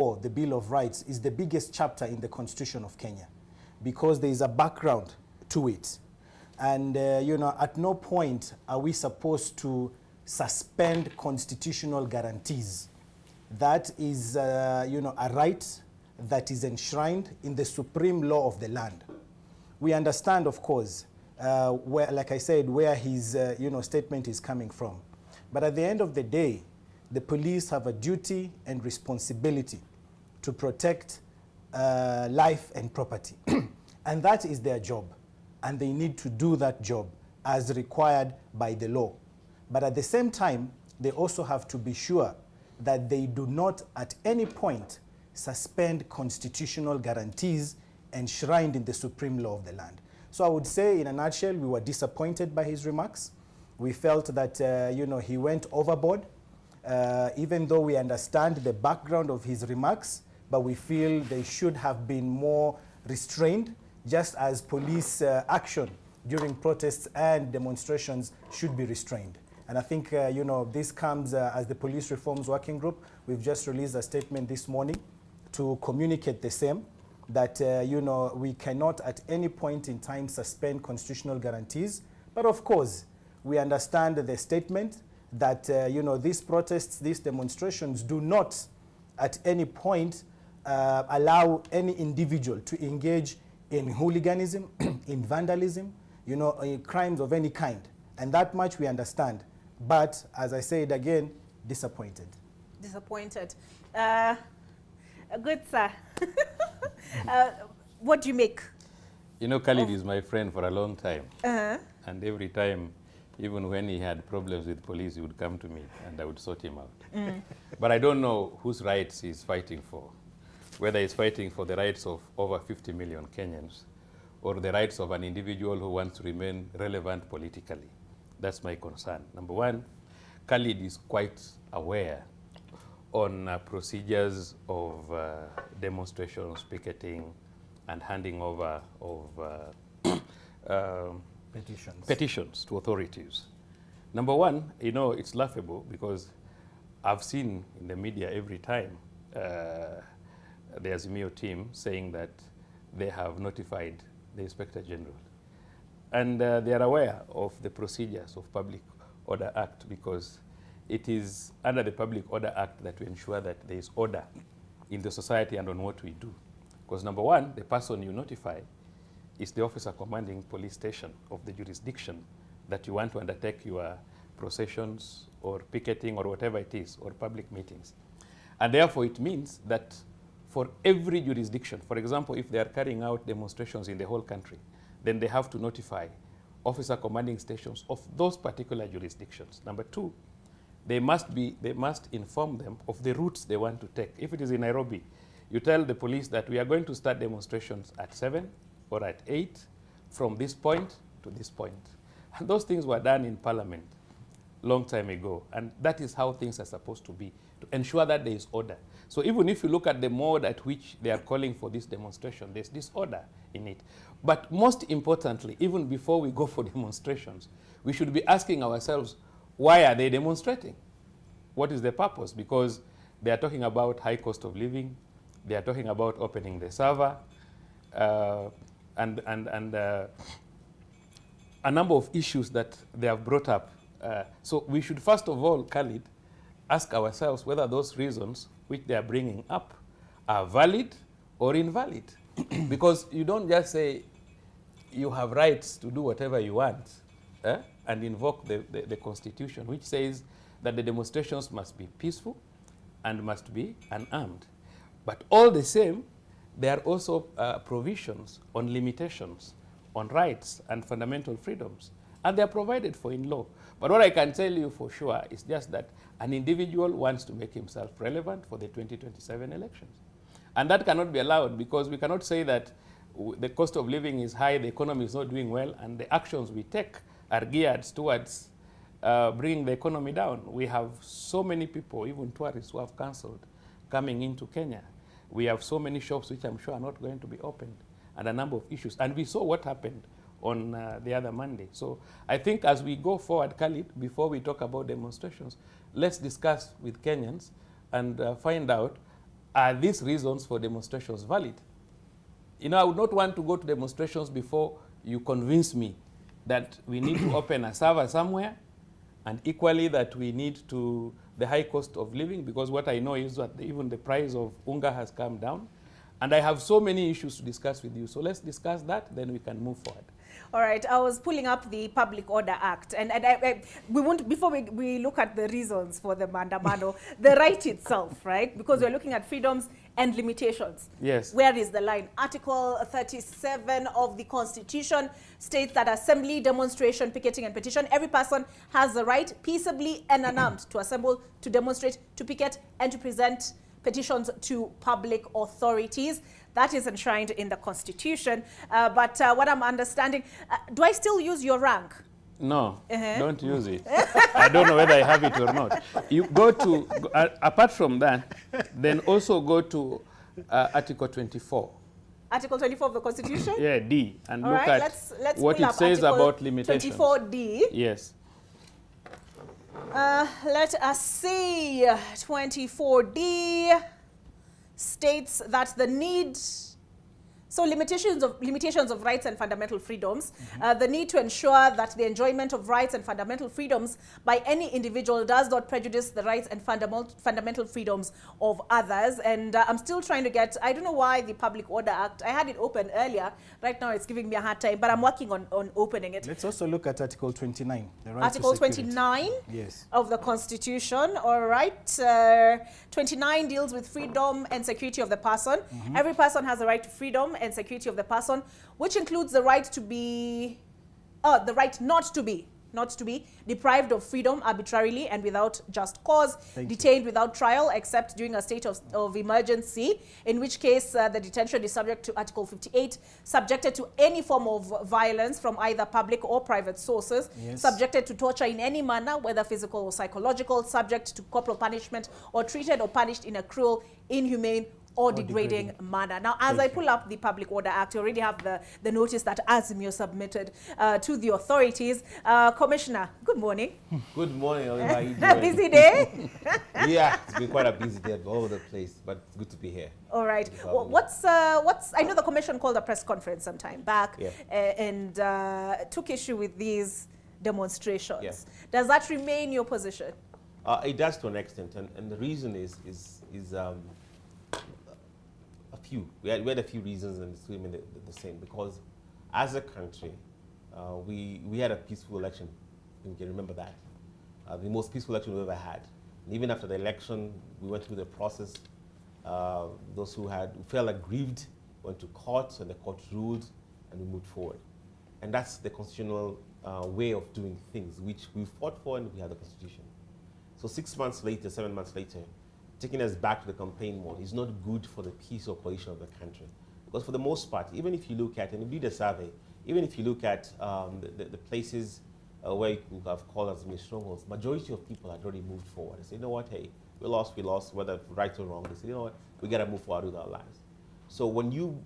or the Bill of Rights is the biggest chapter in the Constitution of Kenya because there is a background to it. And, at no point are we supposed to suspend constitutional guarantees. That is, a right that is enshrined in the supreme law of the land. We understand, of course, where, like I said, where his, statement is coming from. But at the end of the day, the police have a duty and responsibility to protect life and property. And that is their job. And they need to do that job as required by the law. But at the same time, they also have to be sure that they do not at any point suspend constitutional guarantees enshrined in the supreme law of the land. So I would say, in a nutshell, we were disappointed by his remarks. We felt that, he went overboard, even though we understand the background of his remarks, but we feel they should have been more restrained, just as police action during protests and demonstrations should be restrained. And I think, this comes as the Police Reforms Working Group. We've just released a statement this morning to communicate the same, that, we cannot at any point in time suspend constitutional guarantees. But of course, we understand the statement that, these protests, these demonstrations do not at any point allow any individual to engage in hooliganism, in vandalism, in crimes of any kind. And that much we understand. But, as I said again, disappointed. Disappointed. Good, sir. What do you make? Khalid is my friend for a long time. And every time, even when he had problems with police, he would come to me and I would sort him out. But I don't know whose rights he's fighting for. Whether he's fighting for the rights of over 50 million Kenyans or the rights of an individual who wants to remain relevant politically. That's my concern. Number one, Khalid is quite aware on procedures of demonstrations, picketing, and handing over of petitions to authorities. Number one, it's laughable because I've seen in the media every time the Azimio team saying that they have notified the Inspector General. And they are aware of the procedures of Public Order Act because it is under the Public Order Act that we ensure that there is order in the society and on what we do. Because number one, the person you notify is the officer commanding police station of the jurisdiction that you want to undertake your processions or picketing or whatever it is, or public meetings. And therefore it means that for every jurisdiction, for example, if they are carrying out demonstrations in the whole country, then they have to notify officer commanding stations of those particular jurisdictions. Number two, they must inform them of the routes they want to take. If it is in Nairobi, you tell the police that we are going to start demonstrations at 7 or at 8 from this point to this point. And those things were done in Parliament long time ago. And that is how things are supposed to be, to ensure that there is order. So even if you look at the mode at which they are calling for this demonstration, there's disorder in it. But most importantly, even before we go for demonstrations, we should be asking ourselves, why are they demonstrating? What is the purpose? Because they are talking about high cost of living, they are talking about opening the server, and a number of issues that they have brought up. So we should first of all, Khalid, ask ourselves whether those reasons which they are bringing up are valid or invalid. Because you don't just say you have rights to do whatever you want and invoke the Constitution, which says that the demonstrations must be peaceful and must be unarmed. But all the same, there are also provisions on limitations on rights and fundamental freedoms, and they are provided for in law. But what I can tell you for sure is just that an individual wants to make himself relevant for the 2027 elections. And that cannot be allowed, because we cannot say that the cost of living is high, the economy is not doing well, and the actions we take are geared towards bringing the economy down. We have so many people, even tourists, who have cancelled coming into Kenya. We have so many shops which I'm sure are not going to be opened, and a number of issues. And we saw what happened on the other Monday. So I think as we go forward, Khalid, before we talk about demonstrations, let's discuss with Kenyans and find out are these reasons for demonstrations valid? You know, I would not want to go to demonstrations before you convince me that we need to open a server somewhere, and equally that we need to the high cost of living, because what I know is that even the price of unga has come down. And I have so many issues to discuss with you. So let's discuss that, then we can move forward. All right, I was pulling up the Public Order Act, and we want, before we look at the reasons for the Maandamano, the right itself, right? Because we're looking at freedoms and limitations. Yes. Where is the line? Article 37 of the Constitution states that assembly, demonstration, picketing, and petition, every person has the right peaceably and unarmed to assemble, to demonstrate, to picket, and to present petitions to public authorities. That is enshrined in the Constitution. But what I'm understanding, do I still use your rank? No, don't use it. I don't know whether I have it or not. You go to, apart from that, then also go to Article 24. Article 24 of the Constitution? Yeah, D. And All look right, at let's what it says Article about limitations. 24D. Yes. Let us see. 24D states that the need, so limitations of rights and fundamental freedoms, the need to ensure that the enjoyment of rights and fundamental freedoms by any individual does not prejudice the rights and fundamental freedoms of others. And I'm still trying to get, I don't know why the Public Order Act, I had it open earlier, right now it's giving me a hard time, but I'm working on opening it. Let's also look at Article 29. The right Article to security. 29 Yes. of the Constitution. All right. 29 deals with freedom and security of the person. Every person has the right to freedom and security of the person, which includes the right to be, the right not to be deprived of freedom arbitrarily and without just cause, detained without trial except during a state of emergency, in which case the detention is subject to Article 58, subjected to any form of violence from either public or private sources, subjected to torture in any manner, whether physical or psychological, subject to corporal punishment, or treated or punished in a cruel, inhumane, or degrading manner. Now, as I pull up the Public Order Act, you already have the notice that Azimio submitted to the authorities. Commissioner, good morning. Good morning, Oliver. How you doing? Busy day? Yeah, it's been quite a busy day all over the place, but it's good to be here. All right. Well, what's I know the Commission called a press conference some time back and took issue with these demonstrations. Yeah. Does that remain your position? It does to an extent, and the reason is a few. We had a few reasons, and it's remain the same. Because as a country, we had a peaceful election. You can remember that, the most peaceful election we've ever had. And even after the election, we went through the process. Those who felt aggrieved went to court, and the court ruled, and we moved forward. And that's the constitutional way of doing things, which we fought for, and we had the Constitution. So 6 months later, 7 months later, taking us back to the campaign mode is not good for the peace or coalition of the country. Because for the most part, even if you look at, and we did a survey, even if you look at the places where you could have called as many strongholds, majority of people had already moved forward. They say, you know what, hey, we lost, whether right or wrong. They say, you know what, we got to move forward with our lives. So when you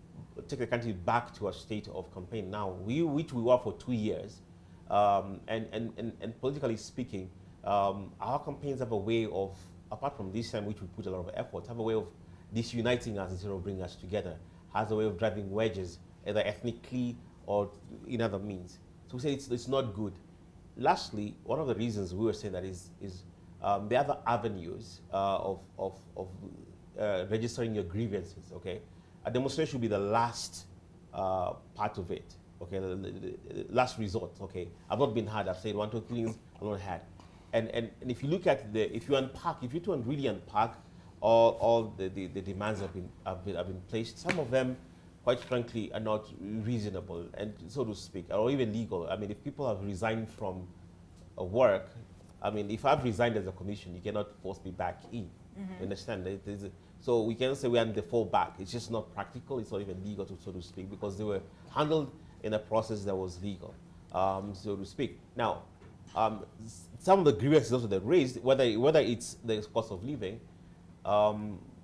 take the country back to a state of campaign now, which we were for 2 years, and politically speaking, our campaigns have a way of, apart from this time which we put a lot of effort, have a way of disuniting us instead of bringing us together, has a way of driving wedges, either ethnically or in other means. So we say it's not good. Lastly, one of the reasons we were saying that is the other avenues of registering your grievances, okay? A demonstration should be the last part of it, okay? The last resort, okay? I've not been heard, I've said 1, 2 things, I've not had. And if you look at if you really unpack all the demands have been placed, some of them, quite frankly, are not reasonable, and so to speak, or even legal. I mean, if people have resigned from work, I mean, if I've resigned as a commission, you cannot force me back in. You understand? So we cannot say we are in the fallback. It's just not practical. It's not even legal, so to speak, because they were handled in a process that was legal, so to speak. Now, some of the grievances also that raised, whether it's the cost of living,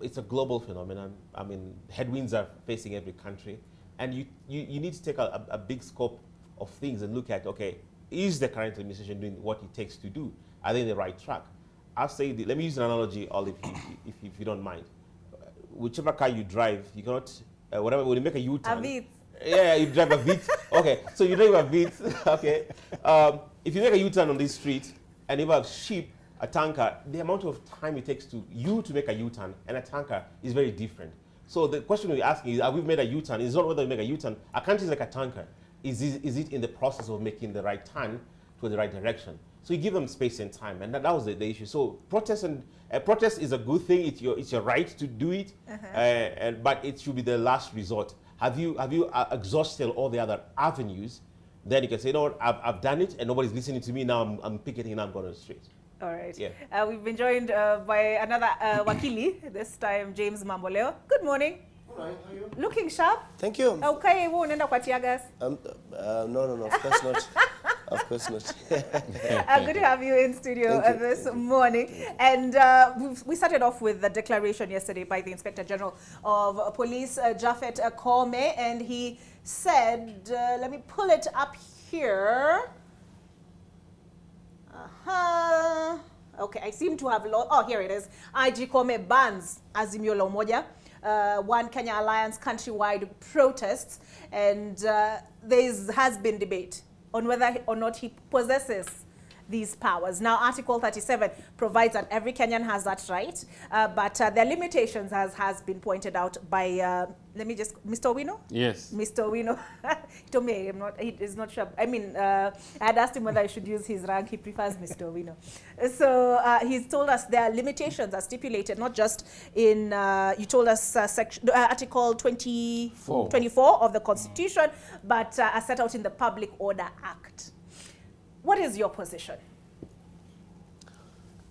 it's a global phenomenon. I mean, headwinds are facing every country, and you need to take a big scope of things and look at, okay, is the current administration doing what it takes to do? Are they in the right track? I'll say, let me use an analogy, Olive, if you don't mind. whichever car you drive, you cannot, whatever, when you make a U-turn. A bit. Yeah, you drive a Vitz. Okay, so you drive a Vitz. Okay. If you make a U-turn on this street and you have sheep, a tanker, the amount of time it takes to make a U-turn and a tanker is very different. So the question we're asking is, have we made a U-turn? It's not whether we make a U-turn. A country is like a tanker. Is it in the process of making the right turn to the right direction? So you give them space and time, and that was the issue. So protest is a good thing. It's your right to do it, but it should be the last resort. Have you exhausted all the other avenues? Then you can say, no, I've done it, and nobody's listening to me. Now I'm picketing and I'm going on the street. All right. Yeah. We've been joined by another wakili, this time James Mamboleo. Good morning. All right, how are you? Looking sharp. Thank you. Okay, we'll unaenda kwa tear gas. No, of course not. Of course not. Good to have you in studio this morning. And we started off with the declaration yesterday by the Inspector General of Police, Japhet Kome, and he said, let me pull it up here. Okay, I seem to have lost. Oh, here it is. IG Kome bans Azimio la Umoja, One Kenya Alliance countrywide protests, and there has been debate on whether or not he possesses these powers. Now, Article 37 provides that every Kenyan has that right, but there are limitations, as has been pointed out by, Mr. Owino? Yes. Mr. Owino. He told me he is not sure. I mean, I had asked him whether I should use his rank. He prefers Mr. Owino. So he's told us there are limitations are stipulated, not just in, you told us Article 24 of the Constitution, but are set out in the Public Order Act. What is your position?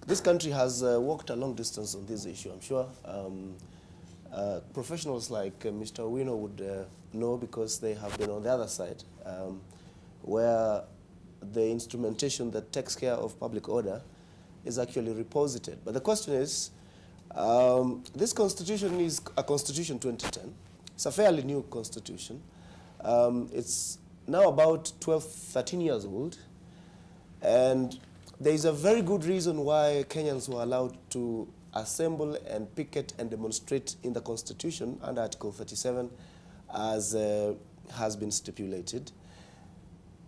This country has walked a long distance on this issue, I'm sure. Professionals like Mr. Owino would know, because they have been on the other side, where the instrumentation that takes care of public order is actually reposited. But the question is, this constitution is a constitution 2010. It's a fairly new constitution. It's now about 12, 13 years old. And there is a very good reason why Kenyans were allowed to assemble and picket and demonstrate in the Constitution under Article 37, as has been stipulated.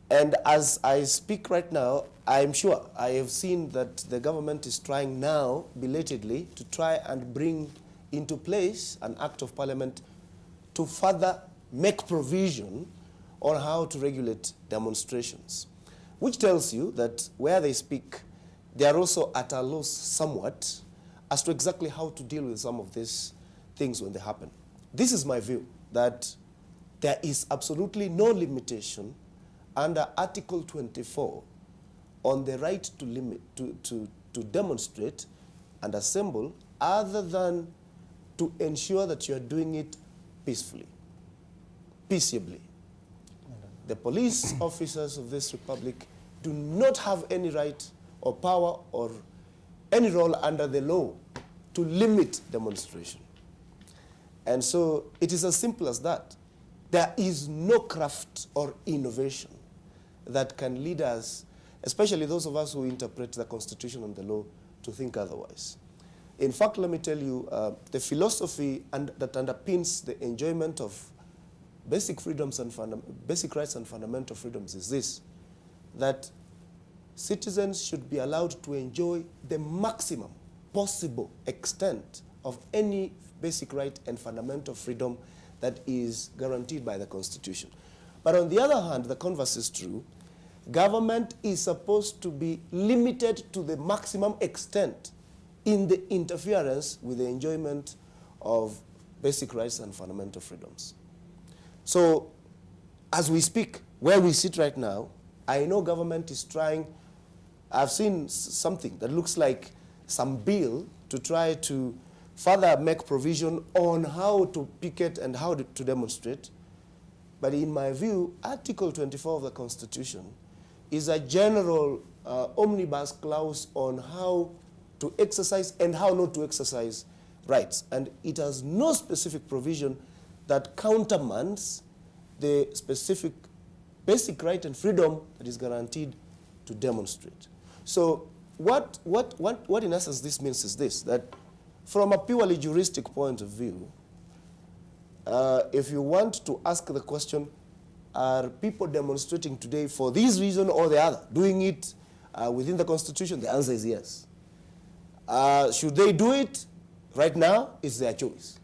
And as I speak right now, I'm sure I have seen that the government is trying now, belatedly, to try and bring into place an Act of Parliament to further make provision on how to regulate demonstrations, which tells you that where they speak, they are also at a loss somewhat as to exactly how to deal with some of these things when they happen. This is my view, that there is absolutely no limitation under Article 24 on the right to demonstrate and assemble, other than to ensure that you are doing it peacefully, peaceably. The police officers of this republic do not have any right or power or any role under the law to limit demonstration. And so it is as simple as that. There is no craft or innovation that can lead us, especially those of us who interpret the Constitution and the law, to think otherwise. In fact, let me tell you, the philosophy that underpins the enjoyment of basic freedoms and basic rights and fundamental freedoms is this: that citizens should be allowed to enjoy the maximum possible extent of any basic right and fundamental freedom that is guaranteed by the Constitution. But on the other hand, the converse is true. Government is supposed to be limited to the maximum extent in the interference with the enjoyment of basic rights and fundamental freedoms. So, as we speak, where we sit right now, I know government is trying. I've seen something that looks like some bill to try to further make provision on how to picket and how to demonstrate. But in my view, Article 24 of the Constitution is a general omnibus clause on how to exercise and how not to exercise rights. And it has no specific provision that countermands the specific basic right and freedom that is guaranteed to demonstrate. So what in essence this means is this: that from a purely juristic point of view, if you want to ask the question, are people demonstrating today for this reason or the other, doing it within the Constitution? The answer is yes. Should they do it right now? It's their choice.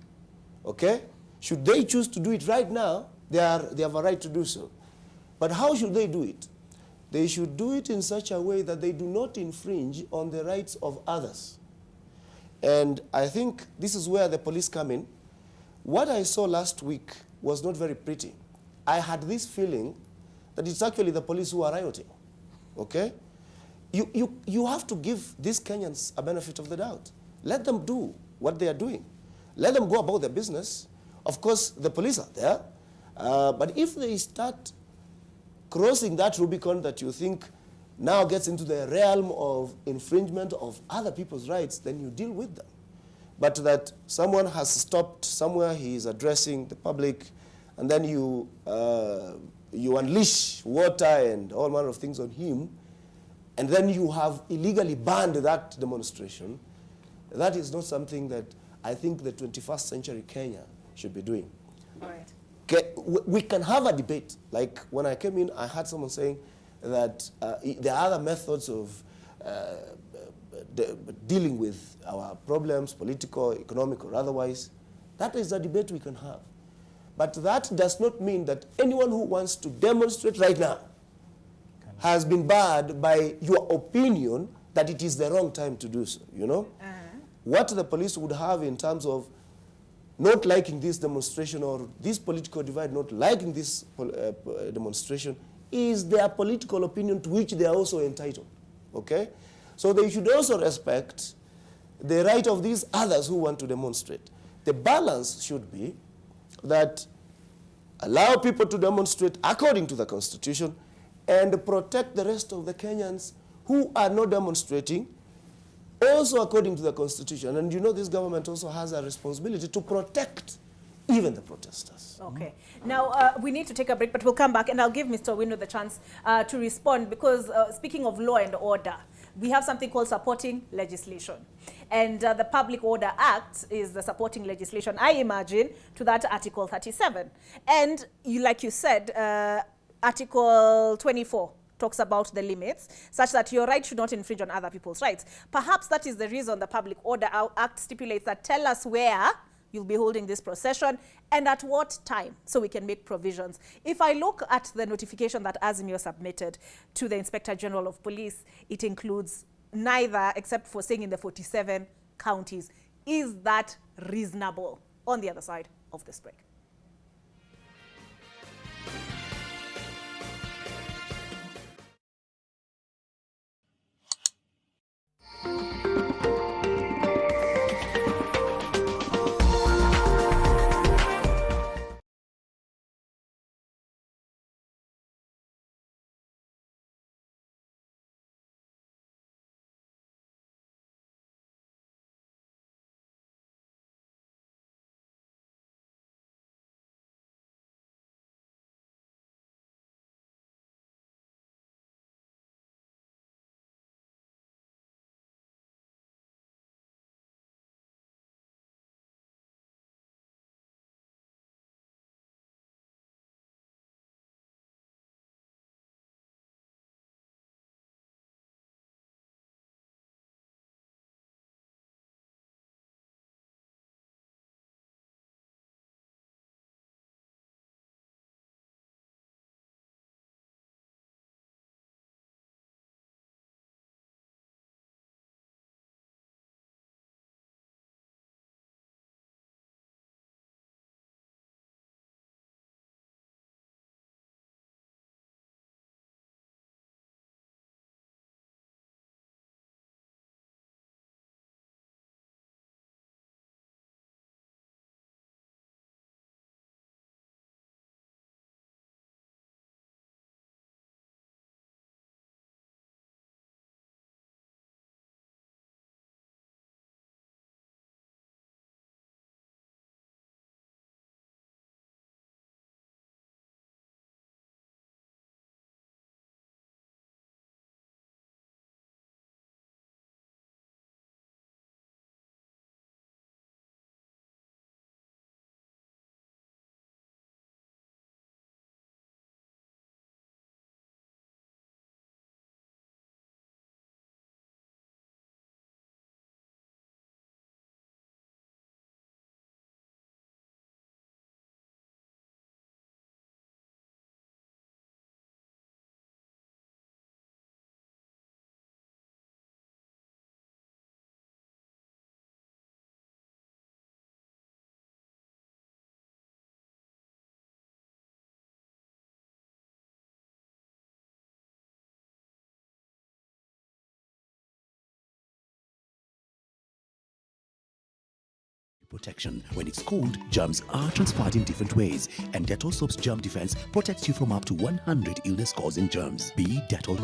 Okay? Should they choose to do it right now? They have a right to do so. But how should they do it? They should do it in such a way that they do not infringe on the rights of others. And I think this is where the police come in. What I saw last week was not very pretty. I had this feeling that it's actually the police who are rioting. Okay? You have to give these Kenyans a benefit of the doubt. Let them do what they are doing. Let them go about their business. Of course, the police are there. But if they start crossing that Rubicon that you think now gets into the realm of infringement of other people's rights, then you deal with them. But that someone has stopped somewhere, he is addressing the public, and then you unleash water and all manner of things on him, and then you have illegally banned that demonstration, that is not something that I think the 21st century Kenya should be doing. All right. Okay, we can have a debate. Like when I came in, I heard someone saying that there are other methods of dealing with our problems, political, economic, or otherwise. That is a debate we can have. But that does not mean that anyone who wants to demonstrate right now has been barred by your opinion that it is the wrong time to do so, you know? What the police would have in terms of not liking this demonstration or this political divide, not liking this demonstration, is their political opinion to which they are also entitled, okay? So they should also respect the right of these others who want to demonstrate. The balance should be that allow people to demonstrate according to the Constitution and protect the rest of the Kenyans who are not demonstrating also according to the Constitution. And you know this government also has a responsibility to protect even the protesters. Okay. Now, we need to take a break, but we'll come back, and I'll give Mr. Owino the chance to respond, because speaking of law and order, we have something called supporting legislation. And the Public Order Act is the supporting legislation, I imagine, to that Article 37. And like you said, Article 24 talks about the limits, such that your right should not infringe on other people's rights. Perhaps that is the reason the Public Order Act stipulates that tell us where you'll be holding this procession and at what time, so we can make provisions. If I look at the notification that Azimio submitted to the Inspector General of Police, it includes neither, except for saying in the 47 counties. Is that reasonable? On the other side of this break. Protection. When it's cold, germs are transferred in different ways, and Dettol Soap's Germ Defense protects you from up to 100 illness-causing germs. Be Dettol.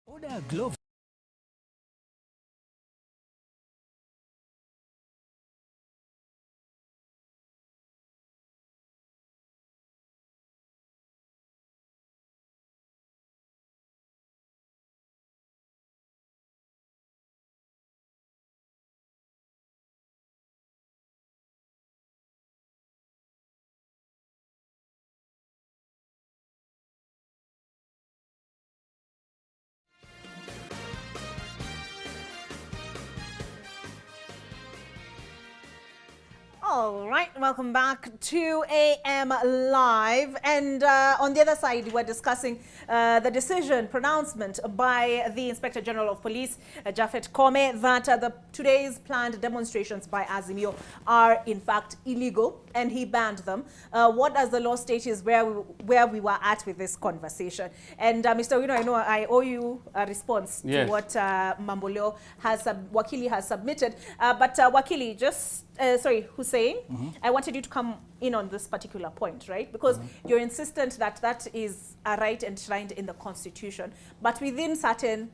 Order a glove. All right, welcome back to AM Live. And on the other side, we're discussing the decision, pronouncement by the Inspector General of Police, Japhet Koome, that today's planned demonstrations by Azimio are in fact illegal, and he banned them. What does the law state is where we were at with this conversation. And Mr. Wino, I know I owe you a response to what Mamboleo has, Wakili has submitted. But Wakili, just sorry, Hussein, I wanted you to come in on this particular point, right? Because you're insistent that that is a right enshrined in the Constitution, but within certain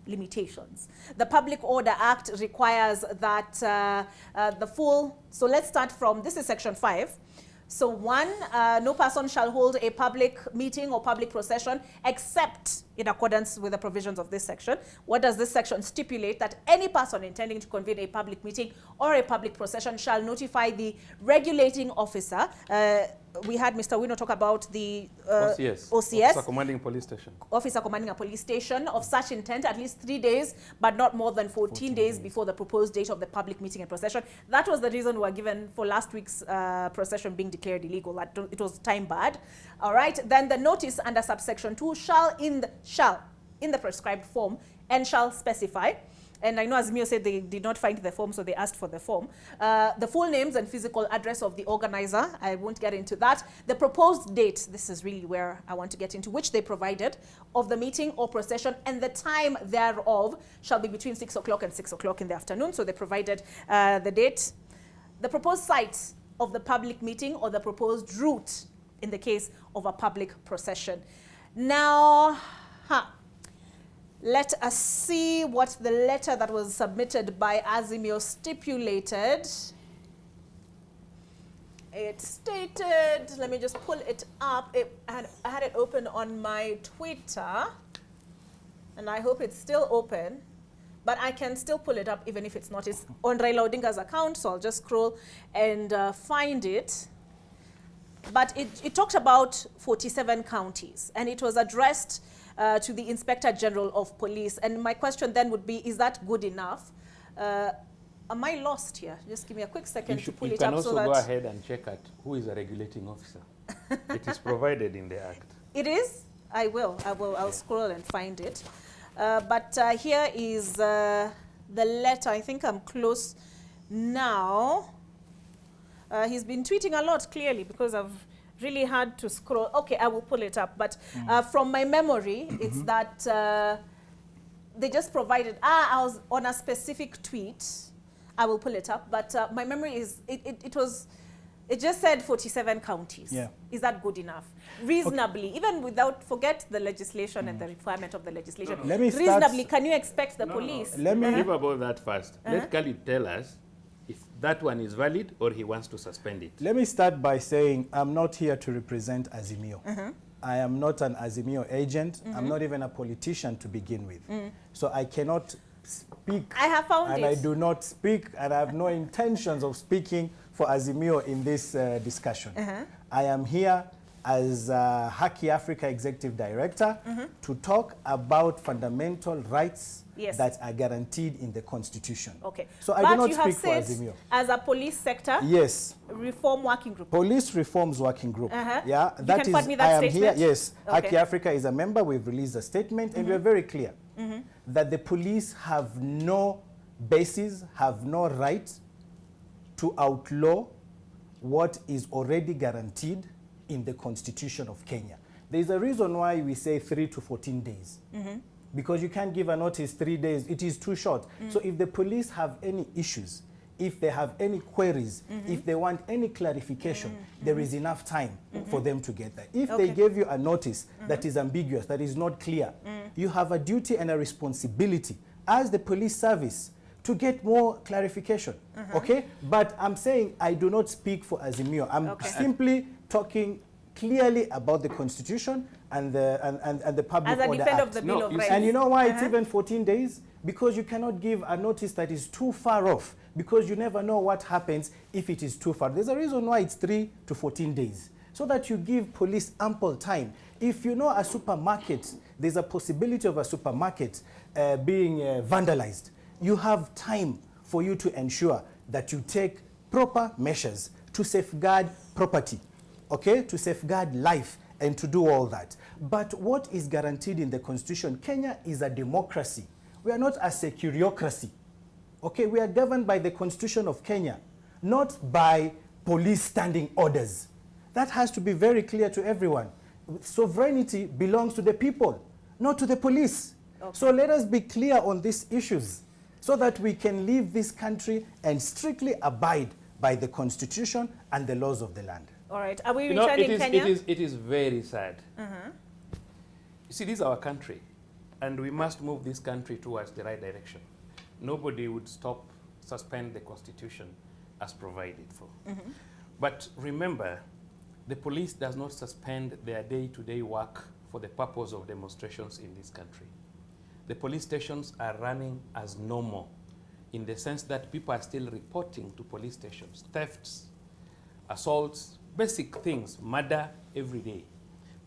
limitations. The Public Order Act requires that the full, so let's start from, this is Section 5. So 1, no person shall hold a public meeting or public procession except in accordance with the provisions of this section. What does this section stipulate? That any person intending to convene a public meeting or a public procession shall notify the regulating officer. We had Mr. Wino talk about the OCS. Officer commanding police station. Officer commanding a police station of such intent at least 3 days, but not more than 14 days before the proposed date of the public meeting and procession. That was the reason we were given for last week's procession being declared illegal. That it was time barred. All right. Then the notice under subsection 2 shall in the prescribed form and shall specify. And I know Azimio said they did not find the form, so they asked for the form. The full names and physical address of the organizer. I won't get into that. The proposed date, this is really where I want to get into, which they provided, of the meeting or procession, and the time thereof shall be between 6 o'clock and 6 o'clock in the afternoon. So they provided the date. The proposed site of the public meeting or the proposed route in the case of a public procession. Now, let us see what the letter that was submitted by Azimio stipulated. It stated, let me just pull it up. I had it open on my Twitter, and I hope it's still open, but I can still pull it up even if it's not. It's on Raila Odinga's account, so I'll just scroll and find it. But it talked about 47 counties, and it was addressed to the Inspector General of Police. And my question then would be, is that good enough? Am I lost here? Just give me a quick second to pull it up. You can also go ahead and check at who is a regulating officer. It is provided in the Act. It is? I will. I'll scroll and find it. But here is the letter. I think I'm close now. He's been tweeting a lot, clearly, because I've really had to scroll. Okay, I will pull it up. But from my memory, it's that they just provided, I was on a specific tweet. I will pull it up. But my memory is, it just said 47 counties. Yeah. Is that good enough? Reasonably, okay. Even without, forget the legislation and the requirement of the legislation. Let me reasonably, can you expect the police? Let me leave about that first. Let Khalid tell us if that one is valid or he wants to suspend it. Let me start by saying I'm not here to represent Azimio. I am not an Azimio agent. I'm not even a politician to begin with. So I cannot speak. I have found and it. I do not speak, and I have no intentions of speaking for Azimio in this discussion. I am here as Haki Africa Executive Director to talk about fundamental rights Yes. that are guaranteed in the Constitution. Okay. So I but do not you have speak for said Azimio. as a police sector Yes. reform working group. Police Reforms Working Group. Uh-huh. Yeah, You that can is. quote me that I am statement? here. Yes, Okay. Haki Africa is a member. We've released a statement, and we're very clear that the police have no basis, have no right to outlaw what is already guaranteed in the Constitution of Kenya. There's a reason why we say 3 to 14 days. Because you can't give a notice 3 days. It is too short. So if the police have any issues, if they have any queries, if they want any clarification, there is enough time for them to get that. If they gave you a notice that is ambiguous, that is not clear, you have a duty and a responsibility as the police service to get more clarification, okay? But I'm saying I do not speak for Azimio. I'm simply talking clearly about the Constitution and the Public As a Order defender of Act. the Bill of Rights. And you know why it's even 14 days? Because you cannot give a notice that is too far off, because you never know what happens if it is too far. There's a reason why it's 3 to 14 days, so that you give police ample time. If you know a supermarket, there's a possibility of a supermarket being vandalized, you have time for you to ensure that you take proper measures to safeguard property, okay, to safeguard life and to do all that. But what is guaranteed in the Constitution? Kenya is a democracy. We are not a securiocracy. Okay, we are governed by the Constitution of Kenya, not by police standing orders. That has to be very clear to everyone. Sovereignty belongs to the people, not to the police. Okay. So let us be clear on these issues so that we can leave this country and strictly abide by the Constitution and the laws of the land. All right. Are we You know, returning Kenya? it is very sad. You see, this is our country, and we must move this country towards the right direction. Nobody would suspend the Constitution as provided for. But remember, the police does not suspend their day-to-day work for the purpose of demonstrations in this country. The police stations are running as normal, in the sense that people are still reporting to police stations thefts, assaults, basic things, murder every day.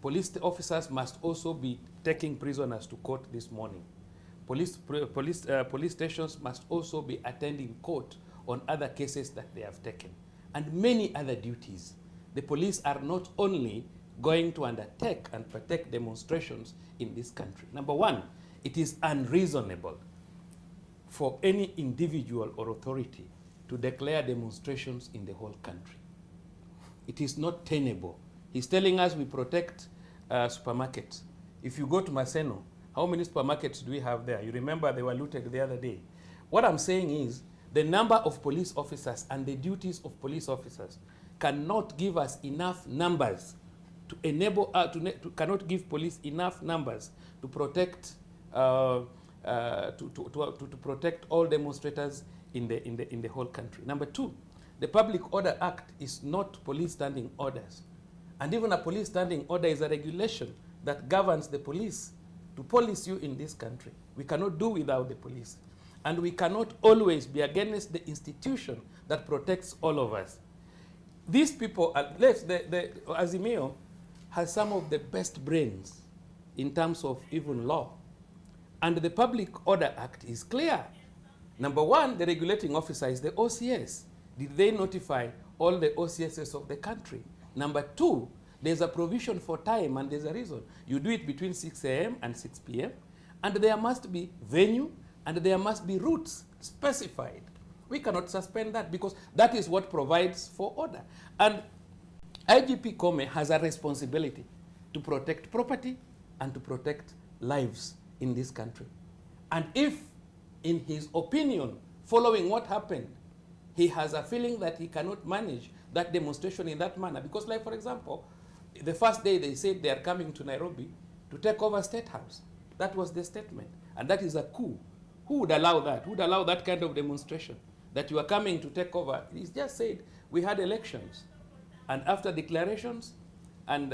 Police officers must also be taking prisoners to court this morning. Police stations must also be attending court on other cases that they have taken, and many other duties. The police are not only going to undertake and protect demonstrations in this country. Number one, it is unreasonable for any individual or authority to declare demonstrations in the whole country. It is not tenable. He's telling us we protect supermarkets. If you go to Maseno, how many supermarkets do we have there? You remember they were looted the other day. What I'm saying is the number of police officers and the duties of police officers cannot give us enough numbers to enable, cannot give police enough numbers to protect to protect all demonstrators in the whole country. Number two, the Public Order Act is not police standing orders. And even a police standing order is a regulation that governs the police to police you in this country. We cannot do without the police. And we cannot always be against the institution that protects all of us. These people, the Azimio has some of the best brains in terms of even law. And the Public Order Act is clear. Number one, the regulating officer is the OCS. Did they notify all the OCSs of the country? Number two, there's a provision for time, and there's a reason. You do it between 6 a.m. and 6 p.m., and there must be venue, and there must be routes specified. We cannot suspend that because that is what provides for order. And IGP Kome has a responsibility to protect property and to protect lives in this country. And if, in his opinion, following what happened, he has a feeling that he cannot manage that demonstration in that manner, because, like, for example, the first day they said they are coming to Nairobi to take over State House. That was the statement. And that is a coup. Who would allow that? Who would allow that kind of demonstration? That you are coming to take over? He's just said, we had elections. And after declarations, and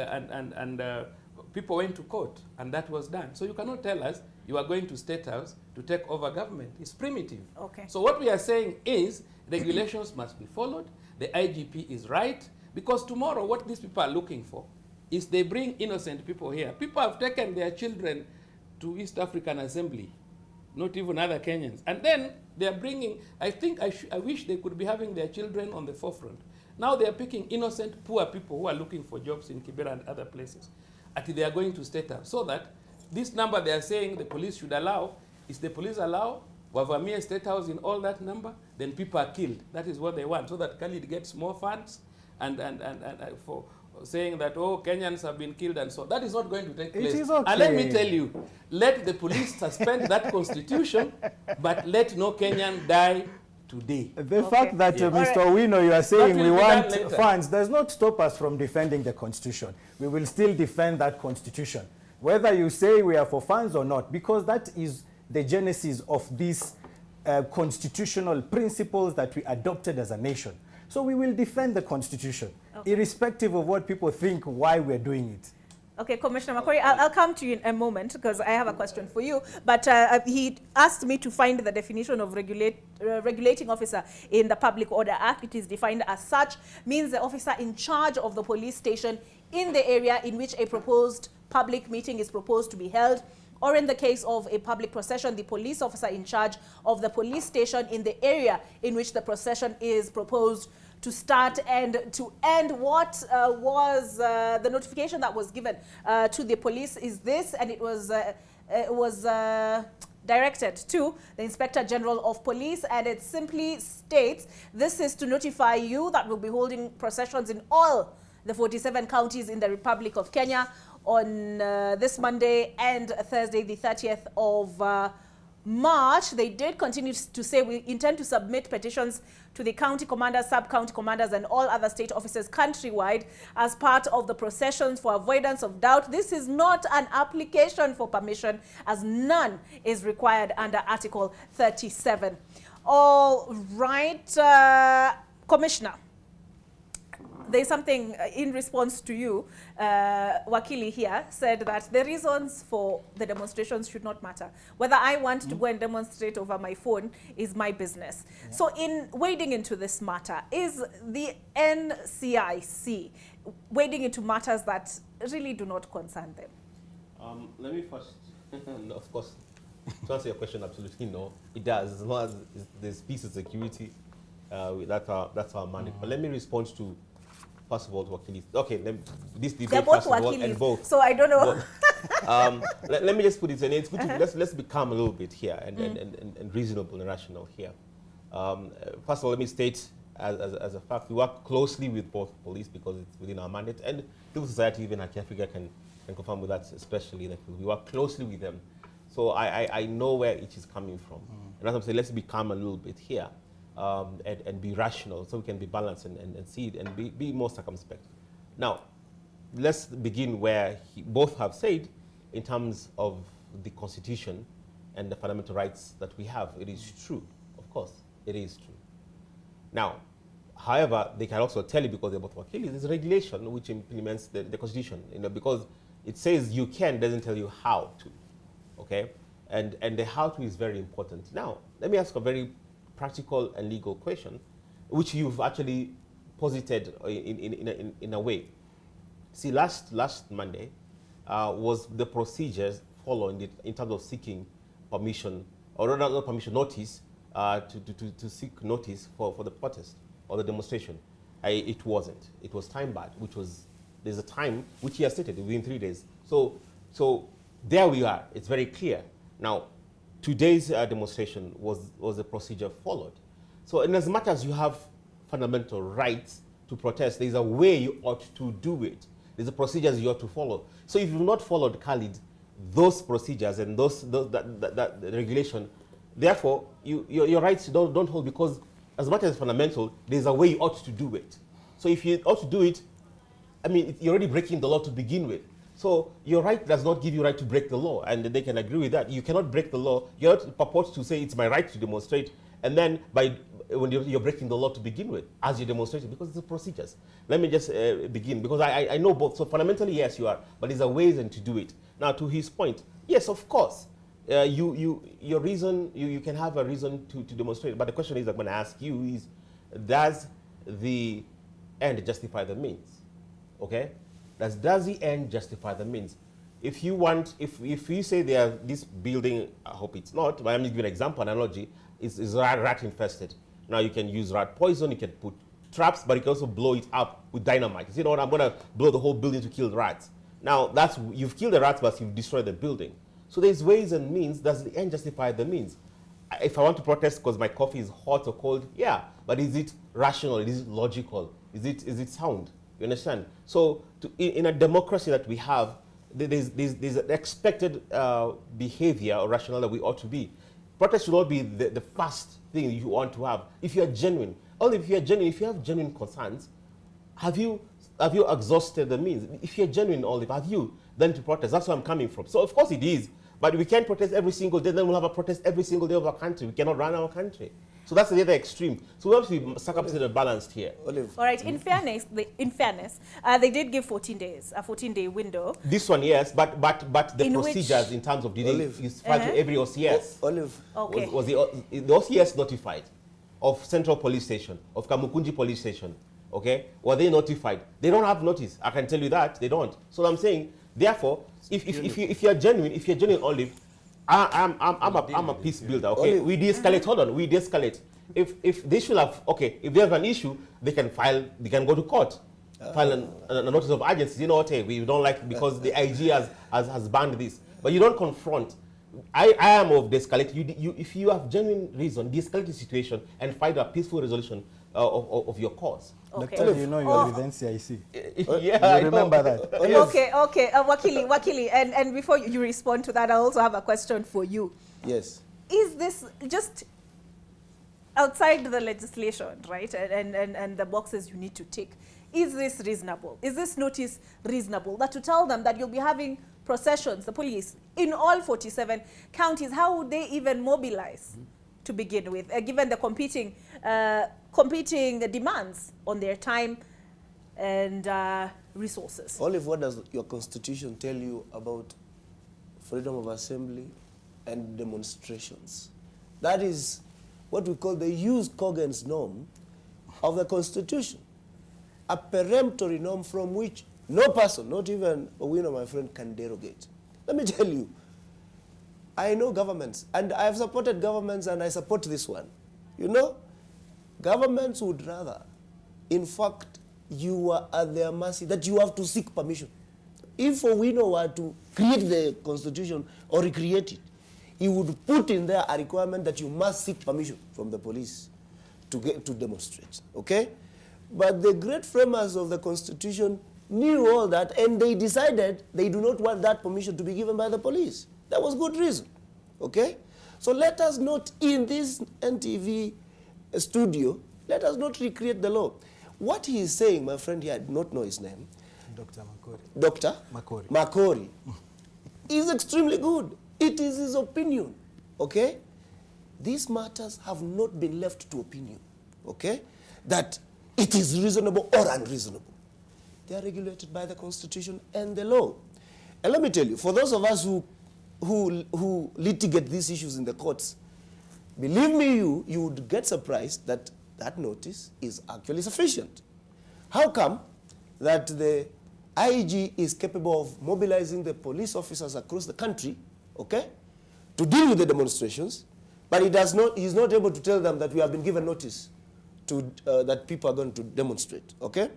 people went to court, and that was done. So you cannot tell us you are going to State House to take over government. It's primitive. Okay. So what we are saying is regulations must be followed. The IGP is right, because tomorrow what these people are looking for is they bring innocent people here. People have taken their children to East African Assembly, not even other Kenyans. And then they're bringing, I think I wish they could be having their children on the forefront. Now they're picking innocent, poor people who are looking for jobs in Kibera and other places. Until they are going to State House. So that this number they are saying the police should allow, is the police allow Wavamia State House in all that number, then people are killed. That is what they want, so that Khalid gets more funds and for saying that, oh, Kenyans have been killed and so. That is not going to take place. It is okay. And let me tell you, let the police suspend that constitution, but let no Kenyan die today. The fact that, Yes. Mr. All Owino, you are saying That we will be done want later. funds does not stop us from defending the Constitution. We will still defend that Constitution, whether you say we are for funds or not, because that is the genesis of these constitutional principles that we adopted as a nation. So we will defend the Constitution, irrespective of what people think why we're doing it. Okay, Commissioner Makori, I'll come to you in a moment because I have a question for you. But he asked me to find the definition of regulating officer in the Public Order Act. It is defined as such, means the officer in charge of the police station in the area in which a proposed public meeting is proposed to be held, or in the case of a public procession, the police officer in charge of the police station in the area in which the procession is proposed to start and to end. What was the notification that was given to the police is this, and it was directed to the Inspector General of Police, and it simply states, this is to notify you that we'll be holding processions in all the 47 counties in the Republic of Kenya on this Monday and Thursday, the 30th of March. They did continue to say, we intend to submit petitions to the county commanders, sub-county commanders, and all other state officers countrywide as part of the processions for avoidance of doubt. This is not an application for permission, as none is required under Article 37. All right, Commissioner. There's something in response to you, Wakili here said that the reasons for the demonstrations should not matter. Whether I want to go and demonstrate over my phone is my business. Yeah. So in wading into this matter, is the NCIC wading into matters that really do not concern them? Let me first, no, of course, to answer your question, absolutely no. It does, as long as there's peace and security, that's our mandate. But let me respond to, first of all, Wakilis. Okay, this debate, they're both first of all, and Wakilis, both. so I don't know. Let me just put it in. It's good to, let's be calm a little bit here and reasonable and rational here. First of all, let me state as a fact, we work closely with both police because it's within our mandate, and civil society, even Aki Africa, can confirm with that, especially that we work closely with them. So I know where it is coming from. And as I'm saying, let's be calm a little bit here. And be rational, so we can be balanced and see it and be more circumspect. Now, let's begin where both have said in terms of the Constitution and the fundamental rights that we have. It is true, of course, it is true. Now, however, they can also tell you, because they're both Wakilis, there's a regulation which implements the Constitution, because it says you can, doesn't tell you how to, okay? And the how to is very important. Now, let me ask a very practical and legal question, which you've actually posited in a way. See, last Monday was the procedures following in terms of seeking permission, or not permission, notice, to seek notice for the protest or the demonstration. It wasn't. It was time-barred, which was, there's a time which he has stated within 3 days. So there we are. It's very clear. Now, today's demonstration was a procedure followed. So in as much as you have fundamental rights to protest, there's a way you ought to do it. There's a procedures you ought to follow. So if you've not followed, Khalid, those procedures and that regulation, therefore your rights don't hold, because as much as fundamental, there's a way you ought to do it. So if you ought to do it, I mean, you're already breaking the law to begin with. So your right does not give you right to break the law, and they can agree with that. You cannot break the law. You cannot purport to say it's my right to demonstrate, and then when you're breaking the law to begin with, as you're demonstrating, because it's the procedures. Let me just begin, because I know both. So fundamentally, yes, you are, but there's a ways and to do it. Now, to his point, yes, of course, your reason, you can have a reason to demonstrate, but the question is, I'm going to ask you is, does the end justify the means? Okay? Does the end justify the means? If you want, if you say this building, I hope it's not, but I'm just giving an example, analogy, is rat infested. Now you can use rat poison, you can put traps, but you can also blow it up with dynamite. You know what, I'm gonna blow the whole building to kill rats. Now you've killed the rats, but you've destroyed the building. So there's ways and means. Does the end justify the means? If I want to protest because my coffee is hot or cold, yeah, but is it rational? Is it logical? Is it sound? You understand? So in a democracy that we have, there's an expected behavior or rationale that we ought to be. Protest should not be the first thing you want to have. If you are genuine, only if you are genuine, if you have genuine concerns, have you exhausted the means? If you're genuine, Olive, have you then to protest? That's where I'm coming from. So of course it is, but we can't protest every single day. Then we'll have a protest every single day of our country. We cannot run our country. So that's the other extreme. So we have to be circumspect and balanced here. Olive. All right. In fairness, they did give 14 days, a 14-day window. This one, yes, but the In procedures which- in terms of did Olive. you file to every OCS? Olive. Okay. Was the OCS notified of Central Police Station, of Kamukunji Police Station? Okay, were they notified? They don't have notice. I can tell you that they don't. So I'm saying, therefore, if you're genuine, Olive, I'm a peace builder. Okay, Olive. we de-escalate. Hold on, we de-escalate. If they should have, okay, if they have an issue, they can go to court, file a notice of urgency. You know what? Hey, we don't like it because the IG has banned this. But you don't confront. I am of de-escalate. If you have genuine reason, de-escalate the situation and find a peaceful resolution of your cause. Okay. Doctor, you know you're with NCIC. Yeah, You remember that? Okay. Wakili, and before you respond to that, I also have a question for you. Yes. Is this just outside the legislation, right, and the boxes you need to tick? Is this reasonable? Is this notice reasonable? That to tell them that you'll be having processions, the police, in all 47 counties, how would they even mobilize to begin with, given the competing demands on their time and resources? Olive, what does your constitution tell you about freedom of assembly and demonstrations? That is what we call the Jus Cogens norm of the constitution, a peremptory norm from which no person, not even Owino, my friend, can derogate. Let me tell you, I know governments, and I have supported governments, and I support this one. You know, governments would rather, in fact, you are at their mercy, that you have to seek permission. If Owino were to create the constitution or recreate it, he would put in there a requirement that you must seek permission from the police to demonstrate, okay? But the great framers of the constitution knew all that, and they decided they do not want that permission to be given by the police. That was good reason, okay? So let us not, in this NTV studio, let us not recreate the law. What he is saying, my friend here, I do not know his name. Dr. Makori. Dr. Makori. Makori is extremely good. It is his opinion, okay? These matters have not been left to opinion, okay? That it is reasonable or unreasonable. They are regulated by the Constitution and the law. And let me tell you, for those of us who litigate these issues in the courts, believe me, you would get surprised that that notice is actually sufficient. How come that the IG is capable of mobilizing the police officers across the country, okay, to deal with the demonstrations, but he's not able to tell them that we have been given notice to, that people are going to demonstrate, okay?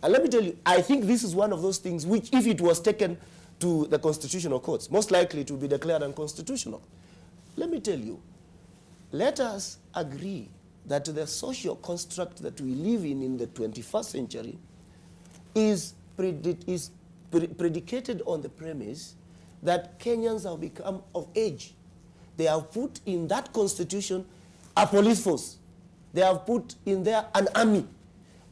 And let me tell you, I think this is one of those things which, if it was taken to the constitutional courts, most likely it will be declared unconstitutional. Let me tell you, let us agree that the social construct that we live in the 21st century is predicated on the premise that Kenyans have become of age. They have put in that constitution a police force. They have put in there an army,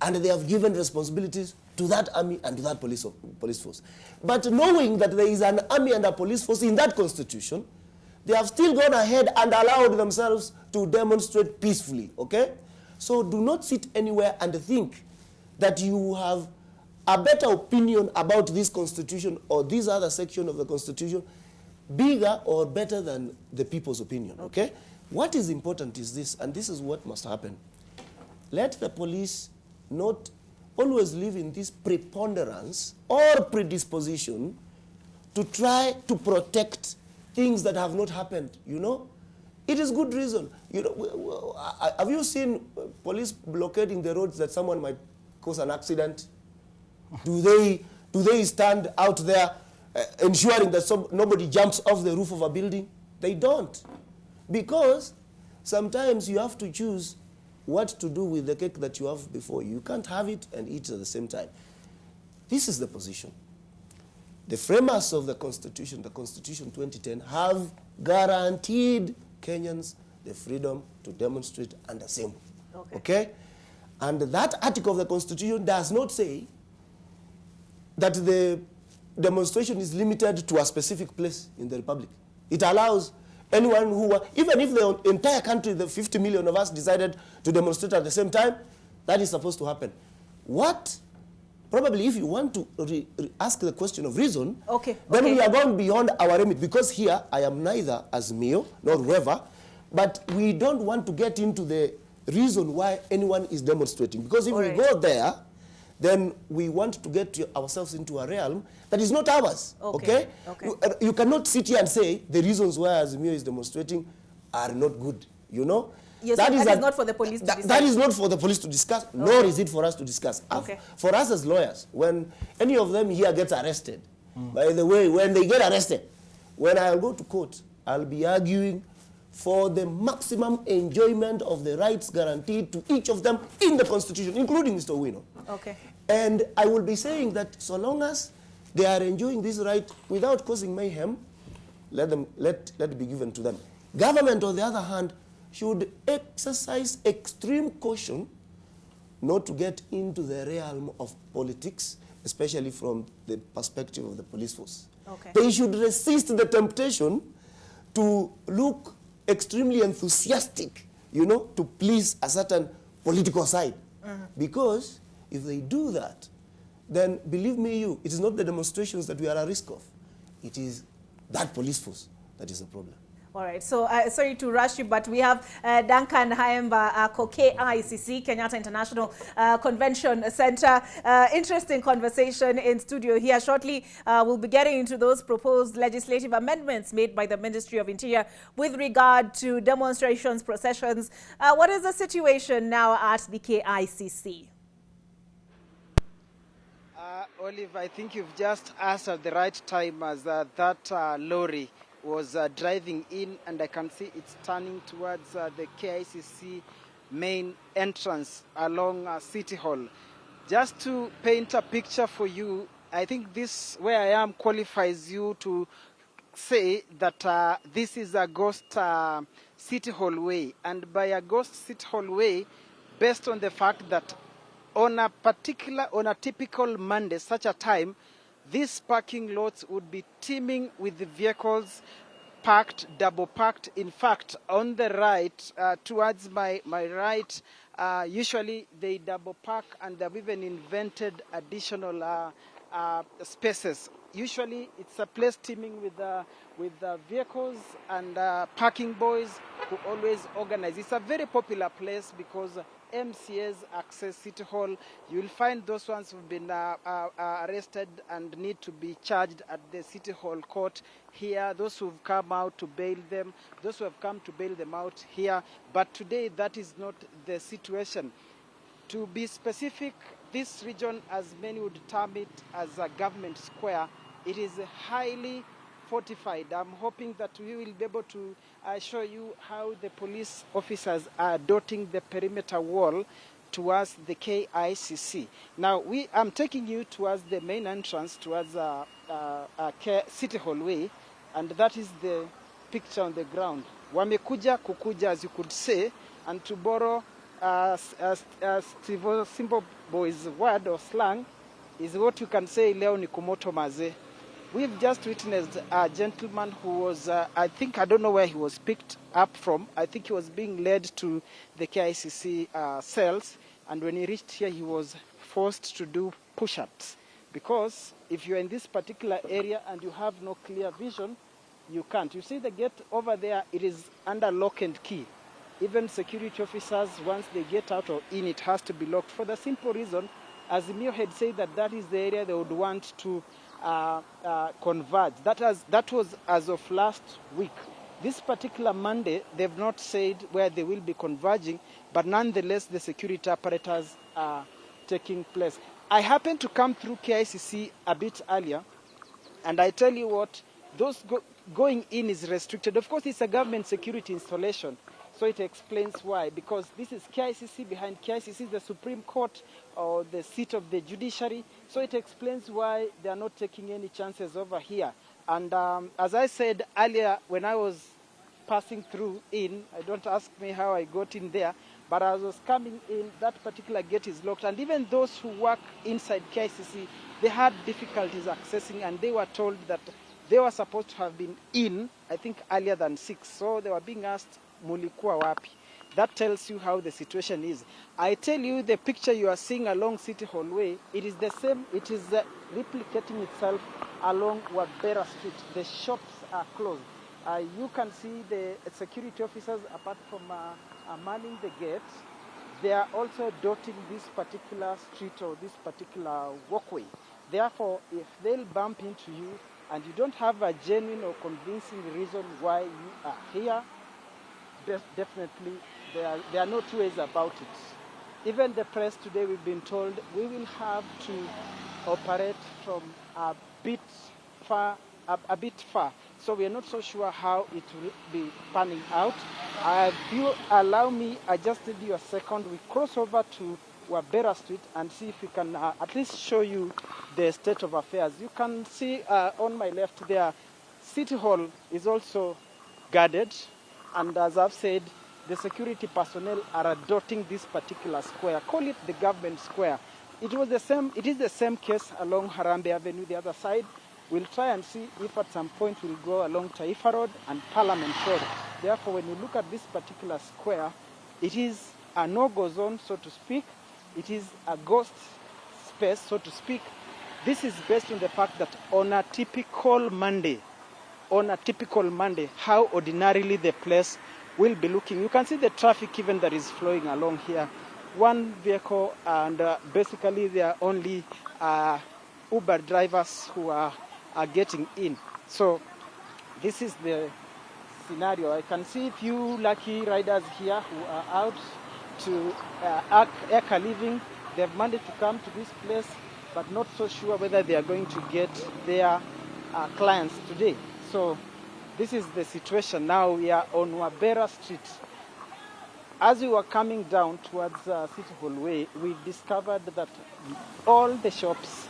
and they have given responsibilities to that army and to that police force. But knowing that there is an army and a police force in that constitution, they have still gone ahead and allowed themselves to demonstrate peacefully, okay? So do not sit anywhere and think that you have a better opinion about this constitution or this other section of the constitution, bigger or better than the people's opinion, okay? What is important is this, and this is what must happen. Let the police not always live in this preponderance or predisposition to try to protect things that have not happened, you know? It is good reason. You know, have you seen police blockading the roads that someone might cause an accident? Do they stand out there ensuring that nobody jumps off the roof of a building? They don't. Because sometimes you have to choose what to do with the cake that you have before you. You can't have it and eat at the same time. This is the position. The framers of the Constitution 2010, have guaranteed Kenyans the freedom to demonstrate and assemble. Okay? And that article of the Constitution does not say that the demonstration is limited to a specific place in the Republic. It allows anyone who, even if the entire country, the 50 million of us, decided to demonstrate at the same time, that is supposed to happen. Probably if you want to ask the question of reason, then we are going beyond our remit, because here I am neither Azimio nor whoever, but we don't want to get into the reason why anyone is demonstrating. Because if we go there, then we want to get ourselves into a realm that is not ours. Okay? You cannot sit here and say the reasons why Azimio is demonstrating are not good, you know? Yes, that is not for the police to discuss. That is not for the police to discuss, nor is it for us to discuss. For us as lawyers, when any of them here gets arrested, by the way, when they get arrested, when I'll go to court, I'll be arguing for the maximum enjoyment of the rights guaranteed to each of them in the Constitution, including Mr. Owino. And I will be saying that so long as they are enjoying this right without causing mayhem, let it be given to them. Government, on the other hand, should exercise extreme caution not to get into the realm of politics, especially from the perspective of the police force. They should resist the temptation to look extremely enthusiastic, you know, to please a certain political side. Because if they do that, then believe me it is not the demonstrations that we are at risk of. It is that police force that is the problem. All right, so sorry to rush you, but we have Duncan Haemba, KICC, Kenyatta International Convention Center. Interesting conversation in studio here. Shortly, we'll be getting into those proposed legislative amendments made by the Ministry of Interior with regard to demonstrations, processions. What is the situation now at the KICC? Olive, I think you've just asked at the right time, as that lorry was driving in, and I can see it's turning towards the KICC main entrance along City Hall. Just to paint a picture for you, I think this, where I am, qualifies you to say that this is a ghost City Hall way. And by a ghost City Hall way, based on the fact that on a typical Monday, such a time, these parking lots would be teeming with the vehicles parked, double parked. In fact, on the right, towards my right, usually they double park, and they've even invented additional spaces. Usually it's a place teeming with vehicles and parking boys who always organize. It's a very popular place because MCAs access City Hall. You'll find those ones who've been arrested and need to be charged at the City Hall court here. Those who've come out to bail them, those who have come to bail them out here. But today, that is not the situation. To be specific, this region, as many would term it, as a government square, it is highly fortified. I'm hoping that we will be able to show you how the police officers are dotting the perimeter wall towards the KICC. Now, I'm taking you towards the main entrance, towards City Hall Way, and that is the picture on the ground. Wamekuja kukuja, as you could say, and to borrow Simple Boy's word or slang, is what you can say, leo ni kumoto maze. We've just witnessed a gentleman who was, I don't know where he was picked up from. I think he was being led to the KICC cells. And when he reached here, he was forced to do push-ups. Because if you're in this particular area and you have no clear vision, you can't. You see the gate over there, it is under lock and key. Even security officers, once they get out or in, it has to be locked for the simple reason Azimio had said that that is the area they would want to converge. That was as of last week. This particular Monday, they've not said where they will be converging, but nonetheless, the security apparatus are taking place. I happened to come through KICC a bit earlier, and I tell you what, those going in is restricted. Of course, it's a government security installation, so it explains why. Because this is KICC, behind KICC is the Supreme Court, or the seat of the judiciary, so it explains why they are not taking any chances over here. And as I said earlier, when I was passing through in, don't ask me how I got in there, but as I was coming in, that particular gate is locked. And even those who work inside KICC, they had difficulties accessing, and they were told that they were supposed to have been in, I think, earlier than 6. So they were being asked, mulikuwa wapi? That tells you how the situation is. I tell you, the picture you are seeing along City Hall Way, it is the same, it is replicating itself along Wabera Street. The shops are closed. You can see the security officers, apart from manning the gates, they are also dotting this particular street or this particular walkway. Therefore, if they'll bump into you and you don't have a genuine or convincing reason why you are here, definitely there are no two ways about it. Even the press today, we've been told we will have to operate from a bit far. So we are not so sure how it will be panning out. If you allow me, I just need you a second. We cross over to Wabera Street and see if we can at least show you the state of affairs. You can see on my left there, City Hall is also guarded. And as I've said, the security personnel are dotting this particular square. Call it the government square. It is the same case along Harambe Avenue, the other side. We'll try and see if at some point we'll go along Taifa Road and Parliament Road. Therefore, when you look at this particular square, it is a no-go zone, so to speak. It is a ghost space, so to speak. This is based on the fact that on a typical Monday, how ordinarily the place will be looking. You can see the traffic even that is flowing along here. One vehicle, and basically there are only Uber drivers who are getting in. So this is the scenario. I can see a few lucky riders here who are out to make a living. They've managed to come to this place, but not so sure whether they are going to get their clients today. So this is the situation. Now we are on Wabera Street. As we were coming down towards City Hall Way, we discovered that all the shops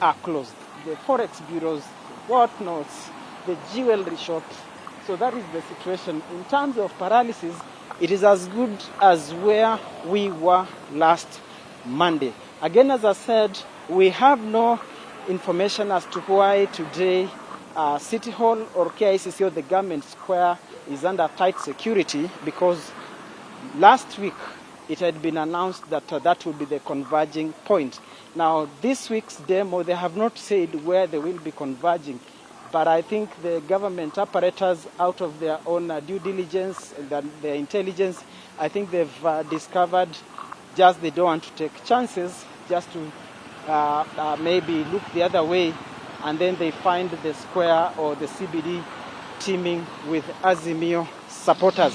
are closed. The forex bureaus, whatnots, the jewelry shops. So that is the situation. In terms of paralysis, it is as good as where we were last Monday. Again, as I said, we have no information as to why today City Hall or KICC or the government square is under tight security, because last week it had been announced that that would be the converging point. Now, this week's demo, they have not said where they will be converging, but I think the government apparatus, out of their own due diligence and their intelligence, I think they've discovered just they don't want to take chances, just to maybe look the other way, and then they find the square or the CBD teeming with Azimio supporters.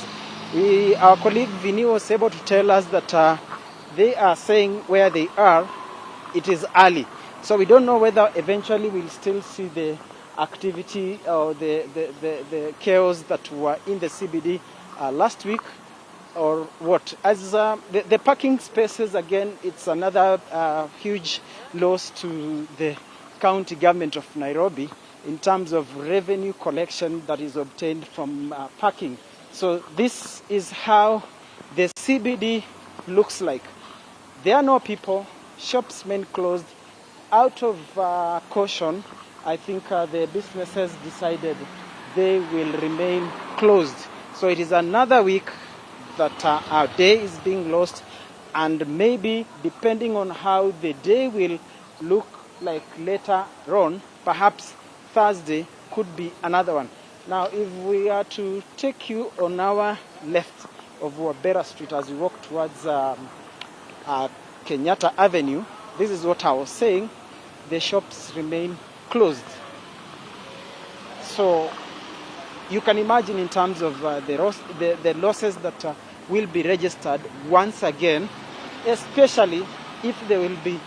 Our colleague Vinny was able to tell us that they are saying where they are, it is early. So we don't know whether eventually we'll still see the activity or the chaos that were in the CBD last week, or what. As the parking spaces, again, it's another huge loss to the county government of Nairobi in terms of revenue collection that is obtained from parking. So this is how the CBD looks like. There are no people, shops remain closed. Out of caution, I think the businesses decided they will remain closed. So it is another week that our day is being lost, and maybe depending on how the day will look like later on, perhaps Thursday could be another one. Now, if we are to take you on our left of Wabera Street as we walk towards Kenyatta Avenue, this is what I was saying, the shops remain closed. So you can imagine in terms of the losses that will be registered once again, especially if there will be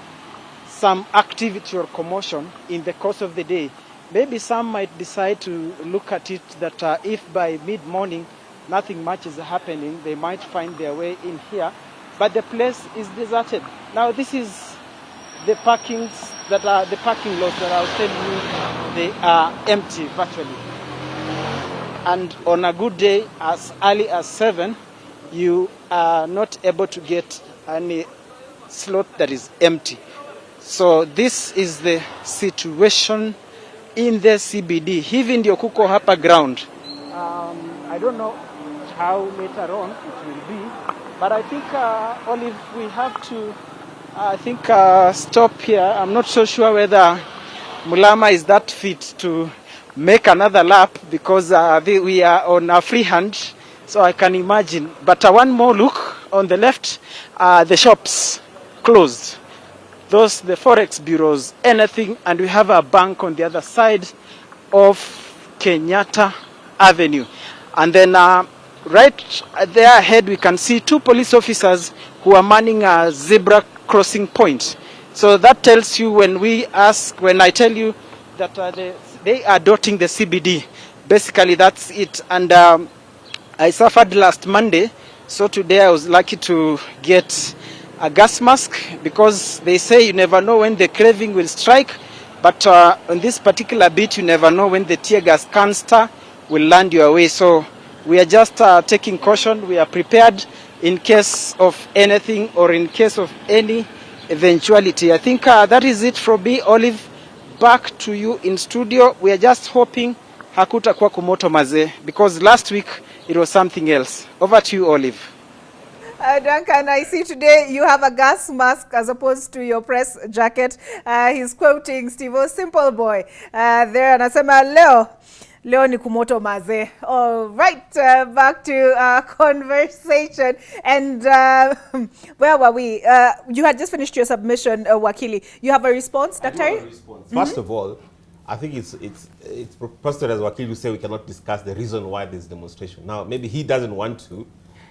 some activity or commotion in the course of the day. Maybe some might decide to look at it that if by mid-morning nothing much is happening, they might find their way in here. But the place is deserted. Now this is the parking lots that I was telling you, they are empty virtually. And on a good day, as early as 7, you are not able to get any slot that is empty. So this is the situation in the CBD. Hivi ndio kuko hapa ground. I don't know how later on it will be, but I think Olive, we have to stop here. I'm not so sure whether Mulama is that fit to make another lap because we are on a free hand, so I can imagine. But one more look on the left, the shops closed. Those, the forex bureaus, anything, and we have a bank on the other side of Kenyatta Avenue. And then right there ahead, we can see 2 police officers who are manning a zebra crossing point. So that tells you when I tell you that they are dotting the CBD. Basically, that's it. And I suffered last Monday, so today I was lucky to get a gas mask because they say you never know when the craving will strike. But on this particular beat, you never know when the tear gas canister will land your way. So we are just taking caution. We are prepared in case of anything or in case of any eventuality. I think that is it from me, Olive. Back to you in studio. We are just hoping hakutakuwa kumoto mazee because last week it was something else. Over to you, Olive. Duncan, I see today you have a gas mask as opposed to your press jacket. He's quoting Steve-O Simple Boy there, anasema leo ni kumoto maze. All right, back to our conversation. And where were we? You had just finished your submission, Wakili. You have a response, Dr. I do have a response. First of all, I think it's preposterous as Wakili to say we cannot discuss the reason why this demonstration. Now, maybe he doesn't want to,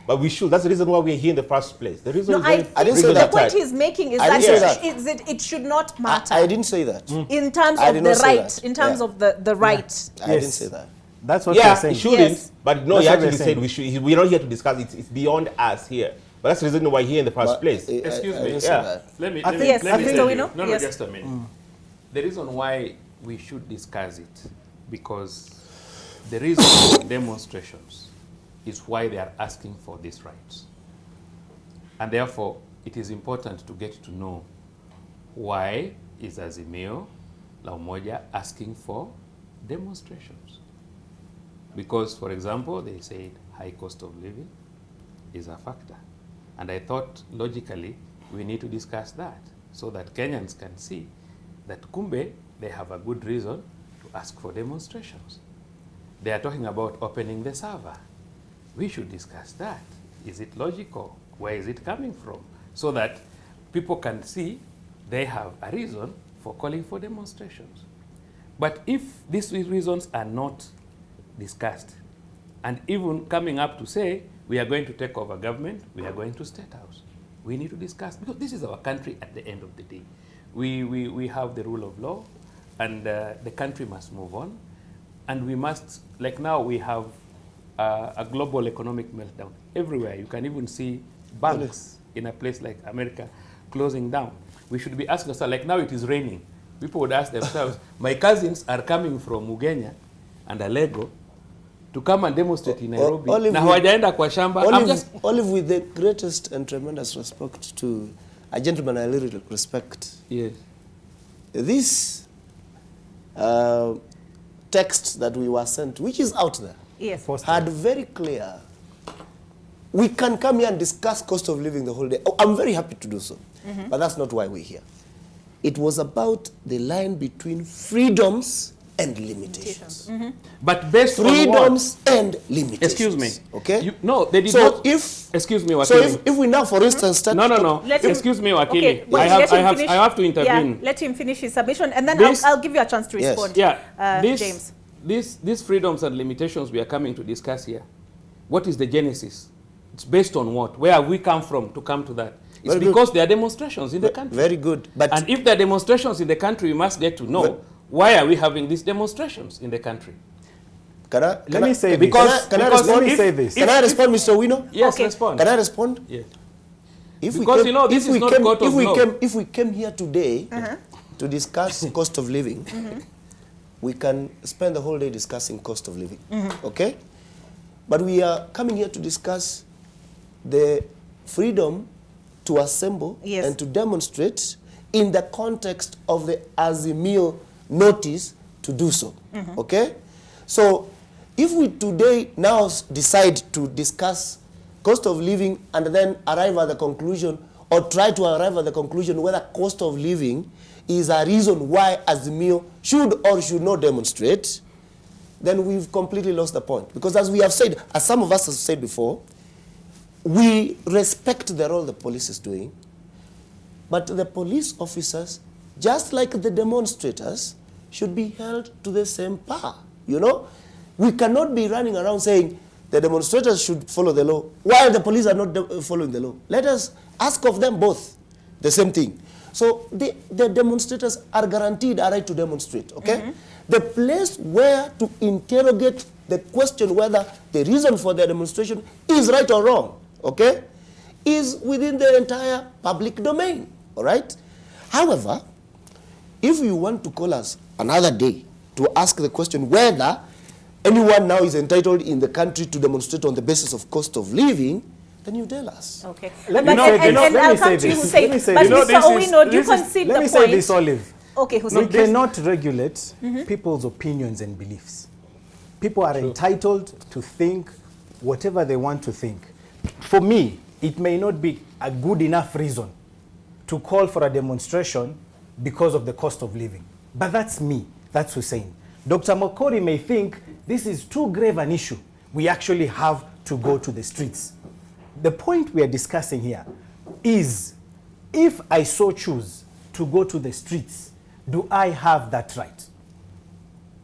but we should. That's the reason why we're here in the first place. The reason no, is I think the point he's making is that it should not matter. I didn't say that. In terms of the right. In terms of the right. I didn't say that. That's what you're saying. It shouldn't. Yes. But no, That's he what actually said we're not here to discuss it. It's beyond us here. But that's the reason why we're here in the first place. Excuse me. Let me tell you. No, just a minute. The reason why we should discuss it, because the reason for demonstrations is why they are asking for these rights. And therefore, it is important to get to know why is Azimio La Umoja asking for demonstrations. Because, for example, they said high cost of living is a factor. And I thought, logically, we need to discuss that so that Kenyans can see that kumbe, they have a good reason to ask for demonstrations. They are talking about opening the server. We should discuss that. Is it logical? Where is it coming from? So that people can see they have a reason for calling for demonstrations. But if these reasons are not discussed, and even coming up to say, we are going to take over government, we are going to State House, we need to discuss, because this is our country at the end of the day. We have the rule of law, and the country must move on, and we must, like now we have a global economic meltdown everywhere. You can even see banks in a place like America closing down. We should be asking ourselves, like now it is raining. People would ask themselves, my cousins are coming from Ugenya and Alego to come and demonstrate in Nairobi. Na hawajaenda kwa shamba. Olive, with the greatest and tremendous respect to a gentleman I really respect. Yes. This text that we were sent, which is out there, Yes. had very clear, we can come here and discuss cost of living the whole day. Oh, I'm very happy to do so. But that's not why we're here. It was about the line between freedoms and limitations. But based on what? Freedoms and limitations. Excuse me. Okay? No, they did So not. if Excuse me, Wakili. so if we now, for instance, start No. Let him- Excuse me, Wakili. Okay, wait, I let him have finish. to intervene. Yeah, let him finish his submission, and then This- I'll give you a chance to Yes. respond. Yeah, James. These freedoms and limitations we are coming to discuss here, what is the genesis? It's based on what? Where have we come from to come to that? It's Very good. because there are demonstrations in the country. Very good. But And if there are demonstrations in the country, we must get to know But- why are we having these demonstrations in the country? Let me say this. Because- can I because respond? Let me say this. Can I respond, Mr. Wino? Yes, Okay. respond. Can I respond? Yeah. If Because, you know, this is not court of law. if we came here today to discuss cost of living, we can spend the whole day discussing cost of living. Okay? But we are coming here to discuss the freedom to assemble Yes. and to demonstrate in the context of the Azimio notice to do so. Okay? So if we today now decide to discuss cost of living and then arrive at the conclusion or try to arrive at the conclusion whether cost of living is a reason why Azimio should or should not demonstrate, then we've completely lost the point. Because as we have said, as some of us have said before, we respect the role the police is doing, but the police officers, just like the demonstrators, should be held to the same power. You know, we cannot be running around saying the demonstrators should follow the law while the police are not following the law. Let us ask of them both the same thing. So the demonstrators are guaranteed a right to demonstrate, okay? The place where to interrogate the question whether the reason for the demonstration is right or wrong, okay, is within the entire public domain, all right? However, if you want to call us another day to ask the question whether anyone now is entitled in the country to demonstrate on the basis of cost of living, then you tell us. Okay. Let But- me say this. and Let I'll me come say to you, this. Hussein. Let me say But this. You know, Mr. this is- Owino, do you this is- concede Let the me point? say this, Olive. Okay, We Hussein. cannot regulate people's opinions and beliefs. People are entitled to think whatever they want to think. For me, it may not be a good enough reason to call for a demonstration because of the cost of living. But that's me. That's Hussein. Dr. Mokori may think this is too grave an issue. We actually have to go to the streets. The point we are discussing here is, if I so choose to go to the streets, do I have that right?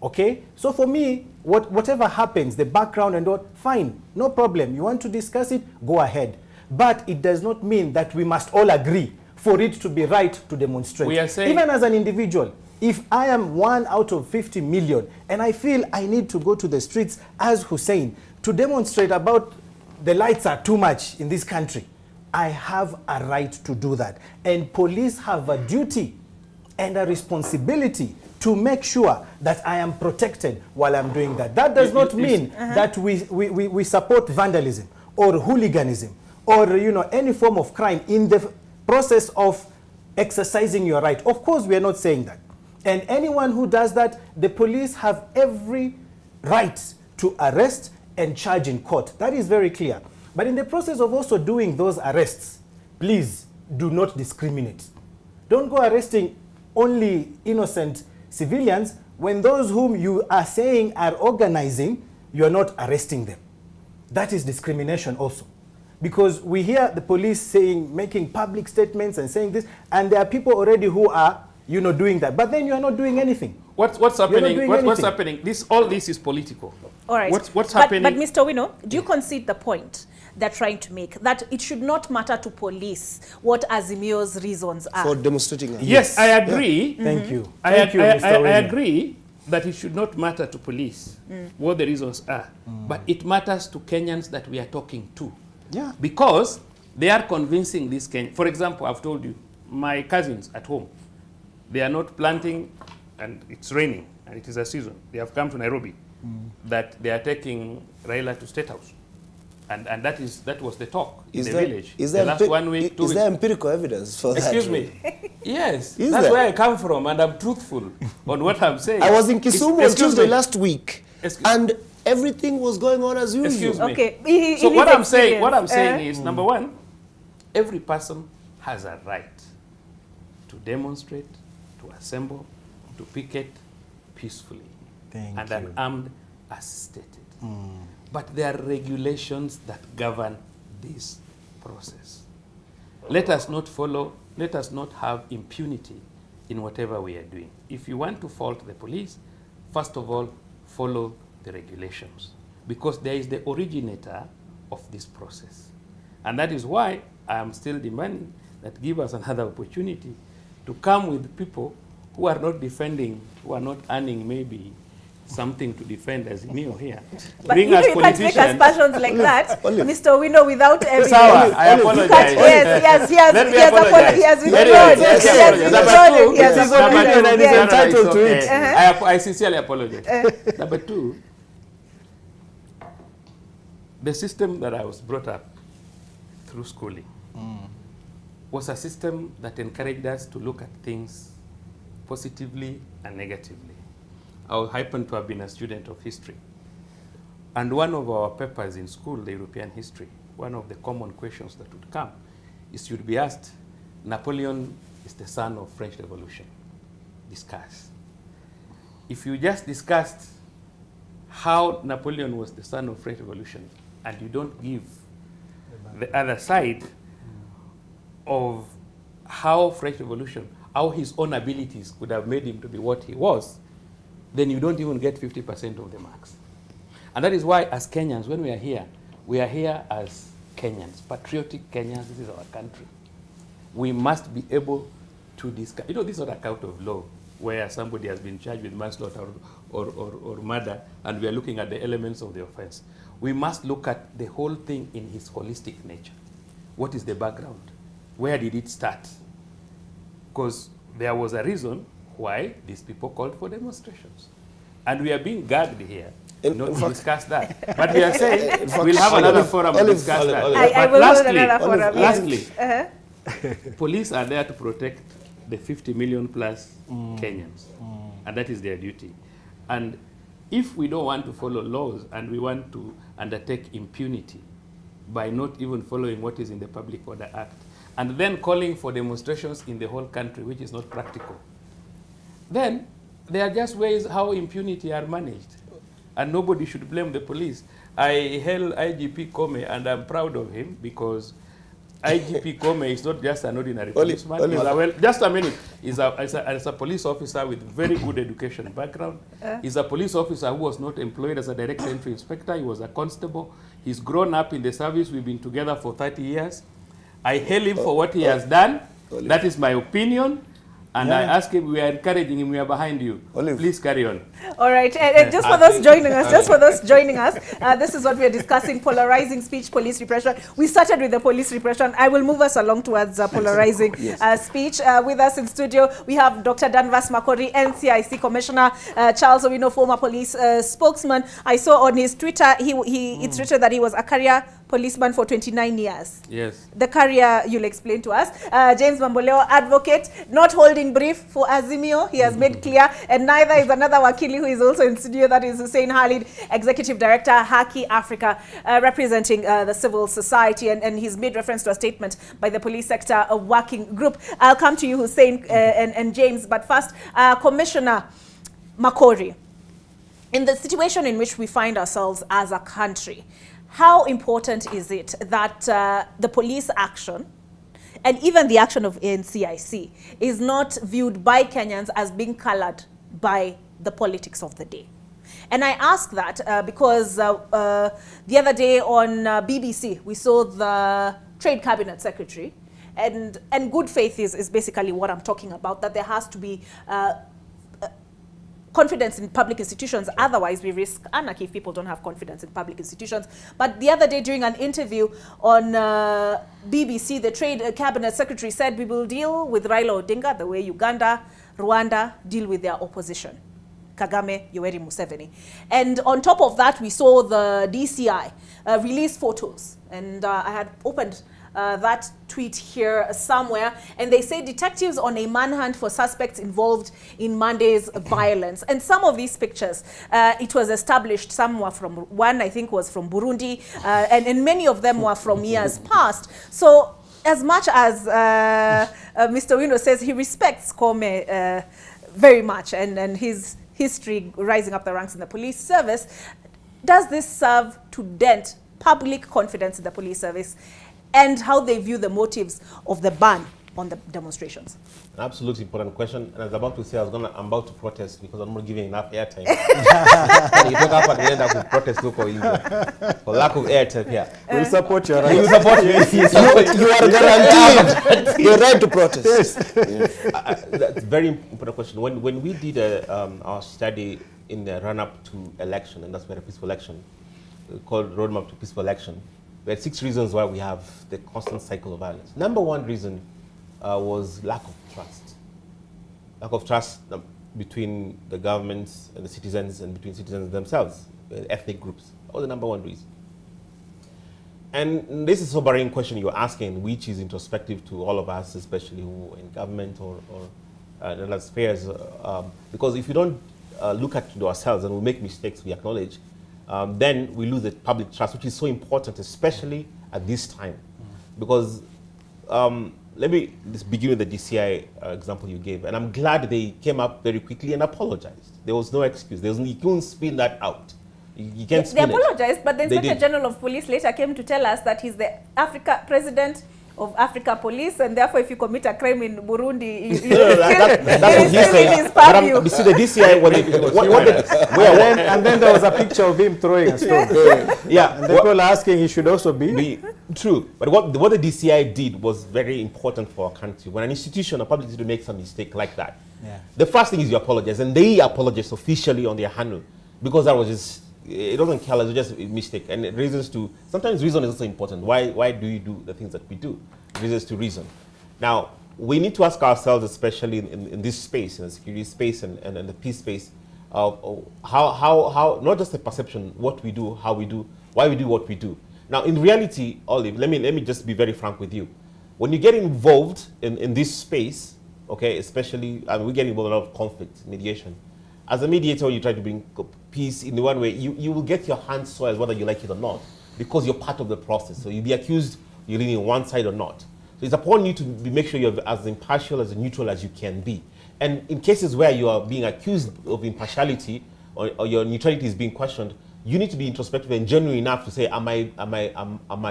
Okay? So for me, whatever happens, the background and all, fine, no problem. You want to discuss it, go ahead. But it does not mean that we must all agree for it to be right to demonstrate. We are saying- Even as an individual, if I am 1 out of 50 million and I feel I need to go to the streets as Hussein to demonstrate about the lights are too much in this country, I have a right to do that. And police have a duty and a responsibility to make sure that I am protected while I'm doing that. That does not mean that we support vandalism or hooliganism or, you know, any form of crime in the process of exercising your right. Of course, we are not saying that. And anyone who does that, the police have every right to arrest and charge in court. That is very clear. But in the process of also doing those arrests, please do not discriminate. Don't go arresting only innocent civilians when those whom you are saying are organizing, you are not arresting them. That is discrimination also. Because we hear the police saying, making public statements and saying this, and there are people already who are, you know, doing that. But then you are not doing anything. What's You're not happening? doing What's anything. happening? All this is political. All right. What's happening? But Mr. Wino, do you concede the point they're trying to make, that it should not matter to police what Azimio's reasons are? For demonstrating. Yes, I agree. Thank you. I, Thank you, Mr. I William. agree that it should not matter to police what the reasons are, but it matters to Kenyans that we are talking to. Yeah. Because they are convincing this Kenyan. For example, I've told you, my cousins at home, they are not planting and it's raining and it is a season. They have come to Nairobi that they are taking Raila to State House. And that was the talk in the village. Is the there, last 1 week, 2 is weeks. there empirical evidence for that? Excuse me. Yes, Is that's there? where I come from, and I'm truthful on what I'm saying. I was in Kisumu on Excuse Tuesday me. last week, Excuse- and everything was going on as usual. Excuse me. Okay. So in what his I'm saying, experience, is, number one, every person has a right to demonstrate, to assemble, to picket peacefully Thank and you. unarmed as stated. But there are regulations that govern this process. Let us not have impunity in whatever we are doing. If you want to fault the police, first of all, follow the regulations, because there is the originator of this process. And that is why I am still demanding that give us another opportunity to come with people who are not defending, who are not earning maybe something to defend as Mio here. But Bring you know us you can't make politicians. aspersions like that, Mr. Wino, without evidence. Sawa, I apologize. Yes, Let me apologize. he has Anyway, withdrawn. yes, He I has apologize. withdrawn. Number two, He has this is withdrawn. opinion and he's Yes. entitled to it. Uh-huh. I sincerely apologize. Number two, the system that I was brought up through schooling was a system that encouraged us to look at things positively and negatively. I happen to have been a student of history. And one of our papers in school, the European history, one of the common questions that would come is you'd be asked, Napoleon is the son of French Revolution. Discuss. If you just discussed how Napoleon was the son of French Revolution and you don't give the other side of how French Revolution, how his own abilities could have made him to be what he was, then you don't even get 50% of the marks. And that is why as Kenyans, when we are here as Kenyans, patriotic Kenyans, this is our country. We must be able to discuss, this is not a court of law where somebody has been charged with manslaughter or murder and we are looking at the elements of the offense. We must look at the whole thing in his holistic nature. What is the background? Where did it start? Because there was a reason why these people called for demonstrations. And we are being gagged here not to discuss that. But we are saying we'll have another forum to discuss that. I But will hold another forum. lastly, Uh-huh. police are there to protect the 50 million plus Kenyans. And that is their duty. And if we don't want to follow laws and we want to undertake impunity by not even following what is in the Public Order Act, and then calling for demonstrations in the whole country, which is not practical, then there are just ways how impunity are managed. And nobody should blame the police. I hail IGP Kome, and I'm proud of him because IGP Kome is not just an ordinary policeman. Just a minute. He's a police officer with very good education background. He's a police officer who was not employed as a direct entry inspector. He was a constable. He's grown up in the service. We've been together for 30 years. I hail him for what he has done. That is my opinion. And I ask him, we are encouraging him, we are behind you. Please carry on. All right, and just for those joining us, this is what we are discussing, polarizing speech, police repression. We started with the police repression. I will move us along towards polarizing speech. With us in studio, we have Dr. Danvas Makori, NCIC Commissioner, Charles Owino, former police spokesman. I saw on his Twitter, it's written that he was a career policeman for 29 years. Yes. The career you'll explain to us. James Mamboleo, advocate, not holding brief for Azimio, he has made clear, and neither is another Wakili who is also in studio, that is Hussein Khalid, Executive Director, Haki Africa, representing the civil society, and he's made reference to a statement by the police sector working group. I'll come to you, Hussein and James, but first, Commissioner Makori, in the situation in which we find ourselves as a country, how important is it that the police action and even the action of NCIC is not viewed by Kenyans as being colored by the politics of the day? And I ask that because the other day on BBC, we saw the Trade Cabinet Secretary, and good faith is basically what I'm talking about, that there has to be confidence in public institutions, otherwise we risk anarchy if people don't have confidence in public institutions. But the other day during an interview on BBC, the Trade Cabinet Secretary said, we will deal with Raila Odinga the way Uganda, Rwanda deal with their opposition, Kagame, Yoweri Museveni. And on top of that, we saw the DCI release photos, and I had opened that tweet here somewhere, and they say detectives on a manhunt for suspects involved in Monday's violence. And some of these pictures, it was established, some were from, one I think was from Burundi, and many of them were from years past. So as much as Mr. Wino says he respects Kome very much, and his history rising up the ranks in the police service. Does this serve to dent public confidence in the police service and how they view the motives of the ban on the demonstrations? An absolutely important question. And I was about to say I'm about to protest because I'm not giving enough airtime. You talk up and we end up with protest local for lack of airtime here. We support your right. You support me. You are guaranteed the right to protest. That's a very important question. When we did our study in the run-up to election, and that's where a peaceful election, called Roadmap to Peaceful Election, we had 6 reasons why we have the constant cycle of violence. Number 1 reason was lack of trust. Lack of trust between the governments and the citizens and between citizens themselves, ethnic groups. That was the number 1 reason. And this is a sobering question you're asking, which is introspective to all of us, especially who are in government or in other spheres. Because if you don't look at ourselves and we make mistakes, we acknowledge, then we lose the public trust, which is so important, especially at this time. Because let me just begin with the DCI example you gave. And I'm glad they came up very quickly and apologized. There was no excuse. You couldn't spin that out. You can't spin They apologized, but the Inspector General of Police later came to tell us that he's the president of Africa Police, and therefore if you commit a crime in Burundi, that's what he's saying. But you see the DCI, when they, and then there was a picture of him throwing a stone. Yeah, and the people are asking he should also be true. But what the DCI did was very important for our country. When an institution, a public institution makes a mistake like that, the first thing is you apologize, and they apologize officially on their handle, because that was just, it doesn't care, it's just a mistake. And it reasons to, sometimes reason is also important. Why do you do the things that we do? Reasons to reason. Now, we need to ask ourselves, especially in this space, in the security space and the peace space, how not just the perception, what we do, how we do, why we do what we do. Now, in reality, Olive, let me just be very frank with you. When you get involved in this space, okay, especially, we get involved in a lot of conflict, mediation. As a mediator, you try to bring peace in the one way, you will get your hands soiled whether you like it or not, because you're part of the process. So you'll be accused you're leaning on one side or not. So it's upon you to make sure you're as impartial, as neutral as you can be. And in cases where you are being accused of impartiality or your neutrality is being questioned, you need to be introspective and genuine enough to say, am I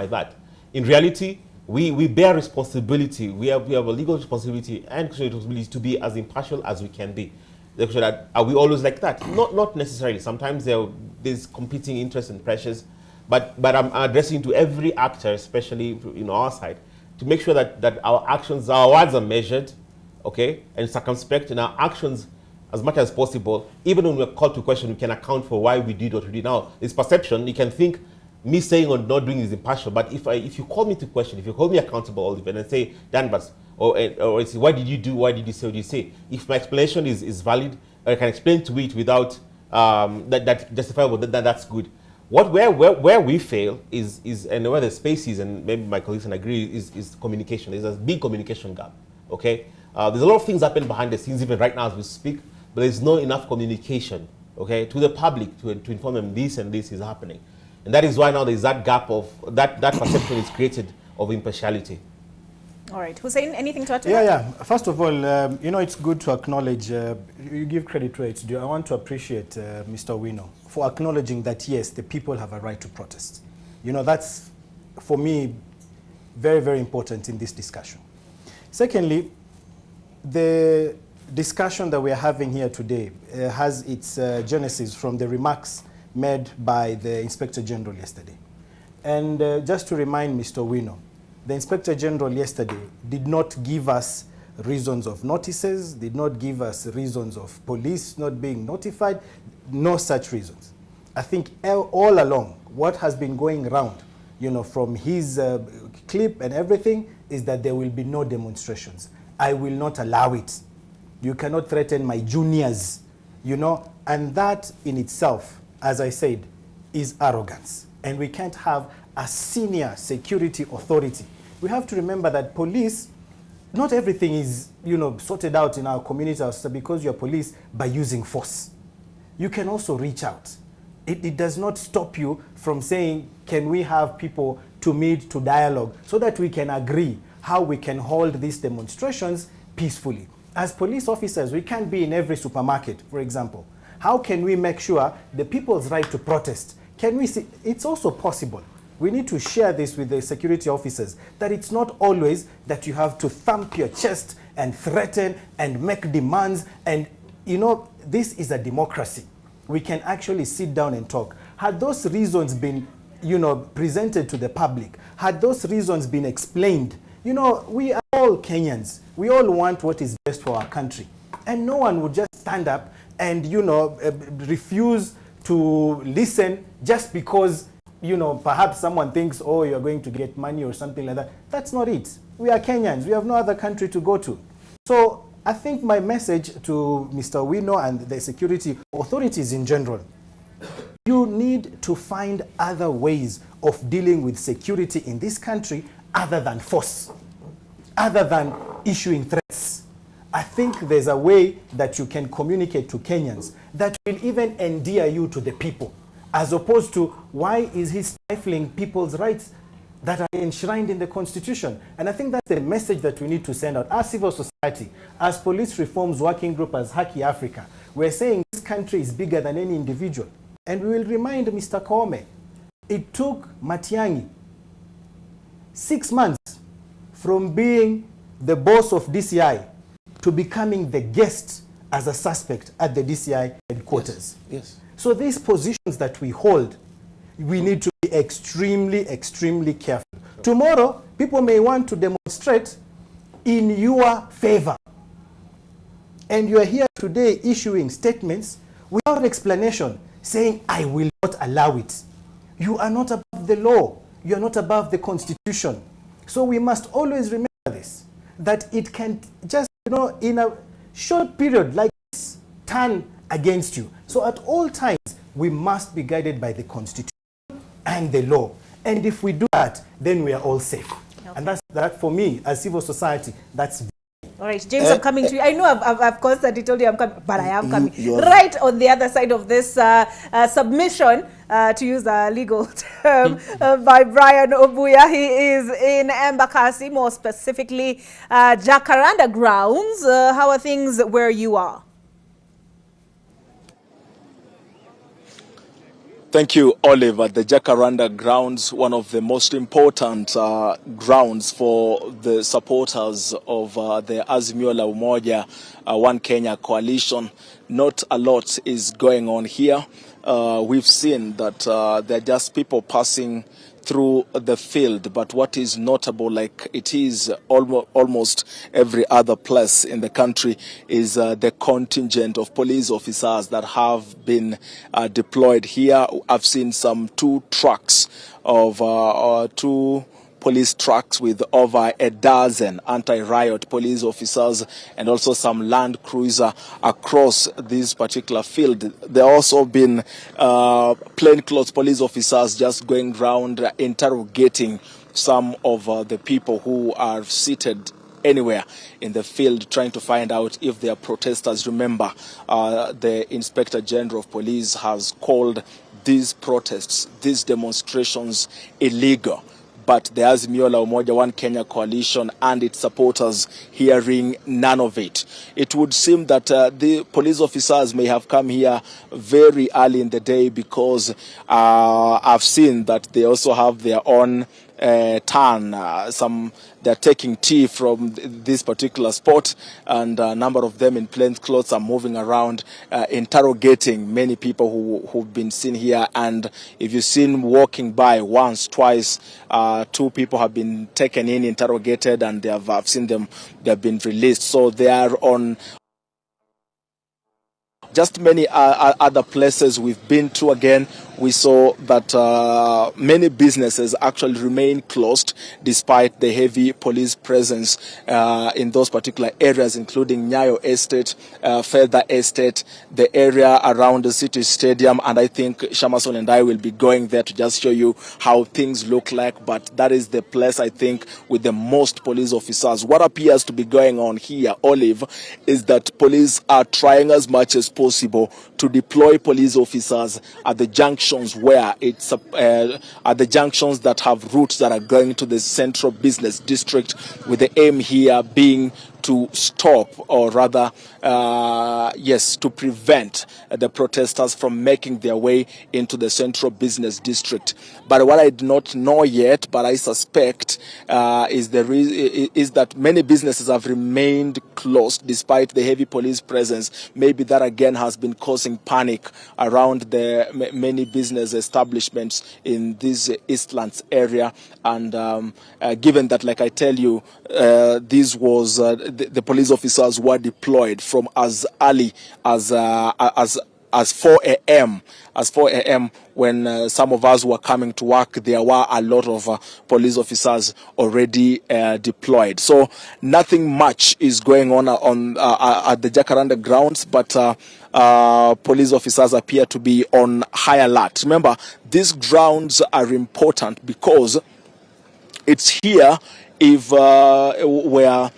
that? In reality, we bear responsibility. We have a legal responsibility and responsibility to be as impartial as we can be. Are we always like that? Not necessarily. Sometimes there's competing interests and pressures, but I'm addressing to every actor, especially our side, to make sure that our actions, our words are measured, okay, and circumspect, and our actions, as much as possible, even when we're called to question, we can account for why we did what we did. Now, this perception, you can think me saying or not doing is impartial, but if you call me to question, if you hold me accountable, Oliver, and say, Danvers, or say, why did you say what you say? If my explanation is valid, or I can explain to it without that justifiable, that's good. Where we fail is and where the space is, and maybe my colleagues can agree, is communication. There's a big communication gap, okay? There's a lot of things happen behind the scenes even right now as we speak, but there's not enough communication, okay, to the public to inform them this and this is happening. And that is why now there's that gap of, that perception is created of impartiality. All right. Hussein, anything to add to that? Yeah. First of all, it's good to acknowledge, you give credit where it's due. I want to appreciate Mr. Wino for acknowledging that, yes, the people have a right to protest. That's, for me, very, very important in this discussion. Secondly, the discussion that we are having here today has its genesis from the remarks made by the Inspector General yesterday. And just to remind Mr. Wino, the Inspector General yesterday did not give us reasons of notices, did not give us reasons of police not being notified, no such reasons. I think all along, what has been going around, from his clip and everything, is that there will be no demonstrations. I will not allow it. You cannot threaten my juniors, and that in itself, as I said, is arrogance. And we can't have a senior security authority. We have to remember that police, not everything is, sorted out in our community because you're police by using force. You can also reach out. It does not stop you from saying, can we have people to meet, to dialogue, so that we can agree how we can hold these demonstrations peacefully. As police officers, we can't be in every supermarket, for example. How can we make sure the people's right to protest? Can we see? It's also possible. We need to share this with the security officers, that it's not always that you have to thump your chest and threaten and make demands. And, you know, this is a democracy. We can actually sit down and talk. Had those reasons been, you know, presented to the public, had those reasons been explained, you know, we are all Kenyans. We all want what is best for our country. And no one would just stand up and, you know, refuse to listen just because, you know, perhaps someone thinks, oh, you're going to get money or something like that. That's not it. We are Kenyans. We have no other country to go to. So I think my message to Mr. Wino and the security authorities in general, you need to find other ways of dealing with security in this country other than force, other than issuing threats. I think there's a way that you can communicate to Kenyans that will even endear you to the people, as opposed to, why is he stifling people's rights that are enshrined in the Constitution? And I think that's the message that we need to send out. As civil society, as Police Reforms Working Group, as Haki Africa, we're saying this country is bigger than any individual. And we will remind Mr. Koome, it took Matiang'i 6 months from being the boss of DCI to becoming the guest as a suspect at the DCI headquarters. Yes. So these positions that we hold, we need to be extremely, extremely careful. Tomorrow, people may want to demonstrate in your favor. And you are here today issuing statements without explanation, saying, I will not allow it. You are not above the law. You are not above the Constitution. So we must always remember this, that it can just, you know, in a short period like this, turn against you. So at all times, we must be guided by the Constitution and the law. And if we do that, then we are all safe. Okay. And that's that for me, as civil society, that's. All right, James, I'm coming to you. I know I've constantly told you I'm coming, but I am coming. You're Right on the other side of this submission, to use a legal term, by Brian Obuya. He is in Embakasi, more specifically Jacaranda grounds. How are things where you are? Thank you, Oliver. The Jacaranda grounds, one of the most important grounds for the supporters of the Azimio la Umoja One Kenya coalition. Not a lot is going on here. We've seen that there are just people passing through the field, but what is notable, like it is almost every other place in the country, is the contingent of police officers that have been deployed here. I've seen some 2 trucks of 2 police trucks with over a dozen anti-riot police officers and also some Land Cruiser across this particular field. There also been plainclothes police officers just going around interrogating some of the people who are seated anywhere in the field, trying to find out if they are protesters. Remember, the Inspector General of Police has called these protests, these demonstrations, illegal. But the Azimio la Umoja One Kenya coalition and its supporters hearing none of it. It would seem that the police officers may have come here very early in the day, because I've seen that they also have their own turn. They're taking tea from this particular spot, and a number of them in plain clothes are moving around interrogating many people who've been seen here. And if you've seen walking by once, twice, 2 people have been taken in, interrogated, and I've seen them, they have been released. So they are on just many other places we've been to. Again, we saw that many businesses actually remain closed despite the heavy police presence in those particular areas, including Nyayo Estate, Feather Estate, the area around the city stadium. And I think Shamason and I will be going there to just show you how things look like. But that is the place, I think, with the most police officers. What appears to be going on here, Olive, is that police are trying as much as possible to deploy police officers at the junctions where it's at the junctions that have routes that are going to the central business district, with the aim here being to to stop, or rather, yes, to prevent the protesters from making their way into the central business district. But what I do not know yet, but I suspect, is that many businesses have remained closed despite the heavy police presence. Maybe that again has been causing panic around the many business establishments in this Eastlands area. And given that, like I tell you, this was the police officers were deployed from as early as 4 a.m. As 4 a.m. when some of us were coming to work, there were a lot of police officers already deployed. So nothing much is going on at the Jacaranda grounds, but police officers appear to be on high alert. Remember, these grounds are important because it's here where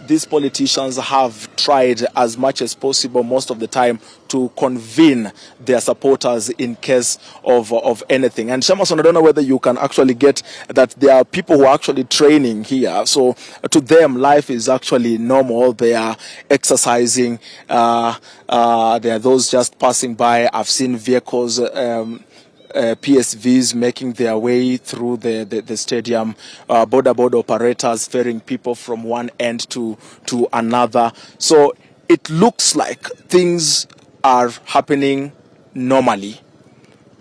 these politicians have tried as much as possible most of the time to convene their supporters in case of anything. And Shamason, I don't know whether you can actually get that there are people who are actually training here. So to them, life is actually normal. They are exercising. There are those just passing by. I've seen vehicles, PSVs making their way through the stadium, border operators ferrying people from one end to another. So it looks like things are happening normally,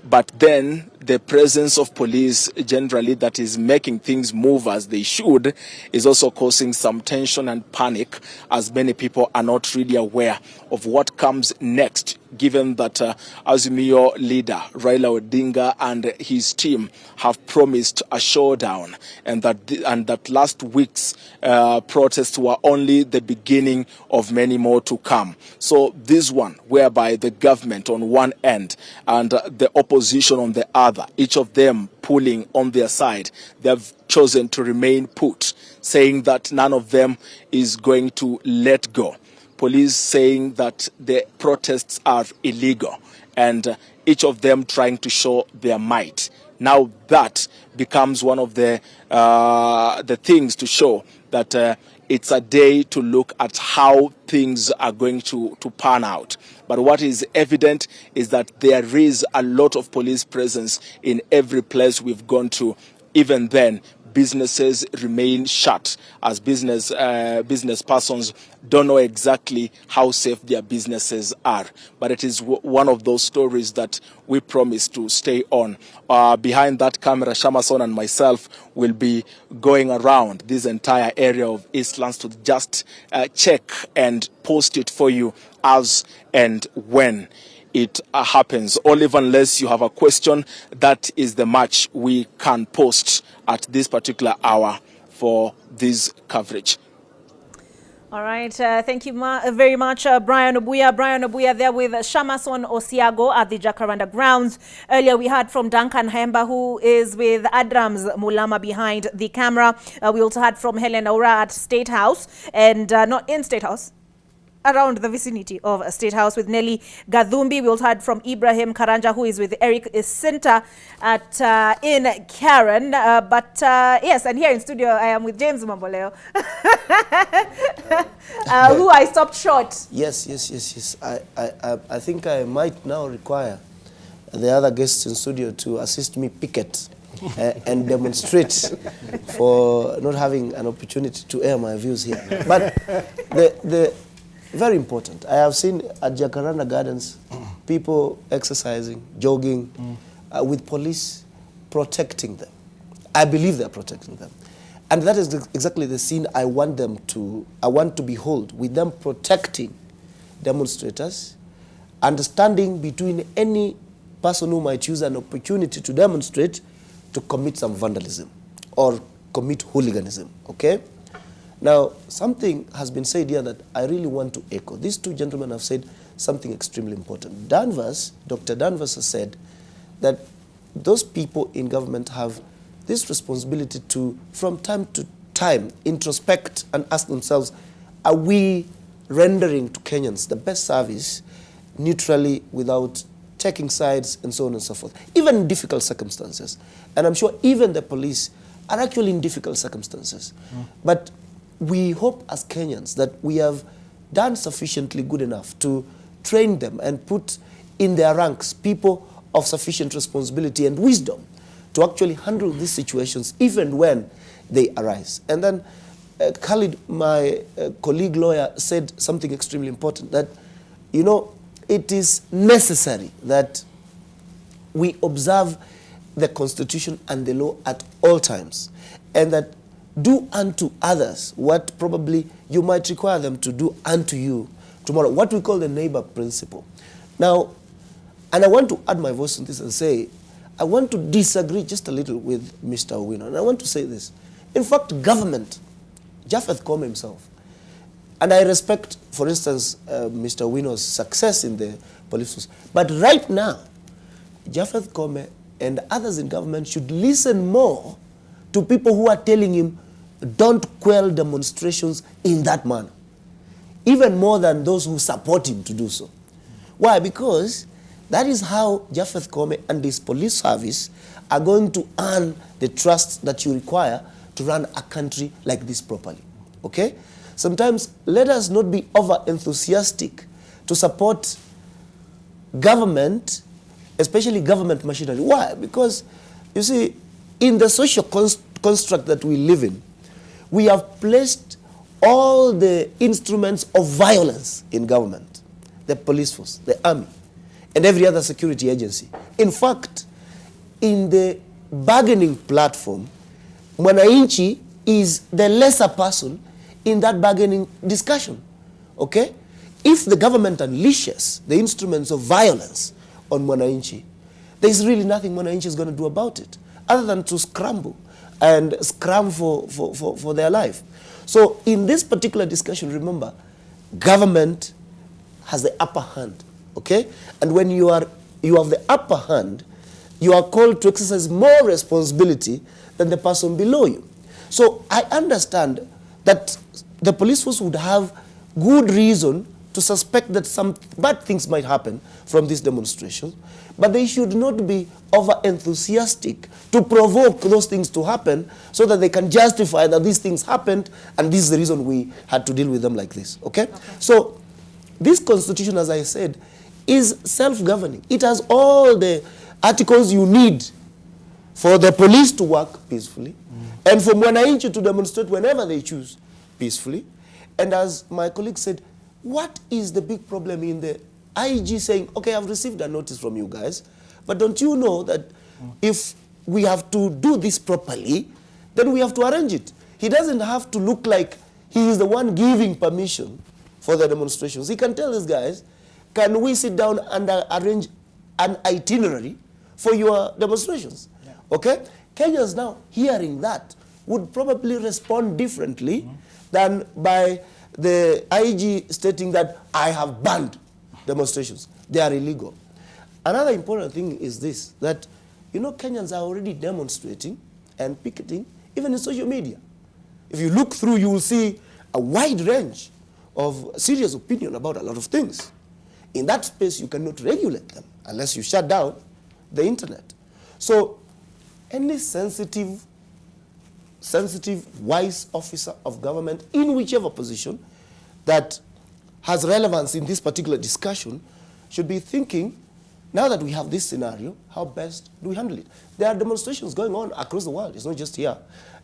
but then the presence of police generally that is making things move as they should is also causing some tension and panic, as many people are not really aware of what comes next, given that Azimio leader Raila Odinga and his team have promised a showdown, and that last week's protests were only the beginning of many more to come. So this one, whereby the government on one end and the opposition on the other, each of them pulling on their side, they have chosen to remain put, saying that none of them is going to let go. Police saying that the protests are illegal, and each of them trying to show their might. Now that becomes one of the things to show that it's a day to look at how things are going to pan out. But what is evident is that there is a lot of police presence in every place we've gone to. Even then, businesses remain shut, as business persons don't know exactly how safe their businesses are. But it is one of those stories that we promise to stay on. Behind that camera, Shamason and myself will be going around this entire area of Eastlands to just check and post it for you as and when it happens. Olive, unless you have a question, that is the match we can post at this particular hour for this coverage. All right. Thank you very much, Brian Obuya. Brian Obuya there with Shamason Osiago at the Jacaranda grounds. Earlier, we heard from Duncan Hemba, who is with Adams Mulama behind the camera. We also heard from Helen Aura at State House, and not in State House, around the vicinity of State House with Nelly Gadhumbi. We also heard from Ibrahim Karanja, who is with Eric Isinta at in Karen. Yes, and here in studio, I am with James Mamboleo, who I stopped short. Yes. I think I might now require the other guests in studio to assist me picket and demonstrate for not having an opportunity to air my views here. But the very important. I have seen at Jacaranda Gardens people exercising, jogging, with police protecting them. I believe they're protecting them. And that is exactly the scene I want to behold, with them protecting demonstrators, understanding between any person who might use an opportunity to demonstrate to commit some vandalism or commit hooliganism, okay? Now, something has been said here that I really want to echo. These two gentlemen have said something extremely important. Dr. Danvers has said that those people in government have this responsibility to, from time to time, introspect and ask themselves, are we rendering to Kenyans the best service neutrally without taking sides and so on and so forth, even in difficult circumstances? And I'm sure even the police are actually in difficult circumstances. But we hope as Kenyans that we have done sufficiently good enough to train them and put in their ranks people of sufficient responsibility and wisdom to actually handle these situations even when they arise. And then Khalid, my colleague lawyer, said something extremely important, that, you know, it is necessary that we observe the Constitution and the law at all times, and that do unto others what probably you might require them to do unto you tomorrow, what we call the neighbor principle. Now, and I want to add my voice on this and say, I want to disagree just a little with Mr. Owino, and I want to say this. In fact, government, Japheth Koome himself, and I respect, for instance, Mr. Owino's success in the police force, but right now, Japheth Koome and others in government should listen more to people who are telling him, don't quell demonstrations in that manner, even more than those who support him to do so. Why? Because that is how Japheth Koome and his police service are going to earn the trust that you require to run a country like this properly. Okay? Sometimes let us not be over-enthusiastic to support government, especially government machinery. Why? Because, you see, in the social construct that we live in, we have placed all the instruments of violence in government, the police force, the army, and every other security agency. In fact, in the bargaining platform, Mwananchi is the lesser person in that bargaining discussion. Okay? If the government unleashes the instruments of violence on Mwananchi, there's really nothing Mwananchi is going to do about it, other than to scramble and scram for their life. So in this particular discussion, remember, government has the upper hand, okay? And when you have the upper hand, you are called to exercise more responsibility than the person below you. So I understand that the police force would have good reason to suspect that some bad things might happen from these demonstrations, but they should not be over-enthusiastic to provoke those things to happen so that they can justify that these things happened and this is the reason we had to deal with them like this, okay? So this constitution, as I said, is self-governing. It has all the articles you need for the police to work peacefully and for Mwananchi to demonstrate whenever they choose peacefully. And as my colleague said, what is the big problem in the IG saying, okay, I've received a notice from you guys, but don't you know that if we have to do this properly, then we have to arrange it. He doesn't have to look like he is the one giving permission for the demonstrations. He can tell these guys, can we sit down and arrange an itinerary for your demonstrations? Yeah. Okay? Kenyans now hearing that would probably respond differently than by the IG stating that I have banned demonstrations. They are illegal. Another important thing is this, that, you know, Kenyans are already demonstrating and picketing even in social media. If you look through, you will see a wide range of serious opinion about a lot of things. In that space, you cannot regulate them unless you shut down the internet. So any sensitive, wise officer of government in whichever position that has relevance in this particular discussion should be thinking, now that we have this scenario, how best do we handle it? There are demonstrations going on across the world. It's not just here.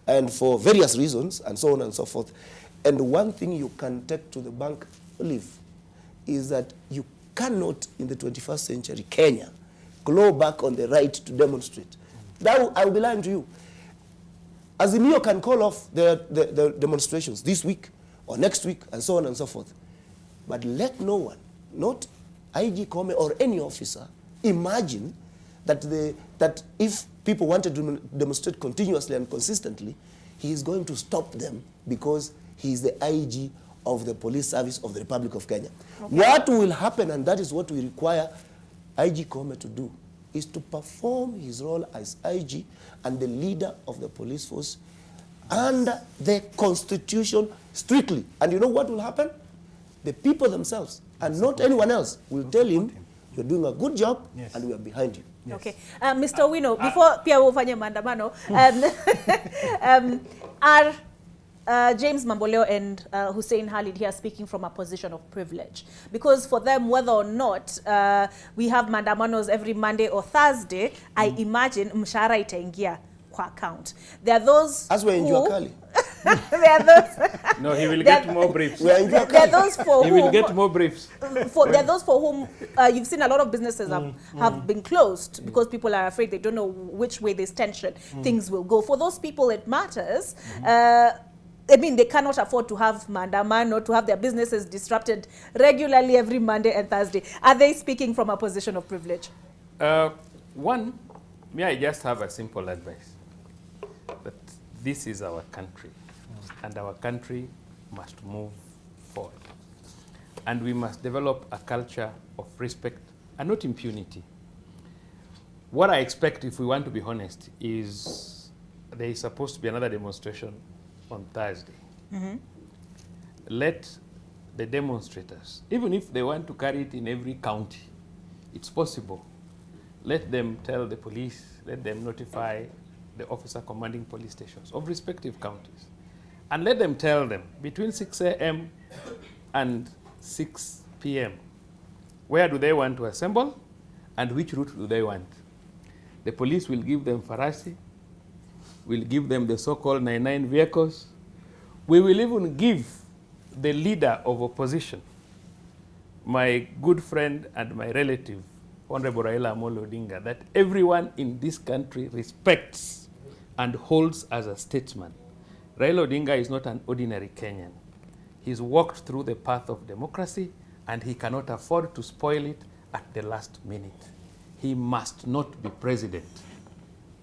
And for various reasons, and so on and so forth. And one thing you can take to the bank, Olive, is that you cannot, in the 21st century, Kenya, claw back on the right to demonstrate. That I will be lying to you. Azimio can call off the demonstrations this week or next week, and so on and so forth. But let no one, not IG Koome or any officer, imagine that if people wanted to demonstrate continuously and consistently, he is going to stop them because he is the IG of the police service of the Republic of Kenya. Okay. What will happen, and that is what we require IG Koome to do, is to perform his role as IG and the leader of the police force under the Constitution strictly. And you know what will happen? The people themselves, and not anyone else, will tell him, you're doing a good job, and we are behind you. Yes. Okay. Mr. Owino, before pia ufanye maandamano, are James Mamboleo and Hussein Khalid here speaking from a position of privilege. Because for them, whether or not we have mandamanos every Monday or Thursday, I imagine mshahara itaingia kwa account. There are those As we're in who... Juakali. There are those... No, he will get more briefs. We are in There are those for He whom... will get more briefs. There are those for whom you've seen a lot of businesses have been closed because people are afraid, they don't know which way this tension things will go. For those people, it matters. I mean, they cannot afford to have Maandamano, to have their businesses disrupted regularly every Monday and Thursday. Are they speaking from a position of privilege? One, may I just have a simple advice? That this is our country, and our country must move forward. And we must develop a culture of respect and not impunity. What I expect, if we want to be honest, is there is supposed to be another demonstration on Thursday. Let the demonstrators, even if they want to carry it in every county, it's possible. Let them tell the police, let them notify the officer commanding police stations of respective counties. And let them tell them between 6 a.m. and 6 p.m. where do they want to assemble and which route do they want. The police will give them farasi, will give them the so-called 99 vehicles. We will even give the leader of opposition, my good friend and my relative, Honorable Raila Amolo Odinga, that everyone in this country respects and holds as a statesman. Raila Odinga is not an ordinary Kenyan. He's walked through the path of democracy and he cannot afford to spoil it at the last minute. He must not be president.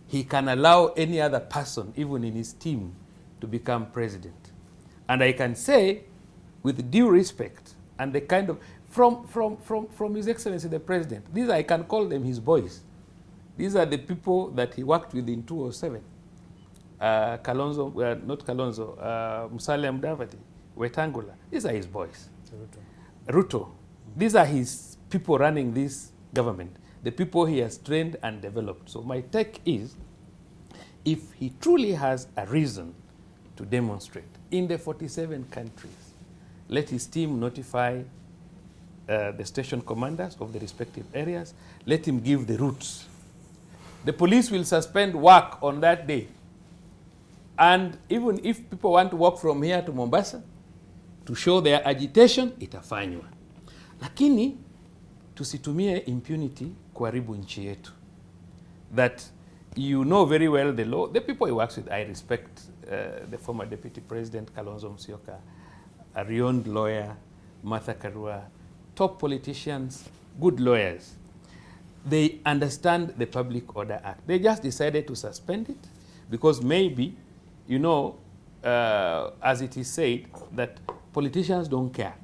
He can allow any other person, even in his team, to become president. And I can say, with due respect, and the kind of, from His Excellency the President, these I can call them his boys. These are the people that he worked with in 2007. Kalonzo, not Kalonzo, Musalia Mudavadi, Wetangula. These are his boys. Ruto. These are his people running this government, the people he has trained and developed. So my take is, if he truly has a reason to demonstrate in the 47 countries, let his team notify the station commanders of the respective areas. Let him give the routes. The police will suspend work on that day. And even if people want to walk from here to Mombasa to show their agitation, itafanywa. Lakini tusitumie impunity kuharibu nchi yetu. That you know very well the law. The people he works with, I respect the former Deputy President Kalonzo Musyoka, a renowned lawyer, Martha Karua, top politicians, good lawyers. They understand the Public Order Act. They just decided to suspend it because maybe, you know, as it is said, that politicians don't care.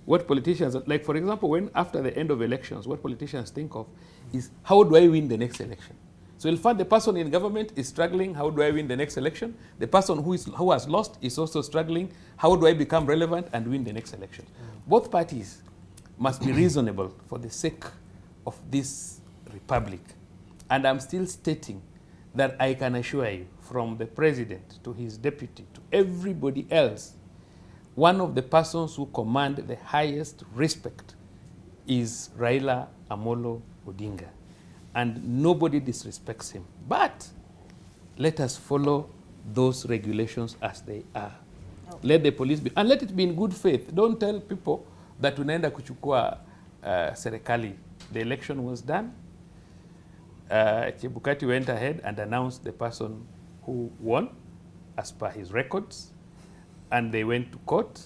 What politicians, like for example, when after the end of elections, what politicians think of is, how do I win the next election? So you'll find the person in government is struggling, how do I win the next election? The person who has lost is also struggling, how do I become relevant and win the next election? Both parties must be reasonable for the sake of this republic. And I'm still stating that I can assure you, from the president to his deputy to everybody else, one of the persons who command the highest respect is Raila Amolo Odinga. And nobody disrespects him. But let us follow those regulations as they are. Okay. Let the police be, and let it be in good faith. Don't tell people that tunaenda kuchukua serikali. The election was done. Chebukati went ahead and announced the person who won as per his records. And they went to court.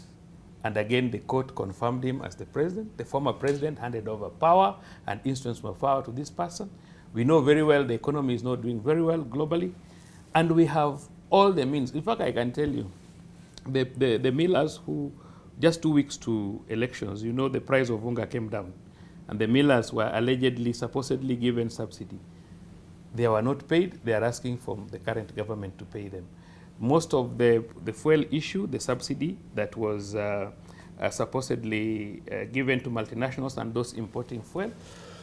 And again, the court confirmed him as the president. The former president handed over power and instruments of power to this person. We know very well the economy is not doing very well globally. And we have all the means. In fact, I can tell you, the millers who, just 2 weeks to elections, you know, the price of unga came down. And the millers were allegedly, supposedly given subsidy. They were not paid. They are asking from the current government to pay them. Most of the fuel issue, the subsidy that was supposedly given to multinationals and those importing fuel,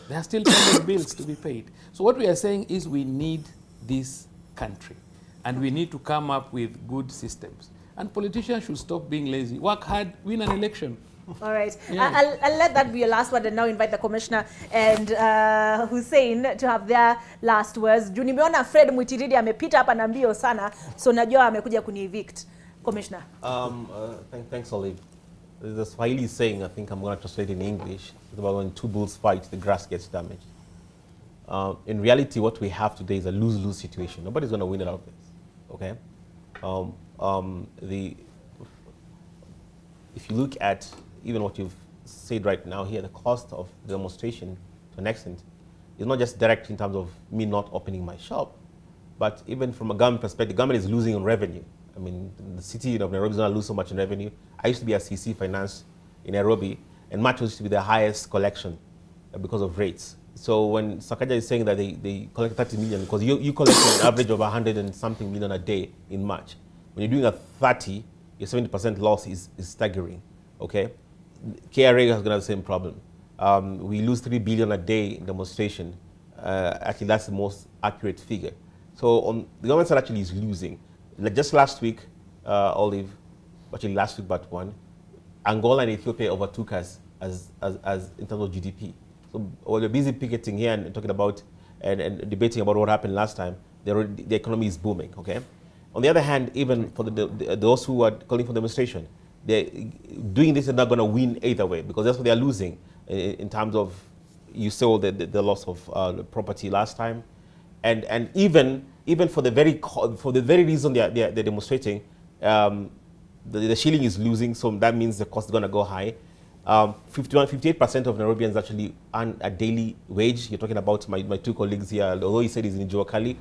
they are still paying bills to be paid. So what we are saying is we need this country and we need to come up with good systems. And politicians should stop being lazy. Work hard, win an election. All right. Yeah. I'll let that be your last word and now invite the commissioner and Hussein to have their last words. Juu nimeona Fred Mwitiridi amepita hapa na mbio sana, so najua amekuja kuni-evict. Commissioner. Thanks, Olive. The Swahili saying, I think I'm going to translate in English, it's about when two bulls fight, the grass gets damaged. In reality, what we have today is a lose-lose situation. Nobody's going to win it out of this, okay? If you look at even what you've said right now here, the cost of the demonstration to an extent is not just direct in terms of me not opening my shop, but even from a government perspective, the government is losing on revenue. I mean, the city of Nairobi is going to lose so much in revenue. I used to be at CC Finance in Nairobi, and March used to be the highest collection because of rates. So when Sakaja is saying that they collect 30 million, because you collect an average of 100 and something million a day in March. When you're doing a 30, your 70% loss is staggering, okay? KRA is going to have the same problem. We lose 3 billion a day in demonstration. Actually, that's the most accurate figure. So the government side actually is losing. Like just last week, Olive, actually last week but one, Angola and Ethiopia overtook us as in terms of GDP. So while we're busy picketing here and talking about and debating about what happened last time, the economy is booming, okay? On the other hand, even for those who are calling for demonstration, they're doing this and not going to win either way, because that's what they're losing in terms of, you saw the loss of property last time. And even for the very reason they're demonstrating, the shilling is losing, so that means the cost is going to go high. 58% of Nairobians actually earn a daily wage. You're talking about my two colleagues here, although he said he's in Juakali.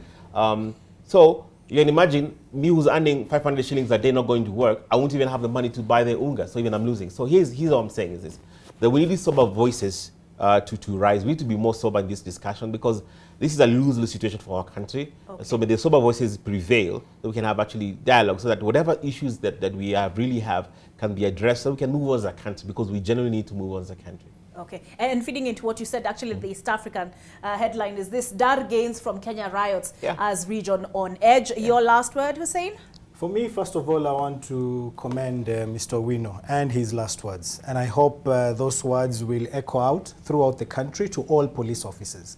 So you can imagine me who's earning 500 shillings a day not going to work, I won't even have the money to buy the unga, so even I'm losing. So here's what I'm saying is this, that we need these sober voices to rise. We need to be more sober in this discussion, because this is a lose-lose situation for our country. Okay. So may the sober voices prevail, that we can have actually dialogue, so that whatever issues that we really have can be addressed, so we can move on as a country, because we genuinely need to move on as a country. Okay, and feeding into what you said, actually the East African headline is this: Dar gains from Kenya riots as region on edge. Yeah. Your last word, Hussein? For me, first of all, I want to commend Mr. Wino and his last words. And I hope those words will echo out throughout the country to all police officers,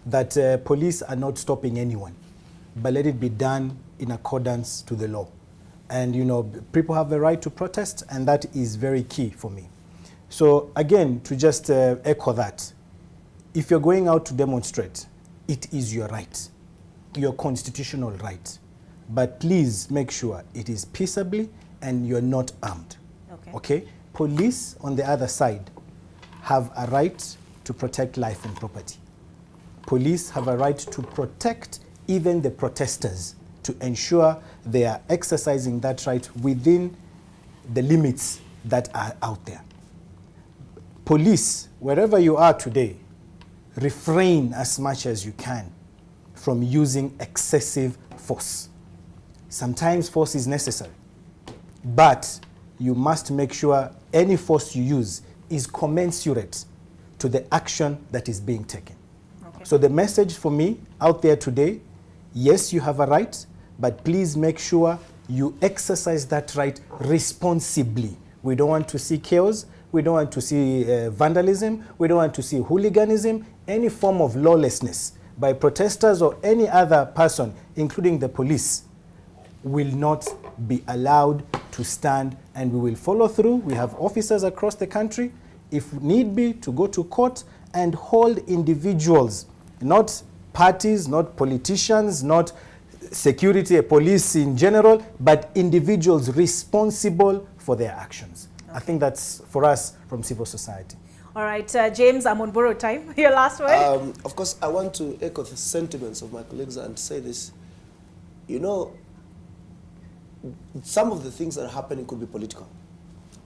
that police are not stopping anyone, but let it be done in accordance to the law. And, you know, people have the right to protest, and that is very key for me. So, again, to just echo that, if you're going out to demonstrate, it is your right, your constitutional right. But please make sure it is peaceably and you're not armed. Okay? Police, on the other side, have a right to protect life and property. Police have a right to protect even the protesters, to ensure they are exercising that right within the limits that are out there. Police, wherever you are today, refrain as much as you can from using excessive force. Sometimes force is necessary, but you must make sure any force you use is commensurate to the action that is being taken. Okay. So the message for me out there today, yes, you have a right, but please make sure you exercise that right responsibly. We don't want to see chaos. We don't want to see vandalism. We don't want to see hooliganism, any form of lawlessness by protesters or any other person, including the police, will not be allowed to stand, and we will follow through. We have officers across the country, if need be, to go to court and hold individuals, not parties, not politicians, not security, police in general, but individuals responsible for their actions. Okay. I think that's for us from civil society. All right, James, I'm on borrowed time. Your last word? Of course, I want to echo the sentiments of my colleagues and say this. You know, some of the things that are happening could be political.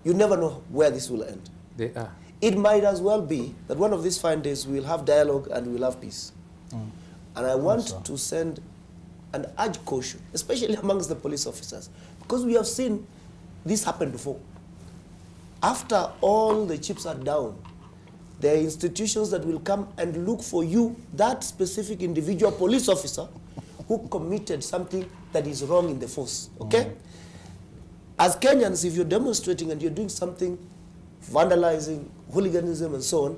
You never know where this will end. They are. It might as well be that one of these fine days we'll have dialogue and we'll have peace. And I want to send an urge caution, especially amongst the police officers, because we have seen this happen before. After all the chips are down, there are institutions that will come and look for you, that specific individual police officer who committed something that is wrong in the force, okay? As Kenyans, if you're demonstrating and you're doing something, vandalizing, hooliganism and so on,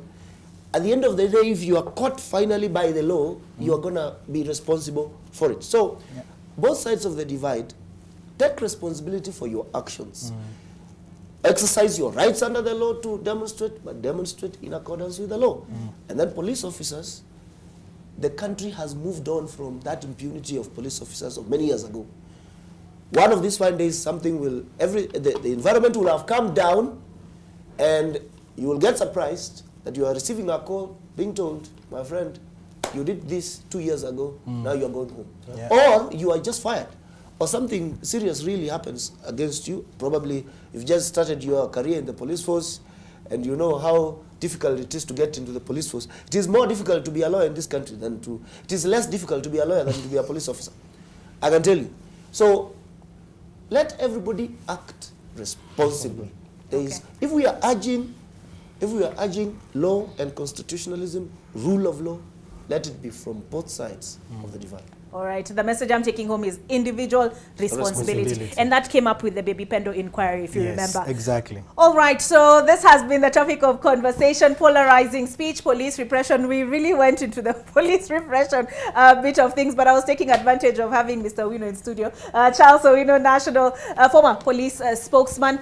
at the end of the day, if you are caught finally by the law, you are going to be responsible for it. So, both sides of the divide, take responsibility for your actions. Exercise your rights under the law to demonstrate, but demonstrate in accordance with the law. And then police officers, the country has moved on from that impunity of police officers of many years ago. One of these fine days, something will, the environment will have come down, and you will get surprised that you are receiving a call being told, my friend, you did this 2 years ago, now you are going home. Or you are just fired. Or something serious really happens against you. Probably you've just started your career in the police force, and you know how difficult it is to get into the police force. It is more difficult to be a lawyer in this country than to, it is less difficult to be a lawyer than to be a police officer. I can tell you. So let everybody act responsibly. If we are urging law and constitutionalism, rule of law, let it be from both sides of the divide. All right, the message I'm taking home is individual responsibility. And that came up with the Baby Pendo inquiry, if you remember. Exactly. All right, so this has been the topic of conversation, polarizing speech, police repression. We really went into the police repression bit of things, but I was taking advantage of having Mr. Owino in studio. Charles Owino, National former police spokesman,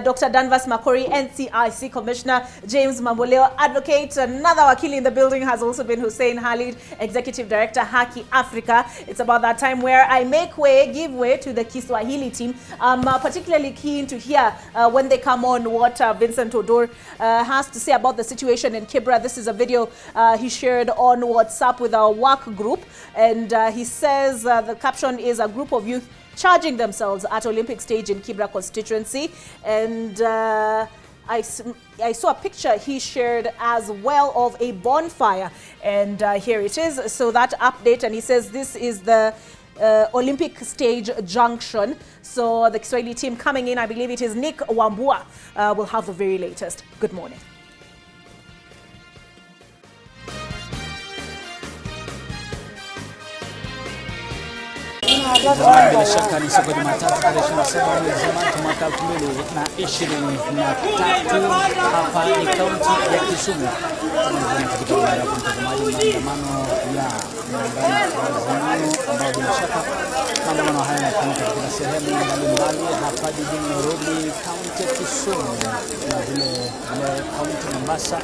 Dr. Danvas Makori, NCIC Commissioner, James Mamboleo, advocate. Another wakili in the building has also been Hussein Khalid, Executive Director, Haki Africa. It's about that time where I give way to the Kiswahili team. I'm particularly keen to hear when they come on what Vincent Odor has to say about the situation in Kibra. This is a video he shared on WhatsApp with our work group, and he says the caption is a group of youth charging themselves at Olympic stage in Kibra constituency, and I saw a picture he shared as well of a bonfire, and here it is. So that update, and he says this is the Olympic stage junction. So the Kiswahili team coming in, I believe it is Nick Wambua, will have the very latest. Good morning. Bila shaka ni siku ya Jumatatu tarehe 27 mwezi wa Machi mwaka 2023. Hapa ni kaunti ya Kisumu. Tunazungumzia katika wilaya ya mtazamaji maandamano ya Maandamano ambayo bila shaka maandamano haya yanafanyika katika sehemu mbalimbali hapa jijini Nairobi, kaunti ya Kisumu na vile kaunti ya Mombasa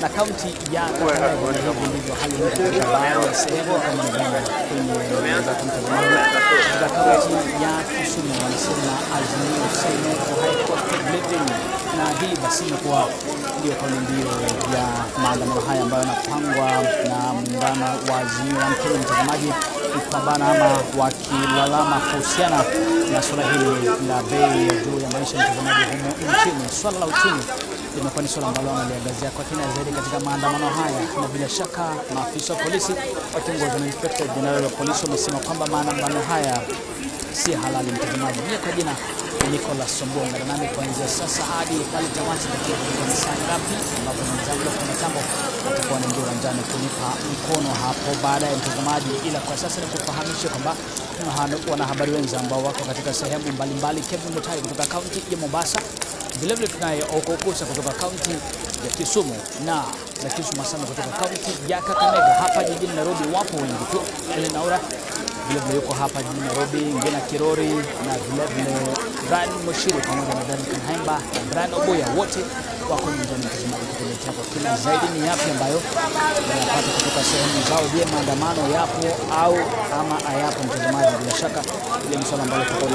na kaunti ya Kakamega. Ndivyo hali katika baadhi ya sehemu kama kwenye mtazamaji katika kaunti ya Kisumu. Wanasema azimio sema high cost of living, na hii basi imekuwa ndio kauli mbiu ya maandamano haya ambayo yanapangwa na muungano wa Azimio la Kenya mtazamaji, kupambana ama wakilalama kuhusiana na suala hili la bei ya juu ya maisha mtazamaji humo nchini. Swala la uchumi limekuwa ni swala ambalo wameliangazia kwa kina zaidi katika maandamano haya, na bila shaka maafisa wa polisi wakiongozwa na Inspector General wa polisi wamesema kwamba maandamano haya si halali mtazamaji. Mimi kwa jina Nicholas Sombonga, na nami kuanzia sasa hadi pale tamati ya saa ngapi ambapo mwenzangu wa mitambo atakuwa anaingia uwanjani kunipa mkono hapo baadaye mtazamaji. Ila kwa sasa nikufahamisha kwamba wanahabari wenza ambao wako katika sehemu mbalimbali. Kevin Mutai kutoka kaunti ya Mombasa, vile vile tunaye Okokusa kutoka kaunti ya Kisumu na Lakisu Masano kutoka kaunti ya Kakamega. Hapa jijini Nairobi wapo wengi tu. Elenaura vile vile yuko hapa jijini Nairobi, Ngina Kirori na vile vile Brian Moshiri pamoja na Dan Kanhaimba na Brian Oboya, wote wako njiani mtazamaji kutuletea kwa kina zaidi ni yapi ambayo wanapata kutoka sehemu zao. Je, maandamano yapo au ama hayapo mtazamaji? Bila shaka ile ni swala ambalo tutakuwa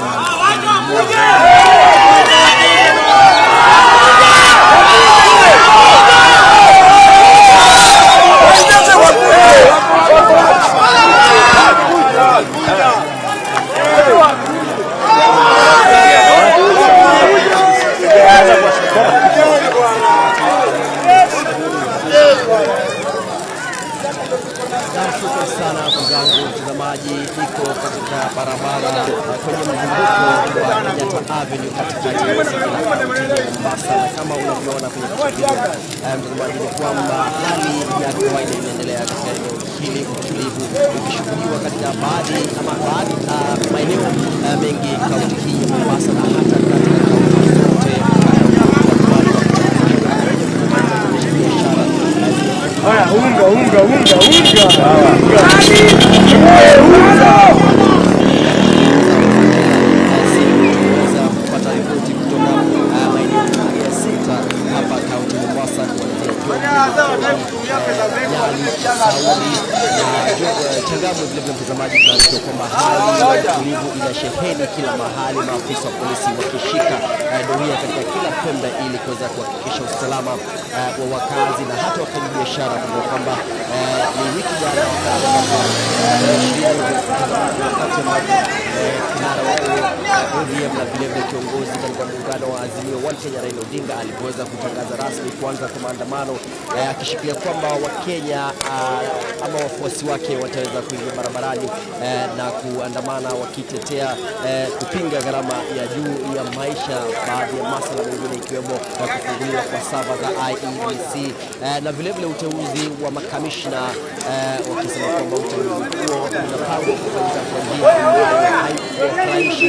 mtazamaji, iko katika barabara kwenye mzunguko wa Kenyatta Avenue katikati ya Mombasa, na kama unavyoona kwenye picha mtazamaji ni kwamba hali ya kawaida inaendelea katika eneo hili, utulivu ukishuhudiwa katika baadhi maeneo mengi kaunti hii ya Mombasa na hata katika kaunti zote. Kupata ripoti kutoka maeneo ya sita hapa kaunti Mombasa kuanzia Changamwe vile mtazamaji, tunaarifiwa kwamba hali ya utulivu inasheheni kila mahali, maafisa wa polisi wakishika doria katika kila pembe ili kuweza kuhakikisha usalama wa wakazi na hata wafanyabiashara, kwa kwamba ni wiki jana wakati kinara wa ODM na vile kiongozi katika muungano wa Azimio One Kenya Raila Odinga alipoweza kutangaza rasmi kuanza kwa maandamano, akishikilia kwamba Wakenya ama wafuasi wake wataweza kuingia barabarani na kuandamana wakitetea kupinga gharama ya juu ya maisha, baadhi ya masuala mengine ikiwemo kufunguliwa kwa sava za IEBC na vile uteuzi wa makamishna, wakisema kwamba uteuzi huo unapangwa kufanyika kwa njia ambayo haifurahishi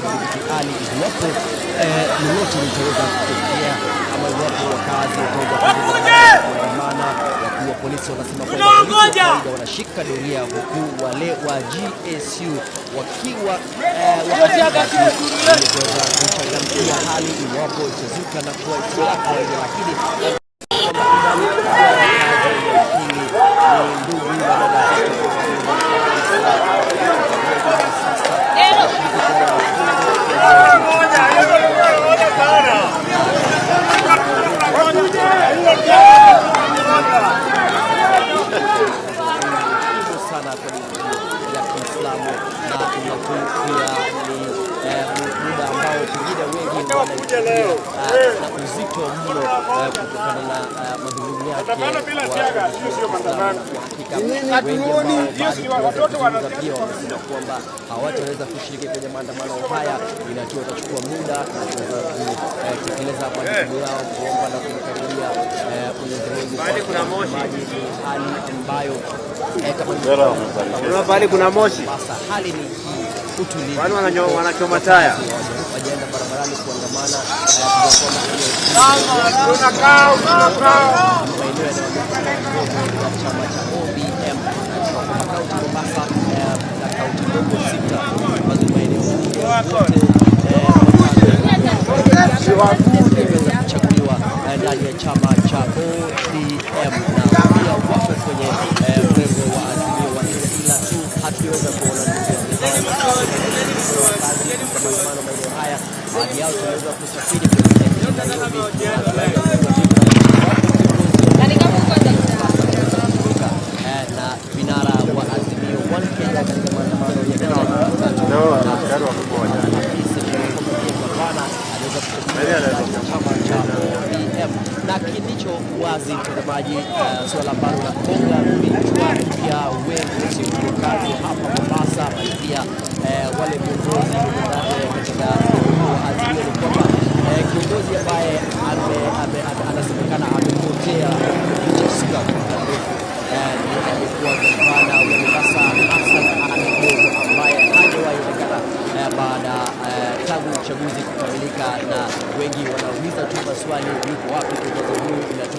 iwapo lolote litaweza kutokea ama iwapo wakazi wataweza kuandamana. Wakuu wa polisi wanasema kwamba polisi wa kawaida wanashika doria, huku wale wa GSU wakiwa kuweza kuchangamkia hali iwapo itazuka na kuwa isiyo kawaida, lakini ndugu na dada sana kwa ya Kiislamu na inakuwa ni muda ambao pengine wengi wanachukulia na uzito mno kutokana na madhumuni yake. Watoto pia wamesema kwamba hawataweza kushiriki kwenye maandamano haya, inatiwa watachukua muda na kuweza kutekeleza majukumu yao, kuomba na kumkaribia Mwenyezi Mungu. Hali ambayo pale kuna moshi, hali ni utulivu, wanachoma taya, wajaenda barabarani kuandamana maeneo ya chama cha ODM kaunti Mombasa na kaunti ndogo sita ambazo maeneo kuchaguliwa ndani ya chama cha ODM na pia wako kwenye mrengo wa Azimio wa ila tu hatuweza kuona maandamano maeneo haya. Baadhi yao tunaweza kusafiri na vinara wa Azimio One Kenya katika maandamano ya chama cha ODM na kilicho wazi mtazamaji, swala ambalo nakonga vichwa vya wengi wakazi hapa Mombasa, pia wale viongozi katika Azimio ni kwamba kiongozi ambaye anasemekana amepotea kutoka alikuwa gavana wa Mombasa Hassan ambaye hajawahi onekana baada tangu uchaguzi kukamilika, na wengi wanauliza tu maswali, yuko wapi kiongozi huyu? Ila tu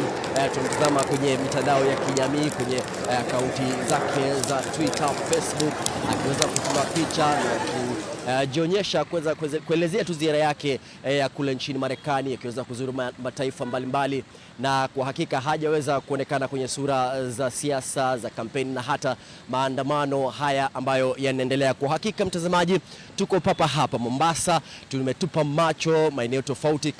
tunatazama kwenye mitandao ya kijamii, kwenye akaunti zake za Twitter, Facebook, akiweza kutuma picha na kujionyesha kuelezea tu ziara yake ya kule nchini Marekani, akiweza kuzuru mataifa mbalimbali, na kwa hakika hajaweza kuonekana kwenye sura za siasa za kampeni na hata maandamano haya ambayo yanaendelea. Kwa hakika mtazamaji, tuko papa hapa Mombasa, tumetupa macho maeneo tofauti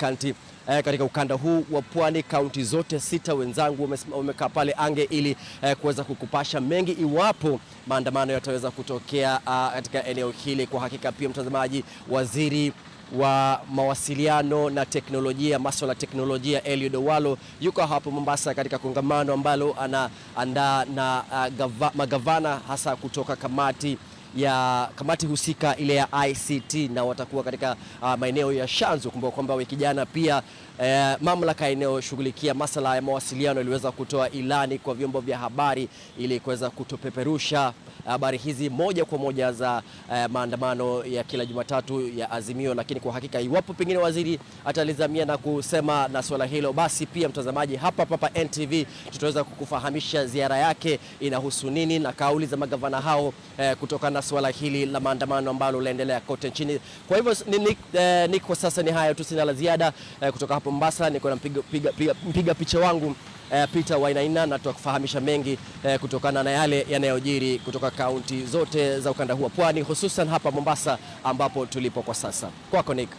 katika ukanda huu wa pwani, kaunti zote sita. Wenzangu wamekaa pale ange ili kuweza kukupasha mengi iwapo maandamano yataweza kutokea katika eneo hili. Kwa hakika pia mtazamaji, waziri wa mawasiliano na teknolojia, masuala ya teknolojia, Eliud Owalo yuko hapo Mombasa katika kongamano ambalo anaandaa na magavana hasa kutoka kamati husika ile ya ICT, na watakuwa katika maeneo ya Shanzu. Kumbuka kwamba wiki jana pia mamlaka inayoshughulikia masuala ya mawasiliano iliweza kutoa ilani kwa vyombo vya habari ili kuweza kutopeperusha habari hizi moja kwa moja za maandamano ya kila Jumatatu ya Azimio. Lakini kwa hakika iwapo pengine waziri atalizamia na kusema na swala hilo, basi pia mtazamaji, hapa NTV tutaweza kukufahamisha ziara yake inahusu nini na kauli za magavana hao kutoka na swala hili la maandamano ambalo laendelea kote nchini. Kwa hivyo kwa sasa ni hayo tu, sina la ziada kutoka hapo Mombasa. Niko na mpiga picha wangu Peter Wainaina, na tutakufahamisha mengi kutokana na yale yanayojiri kutoka kaunti zote za ukanda huu wa Pwani, hususan hapa Mombasa ambapo tulipo kwa sasa. Kwako Nick.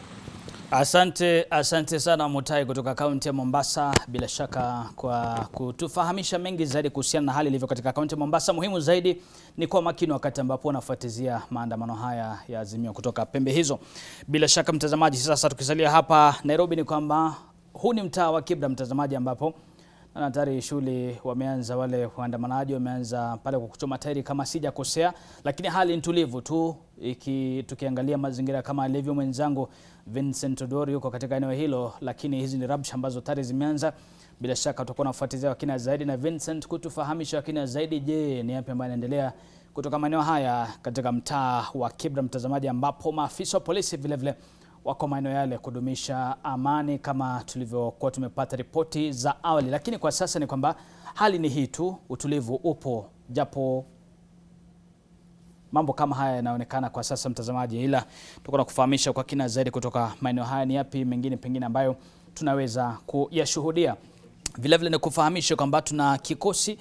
Asante sana Mutai kutoka kaunti ya Mombasa, bila shaka kwa kutufahamisha mengi zaidi kuhusiana na hali ilivyo katika kaunti ya Mombasa. Muhimu zaidi ni kwa makini wakati ambapo unafuatizia maandamano haya ya Azimio kutoka pembe hizo. Bila shaka mtazamaji, sasa tukisalia hapa Nairobi ni kwamba huu ni mtaa wa Kibra mtazamaji, ambapo na tayari shule wameanza, wale waandamanaji wameanza pale kwa kuchoma tairi kama sijakosea, lakini hali ni tulivu tu tukiangalia mazingira kama alivyo mwenzangu Vincent Odori yuko katika eneo hilo, lakini hizi ni rabsha ambazo tayari zimeanza. Bila shaka tutakuwa nafuatilia kwa kina zaidi na Vincent kutufahamisha kwa kina zaidi, je, ni yapi ambayo yanaendelea kutoka maeneo haya katika mtaa wa Kibra mtazamaji, ambapo maafisa wa polisi vile wako maeneo yale kudumisha amani kama tulivyokuwa tumepata ripoti za awali. Lakini kwa sasa ni kwamba hali ni hii tu, utulivu upo, japo mambo kama haya yanaonekana kwa sasa mtazamaji, ila tutakuwa nakufahamisha kwa kina zaidi kutoka maeneo haya ni yapi mengine pengine ambayo tunaweza kuyashuhudia. Vile ni kufahamisha kwamba tuna kikosi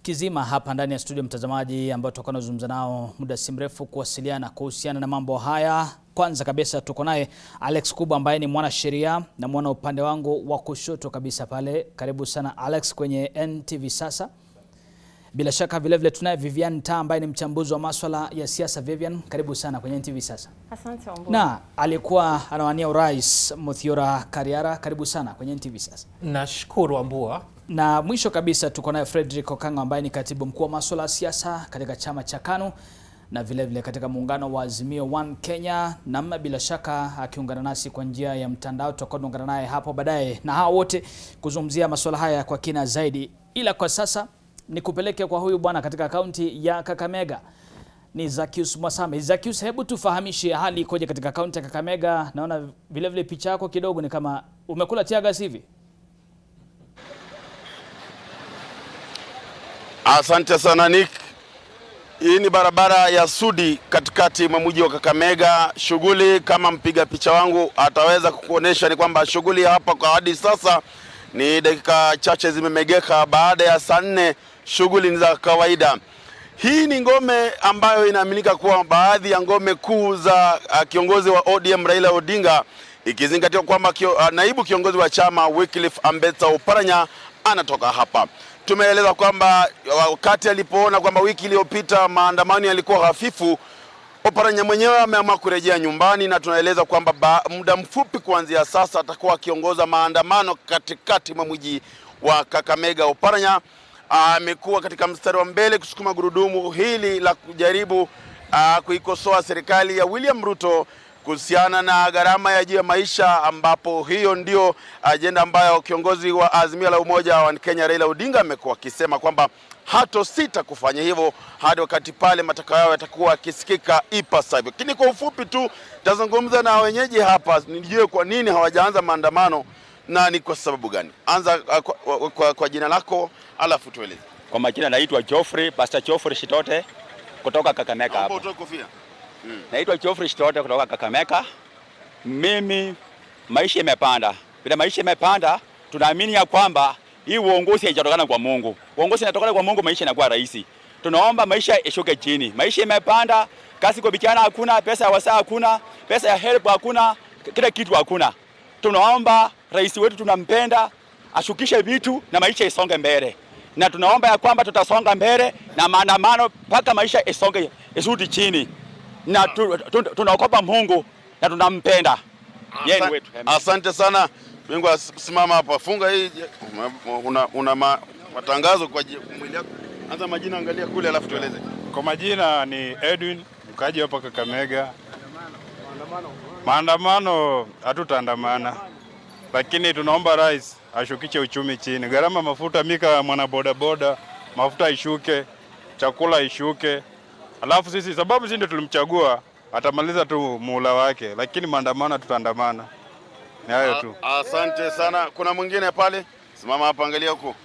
kizima hapa ndani ya studio mtazamaji, ambao tutakuwa tunazungumza nao muda si mrefu kuwasiliana kuhusiana na mambo haya. Kwanza kabisa tuko naye Alex Kuba ambaye ni mwanasheria na mwana upande wangu wa kushoto kabisa pale. Karibu sana Alex kwenye NTV sasa. Bila shaka vile tunaye Vivian Ta ambaye ni mchambuzi wa masuala ya siasa. Vivian, karibu sana kwenye NTV sasa. Asante Wambua. Na alikuwa anawania urais Muthiora Kariara, karibu sana kwenye NTV sasa. Nashukuru Wambua. Na mwisho kabisa tuko naye Frederick Okango ambaye ni katibu mkuu wa masuala ya siasa katika chama cha KANU na vile katika muungano wa Azimio One Kenya, na bila shaka akiungana nasi kwa njia ya mtandao. Tutakuwa tunaungana naye hapo baadaye na hao wote kuzungumzia masuala haya kwa kina zaidi. Ila kwa sasa ni kupeleke kwa huyu bwana katika kaunti ya Kakamega, ni Zaccheus Mwasame. Zaccheus, hebu tufahamishe hali ikoje katika kaunti ya Kakamega? Naona vile picha yako kidogo ni kama umekula tiagas hivi. Asante sana Nick. Hii ni barabara ya Sudi katikati mwa mji wa Kakamega. Shughuli kama mpiga picha wangu ataweza kukuonesha ni kwamba shughuli hapa kwa hadi sasa ni dakika chache zimemegeka baada ya saa 4. Shughuli ni za kawaida. Hii ni ngome ambayo inaaminika kuwa baadhi ya ngome kuu za kiongozi wa ODM Raila Odinga, ikizingatia kwamba naibu kiongozi wa chama Wycliffe Ambetsa Oparanya anatoka hapa. Tumeeleza kwamba wakati alipoona kwamba wiki iliyopita maandamano yalikuwa hafifu, Oparanya mwenyewe ameamua kurejea nyumbani, na tunaeleza kwamba muda mfupi kuanzia sasa atakuwa akiongoza maandamano katikati mwa mji wa Kakamega. Oparanya amekuwa katika mstari wa mbele kusukuma gurudumu hili la kujaribu kuikosoa serikali ya William Ruto kuhusiana na gharama ya juu ya maisha, ambapo hiyo ndio ajenda ambayo kiongozi wa Azimio la Umoja wa Kenya Raila Odinga amekuwa akisema kwamba hatosita kufanya hivyo hadi wakati pale matakwa yao yatakuwa yakisikika ipasavyo. Lakini kwa ufupi tu tazungumza na wenyeji hapa nijue kwa nini hawajaanza maandamano na ni kwa sababu gani. Anza kwa jina lako alafu tueleze. Kwa majina naitwa Pastor Geoffrey Shitote kutoka Kakamega hapa. Utoe kofia. Naitwa Geoffrey Shitote kutoka Kakamega. Mimi maisha imepanda. Bila maisha imepanda, tunaamini ya kwamba hii uongozi haijatokana kwa Mungu. Uongozi unatokana kwa Mungu, maisha yanakuwa rahisi. Tunaomba maisha ishuke chini. Maisha imepanda, kazi kwa vijana hakuna, pesa ya wasaa hakuna, pesa ya help hakuna, kila kitu hakuna. Tunaomba rais wetu tunampenda, ashukishe vitu na maisha isonge mbele. Na tunaomba ya kwamba tutasonga mbele na maandamano mpaka maisha isonge isudi chini. Na tunaokopa Mungu na tunampenda. Yeye ni wetu. Asante sana. Bingwa, simama hapa. Funga hii. Una matangazo kwa mwili wako. Anza majina, angalia kule alafu tueleze. Kwa majina ni Edwin, mkaji hapa Kakamega. Maandamano hatutaandamana. Lakini tunaomba rais ashukishe uchumi chini. Gharama mafuta, mika mwana boda boda, mafuta ishuke, chakula ishuke. Alafu sisi sababu sisi ndio tulimchagua, atamaliza tu muhula wake, lakini maandamano tutaandamana. Ni hayo tu. Asante sana. Kuna mwingine pale? Simama hapa, angalia huko.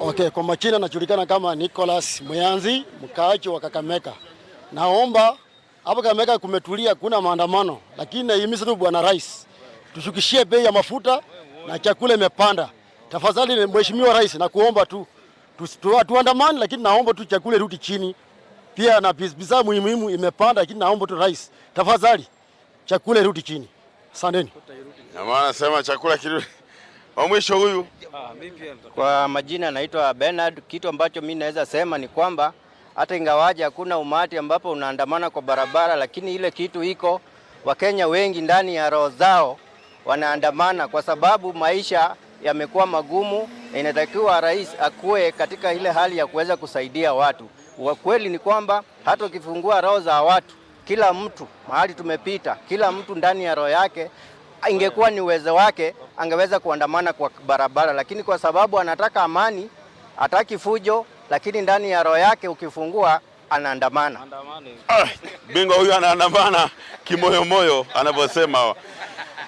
Okay, kwa majina najulikana kama Nicholas Muyanzi, mkaaji wa Kakamega. Naomba hapa Kakamega kumetulia, kuna maandamano, lakini naihimiza tu bwana rais tushukishie bei ya mafuta na chakula imepanda. Tafadhali mheshimiwa rais, na kuomba tu tuandamane, lakini naomba tu chakula rudi chini. Pia na bidhaa muhimu imepanda, lakini naomba tu rais, tafadhali chakula rudi chini. Asanteni. Na maana sema chakula kirudi. Wa mwisho huyu. Kwa majina naitwa Bernard. Kitu ambacho mimi naweza sema ni kwamba hata ingawaje hakuna umati ambapo unaandamana kwa barabara, lakini ile kitu iko, Wakenya wengi ndani ya roho zao wanaandamana kwa sababu maisha yamekuwa magumu. Inatakiwa rais akue katika ile hali ya kuweza kusaidia watu. Kweli ni kwamba hata ukifungua roho za watu, kila mtu mahali tumepita, kila mtu ndani ya roho yake, ingekuwa ni uwezo wake angeweza kuandamana kwa barabara, lakini kwa sababu anataka amani, hataki fujo, lakini ndani ya roho yake ukifungua anaandamana. Bingwa huyu anaandamana kimoyomoyo anavyosema.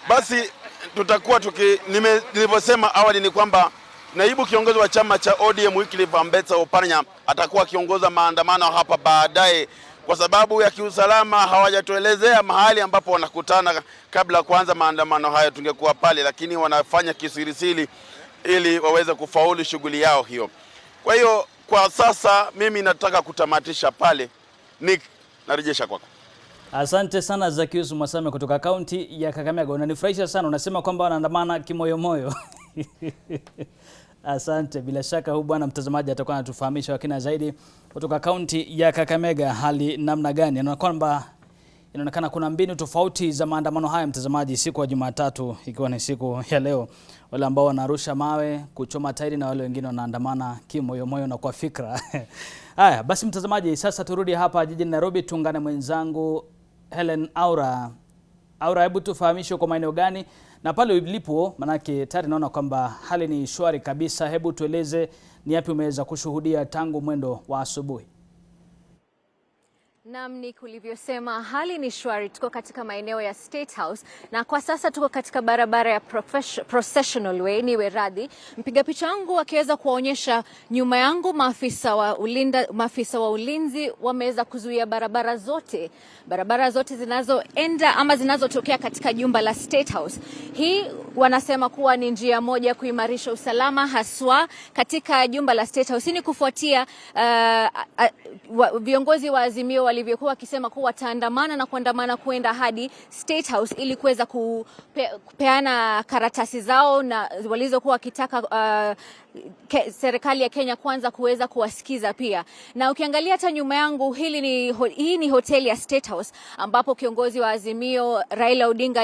Basi tutakuwa nilivyosema awali ni kwamba naibu kiongozi wa chama cha ODM Wycliffe Ambetsa Oparanya atakuwa akiongoza maandamano hapa baadaye. Kwa sababu ya kiusalama hawajatuelezea mahali ambapo wanakutana kabla kuanza maandamano haya, tungekuwa pale, lakini wanafanya kisirisiri ili waweze kufaulu shughuli yao hiyo. Kwa hiyo kwa sasa mimi nataka kutamatisha pale. Nick, narejesha kwako. Asante sana Zakius Mwasame kutoka kaunti ya Kakamega. Unanifurahisha sana, unasema kwamba wanaandamana kimoyomoyo. Asante, bila shaka huyu bwana mtazamaji atakuwa anatufahamisha wakina zaidi kutoka kaunti ya Kakamega hali namna gani. Inaonekana kuna mbinu tofauti za maandamano haya mtazamaji, siku ya Jumatatu ikiwa ni siku ya leo. Wale ambao wanarusha mawe, kuchoma tairi, na wale wengine wanaandamana kimoyomoyo na kwa fikra. Haya, basi mtazamaji, sasa turudi hapa jijini Nairobi, tuungane mwenzangu Helen Aura. Aura, hebu tufahamishe kwa maeneo gani na pale ulipo, manake tayari naona kwamba hali ni shwari kabisa. Hebu tueleze ni yapi umeweza kushuhudia tangu mwendo wa asubuhi. Naam, ni kulivyosema, hali ni shwari. Tuko katika maeneo ya State House na kwa sasa tuko katika barabara ya Processional Way, niwe radhi. Mpiga picha wangu akiweza kuonyesha nyuma yangu, maafisa wa ulinzi wameweza kuzuia barabara zote zinazoenda ama zinazotokea katika jumba la State House. Hii wanasema kuwa ni njia moja kuimarisha usalama haswa katika jumba la State House. Ni kufuatia viongozi wa Azimio walivyokuwa wakisema kuwa wataandamana na kuandamana kuenda hadi State House ili kuweza kupeana karatasi zao na walizokuwa wakitaka serikali ya Kenya kwanza kuweza kuwasikiza pia. Na ukiangalia hata nyuma yangu, hii ni hoteli ya State House ambapo kiongozi wa Azimio Raila Odinga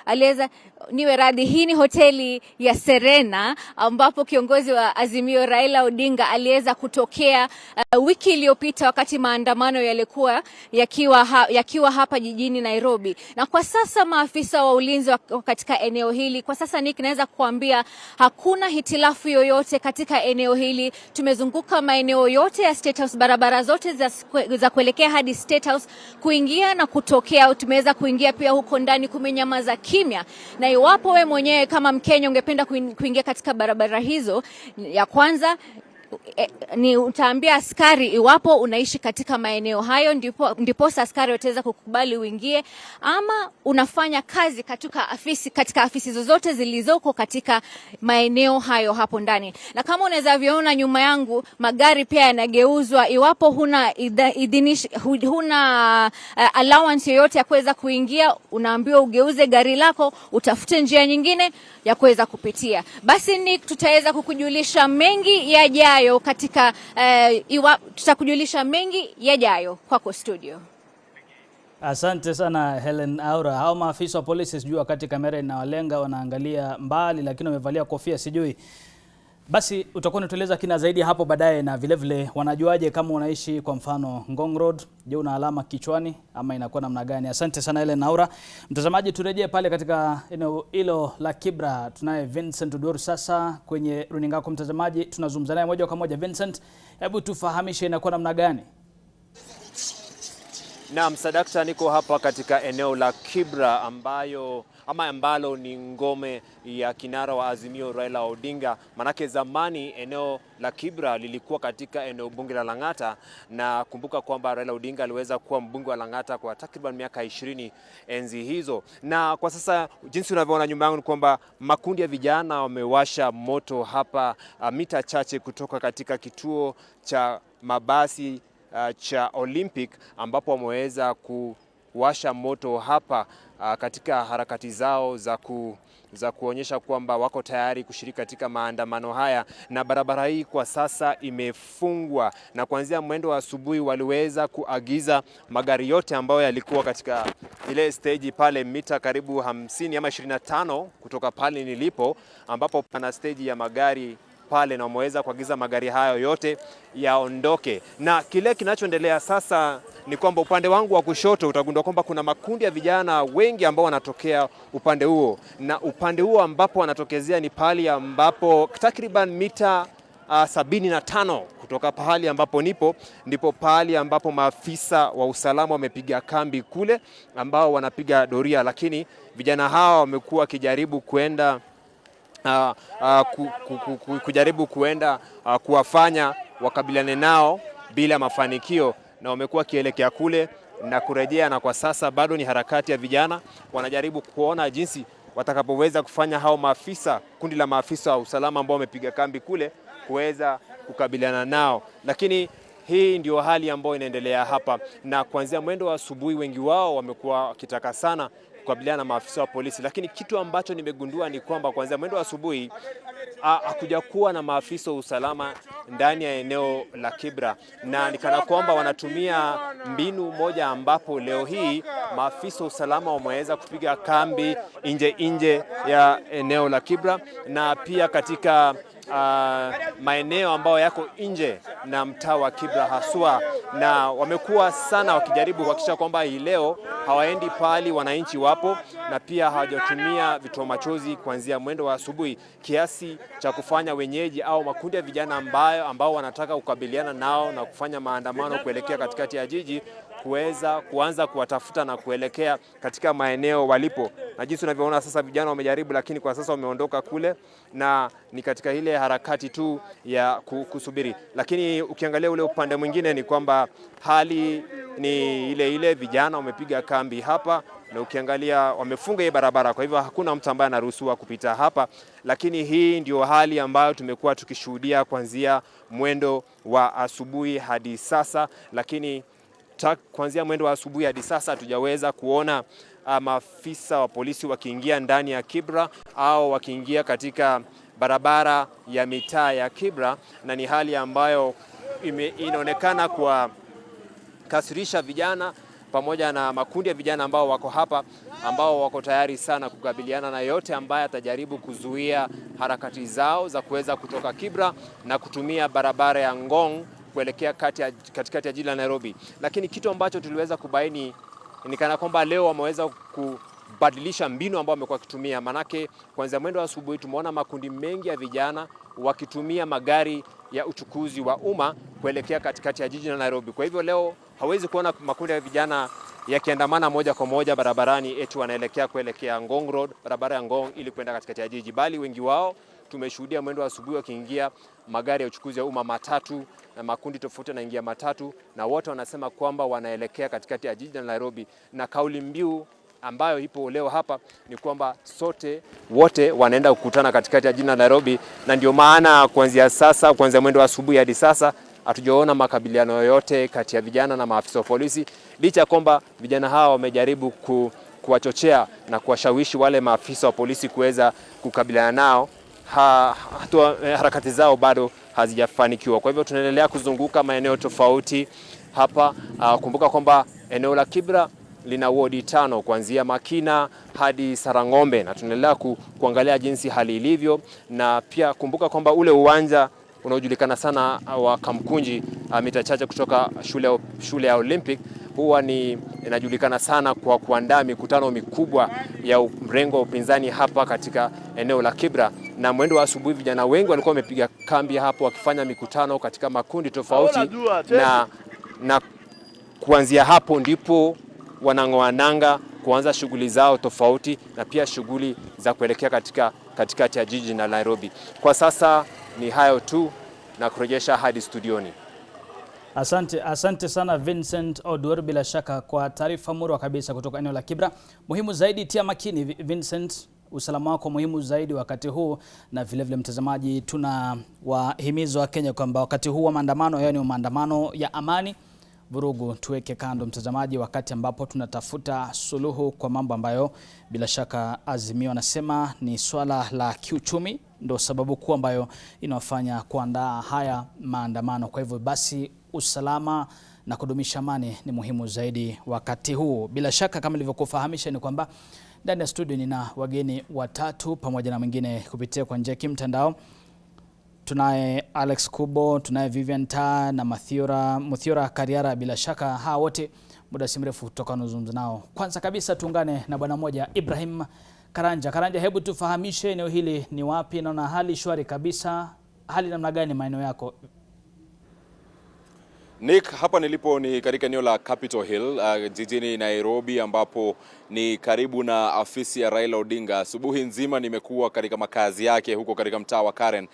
aliweza niwe radhi, hii ni hoteli ya Serena ambapo kiongozi wa Azimio Raila Odinga aliweza kutokea wiki iliyopita wakati maandamano yalikuwa yakiwa hapa jijini Nairobi. Na kwa sasa maafisa wa ulinzi katika eneo hili, kwa sasa naweza kuambia hakuna hitilafu yoyote katika eneo hili. Tumezunguka maeneo yote ya State House, barabara zote za kuelekea hadi State House, kuingia na kutokea. Tumeweza kuingia pia huko ndani, kumenyamaza kimya. Na iwapo we mwenyewe kama Mkenya ungependa kuingia katika barabara hizo, ya kwanza ni utaambia askari iwapo unaishi katika maeneo hayo, ndipo askari wataweza kukubali uingie, ama unafanya kazi katika afisi zozote zilizoko katika maeneo hayo hapo ndani. Na kama unaweza viona nyuma yangu, magari pia yanageuzwa. Iwapo huna allowance yoyote ya kuweza kuingia, unaambiwa ugeuze gari lako, utafute njia nyingine ya kuweza kupitia. Basi tutaweza kukujulisha mengi yajayo katika tutakujulisha mengi yajayo kwako studio. Asante sana Helen Aura. Hao maafisa wa polisi sijui wakati kamera inawalenga wanaangalia mbali, lakini wamevalia kofia sijui. Basi utakuwa unatueleza kina zaidi hapo baadaye, na vile vile wanajuaje kama unaishi kwa mfano Ngong Road, je una alama kichwani ama inakuwa namna gani? Asante sana Helen Aura. Mtazamaji, turejee pale katika eneo hilo la Kibra. Tunaye Vincent Odoru sasa kwenye runinga yako mtazamaji, tunazungumza naye moja kwa moja. Vincent, hebu tufahamishe inakuwa namna gani? Naam, Sadakta, niko hapa katika eneo la Kibra ambalo ni ngome ya kinara wa Azimio Raila Odinga. Manake zamani eneo la Kibra lilikuwa katika eneo bunge la Lang'ata, na kumbuka kwamba Raila Odinga aliweza kuwa mbunge wa Lang'ata kwa takriban miaka 20 enzi hizo. Na kwa sasa jinsi unavyoona nyuma yangu ni kwamba makundi ya vijana wamewasha moto hapa mita chache kutoka katika kituo cha mabasi cha Olympic, ambapo wameweza kuwasha moto hapa katika harakati zao za kuonyesha kwamba wako tayari kushiriki katika maandamano haya. Na barabara hii kwa sasa imefungwa, na kuanzia mwendo wa asubuhi waliweza kuagiza magari yote ambayo yalikuwa katika ile stage pale mita karibu 50 ama 25 kutoka pale nilipo, ambapo pana stage ya magari pale, na wameweza kuagiza magari hayo yote yaondoke. Na kile kinachoendelea sasa ni kwamba upande wangu wa kushoto utagundua kwamba kuna makundi ya vijana wengi ambao wanatokea upande huo, na upande huo ambapo wanatokezea ni pahali ambapo takriban mita 75 kutoka pahali ambapo ndipo pahali ambapo maafisa wa usalama wamepiga kambi kule, ambao wanapiga doria, lakini vijana hawa wamekuwa wakijaribu kuwafanya wakabiliane nao bila mafanikio, na wamekuwa kielekea kule na kurejea, na kwa sasa bado ni harakati ya vijana. Wanajaribu kuona jinsi watakapoweza kufanya hao maafisa, kundi la maafisa wa usalama ambao wamepiga kambi kule, kuweza kukabiliana nao. Lakini hii ndio hali ambayo inaendelea hapa, na kuanzia mwendo wa asubuhi wengi wao wamekuwa wakitaka sana kukabiliana na maafisa wa polisi. Lakini kitu ambacho nimegundua ni kwamba kuanzia mwendo wa asubuhi hakuja kuwa na maafisa wa usalama ndani ya eneo la Kibra, na nikana kwamba wanatumia mbinu moja ambapo leo hii maafisa wa usalama wameweza kupiga kambi nje ya eneo la Kibra, na pia katika maeneo ambayo yako nje na mtaa wa Kibra haswa, na wamekuwa sana wakijaribu kuhakikisha kwamba hii leo hawaendi pali wananchi wapo, na pia hawajatumia vitoa machozi kuanzia mwendo wa asubuhi, kiasi cha kufanya wenyeji au makundi ya vijana ambao wanataka kukabiliana nao na kufanya maandamano kuelekea katikati ya jiji kuanza kuwatafuta na kuelekea katika maeneo walipo. Na jinsi unavyoona sasa vijana wamejaribu, lakini kwa sasa wameondoka kule, na ni katika ile harakati tu ya kusubiri. Lakini ukiangalia ule upande mwingine ni kwamba hali ni ile vijana wamepiga kambi hapa, na ukiangalia wamefunga hii barabara, kwa hivyo hakuna mtu ambaye anaruhusiwa kupita hapa. Lakini hii ndio hali ambayo tumekuwa tukishuhudia kuanzia mwendo wa asubuhi hadi sasa, lakini kuanzia mwendo wa asubuhi hadi sasa hatujaweza kuona maafisa wa polisi wakiingia ndani ya Kibra au wakiingia katika barabara ya mitaa ya Kibra, na ni hali ambayo inaonekana kuwakasirisha vijana pamoja na makundi ya vijana ambao wako hapa, ambao wako tayari sana kukabiliana na yote ambaye atajaribu kuzuia harakati zao za kuweza kutoka Kibra na kutumia barabara ya Ngong kuelekea katikati ya jiji la Nairobi. Lakini kitu ambacho tuliweza kubaini ni kana kwamba leo wameweza kubadilisha mbinu ambao wamekuwa wakitumia, manake kuanzia mwendo wa asubuhi tumeona makundi mengi ya vijana wakitumia magari ya uchukuzi wa umma kuelekea katikati ya jiji la Nairobi. Kwa hivyo leo hawezi kuona makundi ya vijana yakiandamana moja kwa moja barabarani eti kuelekea Ngong Road, barabara ya Ngong, ili kwenda katikati ya jiji, bali wengi wao tumeshuhudia mwendo wa asubuhi wakiingia magari ya uchukuzi wa umma, matatu, na makundi tofauti yanaingia matatu, na wote wanasema kwamba wanaelekea katikati ya jiji la Nairobi. Na kauli mbiu ambayo ipo leo hapa ni kwamba wote wanaenda kukutana katikati ya jiji la Nairobi, na ndio maana kuanzia mwendo wa asubuhi hadi sasa hatujaona makabiliano yoyote kati ya vijana na maafisa wa polisi, licha kwamba vijana hawa wamejaribu kuwachochea na kuwashawishi wale maafisa wa polisi kuweza kukabiliana nao. Harakati zao bado hazijafanikiwa. Kwa hivyo tunaendelea kuzunguka maeneo tofauti hapa. Kumbuka kwamba eneo la Kibra lina wodi 5 kuanzia Makina hadi Sarang'ombe, na tunaendelea kuangalia jinsi hali ilivyo, na pia kumbuka kwamba ule uwanja unaojulikana sana wa Kamkunji mita chache kutoka shule ya Olympic huwa inajulikana sana kwa kuandaa mikutano mikubwa ya mrengo wa upinzani hapa katika eneo la Kibra, na mwendo wa asubuhi vijana wengi walikuwa wamepiga kambi hapo wakifanya mikutano katika makundi tofauti, na kuanzia hapo ndipo wanang'oa nanga kuanza shughuli zao tofauti, na pia shughuli za kuelekea katikati ya jiji la Nairobi. Kwa sasa ni hayo tu, na kurejesha hadi studioni. Asante sana Vincent Odur, bila shaka kwa taarifa murwa kabisa kutoka eneo la Kibra. Muhimu zaidi, tia makini Vincent, usalama wako muhimu zaidi wakati huu, na vile vile mtazamaji, tuna wahimizo wa Kenya kwamba wakati huu wa maandamano, yaani maandamano ya amani, vurugu tuweke kando mtazamaji, wakati ambapo tunatafuta suluhu kwa mambo ambayo bila shaka Azimio anasema ni swala la kiuchumi ndo sababu kuu ambayo inafanya kuandaa haya maandamano. Kwa hivyo basi usalama na kudumisha amani ni muhimu zaidi wakati huu. Bila shaka kama nilivyokufahamisha ni kwamba ndani ya studio nina wageni watatu pamoja na mwingine kupitia kwa njia ya kimtandao. Tunaye Alex Kubo, tunaye Vivian Ta na Muthiora Kariara. Bila shaka hawa wote muda si mrefu tutakazungumza nao. Kwanza kabisa tuungane na bwana mmoja, Ibrahim Karanja. Karanja, hebu tufahamishe eneo hili ni wapi? Naona hali shwari kabisa. Hali namna gani maeneo yako? Nick, hapa nilipo ni katika eneo la Capitol Hill jijini Nairobi, ambapo ni karibu na afisi ya Raila Odinga. Asubuhi nzima nimekuwa katika makazi yake huko katika mtaa wa Karen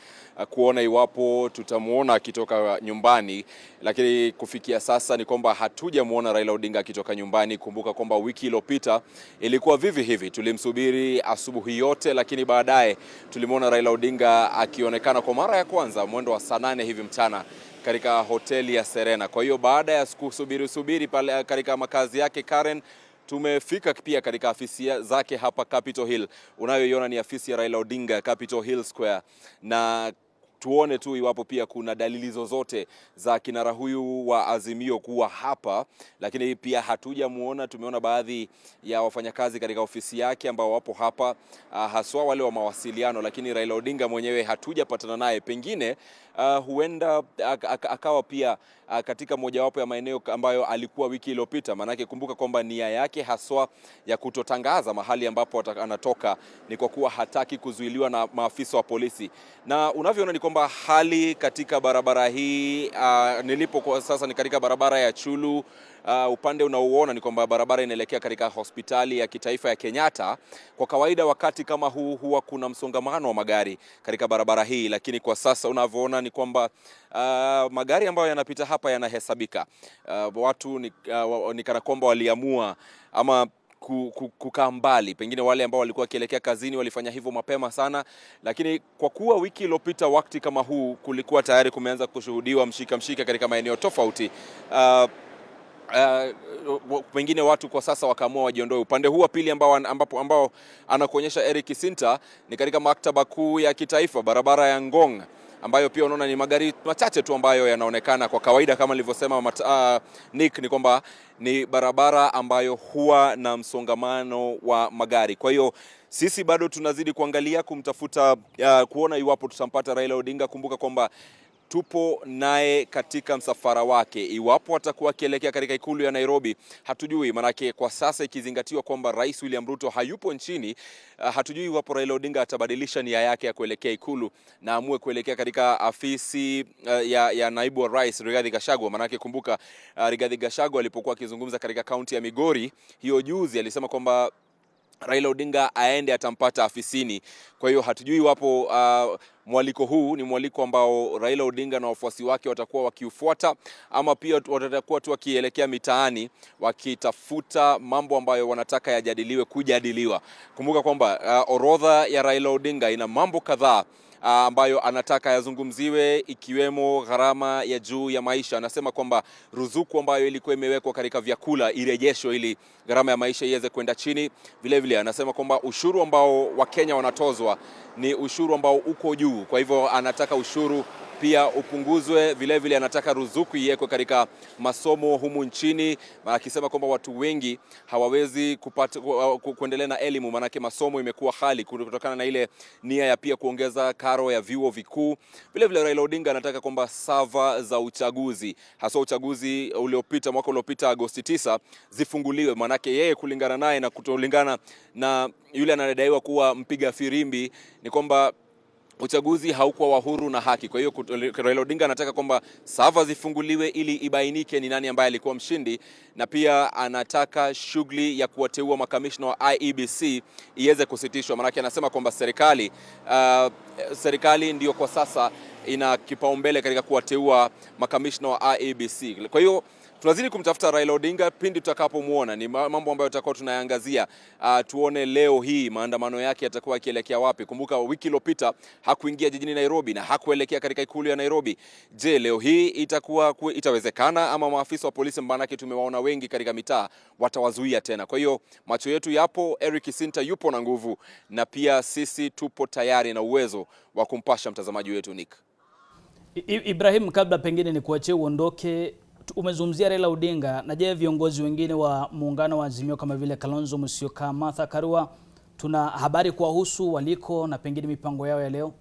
kuona iwapo tutamuona akitoka nyumbani, lakini kufikia sasa ni kwamba hatujamuona Raila Odinga akitoka nyumbani. Kumbuka kwamba wiki iliyopita ilikuwa vivi hivi, tulimsubiri asubuhi yote, lakini baadaye tulimuona Raila Odinga akionekana kwa mara ya kwanza mwendo wa saa 8 hivi mchana katika hoteli ya Serena. Kwa hiyo baada ya kusubiri pale katika makazi yake Karen, tumefika pia katika afisi zake hapa Capitol Hill. Unayoiona ni afisi ya Raila Odinga, Capitol Hill Square, na tuone tu iwapo pia kuna dalili zozote za kinara huyu wa Azimio kuwa hapa, lakini pia hatujamuona. Tumeona baadhi ya wafanyakazi katika ofisi yake ambao wapo hapa, haswa wale wa mawasiliano, lakini Raila Odinga mwenyewe hatujapatana naye. Pengine huenda akawa pia katika mojawapo ya maeneo ambayo alikuwa wiki iliyopita. Manake kumbuka kwamba nia yake haswa ya kutotangaza mahali ambapo anatoka ni kwa kuwa hataki kuzuiliwa na maafisa wa polisi. Na unavyoona ni kwamba hali katika barabara hii, nilipo kwa sasa ni katika barabara ya Chulu. Upande unaoona ni kwamba barabara inaelekea katika hospitali ya kitaifa ya Kenyatta. Kwa kawaida wakati kama huu huwa kuna msongamano wa magari katika barabara hii, lakini kwa sasa unavyoona ni kwamba magari ambayo yanapita hapa yanahesabika. Watu ni kana kwamba waliamua ama kukaa mbali. Pengine wale ambao walikuwa wakielekea kazini walifanya hivyo mapema sana, lakini kwa kuwa wiki iliyopita wakati kama huu kulikuwa tayari kumeanza kushuhudiwa mshika katika maeneo tofauti, pengine watu kwa sasa wakaamua wajiondoe. Upande huu wa pili ambao anakuonyesha Eric Sinta ni katika maktaba kuu ya kitaifa, barabara ya Ngong, ambayo pia unaona ni magari machache tu ambayo yanaonekana. Kwa kawaida kama nilivyosema Nick, ni kwamba ni barabara ambayo huwa na msongamano wa magari. Kwa hiyo sisi bado tunazidi kuangalia kumtafuta, kuona iwapo tutampata Raila Odinga. Kumbuka kwamba tupo naye katika msafara wake. Iwapo atakuwa akielekea katika ikulu ya Nairobi hatujui, manake kwa sasa ikizingatiwa kwamba Rais William Ruto hayupo nchini, hatujui iwapo Raila Odinga atabadilisha nia yake ya kuelekea ikulu na amue kuelekea katika afisi ya naibu wa Rais Rigathi Gachagua. Manake kumbuka Rigathi Gachagua alipokuwa akizungumza katika kaunti ya Migori hiyo juzi, alisema kwamba Raila Odinga aende atampata afisini. Kwa hiyo hatujui iwapo mwaliko huu ni mwaliko ambao Raila Odinga na wafuasi wake watakuwa wakiufuata, ama pia watakuwa tu wakielekea mitaani wakitafuta mambo ambayo wanataka yajadiliwe kujadiliwa. Kumbuka kwamba orodha ya Raila Odinga ina mambo kadhaa ambayo anataka yazungumziwe, ikiwemo gharama ya juu ya maisha. Anasema kwamba ruzuku ambayo ilikuwa imewekwa katika vyakula irejeshwe ili gharama ya maisha iweze kwenda chini. Vile vile anasema kwamba ushuru ambao Wakenya wanatozwa ni ushuru ambao uko juu. Kwa hivyo anataka ushuru pia upunguzwe. Vile anataka ruzuku iwekwe katika masomo humu nchini, akisema kwamba watu wengi hawawezi kuendelea na elimu, manake masomo imekuwa hali kutokana na ile nia ya pia kuongeza karo ya vyuo vikuu. Vile Raila Odinga anataka kwamba sava za uchaguzi, hasa uchaguzi uliopita mwaka uliopita Agosti 9 zifunguliwe, manake yeye kulingana naye na kutolingana na yule anadaiwa kuwa mpiga firimbi ni kwamba uchaguzi haukuwa wa huru na haki. Kwa hiyo Raila Odinga anataka kwamba sava zifunguliwe ili ibainike ni nani ambaye alikuwa mshindi, na pia anataka shughuli ya kuwateua makamishna wa IEBC iweze kusitishwa, maana anasema kwamba serikali ndio kwa sasa ina kipaumbele katika kuwateua makamishna wa IEBC. Kwa hiyo tunazidi kumtafuta Raila Odinga pindi tutakapomuona. Ni mambo ambayo tutakuwa tunayaangazia. Tuone leo hii maandamano yake yatakuwa yakielekea wapi. Kumbuka wiki iliyopita hakuingia jijini Nairobi na hakuelekea katika ikulu ya Nairobi. Je, leo hii itawezekana ama maafisa wa polisi mbanake tumewaona wengi katika mitaa watawazuia tena? Kwa hiyo macho yetu yapo, Eric Sinta yupo na nguvu, na pia sisi tupo tayari na uwezo wa kumpasha mtazamaji wetu Nick. Ibrahim, kabla pengine ni kuachie uondoke, umezungumzia Raila Odinga, na je, viongozi wengine wa muungano wa Azimio kama vile Kalonzo Musyoka, Martha Karua, tuna habari kuwahusu waliko na pengine mipango yao ya leo?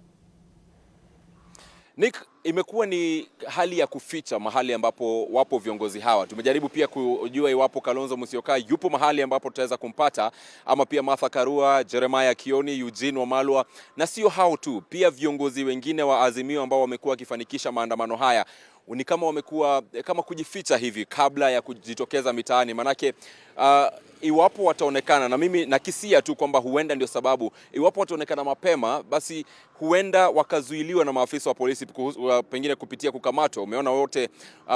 Nick, imekuwa ni hali ya kuficha mahali ambapo wapo viongozi hawa. Tumejaribu pia kujua iwapo Kalonzo Musyoka yupo mahali ambapo tutaweza kumpata, ama pia Martha Karua, Jeremiah Kioni, Eugene Wamalwa, na sio hao tu, pia viongozi wengine wa Azimio ambao wamekuwa wakifanikisha maandamano haya ni kama wamekuwa kama kujificha hivi kabla ya kujitokeza mitaani, manake iwapo wataonekana, na mimi nakisia tu kwamba huenda ndio sababu, iwapo wataonekana mapema, basi huenda wakazuiliwa na maafisa wa polisi pengine kupitia kukamatwa. Umeona wote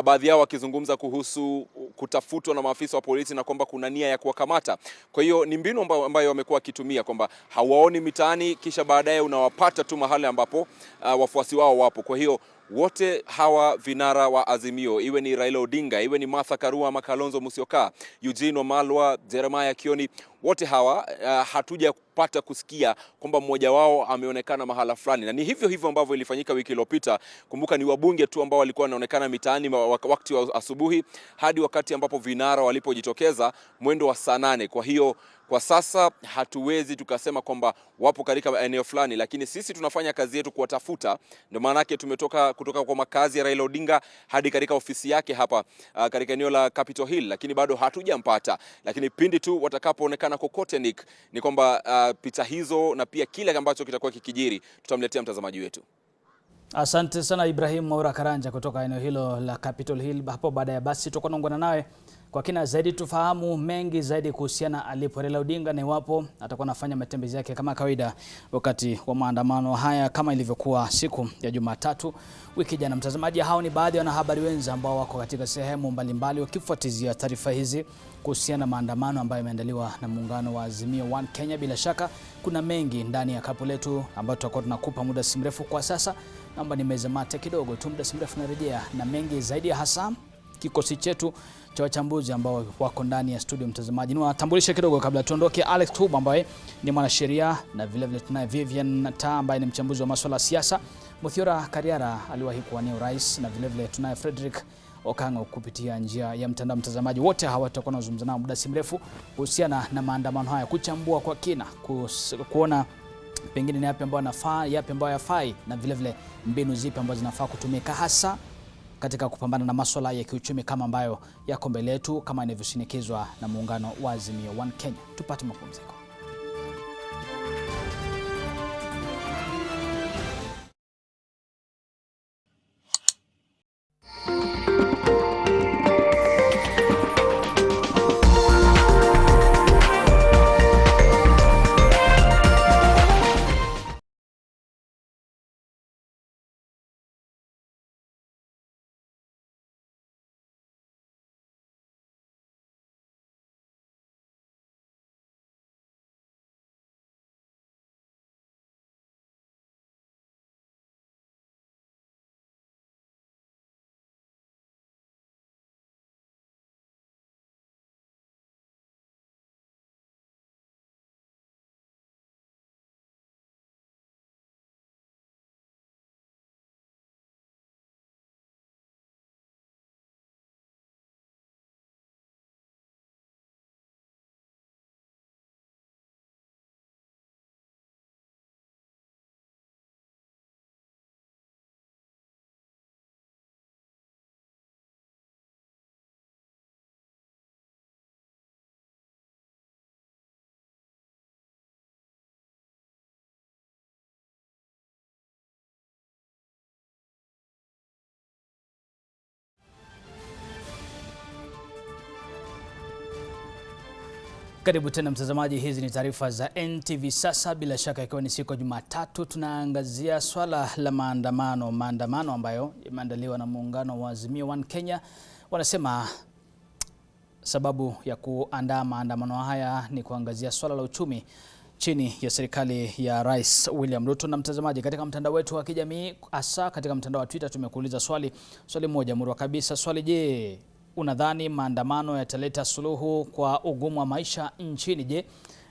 baadhi yao wakizungumza kuhusu kutafutwa na maafisa wa polisi na kwamba kuna nia ya kuwakamata. Kwa hiyo ni mbinu ambayo wamekuwa wakitumia, kwamba hawaoni mitaani kisha baadaye unawapata tu mahali ambapo wafuasi wao wapo. Kwa hiyo wote hawa vinara wa Azimio, iwe ni Raila Odinga, iwe ni Martha Karua ama Kalonzo Musyoka, Eugene Wamalwa, Jeremiah Kioni, wote hawa hatuja kupata kusikia kwamba mmoja wao ameonekana mahala fulani, na ni hivyo ambavyo ilifanyika wiki iliyopita. Kumbuka ni wabunge tu ambao walikuwa wanaonekana mitaani wakati wa asubuhi hadi wakati ambapo vinara walipojitokeza mwendo wa saa 8. Kwa hiyo kwa sasa hatuwezi tukasema kwamba wapo katika eneo fulani, lakini sisi tunafanya kazi yetu kuwatafuta. Ndio maana yake tumetoka kutoka kwa makazi ya Raila Odinga hadi katika ofisi yake hapa katika eneo la Capitol Hill, lakini bado hatujampata. Lakini pindi tu watakapoonekana kokote Nick, ni kwamba picha hizo na pia kile ambacho kitakuwa kikijiri tutamletea mtazamaji wetu. Asante sana Ibrahim Maura Karanja kutoka eneo hilo la Capitol Hill. Hapo baada ya basi tutakuwa tunaungana nawe kwa kina zaidi, tufahamu mengi zaidi kuhusiana alipo Raila Odinga na iwapo atakuwa anafanya matembezi yake kama kawaida wakati wa maandamano haya kama ilivyokuwa siku ya Jumatatu wiki jana. Mtazamaji, hao ni baadhi ya wanahabari wenza ambao wako katika sehemu mbalimbali wakifuatizia taarifa hizi kuhusiana na maandamano ambayo yameandaliwa na muungano wa Azimio One Kenya. Bila shaka kuna mengi ndani ya kapu letu ambayo tutakuwa tunakupa muda si mrefu. Kwa sasa naomba nimeze mate kidogo tu, muda si mrefu narejea na mengi zaidi, hasa kikosi chetu cha wachambuzi ambao wako ndani ya studio. Mtazamaji, niwatambulishe kidogo kabla tuondoke. Alex Tuba ambaye ni mwanasheria, na vile vile tunaye Vivian Ta ambaye ni mchambuzi wa masuala ya siasa. Muthiora Kariara aliwahi kuwania urais, na vile vile tunaye Frederick Okango kupitia njia ya mtandao. Mtazamaji, wote hawa tutakuwa tunazungumza nao muda si mrefu kuhusiana na maandamano haya, kuchambua kwa kina, kuona pengine ni yapi ambayo yanafaa, yapi ambayo hayafai, na vile vile mbinu zipi ambazo zinafaa kutumika hasa katika kupambana na masuala ya kiuchumi kama ambayo yako mbele yetu, kama inavyoshinikizwa na muungano wa Azimio One Kenya. Tupate mapumziko. Karibu tena mtazamaji, hizi ni taarifa za NTV sasa. Bila shaka ikiwa ni siku ya Jumatatu, tunaangazia swala la maandamano ambayo yameandaliwa na muungano wa Azimio One Kenya. Wanasema sababu ya kuandaa maandamano haya ni kuangazia swala la uchumi chini ya serikali ya Rais William Ruto. Na mtazamaji, katika mtandao wetu wa kijamii, hasa katika mtandao wa Twitter, tumekuuliza swali moja murwa kabisa. Swali: je, unadhani maandamano yataleta suluhu kwa ugumu wa maisha nchini? Je,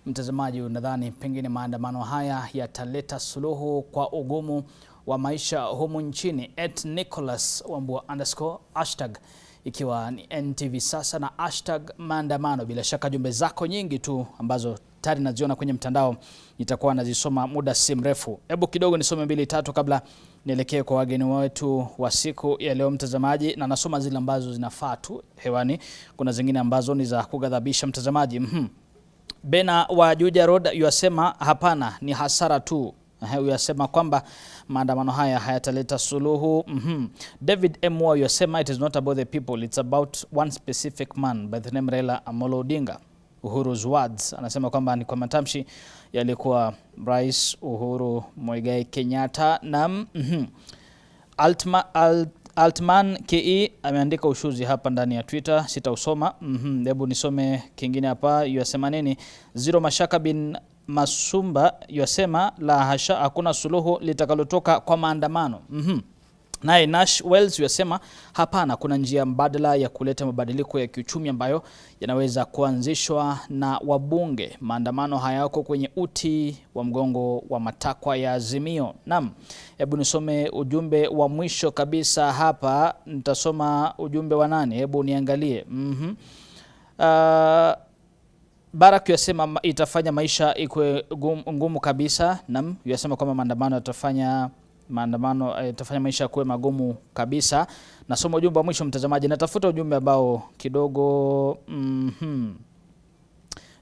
mtazamaji, unadhani pengine maandamano haya yataleta suluhu kwa ugumu wa maisha humu nchini? @Nicholas Wambua _ hashtag ikiwa ni NTV sasa na hashtag maandamano. Bila shaka jumbe zako nyingi tu ambazo tayari naziona kwenye mtandao nitakuwa nazisoma muda si mrefu. Hebu kidogo nisome 2-3 kabla nielekee kwa wageni wetu wa siku ya leo mtazamaji, na nasoma zile ambazo zinafaa tu hewani. Kuna zingine ambazo ni za kugadhabisha mtazamaji. Bena wa Juja Road yasema hapana, ni hasara tu. Yasema kwamba maandamano haya hayataleta suluhu. David M. yasema it is not about the people, it's about one specific man by the name Raila Amolo Odinga. Uhuru's words, anasema kwamba ni kwa matamshi yalikuwa Rais Uhuru Muigai Kenyatta. Na Altman KE ameandika ushuzi hapa ndani ya Twitter, sitausoma. Hebu nisome kingine hapa. Yasema nini? Zero Mashaka bin Masumba yasema la hasha, hakuna suluhu litakalotoka kwa maandamano. Naye Nash Wells yasema hapana, kuna njia mbadala ya kuleta mabadiliko ya kiuchumi ambayo yanaweza kuanzishwa na wabunge. Maandamano hayako kwenye uti wa mgongo wa matakwa ya Azimio. Naam, hebu nisome ujumbe wa mwisho kabisa hapa. Nitasoma ujumbe wa nani? Hebu niangalie. Barak yasema itafanya maisha ikuwe ngumu kabisa. Naam, yasema kwamba maandamano itafanya maisha kuwe magumu kabisa. Nasoma ujumbe wa mwisho mtazamaji, natafuta ujumbe ambao kidogo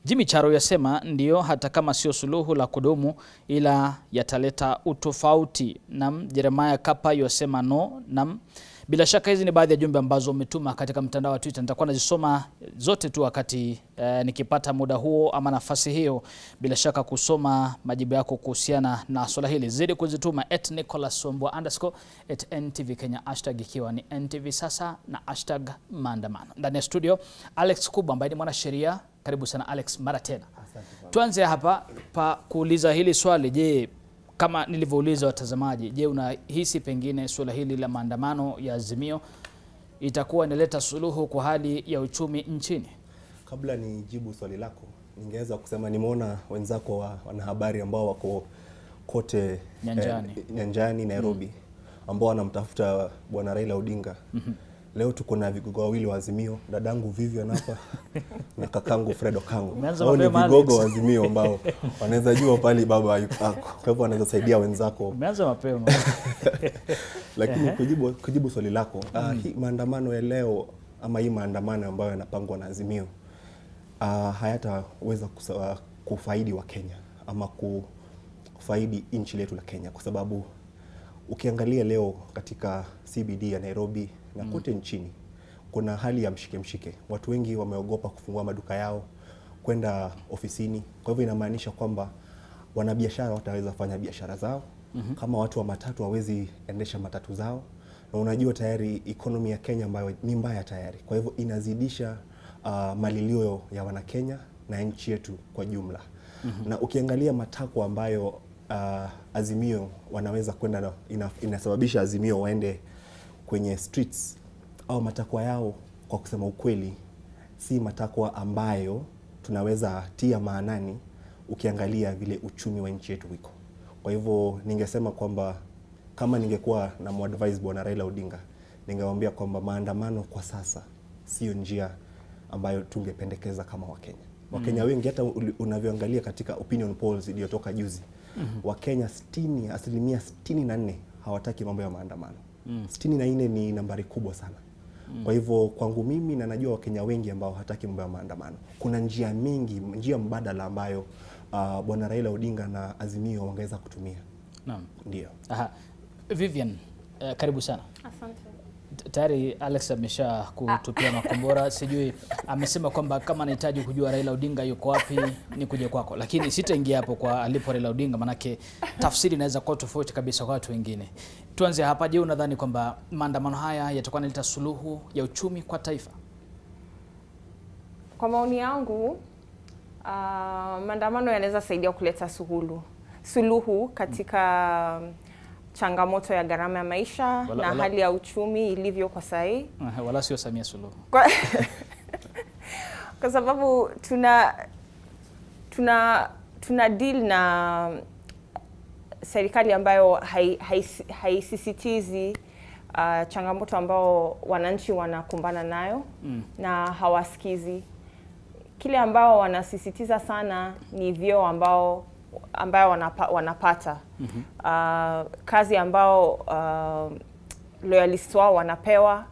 Jimmy Charo yasema ndio, hata kama sio suluhu la kudumu ila yataleta utofauti. Naam, Jeremiah Kapa yasema no. Naam, bila shaka hizi ni baadhi ya jumbe ambazo umetuma katika mtandao wa Twitter. Nitakuwa nazisoma zote tu wakati nikipata muda huo ama nafasi hiyo, bila shaka kusoma majibu yako kuhusiana na swala hili. Zidi kuzituma @Nicholas Wambua _ @NTV Kenya, hashtag ikiwa ni NTV sasa na hashtag maandamano. Ndani ya studio Alex Kuba ambaye ni mwanasheria. Karibu sana Alex mara tena. Tuanze hapa pa kuuliza hili swali. Je, kama nilivyouliza watazamaji, je, unahisi pengine swala hili la maandamano ya Azimio itakuwa inaleta suluhu kwa hali ya uchumi nchini? Kabla nijibu swali lako, ningeweza kusema nimeona wenzako wanahabari ambao wako kote nyanjani Nairobi, ambao wanamtafuta bwana Raila Odinga. Leo tuko na vigogo wawili wa Azimio, dadangu Vivian hapa na kakangu Fredo Kangu. Hao ni vigogo wa Azimio ambao wanaweza jua pale baba yuko. Kwa hivyo wanaweza saidia wenzako. Umeanza mapema. Lakini kujibu swali lako, hii maandamano ya leo ama hii maandamano ambayo yanapangwa na Azimio hayataweza kufaidi wa Kenya ama kufaidi nchi letu la Kenya, kwa sababu ukiangalia leo katika CBD ya Nairobi na kote nchini kuna hali ya mshike. Watu wengi wameogopa kufungua maduka yao, kwenda ofisini. Kwa hivyo inamaanisha kwamba wanabiashara wataweza fanya biashara zao. Kama watu wa matatu hawezi endesha matatu zao. Na unajua tayari economy ya Kenya ambayo ni mbaya tayari. Kwa hivyo inazidisha malilio ya wana Kenya na nchi yetu kwa jumla. Na ukiangalia matakwa ambayo Azimio wanaweza kwenda, inasababisha Azimio waende kwenye streets, au matakwa yao kwa kusema ukweli si matakwa ambayo tunaweza tia maanani ukiangalia vile uchumi wa nchi yetu wiko. Kwa hivyo ningesema kwamba kama ningekuwa na advise bwana Raila Odinga, ningewaambia kwamba maandamano kwa sasa sio njia ambayo tungependekeza kama Wakenya. Wakenya wengi, hata unavyoangalia katika opinion polls iliyotoka juzi, Wakenya 64% hawataki mambo ya maandamano. 64 ni nambari kubwa sana. Kwa hivyo kwangu mimi, na najua Wakenya wengi ambao hataki mambo ya maandamano, kuna njia mbadala ambayo bwana Raila Odinga na Azimio wangeweza kutumia. Naam. Ndio. Vivian, karibu sana. Asante. Tayari Alex amesha kutupia makombora. Sijui amesema kwamba kama anahitaji kujua Raila Odinga yuko wapi ni kuja kwako, lakini sitaingia hapo kwa alipo Raila Odinga, manake tafsiri inaweza kuwa tofauti kabisa kwa watu wengine. Tuanze hapa. Je, unadhani kwamba maandamano haya yatakuwa yanaleta suluhu ya uchumi kwa taifa? Kwa maoni yangu, maandamano yanaweza saidia kuleta suluhu katika changamoto ya gharama ya maisha na hali ya uchumi ilivyo kwa sasa. Wala sio Samia Suluhu. Kwa sababu tuna deal na serikali ambayo haisisitizi changamoto ambao wananchi wanakumbana nayo na hawasikizi. Kile ambao wanasisitiza sana ni vyeo ambao wanapata. Kazi ambao loyalists wao wanapewa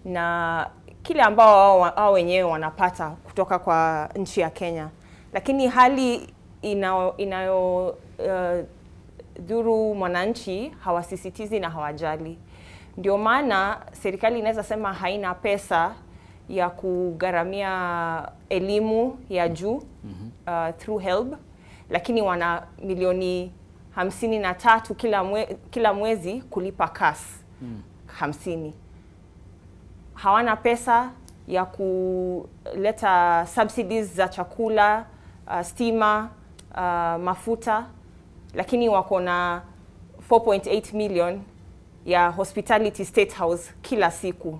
na kile ambao wao wenyewe wanapata kutoka kwa nchi ya Kenya. Lakini hali inayo dhuru mwananchi hawasisitizi na hawajali. Ndio maana serikali inaweza sema haina pesa ya kugharamia elimu ya juu through HELB, lakini wana milioni 53 kila mwezi kulipa CAS 50. Hawana pesa ya kuleta subsidies za chakula, stima, mafuta, lakini wako na 4.8 million ya hospitality state house kila siku.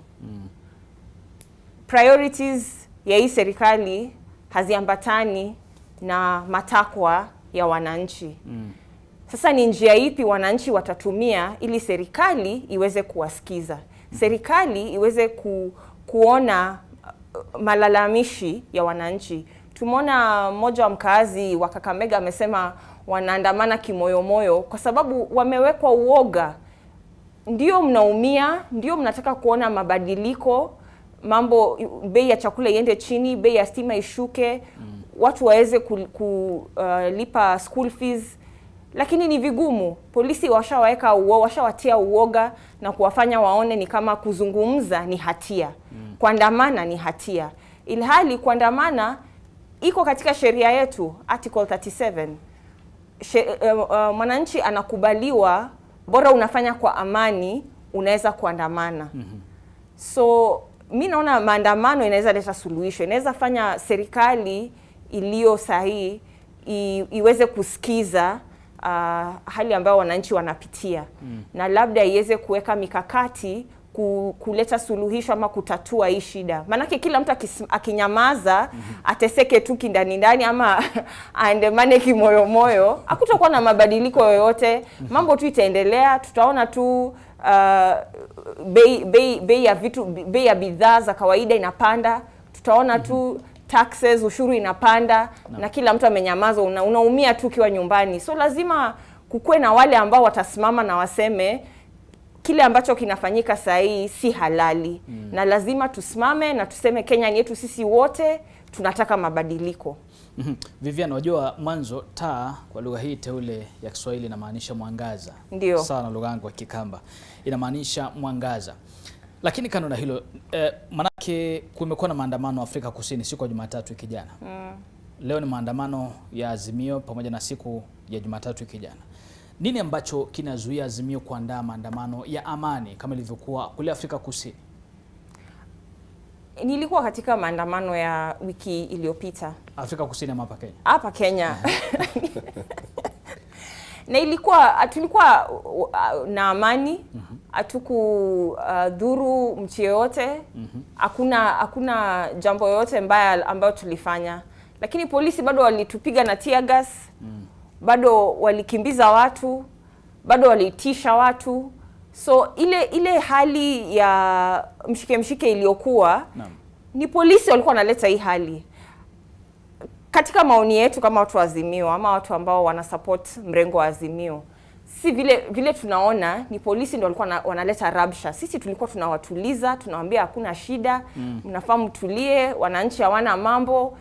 Priorities ya hii serikali haziambatani na matakwa ya wananchi. Sasa ni njia ipi wananchi watatumia ili serikali iweze kuwasikiza? Serikali iweze kuona malalamishi ya wananchi. Tumeona mmoja wa mkazi wa Kakamega amesema wanaandamana kimoyomoyo kwa sababu wamewekwa uoga. Ndio mnaumia, ndio mnataka kuona mabadiliko, mambo, bei ya chakula iende chini, bei ya stima ishuke, watu waweze kulipa school fees, lakini ni vigumu. Polisi washawatia uoga na kuwafanya waone ni kama kuzungumza ni hatia, kuandamana ni hatia. Ilhali kuandamana iko katika sheria yetu, Article 37. Mwananchi anakubaliwa, bora unafanya kwa amani, unaweza kuandamana. So mimi naona maandamano inaweza leta suluhisho, inaweza fanya serikali iliyo sahihi iweze kusikiza hali ambayo wananchi wanapitia, na labda iweze kuweka mikakati kuleta suluhisho ama kutatua hii shida. Maanake kila mtu akinyamaza ateseke tu ndani ama aandamane kimoyomoyo, hakutakuwa na mabadiliko yoyote. Mambo tu itaendelea, tutaona tu bei ya bidhaa za kawaida inapanda, tutaona tu taxes, ushuru inapanda, na kila mtu amenyamaza, unaumia tu ukiwa nyumbani. So lazima kukue na wale ambao watasimama na waseme kile ambacho kinafanyika saa hii si halali, na lazima tusimame na tuseme Kenya ni yetu sisi wote, tunataka mabadiliko. Vivian, wajua mwanzo taa kwa lugha hii teule ya Kiswahili inamaanisha mwangaza. Ndio. Sawa na lugha yangu ya Kikamba inamaanisha mwangaza. Lakini kando na hilo, manake kumekuwa na maandamano Afrika Kusini siku ya Jumatatu wiki jana. Leo ni maandamano ya Azimio pamoja na siku ya Jumatatu wiki jana. Nini ambacho kinazuia Azimio kuandaa maandamano ya amani kama ilivyokuwa kule Afrika Kusini? Nilikuwa katika maandamano ya wiki iliyopita. Afrika Kusini ama hapa Kenya? Hapa Kenya. Na tulikuwa na amani, hatukudhuru mtu yeyote, hakuna jambo yoyote mbaya ambayo tulifanya. Lakini polisi bado walitupiga na tear gas, bado walikimbiza watu, bado walitisha watu. So ile hali ya mshike iliyokuwa, ni polisi walikuwa wanaleta hii hali. Katika maoni yetu kama watu wa Azimio ama watu ambao wana support mrengo wa Azimio, si vile tunaona ni polisi ndio walikuwa wanaleta rabsha. Sisi tulikuwa tunawatuliza, tunawaambia hakuna shida, mnafahamu tulie, wananchi hawana mambo,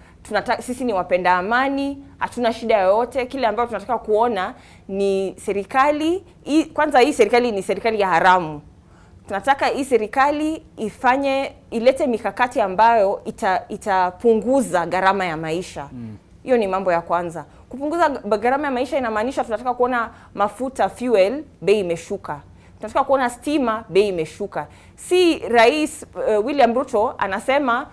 sisi ni wapenda amani, hatuna shida yoyote. Kile ambacho tunataka kuona ni serikali, kwanza hii serikali ni serikali ya haramu. tunataka hii serikali ilete mikakati ambayo itapunguza gharama ya maisha. Hiyo ni mambo ya kwanza. Kupunguza gharama ya maisha inamaanisha tunataka kuona mafuta fuel bei imeshuka. Tunataka kuona stima bei imeshuka. Si Rais William Ruto anasema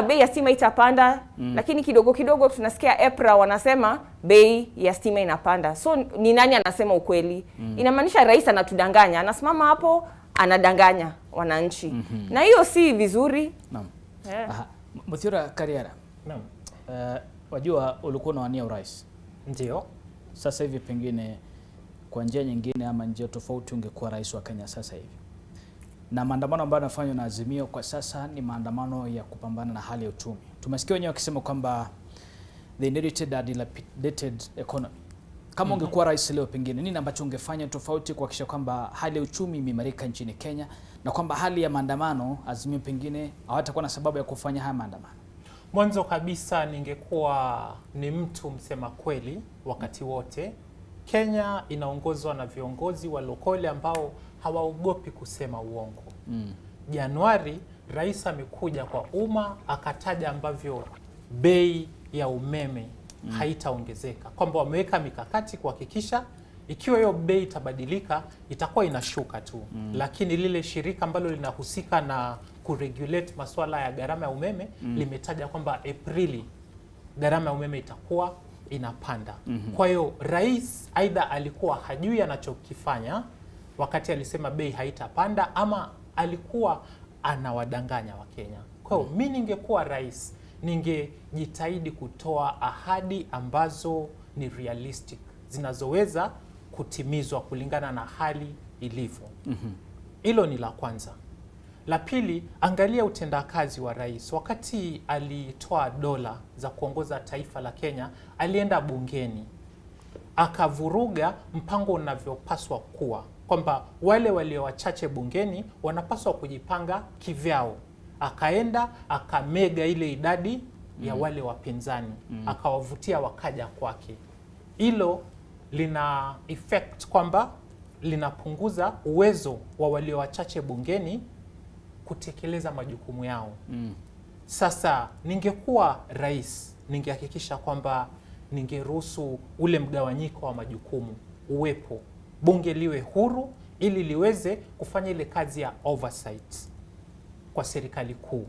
bei ya stima itapanda, lakini kidogo kidogo tunasikia EPRA wanasema bei ya stima inapanda. So ni nani anasema ukweli? Inamaanisha rais anatudanganya, anasimama hapo anadanganya wananchi. Na hiyo si vizuri. Naam. Muthiora Kariara. Naam. Wajua ulikuwa unawania urais. Ndio. Sasa hivi pengine kwa njia nyingine ama njia tofauti ungekuwa rais wa Kenya sasa hivi. Na maandamano ambayo yanafanywa na Azimio kwa sasa ni maandamano ya kupambana na hali ya uchumi. Tumesikia wenyewe wakisema kwamba they inherited a dilapidated economy. Kama ungekuwa rais leo pengine nini ambacho ungefanya tofauti kuhakikisha kwamba hali ya uchumi imeimarika nchini Kenya na kwamba hali ya maandamano Azimio pengine hawatakuwa na sababu ya kufanya haya maandamano? Mwanzo kabisa ningekuwa ni mtu msema kweli wakati wote. Kenya inaongozwa na viongozi wa lokole ambao hawaogopi kusema uongo. Januari rais amekuja kwa umma akataja ambavyo bei ya umeme haitaongezeka, kwamba wameweka mikakati kuhakikisha ikiwa hiyo bei itabadilika itakuwa inashuka tu. Lakini lile shirika ambalo linahusika na kuregulate masuala ya gharama ya umeme limetaja kwamba Aprili gharama ya umeme itakuwa inapanda. Kwa hiyo rais aidha alikuwa hajui anachokifanya wakati alisema bei haitapanda, ama alikuwa anawadanganya Wakenya. Kwa hiyo mimi ningekuwa rais, ningejitahidi kutoa ahadi ambazo ni realistic, zinazoweza kutimizwa kulingana na hali ilivyo. Hilo ni la kwanza. La pili, angalia utendakazi wa rais. Wakati alitoa dola za kuongoza taifa la Kenya, alienda bungeni akavuruga mpango unavyopaswa kuwa, kwamba wale walio wachache bungeni wanapaswa kujipanga kivyao. Akaenda akamega ile idadi ya wale wapinzani, akawavutia wakaja kwake. Hilo lina effect kwamba linapunguza uwezo wa walio wachache bungeni kutekeleza majukumu yao. Sasa ningekuwa rais, ningehakikisha kwamba ningeruhusu ule mgawanyiko wa majukumu uwepo, bunge liwe huru ili liweze kufanya ile kazi ya oversight kwa serikali kuu.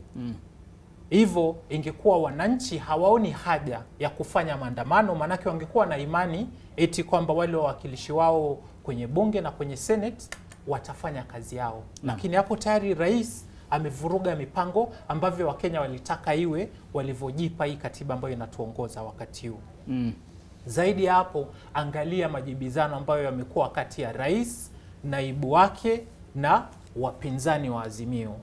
Hivyo ingekuwa wananchi hawaoni haja ya kufanya maandamano, manake wangekuwa na imani eti kwamba wale wawakilishi wao kwenye bunge na kwenye Senate watafanya kazi yao. Lakini hapo tayari rais amevuruga mipango ambavyo Wakenya walitaka iwe walivyojipa hii katiba ambayo inatuongoza wakati huu. Zaidi ya hapo, angalia majibizano ambayo yamekuwa kati ya rais, naibu wake na wapinzani wa Azimio.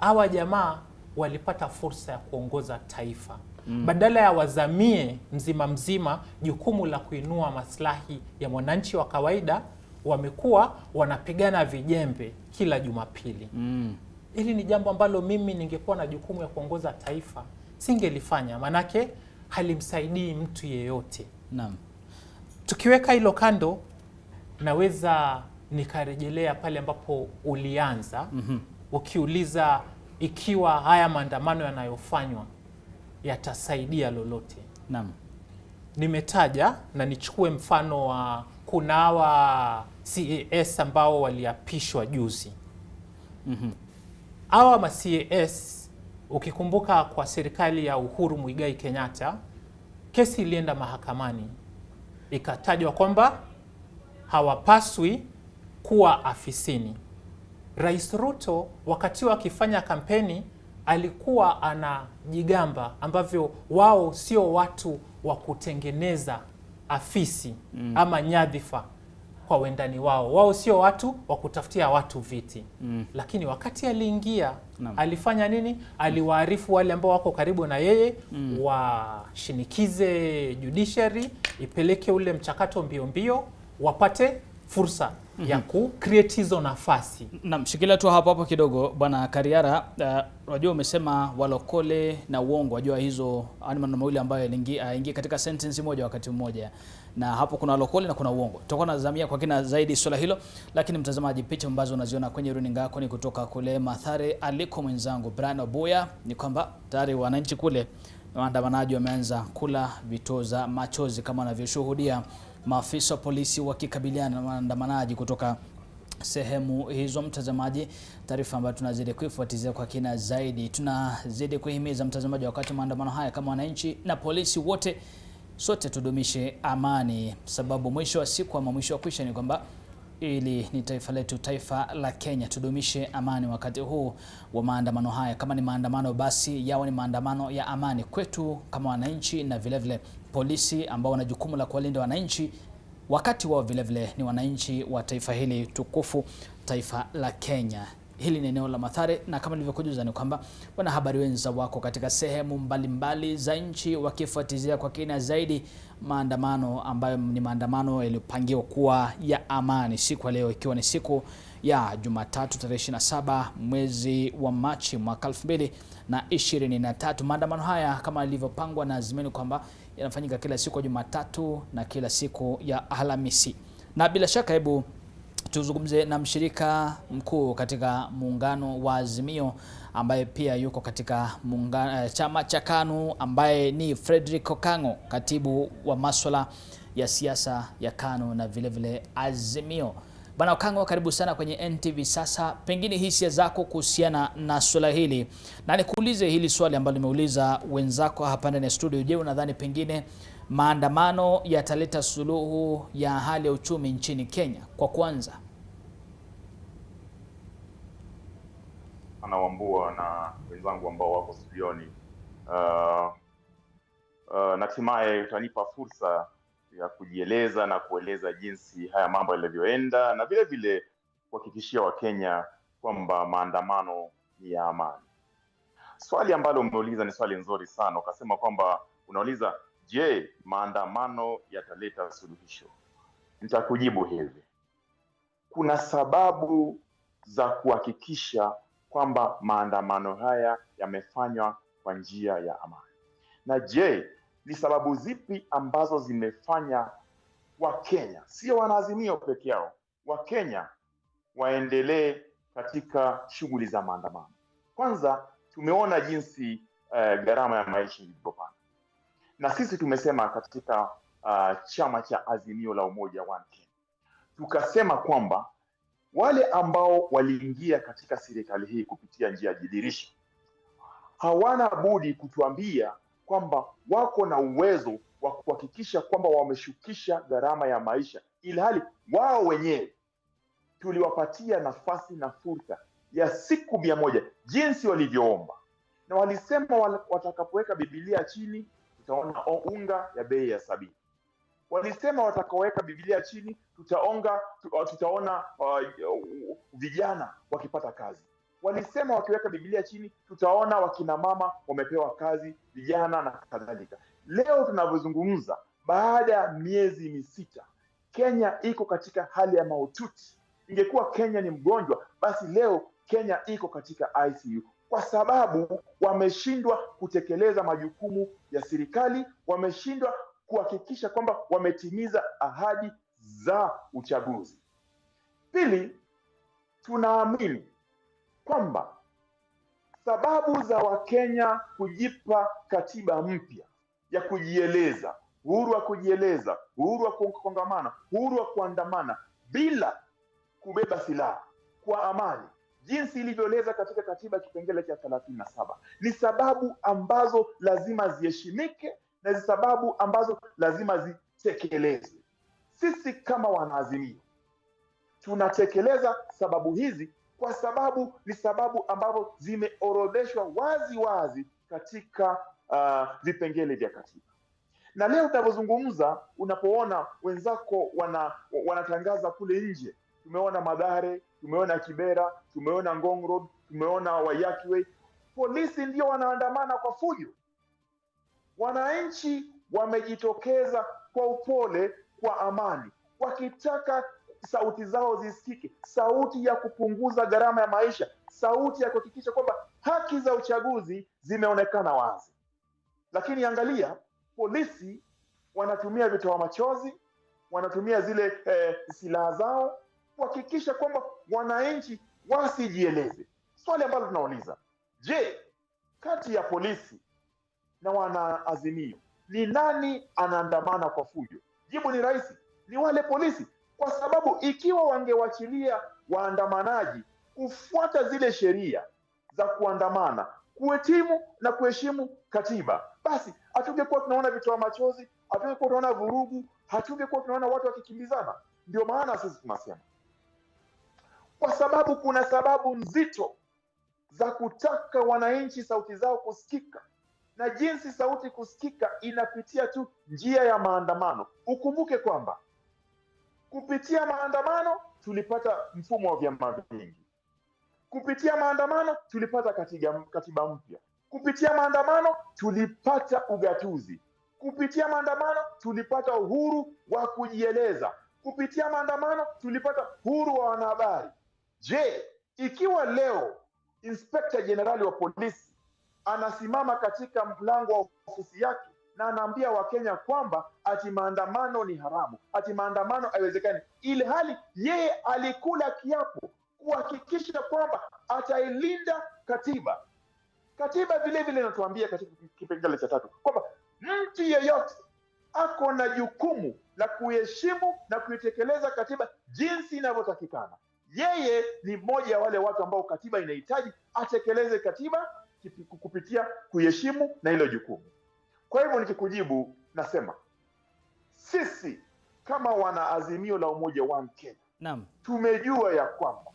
Hawa jamaa walipata fursa ya kuongoza taifa. Badala ya wazamie mzima jukumu la kuinua maslahi ya mwananchi wa kawaida, wamekuwa wanapigana vijembe kila Jumapili. Hili ni jambo ambalo mimi ningekuwa na jukumu ya kuongoza taifa singelifanya, manake halimsaidii mtu yeyote. Naam. Tukiweka hilo kando, naweza nikarejelea pale ambapo ulianza ukiuliza ikiwa haya maandamano yanayofanywa yatasaidia lolote. Naam. Nimetaja na nichukue mfano wa kuna hawa CAS ambao waliapishwa juzi. Hawa ma CAS, ukikumbuka kwa serikali ya Uhuru Muigai Kenyatta, kesi ilienda mahakamani, ikatajwa kwamba hawapaswi kuwa afisini. Rais Ruto wakati akifanya kampeni alikuwa anajigamba ambavyo wao sio watu wa kutengeneza afisi ama nyadhifa kwa wendani wao. Wao sio watu wa kutafutia watu viti. Lakini wakati aliingia, alifanya nini? Aliwaarifu wale ambao wako karibu na yeye washinikize judiciary ipeleke ule mchakato mbio wapate fursa ya ku create hizo nafasi. Na mshikilia tu hapo kidogo Bwana Kariara, unajua umesema walokole na uongo, wajua hizo maneno mawili ambayo yaingia katika sentence moja wakati mmoja, na hapo kuna walokole na kuna uongo. Tutakuwa nazamia kwa kina zaidi swala hilo, lakini mtazamaji, picha ambazo unaziona kwenye runinga yako ni kutoka kule Mathare aliko mwenzangu Brian Oboya. Ni kwamba tayari wananchi kule, waandamanaji wameanza kula vitoza machozi kama wanavyoshuhudia maafisa wa polisi wakikabiliana na waandamanaji kutoka sehemu hizo. Mtazamaji, taarifa ambayo tunazidi kuifuatilia kwa kina zaidi. Tunazidi kuhimiza mtazamaji, wakati maandamano haya, kama wananchi na polisi wote, sote tudumishe amani, sababu mwisho wa siku ama mwisho wa kwisha ni kwamba ili ni taifa letu, taifa la Kenya. Tudumishe amani wakati huu wa maandamano haya. Kama ni maandamano, basi yawe ni maandamano ya amani kwetu kama wananchi, na vile vile polisi ambao wana jukumu la kuwalinda wananchi, wakati wao vile vile ni wananchi wa taifa hili tukufu, taifa la Kenya. Hili ni eneo la Mathare, na kama nilivyokujuza ni kwamba wanahabari wenza wako katika sehemu mbalimbali za nchi wakifuatilia kwa kina zaidi maandamano ambayo ni maandamano yaliyopangiwa kuwa ya amani siku ya leo, ikiwa ni siku ya Jumatatu tarehe 27 mwezi wa Machi mwaka 2023. Maandamano haya kama yalivyopangwa na azimio kwamba yanafanyika kila siku ya Jumatatu na kila siku ya Alhamisi. Na bila shaka, hebu tuzungumze na mshirika mkuu katika muungano wa Azimio ambaye pia yuko katika chama cha KANU, ambaye ni Frederick Okango, katibu wa masuala ya siasa ya KANU na vile vile Azimio. Bwana Okango, karibu sana kwenye NTV. Sasa pengine hisia zako kuhusiana na swala hili, na nikuulize hili swali ambalo nimeuliza wenzako hapa ndani ya studio. Je, unadhani pengine maandamano yataleta suluhu ya hali ya uchumi nchini Kenya? Kwa kwanza, Wambua na wenzangu ambao wako studioni, natumai utanipa fursa ya kujieleza na kueleza jinsi haya mambo yalivyoenda, na vile vile kuhakikishia Wakenya kwamba maandamano ni ya amani. Swali ambalo umeuliza ni swali nzuri sana. Ukasema kwamba unauliza, je, maandamano yataleta suluhisho? Nitakujibu hivi. Kuna sababu za kuhakikisha kwamba maandamano haya yamefanywa kwa njia ya amani. Na je, ni sababu zipi ambazo zimefanya Wakenya, sio wanaazimio peke yao, Wakenya waendelee katika shughuli za maandamano? Kwanza, tumeona jinsi gharama ya maisha ilivyopanda. Na sisi tumesema katika chama cha Azimio la Umoja One Kenya, tukasema kwamba wale ambao waliingia katika serikali hii kupitia njia ya dirisha hawana budi kutuambia kwamba wako na uwezo wa kuhakikisha kwamba wameshukisha gharama ya maisha, ilhali wao wenyewe tuliwapatia nafasi na fursa ya siku 100 jinsi walivyoomba, na walisema watakapoweka Biblia chini tutaona unga ya bei ya 70. Walisema watakaweka Biblia chini tutaona vijana wakipata kazi. Walisema wakiweka Biblia chini tutaona wakina mama wamepewa kazi, vijana na kadhalika. Leo tunavyozungumza, baada ya miezi 6, Kenya iko katika hali ya mahututi. Ingekuwa Kenya ni mgonjwa, basi leo Kenya iko katika ICU, kwa sababu wameshindwa kutekeleza majukumu ya serikali, wameshindwa kuhakikisha kwamba wametimiza ahadi za uchaguzi. Pili, tunaamini kwamba sababu za Wakenya kujipa katiba mpya ya kujieleza, uhuru wa kujieleza, uhuru wa kukongamana, uhuru wa kuandamana bila kubeba silaha, kwa amani, jinsi ilivyoeleza katika katiba kipengele cha 37, ni sababu ambazo lazima ziheshimike na ni sababu ambazo lazima zitekelezwe. Sisi kama wanaazimio tunatekeleza sababu hizi kwa sababu ni sababu ambazo zimeorodheshwa wazi wazi katika vipengele vya katiba. Na leo tunapozungumza, unapoona wenzako wanatangaza kule nje, tumeona Mathare, tumeona Kibera, tumeona Ngong Road, tumeona Waiyaki Way, polisi ndio wanaandamana kwa fujo. Wananchi wamejitokeza kwa upole, kwa amani, wakitaka sauti zao zisikike, sauti ya kupunguza gharama ya maisha, sauti ya kuhakikisha kwamba haki za uchaguzi zimeonekana wazi. Lakini angalia, polisi wanatumia vitoa machozi, wanatumia zile silaha zao kuhakikisha kwamba wananchi wasijieleze. Swali ambalo tunauliza, je, kati ya polisi na wanaazimio ni nani anaandamana kwa fujo? Jibu ni rahisi, ni wale polisi, kwa sababu ikiwa wangewachilia waandamanaji kufuata zile sheria za kuandamana, kuhitimu na kuheshimu katiba, basi hatungekuwa tunaona vitoa machozi, hatungekuwa tunaona vurugu, hatungekuwa tunaona watu wakikimbizana. Ndio maana sisi tunasema, kwa sababu kuna sababu nzito za kutaka wananchi sauti zao kusikika, na jinsi sauti kusikika inapitia tu njia ya maandamano. Ukumbuke kwamba kupitia maandamano tulipata mfumo wa vyama vingi, kupitia maandamano tulipata katiba mpya, kupitia maandamano tulipata ugatuzi, kupitia maandamano tulipata uhuru wa kujieleza, kupitia maandamano tulipata uhuru wa wanahabari. Je, ikiwa leo Inspector Generali wa polisi anasimama katika mlango wa ofisi yake na anaambia Wakenya kwamba ati maandamano ni haramu, ati maandamano haiwezekani, ile hali yeye alikula kiapo kuhakikisha kwamba atailinda katiba. Katiba vile vile inatuambia katika kipengele cha 3 kwamba mtu yeyote ako na jukumu la kuheshimu na kuitekeleza katiba jinsi inavyotakikana. Yeye ni mmoja wa wale watu ambao katiba inahitaji atekeleze katiba kupitia kuheshimu na hilo jukumu. Kwa hivyo nikikujibu nasema, sisi kama wanaazimio la Umoja One Kenya, naam, tumejua ya kwamba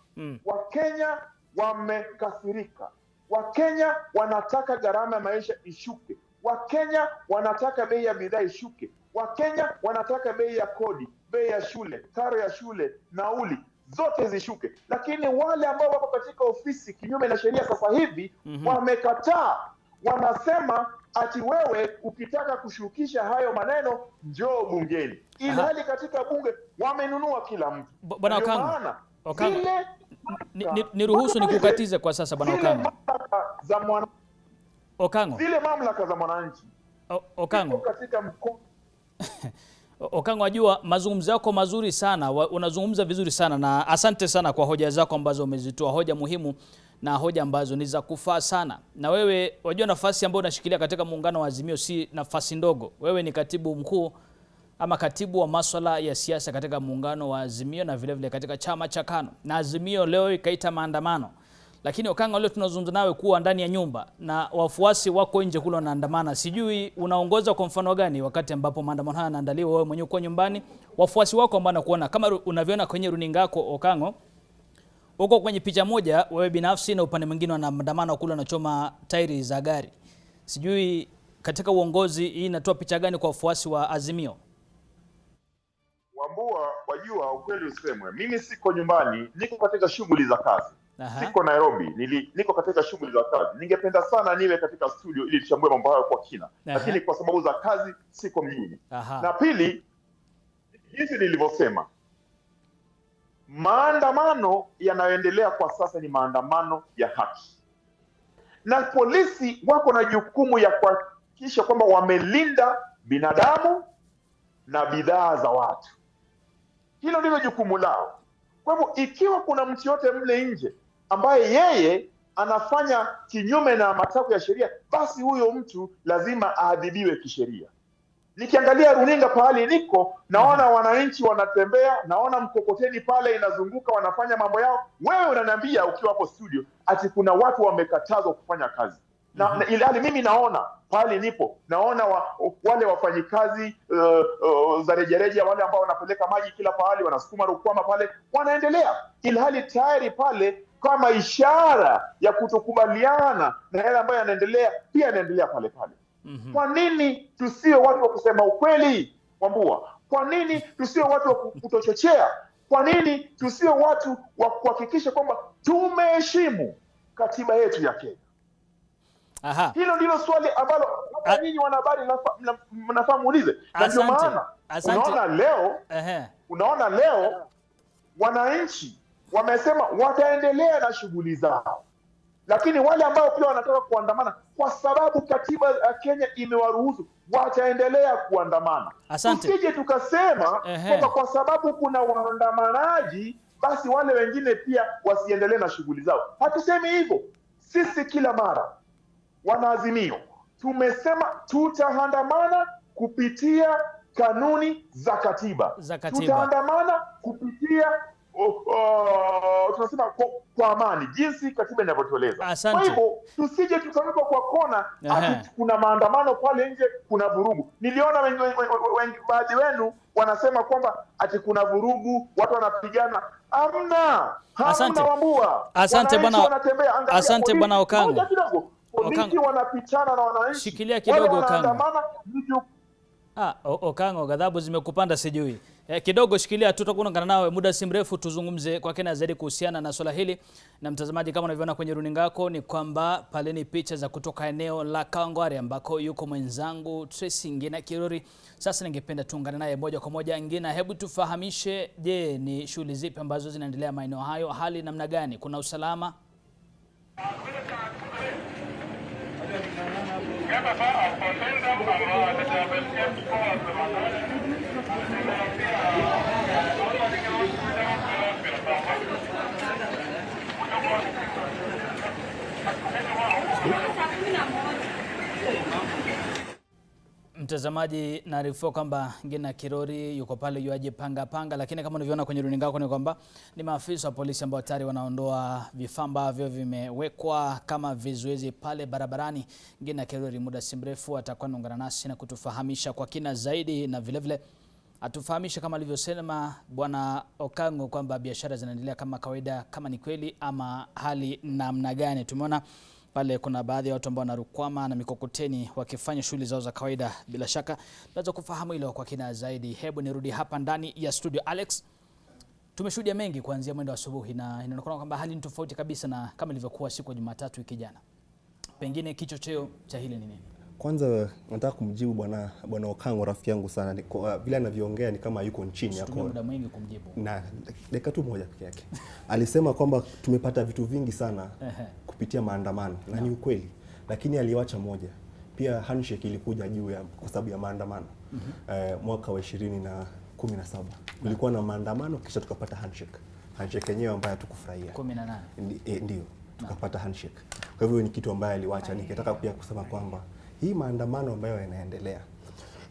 Wakenya wamekasirika, Wakenya wanataka gharama ya maisha ishuke, Wakenya wanataka bei ya bidhaa ishuke, Wakenya wanataka bei ya kodi, bei ya shule, karo ya shule, nauli zote zishuke. Lakini wale ambao wako katika ofisi kinyume na sheria sasa hivi wamekataa. Wanasema ati wewe ukitaka kushukisha hayo maneno njoo bungeni, ilhali katika bunge wamenunua kila mtu. Bwana Okango, niruhusu nikukatize kwa sasa Bwana Okango. Zile mamlaka za mwananchi Okango katika mkono Okango, wajua mazungumzo yako mazuri sana, unazungumza vizuri sana, na asante sana kwa hoja zako ambazo umezitoa, hoja muhimu na hoja ambazo ni za kufaa sana. Na wewe wajua nafasi ambayo unashikilia katika muungano wa Azimio si nafasi ndogo. Wewe ni katibu mkuu ama katibu wa masuala ya siasa katika muungano wa Azimio na vile vile katika chama cha KANU. Na Azimio leo ikaita maandamano. Lakini Okango, leo tunazungumza nawe kuwa ndani ya nyumba na wafuasi wako nje kule wanaandamana. Sijui unaongoza kwa mfano gani wakati ambapo maandamano haya yanaandaliwa, wewe mwenyewe uko nyumbani, wafuasi wako ambao wanakuona kama unavyoona kwenye runinga yako Okango, uko kwenye picha moja wewe binafsi na upande mwingine wanaandamana kule wanachoma tairi za gari. Sijui katika uongozi hii inatoa picha gani kwa wafuasi wa Azimio? Wambua, wajua ukweli usemwe, mimi siko nyumbani, niko katika shughuli za kazi. Siko Nairobi, niko katika shughuli za kazi. Ningependa sana niwe katika studio ili tuchambue mambo hayo kwa kina. Lakini kwa sababu za kazi siko mjini. Na pili, jinsi nilivyosema, maandamano yanayoendelea kwa sasa ni maandamano ya haki. Na polisi wako na jukumu ya kuhakikisha kwamba wamelinda binadamu na bidhaa za watu. Hilo ndilo jukumu lao. Kwa hivyo ikiwa kuna mtu yote mle nje ambaye yeye anafanya kinyume na matakwa ya sheria, basi huyo mtu lazima aadhibiwe kisheria. Nikiangalia runinga pahali niko, naona wananchi wanatembea, naona mkokoteni pale inazunguka, wanafanya mambo yao. Wewe unaniambia ukiwa hapo studio ati kuna watu wamekatazwa kufanya kazi. Na ilhali mimi naona pahali nipo, naona wale wafanyikazi za rejareja, wale ambao wanapeleka maji kila pahali, wanasukuma rukwama pale, wanaendelea, ilhali tayari pale kama ishara ya kutokubaliana na yale ambayo yanaendelea, pia yanaendelea pale pale. Kwa nini tusiwe watu wa kusema ukweli, Wambua? Kwa nini tusiwe watu wa kutochochea? Kwa nini tusiwe watu wa kuhakikisha kwamba tumeheshimu katiba yetu ya Kenya? Hilo ndilo swali ambalo nyinyi wanahabari mnafaa muulize. Na ndio maana unaona leo wananchi wamesema wataendelea na shughuli zao, lakini wale ambao pia wanataka kuandamana kwa sababu katiba ya Kenya imewaruhusu wataendelea kuandamana. Tusije tukasema kwamba kwa sababu kuna waandamanaji basi wale wengine pia wasiendelee na shughuli zao. Hatusemi hivyo. Sisi kila mara wanaazimio tumesema tutaandamana kupitia kanuni za katiba. Tutaandamana kupitia tunasema kwa amani jinsi katiba inavyotueleza. Kwa hivyo tusije tukawekwa kwa kona ati kuna maandamano pale nje, kuna vurugu. Niliona baadhi wenu wanasema kwamba ati kuna vurugu, watu wanapigana. Hamna Wambua. Asante bwana Okango. Polisi wanapitana na wananchi. Shikilia kidogo Okango. Okango, ghadhabu zimekupanda sijui. Kidogo shikilia, tutakuungana nawe muda si mrefu tuzungumze kwa kina zaidi kuhusiana na swala hili. Na mtazamaji, kama unavyoona kwenye runinga yako ni kwamba pale ni picha za kutoka eneo la Kawangware ambako yuko mwenzangu Tracy Ngina Kirori. Sasa ningependa tuungane naye moja kwa moja. Ngina, hebu tufahamishe, je, ni shughuli zipi ambazo zinaendelea maeneo hayo? Hali namna gani? Kuna usalama? Mtazamaji, naarifiwa kwamba Ngina Kirori yuko pale yuaje panga, lakini kama unavyoona kwenye runinga yako ni kwamba ni maafisa wa polisi ambao tayari wanaondoa vifaa ambavyo vimewekwa kama vizuizi pale barabarani. Ngina Kirori muda si mrefu atakuwa anaungana nasi na kutufahamisha kwa kina zaidi, na vile atufahamisha kama alivyosema bwana Okango kwamba biashara zinaendelea kama kawaida, kama ni kweli ama hali namna gani. Tumeona pale kuna baadhi ya watu ambao wanarukwama na mikokoteni wakifanya shughuli zao za kawaida. Bila shaka tunaweza kufahamu hilo kwa kina zaidi. Hebu nirudi hapa ndani ya studio. Alex, tumeshuhudia mengi kuanzia mwendo wa asubuhi na inaonekana kwamba hali ni tofauti kabisa na kama ilivyokuwa siku ya Jumatatu wiki jana. Pengine kichocheo cha hili ni nini? Kwanza nataka kumjibu bwana Okango, rafiki yangu sana. Vile anavyoongea ni kama yuko nchini yako. Tutumie muda mwingi kumjibu. Na dakika tu moja pekee yake. Alisema kwamba tumepata vitu vingi sana kupitia maandamano na ni ukweli, lakini aliwacha moja. Pia handshake ilikuja juu ya kwa sababu ya maandamano. Mwaka wa 2017 kulikuwa na maandamano kisha tukapata handshake. Handshake yenyewe ambayo hatukufurahia. 18. Ndio tukapata handshake. Kwa hivyo ni kitu ambayo aliwacha. Ningetaka pia kusema kwamba hii maandamano ambayo yanaendelea,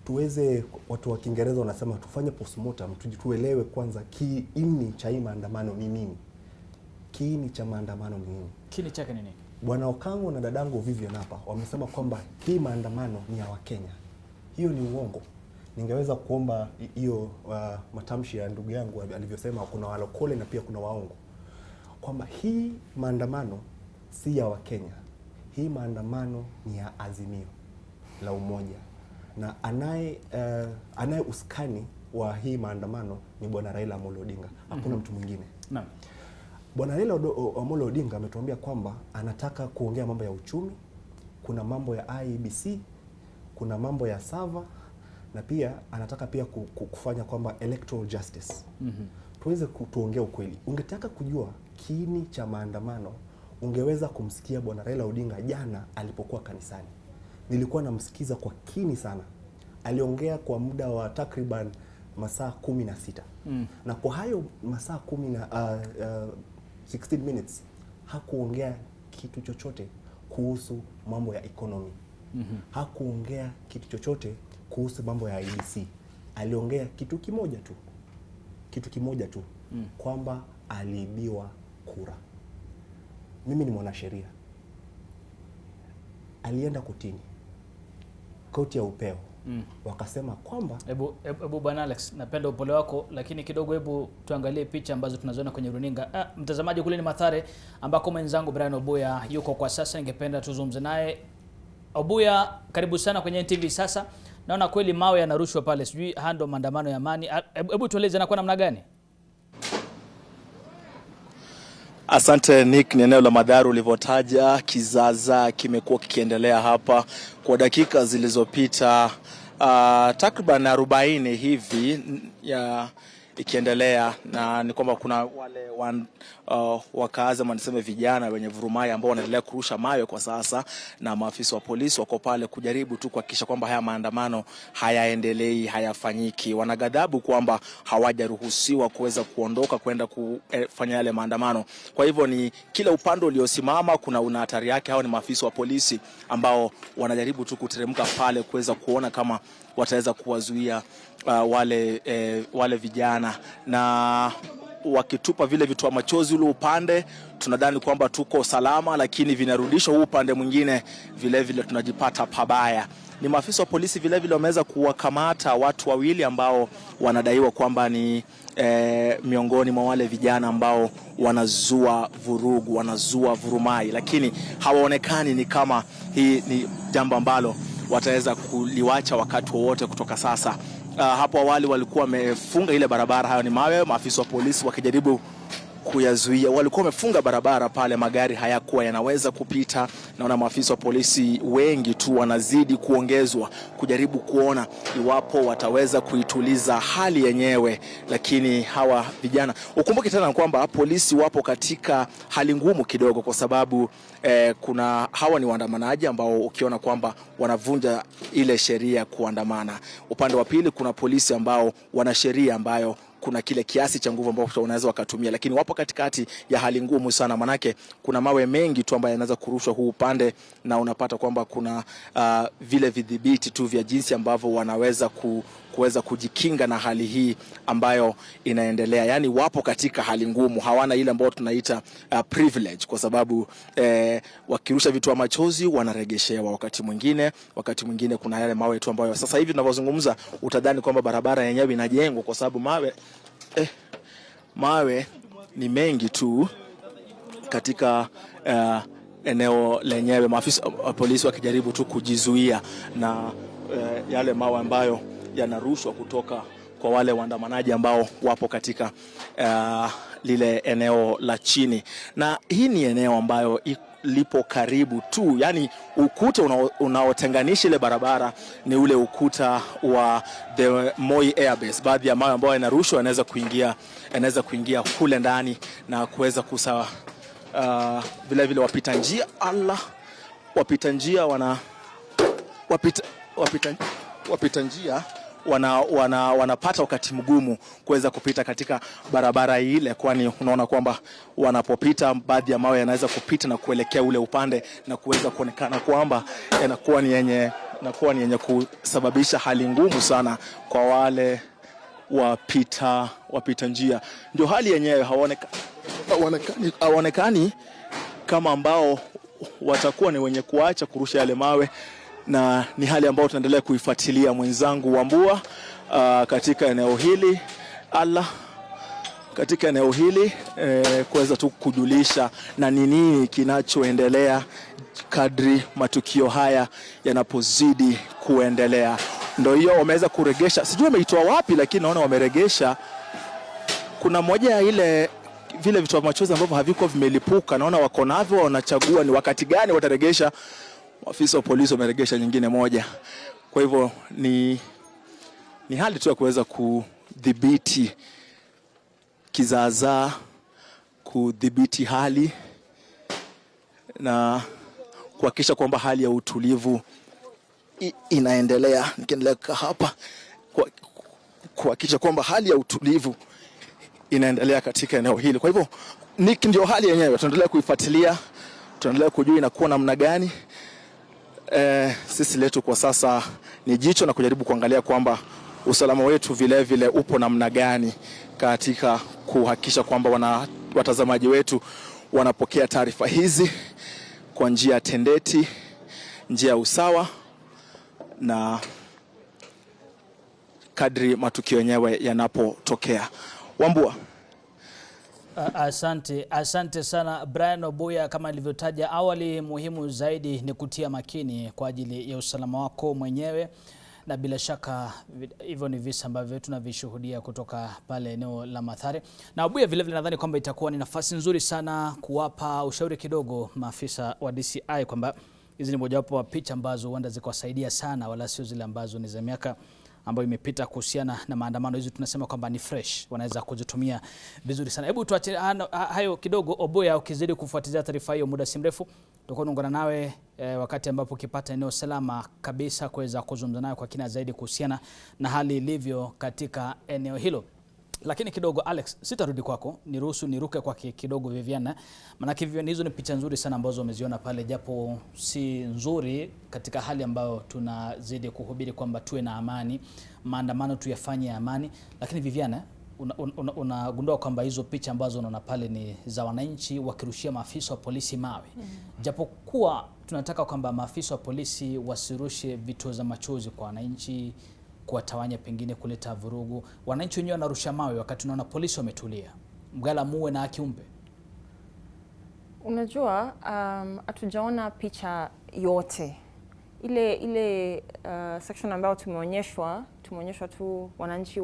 tuweze, watu wa Kiingereza wanasema tufanye postmortem, tuelewe kwanza kiini cha hii maandamano ni nini. Kiini cha maandamano ni nini? Kiini chake ni nini? Bwana Okango na dadangu Vivian hapa wamesema kwamba hii maandamano ni ya Wakenya. Hiyo ni uongo. Ningeweza kuomba hiyo matamshi ya ndugu yangu alivyosema kuna walokole na pia kuna waongo, kwamba hii maandamano si ya Wakenya. Hii maandamano ni ya Azimio la Umoja, na anaye uskani wa hii maandamano ni bwana Raila Amolo Odinga. Hakuna mtu mwingine. Naam. Bwana Raila Amolo Odinga ametuambia kwamba anataka kuongea mambo ya uchumi, kuna mambo ya IEBC, kuna mambo ya Sava, na pia anataka pia kufanya kwamba electoral justice. Tuweze kutuongea ukweli. Ungetaka kujua kiini cha maandamano, ungeweza kumsikia bwana Raila Odinga jana alipokuwa kanisani. Nilikuwa namsikiza kwa kini sana. Aliongea kwa muda wa takriban masaa 16. Na kwa hayo masaa 16 minutes hakuongea kitu chochote kuhusu mambo ya economy. Hakuongea kitu chochote kuhusu mambo ya IEBC. Aliongea kitu kimoja tu. Kwamba aliibiwa kura. Mimi ni mwanasheria. Alienda kotini, koti ya upeo. Wakasema kwamba Ebu bwana Alex, napenda upole wako, lakini kidogo hebu tuangalie picha ambazo tunaziona kwenye runinga. Mtazamaji, kule ni Mathare ambako mwenzangu Brian Obuya yuko kwa sasa. Ningependa tuzungumze naye. Obuya, karibu sana kwenye NTV. Sasa naona kweli mawe yanarushwa pale, sijui hando maandamano ya amani. Hebu tueleze na kwa namna gani? Asante Nick, ni eneo la Madhara ulivyotaja. Kizaza kimekuwa kikiendelea hapa kwa dakika zilizopita takriban 40 hivi ikiendelea, na ni kwamba kuna wale wakaazi ama niseme vijana wenye vurumai ambao wanaendelea kurusha mawe kwa sasa, na maafisa wa polisi wako pale kujaribu tu kuhakikisha kwamba haya maandamano hayaendelei, hayafanyiki. Wanagadhabu kwamba hawajaruhusiwa kuweza kuondoka kwenda kufanya yale maandamano. Kwa hivyo ni kila upande uliosimama una hatari yake. Hao ni maafisa wa polisi ambao wanajaribu tu kuteremka pale kuweza kuona kama wataweza kuwazuia wale vijana, na wakitupa vile vitu wa machozi ule upande tunadhani kwamba tuko salama, lakini vinarudishwa huu upande mwingine vile vile tunajipata pabaya. Ni maafisa wa polisi vile vile wameweza kuwakamata watu wawili ambao wanadaiwa kwamba ni miongoni mwa wale vijana ambao wanazua vurugu, wanazua vurumai, lakini hawaonekani ni kama hii ni jambo ambalo wataweza kuliwacha wakati wowote kutoka sasa. Hapo awali walikuwa wamefunga ile barabara, hayo ni mawe, maafisa wa polisi wakijaribu kuyazuia. Walikuwa wamefunga barabara pale, magari hayakuwa yanaweza kupita. Naona maafisa wa polisi wengi tu wanazidi kuongezwa kujaribu kuona iwapo wataweza kuituliza hali yenyewe, lakini hawa vijana, ukumbuke tena kwamba polisi wapo katika hali ngumu kidogo, kwa sababu kuna hawa ni waandamanaji ambao ukiona kwamba wanavunja ile sheria kuandamana. Upande wa pili kuna polisi ambao wana sheria ambayo kuna kile kiasi cha nguvu ambacho wanaweza wakatumia, lakini wapo katikati ya hali ngumu sana, manake kuna mawe mengi tu ambayo yanaweza kurushwa huu upande, na unapata kwamba kuna vile vidhibiti tu vya jinsi ambavyo wanaweza kuweza kujikinga na hali hii ambayo inaendelea. Yani wapo katika hali ngumu, hawana ile ambayo tunaita privilege, kwa sababu wakirusha vitu wa machozi wanaregeshewa wakati mwingine kuna yale mawe tu ambayo sasa hivi tunavyozungumza utadhani kwamba barabara yenyewe inajengwa, kwa sababu mawe ni mengi tu katika eneo lenyewe, maafisa wa polisi wakijaribu tu kujizuia na yale mawe ambayo yanarushwa kutoka kwa wale waandamanaji ambao wapo katika lile eneo la chini. Na hii ni eneo ambayo lipo karibu tu, yani ukuta unaotenganisha ile barabara ni ule ukuta wa the Moi Airbase. Baadhi ya mawe ambayo yanarushwa yanaweza kuingia kule ndani na kuweza kusawa vile vile wapita njia wanapata wakati mgumu kuweza kupita katika barabara ile, kwani unaona kwamba wanapopita baadhi ya mawe yanaweza kupita na kuelekea ule upande na kuweza kuonekana kwamba yanakuwa ni yenye kusababisha hali ngumu sana kwa wale wapita njia. Ndio hali yenyewe, hawaonekani kama ambao watakuwa ni wenye kuacha kurusha yale mawe, na ni hali ambayo tunaendelea kuifuatilia mwenzangu Wambua katika eneo hili kuweza tu kujulisha na nini kinachoendelea kadri matukio haya yanapozidi kuendelea. Ndio hiyo wameweza kuregesha, sijui wameitoa wapi, lakini naona wameregesha. Kuna moja ya vile vitu vya machozi ambavyo haviko vimelipuka, naona wako navyo, wanachagua ni wakati gani wataregesha. Afisa wa polisi wameregesha nyingine moja. Kwa hivyo ni hali tu ya kuweza kudhibiti kizaazaa, kudhibiti hali na kuhakikisha kwamba hali ya utulivu inaendelea. Nikiendelea hapa kuhakikisha kwamba hali ya utulivu inaendelea katika eneo hili. Kwa hivyo ndio hali yenyewe, tunaendelea kuifuatilia, tunaendelea kujua inakuwa namna gani. Sisi letu kwa sasa ni jicho na kujaribu kuangalia kwamba usalama wetu vile vile upo namna gani katika kuhakikisha kwamba watazamaji wetu wanapokea taarifa hizi kwa njia tendeti, njia ya usawa na kadri matukio yenyewe yanapotokea. Wambua. Asante sana Brian Obuya. Kama nilivyotaja awali, muhimu zaidi ni kutia makini kwa ajili ya usalama wako mwenyewe, na bila shaka hivyo ni visa ambavyo tunavishuhudia kutoka pale eneo la Mathare. Na Obuya vile vile nadhani kwamba itakuwa ni nafasi nzuri sana kuwapa ushauri kidogo maafisa wa DCI kwamba hizi ni mojawapo wa picha ambazo huenda zikawasaidia sana, wala sio zile ambazo ni za miaka ambayo imepita kuhusiana na maandamano. Hizi tunasema kwamba ni fresh, wanaweza kuzitumia vizuri sana. Hebu tuache hayo kidogo. Oboya, ukizidi kufuatilia taarifa hiyo muda si mrefu tutakuwa tunaungana nawe wakati ambapo ukipata eneo salama kabisa kuweza kuzungumza nayo kwa kina zaidi kuhusiana na hali ilivyo katika eneo hilo. Lakini kidogo Alex, sitarudi kwako, niruhusu niruke kwa kidogo Viviana. Maana Viviana, hizo ni picha nzuri sana ambazo umeziona pale, japo si nzuri katika hali ambayo tunazidi kuhubiri kwamba tuwe na amani, maandamano tuyafanye amani. Lakini Viviana, unagundua kwamba hizo picha ambazo unaona pale ni za wananchi wakirushia maafisa wa polisi mawe. Japo kuwa tunataka kwamba maafisa wa polisi wasirushe vitoza machozi kwa wananchi, kuwatawanya, pengine kuleta vurugu. Wananchi wenyewe wanarusha mawe wakati unaona polisi wametulia. Mgala muwe na haki umpe. Unajua, hatujaona picha yote. Ile section ambayo tumeonyeshwa tu wananchi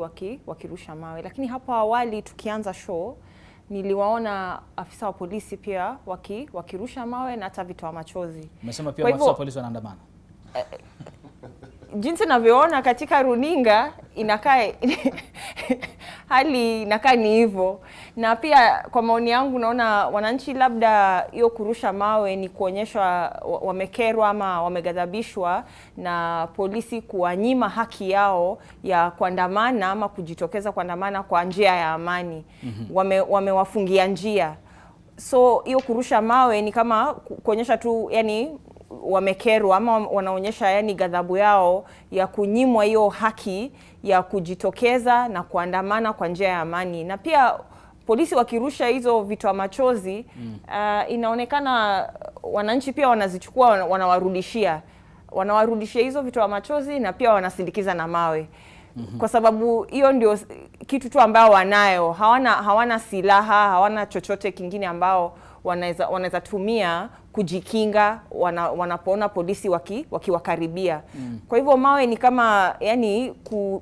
wakirusha mawe. Lakini hapo awali tukianza show, niliwaona afisa wa polisi pia wakirusha mawe na hata vitoa machozi. Umesema pia afisa wa polisi wanaandamana. Jinsi navyoona katika runinga inakaa hali inakaa ni hivyo. Na pia kwa maoni yangu naona wananchi labda hiyo kurusha mawe ni kuonyesha wamekerwa ama wamegadhabishwa na polisi kuwanyima haki yao ya kuandamana ama kujitokeza kuandamana kwa njia ya amani. Wamewafungia njia. So hiyo kurusha mawe ni kama kuonyesha tu yani wamekerwa ama wanaonyesha yani ghadhabu yao ya kunyimwa hiyo haki ya kujitokeza na kuandamana kwa njia ya amani. Na pia polisi wakirusha hizo vitoa machozi, inaonekana wananchi pia wanazichukua, wanawarudishia hizo vitoa machozi na pia wanasindikiza na mawe. Kwa sababu hiyo ndio kitu tu ambao wanayo, hawana silaha, hawana chochote kingine ambao wanaweza tumia kujikinga wanapoona polisi wakiwakaribia. Kwa hivyo mawe ni kama yani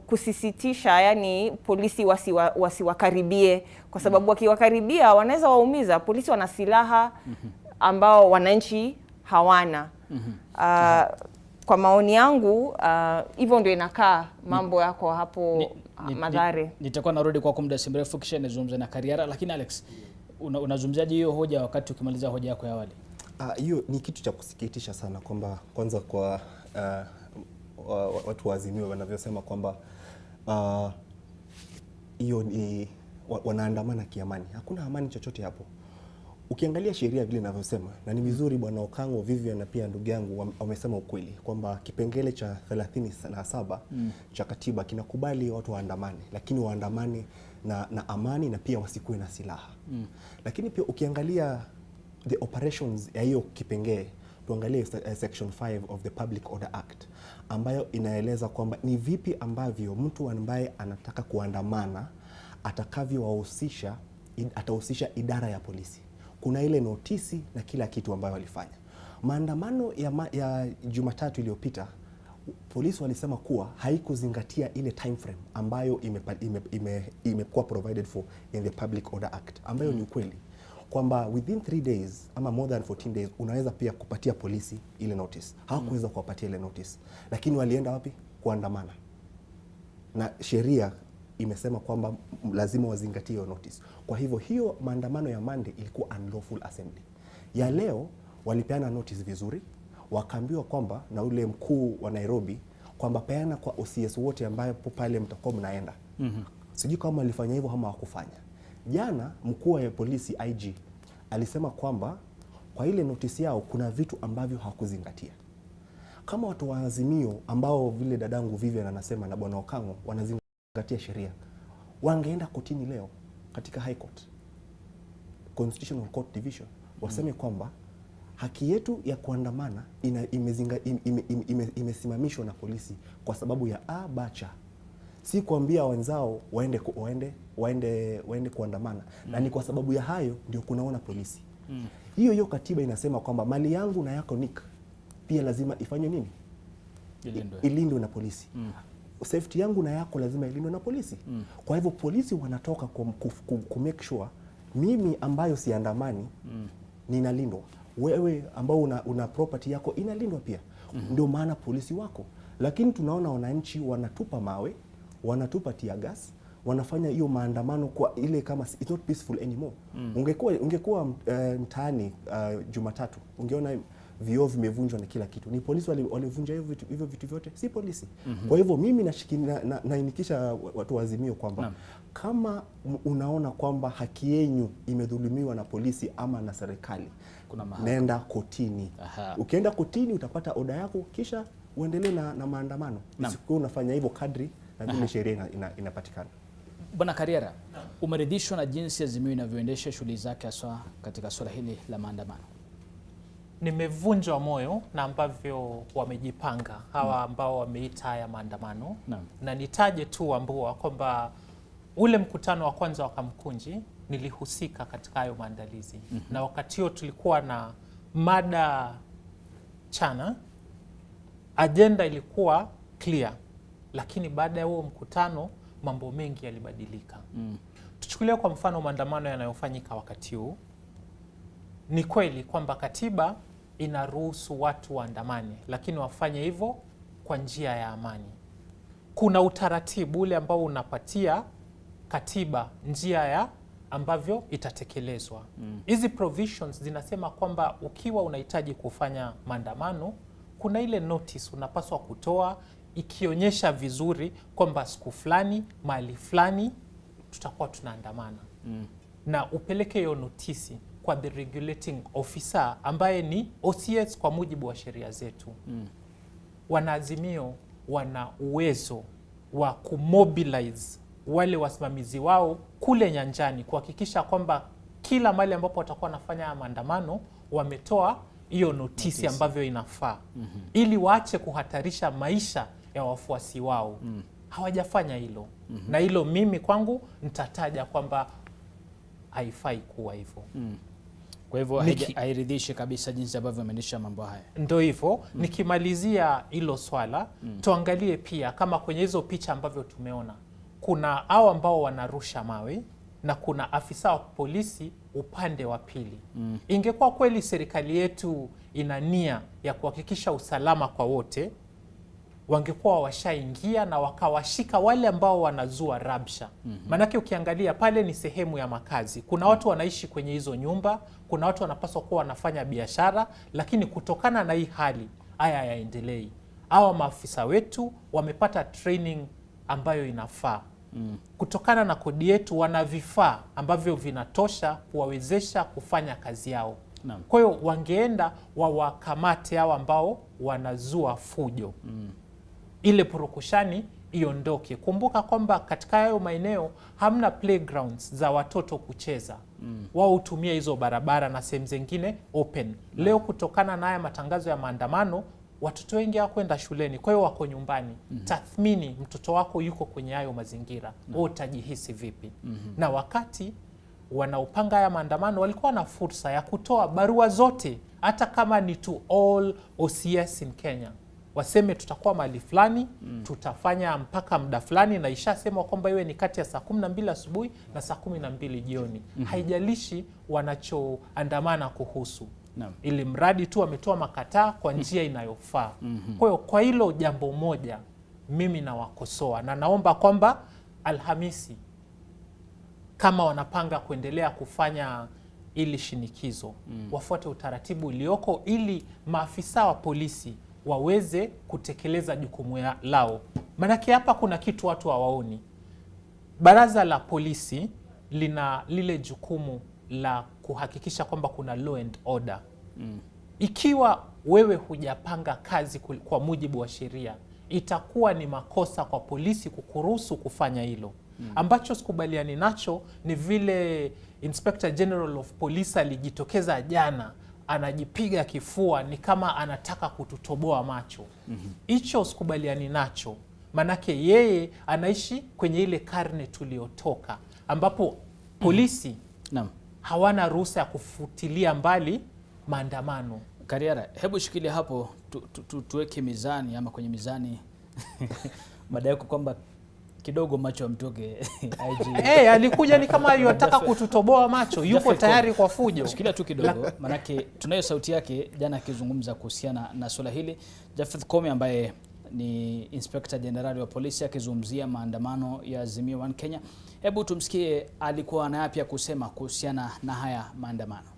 kusisitisha yani polisi wasiwakaribie, kwa sababu wakiwakaribia wanaweza waumiza. Polisi wana silaha ambao wananchi hawana. Kwa maoni yangu hivyo ndio inakaa mambo yako hapo Mathare. Nitakuwa narudi kwa muda si mrefu kisha nizungumze na Kariara. Lakini Alex, unazungumziaje hiyo hoja wakati ukimaliza hoja yako ya awali? Hiyo ni kitu cha kusikitisha sana kwamba kwanza kwa watu wa Azimio wanavyosema kwamba hiyo ni wanaandamana kiamani. Hakuna amani chochote hapo. Ukiangalia sheria vile inavyosema, na ni vizuri bwana Okango, Vivian na pia ndugu yangu wamesema ukweli kwamba kipengele cha 37 cha katiba kinakubali watu waandamane, lakini waandamane na amani na pia wasikuwe na silaha. Lakini pia ukiangalia the operations ya hiyo kipengele, tuangalie section 5 of the Public Order Act ambayo inaeleza kwamba ni vipi ambavyo mtu ambaye anataka kuandamana atahusisha idara ya polisi. Kuna ile notisi na kila kitu ambayo walifanya. Maandamano ya Jumatatu iliyopita, polisi walisema kuwa haikuzingatia ile time frame ambayo imekuwa provided for in the Public Order Act, ambayo ni ukweli kwamba within 3 days ama more than 14 days unaweza pia kupatia polisi ile notice. Hawakuweza kuwapatia ile notice, lakini walienda wapi? Kuandamana. Na sheria imesema kwamba lazima wazingatie hiyo notice. Kwa hivyo hiyo maandamano ya Monday ilikuwa unlawful assembly. Ya leo walipeana notice vizuri, wakaambiwa kwamba na ule mkuu wa Nairobi kwamba peana kwa OCS wote ambayo pale mtakuwa mnaenda. Sijui kama walifanya hivyo ama hawakufanya. Jana mkuu wa polisi IG alisema kwamba kwa ile notice yao kuna vitu ambavyo hawakuzingatia. Kama watu wa Azimio ambao vile dadangu Vivian anasema na bwana Okango wanazingatia sheria, wangeenda kotini leo katika High Court, Constitutional Court Division, waseme kwamba haki yetu ya kuandamana imesimamishwa na polisi kwa sababu ya bacha. Si kuambia wenzao waende kuandamana. Na ni kwa sababu ya hayo ndio kunaona polisi. Hiyo katiba inasema kwamba mali yangu na yako Nick pia lazima ifanywe nini? Ilindwe na polisi. Safety yangu na yako lazima ilindwe na polisi. Kwa hivyo polisi wanatoka ku make sure mimi ambayo siandamani ninalindwa. Wewe ambao una property yako inalindwa pia. Ndio maana polisi wako. lakini tunaona wananchi wanatupa mawe, wanatupa tear gas, wanafanya hiyo maandamano kwa ile kama it's not peaceful anymore. Ungekuwa mtaani Jumatatu, ungeona vioo vimevunjwa na kila kitu. Ni polisi walivunja hivyo vitu vyote? Si polisi. Kwa hivyo mimi nainikisha watu wa Azimio kwamba kama unaona kwamba haki yenu imedhulumiwa na polisi ama na serikali, nenda kotini. Ukienda kotini utapata oda yako, kisha uendelee na maandamano. Usikuwa unafanya hivyo kadri na vile sheria inapatikana. Bwana Kariera, umeridhishwa na jinsi Azimio inavyoendesha shughuli zake hasa katika swala hili la maandamano? Nimevunjwa moyo na ambavyo wamejipanga hawa ambao wameita haya maandamano. Na nitaje tu Wambua kwamba ule mkutano wa kwanza wa Kamkunji nilihusika katika hayo maandalizi. Na wakati huo tulikuwa na mada chana, agenda ilikuwa clear, lakini baada ya huo mkutano mambo mengi yalibadilika. Tuchukulie kwa mfano maandamano yanayofanyika wakati huu. Ni kweli kwamba katiba inaruhusu watu waandamane, lakini wafanye hivyo kwa njia ya amani. Kuna utaratibu ule ambao unapatia katiba njia ya ambavyo itatekelezwa. Hizi provisions zinasema kwamba ukiwa unahitaji kufanya maandamano, kuna ile notice unapaswa kutoa ikionyesha vizuri kwamba siku fulani, mahali fulani tutakuwa tunaandamana. Na upeleke hiyo notisi kwa the regulating officer ambaye ni OCS kwa mujibu wa sheria zetu. Wanaazimio wana uwezo wa kumobilize wale wasimamizi wao kule nyanjani kuhakikisha kwamba kila mahali ambapo watakuwa wanafanya maandamano wametoa hiyo notisi ambavyo inafaa, ili waache kuhatarisha maisha ya wafuasi wao. Hawajafanya hilo. Na hilo mimi kwangu nitataja kwamba haifai kuwa hivyo. Kwa hivyo hairidhishi kabisa jinsi ambavyo wameendesha mambo haya. Ndio hivyo. Nikimalizia hilo swala, tuangalie pia kama kwenye hizo picha ambavyo tumeona kuna hao ambao wanarusha mawe na kuna afisa wa polisi upande wa pili. Ingekuwa kweli serikali yetu ina nia ya kuhakikisha usalama kwa wote, wangekuwa washaingia na wakawashika wale ambao wanazua rabsha. Manake ukiangalia pale ni sehemu ya makazi. Kuna watu wanaishi kwenye hizo nyumba, kuna watu wanapaswa kuwa wanafanya biashara, lakini kutokana na hii hali haya yaendelei. Hawa maafisa wetu wamepata training ambayo inafaa. Kutokana na kodi yetu wana vifaa ambavyo vinatosha kuwawezesha kufanya kazi yao. Kwa hiyo wangeenda wawakamate hao ambao wanazua fujo. Ile purukushani iondoke. Kumbuka kwamba katika hayo maeneo hamna playgrounds za watoto kucheza. Wao hutumia hizo barabara na sehemu zingine open. Leo kutokana na haya matangazo ya maandamano, watoto wengi hawakwenda shuleni, kwa hiyo wako nyumbani. Tathmini mtoto wako yuko kwenye hayo mazingira, wewe utajihisi vipi? Na wakati wanaopanga haya maandamano walikuwa na fursa ya kutoa barua zote, hata kama ni to all OCS in Kenya. Waseme tutakuwa mahali fulani, tutafanya mpaka muda fulani, na ishasema kwamba iwe ni kati ya saa 12 asubuhi na saa 12 jioni. Haijalishi wanachoandamana kuhusu. Ili mradi tu wametoa makataa kwa njia inayofaa. Kwa hiyo kwa hilo jambo moja mimi nawakosoa, na naomba kwamba Alhamisi kama wanapanga kuendelea kufanya ili shinikizo, wafuate utaratibu ulioko ili maafisa wa polisi waweze kutekeleza jukumu lao. Manake hapa kuna kitu watu hawaoni. Baraza la polisi lina lile jukumu la kuhakikisha kwamba kuna law and order. Ikiwa wewe hujapanga kazi kwa mujibu wa sheria, itakuwa ni makosa kwa polisi kukuruhusu kufanya hilo. Ambacho sikubaliani nacho ni vile Inspector General of Police alijitokeza jana, anajipiga kifua ni kama anataka kututoboa macho. Hicho sikubaliani nacho. Manake yeye anaishi kwenye ile karne tuliotoka ambapo polisi hawana ruhusa ya kufutilia mbali maandamano. Kariera, hebu shikilia hapo tuweke mizani ama kwenye mizani madai yako kwamba kidogo macho amtoke IG. Alikuja ni kama yataka kututoboa macho, yuko tayari kwa fujo. Shikilia tu kidogo, manake tunayo sauti yake jana akizungumza kuhusiana na swala hili. Jafeth Koome ambaye ni Inspector General wa polisi akizungumzia maandamano ya Azimio One Kenya. Hebu tumsikie alikuwa na yapi ya kusema kuhusiana na haya maandamano.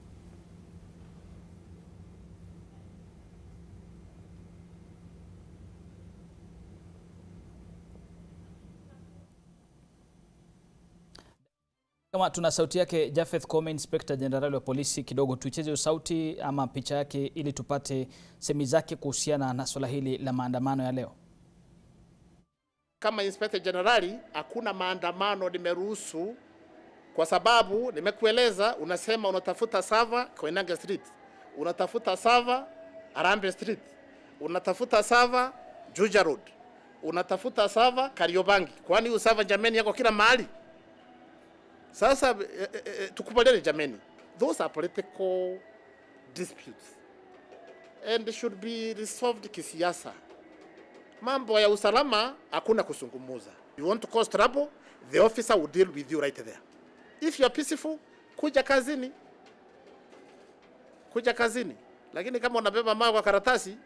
Kama tuna sauti yake Japheth Koome, Inspector General wa polisi, kidogo tuicheze sauti ama picha yake ili tupate semi zake kuhusiana na swala hili la maandamano ya leo. Kama Inspector General, hakuna maandamano nimeruhusu, kwa sababu nimekueleza, unasema unatafuta sava Koinange Street, unatafuta sava Arambe Street, unatafuta sava Juja Road, unatafuta sava Kariobangi. Kwani usava jameni yako kila mahali? Sasa tukubaliane jameni, those are political disputes and should be resolved kisiasa. Mambo ya usalama hakuna kusungumuza. You want to cause trouble, the officer will deal with you right there. If you are peaceful, kuja kazini. Kuja kazini. Lakini kama unabeba mawe kwa karatasi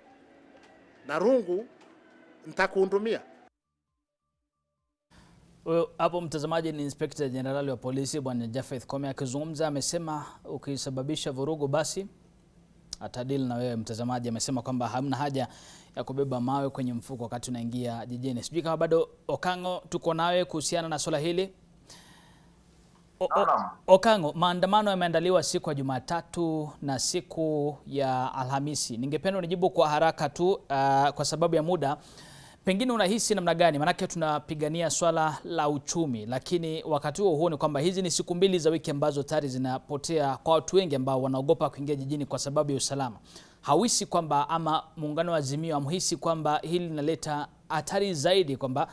na rungu, nitakuhudumia. Hapo mtazamaji ni Inspector General wa polisi Bwana Japheth Koome akizungumza. Amesema ukisababisha vurugu basi atadili na wewe. Mtazamaji amesema kwamba hamna haja ya kubeba mawe kwenye mfuko wakati unaingia jijini. Sijui kama bado Okango tuko nawe kuhusiana na swala hili. Okango, maandamano yameandaliwa siku ya Jumatatu na siku ya Alhamisi. Ningependa unijibu kwa haraka tu kwa sababu ya muda. Pengine unahisi namna gani? Manake tunapigania swala la uchumi, lakini wakati huo ni kwamba hizi ni siku mbili za wiki ambazo tayari zinapotea kwa watu wengi ambao wanaogopa kuingia jijini kwa sababu ya usalama. Hauhisi kwamba ama muungano wa Azimio amhisi kwamba hili linaleta hatari zaidi, kwamba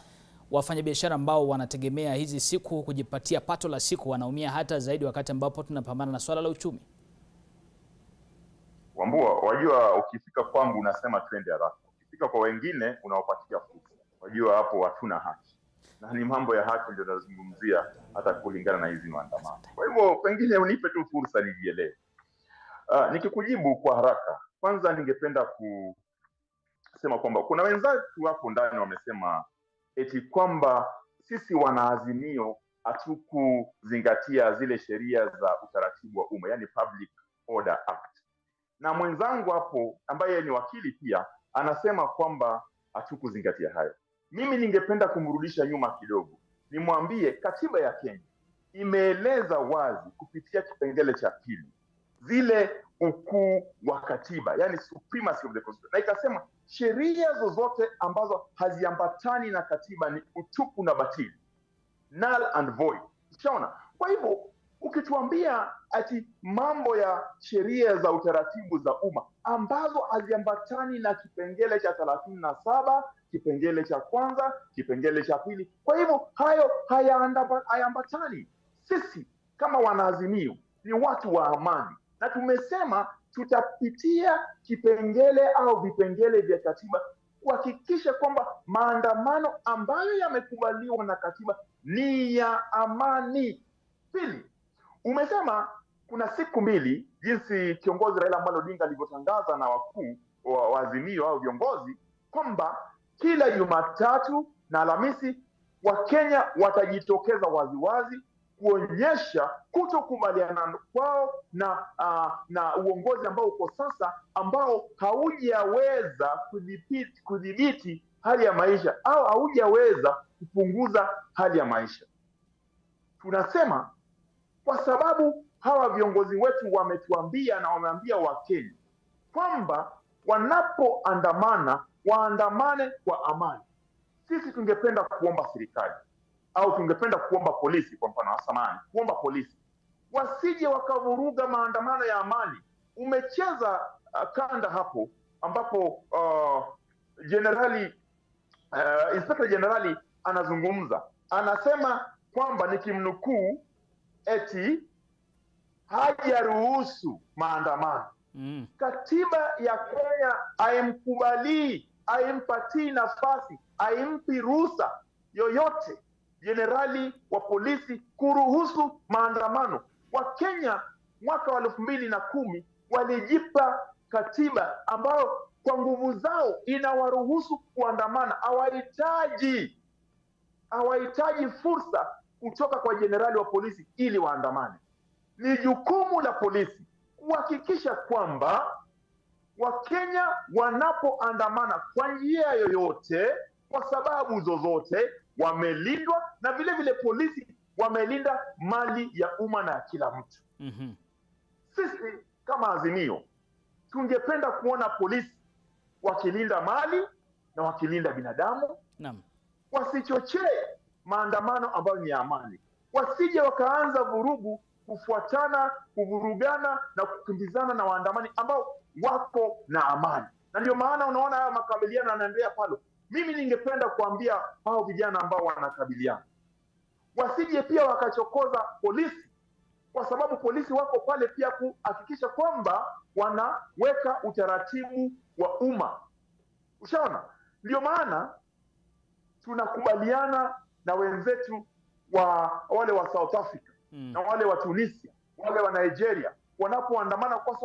wafanyabiashara ambao wanategemea hizi siku kujipatia pato la siku wanaumia hata zaidi wakati ambapo tunapambana na swala la uchumi? Wambua, wajua ukifika kwangu unasema twende haraka. Kwa wengine unawapatia fursa. Wajua hapo hatuna haki. Na ni mambo ya haki ndio nazungumzia hata kulingana na hizi maandamano. Kwa hivyo pengine unipe tu fursa nijielewe. Nikikujibu kwa haraka. Kwanza ningependa kusema kwamba kuna wenzetu hapo ndani wamesema eti kwamba sisi wanaazimio hatukuzingatia zile sheria za utaratibu wa umma, yani Public Order Act. Na mwenzangu hapo ambaye ni wakili pia anasema kwamba hatukuzingatia hayo. Mimi ningependa kumrudisha nyuma kidogo. Nimwambie katiba ya Kenya imeeleza wazi kupitia kipengele cha pili zile ukuu wa katiba, yani supremacy of the constitution. Na ikasema sheria zozote ambazo haziambatani na katiba ni utupu na batili, null and void. Unaona? Kwa hivyo ukituambia ati mambo ya sheria za utaratibu za umma ambazo haziambatani na kipengele cha 37, kipengele cha kwanza, kipengele cha pili, kwa hivyo hayo hayaambatani. Sisi kama wanaazimio ni watu wa amani, na tumesema tutapitia kipengele au vipengele vya katiba kuhakikisha kwamba maandamano ambayo yamekubaliwa na katiba ni ya amani. Pili, umesema kuna siku mbili jinsi kiongozi Raila Amolo Odinga alivyotangaza na wakuu wa Azimio au viongozi kwamba kila Jumatatu na Alhamisi Wakenya watajitokeza waziwazi kuonyesha kutokubaliana kwao na uongozi ambao uko sasa, ambao haujaweza kudhibiti hali ya maisha au haujaweza kupunguza hali ya maisha. Tunasema kwa sababu hawa viongozi wetu wametuambia na wameambia Wakenya kwamba wanapoandamana waandamane kwa amani. Sisi tungependa kuomba serikali au tungependa kuomba polisi, kwa mfano Asamani, kuomba polisi wasije wakavuruga maandamano ya amani. Umecheza kanda hapo ambapo Inspector Generali anazungumza, anasema kwamba nikimnukuu eti hajaruhusu maandamano. Katiba ya Kenya haimkubali, haimpatii nafasi, haimpi ruhusa yoyote jenerali wa polisi kuruhusu maandamano. Wakenya mwaka wa 2010 walijipa katiba ambayo kwa nguvu zao inawaruhusu kuandamana. Hawahitaji fursa kutoka kwa jenerali wa polisi ili waandamane. Ni jukumu la polisi kuhakikisha kwamba Wakenya wanapoandamana kwa njia yoyote, kwa sababu zozote, wamelindwa, na vile vile polisi wamelinda mali ya umma na kila mtu. Sisi kama Azimio tungependa kuona polisi wakilinda mali na wakilinda binadamu. Wasichochee maandamano ambayo ni ya amani, wasije wakaanza vurugu, kufuatana, kuvurugana na kukimbizana na waandamani ambao wako na amani. Na ndio maana unaona haya makabiliano yanaendelea pale. Mimi ningependa kuambia hao vijana ambao wanakabiliana wasije pia wakachokoza polisi, kwa sababu polisi wako pale pia kuhakikisha kwamba wanaweka utaratibu wa umma. Ushaona? Ndio maana tunakubaliana na wenzetu wale wa South Africa na wale wa Tunisia, wale wa Nigeria wanapoandamana, kwa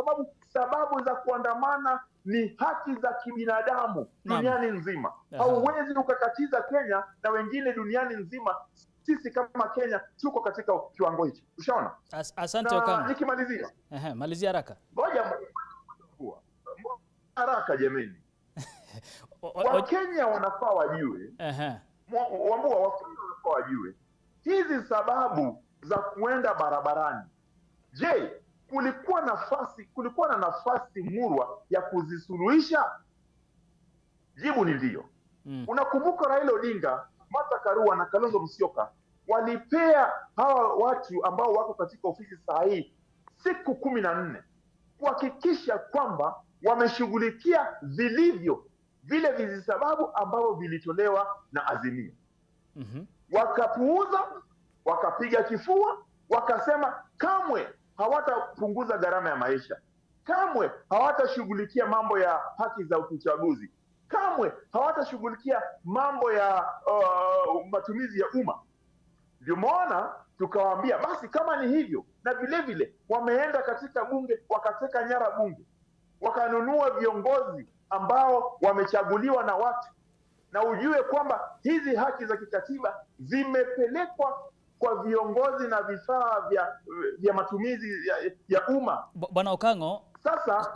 sababu za kuandamana ni haki za kibinadamu duniani nzima. Hauwezi ukakatiza Kenya na wengine duniani nzima. Sisi kama Kenya tuko katika kiwango hicho. Ushaona? Asante Okanga. Nikimalizia. Malizia haraka. Ngoja haraka jameni. Wakenya wanafaa wajue. Wambua Wakenya wanafaa wajue hizi sababu za kuenda barabarani. Je, kulikuwa na nafasi murwa ya kuzisuluhisha? Jibu ni ndio. Unakumbuka Raila Odinga, Martha Karua na Kalonzo Musyoka walipea hawa watu ambao wako katika ofisi saa hii siku 14 kuhakikisha kwamba wameshughulikia vilivyo vile vizisababu ambavyo vilitolewa na Azimio. Wakapuuza, wakapiga kifua, wakasema kamwe hawatapunguza gharama ya maisha, kamwe hawatashughulikia mambo ya haki za uchaguzi, kamwe hawatashughulikia mambo ya matumizi ya umma. Ndio maana tukawaambia basi kama ni hivyo, na vile vile wameenda katika bunge, wakateka nyara bunge, wakanunua viongozi ambao wamechaguliwa na watu, na ujue kwamba hizi haki za kikatiba zimepelekwa kwa viongozi na vifaa vya matumizi ya umma. Bwana Okango, sasa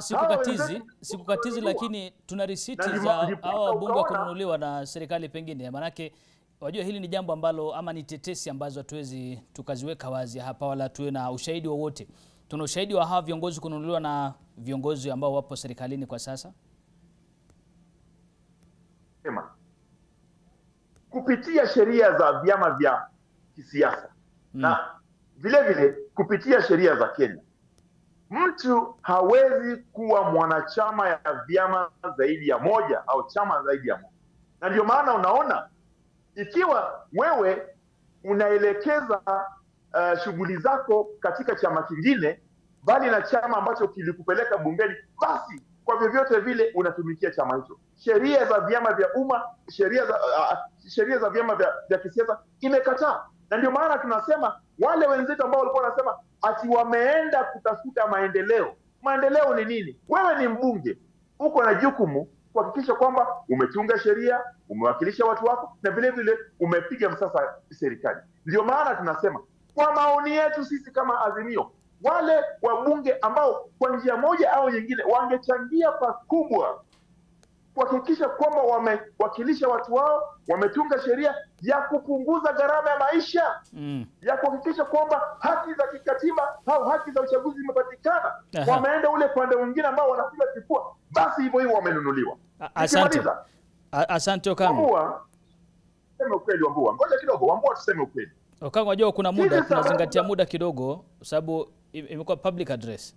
sikukatizi, lakini tuna risiti za hao wabunge kununuliwa na serikali pengine. Manake wajua hili ni jambo ambalo ama ni tetesi ambazo hatuwezi tukaziweka wazi hapa wala tuwe na ushahidi wowote. Tuna ushahidi wa hawa viongozi kununuliwa na viongozi ambao wapo serikalini kwa sasa? Kupitia sheria za vyama vya kisiasa na vile vile kupitia sheria za Kenya, mtu hawezi kuwa mwanachama ya vyama zaidi ya moja au chama zaidi ya moja. Na ndio maana unaona ikiwa wewe unaelekeza shughuli zako katika chama kingine bali na chama ambacho kilikupeleka bungeni, basi kwa vyovyote vile unatumikia chama hicho. Sheria za vyama vya umma, sheria za vyama vya kisiasa imekataa. Na ndio maana tunasema wale wenzetu ambao walikuwa wanasema ati wameenda kutafuta maendeleo. Maendeleo ni nini? Wewe ni mbunge, uko na jukumu kuhakikisha kwamba umetunga sheria, umewakilisha watu wako, na vile vile umepiga msasa serikali. Ndio maana tunasema kwa maoni yetu sisi kama Azimio, wale wabunge ambao kwa njia moja au nyingine wangechangia pakubwa kuhakikisha kwamba wamewakilisha watu wao, wametunga sheria ya kupunguza gharama ya maisha, ya kuhakikisha kwamba haki za kikatiba au haki za uchaguzi zimepatikana, wameenda ule pande mwingine ambao wanapiga kifua, basi hivyo hivyo wamenunuliwa. Asante Okango. Tuseme ukweli Wambua. Ngoja kidogo Wambua, tuseme ukweli. Okango, wajua kuna muda, tunazingatia muda kidogo sababu imekuwa public address.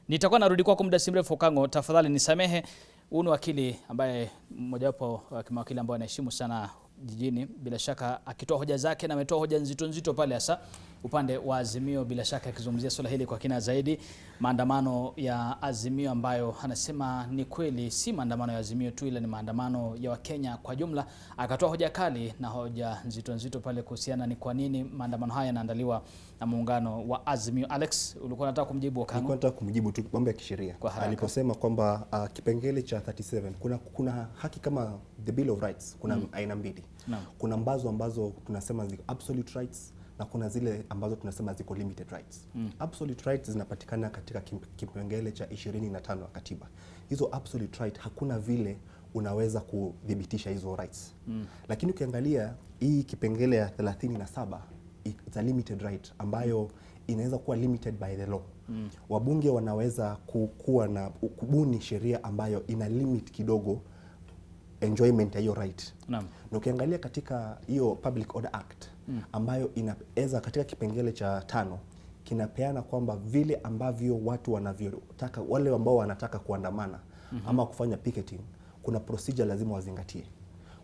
Nitakuwa narudi kwako muda si mrefu Okango, tafadhali nisamehe. Huyu ni wakili ambaye mmojawapo wa mawakili ambao anaheshimu sana jijini, bila shaka akitoa hoja zake, na ametoa hoja nzito pale hasa upande wa Azimio, bila shaka akizungumzia swala hili kwa kina zaidi. Maandamano ya Azimio ambayo anasema ni kweli si maandamano ya Azimio tu, ila ni maandamano ya Wakenya kwa jumla. Akatoa hoja kali na hoja nzito pale kuhusiana ni kwa nini maandamano haya yanaandaliwa na muungano wa Azimio. Alex, ulikuwa unataka kumjibu Okang'o? Nilikuwa nataka kumjibu tu mambo ya kisheria. Aliposema kwamba kipengele cha 37 kuna haki kama the Bill of Rights, kuna aina mbili. Kuna ambazo tunasema ziko absolute rights na kuna zile ambazo tunasema ziko limited rights. Absolute rights zinapatikana katika kipengele cha 25 wa katiba. Hizo absolute right hakuna vile unaweza kudhibitisha hizo rights. Lakini ukiangalia hii kipengele ya 37, it's a limited right ambayo inaweza kuwa limited by the law. Wabunge wanaweza kuwa na kubuni sheria ambayo ina limit kidogo enjoyment ya hiyo right. Na ukiangalia katika hiyo Public Order Act ambayo inaweza katika kipengele cha 5 kinapeana kwamba vile ambavyo watu wanavyotaka, wale ambao wanataka kuandamana ama kufanya picketing, kuna procedure lazima wazingatie.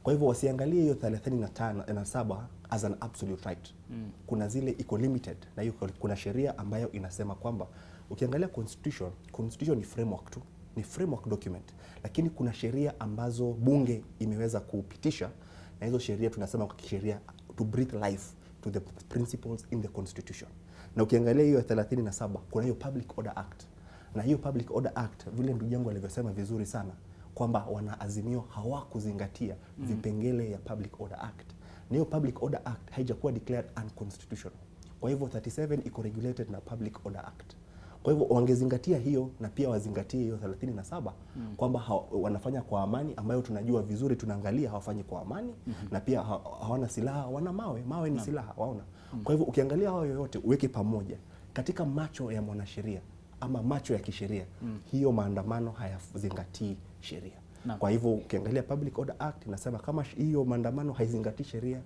Kwa hivyo wasiangalie hiyo 35 na 7 as an absolute right. Kuna zile iko limited, na hiyo kuna sheria ambayo inasema kwamba ukiangalia constitution ni framework tu, ni framework document, lakini kuna sheria ambazo bunge imeweza kupitisha, na hizo sheria tunasema kwa kisheria to breathe life to the principles in the constitution. Na ukiangalia hiyo 37 kuna hiyo Public Order Act, na hiyo Public Order Act vile ndugu yangu alivyosema vizuri sana kwamba Wanaazimio hawakuzingatia vipengele ya Public Order Act. Na hiyo Public Order Act haijakuwa declared unconstitutional. Kwa hivyo 37 iko regulated na Public Order Act. Kwa hivyo wangezingatia hiyo, na pia wazingatie hiyo 37 kwamba wanafanya kwa amani, ambayo tunajua vizuri, tunaangalia hawafanyi kwa amani, na pia hawana silaha, wana mawe ni silaha, waona. Kwa hivyo ukiangalia hao yote uweke pamoja katika macho ya mwanasheria ama macho ya kisheria, hiyo maandamano hayazingatii sheria. Kwa hivyo ukiangalia Public Order Act inasema kama hiyo maandamano haizingatii sheria,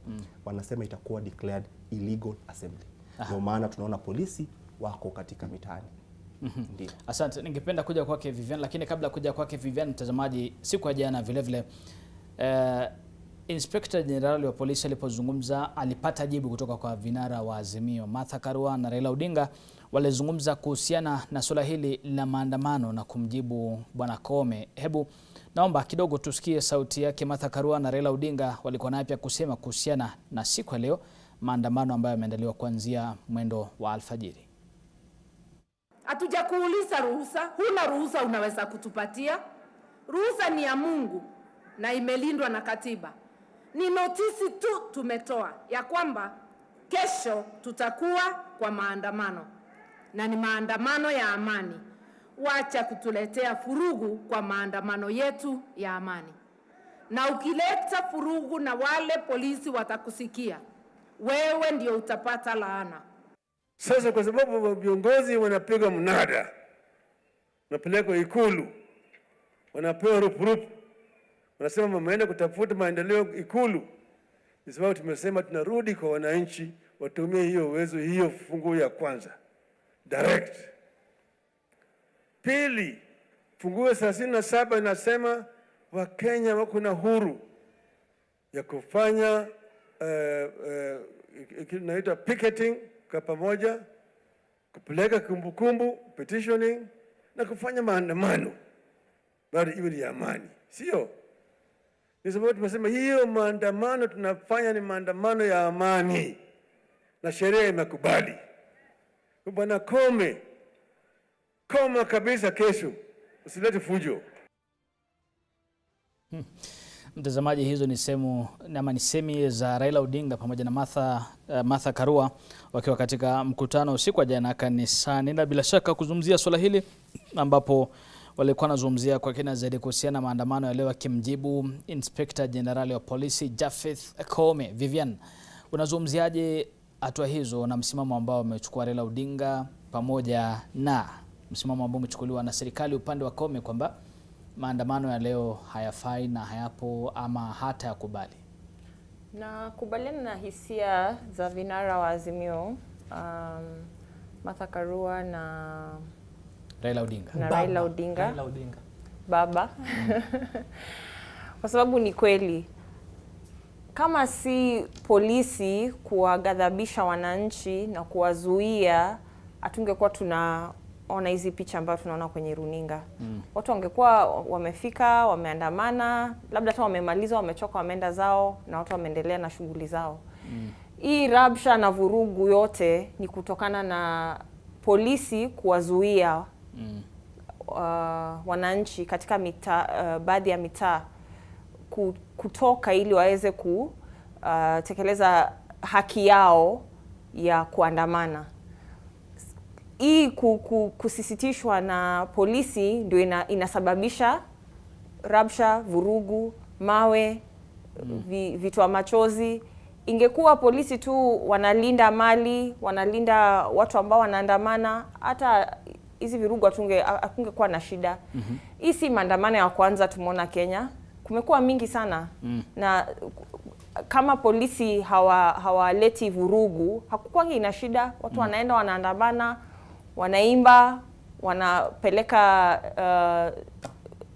wanasema itakuwa declared illegal assembly. Ndio maana tunaona polisi wako katika mitaani. Ndiyo. Asante, ningependa kuja kwake Vivian, lakini kabla kuja kwake Vivian, mtazamaji, siku ya jana vile Inspector General wa polisi alipozungumza alipata jibu kutoka kwa vinara wa Azimio. Martha Karua na Raila Odinga walizungumza kuhusiana na swala hili la maandamano na kumjibu Bwana Koome. Hebu naomba kidogo tusikie sauti yake. Martha Karua na Raila Odinga walikuwa na pia kusema kuhusiana na siku ya leo, maandamano ambayo yameandaliwa kuanzia mwendo wa alfajiri. Hatujakuuliza ruhusa, huna ruhusa unaweza kutupatia. Ruhusa ni ya Mungu na imelindwa na katiba. Ni notisi tu tumetoa ya kwamba kesho tutakuwa kwa maandamano, na ni maandamano ya amani. Wacha kutuletea furugu kwa maandamano yetu ya amani. Na ukileta furugu na wale polisi watakusikia, wewe ndio utapata laana. Sasa kwa sababu viongozi wanapiga mnada, wanapelekwa Ikulu, wanapewa rupurupu, wanasema wameenda kutafuta maendeleo Ikulu, ni sababu tumesema tunarudi kwa wananchi watumie hiyo uwezo, hiyo funguo ya kwanza direct. Pili, funguo 37 inasema Wakenya wako na huru ya kufanya inaitwa picketing kwa pamoja, kupeleka kumbukumbu, petitioning, na kufanya maandamano bado iwe ni amani, sio? Ni sababu tumesema hiyo maandamano tunafanya ni maandamano ya amani na sheria imekubali. Bwana Koome, koma kabisa kesho, usilete fujo. Mtazamaji, hizo ni semi za Raila Odinga pamoja na Martha Karua wakiwa katika mkutano usiku wa jana kanisani, na bila shaka kuzungumzia swala hili ambapo walikuwa wanazungumzia kwa kina zaidi kuhusiana na maandamano ya leo, akimjibu Inspector General wa polisi Japhet Koome. Vivian, unazungumziaje hatua hizo na msimamo ambao umechukua Raila Odinga pamoja na msimamo ambao umechukuliwa na serikali upande wa Koome kwamba maandamano ya leo hayafai na hayapo ama hata yakubali? Na kubaliana na hisia za vinara wa Azimio, Martha Karua na Raila Odinga. Raila Odinga. Baba. Kwa sababu ni kweli Kama si polisi kuwagadhabisha wananchi na kuwazuia, hatungekuwa tunaona hizi picha ambazo tunaona kwenye runinga. Watu wangekuwa wamefika, wameandamana, labda hata wamemaliza, wamechoka, wameenda zao na watu wameendelea na shughuli zao. Hii rabsha na vurugu yote ni kutokana na polisi kuwazuia wananchi katika baadhi ya mitaa kutoka ili waweze kutekeleza haki yao ya kuandamana. Hii kusisitishwa na polisi ndio inasababisha rabsha, vurugu, mawe, vitoa machozi. Ingekuwa polisi tu wanalinda mali, wanalinda watu ambao wanaandamana, hata hizi virugu hatungekuwa na shida. Hii si maandamano ya kwanza tumeona Kenya. Kumekuwa mingi sana. Na kama polisi hawaleti vurugu, hakukuwa ina shida. Watu wanaenda, wanaandamana, wanaimba, wanapeleka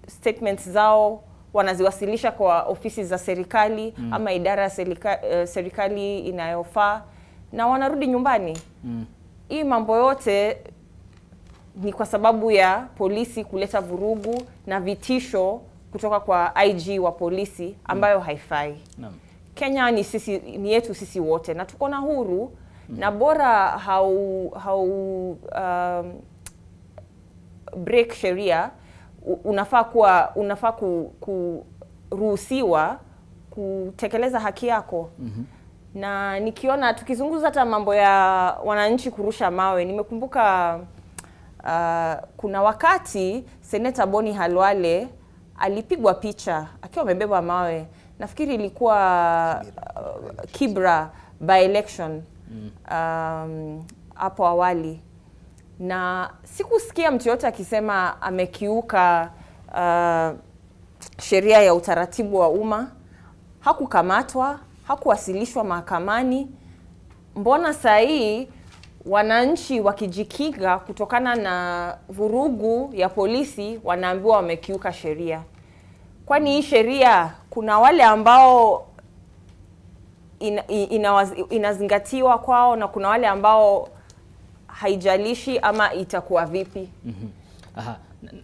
statements zao, wanaziwasilisha kwa ofisi za serikali ama idara ya serikali inayofaa, na wanarudi nyumbani. Hii mambo yote ni kwa sababu ya polisi kuleta vurugu na vitisho kutoka kwa IG wa polisi ambayo haifai. Kenya ni yetu sisi wote na tuko na huru, na bora break sheria, unafaa kuruhusiwa kutekeleza haki yako. Na nikiona tukizunguza hata mambo ya wananchi kurusha mawe, nimekumbuka kuna wakati Seneta Boni Halwale alipigwa picha akiwa amebeba mawe. Nafikiri ilikuwa Kibra by election hapo awali, na sikusikia mtu yote akisema amekiuka sheria ya utaratibu wa umma. Hakukamatwa, hakuwasilishwa mahakamani. Mbona saa hii wananchi wakijikinga kutokana na vurugu ya polisi wanaambiwa wamekiuka sheria? Kwani hii sheria kuna wale ambao inazingatiwa kwao na kuna wale ambao haijalishi, ama itakuwa vipi? Aha.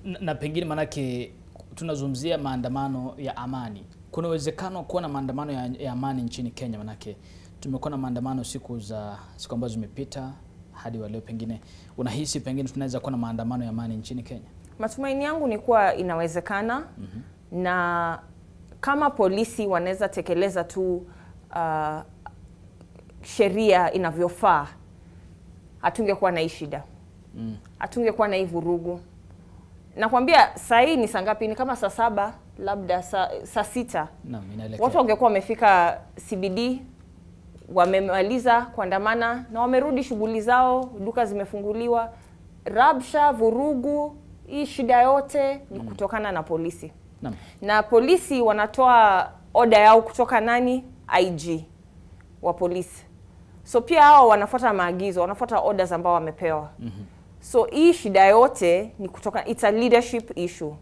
Na pengine manake tunazungumzia maandamano ya amani. Kuna uwezekano kuwa na maandamano ya amani nchini Kenya? Manake tumekuwa na maandamano siku ambazo zimepita hadi wa leo. Pengine unahisi pengine tunaweza kuwa na maandamano ya amani nchini Kenya? Matumaini yangu ni kuwa inawezekana. Na kama polisi wanaweza tekeleza tu sheria inavyofaa, hatungekuwa na hii shida. Hatungekuwa na hii vurugu. Nakwambia saa hii ni saa ngapi? Ni kama saa 7, labda saa 6. Watu wangekuwa wamefika CBD, wamemaliza kuandamana na wamerudi shughuli zao, duka zimefunguliwa. Rabsha, vurugu, hii shida yote ni kutokana na polisi. Na polisi wanatoa order yao kutoka nani? IG wa polisi. So pia hao wanafuata maagizo, wanafuata orders ambao wamepewa. So hii shida yote ni kutoka, it's a leadership issue.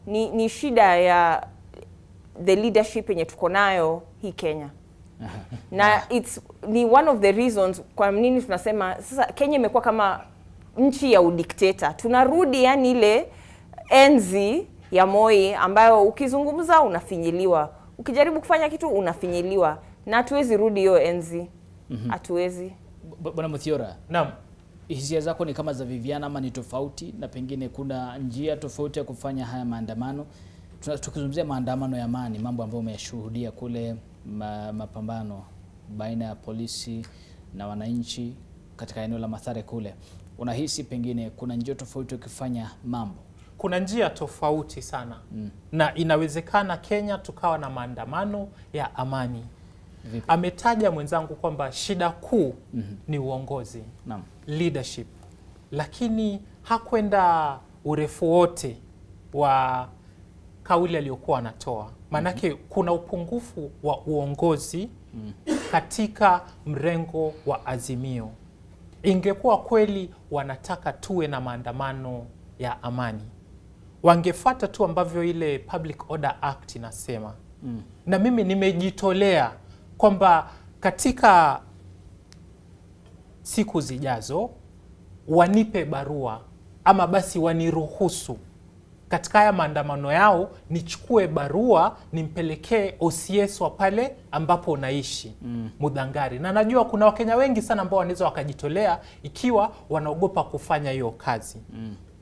Ni shida ya the leadership yenye tuko nayo hii Kenya. Na ni one of the reasons kwa nini tunasema sasa Kenya imekuwa kama nchi ya udikteta. Tunarudi yani ile enzi ya Moi ambayo ukizungumza unafinyiliwa, ukijaribu kufanya kitu unafinyiliwa, na hatuwezi rudi hiyo enzi. Hatuwezi. Bwana Muthiora, naam, hisia zako ni kama za Viviana ama ni tofauti, na pengine kuna njia tofauti ya kufanya haya maandamano? Tukizungumzia maandamano ya amani, mambo ambayo umeyashuhudia kule, mapambano baina ya polisi na wananchi katika eneo la Mathare kule, unahisi pengine kuna njia tofauti ukifanya mambo? Kuna njia tofauti sana. Na inawezekana Kenya tukawa na maandamano ya amani. Vipi? Ametaja mwenzangu kwamba shida kuu ni uongozi, leadership, lakini hakwenda urefu wote wa kauli aliyokuwa anatoa. Manake kuna upungufu wa uongozi katika mrengo wa Azimio. Ingekuwa kweli wanataka tuwe na maandamano ya amani, wangefuata tu ambavyo ile Public Order Act inasema. Na mimi nimejitolea kwamba katika siku zijazo wanipe barua ama basi waniruhusu katika haya maandamano yao nichukue barua nimpelekee OCS wa pale ambapo naishi Mudhangari. Na najua kuna Wakenya wengi sana ambao wanaweza wakajitolea ikiwa wanaogopa kufanya hiyo kazi.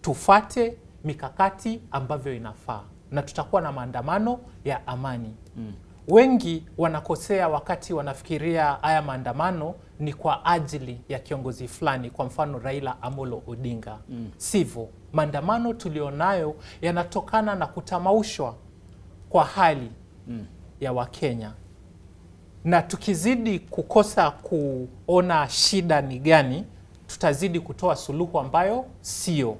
Tufate mikakati ambavyo inafaa na tutakuwa na maandamano ya amani. Wengi wanakosea wakati wanafikiria haya maandamano ni kwa ajili ya kiongozi fulani, kwa mfano Raila Amolo Odinga. Sivyo. Maandamano tulionayo yanatokana na kutamaushwa kwa hali ya Wakenya. Na tukizidi kukosa kuona shida ni gani, tutazidi kutoa suluhu ambayo sio.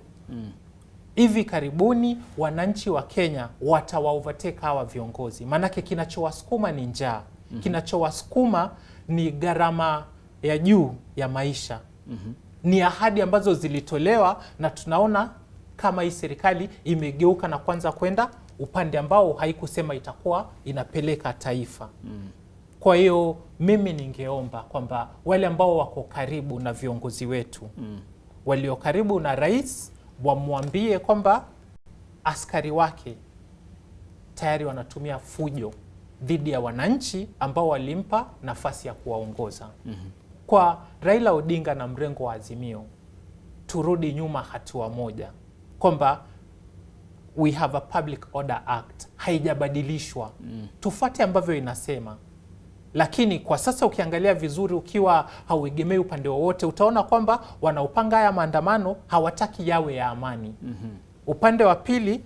Hivi karibuni wananchi wa Kenya watawaovertake hawa viongozi. Manake kinachowasukuma ni njaa. Kinachowasukuma ni gharama ya juu ya maisha. Ni ahadi ambazo zilitolewa na tunaona kama hii serikali imegeuka na kwanza kwenda upande ambao haikusema itakuwa inapeleka taifa. Kwa hiyo mimi ningeomba kwamba wale ambao wako karibu na viongozi wetu, walio karibu na rais, wamwambie kwamba askari wake tayari wanatumia fujo dhidi ya wananchi ambao walimpa nafasi ya kuwaongoza. Kwa Raila Odinga na mrengo wa Azimio, turudi nyuma hatua moja, kwamba we have a Public Order Act, haijabadilishwa. Tufuate ambavyo inasema. Lakini kwa sasa ukiangalia vizuri, ukiwa hauegemei upande wowote, utaona kwamba wanaopanga haya maandamano hawataki yawe ya amani. Upande wa pili,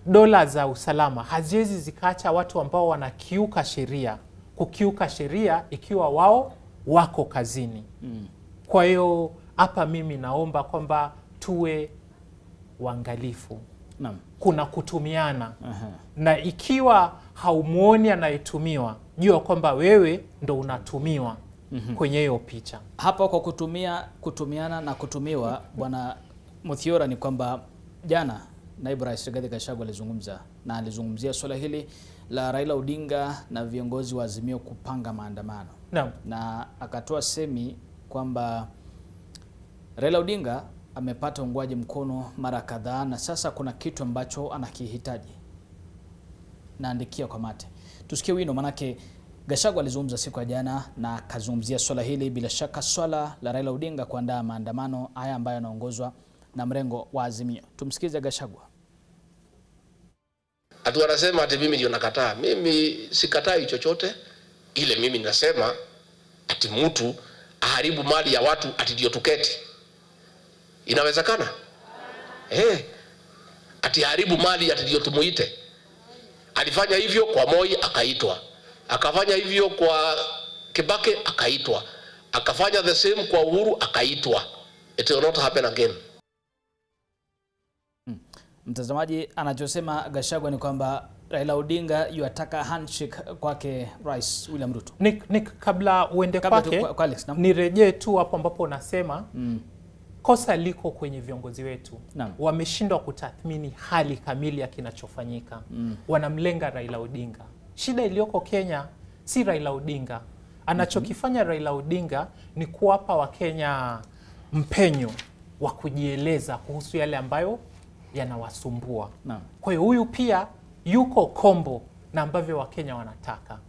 dola za usalama haziwezi zikaacha watu ambao wanakiuka sheria kukiuka sheria ikiwa wao wako kazini. Kwa hiyo hapa mimi naomba kwamba tuwe waangalifu. Kuna kutumiana. Na ikiwa haumuoni anayetumiwa, jua kwamba wewe ndo unatumiwa kwenye hiyo picha. Hapa kwa kutumiana na kutumiwa, Bwana Muthiora, ni kwamba jana Naibu Rais Rigathi Gachagua alizungumzia swala hili la Raila Odinga na viongozi wa Azimio kupanga maandamano. Na akatoa semi kwamba Raila Odinga amepata ungwaji mkono mara kadhaa na sasa kuna kitu ambacho anakihitaji. Naandikia kwa mate. Tusikie wino, manake Gachagua alizungumza siku ya jana na akazungumzia swala hili, bila shaka swala la Raila Odinga kuandaa maandamano haya ambayo yanaongozwa na mrengo wa Azimio. Tumsikize Gachagua. Atu wanasema ati mimi ndio nakataa. Mimi sikatai chochote. Ile mimi nasema ati mtu aharibu mali ya watu ati ndio tuketi. Inawezekana? Ati haribu mali ati ndio tumuite. Alifanya hivyo kwa Moi akaitwa. Akafanya hivyo kwa Kibaki akaitwa. Akafanya the same kwa Uhuru akaitwa. It will not happen again. Mtazamaji, anachosema Gachagua ni kwamba Raila Odinga yuataka handshake kwake Rais William Ruto. Nick, kabla uende kwake, nirejee tu hapo ambapo unasema kosa liko kwenye viongozi wetu. Wameshindwa kutathmini hali kamili ya kinachofanyika. Wanamlenga Raila Odinga. Shida iliyoko Kenya si Raila Odinga. Anachokifanya Raila Odinga ni kuwapa Wakenya mpenyo wa kujieleza kuhusu yale ambayo yanawasumbua. Kwa hiyo huyu pia yuko kombo na ambavyo Wakenya wanataka.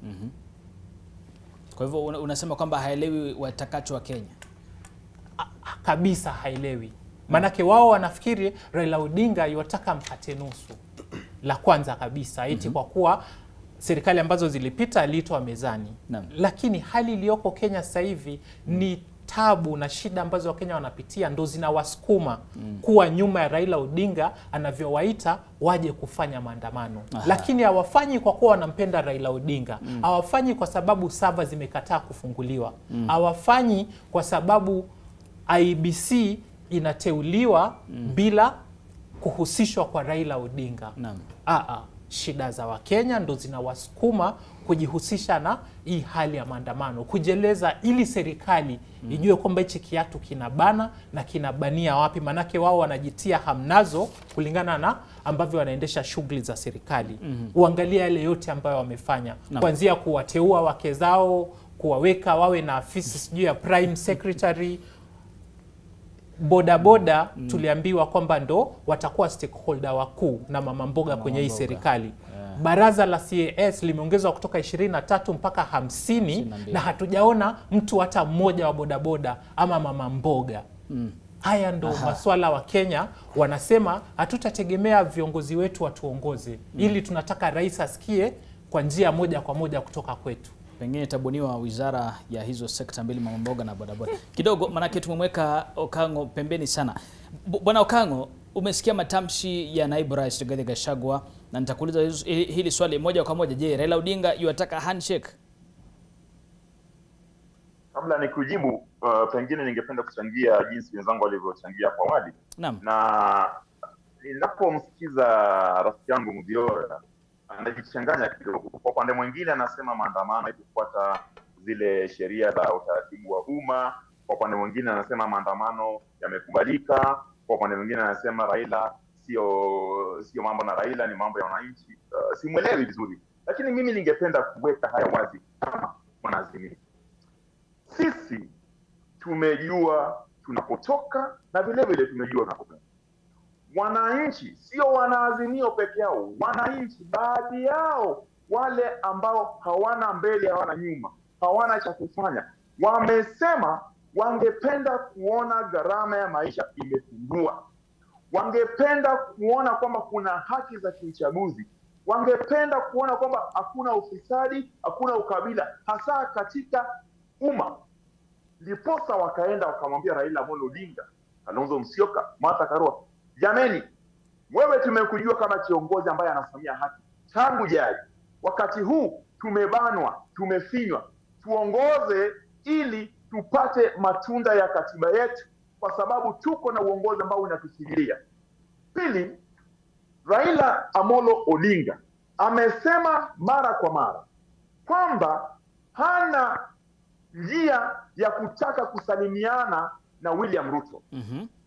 Kwa hivyo unasema kwamba haelewi watakacho wa Kenya? Kabisa haelewi. Manake wao wanafikiri Raila Odinga yataka mkate nusu. La kwanza kabisa eti kwa kuwa serikali ambazo zilipita aliitwa mezani. Lakini hali iliyoko Kenya sasa hivi ni tabu na shida ambazo Wakenya wanapitia ndo zinawasukuma kuwa nyuma ya Raila Odinga anavyowaita waje kufanya maandamano. Lakini hawafanyi kwa kuwa wanampenda Raila Odinga. Hawafanyi kwa sababu sava zimekataa kufunguliwa. Hawafanyi kwa sababu IEBC inateuliwa bila kuhusishwa kwa Raila Odinga. Shida za Wakenya ndo zinawasukuma kujihusisha na hii hali ya maandamano, kujeleza ili serikali ijue kwamba hichi kiatu kinabana na kinabania wapi, manake wao wanajitia hamnazo kulingana na ambavyo wanaendesha shughuli za serikali. Uangalia yale yote ambayo wamefanya, kuanzia kuwateua wake zao, kuwaweka wawe na afisi sijui ya prime secretary, bodaboda tuliambiwa kwamba ndo watakuwa stakeholder wakuu na mama mboga kwenye hii serikali. Baraza la CAS limeongezwa kutoka 23 mpaka 50 na hatujaona mtu hata mmoja wa bodaboda ama mama mboga. Haya ndo maswala wa Kenya wanasema hatutategemea viongozi wetu watuongoze, ili tunataka rais asikie kwa njia moja kwa moja kutoka kwetu. Pengine tabuniwa wizara ya hizo sekta mbili, mama mboga na bodaboda. Kidogo manake tumemweka Okango pembeni sana. Bwana Okango, umesikia matamshi ya naibu rais Rigathi Gachagua, na nitakuuliza hili swali moja kwa moja. Je, Raila Odinga yuataka handshake? Kabla nikujibu, pengine ningependa kuchangia jinsi wenzangu walivyochangia kwa awali. Na ninapomsikiza rafiki yangu Mudhiora anajichanganya kidogo. Kwa upande mwingine anasema maandamano haikufuata zile sheria za utaratibu wa umma. Kwa upande mwingine anasema maandamano yamekubalika. Kwa upande mwingine anasema Raila sio mambo na Raila, ni mambo ya wananchi. Simuelewi vizuri, lakini mimi ningependa kuweka haya wazi kama mwanaazimio. Sisi tumejua tunapotoka na vile vile tumejua tunapokwenda. Wananchi sio wanaazimio peke yao, wananchi baadhi yao, wale ambao hawana mbele hawana nyuma, hawana cha kufanya, wamesema wangependa kuona gharama ya maisha imepungua, wangependa kuona kwamba kuna haki za kiuchaguzi, wangependa kuona kwamba hakuna ufisadi, hakuna ukabila, hasa katika umma. Ndiposa wakaenda wakamwambia Raila Amolo Odinga, Kalonzo Musyoka, Martha Karua, jameni, wewe tumekujua kama kiongozi ambaye anasimamia haki tangu jadi. Wakati huu tumebanwa, tumefinywa, tuongoze ili tupate matunda ya katiba yetu, kwa sababu tuko na uongozi ambao unatufikiria. Pili, Raila Amolo Odinga amesema mara kwa mara kwamba hana njia ya kutaka kusalimiana na William Ruto.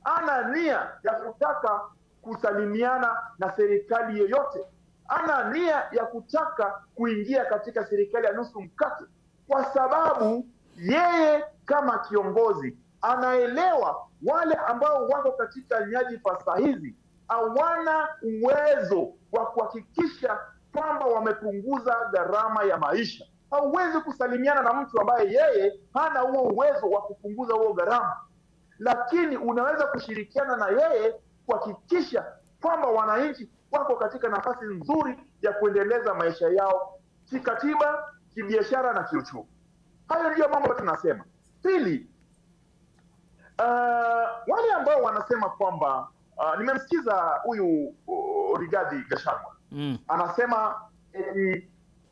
Ana nia ya kutaka kusalimiana na serikali yoyote. Ana nia ya kutaka kuingia katika serikali ya nusu mkate, kwa sababu yeye kama kiongozi anaelewa wale ambao wako katika nyadhifa sahizi hawana uwezo wa kuhakikisha kwamba wamepunguza gharama ya maisha. Hauwezi kusalimiana na mtu ambaye yeye hana huo uwezo wa kupunguza huo gharama, lakini unaweza kushirikiana na yeye kuhakikisha kwamba wananchi wako katika nafasi nzuri ya kuendeleza maisha yao kikatiba, kibiashara na kiuchumi. Hayo ndio mambo tunasema. Pili, wale ambao wanasema kwamba nimemsikiza huyu Rigathi Gachagua anasema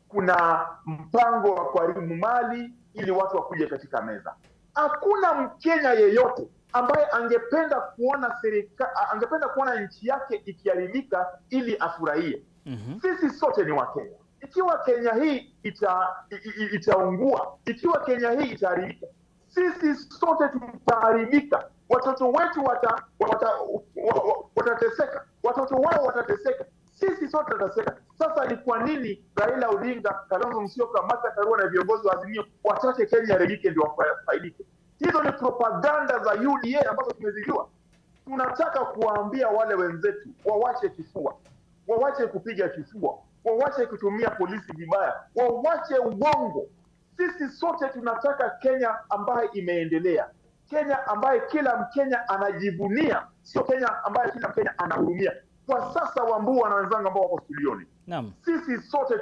kuna mpango wa kuharibu mali ili watu wakuje katika meza. Hakuna Mkenya yeyote ambaye angependa kuona nchi yake ikiharibika ili afurahie. Sisi sote ni Wakenya. Ikiwa Kenya hii itaungua, ikiwa Kenya hii itaharibika, sisi sote tutaharibika. Watoto wetu watateseka, watoto wao watateseka, sisi sote tutateseka. Sasa ni kwa nini Raila Odinga, Kalonzo Musyoka, Martha Karua na viongozi wa Azimio watake Kenya iharibike ndio wafaidike? Hizo ni propaganda za UDA ambazo tumezijua. Tunataka kuwaambia wale wenzetu wawache kifua, wawache kupiga kifua, wawache kutumia polisi vibaya, wawache uongo. Sisi sote tunataka Kenya ambayo imeendelea, Kenya ambaye kila Mkenya anajivunia, sio Kenya ambaye kila Mkenya anahurumia. Kwa sasa Wambua na wenzangu ambao wako studioni, sisi sote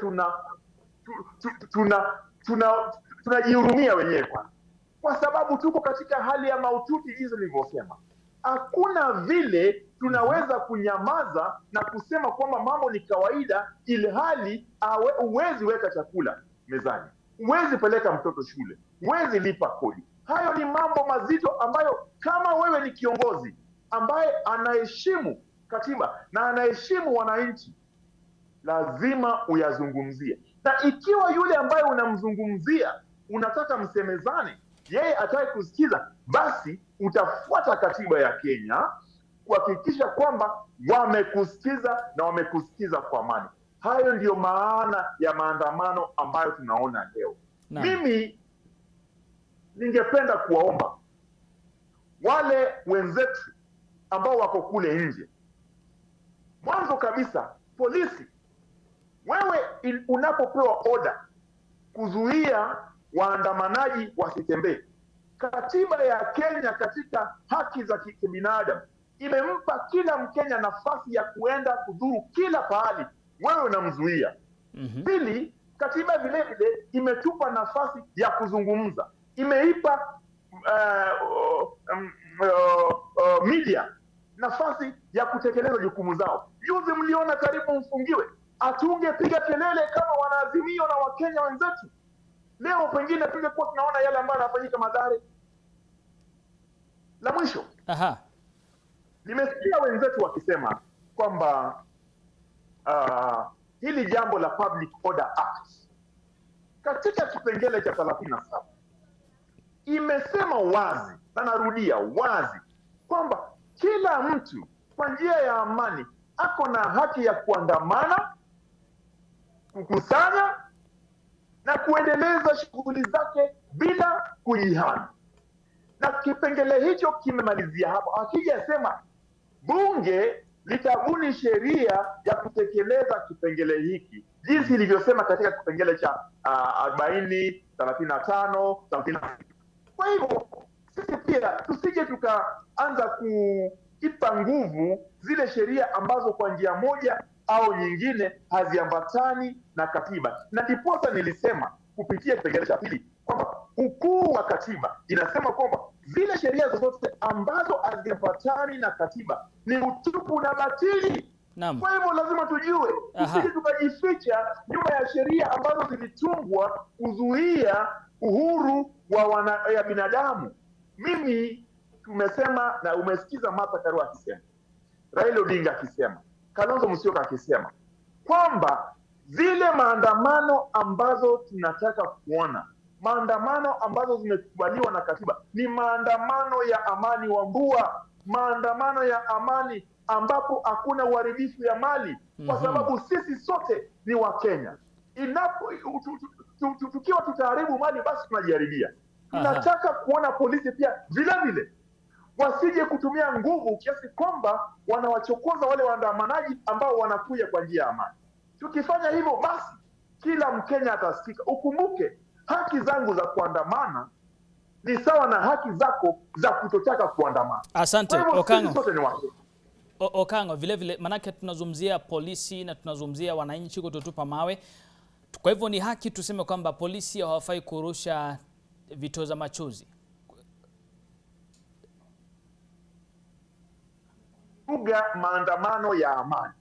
tunajihurumia wenyewe kwa sababu tuko katika hali ya maututi jinsi nilivyosema. Hakuna vile tunaweza kunyamaza na kusema kwamba mambo ni kawaida, ili hali huwezi weka chakula mezani, huwezi peleka mtoto shule, huwezi lipa kodi. Hayo ni mambo mazito ambayo kama wewe ni kiongozi ambaye anaheshimu katiba na anaheshimu wananchi, lazima uyazungumzie. Na ikiwa yule ambaye unamzungumzia unataka msemezane, yeye ataki kusikiza, basi utafuata katiba ya Kenya kuhakikisha kwamba wamekusikiza na wamekusikiza kwa amani. Hayo ndiyo maana ya maandamano ambayo tunaona leo. Mimi ningependa kuwaomba wale wenzetu ambao wako kule nje, mwanzo kabisa, polisi, wewe unapopewa oda kuzuia waandamanaji wasitembee, katiba ya Kenya katika haki za kibinadamu imempa kila Mkenya nafasi ya kuenda kudhuru kila pahali, wewe unamzuia. Pili, katiba vile vile imetupa nafasi ya kuzungumza, imeipa media nafasi ya kutekeleza jukumu zao. Juzi mliona karibu mfungiwe, atungepiga kelele kama wanaazimio na Wakenya wenzetu, leo pengine tungekuwa tunaona yale ambayo yanafanyika Mathare. La mwisho, nimesikia wenzetu wakisema kwamba hili jambo la Public Order Act katika kipengele cha 37 imesema wazi, na narudia wazi, kwamba kila mtu kwa njia ya amani ako na haki ya kuandamana, kukusanya na kuendeleza shughuli zake bila kujihami. Na kipengele hicho kimemalizia hapo. Hakijasema bunge litabuni sheria ya kutekeleza kipengele hiki jinsi ilivyosema katika kipengele cha 40, 35, 36. Kwa hivyo sisi pia tusije tukaanza kuipa nguvu zile sheria ambazo kwa njia moja au nyingine haziambatani na katiba. Na ndiposa nilisema kupitia kipengele cha pili kwamba ukuu wa katiba inasema kwamba zile sheria zozote ambazo haziambatani na katiba ni utupu na batili. Kwa hivyo lazima tujue, tusije tukajificha nyuma ya sheria ambazo zilitungwa kuzuia uhuru ya binadamu. Mimi tumesema, na umesikiza Martha Karua akisema, Raila Odinga akisema, Kalonzo Musyoka akisema kwamba zile maandamano ambazo tunataka kuona, maandamano ambazo zimekubaliwa na katiba, ni maandamano ya amani. Wambua, maandamano ya amani ambapo hakuna uharibifu ya mali, kwa sababu sisi sote ni Wakenya. Tukiwa tutaharibu mali, basi tunajiharibia. Tunataka kuona polisi pia vile vile wasije kutumia nguvu kiasi kwamba wanawachokoza wale waandamanaji ambao wanakuja kwa njia ya amani. Tukifanya hivyo, basi kila Mkenya atasikika. Ukumbuke, haki zangu za kuandamana ni sawa na haki zako za kutotaka kuandamana. Asante Okango. Okango, vile vile manake tunazungumzia polisi na tunazungumzia wananchi kutotupa mawe. Kwa hivyo ni haki tuseme kwamba polisi hawafai kurusha vitoza machozi. Kuvuruga maandamano ya amani.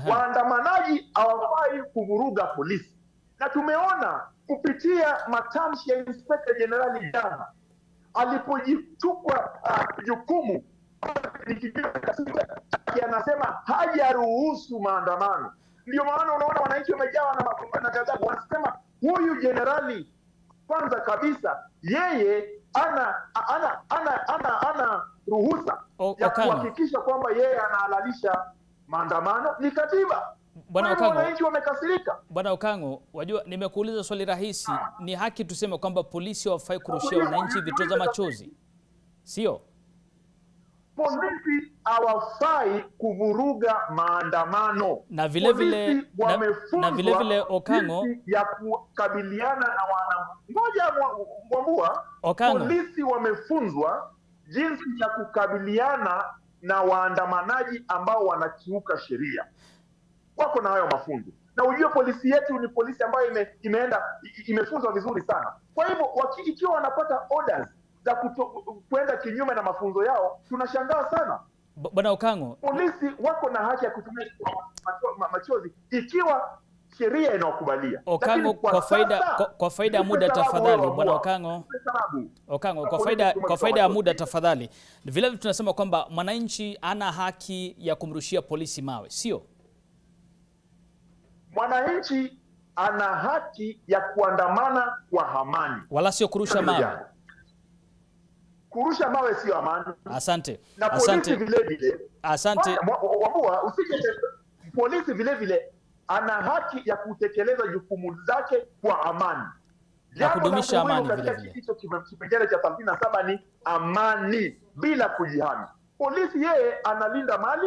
Waandamanaji hawafai kuvuruga polisi. Na tumeona kupitia matamshi ya Inspector General jana alipojitukwa jukumu, anasema hajaruhusu maandamano. Ndio maana unaona wananchi wamejawa na ghadhabu. Wanasema huyu jenerali, kwanza kabisa, yeye ana ruhusa ya kuhakikisha kwamba yeye anahalalisha maandamano, ni katiba. Bwana Okango, wananchi wamekasirika. Bwana Okango, wajua nimekuuliza swali rahisi. Ni haki tuseme kwamba polisi hawafai kurushia wananchi vitoza machozi, sio? Polisi hawafai kuvuruga maandamano. Na vile vile Okango, ya kukabiliana na Okango, polisi wamefunzwa jinsi ya kukabiliana na waandamanaji ambao wanakiuka sheria. Wako na hayo mafunzo. Na ujue polisi yetu ni polisi ambayo imefunzwa vizuri sana. Kwa hivyo ikiwa wanapata orders za kwenda kinyume na mafunzo yao, tunashangaa sana. Bwana Okango, polisi wako na haki ya kutumia machozi ikiwa sheria inawakubalia. Okango, kwa faida ya muda tafadhali, Bwana Okango. Okango, kwa faida ya muda tafadhali. Vile vile tunasema kwamba mwananchi ana haki ya kumrushia polisi mawe, sio? Mwananchi ana haki ya kuandamana kwa amani, wala sio kurusha mawe. Kurusha mawe sio amani. Asante. Na polisi vile vile. Asante. Polisi vile vile ana haki ya kutekeleza jukumu zake kwa amani. Na kudumisha amani vile vile. Hicho kipengele cha 37 ni amani bila kujihami. Polisi yeye analinda mali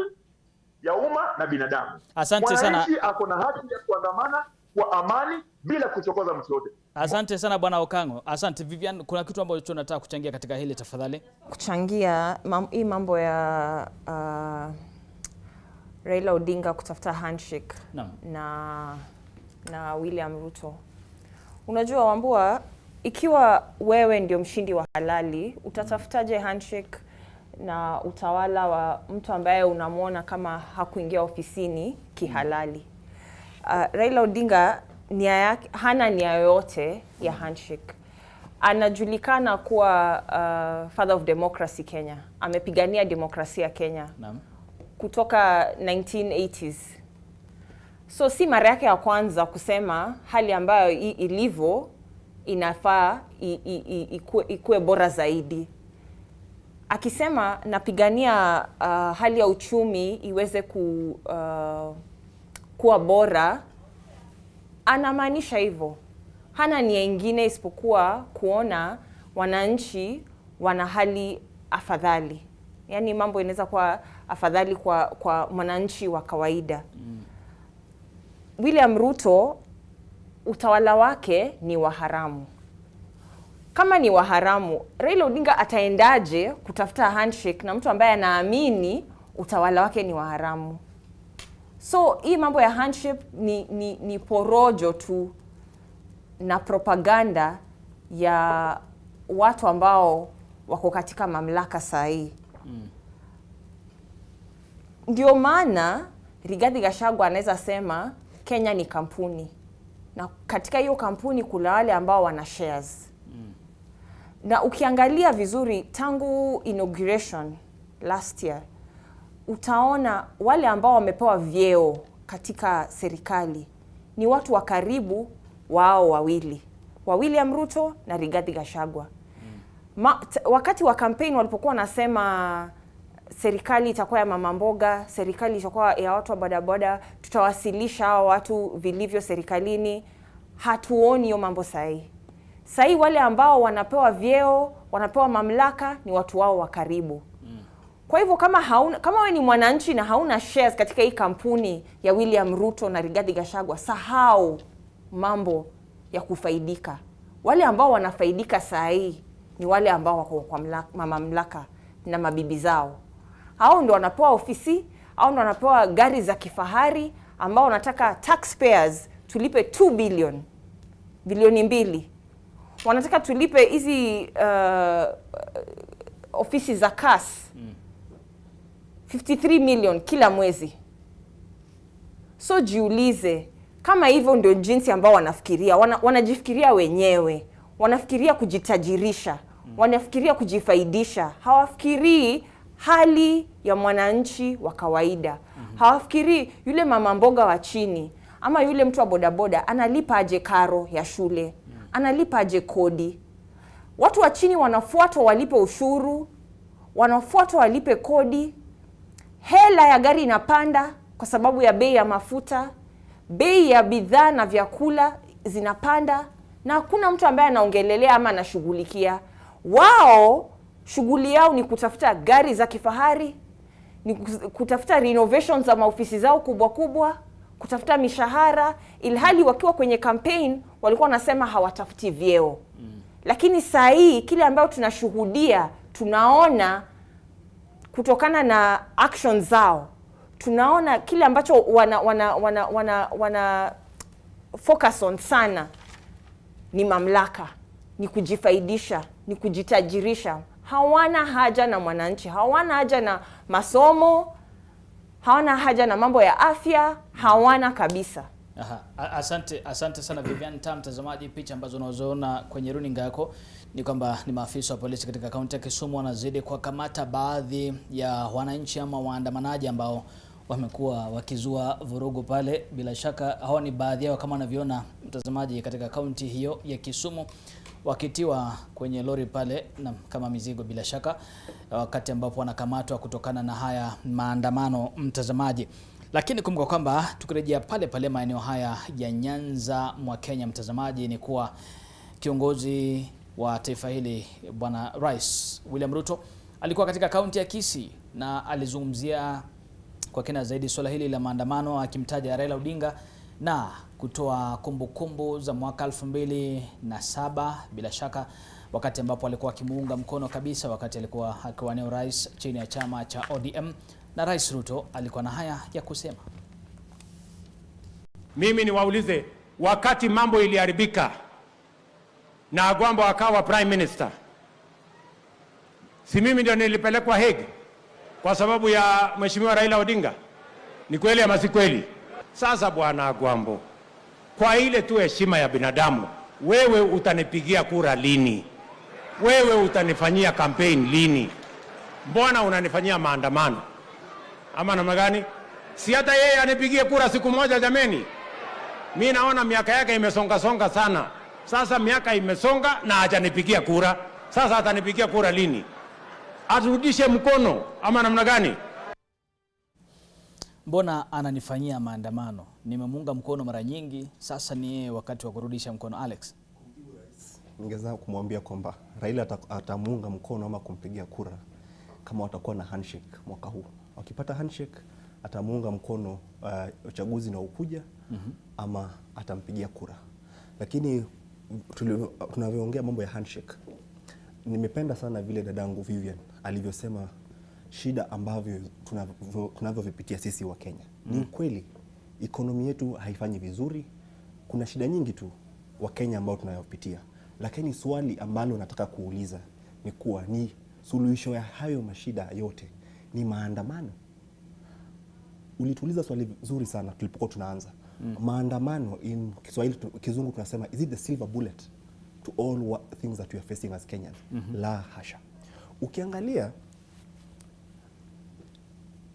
ya umma na binadamu. Asante sana. Mwananchi ako na haki ya kuandamana kwa amani bila kuchokoza mtu yote. Asante sana Bwana Okango. Asante Vivian, kuna kitu ambacho tunataka kuchangia katika hili tafadhali? Kuchangia hii mambo ya Raila Odinga kutafuta handshake na William Ruto. Unajua Wambua, ikiwa wewe ndio mshindi wa halali, utatafutaje handshake na utawala wa mtu ambaye unamwona kama hakuingia ofisini kihalali? Raila Odinga hana nia yoyote ya handshake. Anajulikana kuwa father of democracy Kenya. Amepigania demokrasia Kenya kutoka 1980s. So si mara yake ya kwanza kusema hali ambayo ilivyo inafaa ikue bora zaidi. Akisema napigania hali ya uchumi iweze kuwa bora, anamaanisha hivyo. Hana nia nyingine isipokuwa kuona wananchi wana hali afadhali. Yaani mambo inaweza kuwa afadhali kwa mwananchi wa kawaida. William Ruto utawala wake ni wa haramu. Kama ni wa haramu, Raila Odinga ataendaje kutafuta handshake na mtu ambaye anaamini utawala wake ni wa haramu? So hii mambo ya handshake ni porojo tu na propaganda ya watu ambao wako katika mamlaka sahihi. Ndio maana Rigathi Gachagua anaweza sema Kenya ni kampuni. Na katika hiyo kampuni kuna wale ambao wana shares. Na ukiangalia vizuri tangu inauguration last year, utaona wale ambao wamepewa vyeo katika serikali ni watu wa karibu wao wawili, wa William Ruto na Rigathi Gachagua. Wakati wa campaign walipokuwa nasema serikali itakuwa ya mama mboga, serikali itakuwa ya watu wa bodaboda, tutawasilisha hao watu vilivyo serikalini, hatuoni hiyo mambo sahihi. Sahi wale ambao wanapewa vyeo, wanapewa mamlaka ni watu wao wa karibu. Kwa hivyo kama wewe ni mwananchi na hauna shares katika hii kampuni ya William Ruto na Rigathi Gachagua, sahau mambo ya kufaidika. Wale ambao wanafaidika sahi ni wale ambao wako kwa mamlaka na mabibi zao. Hao ndio wanapewa ofisi, hao ndio wanapewa gari za kifahari, ambao wanataka taxpayers tulipe 2 billion, bilioni 2. Wanataka tulipe hizi ofisi za CAS 53 million kila mwezi. So jiulize, kama hivyo ndio jinsi ambao wanafikiria, wanajifikiria wenyewe, wanafikiria kujitajirisha, wanafikiria kujifaidisha, hawafikirii hali ya mwananchi wa kawaida. Hawafikirii yule mama mboga wa chini ama yule mtu wa bodaboda analipa aje karo ya shule, analipa aje kodi. Watu wa chini wanafuatwa walipe ushuru, wanafuatwa walipe kodi. Hela ya gari inapanda kwa sababu ya bei ya mafuta, bei ya bidhaa na vyakula zinapanda, na hakuna mtu ambaye anaongelelea ama anashughulikia. Wao shughuli yao ni kutafuta gari za kifahari, ni kutafuta renovations za maofisi zao kubwa kubwa, kutafuta mishahara, ilhali wakiwa kwenye campaign walikuwa wanasema hawatafuti vyeo. Lakini saa hii kile ambayo tunashuhudia, tunaona kutokana na action zao, tunaona kile ambacho wana focus on sana ni mamlaka, ni kujifaidisha, ni kujitajirisha. Hawana haja na mwananchi, hawana haja na masomo, hawana haja na mambo ya afya, hawana kabisa. Asante sana Vivian. Mtazamaji, picha ambazo unazoona kwenye runinga yako ni kwamba ni maafisa wa polisi katika kaunti ya Kisumu wanazidi kuwakamata baadhi ya wananchi ama waandamanaji ambao wamekuwa wakizua vurugu pale. Bila shaka hao ni baadhi yao kama unavyoona mtazamaji katika kaunti hiyo ya Kisumu, wakitiwa kwenye lori pale na kama mizigo bila shaka, wakati ambapo wanakamatwa kutokana na haya maandamano mtazamaji. Lakini kumbuka kwamba tukirejea pale pale maeneo haya ya Nyanza mwa Kenya mtazamaji, ni kuwa kiongozi wa taifa hili Bwana Rais William Ruto alikuwa katika kaunti ya Kisii na alizungumzia kwa kina zaidi swala hili la maandamano, akimtaja Raila Odinga na kutoa kumbukumbu za mwaka 2007 bila shaka, wakati ambapo alikuwa akimuunga mkono kabisa wakati alikuwa akiwania urais chini ya chama cha ODM, na Rais Ruto alikuwa na haya ya kusema. Mimi niwaulize, wakati mambo iliharibika na Agwambo akawa prime minister, si mimi ndio nilipelekwa Hague kwa sababu ya Mheshimiwa Raila Odinga? Ni kweli ama si kweli? Sasa bwana Agwambo, kwa ile tu heshima ya binadamu, wewe utanipigia kura lini? Wewe utanifanyia campaign lini? Mbona unanifanyia maandamano? Ama namna gani? Si hata yeye anipigie kura siku moja jameni. Mimi naona miaka yake imesonga sana. Sasa miaka imesonga na hajanipigia kura. Sasa atanipigia kura lini? Aturudishe mkono ama namna gani? Mbona ananifanyia maandamano? Nimemuunga mkono mara nyingi, sasa ni wakati wa kurudisha mkono. Alex, ningeweza kumwambia kwamba Raila atamuunga mkono ama kumpigia kura kama watakuwa na handshake mwaka huu. Wakipata handshake atamuunga mkono uchaguzi na ukuja ama atampigia kura. Lakini tunavyoongea mambo ya handshake, nimependa sana vile dadangu Vivian alivyosema shida ambavyo tunavyovipitia sisi wa Kenya. Ni ukweli ekonomi yetu haifanyi vizuri, kuna shida nyingi tu wa Kenya ambao tunayopitia. Lakini swali ambalo nataka kuuliza ni kuwa ni suluhisho ya hayo mashida yote ni maandamano. Ulituuliza swali zuri sana tulipokuwa tunaanza. Maandamano in Kiswahili kizungu tunasema is it the silver bullet to all things that we are facing as Kenyans? La hasha. Ukiangalia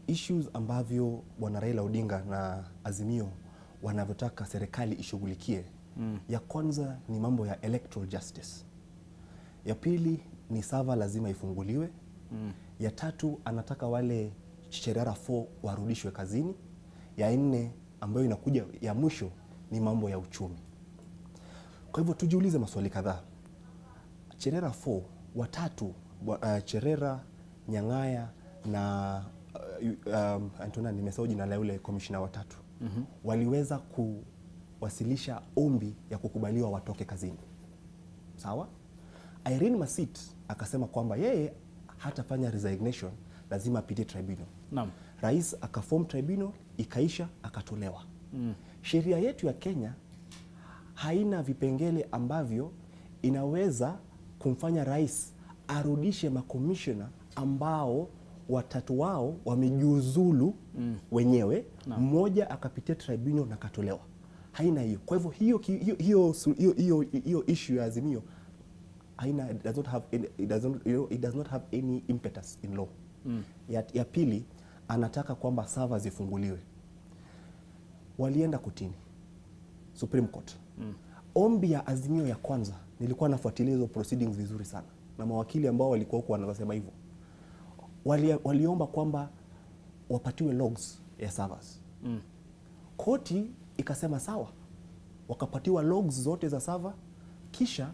issues ambavyo Bwana Raila Odinga na Azimio wanavyotaka serikali ishughulikie, ya kwanza ni mambo ya electoral justice. Ya pili ni sava lazima ifunguliwe. Ya tatu anataka wale Cherera 4 warudishwe kazini. Ya nne ambayo inakuja ya mwisho ni mambo ya uchumi. Kwa hivyo tujiulize maswali kadhaa. Cherera 4 watatu, Cherera, Nyang'aya na Antona, nimesahau jina la yule commissioner watatu, waliweza kuwasilisha ombi ya kukubaliwa watoke kazini. Sawa? Irene Masit akasema kwamba yeye hatafanya resignation, lazima apitie tribunal. Naam. Rais akaform tribunal, ikaisha, akatolewa. Sheria yetu ya Kenya haina vipengele ambavyo inaweza kumfanya rais arudishe makomishona ambao watatu wao wamejiuzulu wenyewe. Mmoja akapitia tribunal na katolewa. Haina hiyo. Kwa hivyo hiyo issue ya Azimio haina, it does not have any impetus in law. Ya pili anataka kwamba servers zifunguliwe. Walienda kotini, Supreme Court. Ombi ya Azimio ya kwanza, nilikuwa nafuatilia hizo proceedings vizuri sana na mawakili ambao walikuwa huko wanasema hivyo. Waliomba kwamba wapatiwe logs ya servers. Koti ikasema sawa, wakapatiwa logs zote za server. Kisha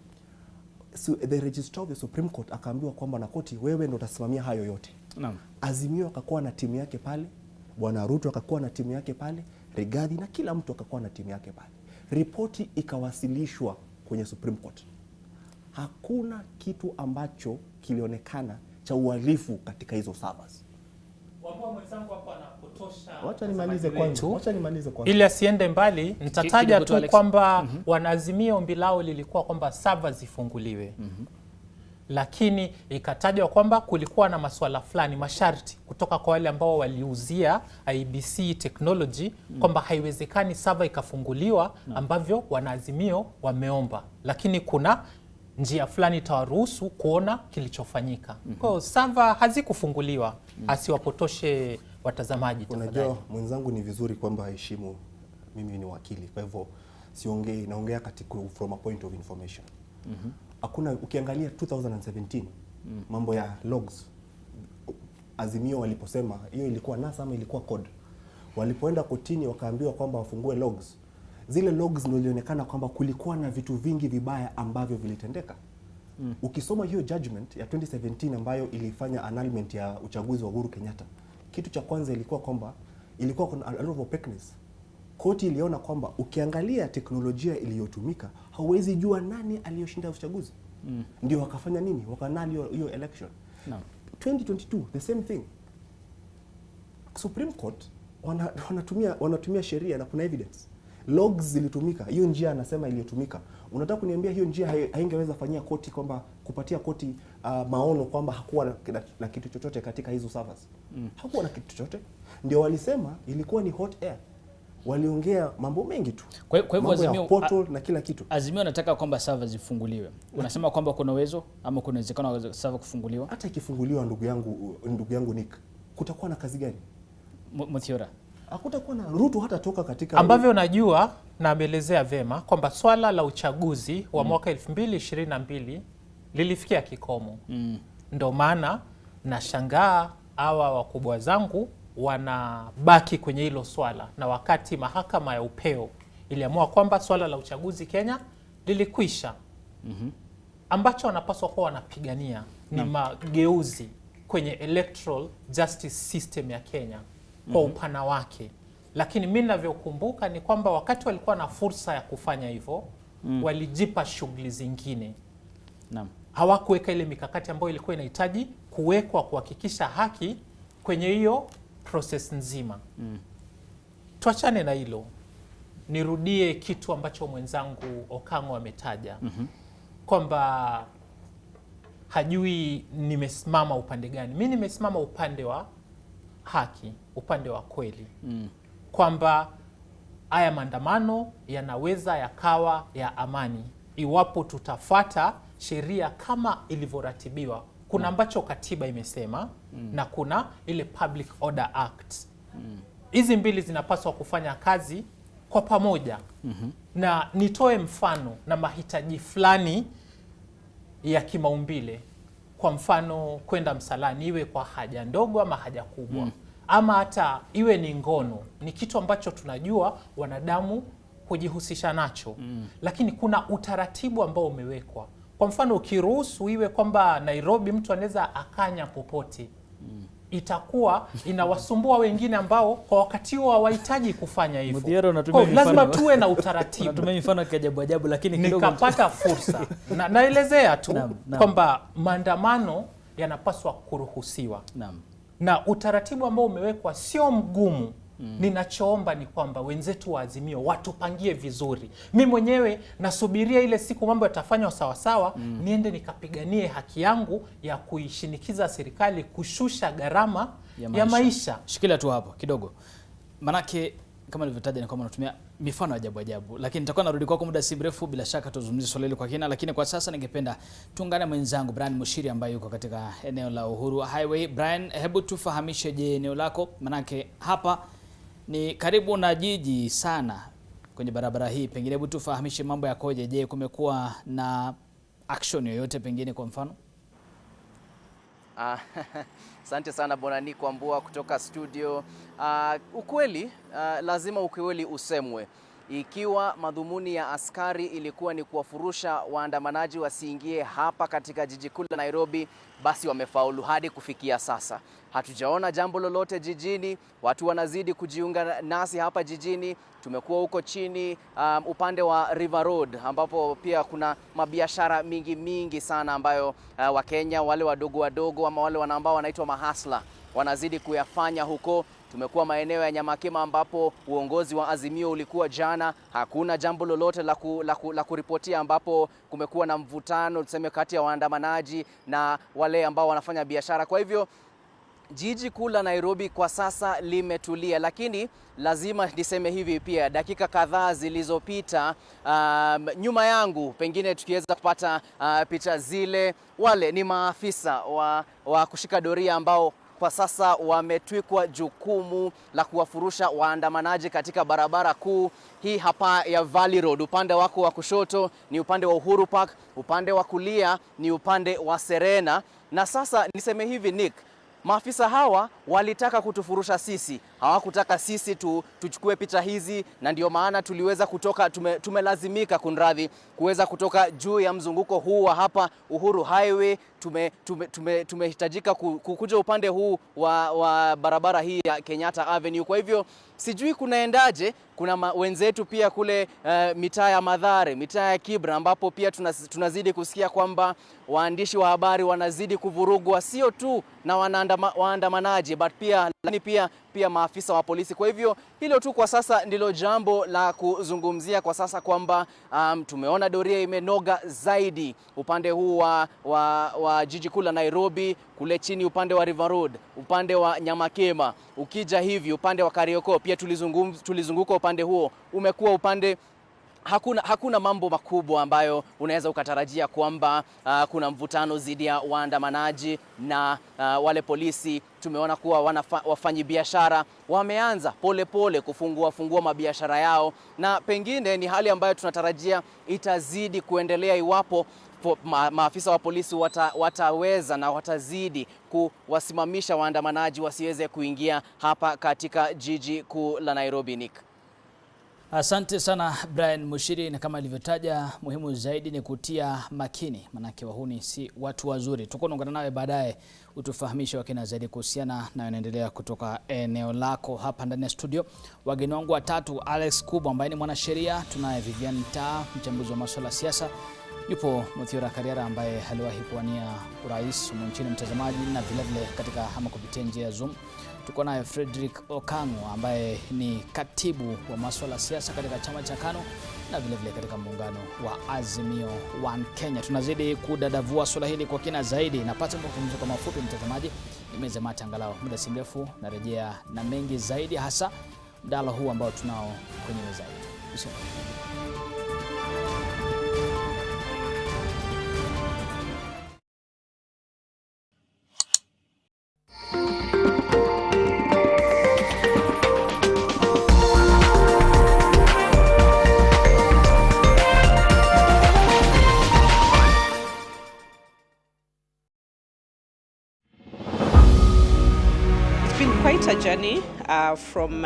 the registrar of the Supreme Court akaambiwa kwamba na koti, wewe ndo utasimamia hayo yote. Naam. Azimio akakuwa na timu yake pale, Bwana Ruto akakuwa na timu yake pale, Rigathi na kila mtu akakuwa na timu yake pale. Ripoti ikawasilishwa kwenye Supreme Court. Hakuna kitu ambacho kilionekana cha uhalifu katika hizo servers. Wacha nimalize kwanza. Ili asiende mbali, nitataja tu kwamba Wanazimio ombi lao lilikuwa kwamba servers zifunguliwe. Lakini ikatajwa kwamba kulikuwa na masuala fulani, masharti kutoka kwa wale ambao waliuzia IBC technology kwamba haiwezekani server ikafunguliwa ambavyo Wanazimio wameomba. Lakini kuna njia fulani itawaruhusu kuona kilichofanyika. Kwa hiyo sava hazikufunguliwa, asiwapotoshe watazamaji tafadhali. Unajua mwenzangu, ni vizuri kwamba heshimu, mimi ni wakili, kwa hivyo siongei, naongea katika from a point of information. Hakuna, ukiangalia 2017 mambo ya logs, Azimio waliposema hiyo ilikuwa NASA ama ilikuwa code, walipoenda kotini wakaambiwa kwamba wafungue logs, zile logs ndio ilionekana kwamba kulikuwa na vitu vingi vibaya ambavyo vilitendeka. Ukisoma hiyo judgment ya 2017 ambayo ilifanya annulment ya uchaguzi wa Uhuru Kenyatta, kitu cha kwanza ilikuwa kwamba ilikuwa kuna a lot of opaqueness. Koti iliona kwamba ukiangalia teknolojia iliyotumika hauwezi jua nani aliyoshinda uchaguzi. Ndio wakafanya nini? Wakanali hiyo election. 2022 the same thing. Supreme Court wanatumia sheria na kuna evidence. Logs zilitumika. Hiyo njia anasema iliyotumika. Unataka kuniambia hiyo njia haingeweza fanyia koti kwamba kupatia koti maono kwamba hakuwa na kitu chochote katika hizo servers? Hakuwa na kitu chochote. Ndio walisema ilikuwa ni hot air. Waliongea mambo mengi tu. Kwa hivyo Azimio portal na kila kitu. Azimio nataka kwamba servers zifunguliwe. Unasema kwamba kuna uwezo ama kuna uwezekano wa server kufunguliwa? Hata ikifunguliwa, ndugu yangu Nick, kutakuwa na kazi gani? Muthiora. Hakutakuwa na Ruto hata toka katika ambavyo najua na ameelezea vema kwamba swala la uchaguzi wa mwaka 2022 lilifikia kikomo. Ndio maana nashangaa hawa wakubwa zangu wanabaki kwenye hilo swala, na wakati mahakama ya upeo iliamua kwamba swala la uchaguzi Kenya lilikwisha. Ambacho wanapaswa kuwa wanapigania ni mageuzi kwenye electoral justice system ya Kenya kwa upana wake. Lakini mimi ninavyokumbuka ni kwamba wakati walikuwa na fursa ya kufanya hivyo, walijipa shughuli zingine. Hawakuweka ile mikakati ambayo ilikuwa inahitaji kuwekwa kuhakikisha haki kwenye hiyo process nzima. Tuachane na hilo. Nirudie kitu ambacho mwenzangu Okango ametaja. Kwamba hajui nimesimama upande gani. Mimi nimesimama upande wa haki, upande wa kweli. Kwamba haya maandamano yanaweza yakawa ya amani iwapo tutafata sheria kama ilivyoratibiwa. Kuna ambacho katiba imesema na kuna ile Public Order Act. Hizi mbili zinapaswa kufanya kazi kwa pamoja. Na nitoe mfano na mahitaji fulani ya kimaumbile. Kwa mfano kwenda msalani, iwe kwa haja ndogo ama haja kubwa. Ama hata iwe ni ngono, ni kitu ambacho tunajua wanadamu hujihusisha nacho. Lakini kuna utaratibu ambao umewekwa. Kwa mfano ukiruhusu iwe kwamba Nairobi mtu anaweza akanya popote, itakuwa inawasumbua wengine ambao kwa wakati huo hawahitaji kufanya hivyo. Lazima tuwe na utaratibu. Unatumia mifano ya ajabu lakini kidogo nikapata fursa. Naelezea tu kwamba maandamano yanapaswa kuruhusiwa. Na utaratibu ambao umewekwa sio mgumu. Ninachoomba ni kwamba wenzetu wa Azimio watupangie vizuri. Mimi mwenyewe nasubiria ile siku mambo yatafanywa sawa sawa, niende nikapiganie haki yangu ya kuishinikiza serikali kushusha gharama ya maisha. Shikilia tu hapo kidogo. Manake kama nilivyotaja ni kwamba natumia mifano ajabu, lakini nitakuwa narudi kwako muda si mrefu, bila shaka tuzungumzie swali hili kwa kina, lakini kwa sasa ningependa tuungane mwenzangu Brian Mushiri ambaye yuko katika eneo la Uhuru Highway. Brian, hebu tufahamishe, je, eneo lako, manake hapa ni karibu na jiji sana kwenye barabara hii, pengine hebu tufahamishe mambo yakoje? Je, kumekuwa na action yoyote pengine kwa mfano? Asante sana Bwana Nick Wambua kutoka studio. Ukweli, lazima ukweli usemwe. Ikiwa madhumuni ya askari ilikuwa ni kuwafurusha waandamanaji wasiingie hapa katika jiji kuu la Nairobi, basi wamefaulu hadi kufikia sasa. Hatujaona jambo lolote jijini, watu wanazidi kujiunga nasi hapa jijini. Tumekuwa huko chini upande wa River Road ambapo pia kuna mabiashara mingi sana ambayo Wakenya wale wadogo ama wale ambao wanaitwa mahasla wanazidi kuyafanya huko. Tumekuwa maeneo ya Nyamakima ambapo uongozi wa Azimio ulikuwa jana. Hakuna jambo lolote la kuripotia ambapo kumekuwa na mvutano tuseme kati ya waandamanaji na wale ambao wanafanya biashara. Kwa hivyo jiji kuu la Nairobi kwa sasa limetulia, lakini lazima niseme hivi pia, dakika kadhaa zilizopita nyuma yangu, pengine tukiweza kupata picha zile, wale ni maafisa wa kushika doria ambao kwa sasa wametwikwa jukumu la kuwafurusha waandamanaji katika barabara kuu hii hapa ya Valley Road. Upande wako wa kushoto ni upande wa Uhuru Park, upande wa kulia ni upande wa Serena. Na sasa niseme hivi Nick, maafisa hawa walitaka kutufurusha sisi, hawakutaka sisi tuchukue picha hizi, na ndio maana tuliweza kutoka, tumelazimika kunradhi, kuweza kutoka juu ya mzunguko huu wa hapa Uhuru Highway. Tumehitajika kukuja upande huu wa barabara hii ya Kenyatta Avenue. Kwa hivyo sijui kunaendaje. Kuna wenzetu pia kule mitaa ya Mathare, mitaa ya Kibra, ambapo pia tunazidi kusikia kwamba waandishi wa habari wanazidi kuvurugwa, sio tu na waandamanaji but pia maafisa wa polisi. Kwa hivyo hilo tu kwa sasa ndilo jambo la kuzungumzia kwa sasa, kwamba tumeona doria imenoga zaidi upande huu wa jiji kuu la Nairobi, kule chini upande wa River Road, upande wa Nyamakema, ukija hivi upande wa Kariokoo pia tulizunguka upande huo, umekuwa upande hakuna mambo makubwa ambayo unaweza ukatarajia kwamba kuna mvutano dhidi ya waandamanaji na wale polisi. Tumeona kuwa wafanyi biashara wameanza pole kufungua mabiashara yao, na pengine ni hali ambayo tunatarajia itazidi kuendelea iwapo maafisa wa polisi wataweza na watazidi kuwasimamisha waandamanaji wasiweze kuingia hapa katika jiji kuu la Nairobi. Nick, asante sana Brian Mushiri, na kama ilivyotaja, muhimu zaidi ni kutia makini, manake wahuni si watu wazuri. Tunaungana nawe baadaye utufahamishe wakina zaidi kuhusiana na yanaendelea kutoka eneo lako hapa ndani ya studio. Wageni wangu watatu, Alex Kubo ambaye ni mwanasheria, tunaye Vivian Taa, mchambuzi wa masuala ya siasa, yupo Muthiora Kariara ambaye aliwahi kuwania urais nchini mtazamaji, na vile katika kupitia njia ya Zoom tuko naye Frederick Okang'o ambaye ni katibu wa masuala ya siasa katika chama cha KANU na vile katika muungano wa Azimio One Kenya. Tunazidi kudadavua swala hili kwa kina zaidi. Napata mapumziko mafupi mtazamaji, nimeze mate angalau muda si mrefu narejea na mengi zaidi, hasa mdahalo huu ambao tunao kwenye meza hii. Journey from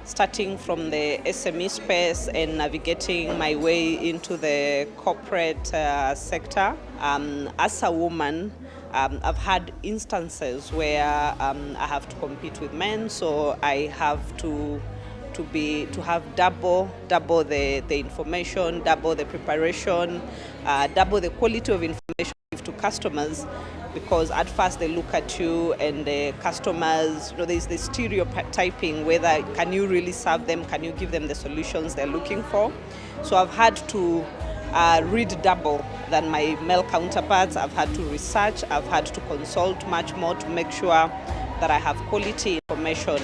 starting from the SME space and navigating my way into the corporate sector. As a woman, I've had instances where I have to compete with men, so I have to have double the information, double the preparation, double the quality of information to customers. Because at first they look at you and the customers, there's the stereotyping, whether can you really serve them, can you give them the solutions they're looking for. So I've had to read double than my male counterparts. I've had to research, I've had to consult much more to make sure that I have quality information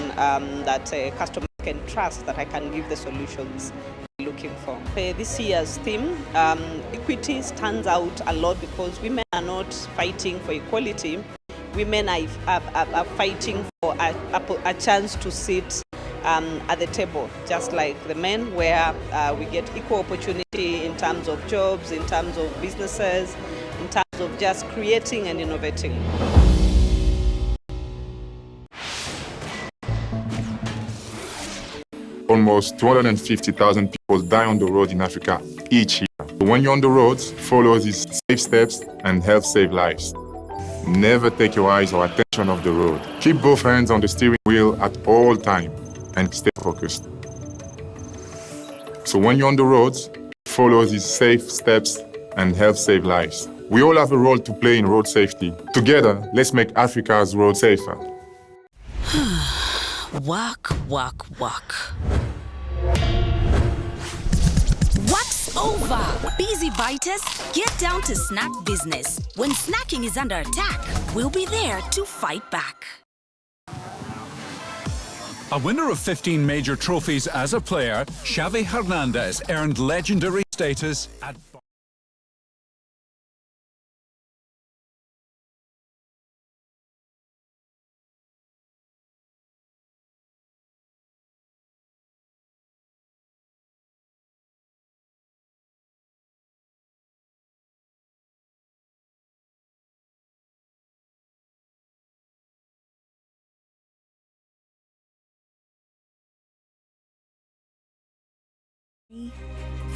that customers can trust, that I can give the solutions looking for. This year's theme, equity, stands out a lot because women are not fighting for equality. Women are fighting for a chance to sit at the table, just like the men, where we get equal opportunity in terms of jobs, in terms of businesses, in terms of just creating and innovating. Almost 250,000 people die on the road in Africa each year. When you're on the roads, follow these safe steps and help save lives. Never take your eyes or attention off the road. Keep both hands on the steering wheel at all times and stay focused. So when you're on the roads, follow these safe steps and help save lives. We all have a role to play in road safety. Together, let's make Africa's road safer. Work. Wax over. Busy biters, get down to snack business. When snacking is under attack, we'll be there to fight back. A winner of 15 major trophies as a player, Xavi Hernandez earned legendary status at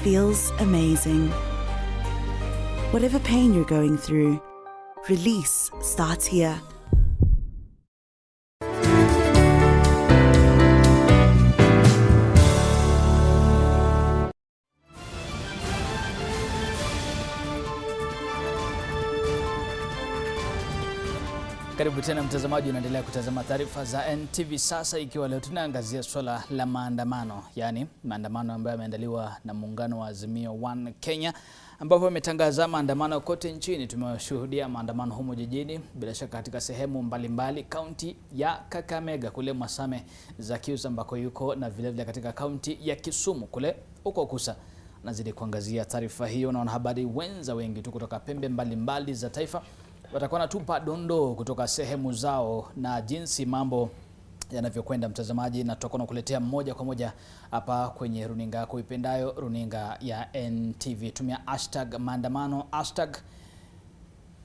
feels amazing. Whatever pain you're going through, release starts here. Karibu tena mtazamaji, unaendelea kutazama taarifa za NTV sasa, ikiwa leo tunaangazia swala la maandamano, yani maandamano ambayo yameandaliwa na muungano wa Azimio One Kenya, ambapo wametangaza maandamano kote nchini. Tumeshuhudia maandamano humo jijini, bila shaka katika sehemu mbalimbali, kaunti ya Kakamega kule Mwasame za Kiusa ambako yuko, na vile vile katika kaunti ya Kisumu kule uko Kusa. Nazidi kuangazia taarifa hiyo na wanahabari wenza wengi tu kutoka pembe mbalimbali za taifa watakuwa natupa dondoo kutoka sehemu zao na jinsi mambo yanavyokwenda mtazamaji, na tutakuwa nakuletea moja kwa moja hapa kwenye runinga yako ipendayo, runinga ya NTV. Tumia #maandamano,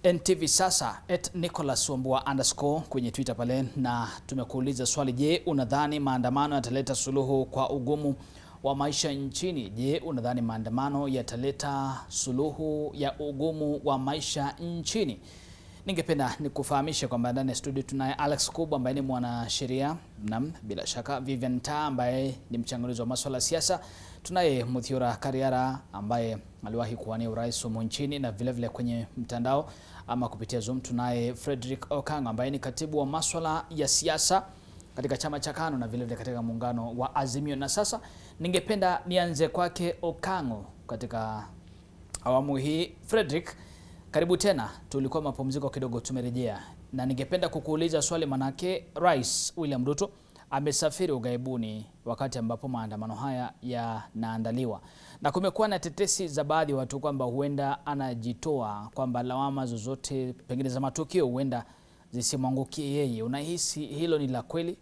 #NTV sasa, @NicholasWambua_ kwenye Twitter pale, na tumekuuliza swali: je, unadhani maandamano yataleta suluhu kwa ugumu wa maisha nchini? Je, unadhani maandamano yataleta suluhu ya ugumu wa maisha nchini? Ningependa nikufahamishe kwamba ndani ya studio tunaye Alex Kubwa ambaye ni mwanasheria, na bila shaka Vivian Ta ambaye ni mchanganuzi wa masuala ya siasa. Tunaye Muthiora Kariara ambaye aliwahi kuwania urais humu nchini, na vile vile kwenye mtandao ama kupitia Zoom tunaye Frederick Okango ambaye ni katibu wa masuala ya siasa katika chama cha KANU na vile vile katika muungano wa Azimio. Na sasa ningependa nianze kwake Okango katika awamu hii. Frederick, karibu tena. Tulikuwa mapumziko kidogo, tumerejea, na ningependa kukuuliza swali manake Rais William Ruto amesafiri ughaibuni wakati ambapo maandamano haya yanaandaliwa, na kumekuwa na tetesi za baadhi ya watu kwamba huenda anajitoa, kwamba lawama zozote pengine za matukio huenda zisimwangukie yeye. Unahisi hilo ni la kweli?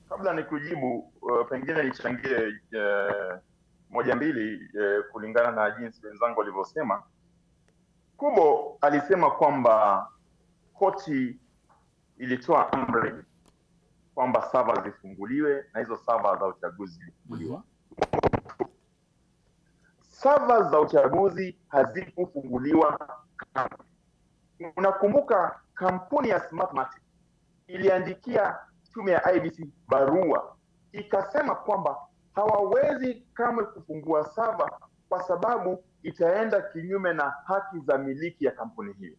Kabla nikujibu, pengine nichangie moja mbili kulingana na jinsi wenzangu walivyosema. Kubo alisema kwamba koti ilitoa amri kwamba sava zifunguliwe, na hizo sava za uchaguzi zilifunguliwa. Sava za uchaguzi hazikufunguliwa. Unakumbuka kampuni ya Smartmatic iliandikia tume ya IEBC barua ikasema kwamba hawawezi kamwe kufungua sava kwa sababu itaenda kinyume na haki za miliki ya kampuni hiyo.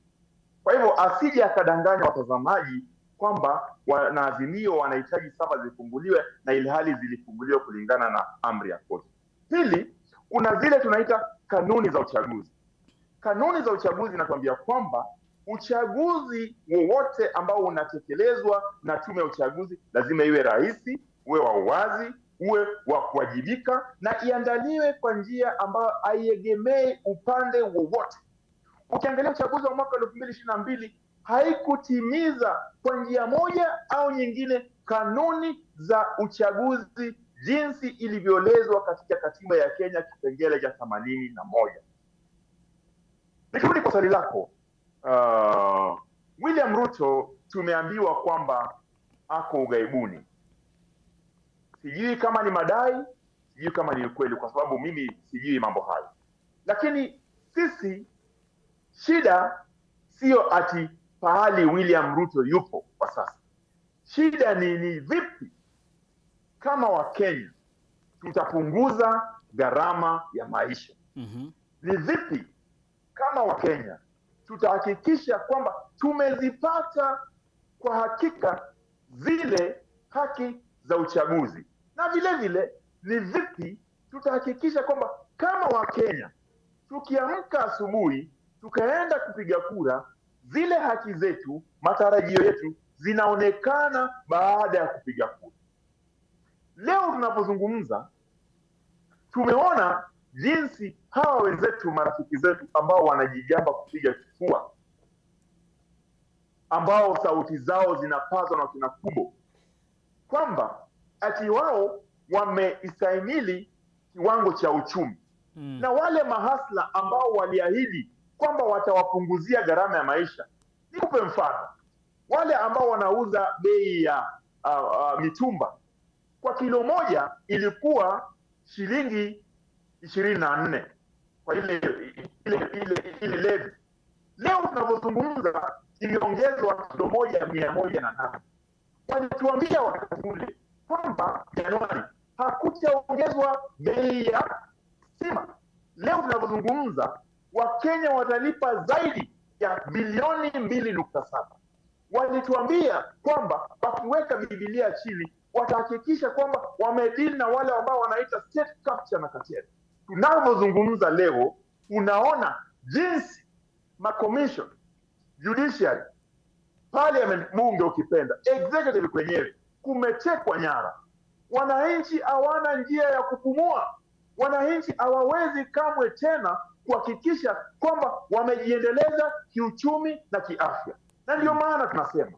Kwa hivyo asije akadanganya watazamaji kwamba wanaazimio wanahitaji sava zifunguliwe na ile hali zilifunguliwa kulingana na amri ya koti. Pili, kuna zile tunaita kanuni za uchaguzi. Kanuni za uchaguzi zinatuambia kwamba uchaguzi wowote ambao unatekelezwa na tume ya uchaguzi lazima iwe rahisi, uwe wa uwazi, uwe wa kuwajibika, na iandaliwe kwa njia ambayo haiegemei upande wowote. Ukiangalia uchaguzi wa mwaka 2022 haikutimiza kwa njia moja au nyingine kanuni za uchaguzi jinsi ilivyoelezwa katika katiba ya Kenya kipengele cha 81. Nikirudi kwa swali lako, William Ruto tumeambiwa kwamba ako ughaibuni. Sijui kama ni madai, sijui kama ni ukweli, kwa sababu mimi sijui mambo hayo. Lakini sisi shida sio ati pahali William Ruto yupo kwa sasa. Shida ni vipi kama Wakenya tutapunguza gharama ya maisha. Ni vipi kama Wakenya tutahakikisha kwamba tumezipata kwa hakika zile haki za uchaguzi, na vile vile ni vipi tutahakikisha kwamba kama Wakenya tukiamka asubuhi tukaenda kupiga kura, zile haki zetu, matarajio yetu zinaonekana baada ya kupiga kura. Leo tunapozungumza tumeona jinsi hawa wenzetu, marafiki zetu ambao wanajigamba kupiga kifua, ambao sauti zao zinapazwa na kina Kumbo, kwamba ati wao wameistahimili kiwango cha uchumi na wale mahasla ambao waliahidi kwamba watawapunguzia gharama ya maisha. Nikupe mfano, wale ambao wanauza bei ya mitumba kwa kilo moja ilikuwa shilingi 24 kwa ile levi. Leo tunavyozungumza imeongezwa kilo moja 108. Walituambia wakati ule kwamba Januari hakutaongezwa bei ya sima. Leo tunavyozungumza Wakenya watalipa zaidi ya bilioni 2.7. Walituambia kwamba wakiweka Biblia chini watahakikisha kwamba wamedili na wale ambao wanaita state capture na cartel. Tunavyozungumza leo unaona jinsi commission, judiciary, parliament, bunge ukipenda, executive kwenyewe kumetekwa nyara. Wananchi hawana njia ya kupumua. Wananchi hawawezi kamwe tena kuhakikisha kwamba wamejiendeleza kiuchumi na kiafya. Na ndio maana tunasema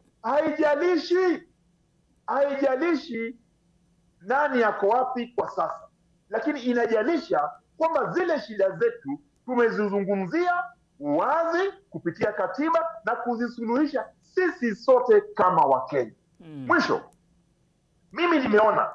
haijalishi nani yako wapi kwa sasa, lakini inajalisha kwamba zile shida zetu tumezizungumzia wazi kupitia katiba na kuzisuluhisha sisi sote kama Wakenya. Mwisho, mimi nimeona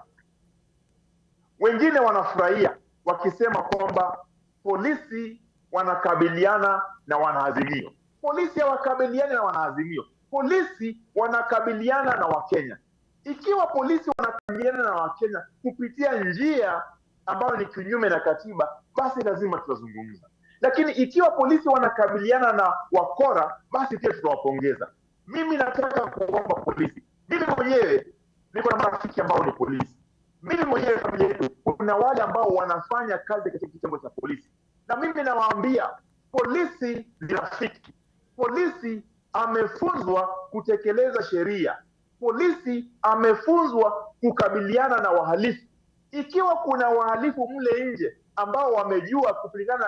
wengine wanafurahia wakisema kwamba polisi wanakabiliana na wanaazimio. Polisi hawakabiliani na wanaazimio. Polisi wanakabiliana na Wakenya. Ikiwa polisi wanakabiliana na Wakenya kupitia njia ambayo ni kinyume na katiba, basi lazima tutazungumza. Lakini ikiwa polisi wanakabiliana na wakora, basi pia tutawapongeza. Mimi nataka kuomba polisi. Mimi mwenyewe niko na marafiki ambao ni polisi. Mimi mwenyewe familia yetu kuna wale ambao wanafanya kazi katika kitengo cha polisi. Na mimi nawaambia polisi ni rafiki. Polisi amefunzwa kutekeleza sheria. Polisi amefunzwa kukabiliana na wahalifu. Ikiwa kuna wahalifu mle nje ambao wamejua kupigana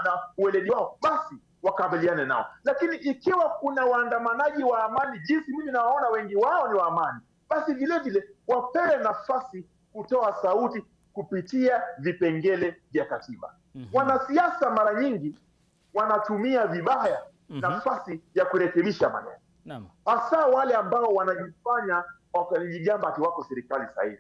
na ueledi wao, basi wakabiliane nao. Lakini ikiwa kuna waandamanaji wa amani, jinsi mimi nawaona wengi wao ni wa amani, basi vile vile wapewe nafasi kutoa sauti kupitia vipengele vya katiba. Wanasiasa mara nyingi wanatumia vibaya nafasi ya kurekebisha maneno. Hasa wale ambao wanajifanya wakijigamba ati wako serikali sahihi.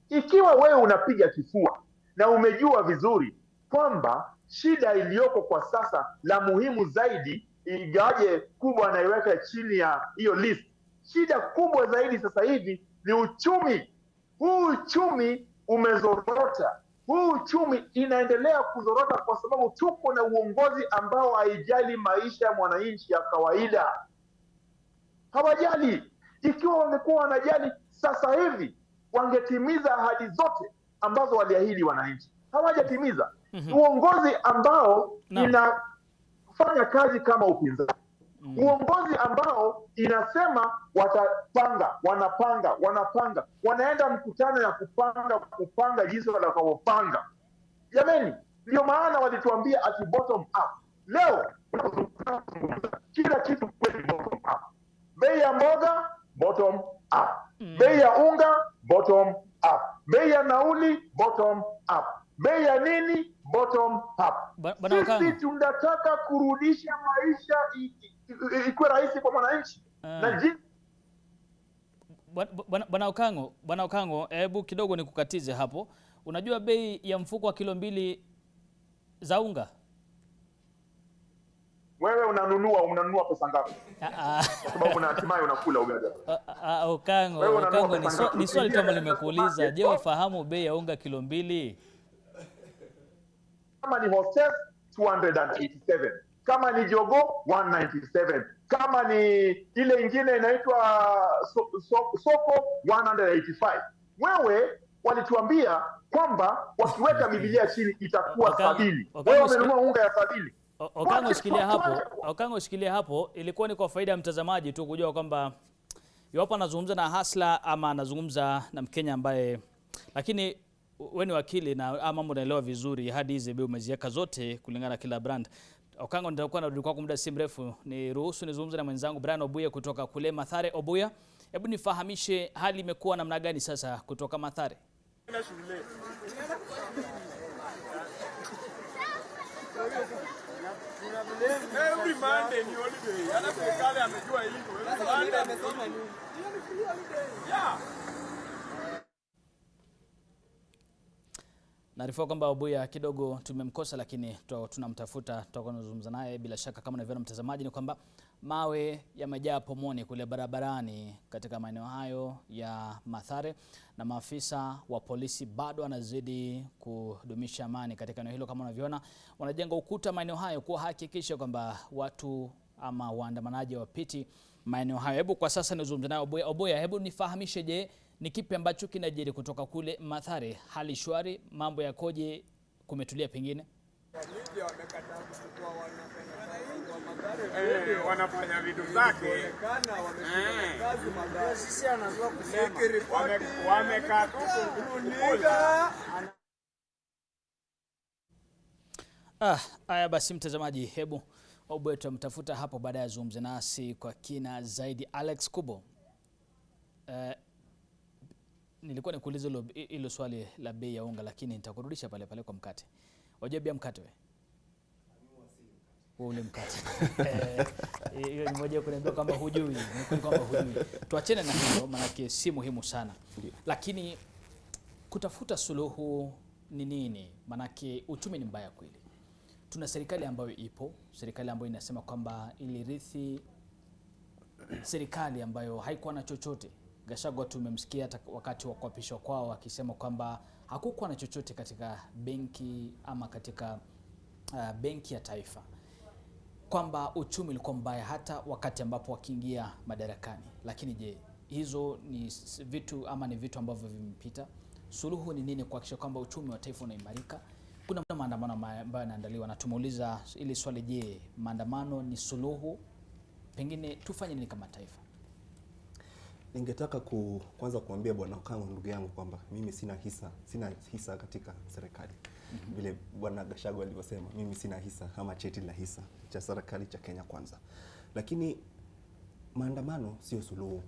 Ikiwa wewe unapiga kifua na umejua vizuri kwamba shida iliyoko kwa sasa la muhimu zaidi, ingawaje kubwa anaiweka chini ya hiyo list, shida kubwa zaidi sasa hivi ni uchumi. Huu uchumi umezorota. Huu uchumi inaendelea kuzorota kwa sababu tuko na uongozi ambao haijali maisha ya mwananchi ya kawaida. Hawajali. Ikiwa wangekuwa wanajali sasa hivi wangetimiza ahadi zote ambazo waliahidi wananchi. Hawajatimiza. Uongozi ambao inafanya kazi kama upinzani. Uongozi ambao inasema wanapanga, wanaenda mkutano ya kupanga jinsi watakavyopanga. Jameni, ndio maana walituambia ati bottom up. Leo kila kitu kwenye bottom up. Bei ya mboga bottom up. Bei ya unga bottom up. Bei ya nauli bottom up. Bei ya nini bottom up. Sisi tunataka kurudisha maisha ikuwe rahisi kwa mwananchi. Bwana Okango, hebu kidogo nikukatize hapo. Unajua bei ya mfuko wa kilo 2 za unga? Wewe unanunua pesa ngapi? Kwa sababu hatimaye unakula ugali. Okango, ni swali tu ambalo nimekuuliza. Je, ufahamu bei ya unga kilo 2? Kama ni hostess 287. Kama ni jogo 197. Kama ni ile ingine inaitwa soko 185. Wewe walituambia kwamba wakiweka Biblia chini itakuwa sabili. Wewe umenunua unga ya sabili. Okango, shikilia hapo. Ilikuwa ni kwa faida ya mtazamaji tu kujua kwamba iwapo anazungumza na hasla ama anazungumza na Mkenya ambaye, lakini wewe ni wakili na mambo unaelewa vizuri, hadi hizi bei umeziweka zote kulingana na kila brand. Okango, nitakuwa narudi kwako muda si mrefu. Ni ruhusu nizungumze na mwenzangu Brian Obuya kutoka kule Mathare. Obuya, hebu nifahamishe hali imekuwa namna gani sasa kutoka Mathare? Every Monday ni holiday. Hata serikali amejua hivyo. Monday amesema ni yeah. Naarifiwa kwamba Obuya kidogo tumemkosa, lakini tunamtafuta, tutakuwa tunazungumza naye bila shaka. Kama unavyoona mtazamaji, ni kwamba mawe yamejaa pomoni kule barabarani katika maeneo hayo ya Mathare, na maafisa wa polisi bado wanazidi kudumisha amani katika eneo hilo. Kama unavyoona, wanajenga ukuta maeneo hayo kuhakikisha kwamba watu ama waandamanaji wapiti maeneo hayo. Hebu kwa sasa nizungumze naye Obuya. Obuya, hebu nifahamishe, je, ni kipi ambacho kinajiri kutoka kule Mathare? Hali shwari, mambo yakoje, kumetulia pengine? Wanafanya vitu zake. Sisi anajua kusema. Wamekaa haya basi mtazamaji, hebu Obuya tutamtafuta hapo baadaye azungumze nasi kwa kina zaidi. Alex Kubo, nilikuwa nikuuliza hilo swali la bei ya unga, lakini nitakurudisha pale pale kwa mkate. Wajua bia mkate wewe? Ule mkate. Hiyo ni moja kuniambia kwamba hujui, ni kwamba hujui. Tuachane na hilo maana si muhimu sana. Lakini kutafuta suluhu ni nini? Maana uchumi ni mbaya kweli. Tuna serikali ambayo ipo, serikali ambayo inasema kwamba ilirithi serikali ambayo haikuwa na chochote. Gachagua tumemsikia wakati wa kuapishwa kwao akisema kwamba hakukuwa na chochote katika benki ama katika benki ya taifa, kwamba uchumi ulikuwa mbaya hata wakati ambapo wakiingia madarakani. Lakini je, hizo ni vitu ama ni vitu ambavyo vimepita? Suluhu ni nini kuhakikisha kwamba uchumi wa taifa unaimarika? Kuna maandamano ambayo yanaandaliwa na tumeuliza ili swali, je, maandamano ni suluhu? Pengine tufanye nini kama taifa? Ningetaka kwanza kuambia Bwana Okango, ndugu yangu, kwamba mimi sina hisa katika serikali. Vile Bwana Gachagua alivyosema, mimi sina hisa ama cheti la hisa cha serikali cha Kenya Kwanza. Lakini maandamano sio suluhu.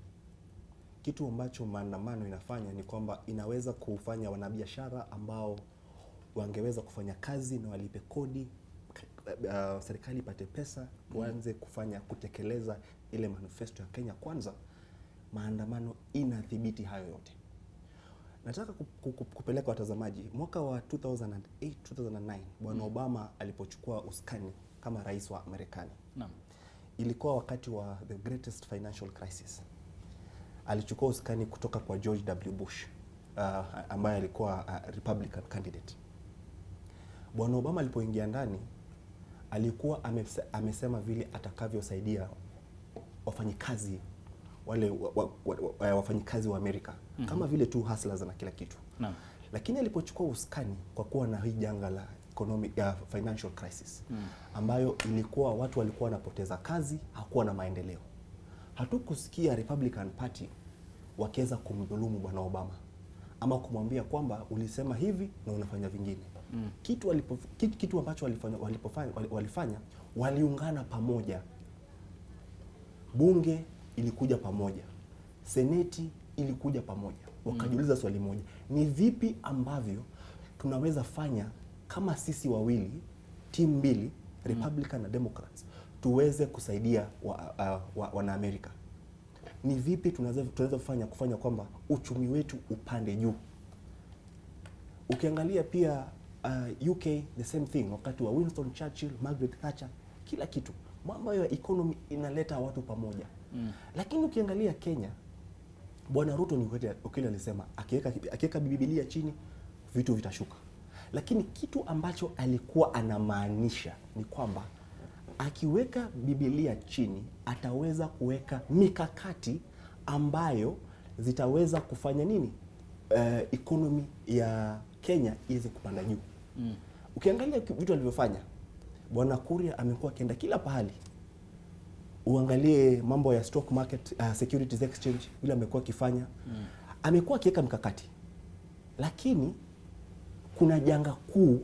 Kitu ambacho maandamano inafanya ni kwamba inaweza kufanya wanabiashara ambao wangeweza kufanya kazi na walipe kodi, serikali ipate pesa, waanze kutekeleza ile manifesto ya Kenya Kwanza. Maandamano inadhibiti hayo yote. Nataka kupeleka watazamaji, mwaka wa 2008 Bwana Obama alipochukua usukani kama rais wa Marekani. Ilikuwa wakati wa the greatest financial crisis. Alichukua usukani kutoka kwa George W. Bush ambaye alikuwa Republican candidate. Bwana Obama alipoingia ndani alikuwa amesema vile atakavyosaidia wafanyikazi wale wafanyikazi wa Amerika, kama vile tu hustlers na kila kitu. Lakini alipochukua usukani, kwa kuwa na hii janga la financial crisis ambayo ilikuwa watu walikuwa wanapoteza kazi, hakuwa na maendeleo, hatukusikia Republican Party wakiweza kumdhulumu Bwana Obama ama kumwambia kwamba ulisema hivi na unafanya vingine. Kitu ambacho walifanya, waliungana pamoja. Bunge ilikuja pamoja, seneti ilikuja pamoja, wakajiuliza swali moja: ni vipi ambavyo tunaweza fanya kama sisi wawili, timu mbili, Republican na Democrats, tuweze kusaidia wana Amerika? Ni vipi tunaweza kufanya kwamba uchumi wetu upande juu? Ukiangalia pia UK the same thing, wakati wa Winston Churchill, Margaret Thatcher, kila kitu, mambo ya economy inaleta watu pamoja. Lakini ukiangalia Kenya, Bwana Ruto ni ukili alisema akiweka Biblia chini vitu vitashuka. Lakini kitu ambacho alikuwa anamaanisha ni kwamba akiweka Biblia chini ataweza kuweka mikakati ambayo zitaweza kufanya nini? economy ya Kenya iweze kupanda juu. Ukiangalia vitu alivyofanya, Bwana Kuria amekuwa akienda kila pahali. Uangalie mambo ya stock market, securities exchange, vile amekuwa akifanya. Amekuwa akiweka mikakati. Lakini kuna janga kuu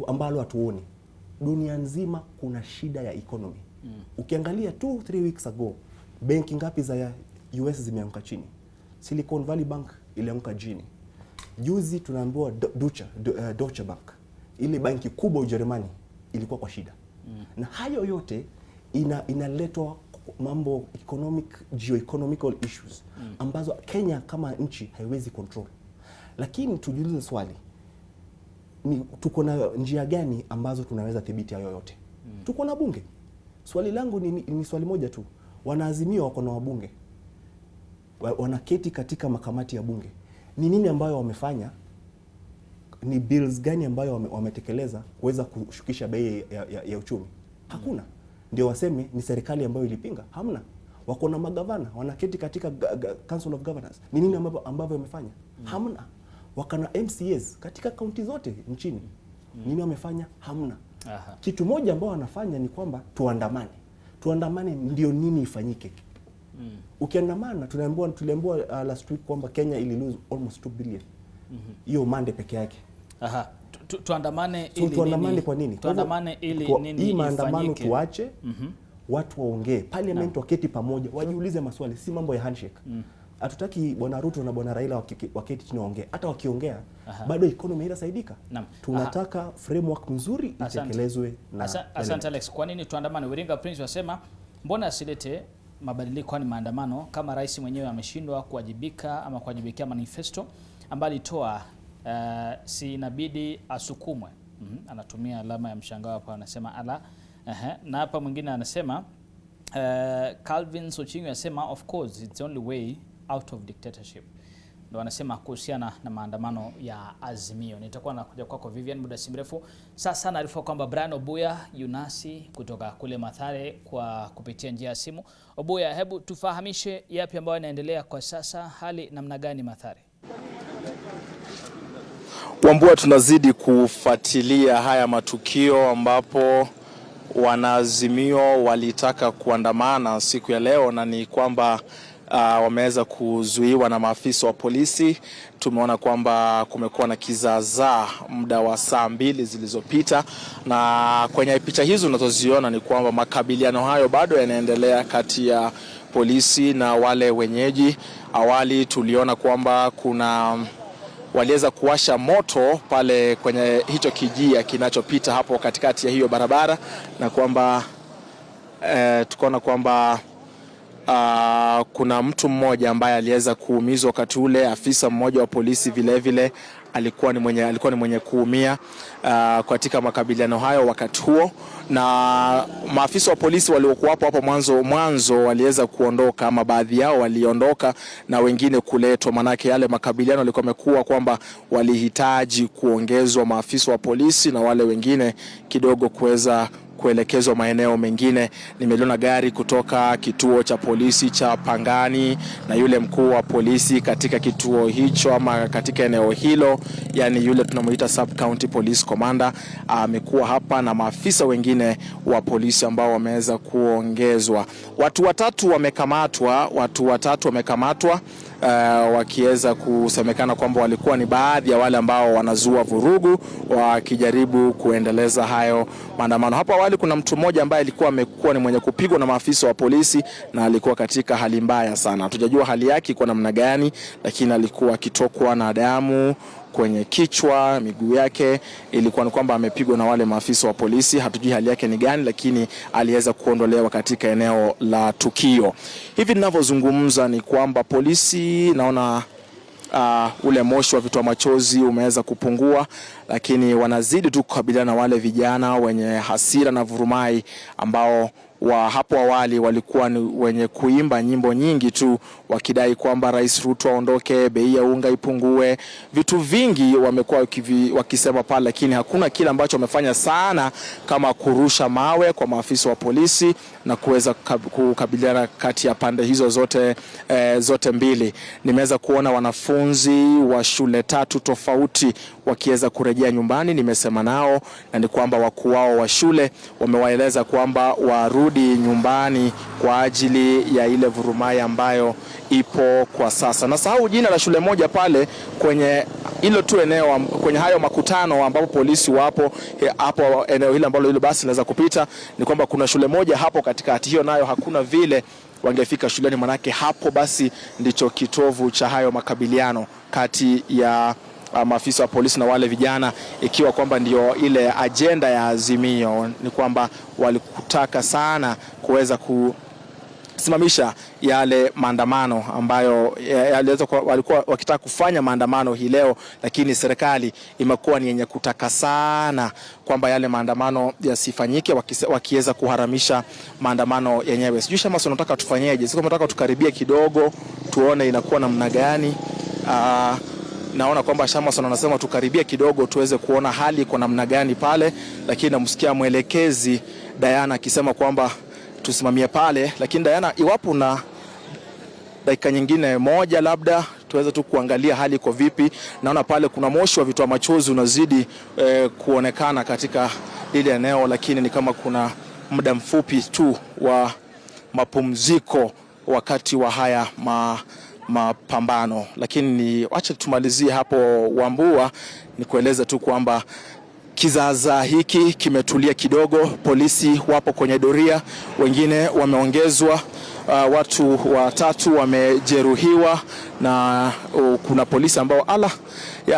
ambalo hatuoni. Dunia nzima kuna shida ya economy. Ukiangalia 2-3 weeks ago, benki ngapi za US zimeanguka chini? Silicon Valley Bank ilianguka chini. Juzi tunaambiwa Deutsche Bank, ile banki kubwa Ujerumani, ilikuwa kwa shida. Na hayo yote inaletwa mambo geoeconomical issues ambazo Kenya kama nchi haiwezi control. Lakini tujiulize swali, tuko na njia gani ambazo tunaweza dhibiti hayo yote? Tuko na bunge. Swali langu ni swali moja tu. Wanaazimio wako na wabunge. Wanaketi katika makamati ya bunge. Ni nini ambayo wamefanya? Ni bills gani ambayo wametekeleza kuweza kushukisha bei ya uchumi? Hakuna. Ndio waseme ni serikali ambayo ilipinga? Hamna. Wako na magavana, wanaketi katika Council of Governors. Ni nini ambavyo wamefanya? Hamna. Wako na MCAs katika kaunti zote nchini. Nini wamefanya? Hamna. Kitu moja ambao wanafanya ni kwamba tuandamane. Tuandamane ndio nini ifanyike? Ukiandamana, tuliambiwa last week kwamba Kenya ili lose almost 2 billion. Hiyo Monday peke yake. Tuandamane ili nini? Tuandamane kwa nini? Tuandamane ili nini ifanyike? Hii maandamano tuache, watu waongee. Parliament waketi pamoja, wajiulize maswali, si mambo ya handshake. Hatutaki Bwana Ruto na Bwana Raila waketi chini waongee. Hata wakiongea, bado economy inasaidika. Tunataka framework nzuri itekelezwe na Asante Alex. Kwa nini tuandamane? Wiringa Prince wasema mbona asilete mabadiliko kwani maandamano kama rais mwenyewe ameshindwa kuwajibika ama kuwajibikia manifesto ambayo alitoa, si inabidi asukumwe. Anatumia alama ya mshangao hapa, anasema ala. Na hapa mwingine anasema Calvin Sochingu anasema of course it's the only way out of dictatorship. Ndio anasema kuhusiana na maandamano ya Azimio. Nitakuwa nakuja kwako Vivian muda si mrefu. Sasa naarifa kwamba Brian Obuya Yunasi kutoka kule Mathare kwa kupitia njia ya simu. Obuya, hebu tufahamishe yapi ambayo yanaendelea kwa sasa, hali namna gani Mathare? Wambua, tunazidi kufuatilia haya matukio ambapo Wanaazimio walitaka kuandamana siku ya leo, na ni kwamba wameweza kuzuiwa na maafisa wa polisi. Tumeona kwamba kumekuwa na kizaazaa muda wa saa 2 zilizopita, na kwenye picha hizo unazoziona ni kwamba makabiliano hayo bado yanaendelea kati ya polisi na wale wenyeji. Awali tuliona kwamba waliweza kuwasha moto pale kwenye hicho kijia kinachopita hapo katikati ya hiyo barabara, na kwamba tukaona kwamba kuna mtu mmoja ambaye aliweza kuumizwa wakati ule. Afisa mmoja wa polisi vile vile alikuwa ni mwenye kuumia katika makabiliano hayo wakati huo, na maafisa wa polisi waliokuwa hapo mwanzo waliweza kuondoka, ama baadhi yao waliondoka na wengine kuletwa, manake yale makabiliano yalikuwa yamekuwa kwamba walihitaji kuongezwa maafisa wa polisi na wale wengine kidogo kuweza kuelekezwa maeneo mengine. Nimeliona gari kutoka kituo cha polisi cha Pangani na yule mkuu wa polisi katika kituo hicho ama katika eneo hilo, yani yule tunamuita sub county police commander, amekuwa hapa na maafisa wengine wa polisi ambao wameweza kuongezwa. Watu watatu wamekamatwa wakiweza kusemekana kwamba walikuwa ni baadhi ya wale ambao wanazua vurugu wakijaribu kuendeleza hayo maandamano. Hapa awali kuna mtu mmoja ambaye amekuwa ni mwenye kupigwa na maafisa wa polisi na alikuwa katika hali mbaya sana. Hatujajua hali yake iko namna gani, lakini alikuwa akitokwa na damu kwenye kichwa, miguu yake ilikuwa ni kwamba amepigwa na wale maafisa wa polisi. Hatujui hali yake ni gani, lakini aliweza kuondolewa katika eneo la tukio. Hivi ninavyozungumza ni kwamba polisi, naona ule moshi wa vitoa machozi umeweza kupungua, lakini wanazidi tu kukabiliana na wale vijana wenye hasira na vurumai ambao wa hapo awali walikuwa ni wenye kuimba nyimbo nyingi tu wakidai kwamba Rais Ruto aondoke, bei ya unga ipungue, vitu vingi wamekuwa wakisema pale, lakini hakuna kile ambacho wamefanya sana kama kurusha mawe kwa maafisa wa polisi na kuweza kukabiliana kati ya pande hizo zote mbili. Nimeweza kuona wanafunzi wa shule 3 tofauti wakiweza kurejea nyumbani. Nimesema nao na ni kwamba wakuu wao wa shule wamewaeleza kwamba warudi nyumbani kwa ajili ya ile vurumai ambayo ipo kwa sasa. Na sahau jina la shule moja pale kwenye hilo tu eneo, kwenye hayo makutano ambapo polisi wapo hapo eneo hilo ambalo hilo basi linaweza kupita, ni kwamba kuna shule moja hapo katikati, hiyo nayo hakuna vile wangefika shuleni, manake hapo basi ndicho kitovu cha hayo makabiliano kati ya maafisa wa polisi na wale vijana, ikiwa kwamba ndio ile agenda ya Azimio, ni kwamba walikutaka sana kuweza kusimamisha yale maandamano ambayo walikuwa wakitaka kufanya maandamano hii leo, lakini serikali imekuwa ni yenye kutaka sana kwamba yale maandamano yasifanyike, wakiweza kuharamisha maandamano yenyewe. Sijui kama tunataka tufanyeje, sio tunataka tukaribie kidogo tuone inakuwa namna gani. Naona kwamba Shamason anasema tukaribia kidogo tuweze kuona hali kwa namna gani pale, lakini namsikia mwelekezi Diana akisema kwamba tusimamie pale. Lakini Diana, iwapo na dakika nyingine moja labda tuweze tu kuangalia hali iko vipi. Naona pale kuna moshi wa vitoa machozi unazidi kuonekana katika ile eneo, lakini ni kama kuna muda mfupi tu wa mapumziko wakati wa haya mapambano. Lakini acha tumalizie hapo Wambua, ni kueleza tu kwamba kizaazaa hiki kimetulia kidogo. Polisi wapo kwenye doria, wengine wameongezwa, watu 3 wamejeruhiwa, na kuna polisi ambao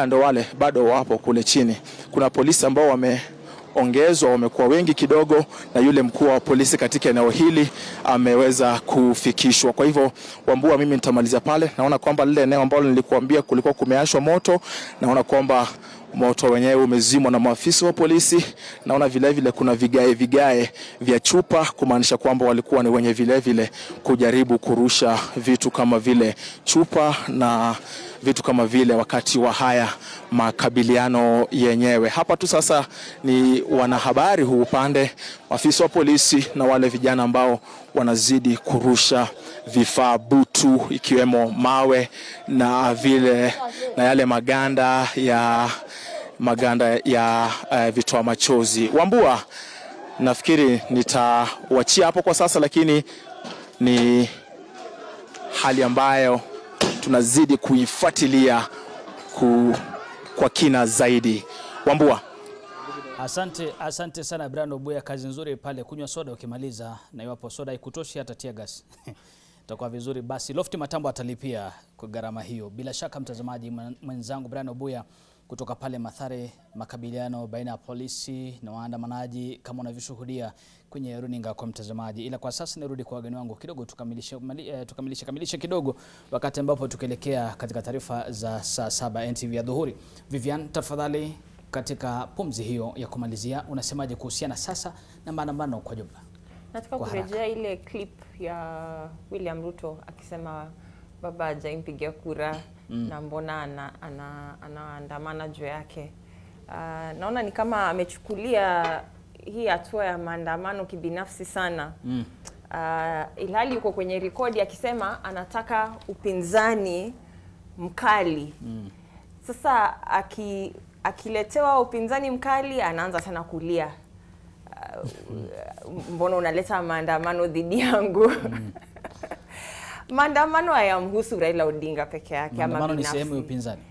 ndo wale bado wapo kule chini. Kuna polisi ambao wameongezwa, wamekuwa wengi kidogo, na yule mkuu wa polisi katika eneo hili ameweza kufikishwa. Kwa hivyo Wambua, mimi nitamalizia pale. Naona kwamba lile eneo ambalo nilikuambia kulikuwa kumeashwa moto, naona kwamba moto wenyewe umezimwa na maafisa wa polisi. Naona vile kuna vigae vya chupa, kumaanisha kwamba walikuwa ni wenye vile kujaribu kurusha vitu kama vile chupa na vitu kama vile wakati wa haya makabiliano yenyewe. Hapa tu sasa ni wanahabari huu upande, afisa wa polisi na wale vijana ambao wanazidi kurusha vifaa butu, ikiwemo mawe na yale maganda ya vitoa machozi. Wambua, nafikiri nitawachia hapo kwa sasa, lakini ni hali ambayo tunazidi kuifuatilia kwa kina zaidi. Wambua. Asante sana Brian Obuya, kazi nzuri pale. Kunywa soda ukimaliza, na iwapo soda ikutoshi hata tia gas itakuwa vizuri. Basi Lofty Matambo atalipia kwa gharama hiyo. Bila shaka mtazamaji, mwenzangu Brian Obuya kutoka pale Mathare, makabiliano baina ya polisi na waandamanaji kama unavyoshuhudia kwenye runinga kwa mtazamaji. Ila kwa sasa nirudi kwa wageni wangu kidogo, tukamilishe kidogo, wakati ambapo tukielekea katika taarifa za saa 7 NTV ya dhuhuri. Vivian, tafadhali, katika pumzi hiyo ya kumalizia, unasemaje kuhusiana sasa na maandamano kwa jumla? Nataka kurejea ile clip ya William Ruto akisema baba hajampigia kura na mbona anaandamana juu yake. Naona ni kama amechukulia hii hatua ya maandamano kibinafsi sana. Ilhali yuko kwenye rekodi akisema anataka upinzani mkali. Sasa akiletewa upinzani mkali anaanza sana kulia. Mbona unaleta maandamano dhidi yangu? Maandamano hayamhusu Raila Odinga peke yake. Maandamano ni sehemu ya upinzani.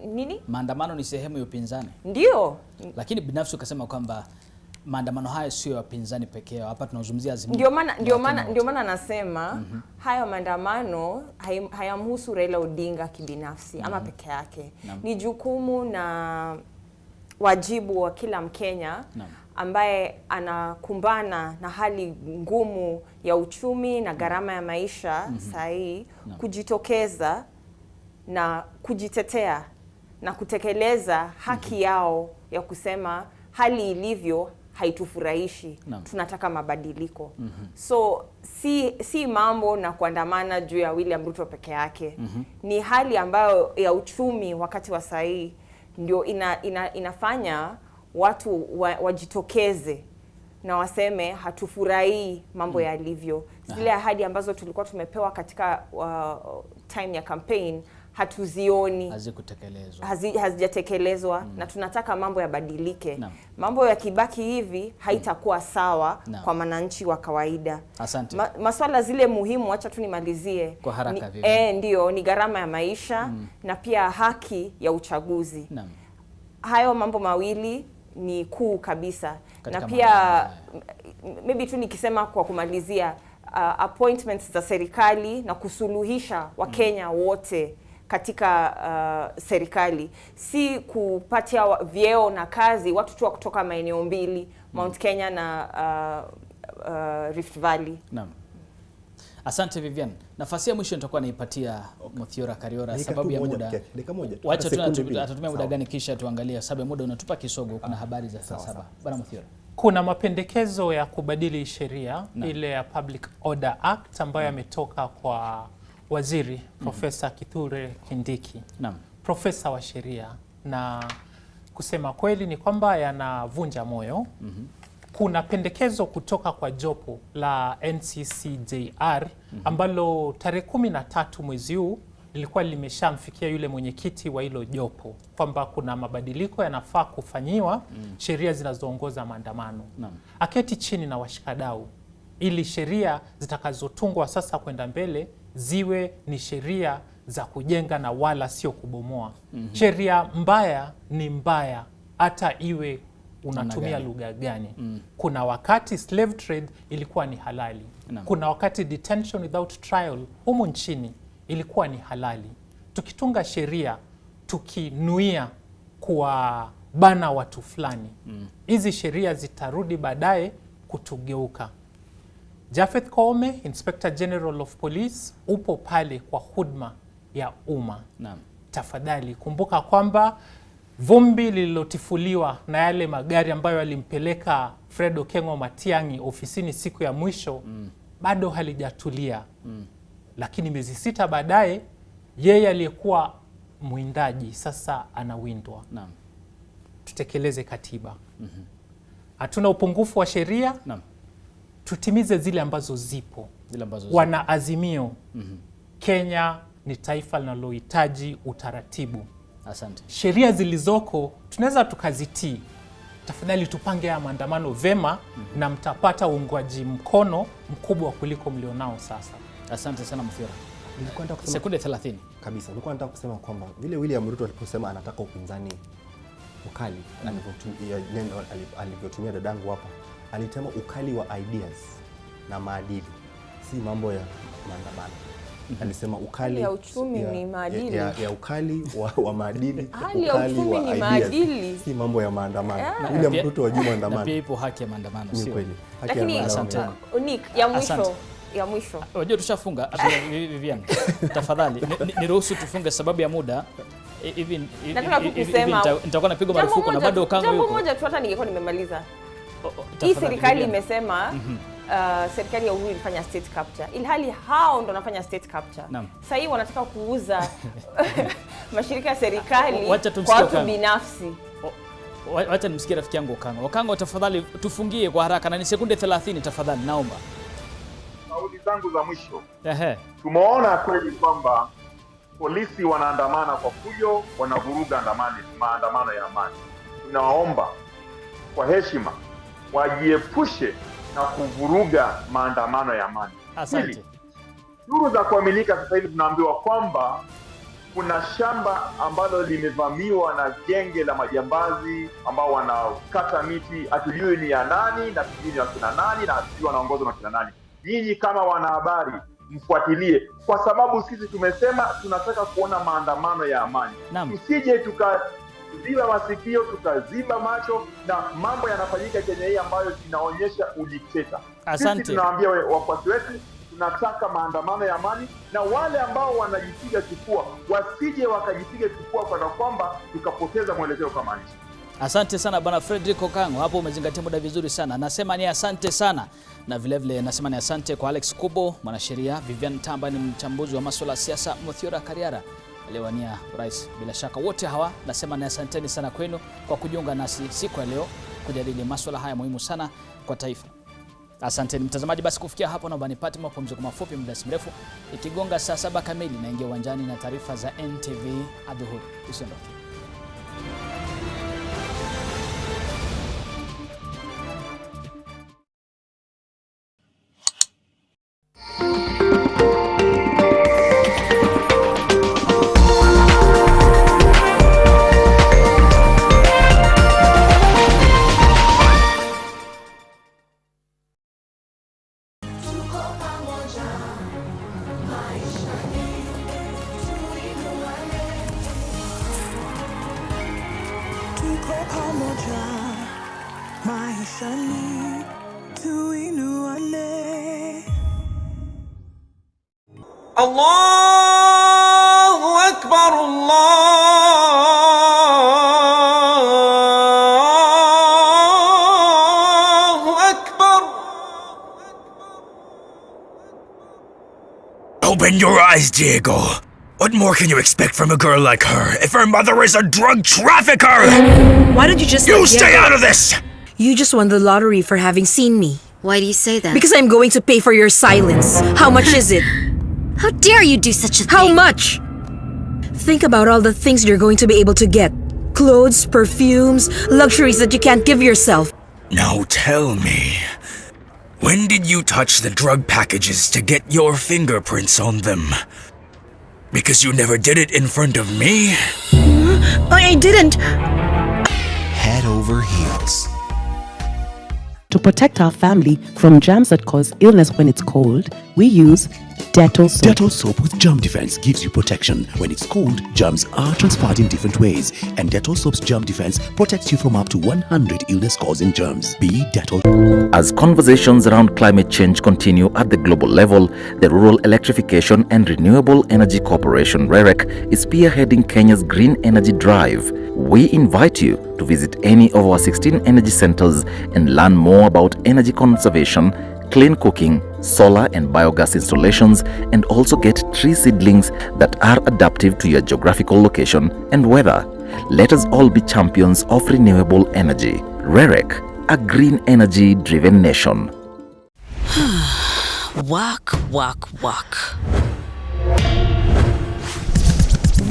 Nini? Maandamano ni sehemu ya upinzani. Ndio. Lakini binafsi ukasema kwamba maandamano haya sio ya upinzani pekee. Hapa tunazungumzia Azimio. Ndio maana nasema haya maandamano hayamhusu Raila Odinga kibinafsi ama peke yake. Ni jukumu na wajibu wa kila Mkenya ambaye anakumbana na hali ngumu ya uchumi na gharama ya maisha sahihi, kujitokeza na kujitetea na kutekeleza haki yao ya kusema hali ilivyo haitufurahishi. Tunataka mabadiliko. So si mambo na kuandamana juu ya William Ruto peke yake. Ni hali ambayo ya uchumi wakati wa sahi ndio inafanya watu wajitokeze na waseme hatufurahii mambo yalivyo. Zile ahadi ambazo tulikuwa tumepewa katika time ya campaign hatuzioni, hazijatekelezwa. Na tunataka mambo yabadilike. Mambo yakibaki hivi haitakuwa sawa kwa wananchi wa kawaida. Asante. Maswala zile muhimu, acha tu nimalizie kwa haraka ndio ni gharama ya maisha na pia haki ya uchaguzi. Hayo mambo mawili ni kuu kabisa. Katika na pia maybe tu nikisema kwa kumalizia, appointments za serikali na kusuluhisha Wakenya wote katika serikali, si kupatia vyeo na kazi watu tu kutoka maeneo mbili, Mount Kenya na Rift Valley. Naam. Asante Vivian. Nafasi ya mwisho nitakuwa naipatia Muthiora Kariora sababu ya muda. Dakika moja. Wacha atatumia muda gani kisha tuangalie sababu ya muda unatupa kisogo. Kuna habari za saa 7. Bwana Muthiora. Kuna mapendekezo ya kubadili sheria ile ya Public Order Act ambayo yametoka kwa waziri Profesa Kithure Kindiki. Profesa wa sheria, na kusema kweli ni kwamba yanavunja moyo. Kuna pendekezo kutoka kwa jopo la NCCJR ambalo tarehe 13 mwezi huu lilikuwa limeshamfikia yule mwenyekiti wa hilo jopo kwamba kuna mabadiliko yanafaa kufanyiwa sheria zinazoongoza maandamano. Aketi chini na washikadau ili sheria zitakazotungwa sasa kwenda mbele ziwe ni sheria za kujenga na wala sio kubomoa. Sheria mbaya ni mbaya hata iwe unatumia lugha gani. Kuna wakati slave trade ilikuwa ni halali. Kuna wakati detention without trial humu nchini ilikuwa ni halali. Tukitunga sheria tukinuia kuwa bana watu fulani, hizi sheria zitarudi baadaye kutugeuka. Japhet Koome, Inspector General of Police, upo pale kwa huduma ya umma. Tafadhali kumbuka kwamba vumbi lililotifuliwa na yale magari ambayo yalimpeleka Fred Okengo Matiang'i ofisini siku ya mwisho bado halijatulia. Lakini miezi 6 baadaye yeye aliyekuwa mwindaji sasa anawindwa. Tutekeleze katiba. Hatuna upungufu wa sheria. Tutimize zile ambazo zipo. Wana azimio. Kenya ni taifa linalohitaji utaratibu. Asante. Sheria zilizoko tunaweza tukazitii. Tafadhali tupange ya maandamano vema na mtapata uungwaji mkono mkubwa kuliko mlionao sasa. Asante sana Muthiora. Nilikuwa nataka kusema sekunde 30 kabisa. Nilikuwa nataka kusema kwamba vile William Ruto aliposema anataka upinzani mkali, alivyotumia dadangu hapa, alitema ukali wa ideas na maadili, si mambo ya maandamano. Alisema ukali ya uchumi ni maadili. Ya ukali wa maadili, hali ya uchumi ni maadili, si mambo ya maandamano. William Ruto wajua maandamano. Na pia ipo haki ya maandamano, sio kweli? Haki ya maandamano. Nick, ya mwisho. Wajua tushafunga. Vivian, tafadhali niruhusu tufunge sababu ya muda. Hivi nitakuwa napigwa marufuku na bado Okango yuko. Jambo moja tu hata ningekuwa nimemaliza. Hii serikali imesema serikali ya Uhuru ilifanya state capture, ilhali hao ndo wanafanya state capture. Sasa hii wanataka kuuza mashirika ya serikali kwa watu binafsi. Wacha nimsikie rafiki yangu Okango. Okango, tafadhali tufungie kwa haraka na ni sekunde 30 tafadhali, naomba. Kauli zangu za mwisho. Tumeona kweli kwamba polisi wanaandamana kwa fujo, wanavuruga maandamano ya amani. Tunawaomba kwa heshima wajiepushe na kuvuruga maandamano ya amani. Asante. Duru za kuaminika sasa hivi tunaambiwa kwamba kuna shamba ambalo limevamiwa na genge la majambazi ambao wanakata miti, hatujui ni ya nani na hatujui ni wakina nani na hatujui wanaongozwa na kina nani. Nyinyi kama wanahabari mfuatilie, kwa sababu sisi tumesema tunataka kuona maandamano ya amani. Tusije tukaziba masikio, tukaziba macho na mambo yanafanyika Kenya hii ambayo inaonyesha udikteta. Sisi tunawaambia wafuasi wetu tunataka maandamano ya amani, na wale ambao wanajipiga kifua wasije wakajipiga kifua kwa kwamba tukapoteza mwelekeo kama nchi. Asante sana bwana Fredrick Okango, hapo umezingatia muda vizuri sana. Nasema ni asante sana, na vile vile nasema ni asante kwa Alex Kubo, mwanasheria, Vivian Tamba ni mchambuzi wa masuala ya siasa, Muthiora Kariara aliyewania urais. Bila shaka wote hawa nasema ni asanteni sana kwenu kwa kujiunga nasi siku ya leo kujadili masuala haya muhimu sana kwa taifa. Asanteni mtazamaji, basi kufikia hapo naomba nipate mapumziko mafupi muda si mrefu. Ikigonga saa 7 kamili naingia uwanjani na taarifa za NTV adhuhuri. Usiondoke. Allahu Akbar, Allahu Akbar. Open your eyes, Diego. What more can you expect from a girl like her if her mother is a drug trafficker? Why don't you just You stay out of this! You just won the lottery for having seen me. Why do you say that? Because I'm going to pay for your silence. How much is it? How dare you do such a thing? How much? Think about all the things you're going to be able to get. Clothes, perfumes, luxuries that you can't give yourself. Now tell me, when did you touch the drug packages to get your fingerprints on them? Because you never did it in front of me? I didn't. Head over heels. To protect our family from germs that cause illness when it's cold, we use Dettol soap. Dettol soap with germ defense gives you protection. When it's cold, germs are transferred in different ways, and Dettol soap's germ defense protects you from up to 100 illness-causing germs. Be Dettol. As conversations around climate change continue at the global level, the Rural Electrification and Renewable Energy Corporation (REREC) is spearheading Kenya's green energy drive. We invite you to visit any of our 16 energy centers and learn more about energy conservation, clean cooking, solar and biogas installations, and also get tree seedlings that are adaptive to your geographical location and weather. Let us all be champions of renewable energy. REREC, a green energy driven nation. Work, work, work.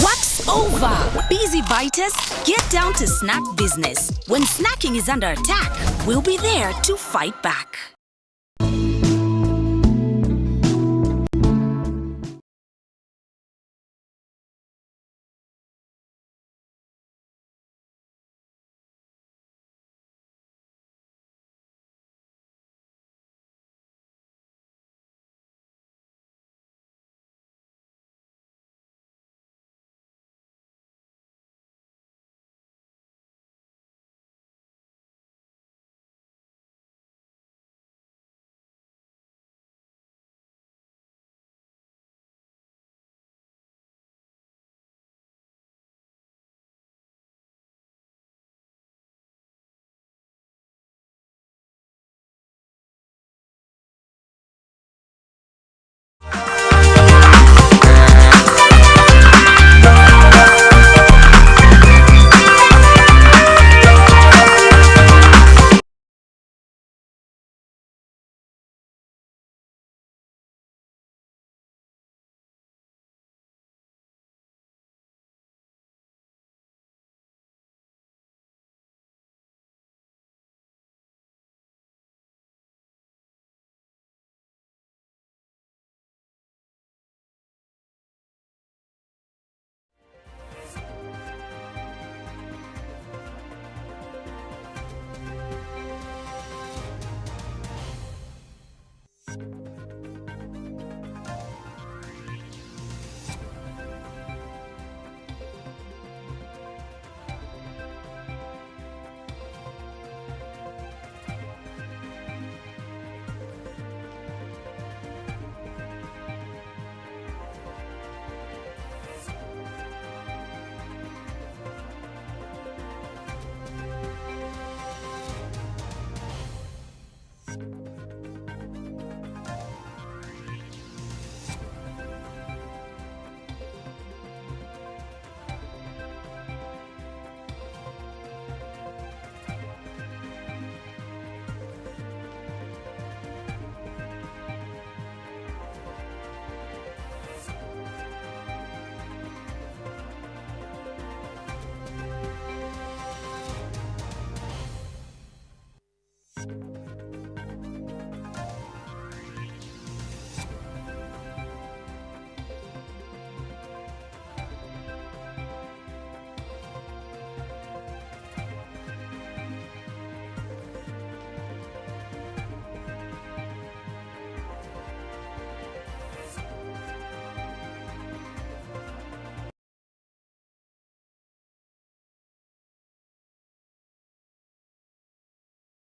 Work's over. Busy biters, get down to snack business. When snacking is under attack, we'll be there to fight back.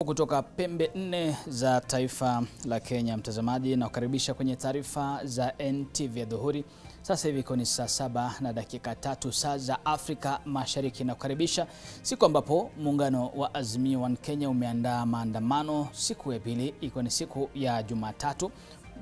Kutoka pembe nne za taifa la Kenya, mtazamaji, na kukaribisha kwenye taarifa za NTV Dhuhuri. Sasa hivi ni saa 7:03 saa za Afrika Mashariki, na kukaribisha siku ambapo muungano wa Azimio One Kenya umeandaa maandamano siku ya pili, iko ni siku ya Jumatatu.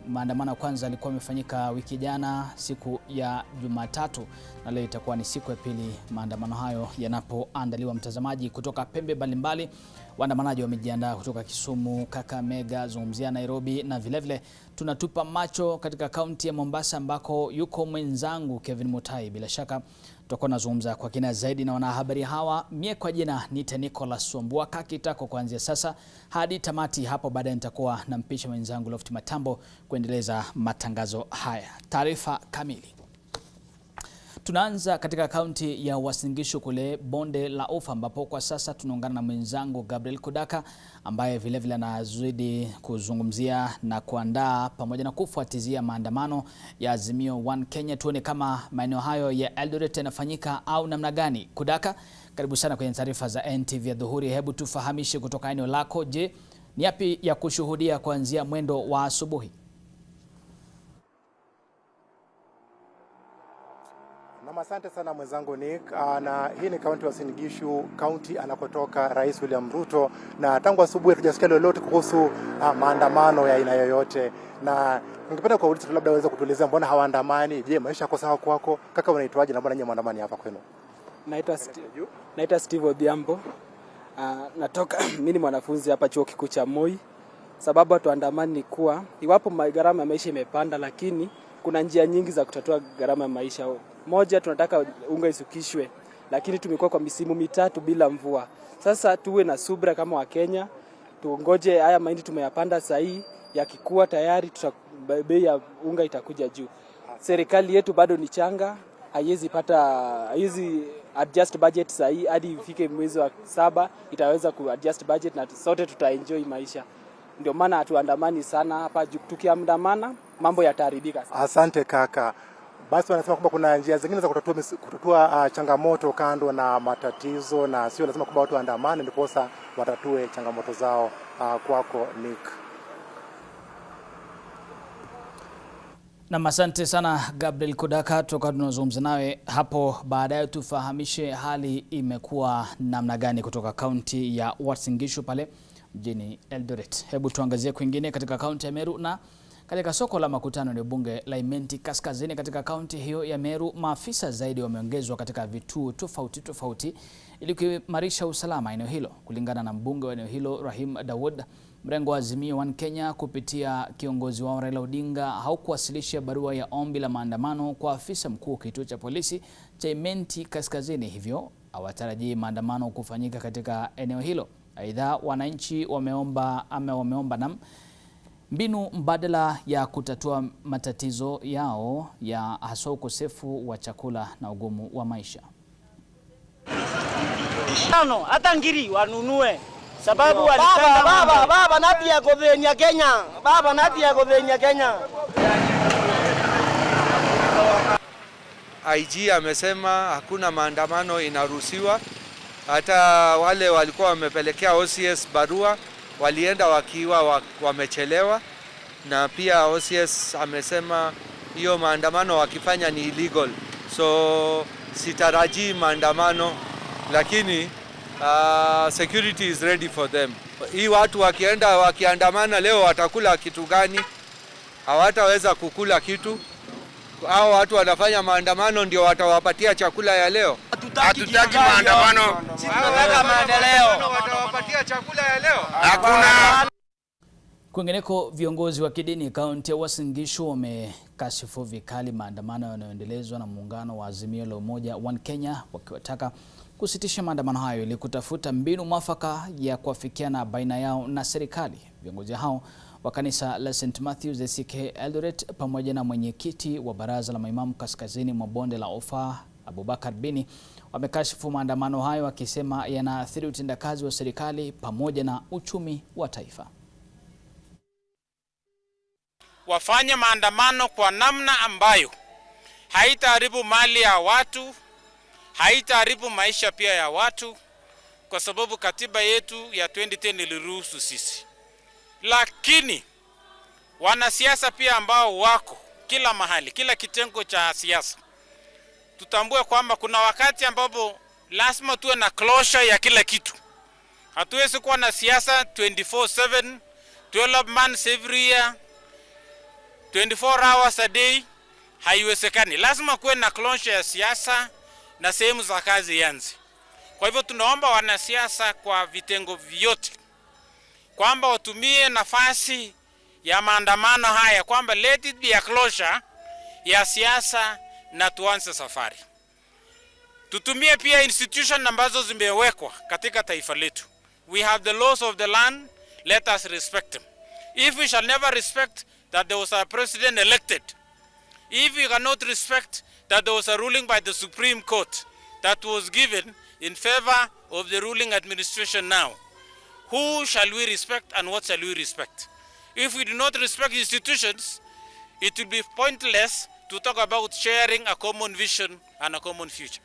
Maandamano kwanza yalikuwa yamefanyika wiki jana siku ya Jumatatu, na leo itakuwa ni siku ya pili maandamano hayo yanapoandaliwa. Mtazamaji, kutoka pembe mbalimbali waandamanaji wamejiandaa kutoka Kisumu, Kakamega, Zungumzia, Nairobi, na vilevile tunatupa macho katika kaunti ya Mombasa ambako yuko mwenzangu Kevin Mutai. Bila shaka tutakuwa nazungumza kwa kina zaidi na wanahabari hawa. Mie kwa jina ni Nicholas Wambua, kakitako kuanzia sasa hadi tamati. Hapo baadaye nitakuwa na mpisha mwenzangu Lofti Matambo kuendeleza matangazo haya. Taarifa kamili. Tunaanza katika kaunti ya Uasin Gishu kule Bonde la Ufa, ambapo kwa sasa tunaungana na mwenzangu Gabriel Kudaka ambaye vilevile anazidi kuzungumzia na kuandaa pamoja na kufuatizia maandamano ya Azimio One Kenya. Tuone kama maeneo hayo ya Eldoret yanafanyika au namna gani. Kudaka, karibu sana kwenye taarifa za NTV Dhuhuri. Hebu tufahamishe kutoka eneo lako, je, ni yapi ya kushuhudia kuanzia mwendo wa asubuhi? Asante sana mwenzangu Nick. Na hii ni kaunti ya Uasin Gishu, kaunti anakotoka Rais William Ruto, na tangu asubuhi hatujasikia lolote kuhusu maandamano ya aina yoyote. Na ningependa kuuliza labda uweze kutuelezea mbona hawaandamani? Je, maisha yako sawa kwako? Kaka, unaitwaje na mbona nyinyi maandamani hapa kwenu? Naitwa Steve Odhiambo. Mimi ni mwanafunzi hapa chuo kikuu cha Moi. Sababu tuandamani ni kuwa iwapo gharama ya maisha imepanda, lakini kuna njia nyingi za kutatua gharama ya maisha. Moja, tunataka unga isukishwe, lakini tumekuwa kwa misimu mitatu bila mvua. Sasa tuwe na subra kama wa Kenya, tuongoje haya mahindi tumeyapanda sahi, yakikuwa tayari bei ya unga itakuja juu. Serikali yetu bado ni changa, haiwezi adjust budget sahi hadi ifike mwezi wa 7 itaweza kuadjust budget na sote tutaenjoy maisha. Ndio maana hatuandamani sana hapa, tukiandamana mambo yataharibika. Asante kaka. Basi wanasema kwamba kuna njia zingine za kutatua changamoto kando na matatizo, na sio lazima kwamba watu waandamane ndiposa watatue changamoto zao. Kwako Nick. Na asante sana Gabriel Kudaka, toka tunazungumza nawe hapo. Baadaye tufahamishe hali imekuwa namna gani kutoka kaunti ya Uasin Gishu pale mjini Eldoret. Hebu tuangazie kwingine katika kaunti ya Meru, na katika soko la makutano ni bunge la Imenti Kaskazini katika kaunti hiyo ya Meru. Maafisa zaidi wameongezwa katika vituo tofauti ili kuimarisha usalama eneo hilo. Kulingana na mbunge wa eneo hilo Rahim Dawood, mrengo wa Azimio One Kenya kupitia kiongozi wao Raila Odinga haukuwasilisha barua ya ombi la maandamano kwa afisa mkuu wa kituo cha polisi cha Imenti Kaskazini, hivyo hawatarajii maandamano kufanyika katika eneo hilo. Aidha, wananchi wameomba mbinu mbadala ya kutatua matatizo yao ya hasa ukosefu wa chakula na ugumu wa maisha. Hata ngiri wanunue sababu walitenda baba nati ya godhenia Kenya, baba nati ya godhenia Kenya. IG amesema hakuna maandamano inaruhusiwa. Hata wale walikuwa wamepelekea OCS barua walienda wakiwa wamechelewa, na pia OCS amesema hiyo maandamano wakifanya ni illegal. So sitarajii maandamano, lakini security is ready for them. Hii watu wakiandamana leo watakula kitu gani? Hawataweza kukula kitu. Hao watu wanafanya maandamano ndio watawapatia chakula ya leo. Hatutaki maandamano. Sisi tunataka maendeleo. Watawapatia chakula ya leo? Hakuna. Kwingineko, viongozi wa kidini kaunti ya Uasin Gishu wamekashifu vikali maandamano yanayoendelezwa na muungano wa Azimio la Umoja One Kenya, wakiwataka kusitisha maandamano hayo ili kutafuta mbinu mwafaka ya kuafikiana baina yao na serikali. Viongozi hao wa kanisa la St. Matthew's ACK Eldoret pamoja na mwenyekiti wa baraza la maimamu kaskazini mwa Bonde la Ufa Abubakar Bini wamekashifu maandamano hayo, wakisema yanaathiri utendakazi wa serikali pamoja na uchumi wa taifa. Wafanye maandamano kwa namna ambayo haitaharibu mali ya watu, haitaharibu maisha pia ya watu, kwa sababu katiba yetu ya 2010 iliruhusu sisi. Lakini wanasiasa pia ambao wako kila mahali, kila kitengo cha siasa, tutambue kwamba kuna wakati ambapo lazima tuwe na closure ya kila kitu. Hatuwezi kuwa na siasa 24/7, 12 months every year, 24 hours a day. Haiwezekani. Lazima kuwe na closure ya siasa na sehemu za kazi yanze. Kwa hivyo tunaomba wanasiasa kwa vitengo vyote kwamba watumie nafasi ya maandamano haya, kwamba let it be a closure ya siasa na tuanze safari. Tutumie pia institution ambazo zimewekwa katika taifa letu. We have the laws of the land, let us respect them. If we shall never respect that there was a president elected, if we cannot respect that there was a ruling by the Supreme Court that was given in favor of the ruling administration now, who shall we respect and what shall we respect? If we do not respect institutions, it will be pointless to talk about sharing a common vision and a common future.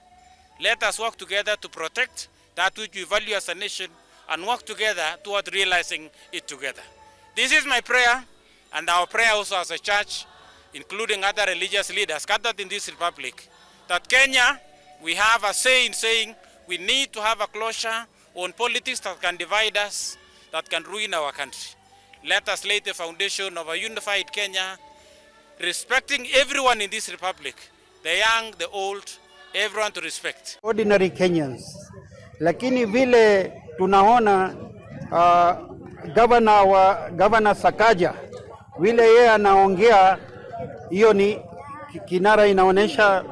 Let us work together to protect that which we value as a nation and work together toward realizing it together. This is my prayer, and our prayer also as a church, including other religious leaders gathered in this republic, that Kenya, we have a say in saying we need to have a closure on politics that can divide us, that can ruin our country. Let us lay the foundation of a unified Kenya, respecting everyone in this republic, the young, the old, everyone to respect. Ordinary Kenyans. Lakini vile tunaona Governor Sakaja vile yeye anaongea, hiyo ni kinara, inaonesha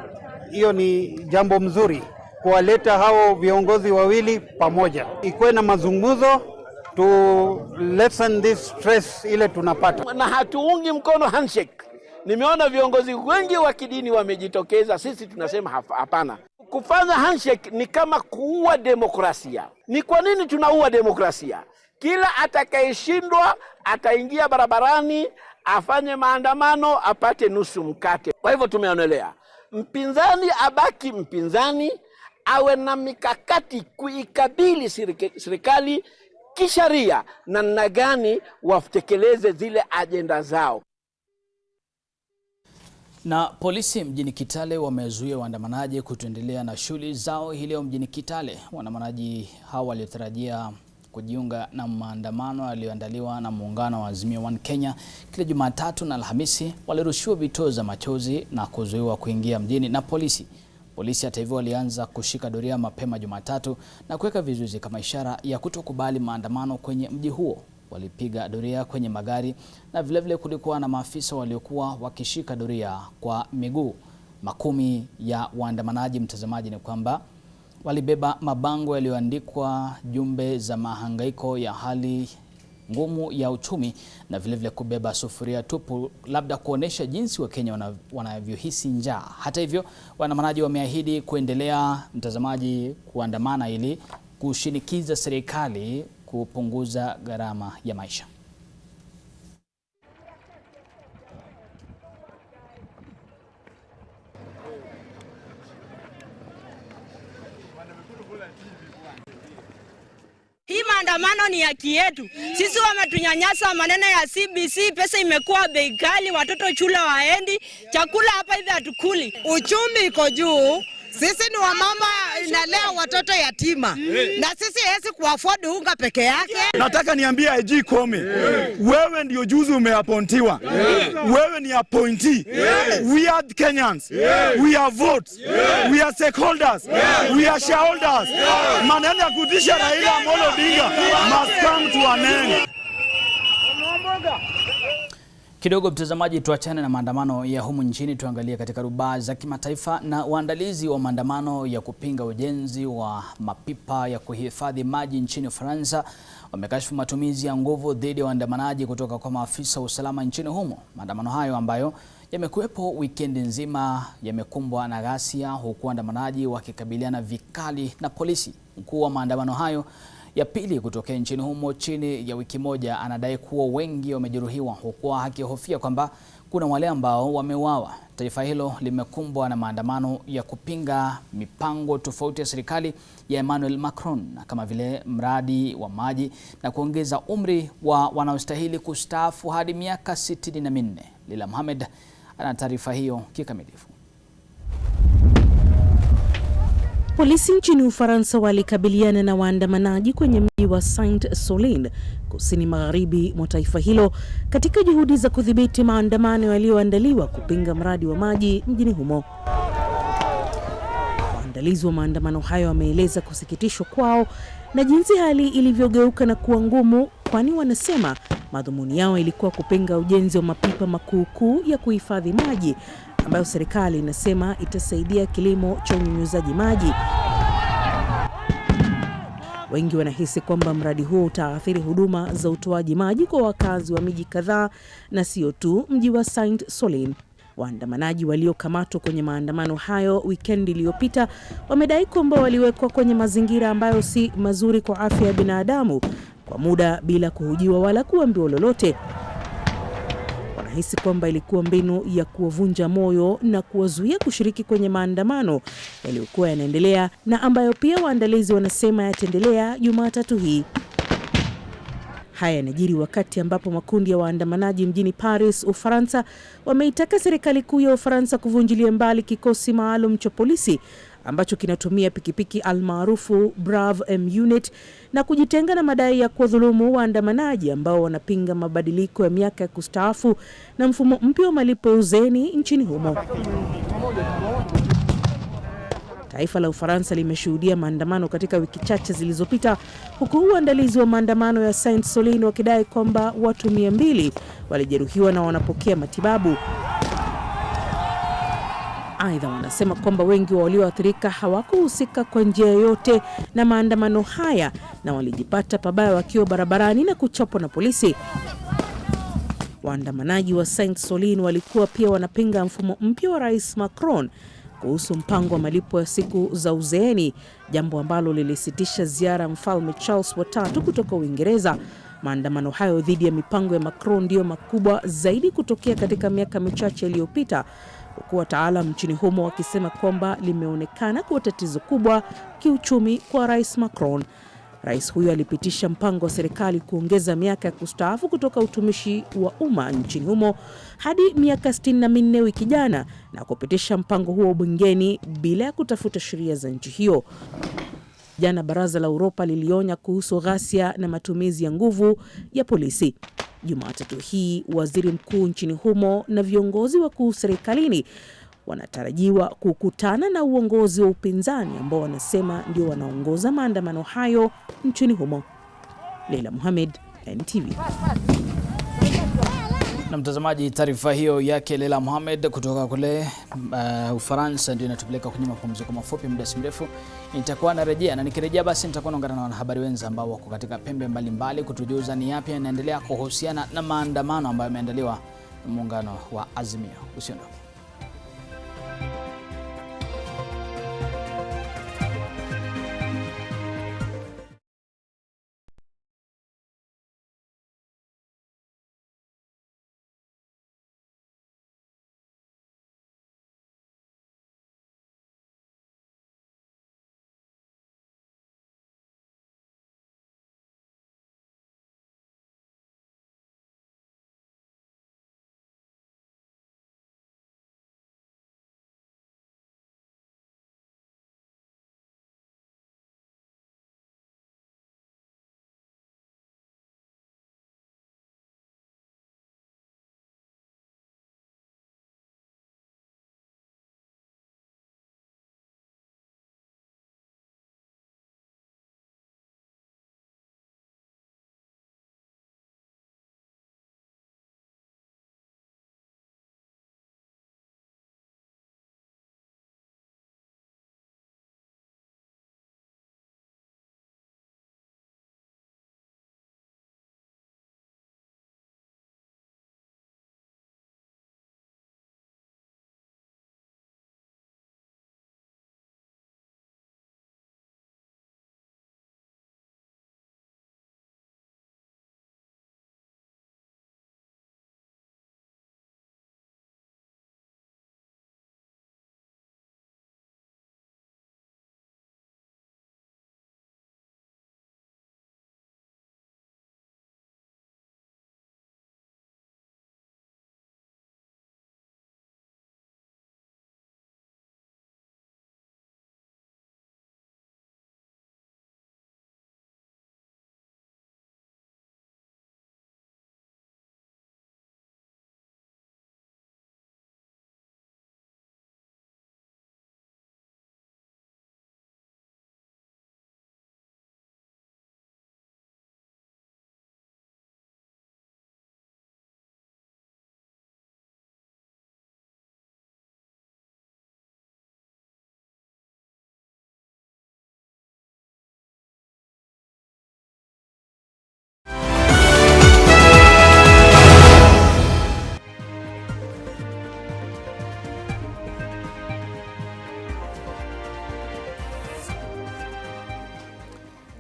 hiyo ni jambo mzuri kuwaleta hao viongozi wawili pamoja, ikuwe na mazungumzo to lessen this stress ile tunapata. Na hatuungi mkono handshake. Nimeona viongozi wengi wa kidini wamejitokeza, sisi tunasema hapana. Kufanya handshake ni kama kuua demokrasia. Ni kwa nini tunaua demokrasia? Kila atakayeshindwa ataingia barabarani, afanye maandamano, apate nusu mkate. Kwa hivyo tumeonelea mpinzani abaki mpinzani, awe na mikakati kuikabili serikali kisheria na namna gani watekeleze zile ajenda zao. Na polisi mjini Kitale wamezuia waandamanaji kutoendelea na shughuli zao hii leo mjini Kitale. Waandamanaji hao walitarajia kujiunga na maandamano yaliyoandaliwa na muungano wa Azimio One Kenya kila Jumatatu na Alhamisi walirushiwa vitoa za machozi na kuzuiwa kuingia mjini na polisi. Polisi hata hivyo walianza kushika doria mapema Jumatatu na kuweka vizuizi kama ishara ya kutokubali maandamano kwenye mji huo. Walipiga doria kwenye magari na vilevile kulikuwa na maafisa waliokuwa wakishika doria kwa miguu. Makumi ya waandamanaji, mtazamaji, ni kwamba walibeba mabango yaliyoandikwa jumbe za mahangaiko ya hali ngumu ya uchumi na vilevile kubeba sufuria tupu, labda kuonesha jinsi Wakenya wanavyohisi njaa. Hata hivyo, waandamanaji wameahidi kuendelea, mtazamaji, kuandamana ili kushinikiza serikali kupunguza gharama ya maisha. Hii maandamano ni haki yetu. Sisi wametunyanyasa maneno ya CBC, pesa imekuwa bei ghali, watoto shule waendi, chakula hapa hivi hatukuli. Uchumi iko juu. Sisi ni wamama inalea watoto yatima. Na sisi hawezi kuafford unga peke yake. Nataka niambie IG Kome, wewe ndio juzi umeapontiwa. Wewe ni appointee. We are Kenyans. We are votes. We are stakeholders. We are shareholders. Maneno ya kutisha Raila Amolo Odinga must come to an end. Kidogo mtazamaji, tuachane na maandamano ya humu nchini, tuangalie katika rubaa za kimataifa. Na waandalizi wa maandamano ya kupinga ujenzi wa mapipa ya kuhifadhi maji nchini Ufaransa wamekashifu matumizi ya nguvu dhidi ya waandamanaji kutoka kwa maafisa wa usalama nchini humo. Maandamano hayo ambayo yamekuwepo wikendi nzima yamekumbwa na ghasia, huku waandamanaji wakikabiliana vikali na polisi. Mkuu wa maandamano hayo ya pili kutokea nchini humo chini ya wiki moja anadai kuwa wengi wamejeruhiwa, huku akihofia kwamba kuna wale ambao wameuawa. Taifa hilo limekumbwa na maandamano ya kupinga mipango tofauti ya serikali ya Emmanuel Macron, kama vile mradi wa maji na kuongeza umri wa wanaostahili kustaafu hadi miaka 64. Leila Mohamed ana taarifa hiyo kikamilifu. Polisi nchini Ufaransa walikabiliana na waandamanaji kwenye mji wa Saint-Soline, kusini magharibi mwa taifa hilo, katika juhudi za kudhibiti maandamano yaliyoandaliwa kupinga mradi wa maji mjini humo. Waandalizi wa maandamano hayo wameeleza kusikitishwa kwao na jinsi hali ilivyogeuka na kuwa ngumu, kwani wanasema madhumuni yao ilikuwa kupinga ujenzi wa mapipa makuu ya kuhifadhi maji ambayo serikali inasema itasaidia kilimo cha unyunyizaji maji. Wengi wanahisi kwamba mradi huo utaathiri huduma za utoaji maji kwa wakazi wa miji kadhaa na sio tu mji wa Saint-Soline. Waandamanaji waliokamatwa kwenye maandamano hayo wikendi iliyopita wamedai kwamba waliwekwa kwenye mazingira ambayo si mazuri kwa afya ya binadamu kwa muda bila kuhojiwa wala kuambiwa lolote. Wanahisi kwamba ilikuwa mbinu ya kuwavunja moyo na kuwazuia kushiriki kwenye maandamano yaliyokuwa yanaendelea na ambayo pia waandalizi wanasema yataendelea Jumatatu hii. Haya yanajiri wakati ambapo makundi ya waandamanaji mjini Paris, Ufaransa, wameitaka serikali kuu ya Ufaransa kuvunjilia mbali kikosi maalum cha polisi ambacho kinatumia pikipiki almaarufu Brave M Unit na kujitenga na madai ya kuwadhulumu waandamanaji ambao wanapinga mabadiliko ya miaka ya kustaafu na mfumo mpya wa malipo ya uzeeni nchini humo. Taifa la Ufaransa limeshuhudia maandamano katika wiki chache zilizopita, huku waandalizi wa maandamano ya Saint-Soline wakidai kwamba watu 200 walijeruhiwa na wanapokea matibabu. Aidha, wanasema kwamba wengi wa walioathirika hawakuhusika kwa njia yoyote na maandamano haya na walijipata pabaya wakiwa barabarani na kuchapwa na polisi. Waandamanaji wa Saint-Soline walikuwa pia wanapinga mfumo mpya wa Rais Macron kuhusu mpango wa malipo ya siku za uzeeni, jambo ambalo lilisitisha ziara ya Mfalme Charles III kutoka Uingereza. Maandamano hayo dhidi ya mipango ya Macron ndio makubwa zaidi kutokea katika miaka michache iliyopita, huku wataalamu nchini humo wakisema kwamba limeonekana kuwa tatizo kubwa kiuchumi kwa Rais Macron. Rais huyo alipitisha mpango wa serikali kuongeza miaka ya kustaafu kutoka utumishi wa umma nchini humo hadi miaka 64 wiki jana na kupitisha mpango huo bungeni bila ya kutafuta sheria za nchi hiyo. Jana Baraza la Europa lilionya kuhusu ghasia na matumizi ya nguvu ya polisi. Jumatatu hii waziri mkuu nchini humo na viongozi wakuu serikalini wanatarajiwa kukutana na uongozi wa upinzani ambao wanasema ndio wanaongoza maandamano hayo nchini humo. Leila Mohamed, NTV. Na mtazamaji, taarifa hiyo yake Leila Mohamed kutoka kule Ufaransa ndio inatupeleka kwenye mapumziko mafupi. Muda si mrefu nitakuwa narejea, na nikirejea basi nitakuwa naungana na wanahabari wenza ambao wako katika pembe mbalimbali kutujuza ni yapi yanaendelea kuhusiana na maandamano ambayo yameandaliwa na muungano wa Azimio. Usiondoke.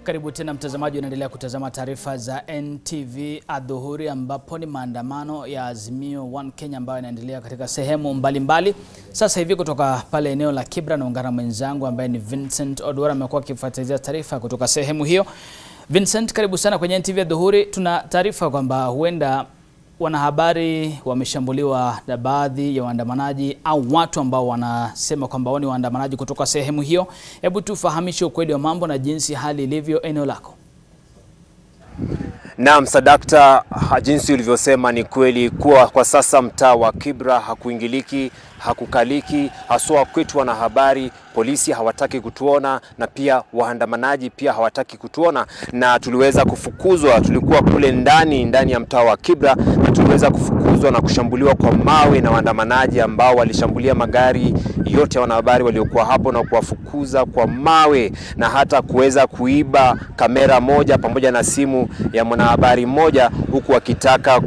Karibu tena mtazamaji, unaendelea kutazama taarifa za NTV adhuhuri, ambapo ni maandamano ya Azimio One Kenya ambayo yanaendelea katika sehemu mbalimbali. Sasa hivi kutoka pale eneo la Kibra na ungana mwenzangu ambaye ni Vincent Odwara amekuwa akifuatilia taarifa kutoka sehemu hiyo. Vincent, karibu sana kwenye NTV adhuhuri. Tuna taarifa kwamba huenda wanahabari wameshambuliwa na baadhi ya waandamanaji au watu ambao wanasema kwamba wao ni waandamanaji kutoka sehemu hiyo. Hebu tufahamishe ukweli wa mambo na jinsi hali ilivyo eneo lako. Naam, Sadakta, jinsi ulivyosema ni kweli kuwa kwa sasa mtaa wa Kibra hakuingiliki, hakukaliki, haswa kwetu wanahabari. Polisi hawataki kutuona na pia waandamanaji pia hawataki kutuona, na tuliweza kufukuzwa. Tulikuwa kule ndani ya mtaa wa Kibra na tuliweza kufukuzwa na kushambuliwa kwa mawe na waandamanaji ambao walishambulia magari yote ya wanahabari waliokuwa hapo na kuwafukuza kwa mawe na hata kuweza kuiba kamera moja pamoja na simu ya mwanahabari mmoja, huku wakitaka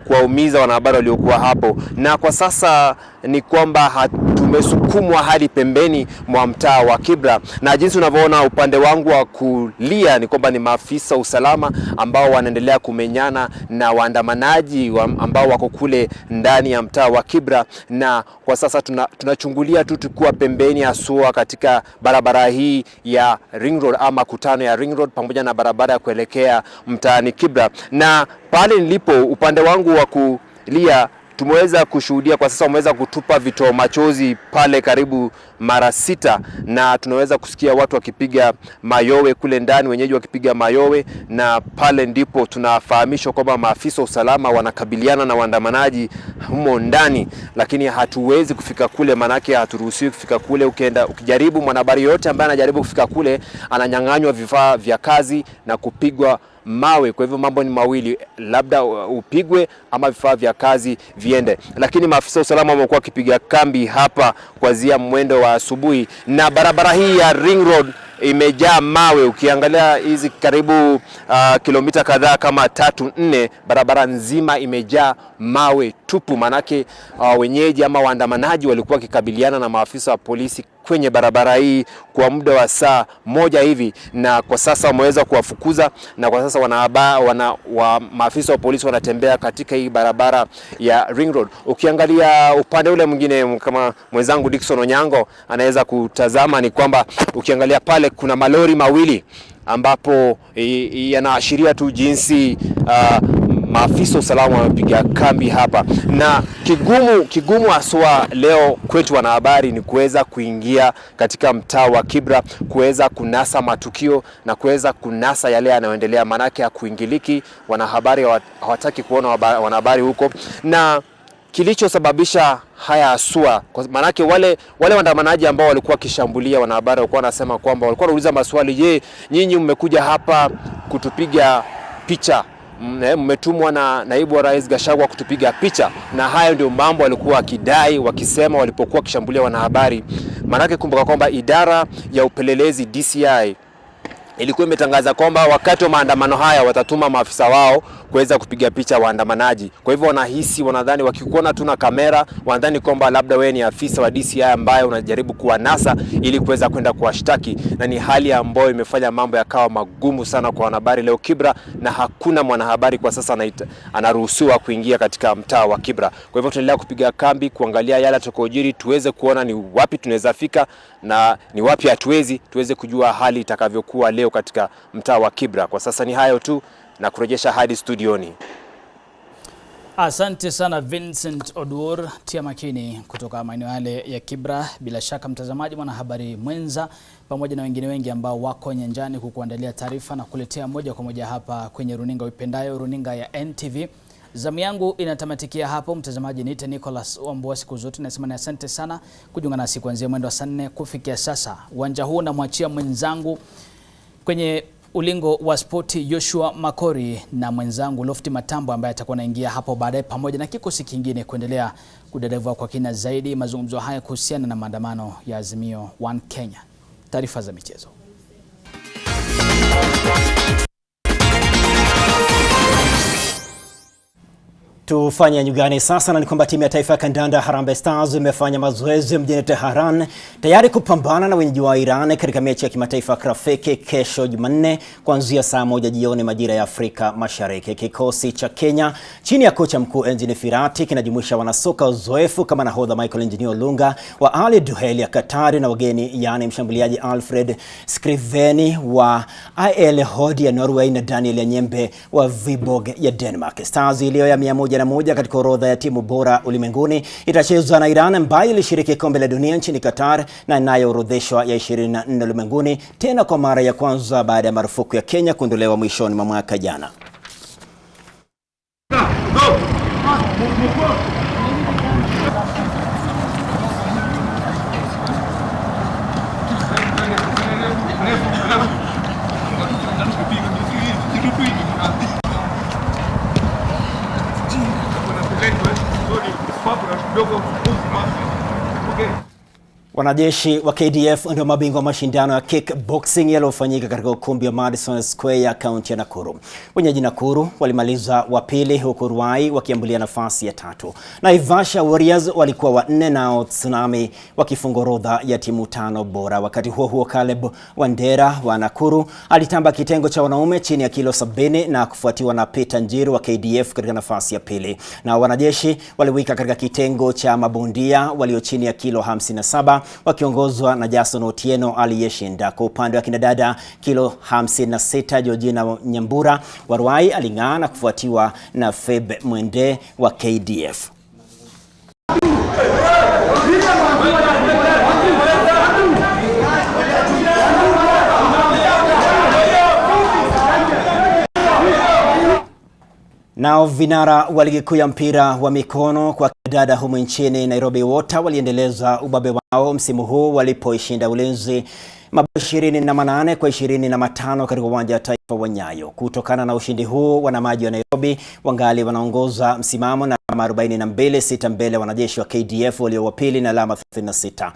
kuwaumiza wanahabari waliokuwa hapo. Na kwa sasa ni kwamba tumesukumwa hadi pembeni mwa mtaa wa Kibra, na jinsi unavyoona upande wangu wa kulia ni kwamba ni maafisa usalama ambao wanaendelea kumenyana na waandamanaji ambao wako kule ndani ya mtaa wa Kibra. Na kwa sasa tunachungulia tu tukiwa pembeni haswa katika barabara hii ya Ring Road ama kutano ya Ring Road pamoja na barabara ya kuelekea mtaani Kibra. Na pale nilipo upande wangu wa kulia tumeweza kushuhudia kwa sasa wameweza kutupa vitoa machozi pale karibu mara 6, na tunaweza kusikia watu wakipiga mayowe kule ndani, wenyeji wakipiga mayowe, na pale ndipo tunafahamishwa kwamba maafisa usalama wanakabiliana na waandamanaji humo ndani, lakini hatuwezi kufika kule, manake haturuhusiwi kufika kule. Ukijaribu, mwanahabari yote ambaye anajaribu kufika kule ananyang'anywa vifaa vya kazi na kupigwa mawe. Kwa hivyo mambo ni mawili, labda upigwe ama vifaa vya kazi viende. Lakini maafisa usalama wamekuwa wakipiga kambi hapa kuanzia mwendo wa asubuhi, na barabara hii ya Ring Road imejaa mawe. Ukiangalia hizi karibu kilomita kadhaa kama 3-4, barabara nzima imejaa mawe tupu, manake wenyeji ama waandamanaji walikuwa wakikabiliana na maafisa wa polisi kwenye barabara hii kwa muda wa saa moja hivi, na kwa sasa wameweza kuwafukuza, na kwa sasa maafisa wa polisi wanatembea katika hii barabara ya Ring Road. Ukiangalia upande ule mwingine, kama mwenzangu Dickson Onyango anaweza kutazama, ni kwamba ukiangalia pale kuna malori mawili ambapo yanaashiria tu jinsi maafisa usalama wamepiga kambi hapa. Na kigumu haswa leo kwetu wanahabari ni kuweza kuingia katika mtaa wa Kibra, kuweza kunasa matukio na kuweza kunasa yale yanayoendelea, manake hakuingiliki. Wanahabari hawataki kuona wanahabari huko, na kilichosababisha haya haswa manake wale waandamanaji ambao walikuwa kishambulia wanahabari walikuwa wanasema kwamba walikuwa wanauliza maswali, je, nyinyi mmekuja hapa kutupiga picha? Mmetumwa na naibu wa rais Gachagua kutupiga picha? Na hayo ndio mambo walikuwa wakidai, wakisema walipokuwa kishambulia wanahabari. Manake kumbuka kwamba idara ya upelelezi DCI ilikuwa imetangaza kwamba wakati wa maandamano haya watatuma maafisa wao kuweza kupiga picha waandamanaji. Kwa hivyo wanadhani wakikuona tu na kamera, wanadhani kwamba labda wewe ni afisa wa DCI ambaye unajaribu kuwanasa ili kuweza kwenda kuwashtaki, na ni hali ambayo imefanya mambo yakawa magumu sana kwa wanahabari leo Kibra, na hakuna mwanahabari kwa sasa anaruhusiwa kuingia katika mtaa wa Kibra. Kwa hivyo tunaendelea kupiga kambi kuangalia yale yatakayojiri, tuweze kuona ni wapi tunaweza fika na ni wapi hatuwezi, tuweze kujua hali itakavyokuwa leo katika mtaa wa Kibra. Kwa sasa ni hayo tu, na kurejesha hadi studioni. Asante sana Vincent Odwar, tia makini kutoka maeneo yale ya Kibra. Bila shaka mtazamaji, mwanahabari mwenza pamoja na wengine wengi ambao wako nyanjani kukuandalia taarifa na kuletea moja kwa moja hapa kwenye runinga uipendayo, runinga ya NTV. Zamu yangu inatamatikia hapo mtazamaji. Niite Nicholas Wambua, siku zote nasema ni asante sana kujiunga nasi kuanzia mwendo wa saa 4 kufikia sasa. Uwanja huu namwachia mwenzangu kwenye ulingo wa spoti Joshua Makori na mwenzangu Lofty Matambo ambaye atakuwa anaingia hapo baadaye pamoja na kikosi kingine kuendelea kudadavua kwa kina zaidi mazungumzo haya kuhusiana na maandamano ya Azimio One Kenya. Taarifa za michezo. Tufanye nyugani sasa, na ni kwamba timu ya taifa ya kandanda Harambee Stars imefanya mazoezi mjini Tehran tayari kupambana na wenyeji wa Iran katika mechi ya kimataifa kirafiki kesho Jumanne kuanzia saa 1 jioni majira ya Afrika Mashariki. Kikosi cha Kenya chini ya kocha mkuu Engineer Firati kinajumuisha wanasoka uzoefu kama nahodha Michael Engineer Olunga wa Al Duhail ya Qatar na wageni yani mshambuliaji Alfred Skriveni wa IL Hodi ya Norway na Daniel Nyembe wa Viborg ya Denmark. Stars iliyo ya 101 katika orodha ya timu bora ulimwenguni itacheza na Iran ambayo ilishiriki kombe la dunia nchini Qatar na inayoorodheshwa ya 24 ulimwenguni, tena kwa mara ya kwanza baada ya marufuku ya Kenya kuondolewa mwishoni mwa mwaka jana. Wanajeshi wa KDF ndio mabingwa mashindano ya kickboxing yaliyofanyika katika ukumbi wa Madison Square ya kaunti ya Nakuru. Wenyeji Nakuru walimaliza wa pili huku Ruai wakiambulia nafasi ya 3. Naivasha Warriors walikuwa wa 4 na Tsunami wakifunga orodha ya timu 5 bora. Wakati huo huo, Caleb Wandera wa Nakuru alitamba kitengo cha wanaume chini ya kilo 70 na kufuatiwa na Peter Njiru wa KDF katika nafasi ya pili. Na wanajeshi waliwika katika kitengo cha mabondia walio chini ya kilo 57 wakiongozwa na Jason Otieno aliyeshinda. Kwa upande wa kinadada kilo 56, Georgina Nyambura wa Ruai aling'aa na kufuatiwa na Feb Mwende wa KDF. Nao vinara wa ligi kuu ya mpira wa mikono kwa dada humu nchini Nairobi Water waliendeleza ubabe wao msimu huu walipoishinda Ulinzi mabao 28 kwa 25 katika uwanja wa taifa wa Nyayo. Kutokana na ushindi huu, wanamaji wa Nairobi wangali wanaongoza msimamo na alama 42, 6 mbele wanajeshi wa KDF walio wa pili na alama 36.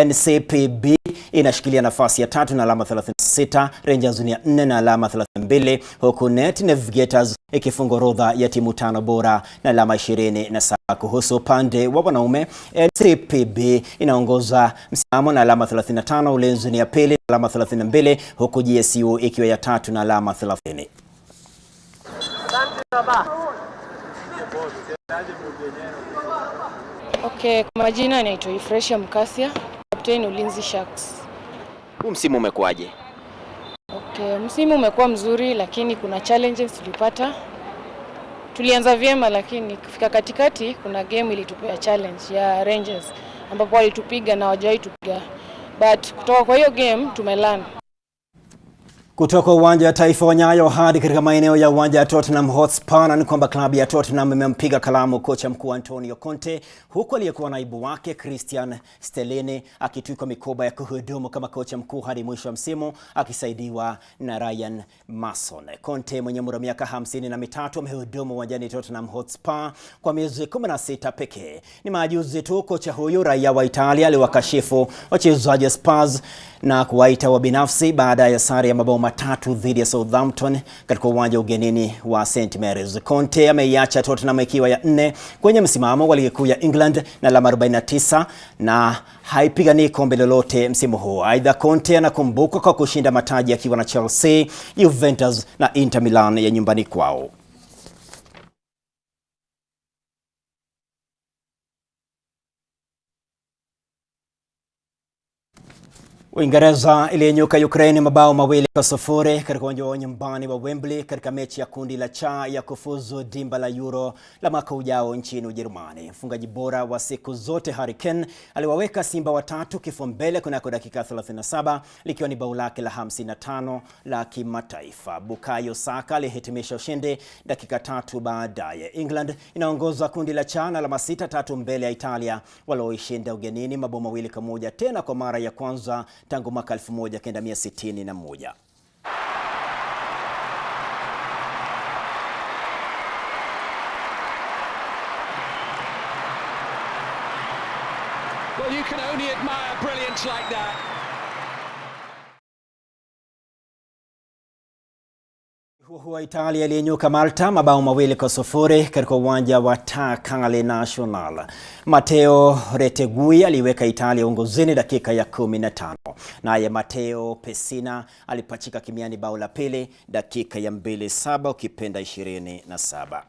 NCPB inashikilia nafasi ya 3 na alama 36, Rangers ni ya 4 na alama 32, huku Net Navigators ikifunga orodha ya timu 5 bora na alama 27. Kuhusu upande wa wanaume, NCPB inaongoza msimamo na alama 35, Ulinzi ni ya pili na alama 32, huku GSU ikiwa ya 3 na alama 30. Okay, kwa majina naitwa Ifresha Mkasia, captain Ulinzi Sharks. Huu msimu umekuaje? Okay, msimu umekuwa mzuri lakini kuna challenges tulipata. Tulianza vyema lakini kufika katikati kuna game ilitupea challenge ya Rangers ambapo walitupiga na hawajawahi tupiga. But kutoka kwa hiyo game tumelearn. Kutoka uwanja wa taifa wa Nyayo hadi katika maeneo ya uwanja wa Tottenham Hotspur, ni kwamba klabu ya Tottenham imempiga kalamu kocha mkuu Antonio Conte, huku aliyekuwa naibu wake Christian Stellini akitwikwa mikoba ya kuhudumu kama kocha mkuu hadi mwisho wa msimu akisaidiwa na Ryan Mason. Conte mwenye umri wa miaka 53 amehudumu uwanjani Tottenham Hotspur kwa miezi 16 pekee. Ni majuzi tu kocha huyu raia wa Italia aliwakashifu wachezaji Spurs na kuwaita wa binafsi baada ya sare ya mabao 3 dhidi ya Southampton katika uwanja ugenini wa St Mary's. Conte ameiacha Tottenham ikiwa ya 4 kwenye msimamo wa ligi kuu ya England na alama 49 na haipigani kombe lolote msimu huu. Aidha, Conte anakumbukwa kwa kushinda mataji akiwa na Chelsea, Juventus na Inter Milan ya nyumbani kwao. Uingereza iliyenyuka Ukraine mabao 2-0 katika uwanja wa nyumbani wa Wembley katika mechi ya kundi la cha ya kufuzu dimba la Euro la mwaka ujao nchini Ujerumani. Mfungaji bora wa siku zote Harry Kane aliwaweka Simba watatu kifo mbele kunako dakika 37 likiwa ni bao lake la 55 la kimataifa. Bukayo Saka alihitimisha ushindi dakika 3 baadaye. England inaongoza kundi la cha na alama 6 mbele ya Italia walioishinda ugenini mabao 2-1 tena kwa mara ya kwanza tangu mwaka 1961. Well, you can only admire brilliance like that. Huo Italia iliinyuka Malta mabao 2-0 katika uwanja wa Takale National. Matteo Retegui aliweka Italia uongozini dakika ya 15. Naye Matteo Pessina alipachika kimiani bao la pili dakika ya 27 ukipenda 27.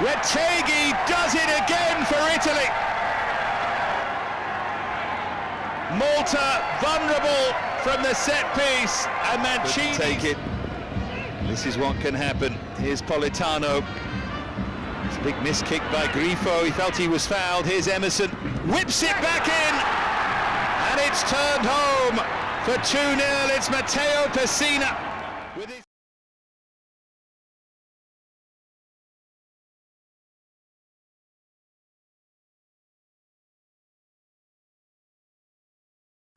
Retegui does it again for Italy. Malta vulnerable from the set piece, and Mancini take it. This is what can happen. Here's Politano. It's a big miss kick by Grifo. He felt he was fouled. Here's Emerson. Whips it back in. And it's turned home for 2-0. It's Matteo Pessina with his...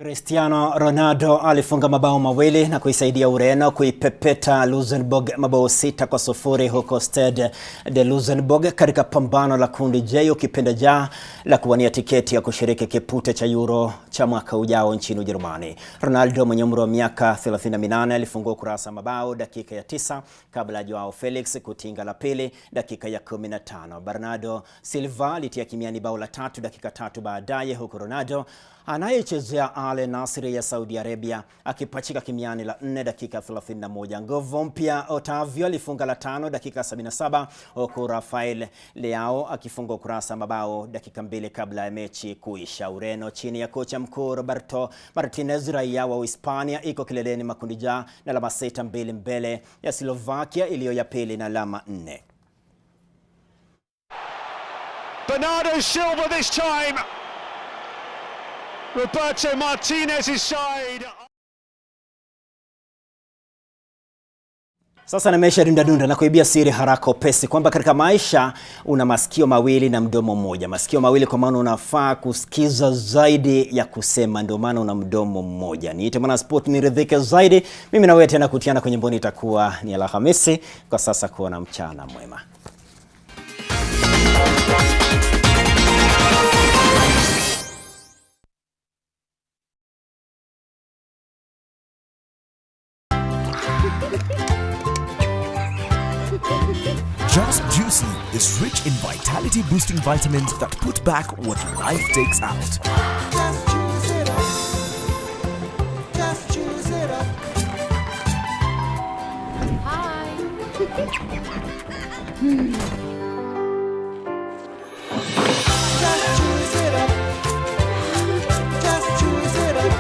Cristiano Ronaldo alifunga mabao 2 na kuisaidia Ureno kuipepeta Luxembourg mabao 6-0 huko Stade de Luxembourg katika pambano la kundi J ukipenda ja la kuwania tiketi ya kushiriki kipute cha Euro cha mwaka ujao nchini Ujerumani. Ronaldo mwenye umri wa miaka 38 alifungua kurasa mabao dakika ya 9 kabla ya Joao Felix kutinga la pili dakika ya 15. Bernardo Silva alitia kimiani bao la 3 dakika 3 baadaye, huku Ronaldo anayechezea Al Nassr ya Saudi Arabia akipachika kimiani la 4 dakika 31. Nguvu mpya Otavio alifunga la 5 dakika 77, huku Rafael Leao akifunga kurasa mabao dakika 2 kabla ya mechi kuisha. Ureno chini ya kocha mkuu Roberto Martinez, raia wa Hispania, iko kileleni makundi ja na alama 6 mbele ya Slovakia iliyo ya pili na alama 4. Bernardo Silva this time. Roberto Martinez's side. Sasa nimesha dunda na kuibia siri haraka upesi kwamba katika maisha una masikio mawili na mdomo mmoja. Masikio mawili kwa maana unafaa kusikiza zaidi ya kusema, ndio maana una mdomo mmoja. Niite mwana sport niridhike zaidi. Mimi na wewe tena kutiana kwenye mboni itakuwa ni Alhamisi. Kwa sasa kuwa na mchana mwema. Just Juicy is rich in vitality-boosting vitamins that put back what life takes out. Just juice it up. Just juice it up. Hi. Just juice it up. Just juice it up.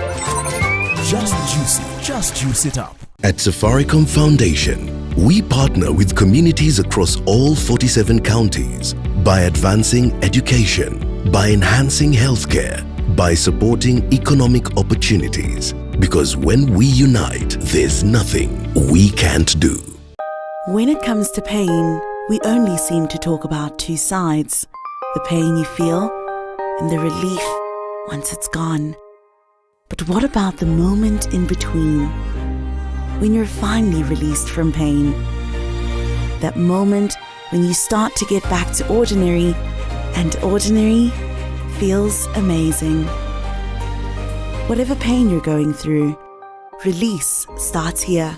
Just Juicy. Just juice it up. At Safaricom Foundation, we partner with communities across all 47 counties by advancing education, by enhancing healthcare, by supporting economic opportunities. Because when we unite, there's nothing we can't do. When it comes to pain, we only seem to talk about two sides. The pain you feel and the relief once it's gone. But what about the moment in between? When you're finally released from pain. That moment when you start to get back to ordinary, and ordinary feels amazing. Whatever pain you're going through, release starts here.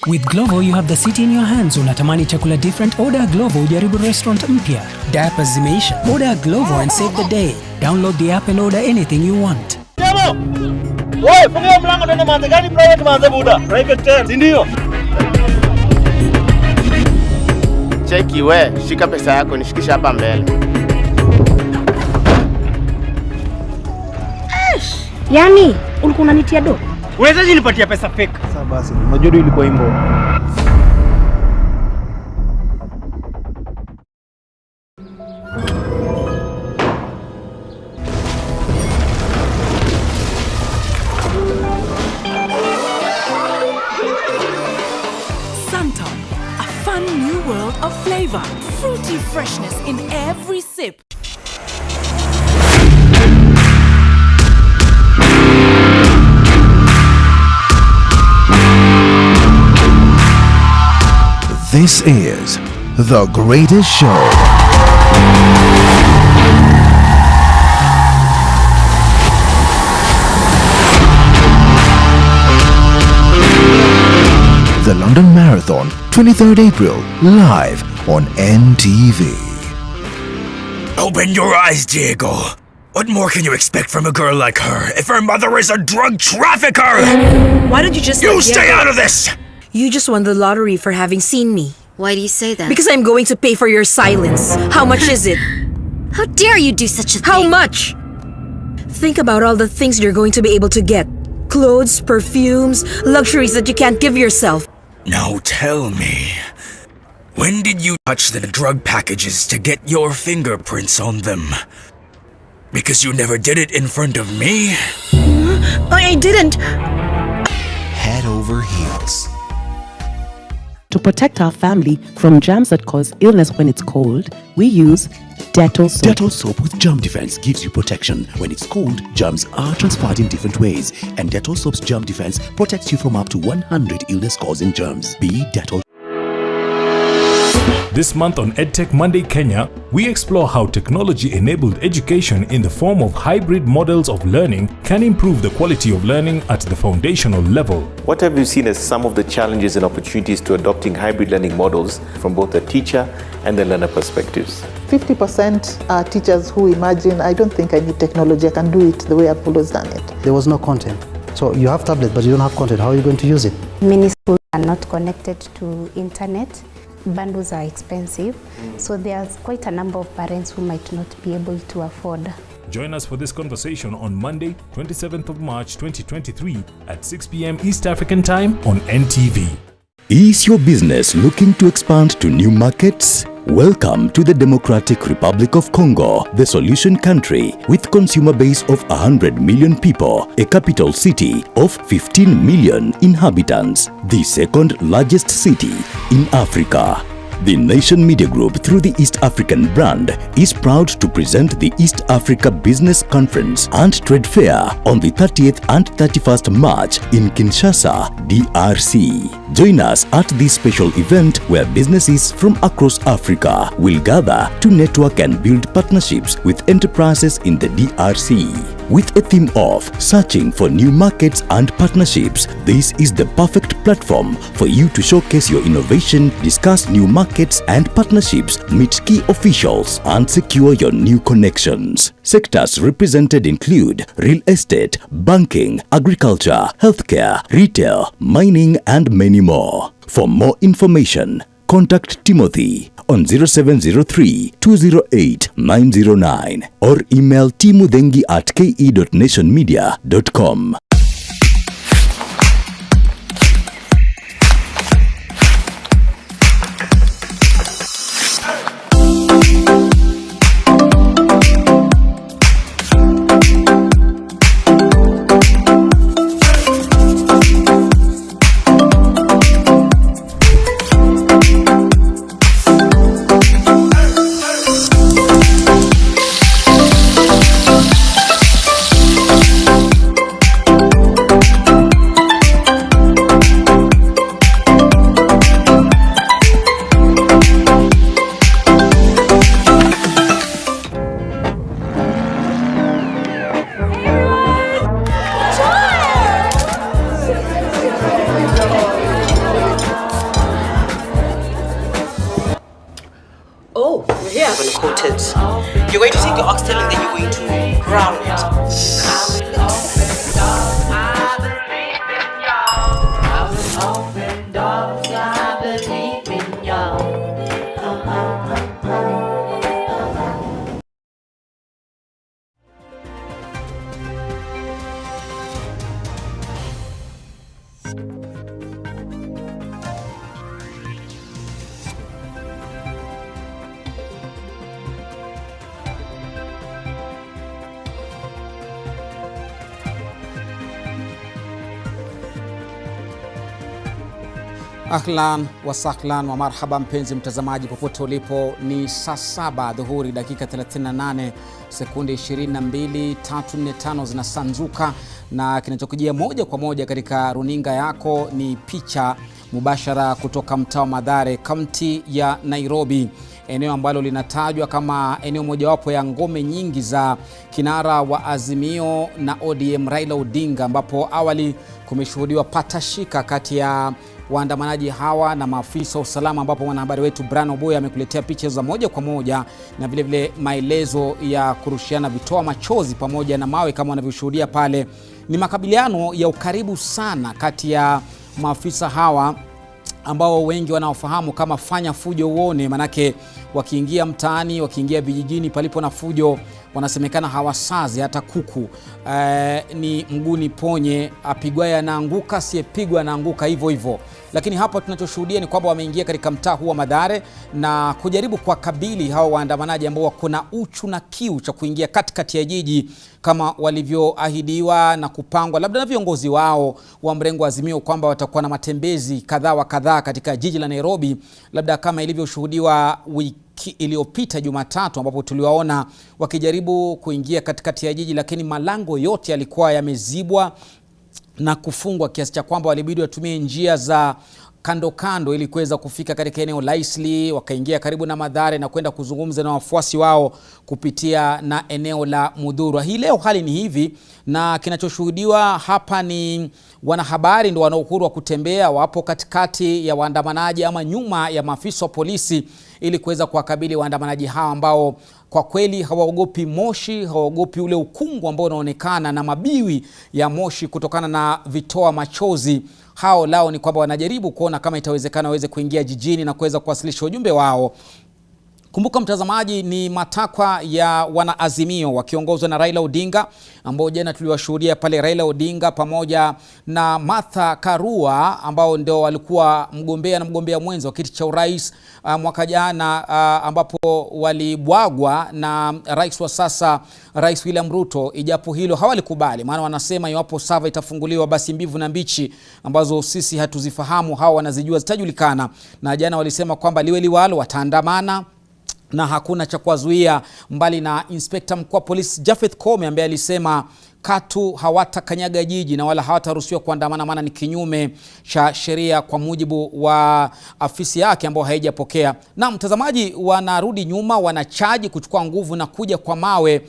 With Glovo, you have the city in your hands. Unatamani chakula different? Order Glovo ujaribu restaurant mpya. Diapers zimeisha? Order Glovo and save the day. Download the app and order anything you want. Wewe fungia mlango ndio maana gani private maanze buda? Private tell, si ndio? Cheki we, shika pesa yako nishikisha hapa mbele. Yaani, ulikuwa unanitia do? Uwezaje nipatia pesa fake? Sasa basi, unajua ndio ilikuwa imbo. Of flavor, fruity freshness in every sip. This is The Greatest Show. the London Marathon, 23rd April, live on NTV. Open your eyes, Diego. What more can you expect from a girl like her if her mother is a drug trafficker? Why don't you just You stay out of this! You just won the lottery for having seen me. Why do you say that? Because I'm going to pay for your silence. How much is it? How dare you do such a thing? How much? Think about all the things you're going to be able to get. Clothes, perfumes, luxuries that you can't give yourself. Now tell me, when did you touch the drug packages to get your fingerprints on them? Because you never did it in front of me? I didn't. Head over heels. To protect our family from germs that cause illness when it's cold, we use Dettol soap. Dettol soap with germ defense gives you protection. When it's cold, germs are transferred in different ways, and Dettol soap's germ defense protects you from up to 100 illness-causing germs. Be Dettol. This month on EdTech Monday Kenya, we explore how technology-enabled education in the form of hybrid models of learning can improve the quality of learning at the foundational level. What have you seen as some of the challenges and opportunities to adopting hybrid learning models from both the teacher and the learner perspectives? 50% are teachers who imagine, I don't think I need technology, I can do it the way I've always done it. There was no content. So you have tablet, but you don't have content. How are you going to use it? Many schools are not connected to internet. Bundles are expensive, so there's quite a number of parents who might not be able to afford. Join us for this conversation on Monday, 27th of March 2023 at 6 p.m. East African Time on NTV. Is your business looking to expand to new markets? Welcome to the Democratic Republic of Congo, the solution country with consumer base of 100 million people, a capital city of 15 million inhabitants, the second largest city in Africa. The Nation Media Group, through the East African brand, is proud to present the East Africa Business Conference and Trade Fair on the 30th and 31st March in Kinshasa, DRC. Join us at this special event where businesses from across Africa will gather to network and build partnerships with enterprises in the DRC. With a theme of searching for new markets and partnerships, this is the perfect platform for you to showcase your innovation, discuss new markets and partnerships, meet key officials, and secure your new connections. Sectors represented include real estate, banking, agriculture, healthcare, retail, mining, and many more. For more information, contact Timothy on 0703-208-909 or email timuthengi@ke.nationmedia.com. Oh, you're here. I'm going to coat it. You're going to take your oxtail and then you're going to brown it. Ahlan wa sahlan wa marhaba mpenzi mtazamaji popote ulipo, ni saa 7 dhuhuri dakika 38 sekunde 22:345 zinasanzuka, na kinachokujia moja kwa moja katika runinga yako ni picha mubashara kutoka mtaa wa Mathare, kaunti ya Nairobi, eneo ambalo linatajwa kama eneo mojawapo ya ngome nyingi za kinara wa Azimio na ODM Raila Odinga, ambapo awali kumeshuhudiwa patashika kati ya waandamanaji hawa na maafisa wa usalama, ambapo mwanahabari wetu Brano Boy amekuletea picha za moja kwa moja na vile vile maelezo ya kurushiana vitoa machozi pamoja na mawe kama wanavyoshuhudia pale. Ni makabiliano ya ukaribu sana kati ya maafisa hawa ambao wengi wanaofahamu kama fanya fujo uone, manake wakiingia mtaani, wakiingia vijijini palipo na fujo, wanasemekana hawasazi hata kuku. Ni mguni ponye, apigwaye anaanguka, asiyepigwa anaanguka hivyo hivyo. Lakini hapa tunachoshuhudia ni kwamba wameingia katika mtaa huu wa Mathare na kujaribu kuwakabili hao waandamanaji ambao wako na uchu na kiu cha kuingia katikati ya jiji kama walivyoahidiwa na kupangwa labda na viongozi wao wa mrengo wa Azimio kwamba watakuwa na matembezi kadhaa wa kadhaa katika jiji la Nairobi, labda kama ilivyoshuhudiwa wiki iliyopita Jumatatu, ambapo tuliwaona wakijaribu kuingia katikati ya jiji, lakini malango yote yalikuwa yamezibwa na kufungwa kiasi cha kwamba walibidi watumie njia za kando kando ili kuweza kufika katika eneo la Eastleigh, wakaingia karibu na Mathare na kwenda kuzungumza na wafuasi wao kupitia na eneo la Mudhurwa. Hii leo hali ni hivi, na kinachoshuhudiwa hapa ni wanahabari ndio wana uhuru wa kutembea, wapo katikati ya waandamanaji ama nyuma ya maafisa wa polisi ili kuweza kuwakabili waandamanaji hawa ambao kwa kweli hawaogopi moshi, hawaogopi ule ukungu ambao unaonekana na mabiwi ya moshi kutokana na vitoa machozi. Hao lao ni kwamba wanajaribu kuona kama itawezekana waweze kuingia jijini na kuweza kuwasilisha ujumbe wao. Kumbuka mtazamaji, ni matakwa ya wanaazimio wakiongozwa na Raila Odinga, ambao jana tuliwashuhudia pale Raila Odinga pamoja na Martha Karua ambao ndio walikuwa mgombea na mgombea mwenza wa kiti cha urais mwaka jana, ambapo walibwagwa na rais wa sasa, Rais William Ruto. Ijapo hilo hawalikubali, maana wanasema iwapo sava itafunguliwa basi mbivu na mbichi ambazo sisi hatuzifahamu hao wanazijua zitajulikana. Na jana walisema kwamba liwe liwalo wataandamana na hakuna cha kuwazuia, mbali na Inspector mkuu wa polisi Japhet Koome ambaye alisema katu hawatakanyaga jiji na wala hawataruhusiwa kuandamana, maana ni kinyume cha sheria kwa mujibu wa afisi yake ambayo haijapokea. Na mtazamaji, wanarudi nyuma, wanachaji kuchukua nguvu na kuja kwa mawe,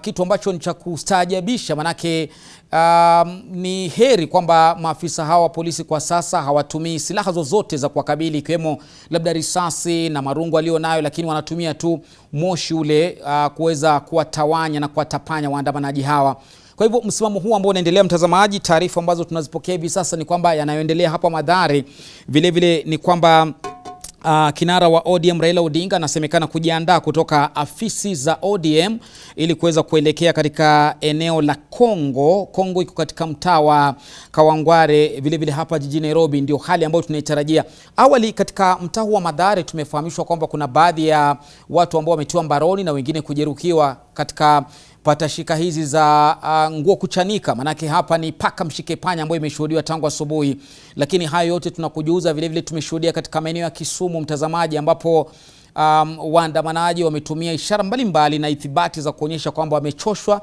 kitu ambacho ni cha kustaajabisha, manake ni heri kwamba maafisa hawa polisi kwa sasa hawatumii silaha zozote za kuwakabili, ikiwemo labda risasi na marungu alionayo, lakini wanatumia tu moshi ule kuweza kuwatawanya na kuwatapanya waandamanaji hawa. Kwa hivyo msimamo huu ambao unaendelea mtazamaji, taarifa ambazo tunazipokea hivi sasa ni kwamba yanayoendelea hapa Mathare vile vile ni kwamba kinara wa ODM Raila Odinga anasemekana kujiandaa kutoka afisi za ODM ili kuweza kuelekea katika eneo la Kongo. Kongo iko katika mtaa wa Kawangware vile vile hapa jijini Nairobi, ndio hali ambayo tunaitarajia. Awali katika mtaa wa Mathare tumefahamishwa kwamba kuna baadhi ya watu ambao wametiwa mbaroni na wengine kujeruhiwa katika patashika hizi za nguo kuchanika, manake hapa ni paka mshike panya ambayo imeshuhudiwa tangu asubuhi. Lakini hayo yote tunakujuza vile vile tumeshuhudia katika maeneo ya Kisumu mtazamaji, ambapo waandamanaji wametumia ishara mbalimbali na ithibati za kuonyesha kwamba wamechoshwa,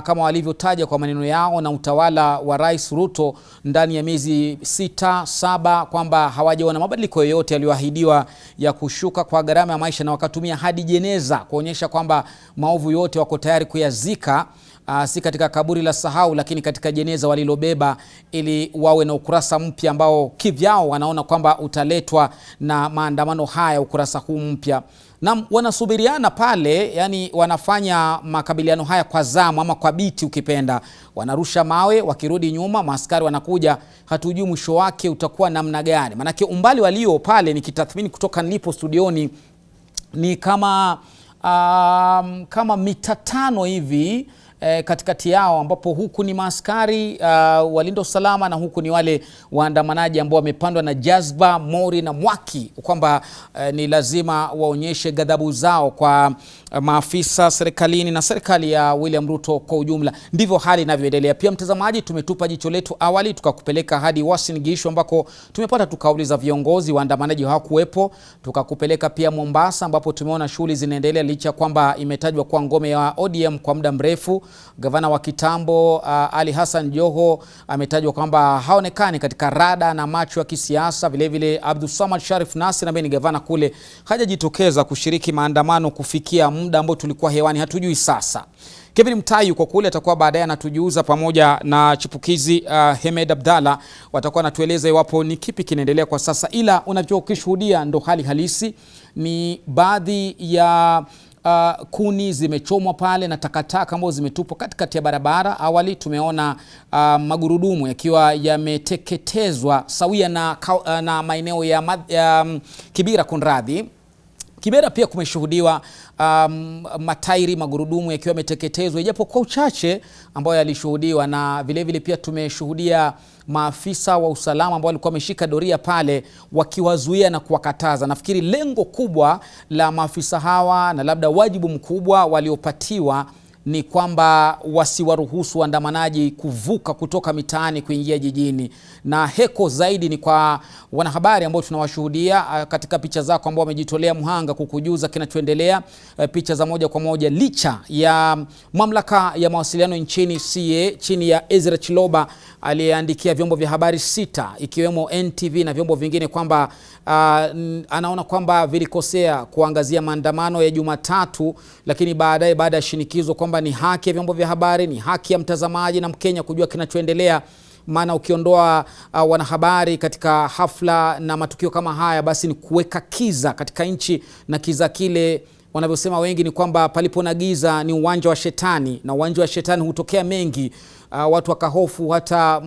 kama walivyotaja kwa maneno yao, na utawala wa Rais Ruto ndani ya miezi 6-7, kwamba hawajaona mabadiliko yoyote yaliyoahidiwa ya kushuka kwa gharama ya maisha, na wakatumia hadi jeneza kuonyesha kwamba maovu yote wako tayari kuyazika, si katika kaburi la sahau, lakini katika jeneza walilobeba, ili wawe na ukurasa mpya ambao kivyao wanaona kwamba utaletwa na maandamano haya, ukurasa huu mpya. Na wanasubiriana pale, yani wanafanya makabiliano haya kwa zamu ama kwa biti ukipenda. Wanarusha mawe, wakirudi nyuma maaskari wanakuja, hatujui mwisho wake utakuwa namna gani. Manake umbali walio pale, nikitathmini kutoka nilipo studioni, ni kama mita 5 hivi katikati yao, ambapo huku ni maaskari walinda usalama na huku ni wale waandamanaji ambao wamepandwa na jazba, mori na mwaki, kwamba ni lazima waonyeshe ghadhabu zao kwa maafisa serikalini na serikali ya William Ruto kwa ujumla. Ndivyo hali inavyoendelea. Pia mtazamaji, tumetupa jicho letu awali tukakupeleka hadi Uasin Gishu, ambako tumepata tukauliza viongozi, waandamanaji hawakuwepo. Tukakupeleka pia Mombasa, ambapo tumeona shughuli zinaendelea licha kwamba imetajwa kwa ngome ya ODM kwa muda mrefu. Gavana wa kitambo Ali Hassan Joho ametajwa kwamba haonekani katika rada na macho ya kisiasa. Vile vile Abdul Samad Sharif Nasir ambaye ni gavana kule hajajitokeza kushiriki maandamano kufikia muda ambao tulikuwa hewani, hatujui sasa. Kevin Mtai yuko kule, atakuwa baadaye anatujuza pamoja na chipukizi Hemed Abdalla, watakuwa natueleza iwapo ni kipi kinaendelea kwa sasa. Ila unachokishuhudia ndo hali halisi, ni baadhi ya kuni zimechomwa pale na takataka ambazo zimetupwa katikati ya barabara. Awali tumeona magurudumu yakiwa yameteketezwa sawia na maeneo ya Kibera kunradhi. Kibera pia kumeshuhudiwa matairi magurudumu yakiwa yameteketezwa, ijapo kwa uchache ambao yalishuhudiwa, na vile vile pia tumeshuhudia maafisa wa usalama ambao walikuwa wameshika doria pale wakiwazuia na kuwakataza. Nafikiri lengo kubwa la maafisa hawa na labda wajibu mkubwa waliopatiwa ni kwamba wasiwaruhusu waandamanaji kuvuka kutoka mitaani kuingia jijini. Na heko zaidi ni kwa wanahabari ambao tunawashuhudia katika picha zako ambao wamejitolea mhanga kukujuza kinachoendelea, picha za moja kwa moja, licha ya mamlaka ya mawasiliano nchini CA chini ya Ezra Chiloba aliyeandikia vyombo vya habari 6 ikiwemo NTV na vyombo vingine kwamba anaona kwamba vilikosea kuangazia maandamano ya Jumatatu, lakini baadaye baada ya shinikizo kwamba ni haki ya vyombo vya habari, ni haki ya mtazamaji na Mkenya kujua kinachoendelea. Maana ukiondoa wanahabari katika hafla na matukio kama haya, basi ni kuweka kiza katika nchi, na kiza kile wanavyosema wengi ni kwamba palipo na giza ni uwanja wa shetani, na uwanja wa shetani hutokea mengi. Watu wakahofu hata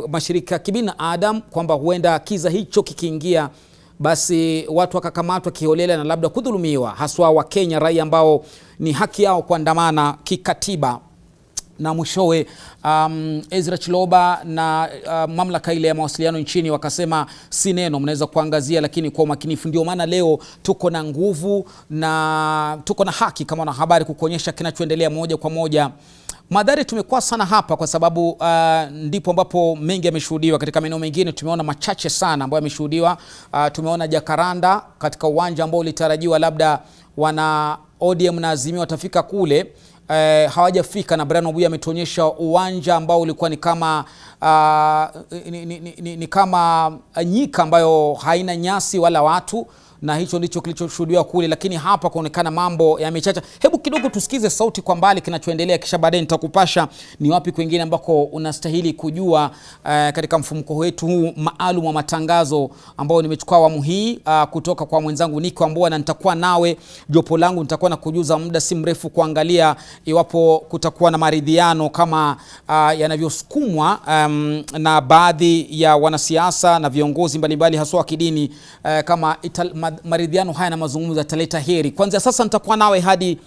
mashirika ya kibinadamu kwamba huenda kiza hicho kikiingia, basi watu wakakamatwa kiholela na labda kudhulumiwa, haswa wa Kenya, raia ambao ni haki yao kuandamana kikatiba. Na mwishowe Ezra Chiloba na mamlaka ile ya mawasiliano nchini wakasema si neno mnaweza kuangazia, lakini kwa umakinifu. Ndio maana leo tuko na nguvu na tuko na haki kama wanahabari kukuonyesha kinachoendelea moja kwa moja. Madhari tumekuwa sana hapa kwa sababu ndipo ambapo mengi yameshuhudiwa. Katika maeneo mengine tumeona machache sana ambayo yameshuhudiwa. Tumeona Jakaranda katika uwanja ambao ulitarajiwa labda wana ODM na Azimio watafika kule, hawajafika, na Brian Obuya ametuonyesha uwanja ambao ulikuwa ni kama ni kama nyika ambayo haina nyasi wala watu, na hicho ndicho kilichoshuhudiwa kule. Lakini hapa kuonekana mambo yamechacha. Hebu kidogo tusikize sauti kwa mbali kinachoendelea, kisha baadaye nitakupasha ni wapi kwingine ambako unastahili kujua katika mfumuko wetu huu maalum wa matangazo ambao nimechukua awamu hii kutoka kwa mwenzangu Niko Ambua, na nitakuwa nawe jopo langu, nitakuwa na kujuza muda si mrefu kuangalia iwapo kutakuwa na maridhiano kama yanavyosukumwa na baadhi ya wanasiasa na viongozi mbalimbali haswa kidini, kama maridhiano haya na mazungumzo yataleta heri. Kwanza sasa nitakuwa nawe hadi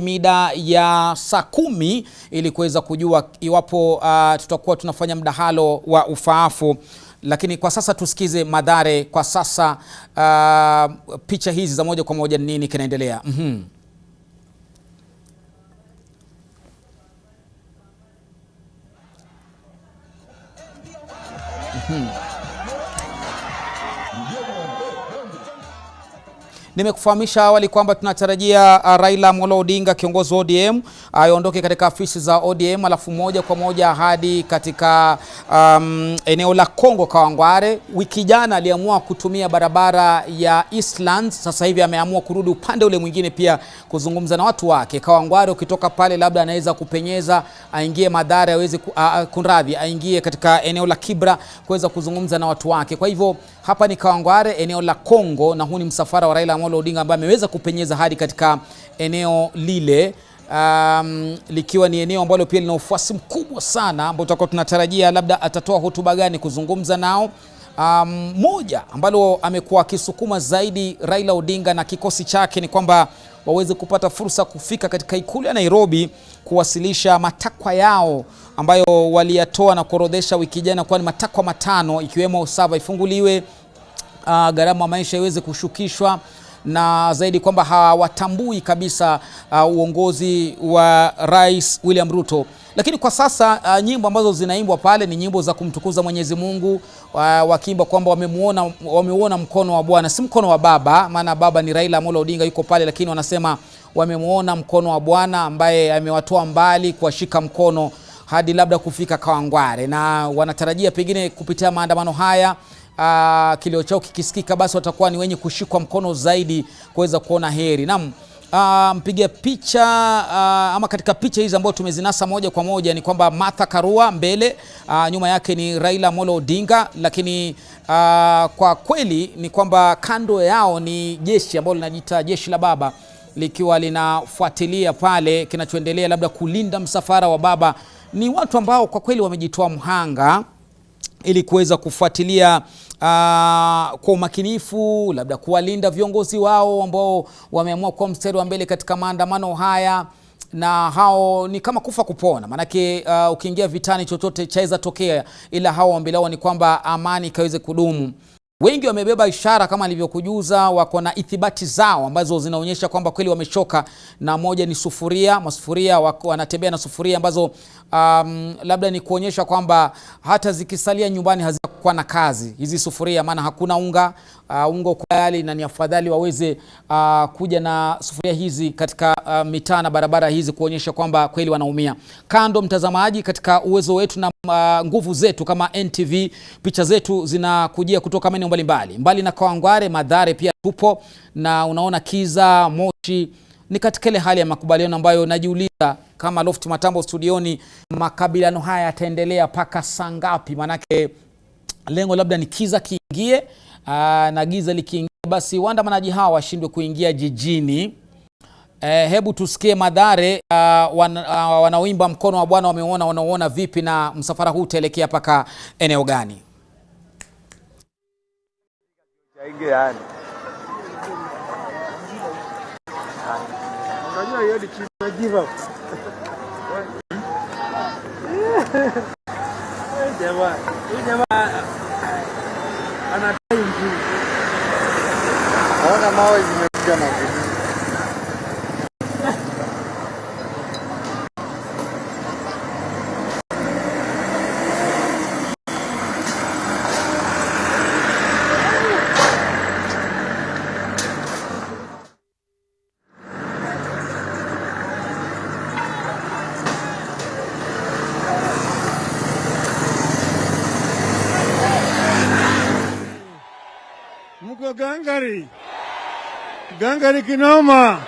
mida ya saa 10 ili kuweza kujua iwapo tutakuwa tunafanya mdahalo wa ufaafu. Lakini kwa sasa tusikize madhare kwa sasa, picha hizi za moja kwa moja nini kinaendelea. Nimekufahamisha awali kwamba tunatarajia Raila Amolo Odinga, kiongozi wa ODM, aondoke katika afisi za ODM alafu moja kwa moja hadi katika eneo la Kongo Kawangware. Wiki jana aliamua kutumia barabara ya Eastlands, sasa hivi ameamua kurudi upande ule mwingine pia kuzungumza na watu wake. Kawangware ukitoka pale labda anaweza kupenyeza aingie Madhara, aweze aingie katika eneo la Kibra kuweza kuzungumza na watu wake. Kwa hivyo hapa ni Kawangware, eneo la Kongo, na huu ni msafara wa Raila Amolo Odinga ambaye ameweza kupenyeza hadi katika eneo lile, likiwa ni eneo ambalo pia lina ufuasi mkubwa sana, ambao tutakuwa tunatarajia labda atatoa hotuba gani kuzungumza nao. Moja ambalo amekuwa akisukuma zaidi Raila Odinga na kikosi chake ni kwamba waweze kupata fursa kufika katika ikulu ya Nairobi kuwasilisha matakwa yao ambayo waliyatoa na kuorodhesha wiki jana, kwa ni matakwa 5, ikiwemo sava ifunguliwe, gharama maisha iweze kushukishwa, na zaidi kwamba hawatambui kabisa uongozi wa Rais William Ruto. Lakini kwa sasa nyimbo ambazo zinaimbwa pale ni nyimbo za kumtukuza Mwenyezi Mungu, wakiimba kwamba wamemuona mkono wa Bwana, si mkono wa baba, maana baba ni Raila Amolo Odinga yuko pale, lakini wanasema wamemuona mkono wa Bwana ambaye amewatoa mbali kuwashika mkono hadi labda kufika Kawangware, na wanatarajia pengine kupitia maandamano haya kilio chao kikisikika, basi watakuwa ni wenye kushikwa mkono zaidi kuweza kuona heri. Naam, mpiga picha ama katika picha hizi ambazo tumezinasa moja kwa moja ni kwamba Martha Karua mbele, nyuma yake ni Raila Amolo Odinga, lakini kwa kweli ni kwamba kando yao ni jeshi ambalo linajiita jeshi la baba likiwa linafuatilia pale kinachoendelea, labda kulinda msafara wa baba. Ni watu ambao kwa kweli wamejitoa mhanga ili kuweza kufuatilia kwa umakinifu, labda kuwalinda viongozi wao ambao wameamua kwa mstari wa mbele katika maandamano haya, na hao ni kama kufa kupona. Manake ukiingia vitani chochote chaweza tokea, ila hao ambao ni kwamba amani kaweze kudumu. Wengi wamebeba ishara kama alivyokujuza, wako na ithibati zao ambazo zinaonyesha kwamba kweli wamechoka, na moja ni sufuria, masufuria wanatembea na sufuria ambazo labda ni kuonyesha kwamba hata zikisalia nyumbani hazitakuwa na kazi hizi sufuria, maana hakuna unga, unga uko tayari, na ni afadhali waweze kuja na sufuria hizi katika mitaa na barabara hizi kuonyesha kwamba kweli wanaumia. Kando mtazamaji, katika uwezo wetu na nguvu zetu kama NTV, picha zetu zinakujia kutoka maeneo mbalimbali. Mbali na Kawangware, Mathare pia tupo, na unaona Kiza, Moshi. Ni katika ile hali ya makubaliano ambayo najiuliza kama Loft Matambo studioni, makabiliano haya yataendelea paka saa ngapi? Manake lengo labda ni Kiza kiingie, na giza likiingia basi waandamanaji hawa washindwe kuingia jijini. Hebu tusikie Mathare wanaoimba mkono wa Bwana wanaoona vipi, na msafara huu utaelekea paka eneo gani? Mko gangari kinoma.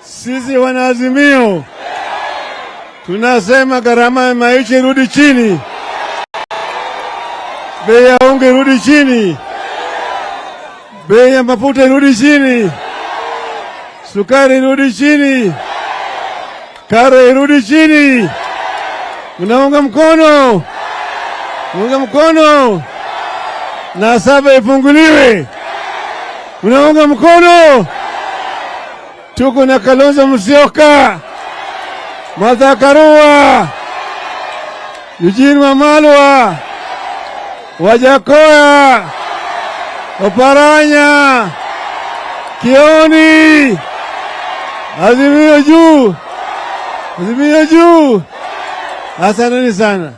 Sisi wanaazimio tunasema gharama ya maisha irudi chini, bei ya unga irudi chini, bei ya mafuta irudi chini, sukari irudi chini, karo irudi chini. Mnaunga mkono? Munga mkono. Na saba ifunguliwe. Unaunga mkono? Tuko na Kalonzo Musyoka, Martha Karua, Eugene Wamalwa, Wajakoya, Oparanya, Kioni. Azimio juu. Azimio juu. Asanteni sana.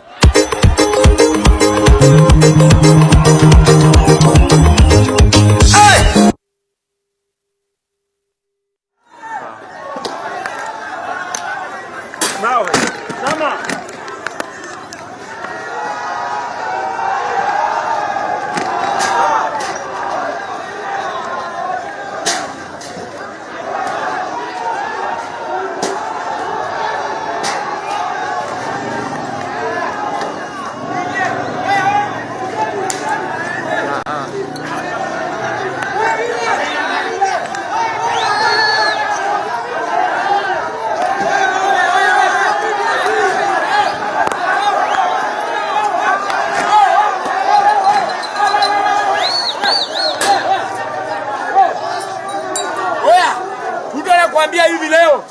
Nakwambia hivi leo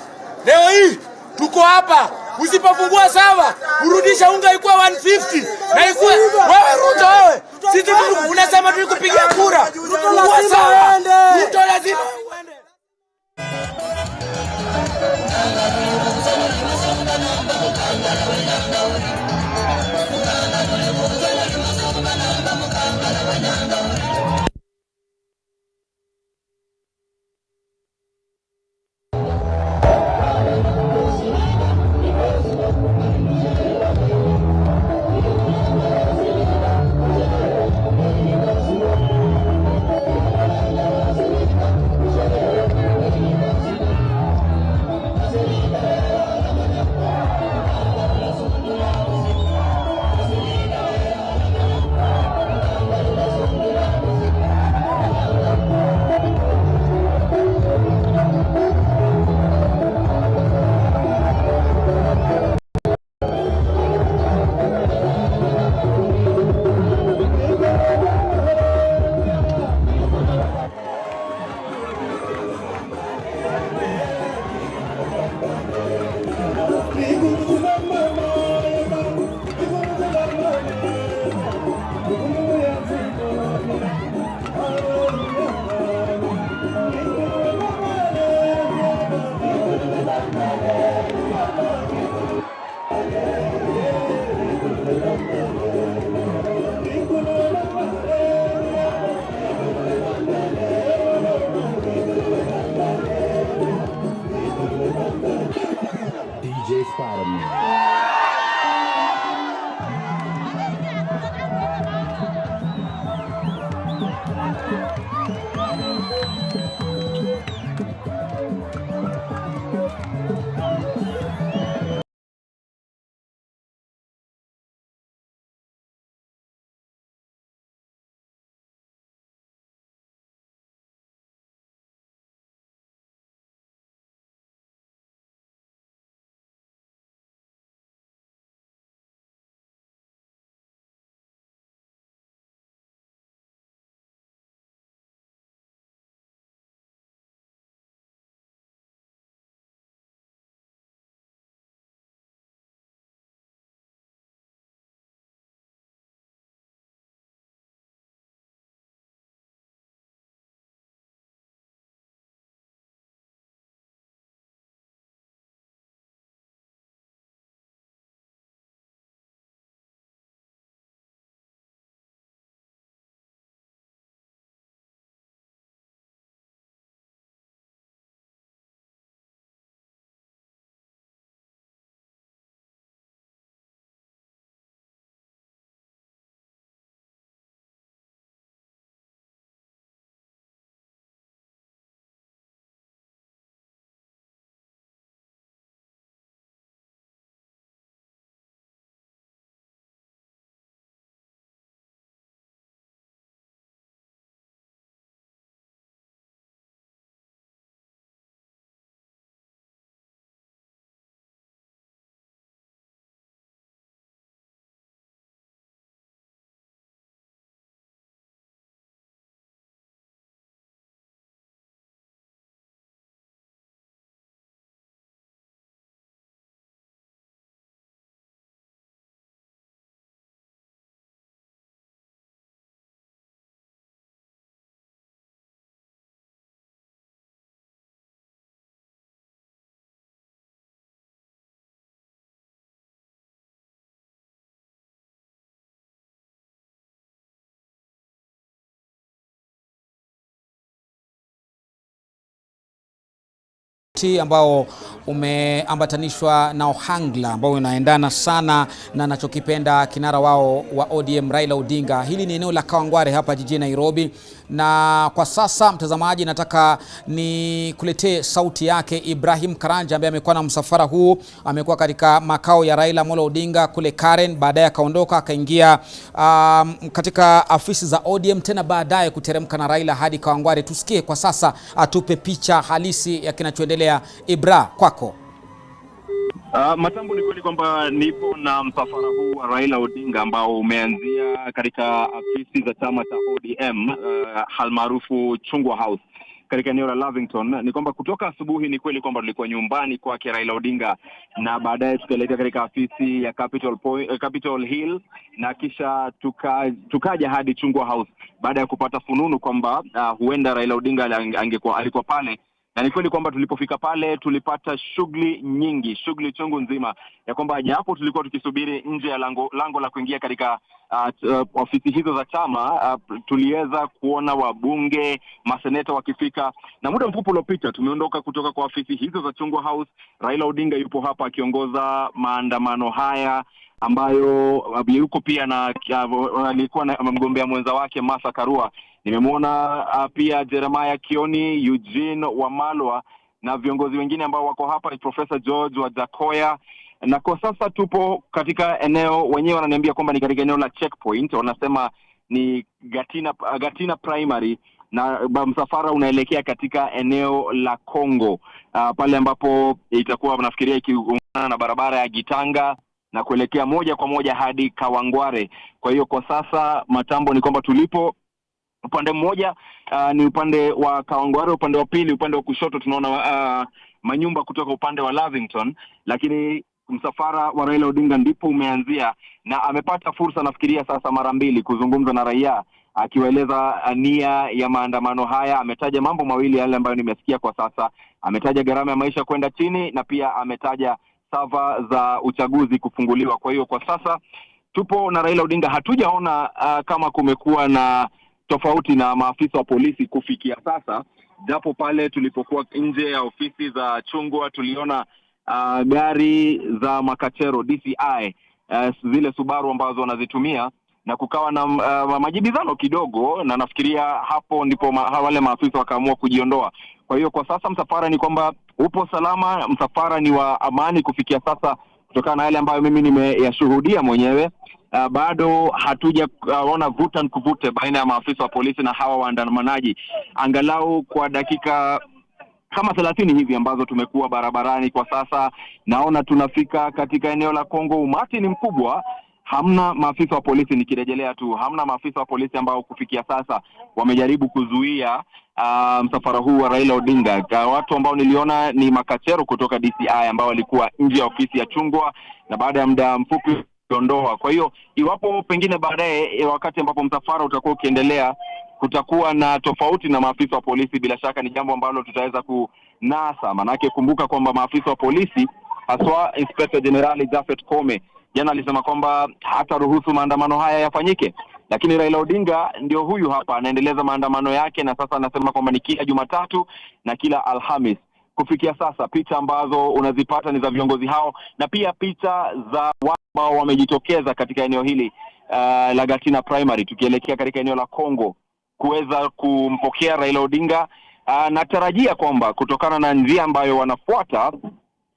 hii tuko hapa, usipofungua sawa urudisha unga ikuwa 150 na ikuwa wewe Ruto, wewe sisi unasema tulikupigia kura, fungua sawa, Ruto lazima uende. DJ Spider-Man. ambao umeambatanishwa na ohangla ambao unaendana sana na anachokipenda kinara wao wa ODM Raila Odinga. Hili ni eneo la Kawangware hapa jijini Nairobi, na kwa sasa mtazamaji, nataka ni kuletee sauti yake Ibrahim Karanja ambaye amekuwa na msafara huu. Amekuwa katika makao ya Raila Amolo Odinga kule Karen, baadaye akaondoka akaingia katika afisi za ODM, tena baadaye kuteremka na Raila hadi Kawangware. Tusikie kwa sasa atupe picha halisi ya kinachoendelea. Ibra, kwako. Matambo, ni kweli kwamba nipo na msafara huu wa Raila Odinga ambao umeanzia katika afisi za chama cha ODM halmaarufu Chungwa House katika eneo la Lavington. Ni kwamba kutoka asubuhi ni kweli kwamba tulikuwa nyumbani kwake Raila Odinga, na baadaye tukaelekea katika afisi ya Capitol Hill, na kisha tukaja hadi Chungwa House baada ya kupata fununu kwamba huenda Raila Odinga alikuwa pale. Na ni kweli kwamba tulipofika pale tulipata shughuli nyingi, shughuli chungu nzima, ya kwamba japo tulikuwa tukisubiri nje ya lango la kuingia katika ofisi hizo za chama, tuliweza kuona wabunge, maseneta wakifika, na muda mfupi uliopita tumeondoka kutoka kwa ofisi hizo za Chungwa House. Raila Odinga yupo hapa akiongoza maandamano haya ambayo yuko pia na alikuwa na mgombea mwenza wake Martha Karua. Nimemwona pia Jeremiah Kioni, Eugene Wamalwa na viongozi wengine ambao wako hapa, Professor George Wajakoya. Na kwa sasa tupo katika eneo, wenyewe wananiambia kwamba ni katika eneo la checkpoint, wanasema ni Gatina Primary, na msafara unaelekea katika eneo la Kongo, pale ambapo itakuwa nafikiria ikiungana na barabara ya Gitanga na kuelekea moja kwa moja hadi Kawangware. Kwa hiyo kwa sasa matambo ni kwamba tulipo upande mmoja ni upande wa Kawangware, upande wa pili, upande wa kushoto tunaona manyumba kutoka upande wa Lavington, lakini msafara wa Raila Odinga ndipo umeanzia na amepata fursa nafikiria sasa mara mbili kuzungumza na raia, akiwaeleza nia ya maandamano haya. Ametaja mambo mawili yale ambayo nimesikia kwa sasa. Ametaja gharama ya maisha kwenda chini na pia ametaja sava za uchaguzi kufunguliwa. Kwa hiyo kwa sasa tupo na Raila Odinga. Hatujaona kama kumekuwa na tofauti na maafisa wa polisi kufikia sasa, japo pale tulipokuwa nje ya ofisi za Chungwa tuliona gari za makachero DCI, zile Subaru ambazo wanazitumia, na kukawa na majibizano kidogo, na nafikiria hapo ndipo wale maafisa wakaamua kujiondoa. Kwa hiyo kwa sasa msafara ni kwamba upo salama, msafara ni wa amani kufikia sasa, kutokana na yale ambayo mimi nimeyashuhudia mwenyewe. Bado hatujaona vuta nikuvute baina ya maafisa wa polisi na hawa waandamanaji, angalau kwa dakika kama 30 hivi ambazo tumekuwa barabarani. Kwa sasa naona tunafika katika eneo la Kongo, umati ni mkubwa, hamna maafisa wa polisi. Nikirejelea tu, hamna maafisa wa polisi ambao kufikia sasa wamejaribu kuzuia msafara huu wa Raila Odinga. Watu ambao niliona ni makachero kutoka DCI ambao walikuwa nje ya ofisi ya Chungwa, na baada ya muda mfupi kuondoa. Kwa hiyo iwapo pengine baadaye wakati ambapo msafara utakuwa ukiendelea kutakuwa na tofauti na maafisa wa polisi, bila shaka ni jambo ambalo tutaweza kunasa. Manake kumbuka kwamba maafisa wa polisi, haswa Inspector General Jafet Kome, jana alisema kwamba hata ruhusu maandamano haya yafanyike. Lakini Raila Odinga ndio huyu hapa anaendeleza maandamano yake, na sasa anasema kwamba ni kila Jumatatu na kila Alhamis. Kufikia sasa picha ambazo unazipata ni za viongozi hao, na pia picha za watu ambao wamejitokeza katika eneo hili la Gatina Primary, tukielekea katika eneo la Kongo kuweza kumpokea Raila Odinga. Natarajia kwamba kutokana na njia ambayo wanafuata,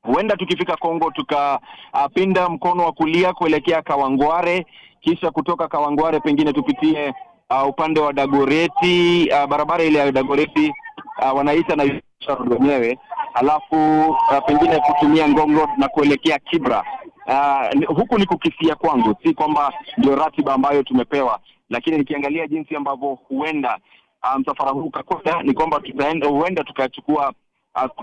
huenda tukifika Kongo tukapinda mkono wa kulia kuelekea Kawangware, kisha kutoka Kawangware pengine tupitie upande wa Dagoreti, barabara ile ya Dagoreti wanaita na wenyewe, alafu pengine kutumia Ngong Road na kuelekea Kibra. Huku ni kukisia kwangu, si kwamba ndio ratiba ambayo tumepewa, lakini nikiangalia jinsi ambavyo huenda msafara huu kakoda, ni kwamba huenda tukachukua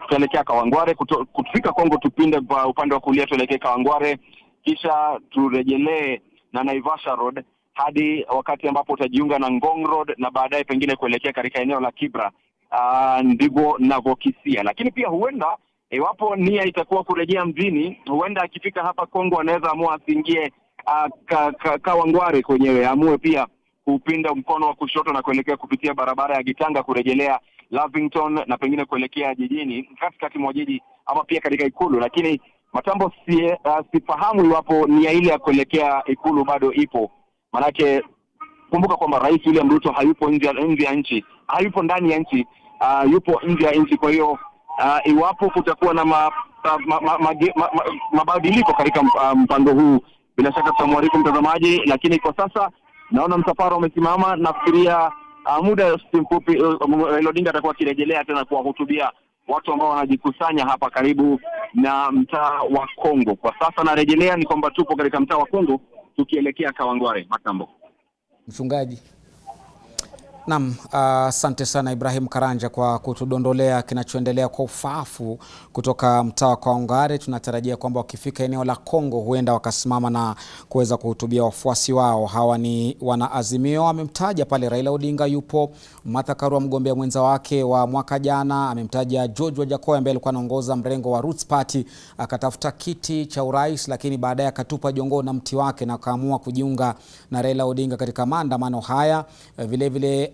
tukaelekea Kawangware, kufika Kongo tupinde upande wa kulia tuelekee Kawangware, kisha turejelee na Naivasha Road hadi wakati ambapo utajiunga na Ngong Road, na baadaye pengine kuelekea katika eneo la Kibra. Ndivyo ninavyokisia. Lakini pia huenda iwapo nia itakuwa kurejea mjini, huenda akifika hapa Kongo anaweza amua asiingie Kawangware kwenyewe, amue pia kupinda mkono wa kushoto na kuelekea kupitia barabara ya Gitanga kurejelea Lavington, na pengine kuelekea jijini, katikati mwa jiji, ama pia katika ikulu. Lakini matambo sifahamu iwapo nia ile ya kuelekea ikulu bado ipo. Manake kumbuka kwamba Rais William Ruto hayupo nje ya nchi, hayupo ndani ya nchi, yupo nje ya nchi. Kwa hiyo iwapo kutakuwa na mabadiliko katika mpango huu, bila shaka tutamwarifu mtazamaji. Lakini kwa sasa naona msafara umesimama. Nafikiria muda mfupi Raila Odinga atakuwa akirejelea tena kuwahutubia watu ambao wanajikusanya hapa karibu na mtaa wa Kongo. Kwa sasa narejelea ni kwamba tupo katika mtaa wa Kongo tukielekea Kawangware. Matambo mchungaji. Naam, asante sana Ibrahim Karanja kwa kutudondolea kinachoendelea kwa ufaafu kutoka mtaa wa Kawangware. Tunatarajia kwamba wakifika eneo la Kongo huenda wakasimama na kuweza kuhutubia wafuasi wao. Hawa ni wanaazimio. Amemtaja pale Raila Odinga, yupo Martha Karua mgombea mwenza wake wa mwaka jana, amemtaja George Wajakoya ambaye alikuwa anaongoza mrengo wa Roots Party, akatafuta kiti cha urais lakini baadaye akatupa jongo na mti wake na akaamua kujiunga na Raila Odinga katika maandamano haya. Vile vile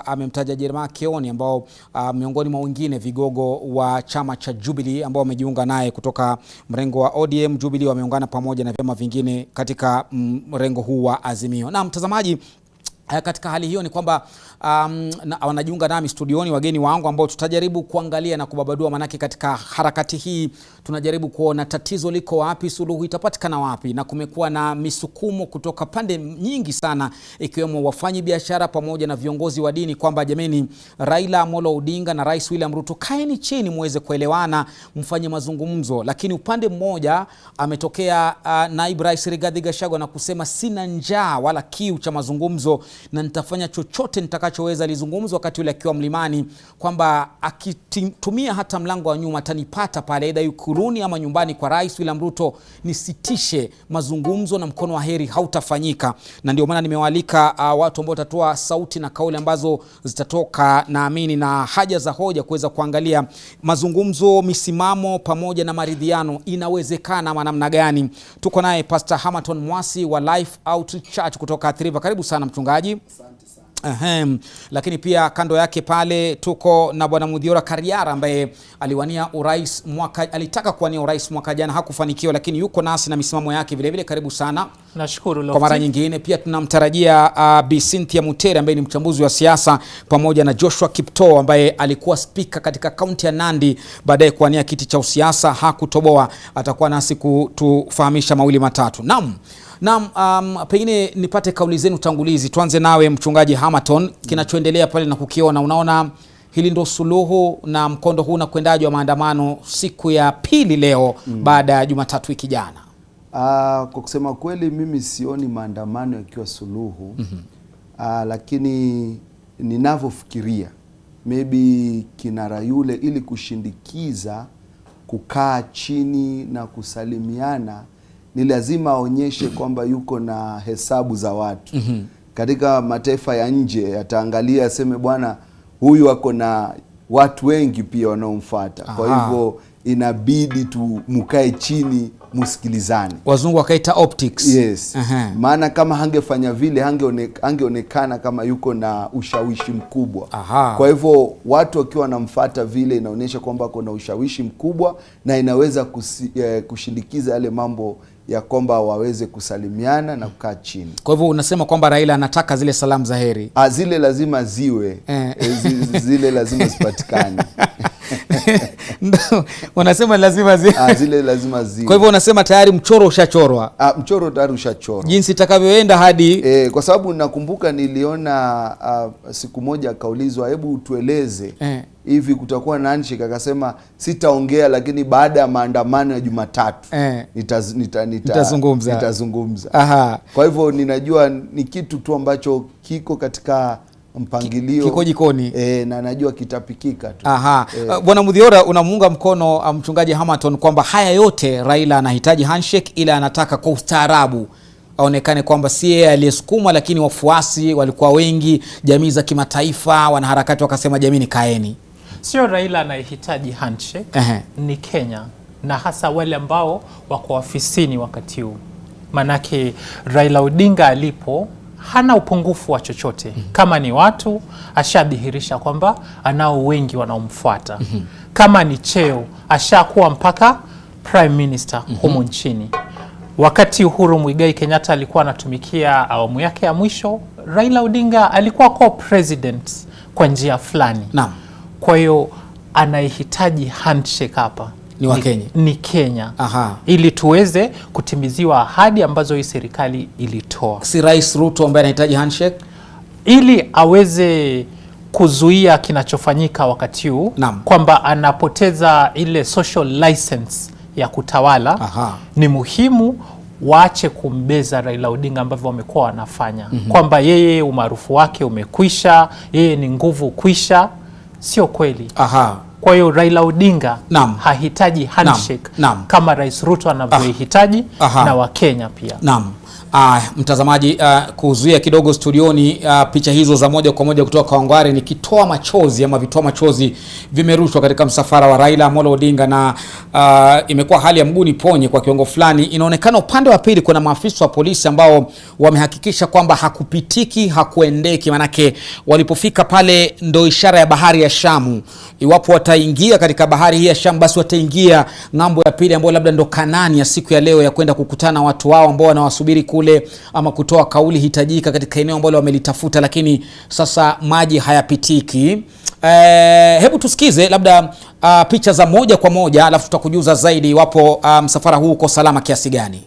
amemtaja Jeremiah Kioni ambao miongoni mwa wengine vigogo wa chama cha Jubilee ambao wamejiunga naye kutoka mrengo wa ODM. Jubilee wameungana pamoja na vyama vingine katika mrengo huu wa Azimio. Na mtazamaji, katika hali hiyo ni kwamba wanajiunga nami studioni wageni wangu ambao tutajaribu kuangalia na kubabadua, manake katika harakati hii tunajaribu kuona tatizo liko wapi, suluhu itapatikana wapi. Na kumekuwa na misukumo kutoka pande nyingi sana, ikiwemo wafanyi biashara pamoja na viongozi wa dini kwamba jameni, Raila Amolo Odinga na Rais William Ruto, kaeni chini muweze kuelewana, mfanye mazungumzo. Lakini upande mmoja ametokea naibu Rais Rigathi Gachagua na kusema sina njaa wala kiu cha mazungumzo na nitafanya chochote nitakachoweza. Alizungumza wakati ule akiwa mlimani kwamba akitumia hata mlango wa nyuma atanipata pale aidha Ikuluni ama nyumbani kwa Rais William Ruto, nisitishe mazungumzo na mkono wa heri hautafanyika. Na ndio maana nimewaalika watu ambao watatoa sauti na kauli ambazo zitatoka naamini na haja za hoja kuweza kuangalia mazungumzo, misimamo pamoja na maridhiano inawezekana ama namna gani. Tuko naye Pastor Hamaton Mwasi wa Life Outreach Church kutoka Athi River. Karibu sana mchungaji. Asante sana. Lakini pia kando yake pale tuko na Bwana Muthiora Kariara ambaye alitaka kuwania urais mwaka jana, hakufanikiwa, lakini yuko nasi na misimamo yake vile vile. Karibu sana. Nashukuru kwa mara nyingine. Pia tunamtarajia Bi Cynthia Mutere ambaye ni mchambuzi wa siasa, pamoja na Joshua Kiptoo ambaye alikuwa speaker katika kaunti ya Nandi, baadaye kuwania kiti cha usiasa hakutoboa. Atakuwa nasi kutufahamisha mawili matatu. Pengine nipate kauli zenu tangulizi. Tuanze nawe mchungaji Hamaton, kinachoendelea pale na kukiona, unaona hili ndo suluhu na mkondo huu na kwendaji wa maandamano siku ya pili leo baada ya Jumatatu wiki jana? Kwa kusema kweli mimi sioni maandamano yakiwa suluhu. Lakini ninavyofikiria maybe kinara yule ili kushindikiza kukaa chini na kusalimiana ni lazima aonyeshe kwamba yuko na hesabu za watu. Katika mataifa ya nje ataangalia aseme bwana huyu ako na watu wengi pia wanaomfuata. Kwa hivyo inabidi mkae chini musikilizane. Wazungu wakaita optics. Yes. Maana kama hangefanya vile hangeonekana kama yuko na ushawishi mkubwa. Kwa hivyo watu wakiwa wanamfuata vile inaonyesha kwamba kuna ushawishi mkubwa na inaweza kushindikiza yale mambo ya kwamba waweze kusalimiana na kukaa chini. Kwa hivyo unasema kwamba Raila anataka zile salamu za heri. Zile lazima ziwe. Zile lazima zipatikane. Unasema lazima ziwe. Zile lazima ziwe. Kwa hivyo unasema tayari mchoro ushachorwa. Mchoro tayari ushachorwa. Jinsi itakavyoenda hadi kwa sababu nakumbuka niliona siku moja akaulizwa hebu tueleze hivi kutakuwa na handshake, akasema sitaongea lakini baada ya maandamano ya Jumatatu nitazungumza. Kwa hivyo ninajua ni kitu tu ambacho kiko katika mpangilio, kiko jikoni na najua kitapikika tu. Bwana Muthiora, unamuunga mkono mchungaji Hamaton kwamba haya yote Raila anahitaji handshake, ila anataka kwa ustaarabu aonekane kwamba si yeye aliyesukumwa, lakini wafuasi walikuwa wengi, jamii za kimataifa, wanaharakati wakasema jamii kaeni. Sio Raila anahitaji handshake, ni Kenya, na hasa wale ambao wako ofisini wakati huu. Manake Raila Odinga alipo hana upungufu wa chochote. Kama ni watu ashadhihirisha kwamba anao wengi wanaomfuata. Kama ni cheo ashakuwa mpaka prime minister humu nchini. Wakati Uhuru Muigai Kenyatta alikuwa anatumikia awamu yake ya mwisho, Raila Odinga alikuwa co-president kwa njia fulani. Kwa hiyo anahitaji handshake hapa. Ni Kenya. Ili tuweze kutimiziwa ahadi ambazo hii serikali ilitoa. Si Rais Ruto ambaye anahitaji handshake ili aweze kuzuia kinachofanyika wakati huu, kwamba anapoteza ile social license ya kutawala. Ni muhimu waache kumbeza Raila Odinga ambavyo wamekuwa wanafanya. Kwamba yeye umaarufu wake umekwisha, yeye ni nguvu kwisha. Sio kweli. Kwa hiyo Raila Odinga hahitaji handshake kama Rais Ruto anavyohitaji na Wakenya pia. Mtazamaji, kuzuia kidogo studioni picha hizo za moja kwa moja kutoka Kawangware ni kitoa machozi ama vitoa machozi vimerushwa katika msafara wa Raila Amolo Odinga, na imekuwa hali ya mguni ponye kwa kiwango fulani. Inaonekana upande wa pili kuna maafisa wa polisi ambao wamehakikisha kwamba hakupitiki, hakuendeki, manake walipofika pale ndo ishara ya bahari ya Shamu. Iwapo wataingia katika bahari hii ya Shamu, basi wataingia ng'ambo ya pili ambayo labda ndo Kanani ya siku ya leo ya kwenda kukutana watu wao ambao wanawasubiri kule, ama kutoa kauli hitajika katika eneo ambalo wamelitafuta, lakini sasa maji hayapitiki. Hebu tusikize labda picha za moja kwa moja, alafu tutakujuza zaidi iwapo msafara huu uko salama kiasi gani.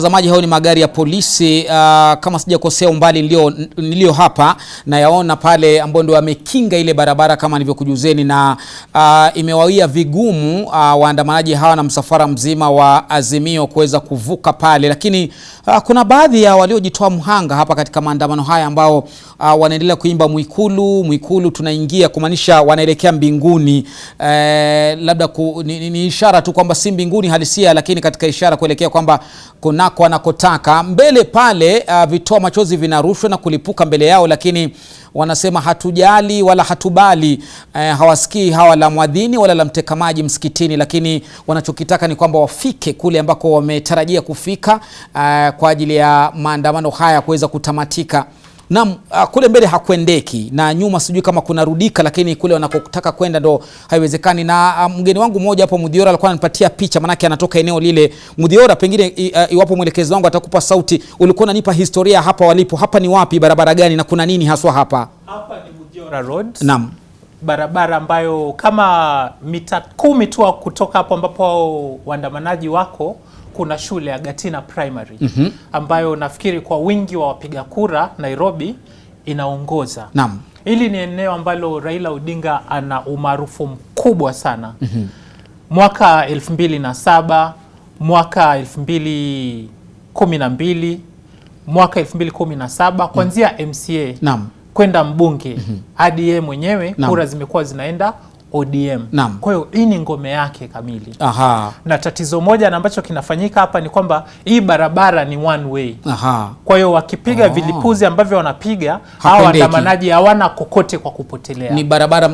mtazamaji, hao ni magari ya polisi kama sijakosea umbali nilio hapa na yaona pale, ambao ndio wamekinga ile barabara kama nilivyokujuzeni, na imewawia vigumu waandamanaji hawa na msafara mzima wa Azimio kuweza kuvuka pale, lakini kuna baadhi ya waliojitoa mhanga hapa katika maandamano haya ambao wanaendelea kuimba Mwikulu tunaingia, kumaanisha wanaelekea mbinguni. Labda ni ishara tu kwamba si mbinguni halisia, lakini katika ishara kuelekea kwamba kunako wanakotaka. Mbele pale vitoa machozi vinarushwa na kulipuka mbele yao, lakini wanasema hatujali wala hatubali. Hawasikii hawa la mwadhini wala la mtekamaji msikitini, lakini wanachokitaka ni kwamba wafike kule ambako wametarajia kufika kwa ajili ya maandamano haya kuweza kutamatika. Naam, kule mbele hakuendeki na nyuma sijui kama kuna rudika, lakini kule wanakotaka kwenda ndo haiwezekani. Na mgeni wangu mmoja hapo Mudhiora alikuwa ananipatia picha, manake anatoka eneo lile. Mudhiora, pengine iwapo mwelekezi wangu atakupa sauti, ulikuwa unanipa historia hapa walipo. Hapa ni wapi, barabara gani na kuna nini haswa hapa? Hapa ni Mudhiora Road. Naam. Barabara ambayo kama mita 10 tu kutoka hapo ambapo waandamanaji wako, kuna shule ya Gatina Primary ambayo nafikiri kwa wingi wa wapiga kura Nairobi inaongoza. Naam. Hili ni eneo ambalo Raila Odinga ana umaarufu mkubwa sana. Mwaka 2007, mwaka 2012, mwaka 2017 kuanzia MCA kwenda mbunge hadi yeye mwenyewe kura zimekuwa zinaenda ODM. Kwa hiyo hii ni ngome yake kamili. Na tatizo moja na ambacho kinafanyika hapa ni kwamba hii barabara ni one way. Kwa hiyo wakipiga vilipuzi ambavyo wanapiga, hawa waandamanaji hawana kokote kwa kupotelea. Ni barabara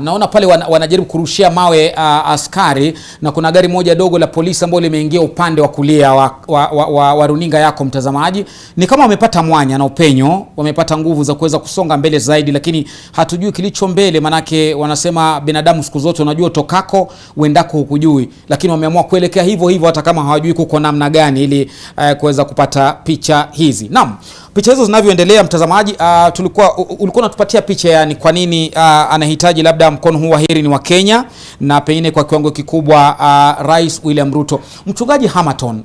naona pale wanajaribu kurushia mawe askari, na kuna gari moja dogo la polisi ambalo limeingia upande wa kulia wa runinga yako mtazamaji. Ni kama wamepata mwanya na upenyo, wamepata nguvu za kuweza kusonga mbele zaidi, lakini hatujui kilicho mbele, manake wanasema binadamu siku zote unajua tokako uendako hukujui, lakini wameamua kuelekea hivyo hivyo hata kama hawajui kuko namna gani, ili kuweza kupata picha hizi. Naam, picha hizo zinavyoendelea mtazamaji, ulikuwa unatupatia picha ya ni kwa nini anahitaji labda mkono huu wa heri ni wa Kenya na pengine kwa kiwango kikubwa Rais William Ruto. Mchungaji Hamaton,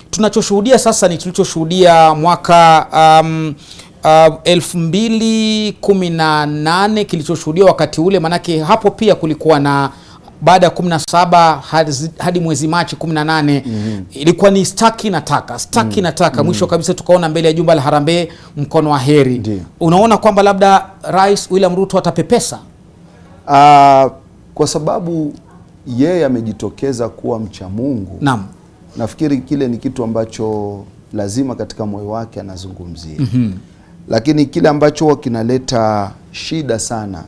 tunachoshuhudia sasa ni tulichoshuhudia mwaka 2018 kilichoshuhudia wakati ule, manake hapo pia kulikuwa na baada ya 17 hadi mwezi Machi 18 ilikuwa ni staki nataka mwisho kabisa tukaona mbele ya jumba la Harambee mkono wa heri. Unaona kwamba labda Rais William Ruto atapepesa? Kwa sababu yeye amejitokeza kuwa mcha Mungu. Nafikiri kile ni kitu ambacho lazima katika moyo wake anazungumzia. Lakini kile ambacho kinaleta shida sana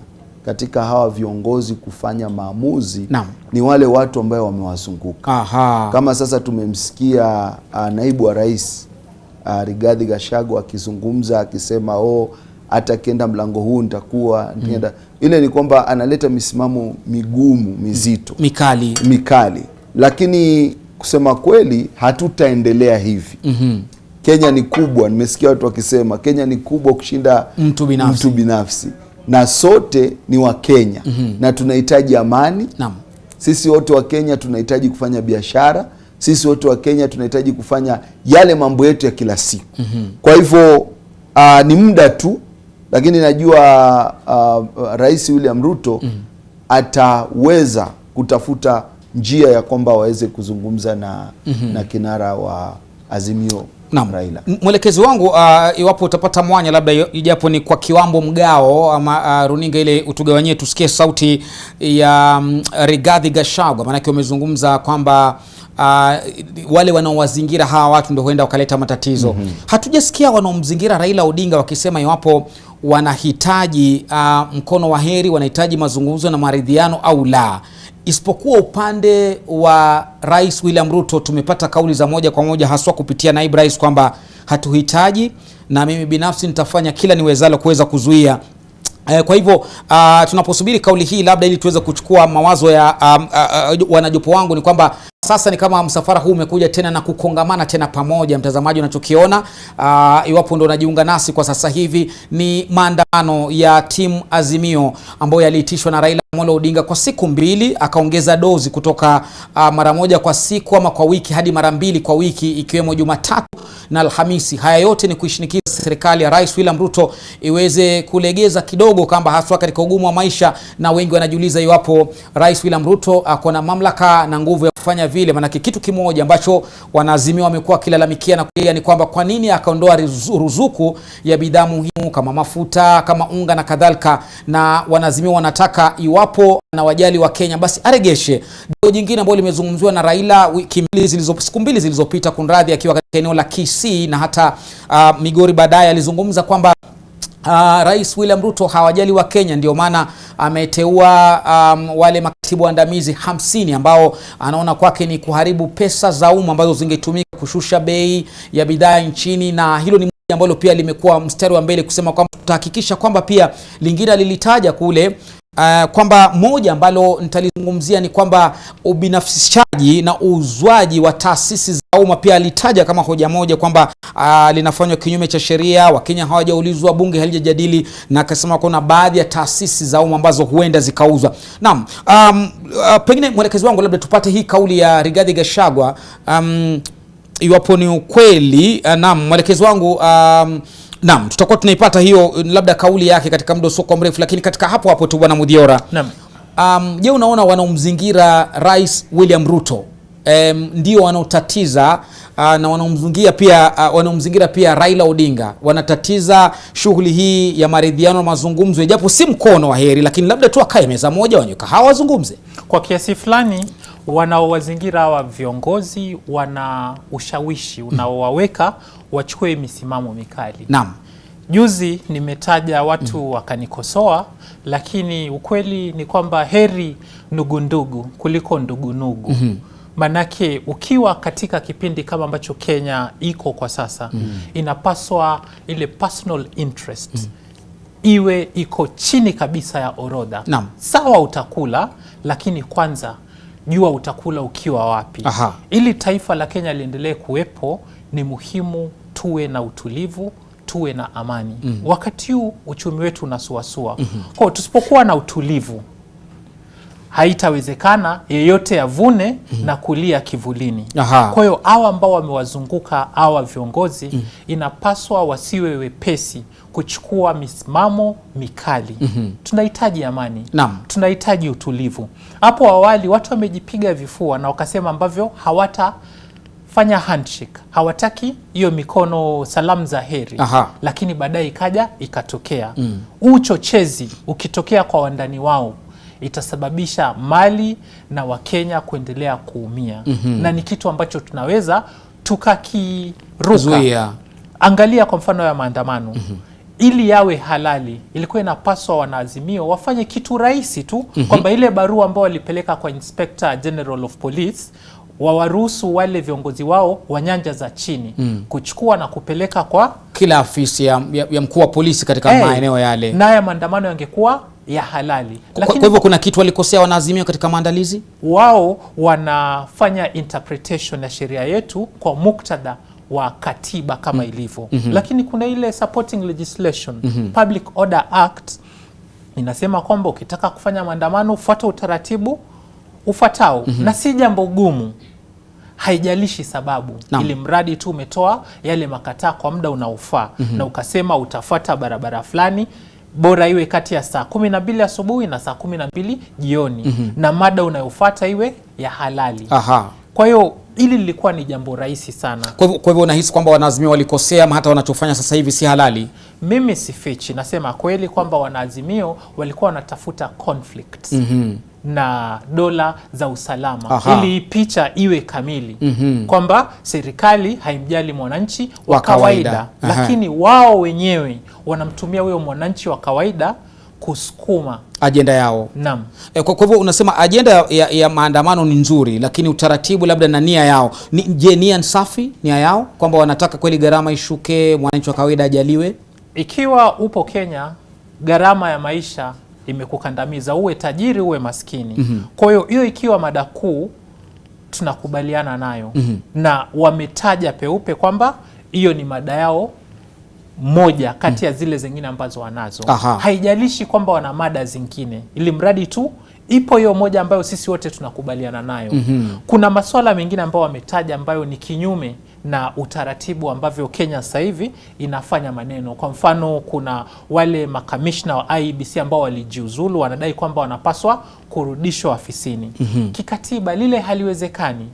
katika hawa viongozi kufanya maamuzi ni wale watu ambao wamewazunguka. Kama sasa tumemsikia naibu wa rais Rigathi Gachagua akizungumza akisema hata kienda mlango huu nitakuwa nienda. Ile ni kwamba analeta misimamo migumu, mizito, mikali. Lakini kusema kweli hatutaendelea hivi. Kenya ni kubwa, nimesikia watu wakisema Kenya ni kubwa kushinda mtu binafsi. Na sote ni wa Kenya na tunahitaji amani. Sisi wote wa Kenya tunahitaji kufanya biashara. Sisi wote wa Kenya tunahitaji kufanya yale mambo yetu ya kila siku. Kwa hivyo ni muda tu, lakini najua Rais William Ruto ataweza kutafuta njia ya kwamba waweze kuzungumza na kinara wa Azimio Raila. Mwelekezi wangu, iwapo utapata mwanya labda ijapo ni kwa kiwambo mgao ama runinga ile utugawanyie tusikie sauti ya Rigathi Gachagua, maana wamezungumza kwamba wale wanaowazingira hawa watu ndio huenda wakaleta matatizo. Hatujasikia wanaomzingira Raila Odinga wakisema iwapo wanahitaji mkono wa heri, wanahitaji mazungumzo na maridhiano au la. Isipokuwa upande wa Rais William Ruto tumepata kauli za moja kwa moja haswa kupitia naibu rais kwamba hatuhitaji, na mimi binafsi nitafanya kila niwezalo kuweza kuzuia. Kwa hivyo tunaposubiri kauli hii labda ili tuweze kuchukua mawazo ya wanajopo wangu, ni kwamba sasa ni kama msafara huu umekuja tena na kukongamana tena pamoja. Mtazamaji, unachokiona iwapo ndo unajiunga nasi kwa sasa hivi ni maandamano ya timu Azimio ambayo yaliitishwa na Raila Amolo Odinga kwa siku 2, akaongeza dozi kutoka mara moja kwa siku ama kwa wiki hadi mara 2 kwa wiki, ikiwemo Jumatatu na Alhamisi. Haya yote ni kuishinikiza serikali ya Rais William Ruto iweze kulegeza kidogo kamba, haswa katika ugumu wa maisha, na wengi wanajiuliza iwapo Rais William Ruto ako na mamlaka na nguvu ya kufanya vile. Maana kitu kimoja ambacho wanaazimio wamekuwa kilalamikia na kulia ni kwamba kwa nini akaondoa ruzuku ya bidhaa muhimu kama mafuta, kama unga na kadhalika, na wanaazimio wanataka iwapo na wajali wa Kenya basi aregeshe. Jambo jingine ambalo limezungumziwa na Raila siku 2 zilizopita, kunradhi, akiwa katika eneo la Kisii na hata Migori baadaye, alizungumza kwamba Rais William Ruto hawajali wa Kenya, ndio maana ameteua wale makatibu waandamizi 50 ambao anaona kwake ni kuharibu pesa za umma ambazo zingetumika kushusha bei ya bidhaa nchini. Na hilo ni ambalo pia limekuwa mstari wa mbele kusema kwamba tutahakikisha kwamba pia lingine lilitaja kule kwamba moja ambalo nitalizungumzia ni kwamba ubinafsishaji na uuzwaji wa taasisi za umma pia alitaja kama hoja moja kwamba linafanywa kinyume cha sheria. Wakenya hawajaulizwa, bunge halijajadili, na akasema kuna baadhi ya taasisi za umma ambazo huenda zikauzwa. Naam, pengine mwelekezi wangu labda tupate hii kauli ya Rigathi Gachagua iwapo ni ukweli. Naam, mwelekezi wangu, naam, tutakuwa tunaipata hiyo labda kauli yake katika muda usio mrefu, lakini katika hapo tu Bwana Mudhiora. Naam. Je, unaona wanaomzingira Rais William Ruto ndio wanaotatiza na wanaomzingira pia Raila Odinga wanatatiza shughuli hii ya maridhiano na mazungumzo, japo si mkono wa heri, lakini labda tu akae meza moja wanyuka hawa wazungumze? Kwa kiasi fulani wanaowazingira hawa viongozi wana ushawishi unaowaweka wachukue misimamo mikali. Naam. Juzi nimetaja watu wakanikosoa, lakini ukweli ni kwamba heri ndugu kuliko ndugu. Manake ukiwa katika kipindi kama ambacho Kenya iko kwa sasa, inapaswa ile personal interest iwe iko chini kabisa ya orodha. Naam. Sawa, utakula, lakini kwanza jua utakula ukiwa wapi. Aha. Ili taifa la Kenya liendelee kuwepo, ni muhimu tuwe na utulivu, tuwe na amani. Wakati huu uchumi wetu unasuasua. Kwa tusipokuwa na utulivu, haitawezekana yeyote avune na kulia kivulini. Kwa hiyo hawa ambao wamewazunguka hawa viongozi inapaswa wasiwe wepesi kuchukua misimamo mikali. Tunahitaji amani. Naam. Tunahitaji utulivu. Hapo awali watu wamejipiga vifua na wakasema ambavyo hawatafanya handshake, hawataki hiyo mikono salamu za heri. Lakini baadaye ikatokea. Uchochezi ukitokea kwa wandani wao itasababisha mali na Wakenya kuendelea kuumia. Na ni kitu ambacho tunaweza tukakiruka. Angalia kwa mfano ya maandamano. Ili yawe halali, ilikuwa inapaswa wanaazimio wafanye kitu rahisi tu, kwamba ile barua ambao walipeleka kwa Inspector General of Police wawaruhusu wale viongozi wao wa nyanja za chini kuchukua na kupeleka kwa kila afisi ya mkuu wa polisi katika maeneo yale, naye maandamano yangekuwa ya halali. Lakini kwa hivyo kuna kitu walikosea wanaazimio katika maandalizi. Wao wanafanya interpretation ya sheria yetu kwa muktadha wa katiba kama ilivyo. Lakini kuna ile supporting legislation, Public Order Act, inasema kwamba ukitaka kufanya maandamano ufuata utaratibu ufuatao. Na si jambo gumu, haijalishi sababu. Ili mradi tu umetoa yale makataa kwa muda unaofaa na ukasema utafuata barabara fulani, bora iwe kati ya saa 12 asubuhi na saa 12 jioni, na mada unayofuata iwe ya halali. Kwa hiyo ili lilikuwa ni jambo rahisi sana. Kwa hivyo unahisi kwamba wanaazimio walikosea ama hata wanachofanya sasa hivi si halali? Mimi sifichi, nasema kweli kwamba wanaazimio walikuwa wanatafuta conflict na dola za usalama. Ili picha iwe kamili kwamba serikali haimjali mwananchi wa kawaida. Lakini wao wenyewe wanamtumia huyo mwananchi wa kawaida kusukuma ajenda yao. Naam. Kwa hivyo unasema ajenda ya maandamano ni nzuri, lakini utaratibu labda na nia yao je, nia safi, nia yao kwamba wanataka kweli gharama ishuke, mwananchi wa kawaida ajaliwe? Ikiwa upo Kenya, gharama ya maisha imekukandamiza, uwe tajiri uwe maskini. Kwa hiyo ikiwa mada kuu, tunakubaliana nayo. Na wametaja peupe kwamba hiyo ni mada yao moja kati ya zile zingine ambazo wanazo. Haijalishi kwamba wana mada zingine, ili mradi tu ipo hiyo moja ambayo sisi wote tunakubaliana nayo. Kuna masuala mengine ambayo wametaja ambayo ni kinyume na utaratibu ambavyo Kenya sasa hivi inafanya maneno. Kwa mfano, kuna wale makamishna wa IEBC ambao walijiuzulu, wanadai kwamba wanapaswa kurudishwa afisini. Kikatiba lile haliwezekani.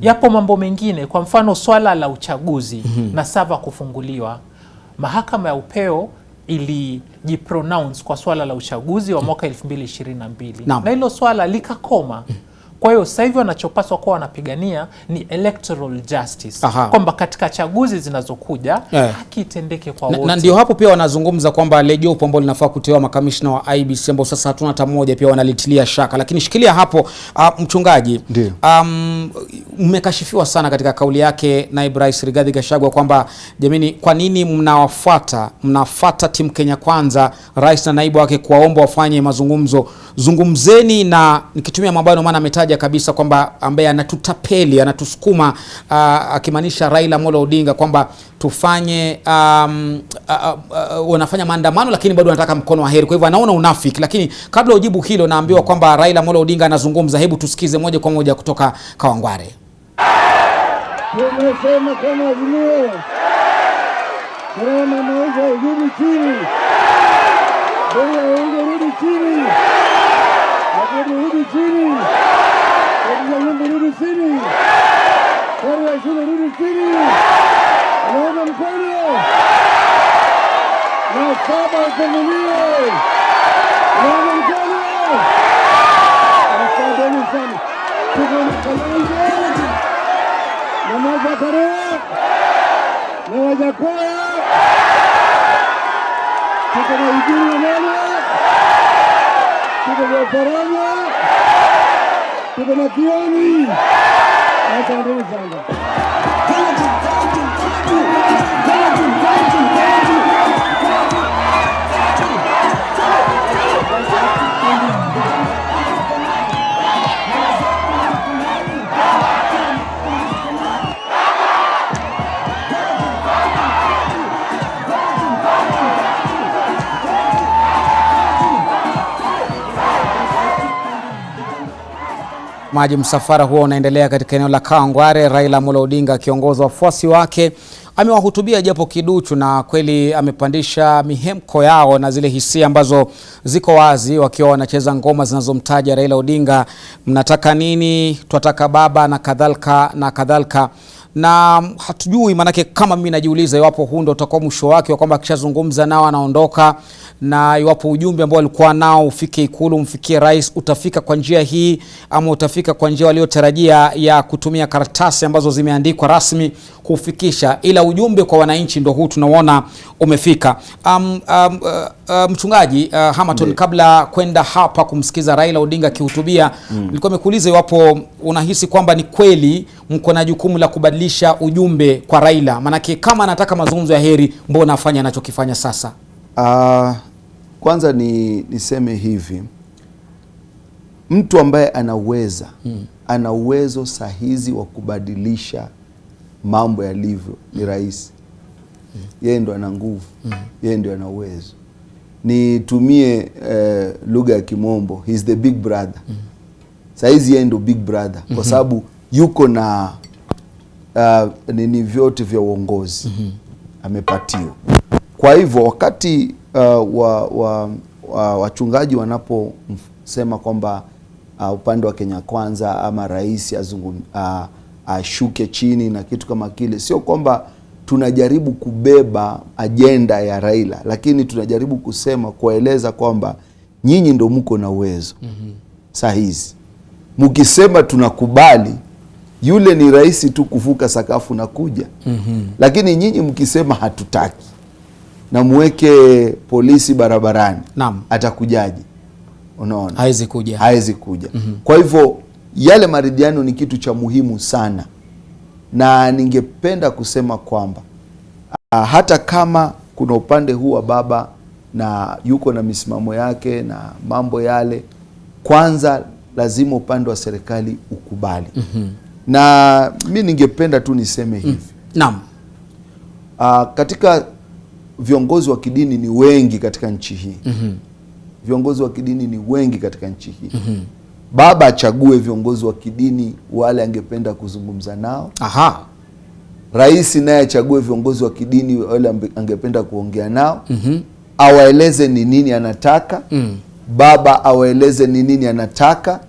Yapo mambo mengine, kwa mfano swala la uchaguzi na sava kufunguliwa. Mahakama ya upeo ilijipronounce kwa swala la uchaguzi wa mwaka 2022 na hilo swala likakoma. Kwa hiyo sasa hivi wanachopaswa kuwa wanapigania ni electoral justice, kwamba katika chaguzi zinazokuja haki itendeke kwa wote. Na ndio hapo pia wanazungumza kwamba ile jopo ambalo linafaa kuteua makamishna wa IEBC ambao sasa hatuna hata mmoja, pia wanalitilia shaka. Lakini shikilia hapo mchungaji, mmekashifiwa sana katika kauli yake naibu rais Rigathi Gachagua kwamba jamani, kwa nini mnafuata timu Kenya Kwanza, rais na naibu wake kuwaomba wafanye mazungumzo? Zungumzeni, na nikitumia mabano maana ametaja kabisa kwamba ambaye anatutapeli, anatusukuma, akimaanisha Raila Amolo Odinga, kwamba tufanye wanafanya maandamano lakini bado wanataka mkono wa heri. Kwa hivyo anaona unafiki. Lakini kabla ujibu hilo, naambiwa kwamba Raila Amolo Odinga anazungumza. Hebu tusikize moja kwa moja kutoka Kawangware. Tumesema kama Azimio, gharama maisha irudi chini, bei ya unga irudi chini, mafuta irudi chini, kodi ya nyumba irudi chini, kodi ya shule irudi chini. Naona mkono na saba utengenio, naona mkono asanteni sana. Tuko na Kalonzo na Mazakare na Wajakoya, tuko na Iguru na Nene, tuko na Faranya, tuko na Kioni. Asanteni sana. Maji msafara huo unaendelea katika eneo la Kawangware. Raila Amolo Odinga akiongoza wafuasi wake amewahutubia japo kiduchu, na kweli amepandisha mihemko yao na zile hisia ambazo ziko wazi, wakiwa wanacheza ngoma zinazomtaja Raila Odinga, mnataka nini, twataka baba, na kadhalika na kadhalika. Na hatujui, manake kama mimi najiuliza iwapo huu ndio utakuwa mwisho wake, wa kwamba akishazungumza nao anaondoka, na iwapo ujumbe ambao alikuwa nao ufike Ikulu, umfikie rais, utafika kwa njia hii ama utafika kwa njia waliotarajia ya kutumia karatasi ambazo zimeandikwa rasmi kufikisha, ila ujumbe kwa wananchi ndio huu tunaona umefika. Mchungaji Hamaton, kabla kwenda hapa kumsikiza Raila Odinga akihutubia, nilikuwa nimekuuliza iwapo unahisi kwamba ni kweli mko na jukumu la kubadilisha ujumbe kwa Raila, manake kama anataka mazungumzo ya heri, mbona afanya anachokifanya sasa? Kwanza niseme hivi, mtu ambaye anaweza ana uwezo sahizi wa kubadilisha mambo yalivyo ni rais. Yeye ndo ana nguvu, yeye ndo ana uwezo. Nitumie lugha ya kimombo, he's the big brother. Sahizi yeye ndo big brother kwa sababu yuko na nini vyote vya uongozi amepatiwa. Kwa hivyo wakati wachungaji wanaposema kwamba upande wa Kenya Kwanza ama rais ashuke chini na kitu kama kile, sio kwamba tunajaribu kubeba ajenda ya Raila, lakini tunajaribu kusema, kueleza kwamba nyinyi ndo mko na uwezo. Sahizi mkisema tunakubali, yule ni rahisi tu kuvuka sakafu na kuja. Lakini nyinyi mkisema hatutaki na muweke polisi barabarani, atakujaje? Unaona, haezi kuja. Kwa hivyo yale maridhiano ni kitu cha muhimu sana, na ningependa kusema kwamba hata kama kuna upande huu wa baba na yuko na misimamo yake na mambo yale, kwanza lazima upande wa serikali ukubali. Na mimi ningependa tu niseme hivi. Naam. Katika viongozi wa kidini ni wengi katika nchi hii. Viongozi wa kidini ni wengi katika nchi hii. Baba achague viongozi wa kidini wale angependa kuzungumza nao. Rais naye achague viongozi wa kidini wale angependa kuongea nao. Awaeleze ni nini anataka. Baba awaeleze ni nini anataka.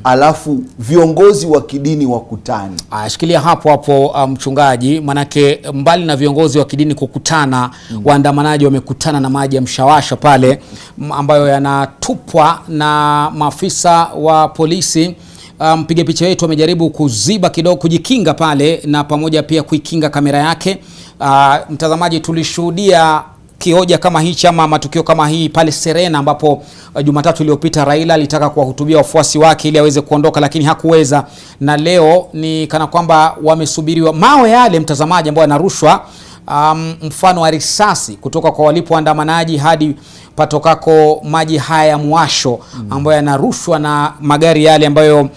Alafu viongozi wa kidini wakutane. Shikilia hapo mchungaji, manake mbali na viongozi wa kidini kukutana, waandamanaji wamekutana na maji ya mshawasha pale ambayo yanatupwa na maafisa wa polisi. Mpiga picha wetu amejaribu kuziba kidogo, kujikinga pale na pamoja pia kuikinga kamera yake. Mtazamaji, tulishuhudia kihoja kama hichi ama matukio kama hii pale Serena, ambapo Jumatatu iliyopita Raila alitaka kuwahutubia wafuasi wake ili aweze kuondoka, lakini hakuweza. Na leo ni kana kwamba wamesubiriwa mawe yale, mtazamaji, ambayo yanarushwa mfano wa risasi kutoka kwa walipo waandamanaji hadi patokako maji haya mwasho ambayo yanarushwa na magari yale ambayo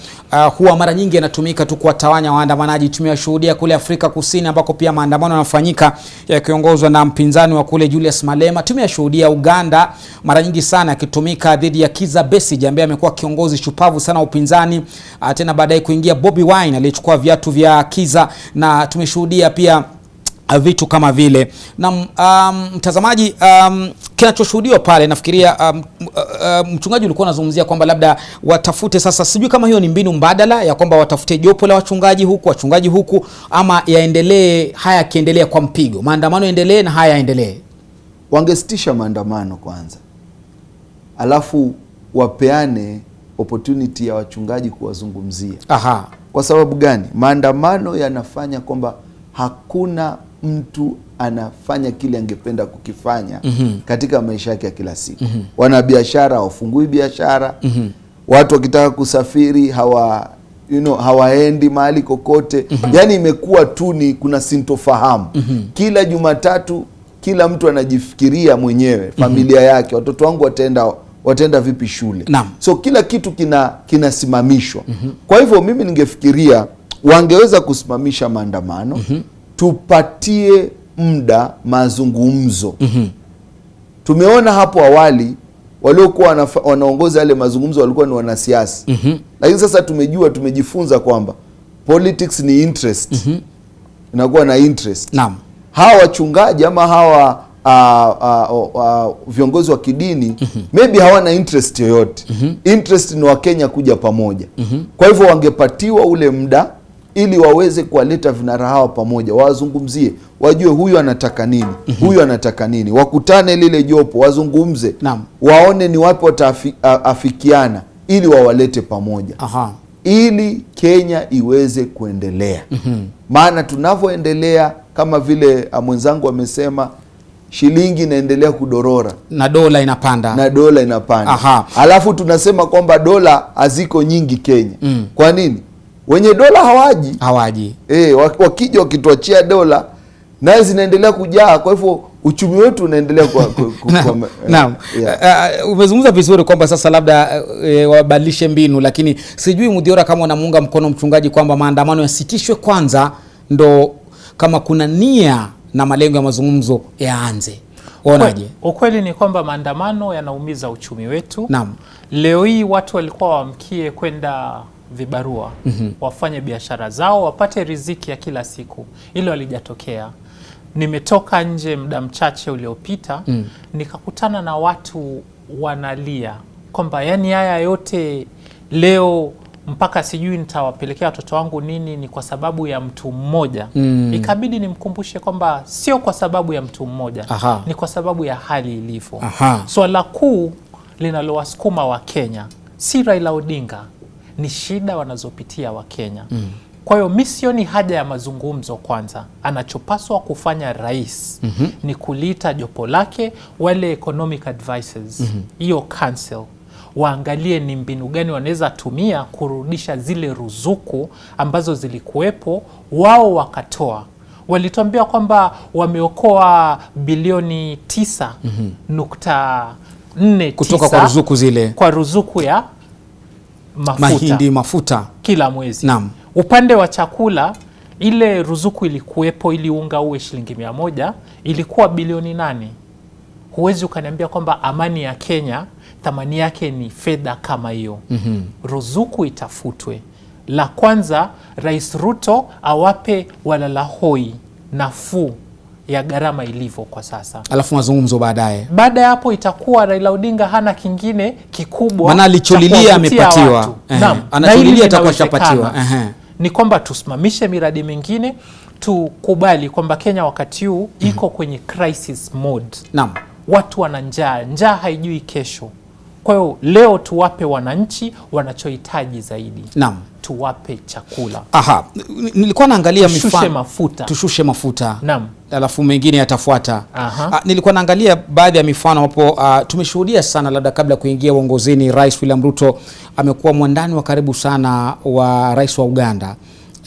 huwa mara nyingi yanatumika tu kuwatawanya waandamanaji. Tumeshuhudia kule Afrika Kusini ambako pia maandamano yanafanyika yakiongozwa na mpinzani wa kule Julius Malema. Tumeshuhudia Uganda mara nyingi sana yakitumika dhidi ya Kizza Besigye ambaye amekuwa kiongozi shupavu sana upinzani, tena baadaye kuingia Bobi Wine aliyechukua viatu vya Kizza, na tumeshuhudia pia vitu kama vile. Na mtazamaji, kinachoshuhudiwa pale, nafikiria mchungaji ulikuwa unazungumzia kwamba labda watafute sasa, sijui kama hiyo ni mbinu mbadala ya kwamba watafute jopo la wachungaji huku ama yaendelee haya yakiendelea kwa mpigo, maandamano yaendelee na haya yaendelee. Wangesitisha maandamano kwanza, alafu wapeane opportunity ya wachungaji kuwazungumzia. Kwa sababu gani? Maandamano yanafanya kwamba hakuna mtu anafanya kile angependa kukifanya katika maisha yake ya kila siku. Wanabiashara hawafungui biashara. Watu wakitaka kusafiri hawaendi mahali kokote. Yani imekuwa tu ni kuna sintofahamu. Kila Jumatatu kila mtu anajifikiria mwenyewe, familia yake, watoto wangu wataenda vipi shule. So kila kitu kinasimamishwa. Kwa hivyo mimi ningefikiria wangeweza kusimamisha maandamano, tupatie muda mazungumzo. Tumeona hapo awali waliokuwa wanaongoza yale mazungumzo walikuwa ni wanasiasa. Lakini sasa tumejifunza kwamba politics ni interest. Inakuwa na interest. Hawa wachungaji ama hawa viongozi wa kidini maybe hawana interest yoyote. Interest ni Wakenya kuja pamoja. Kwa hivyo wangepatiwa ule muda ili waweze kuwaleta vinara hawa pamoja, wazungumzie, wajue huyu anataka nini, huyu anataka nini, wakutane lile jopo, wazungumze, waone ni wapi wataafikiana ili wawalete pamoja. Ili Kenya iweze kuendelea. Maana tunavyoendelea kama vile mwenzangu amesema, shilingi inaendelea kudorora na dola inapanda. Alafu tunasema kwamba dola haziko nyingi Kenya. Kwa nini? Wenye dola hawaji. Wakija wakituachia dola naye zinaendelea kujaa, kwa hivyo uchumi wetu unaendelea umezungumza vizuri kwamba sasa labda wabadilishe mbinu, lakini sijui Mudhiora kama unamuunga mkono mchungaji kwamba maandamano yasitishwe kwanza, ndo kama kuna nia na malengo ya mazungumzo yaanze. Unaje? Ukweli ni kwamba maandamano yanaumiza uchumi wetu. Leo hii watu walikuwa waamkie kwenda vibarua, wafanye biashara zao, wapate riziki ya kila siku. Hilo halijatokea. Nimetoka nje muda mchache uliopita, nikakutana na watu wanalia kwamba yani haya yote leo mpaka sijui nitawapelekea watoto wangu nini, ni kwa sababu ya mtu mmoja. Ikabidi nimkumbushe kwamba sio kwa sababu ya mtu mmoja, ni kwa sababu ya hali ilivyo. Swala kuu linalowasukuma wa Kenya si Raila Odinga, ni shida wanazopitia wa Kenya. Kwa hiyo misioni haja ya mazungumzo kwanza. Anachopaswa kufanya rais ni kulita jopo lake, wale economic advisors, hiyo council, waangalie ni mbinu gani wanaweza tumia kurudisha zile ruzuku ambazo zilikuwepo, wao wakatoa. Walituambia kwamba wameokoa bilioni 9.49 kutoka kwa ruzuku zile, kwa ruzuku ya mafuta kila mwezi. Upande wa chakula, ile ruzuku ilikuwepo ili unga uwe shilingi 100, ilikuwa bilioni 8. huwezi ukaniambia kwamba amani ya Kenya thamani yake ni fedha kama hiyo. Ruzuku itafutwe. La kwanza, Rais Ruto awape walala hoi nafuu ya gharama ilivyo kwa sasa. Alafu mazungumzo baadaye. Baada ya hapo itakuwa Raila Odinga hana kingine kikubwa. Maana alicholilia amepatiwa. Naam. Anacholilia atakuwa shapatiwa. Ni kwamba tusimamishe miradi mingine, tukubali kwamba Kenya wakati huu iko kwenye crisis mode. Naam. Watu wana njaa, njaa haijui kesho. Kwa hiyo leo tuwape wananchi wanachohitaji zaidi. Naam. Tuwape chakula. Aha, nilikuwa naangalia tushushe mafuta. Tushushe mafuta. Naam. Alafu mengine yatafuata. Nilikuwa naangalia baadhi ya mifano hapo. Tumeshuhudia sana, labda kabla kuingia uongozini, Rais William Ruto amekuwa mwandani wa karibu sana wa Rais wa Uganda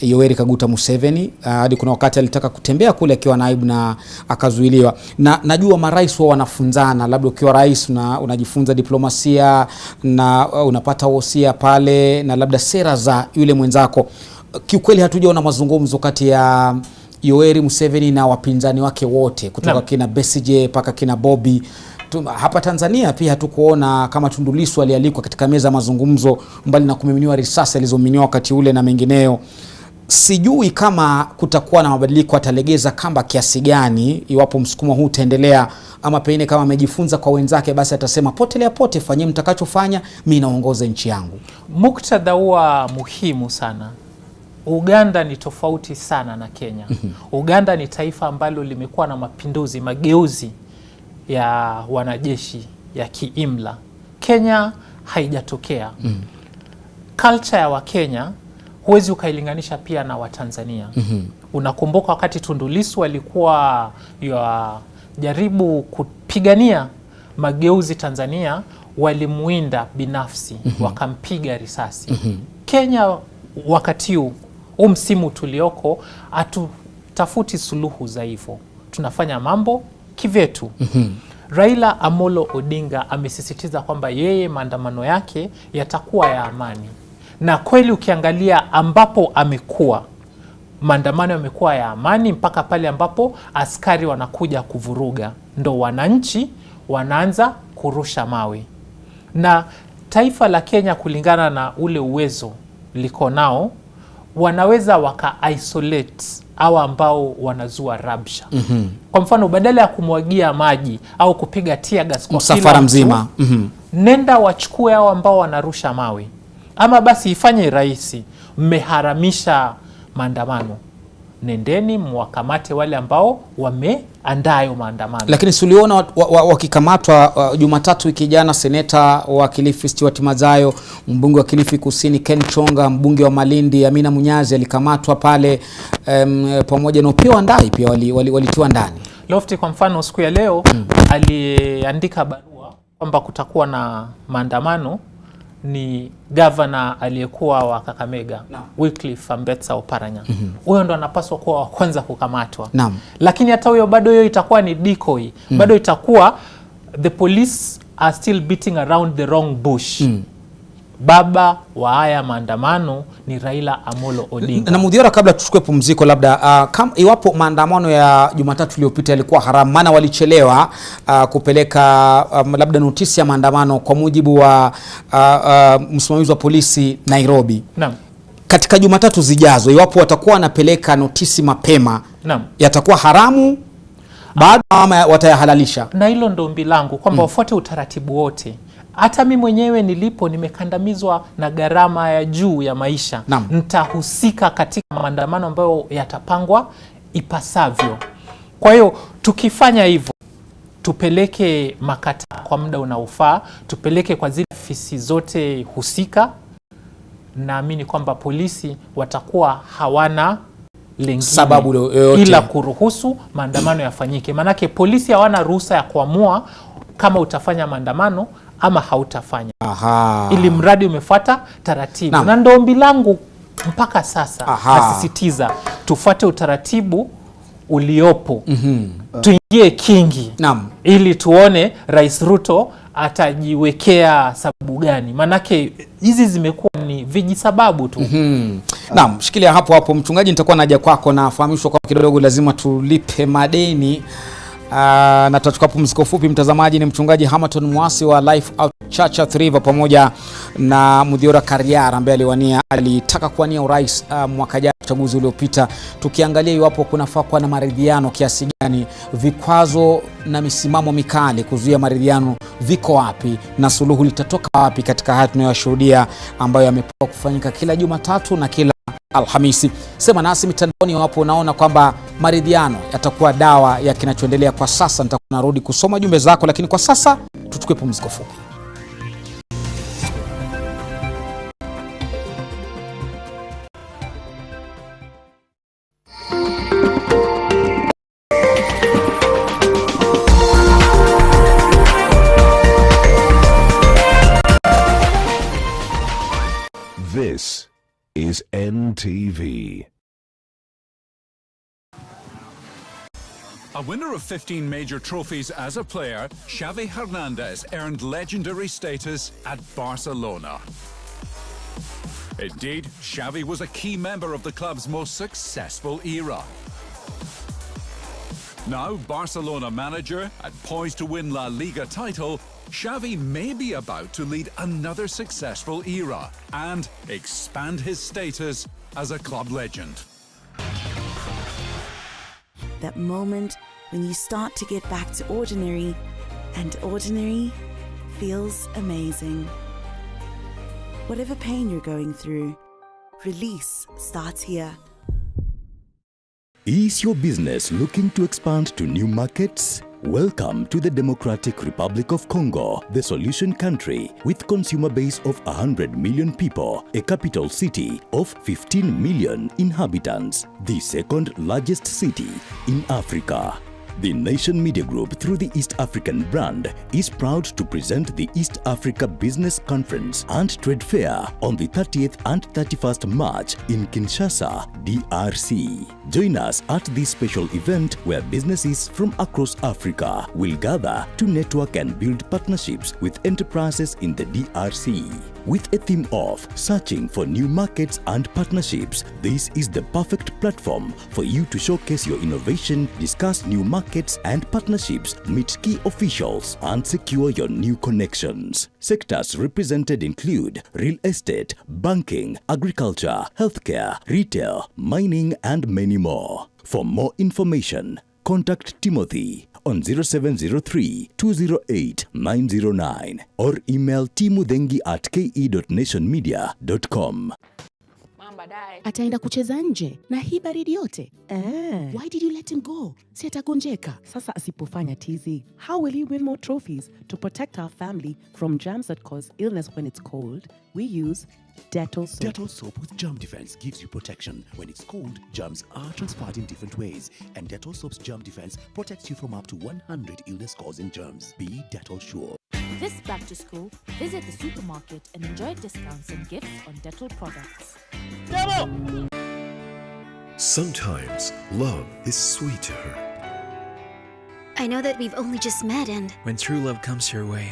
Yoweri Kaguta Museveni, hadi kuna wakati alitaka kutembea kule akiwa naibu na akazuiliwa. Na najua marais wao wanafunzana, labda ukiwa rais unajifunza diplomasia na unapata wosia pale na labda sera za yule mwenzako. Kiukweli hatujaona mazungumzo kati ya Yoweri Museveni na wapinzani wake wote kutoka kina Besigye mpaka kina Bobby. Hapa Tanzania pia hatukuona kama Tundu Lissu alialikwa katika meza mazungumzo, mbali na kumiminiwa risasi alizominiwa wakati ule na mengineo. Sijui kama kutakuwa na mabadiliko, atalegeza kamba kiasi gani iwapo msukumo huu utaendelea, ama pengine kama amejifunza kwa wenzake basi atasema potelea pote, fanyeni mtakachofanya, mimi naongoza nchi yangu. Muktadha huwa muhimu sana. Uganda ni tofauti sana na Kenya. Uganda ni taifa ambalo limekuwa na mapinduzi, mageuzi ya wanajeshi ya kiimla. Kenya haijatokea. Culture ya Wakenya huwezi ukailinganisha pia na Watanzania. Unakumbuka wakati Tundu Lissu alikuwa jaribu kupigania mageuzi Tanzania, walimuinda binafsi, wakampiga risasi. Kenya wakati huu msimu tulioko hatutafuti suluhu za hivyo. Tunafanya mambo kivyetu. Raila Amolo Odinga amesisitiza kwamba yeye maandamano yake yatakuwa ya amani. Na kweli ukiangalia ambapo amekuwa, maandamano yamekuwa ya amani mpaka pale ambapo askari wanakuja kuvuruga, ndo wananchi wanaanza kurusha mawe. Na taifa la Kenya kulingana na ule uwezo liko nao, wanaweza waka-isolate au ambao wanazua rabsha. Kwa mfano, badala ya kumwagia maji au kupiga tear gas kwa msafara mzima, nenda wachukue hao ambao wanarusha mawe. Ama basi ifanye rahisi, mmeharamisha maandamano, nendeni mwakamate wale ambao wameandaa hayo maandamano. Lakini suliona wakikamatwa Jumatatu wiki jana, seneta wa Kilifi Stewart Mazayo, mbunge wa Kilifi Kusini Ken Chonga, mbunge wa Malindi Amina Munyazi alikamatwa pale, pamoja na Opiyo Wandayi pia walitiwa ndani. Lofty kwa mfano siku ya leo aliandika barua kwamba kutakuwa na maandamano ni governor aliyekuwa wa Kakamega, Wycliffe Ambetsa Oparanya. Huyo ndo anapaswa kuwa wa kwanza kukamatwa. Lakini hata huyo bado hiyo itakuwa ni decoy. Bado itakuwa the police are still beating around the wrong bush. Baba wa haya maandamano ni Raila Amolo Odinga. Na Mudhiara, kabla tuchukue pumziko, labda iwapo maandamano ya Jumatatu iliyopita yalikuwa haramu, maana walichelewa kupeleka labda notisi ya maandamano kwa mujibu wa msimamizi wa polisi Nairobi. Katika Jumatatu zijazo, iwapo watakuwa wanapeleka notisi mapema, yatakuwa haramu baada ama watayahalalisha? Na hilo ndo ombi langu kwamba wafuate utaratibu wote. Hata mimi mwenyewe nilipo nimekandamizwa na gharama ya juu ya maisha. Nitahusika katika maandamano ambayo yatapangwa ipasavyo. Kwa hiyo tukifanya hivyo, tupeleke makata kwa muda unaofaa, tupeleke kwa zile ofisi zote husika, naamini kwamba polisi watakuwa hawana lengine sababu ila kuruhusu maandamano yafanyike. Manake polisi hawana ruhusa ya kuamua kama utafanya maandamano ama hautafanya. Ili mradi umefuata taratibu. Na ndo ombi langu mpaka sasa, nasisitiza tufuate utaratibu uliopo. Tuingie kingi. Ili tuone Rais Ruto atajiwekea sababu gani. Manake hizi zimekuwa ni vijisababu tu. Naam, shikilia hapo hapo mchungaji, nitakuwa naja kwako na fahamishwa kwa kidogo lazima tulipe madeni Na tutachukua pumziko fupi mtazamaji. Ni mchungaji Hamilton Mwasi wa Life Out Church at River pamoja na Mudhiora Kariara ambaye alitaka kuwania urais mwaka jana uchaguzi uliopita, tukiangalia iwapo kunafaa kuwa na maridhiano kiasi gani, vikwazo na misimamo mikali kuzuia maridhiano viko wapi na suluhu litatoka wapi katika haya tunayoshuhudia ambayo yamepangwa kufanyika kila Jumatatu na kila Alhamisi. Sema nasi mitandaoni wapo unaona kwamba maridhiano yatakuwa dawa ya kinachoendelea kwa sasa. Nitakuwa narudi kusoma jumbe zako, lakini kwa sasa tuchukue pumziko fupi. This is NTV. A winner of 15 major trophies as a player, Xavi Hernandez earned legendary status at Barcelona. Indeed, Xavi was a key member of the club's most successful era. Now Barcelona manager and poised to win La Liga title, Xavi may be about to lead another successful era and expand his status as a club legend. That moment when you start to get back to ordinary, and ordinary feels amazing. Whatever pain you're going through, release starts here. Is your business looking to expand to new markets? Welcome to the Democratic Republic of Congo, the solution country with consumer base of 100 million people, a capital city of 15 million inhabitants, the second largest city in Africa. The Nation Media Group, through the East African brand, is proud to present the East Africa Business Conference and Trade Fair on the 30th and 31st March in Kinshasa, DRC. Join us at this special event where businesses from across Africa will gather to network and build partnerships with enterprises in the DRC. With a theme of searching for new markets and partnerships, this is the perfect platform for you to showcase your innovation, discuss new markets and partnerships, meet key officials, and secure your new connections. Sectors represented include real estate, banking, agriculture, healthcare, retail, mining, and many more. For more information, contact Timothy on 0703-208-909 or email timudhengi@ke.nationmedia.com. Ataenda kucheza nje na hii baridi yote. Why did you let him go? Si atagonjeka. Sasa asipofanya tizi, how will he win more trophies? To protect our family from germs that cause illness when it's cold, we use Dettol soap. Dettol soap with germ defense gives you protection. When it's cold, germs are transferred in different ways, and Dettol soap's germ defense protects you from up to 100 illness-causing germs. Be Dettol sure. This back to school, visit the supermarket and enjoy discounts and gifts on Dettol products. Sometimes love is sweet to her. I know that we've only just met and... When true love comes your way,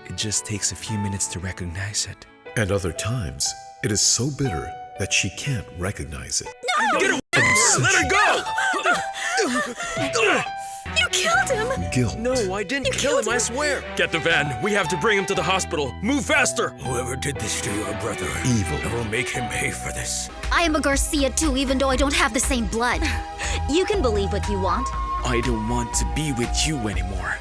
it just takes a few minutes to recognize it. And other times, it is so bitter that she can't recognize it. No! Get away from her! Let her go! You killed him! Guilt. No, I didn't kill him, I swear. Get the van. We have to bring him to the hospital. Move faster. Whoever did this to your brother, evil. I will make him pay for this. I am a Garcia too, even though I don't have the same blood. You can believe what you want. I don't want to be with you anymore.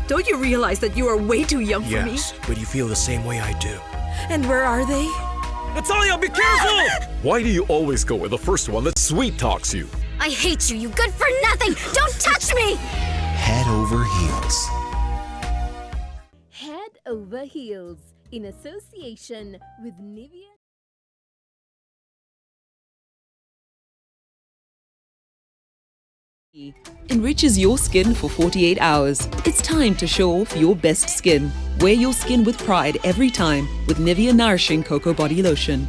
Don't you realize that you are way too young for me? Yes, but you feel the same way I do. And where are they? Natalia, be careful! Why do you always go with the first one that sweet talks you? I hate you, you good for nothing! Don't touch me! Head over heels. Head over heels in association with Nivea. Enriches your skin for 48 hours. It's time to show off your best skin. Wear your skin with pride every time with Nivea Nourishing Cocoa Body Lotion.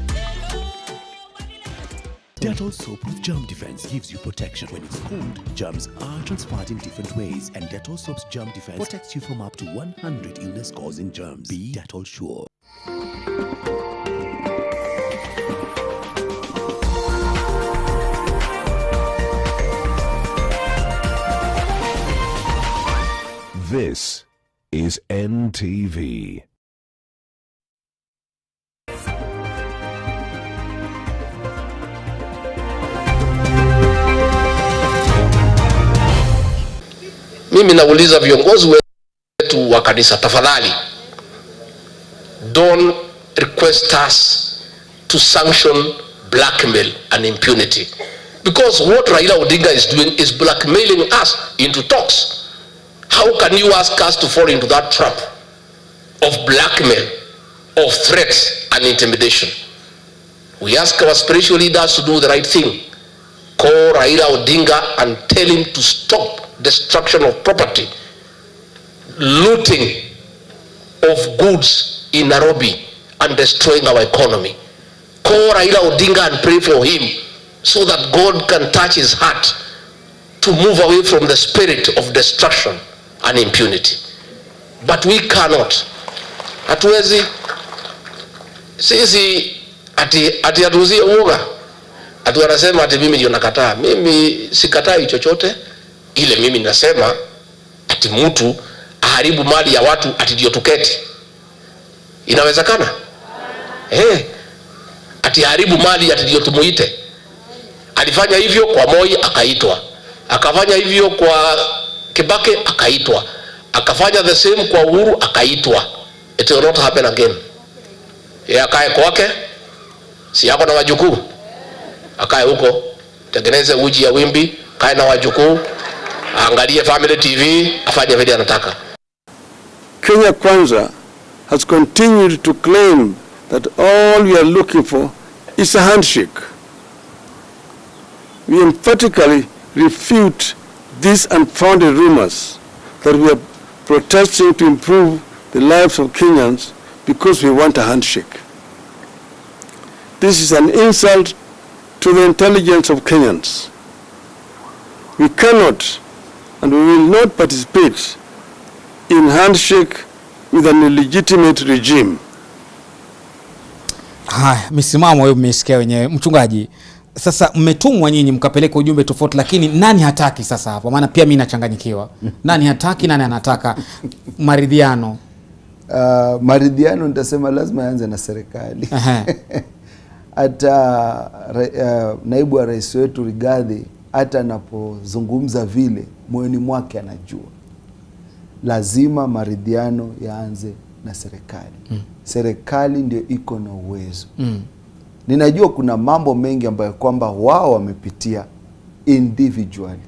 Dettol soap with germ defense gives you protection. When it's cold, germs are transferred in different ways, and Dettol soap's germ defense protects you from up to 100 illness-causing germs. Be Dettol sure. This is NTV. Mimi nauliza viongozi wetu wa kanisa, tafadhali don't request us to sanction blackmail and impunity, because what Raila Odinga is doing is blackmailing us into talks. How can you ask us to fall into that trap of blackmail, of threats and intimidation? We ask our spiritual leaders to do the right thing. Call Raila Odinga and tell him to stop destruction of property, looting of goods in Nairobi, and destroying our economy. Call Raila Odinga and pray for him so that God can touch his heart to move away from the spirit of destruction and impunity. But we cannot. Hatuwezi sisi ati atuzie uoga. Atu wanasema ati mimi ndio nakataa. Mimi sikatai chochote. Ile mimi nasema ati mtu aharibu mali ya watu ati ndio tuketi. Inawezekana? Ati haribu mali ati ndio tumuite. Alifanya hivyo kwa Moi akaitwa. Akafanya hivyo kwa Kibaki akaitwa. Akafanya the same kwa Uhuru akaitwa. It will not happen again. Yeye akae kwake. Si yako na wajukuu. Akae huko. Tengeneze uji ya wimbi, kae na wajukuu. Angalie Family TV, afanye vile anataka. Kenya Kwanza has continued to claim that all we are looking for is a handshake. We emphatically refute these unfounded rumors that we are protesting to improve the lives of Kenyans because we want a handshake. This is an insult to the intelligence of Kenyans. We cannot and we will not participate in handshake with an illegitimate regime. Haya, misimamo hiyo mmesikia wenyewe. Mchungaji, sasa mmetumwa nyinyi mkapeleka ujumbe tofauti, lakini nani hataki sasa hapo? Maana pia mimi nachanganyikiwa. Nani hataki, nani anataka maridhiano? Maridhiano nitasema lazima yaanze na serikali. Hata naibu wa rais wetu Rigathi hata anapozungumza vile moyoni mwake anajua lazima maridhiano yaanze na serikali. Serikali ndio iko na uwezo. Ninajua kuna mambo mengi ambayo kwamba wao wamepitia individually.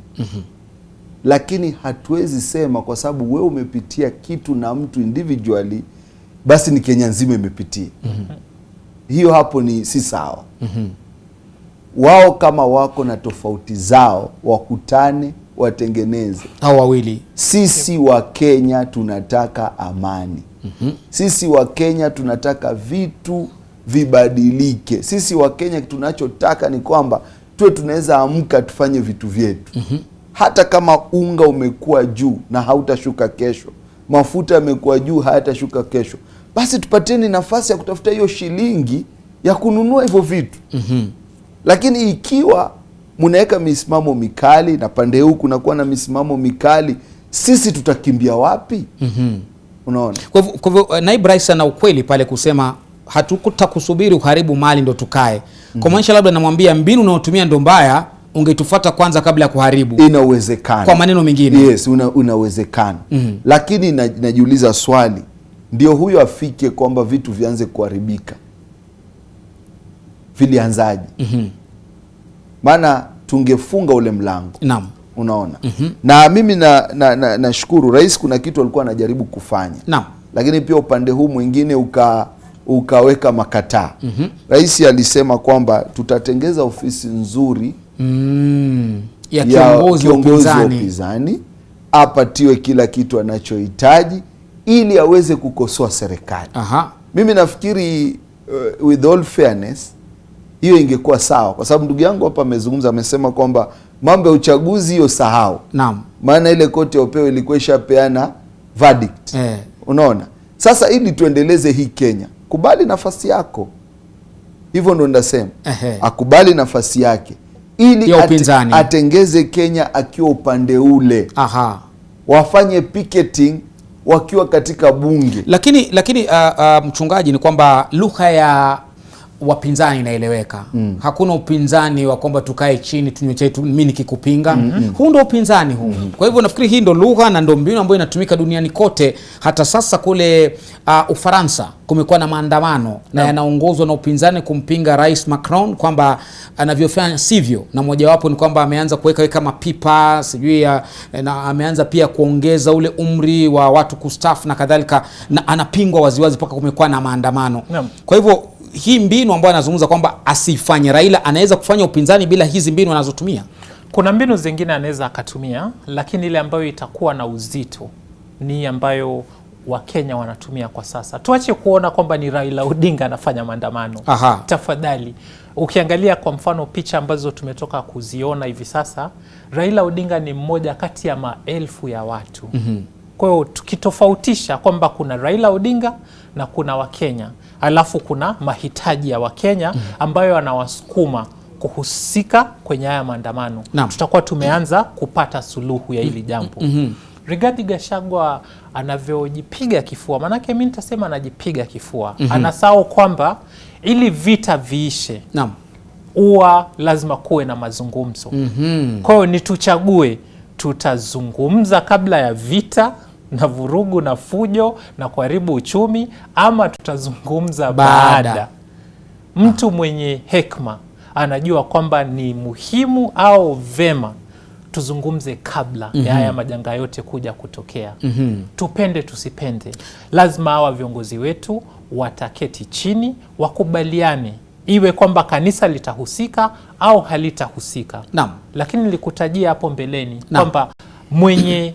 Lakini hatuwezi sema kwa sababu wewe umepitia kitu na mtu individually basi ni Kenya nzima imepitia. Hiyo hapo ni si sawa. Wao kama wako na tofauti zao wakutane watengeneze. Hao wawili. Sisi wa Kenya tunataka amani. Sisi wa Kenya tunataka vitu vibadilike. Sisi wa Kenya tunachotaka ni kwamba tuwe tunaweza amka tufanye vitu vyetu. Hata kama unga umekuwa juu na hautashuka kesho, mafuta yamekuwa juu hayatashuka kesho, basi tupateni nafasi ya kutafuta hiyo shilingi ya kununua hivyo vitu. Lakini ikiwa mnaweka misimamo mikali na pande huku kunakuwa na misimamo mikali, sisi tutakimbia wapi? Unaona? Kwa hivyo naibu rais ana ukweli pale kusema hatukukusubiri uharibu mali ndo tukae. Kwa maana labda namwambia mbinu unaotumia ndo mbaya, ungetufuata kwanza kabla ya kuharibu. Inawezekana. Kwa maneno mengine. Yes, unawezekana. Lakini najiuliza swali, ndio huyo afike kwamba vitu vianze kuharibika. Vilianzaje? Maana tungefunga ule mlango. Naam. Unaona? Na mimi nashukuru rais kuna kitu alikuwa anajaribu kufanya. Naam. Lakini pia upande huu mwingine ukaweka makataa. Rais alisema kwamba tutatengeza ofisi nzuri ya kiongozi wa upinzani, apatiwe kila kitu anachohitaji ili aweze kukosoa serikali. Mimi nafikiri with all fairness hiyo ingekuwa sawa, kwa sababu ndugu yangu hapa amezungumza, amesema kwamba mambo ya uchaguzi hiyo sahau. Naam. Maana ile koti ya upeo ilikuwa ishapeana verdict. Unaona? Sasa ili tuendeleze hii Kenya, kubali nafasi yako. Hivyo ndo ndasema. Akubali nafasi yake ili atengeze Kenya akiwa upande ule. wafanye picketing wakiwa katika bunge. Lakini mchungaji, ni kwamba lugha ya wapinzani inaeleweka. Hakuna upinzani wa kwamba tukae chini tunywe chai mimi nikikupinga. Huu ndio upinzani huu. Kwa hivyo nafikiri hii ndio lugha na ndio mbinu ambayo inatumika duniani kote. Hata sasa kule Ufaransa kumekuwa na maandamano na yanaongozwa na upinzani kumpinga Rais Macron kwamba anavyofanya sivyo, na mojawapo ni kwamba ameanza kuweka mapipa sijui na ameanza pia kuongeza ule umri wa watu kustaafu na kadhalika, na anapingwa waziwazi mpaka kumekuwa na maandamano. Kwa hivyo hii mbinu ambayo anazungumza kwamba asifanye Raila, anaweza kufanya upinzani bila hizi mbinu anazotumia. Kuna mbinu zingine anaweza akatumia, lakini ile ambayo itakuwa na uzito ni ambayo Wakenya wanatumia kwa sasa. Tuache kuona kwamba ni Raila Odinga anafanya maandamano. Tafadhali. Ukiangalia kwa mfano picha ambazo tumetoka kuziona hivi sasa, Raila Odinga ni mmoja kati ya maelfu ya watu. Kwa hiyo tukitofautisha kwamba kuna Raila Odinga na kuna Wakenya, alafu kuna mahitaji ya Wakenya ambayo anawasukuma kuhusika kwenye haya maandamano, tutakuwa tumeanza kupata suluhu ya hili jambo. Rigathi Gachagua anavyojipiga kifua, manake mimi nitasema anajipiga kifua. Anasahau kwamba ili vita viishe, huwa lazima kuwe na mazungumzo. Kwa hiyo ni tuchague, tutazungumza kabla ya vita na vurugu na fujo na kuharibu uchumi, ama tutazungumza baada. Mtu mwenye hekima anajua kwamba ni muhimu au vema tuzungumze kabla ya haya majanga yote kuja kutokea. Tupende tusipende, lazima hawa viongozi wetu wataketi chini wakubaliane, iwe kwamba kanisa litahusika au halitahusika. Lakini nilikutajia hapo mbeleni kwamba mwenye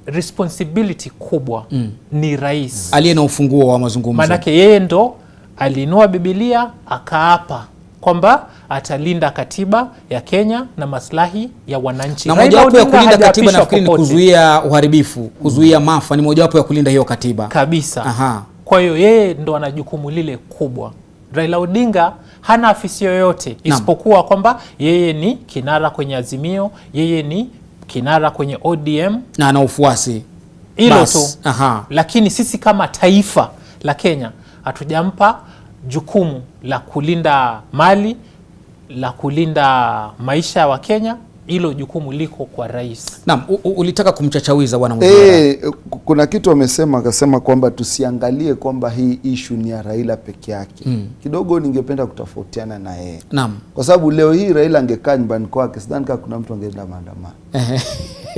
responsibility kubwa ni rais aliye na ufunguo wa mazungumzo. Manake yeye ndo aliinua Biblia akaapa kwamba atalinda katiba ya Kenya na maslahi ya wananchi. Na mojawapo ya kulinda katiba nafikiri ni kuzuia uharibifu, kuzuia maafa, ni mojawapo ya kulinda hiyo katiba kabisa. Kwa hiyo yeye ndo ana jukumu lile kubwa. Raila Odinga hana afisi yoyote isipokuwa kwamba yeye ni kinara kwenye Azimio, yeye ni kinara kwenye ODM na ana ufuasi. Hilo tu. Lakini sisi kama taifa la Kenya hatujampa jukumu la kulinda mali, la kulinda maisha wa Kenya. Hilo jukumu liko kwa rais. Ulitaka kumchachawiza bwana Muzora. Kuna kitu amesema, akasema kwamba tusiangalie kwamba hii issue ni ya Raila peke yake. Kidogo ningependa kutofautiana na yeye. Kwa sababu leo hii Raila angekaa nyumbani kwake, sidhani kama kuna mtu angeenda maandamano.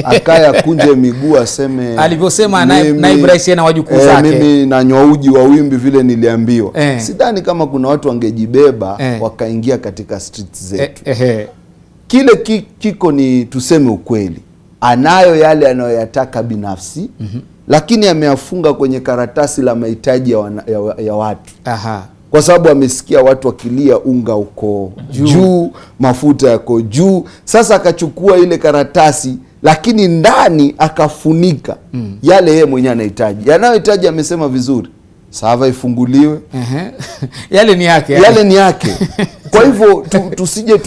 Akaya kunje miguu aseme alivyosema naibu rais na wajukuu zake, mimi nanywa uji wa wimbi vile niliambiwa. Sidhani kama kuna watu wangejibeba wakaingia katika streets zetu. Kile kiko ni tuseme ukweli, anayo yale anayoyataka binafsi, lakini ameyafunga kwenye karatasi la mahitaji ya watu. Kwa sababu amesikia watu wakilia unga uko juu, mafuta yako juu. Sasa akachukua ile karatasi, lakini ndani akafunika yale yeye mwenyewe anahitaji. Yanayohitaji amesema vizuri, sava ifunguliwe. Yale ni yake. Yale ni yake. Kwa hivyo tusije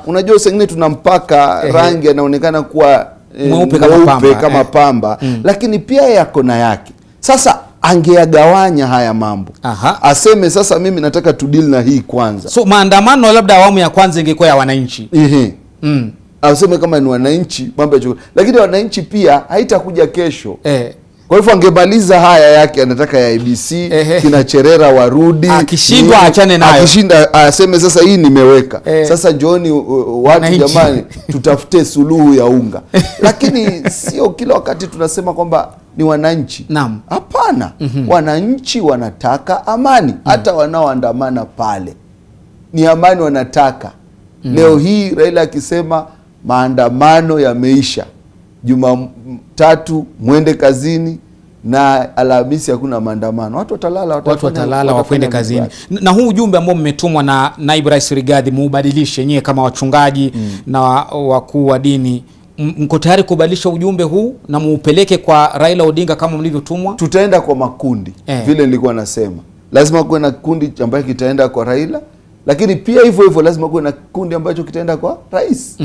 unajua sengine tunampaka rangi anaonekana kuwa mweupe kama pamba, lakini pia yako na yake. Sasa angeyagawanya haya mambo. Aseme sasa mimi nataka tudil na hii kwanza. So maandamano labda awamu ya kwanza ingekuwa ya wananchi. Aseme kama ni wananchi mambo ya chukua. Lakini wananchi pia haitakuja kesho. Kwa hivyo angemaliza haya yake, anataka ya ABC, kina Cherera warudi. Akishindwa achane nayo. Akishinda aseme sasa hii nimeweka. Sasa John watu jamani tutafute suluhu ya unga. Lakini sio kila wakati tunasema kwamba ni wananchi. Hapana. Wananchi wanataka amani. Hata wanaoandamana pale ni amani wanataka. Leo hii Raila akisema maandamano yameisha, Jumatatu mwende kazini na Alhamisi hakuna maandamano, watu watalala wakwende kazini. Na huu ujumbe ambao mmetumwa na naibu rais Rigathi, muubadilishe nyewe kama wachungaji na wakuu wa dini, mko tayari kubadilisha ujumbe huu na muupeleke kwa Raila Odinga kama mlivyotumwa? Tutaenda kwa makundi. Vile nilikuwa nasema, lazima kuwe na kundi ambacho kitaenda kwa Raila, lakini pia hivyo lazima kuwe na kundi ambacho kitaenda kwa rais.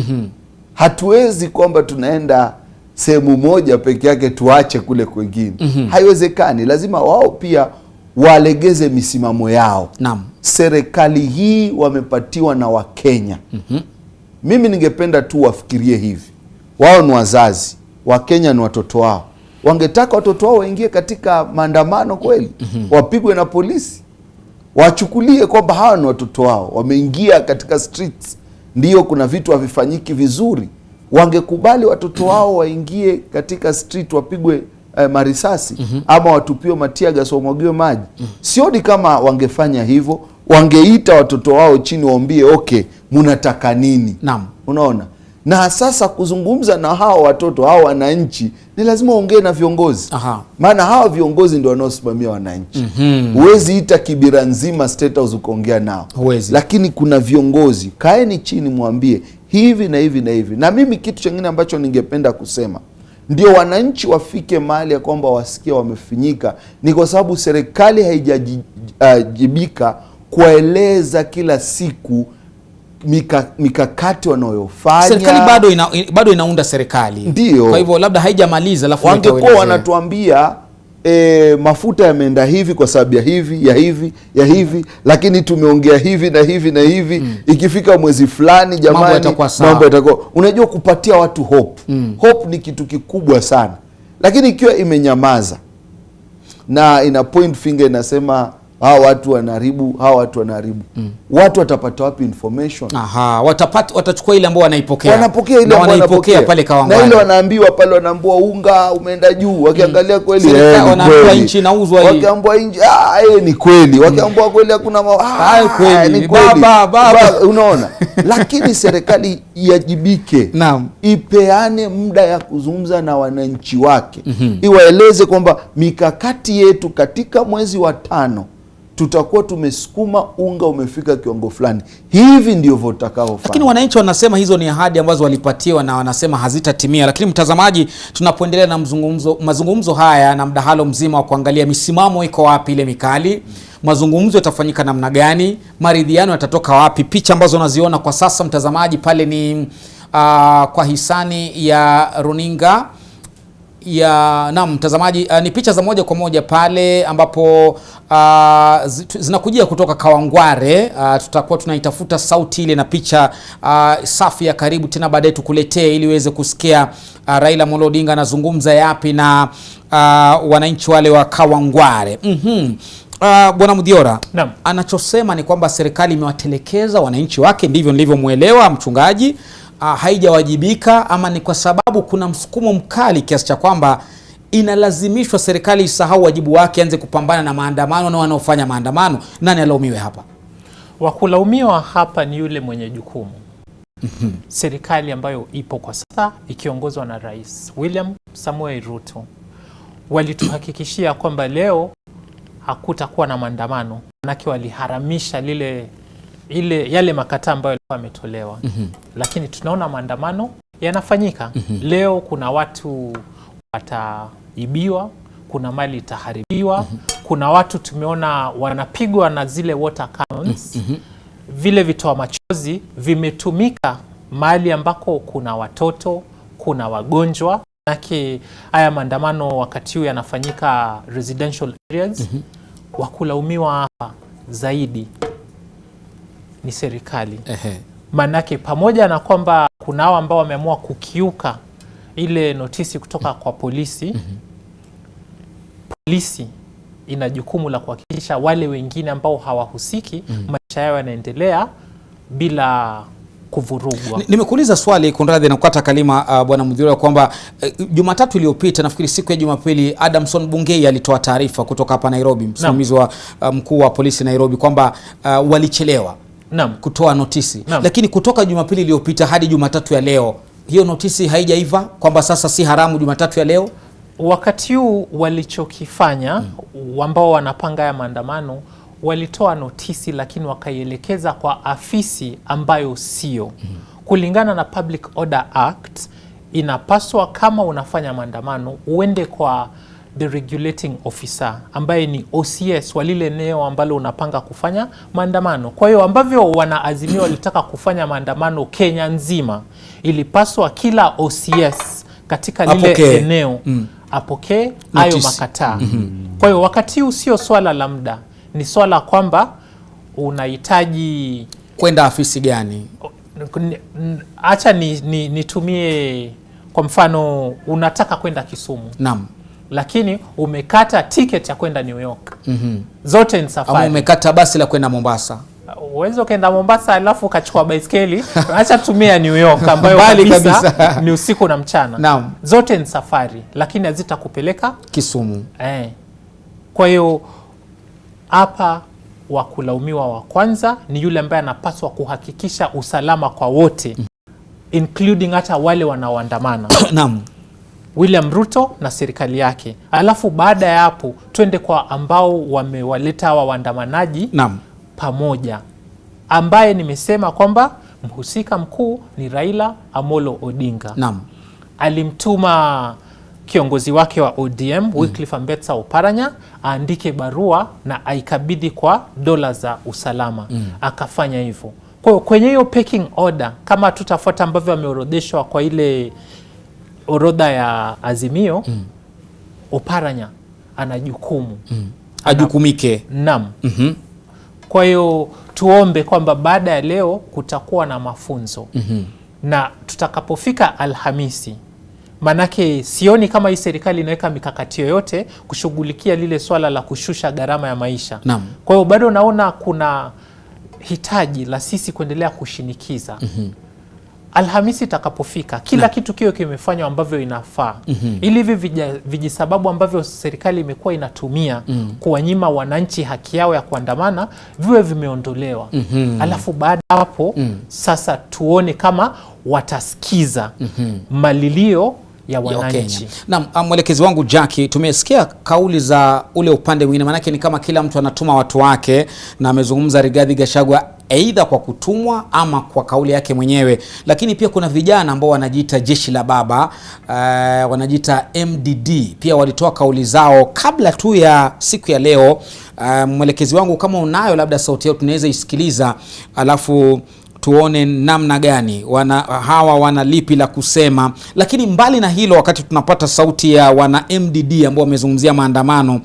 Hatuwezi kwamba tunaenda sehemu moja peke yake tuache kule kwingine. Haiwezekani, lazima wao pia walegeze misimamo yao. Naam. Serikali hii wamepatiwa na Wakenya. Mimi ningependa tu wafikirie hivi. Wao ni wazazi, Wakenya ni watoto wao. Wangetaka watoto wao waingie katika maandamano kweli? Wapigwe na polisi? Wachukulie kwamba hawa ni watoto wao, wameingia katika streets, ndio kuna vitu havifanyiki vizuri. Wangekubali watoto wao waingie katika street wapigwe marisasi ama watupiwe matia gas wamwagiwe maji? Sioni kama wangefanya hivyo. Wangeita watoto wao chini waambie okay, mnataka nini? Naam. Unaona? Na sasa kuzungumza na hao watoto, hao wananchi, ni lazima ongee na viongozi. Maana hao viongozi ndio wanaosimamia wananchi. Huwezi ita Kibira nzima State House ukaongea nao. Huwezi. Lakini kuna viongozi, kaeni chini mwambie hivi na hivi na hivi. Na mimi kitu kingine ambacho ningependa kusema, ndio wananchi wafike mahali ya kwamba wasikia wamefinyika, ni kwa sababu serikali haijajibika kueleza kila siku mikakati wanayofanya. Serikali bado inaunda serikali. Ndio. Kwa hivyo labda haijamaliza, alafu wangekuwa wanatuambia mafuta yameenda hivi kwa sababu ya hivi, lakini tumeongea hivi na hivi na hivi. Ikifika mwezi fulani jamani mambo yatakuwa. Unajua, kupatia watu hope. Hope ni kitu kikubwa sana. Lakini ikiwa imenyamaza na ina point finger inasema hawa watu wanaharibu, watu watapata wapi information? Watachukua ile ambao wanaipokea. Wanapokea ile ambao wanaipokea pale Kawangware. Na ile wanaambiwa pale, wanaambiwa unga umeenda juu, wakiangalia kweli wanaambiwa inchi inauzwa hii. Wakiambiwa inchi ni kweli. Wakiambiwa kweli hakuna kweli. Ni kweli. Baba. Unaona? Lakini serikali iajibike. Naam. Ipeane muda ya kuzungumza na wananchi wake. Iwaeleze kwamba mikakati yetu katika mwezi wa 5 tutakuwa tumesukuma unga umefika kiwango fulani. Hivi ndio votakao. Lakini wananchi wanasema hizo ni ahadi ambazo walipatiwa na wanasema hazitatimia. Lakini mtazamaji, tunapoendelea na mazungumzo haya na mdahalo mzima wa kuangalia misimamo iko wapi ile mikali, mazungumzo yatafanyika namna gani, maridhiano yatatoka wapi, picha ambazo unaziona kwa sasa mtazamaji pale ni kwa hisani ya runinga na mtazamaji, ni picha za moja kwa moja pale ambapo zinakujia kutoka Kawangware. Tutakuwa tunaitafuta sauti ile na picha safi ya karibu tena baadaye tukuletee ili uweze kusikia Raila Amolo Odinga anazungumza yapi na wananchi wale wa Kawangware. Bwana Mudhiora, anachosema ni kwamba serikali imewatelekeza wananchi wake, ndivyo nilivyomuelewa mchungaji. Haijawajibika, ama ni kwa sababu kuna msukumo mkali kiasi cha kwamba inalazimishwa serikali isahau wajibu wake, anze kupambana na maandamano na wanaofanya maandamano? Nani alaumiwe hapa? Wakulaumiwa hapa ni yule mwenye jukumu. Serikali ambayo ipo kwa sasa ikiongozwa na Rais William Samoei Ruto walituhakikishia kwamba leo hakutakuwa na maandamano, manake waliharamisha yale makataa ambayo yalikuwa yametolewa. Lakini tunaona maandamano yanafanyika. Leo kuna watu wataibiwa, kuna mali itaharibiwa, kuna watu tumeona wanapigwa na zile water cannons. Vile vitoa machozi vimetumika mahali ambako kuna watoto, kuna wagonjwa. Manake haya maandamano wakati huu yanafanyika residential areas. Wakulaumiwa hapa zaidi ni serikali. Manake pamoja na kwamba kuna hao ambao wameamua kukiuka ile notisi kutoka kwa polisi, polisi ina jukumu la kuhakikisha wale wengine ambao hawahusiki maisha yao yanaendelea bila kuvurugwa. Nimekuuliza swali kunradhi na kukata kalima Bwana Mudhiora kwamba Jumatatu iliyopita, nafikiri siku ya Jumapili, Adamson Bungei alitoa taarifa kutoka hapa Nairobi, msimamizi wa mkuu wa polisi Nairobi, kwamba walichelewa kutoa notisi. Lakini kutoka Jumapili iliyopita hadi Jumatatu ya leo, hiyo notisi haijaiva kwamba sasa si haramu Jumatatu ya leo. Wakati huu walichokifanya ambao wanapanga ya maandamano, walitoa notisi lakini wakaielekeza kwa afisi ambayo sio. Kulingana na Public Order Act, inapaswa kama unafanya maandamano uende kwa the regulating officer ambaye ni OCS wa lile eneo ambalo unapanga kufanya maandamano. Kwa hiyo ambavyo wanaazimia walitaka kufanya maandamano Kenya nzima, ilipaswa kila OCS katika lile eneo apokee hayo makataa. Kwa hiyo wakati huu sio swala la muda, ni swala kwamba unahitaji kwenda afisi gani. Acha nitumie kwa mfano, unataka kwenda Kisumu. Naam. Lakini umekata ticket ya kwenda New York. Zote ni safari. Ama umekata basi la kwenda Mombasa. Uwezo kwenda Mombasa alafu ukachukua baiskeli, acha tumia New York ambayo kabisa ni usiku na mchana. Naam. Zote ni safari, lakini hazitakupeleka Kisumu. Kwa hiyo hapa wa kulaumiwa wa kwanza ni yule ambaye anapaswa kuhakikisha usalama kwa wote, including hata wale wanaoandamana. Naam. William Ruto na serikali yake. Alafu baada ya hapo twende kwa ambao wamewaleta hawa waandamanaji pamoja, ambaye nimesema kwamba mhusika mkuu ni Raila Amolo Odinga. Naam. Alimtuma kiongozi wake wa ODM Wycliffe Ambetsa Oparanya aandike barua na aikabidhi kwa dola za usalama. Akafanya hivyo. Kwa hiyo kwenye hiyo pecking order, kama tutafuata ambavyo wameorodheshwa kwa ile orodha ya Azimio, Oparanya ana jukumu. Ajukumike. Naam. Kwa hiyo tuombe kwamba baada ya leo kutakuwa na mafunzo. Na tutakapofika Alhamisi, manake sioni kama hii serikali inaweka mikakati yoyote kushughulikia lile swala la kushusha gharama ya maisha. Naam. Kwa hiyo bado naona kuna hitaji la sisi kuendelea kushinikiza. Alhamisi itakapofika kila kitu kio kimefanywa ambavyo inafaa, ili hivi vijisababu ambavyo serikali imekuwa inatumia kuwanyima wananchi haki yao ya kuandamana viwe vimeondolewa. Alafu baada hapo sasa tuone kama watasikiza malilio ya wananchi. Naam, mwelekezi wangu Jackie, tumesikia kauli za ule upande mwingine, manake ni kama kila mtu anatuma watu wake, na amezungumza Rigathi Gachagua aidha kwa kutumwa ama kwa kauli yake mwenyewe. Lakini pia kuna vijana ambao wanajiita jeshi la baba, wanajiita MDD, pia walitoa kauli zao kabla tu ya siku ya leo. Mwelekezi wangu, kama unayo labda sauti yao tunaweza isikiliza, alafu tuone namna gani hawa wana lipi la kusema. Lakini mbali na hilo, wakati tunapata sauti ya wana MDD ambao wamezungumzia maandamano,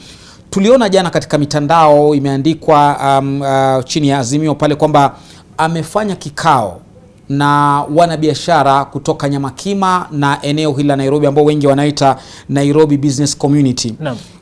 tuliona jana katika mitandao imeandikwa chini ya Azimio pale kwamba amefanya kikao na wanabiashara kutoka Nyamakima na eneo hili la Nairobi ambao wengi wanaita Nairobi Business Community.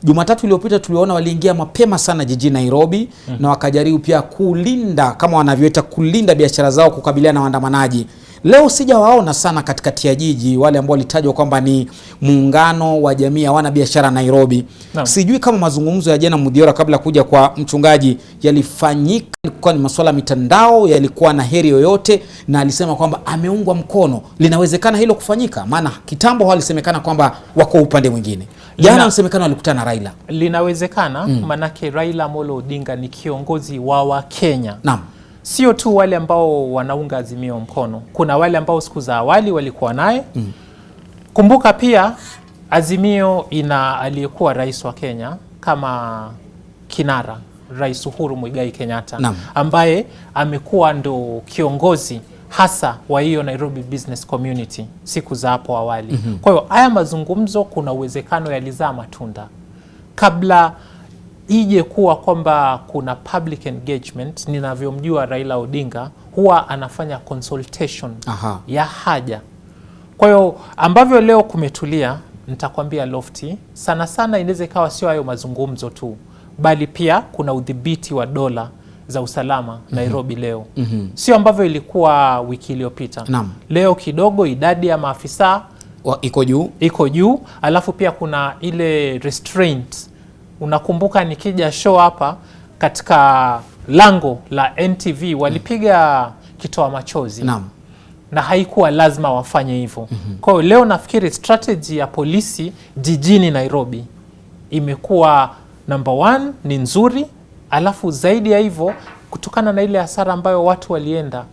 Jumatatu iliyopita tuliona waliingia mapema sana jijini Nairobi na wakajaribu pia kulinda, kama wanavyoita kulinda biashara zao kukabiliana na waandamanaji. Leo sijawaona sana katikati ya jiji wale ambao walitajwa kwamba ni muungano wa jamii ya wanabiashara Nairobi. Sijui kama mazungumzo ya jana Mudhiora kabla kuja kwa mchungaji yalifanyika kwa ni masuala mitandao, yalikuwa na heri yoyote, na alisema kwamba ameungwa mkono. Linawezekana hilo kufanyika? Maana kitambo walisemekana kwamba wako upande mwingine. Jana walisemekana walikutana na Raila. Linawezekana manake Raila Amolo Odinga ni kiongozi wa Wakenya. Naam. Sio tu wale ambao wanaunga Azimio mkono. Kuna wale ambao siku za awali walikuwa naye. Kumbuka pia Azimio ina aliyekuwa rais wa Kenya kama kinara, Rais Uhuru Muigai Kenyatta, ambaye amekuwa ndo kiongozi hasa wa hiyo Nairobi Business Community siku za hapo awali. Kwa hiyo haya mazungumzo kuna uwezekano yalizaa matunda. Kabla ije kuwa kwamba kuna public engagement, ninavyomjua Raila Odinga huwa anafanya consultation ya haja. Kwa hiyo ambavyo leo kumetulia, nitakwambia Lofty, sana sana inaweza ikawa sio hayo mazungumzo tu, bali pia kuna udhibiti wa dola za usalama Nairobi leo. Sio ambavyo ilikuwa wiki iliyopita. Leo kidogo idadi ya maafisa iko juu, alafu pia kuna ile restraint. Unakumbuka nikija show hapa katika lango la NTV walipiga kitoa machozi. Na haikuwa lazima wafanye hivyo. Kwa hiyo leo nafikiri strategy ya polisi jijini Nairobi imekuwa number 1 ni nzuri, alafu zaidi ya hivyo kutokana na ile hasara ambayo watu walienda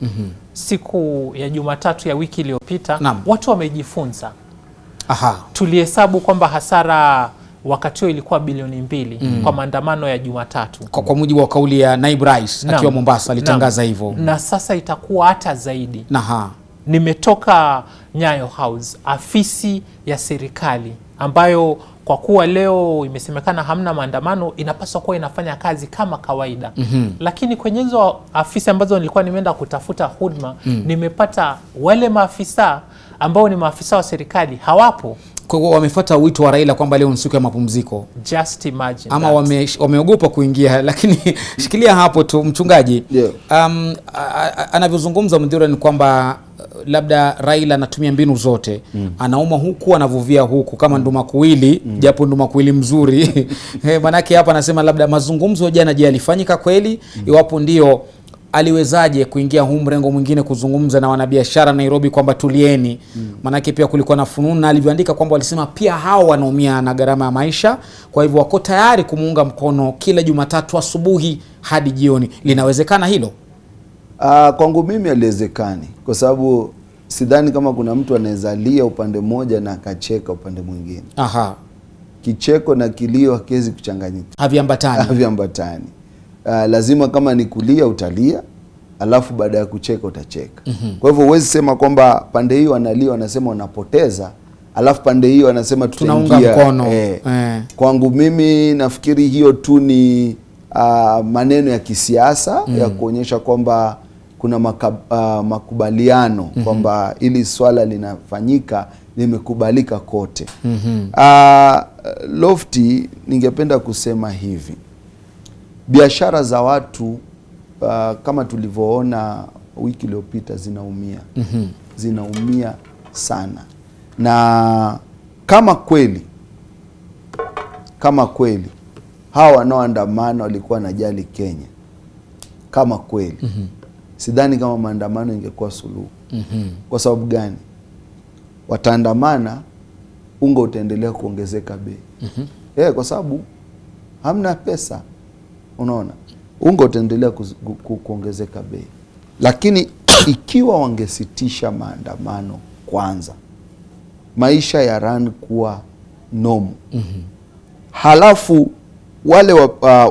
siku ya Jumatatu ya wiki iliyopita, watu wamejifunza. Tulihesabu kwamba hasara wakati huo ilikuwa bilioni 2 kwa maandamano ya Jumatatu. Kwa mujibu wa kauli ya naibu rais akiwa Mombasa alitangaza hivyo. Na sasa itakuwa hata zaidi. nimetoka Nyayo House, afisi ya serikali ambayo kwa kuwa leo imesemekana hamna maandamano, inapaswa kuwa inafanya kazi kama kawaida. Lakini kwenye hizo afisi ambazo nilikuwa nimeenda kutafuta huduma, nimepata wale maafisa ambao ni maafisa wa serikali hawapo. Kwa hiyo wamefuata wito wa Raila kwamba leo ni siku ya mapumziko. Just imagine. Ama wameogopa kuingia, lakini shikilia hapo tu mchungaji. Anavyozungumza Mdhura ni kwamba labda Raila anatumia mbinu zote. Anauma huku, anavuvia huku kama ndumakuwili, japo ndumakuwili mzuri. Manake hapa anasema labda mazungumzo jana je yalifanyika kweli? Iwapo ndio, aliwezaje kuingia huu mrengo mwingine kuzungumza na wanabiashara Nairobi kwamba tulieni? Manake pia kulikuwa na fununu, na alivyoandika kwamba walisema pia hao wanaumia na gharama ya maisha, kwa hivyo wako tayari kumuunga mkono kila Jumatatu asubuhi hadi jioni. Linawezekana hilo? Kwangu mimi haliwezekani, kwa sababu sidhani kama kuna mtu anaezalia upande mmoja na akacheka upande mwingine. Kicheko na kilio hakiwezi kuchanganyika, haviambatani. Lazima kama ni kulia utalia, alafu baada ya kucheka utacheka. Kwa hivyo huwezi sema kwamba pande hiyo analia wanasema wanapoteza, alafu pande hiyo wanasema tunaunga mkono. Kwangu mimi nafikiri hiyo tu ni maneno ya kisiasa ya kuonyesha kwamba kuna makubaliano kwamba ili swala linafanyika limekubalika kote. Lofty, ningependa kusema hivi, biashara za watu kama tulivyoona wiki iliyopita zinaumia. Zinaumia sana. Na kama kweli hawa wanaoandamana walikuwa wanajali Kenya, kama kweli, sidhani kama maandamano ingekuwa suluhu. Kwa sababu gani? Wataandamana, unga utaendelea kuongezeka bei. Kwa sababu hamna pesa. Unaona, unga utaendelea kuongezeka bei. Lakini ikiwa wangesitisha maandamano kwanza, maisha ya run kuwa nomu, halafu wale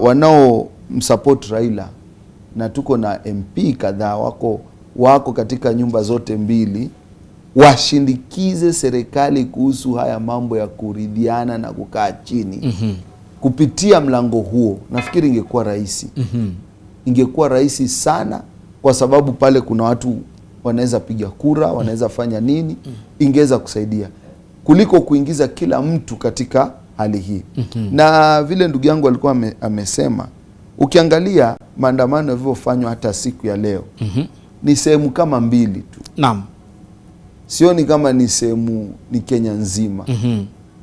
wanao msupport Raila, na tuko na MP kadhaa wako katika nyumba zote mbili, washindikize serikali kuhusu haya mambo ya kuridhiana na kukaa chini. Kupitia mlango huo, nafikiri ingekuwa rahisi. Ingekuwa rahisi sana, kwa sababu pale kuna watu wanaweza piga kura, wanaweza fanya nini, ingeweza kusaidia kuliko kuingiza kila mtu katika hali hii. Na vile ndugu yangu alikuwa amesema, ukiangalia maandamano yalivyofanywa hata siku ya leo, ni sehemu kama mbili tu. Sioni kama ni sehemu ni Kenya nzima.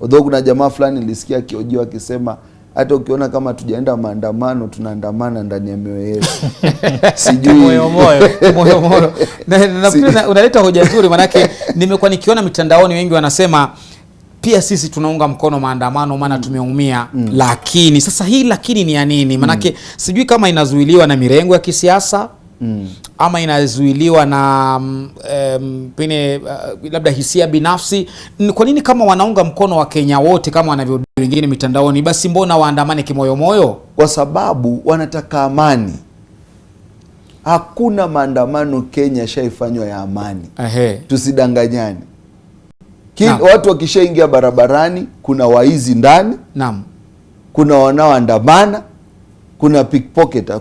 Although kuna jamaa fulani nilisikia akiojiwa akisema hata ukiona kama tujaenda maandamano, tunaandamana ndani ya mioyo yetu. Sijui moyo. Na unaleta hoja nzuri, manake nimekuwa nikiona mitandaoni wengi wanasema pia sisi tunaunga mkono maandamano maana tumeumia. Lakini sasa hii lakini ni ya nini? Manake sijui kama inazuiliwa na mirengo ya kisiasa, ama inazuiliwa na pengine labda hisia binafsi. Kwa nini kama wanaunga mkono wa Kenya wote kama wanavyo wengine mitandaoni, basi mbona waandamane kimoyomoyo? Kwa sababu wanataka amani. Hakuna maandamano Kenya shaifanywa ya amani. Tusidanganyane. Watu wakishaingia barabarani, kuna waizi ndani, kuna wanaoandamana, kuna pickpocketer,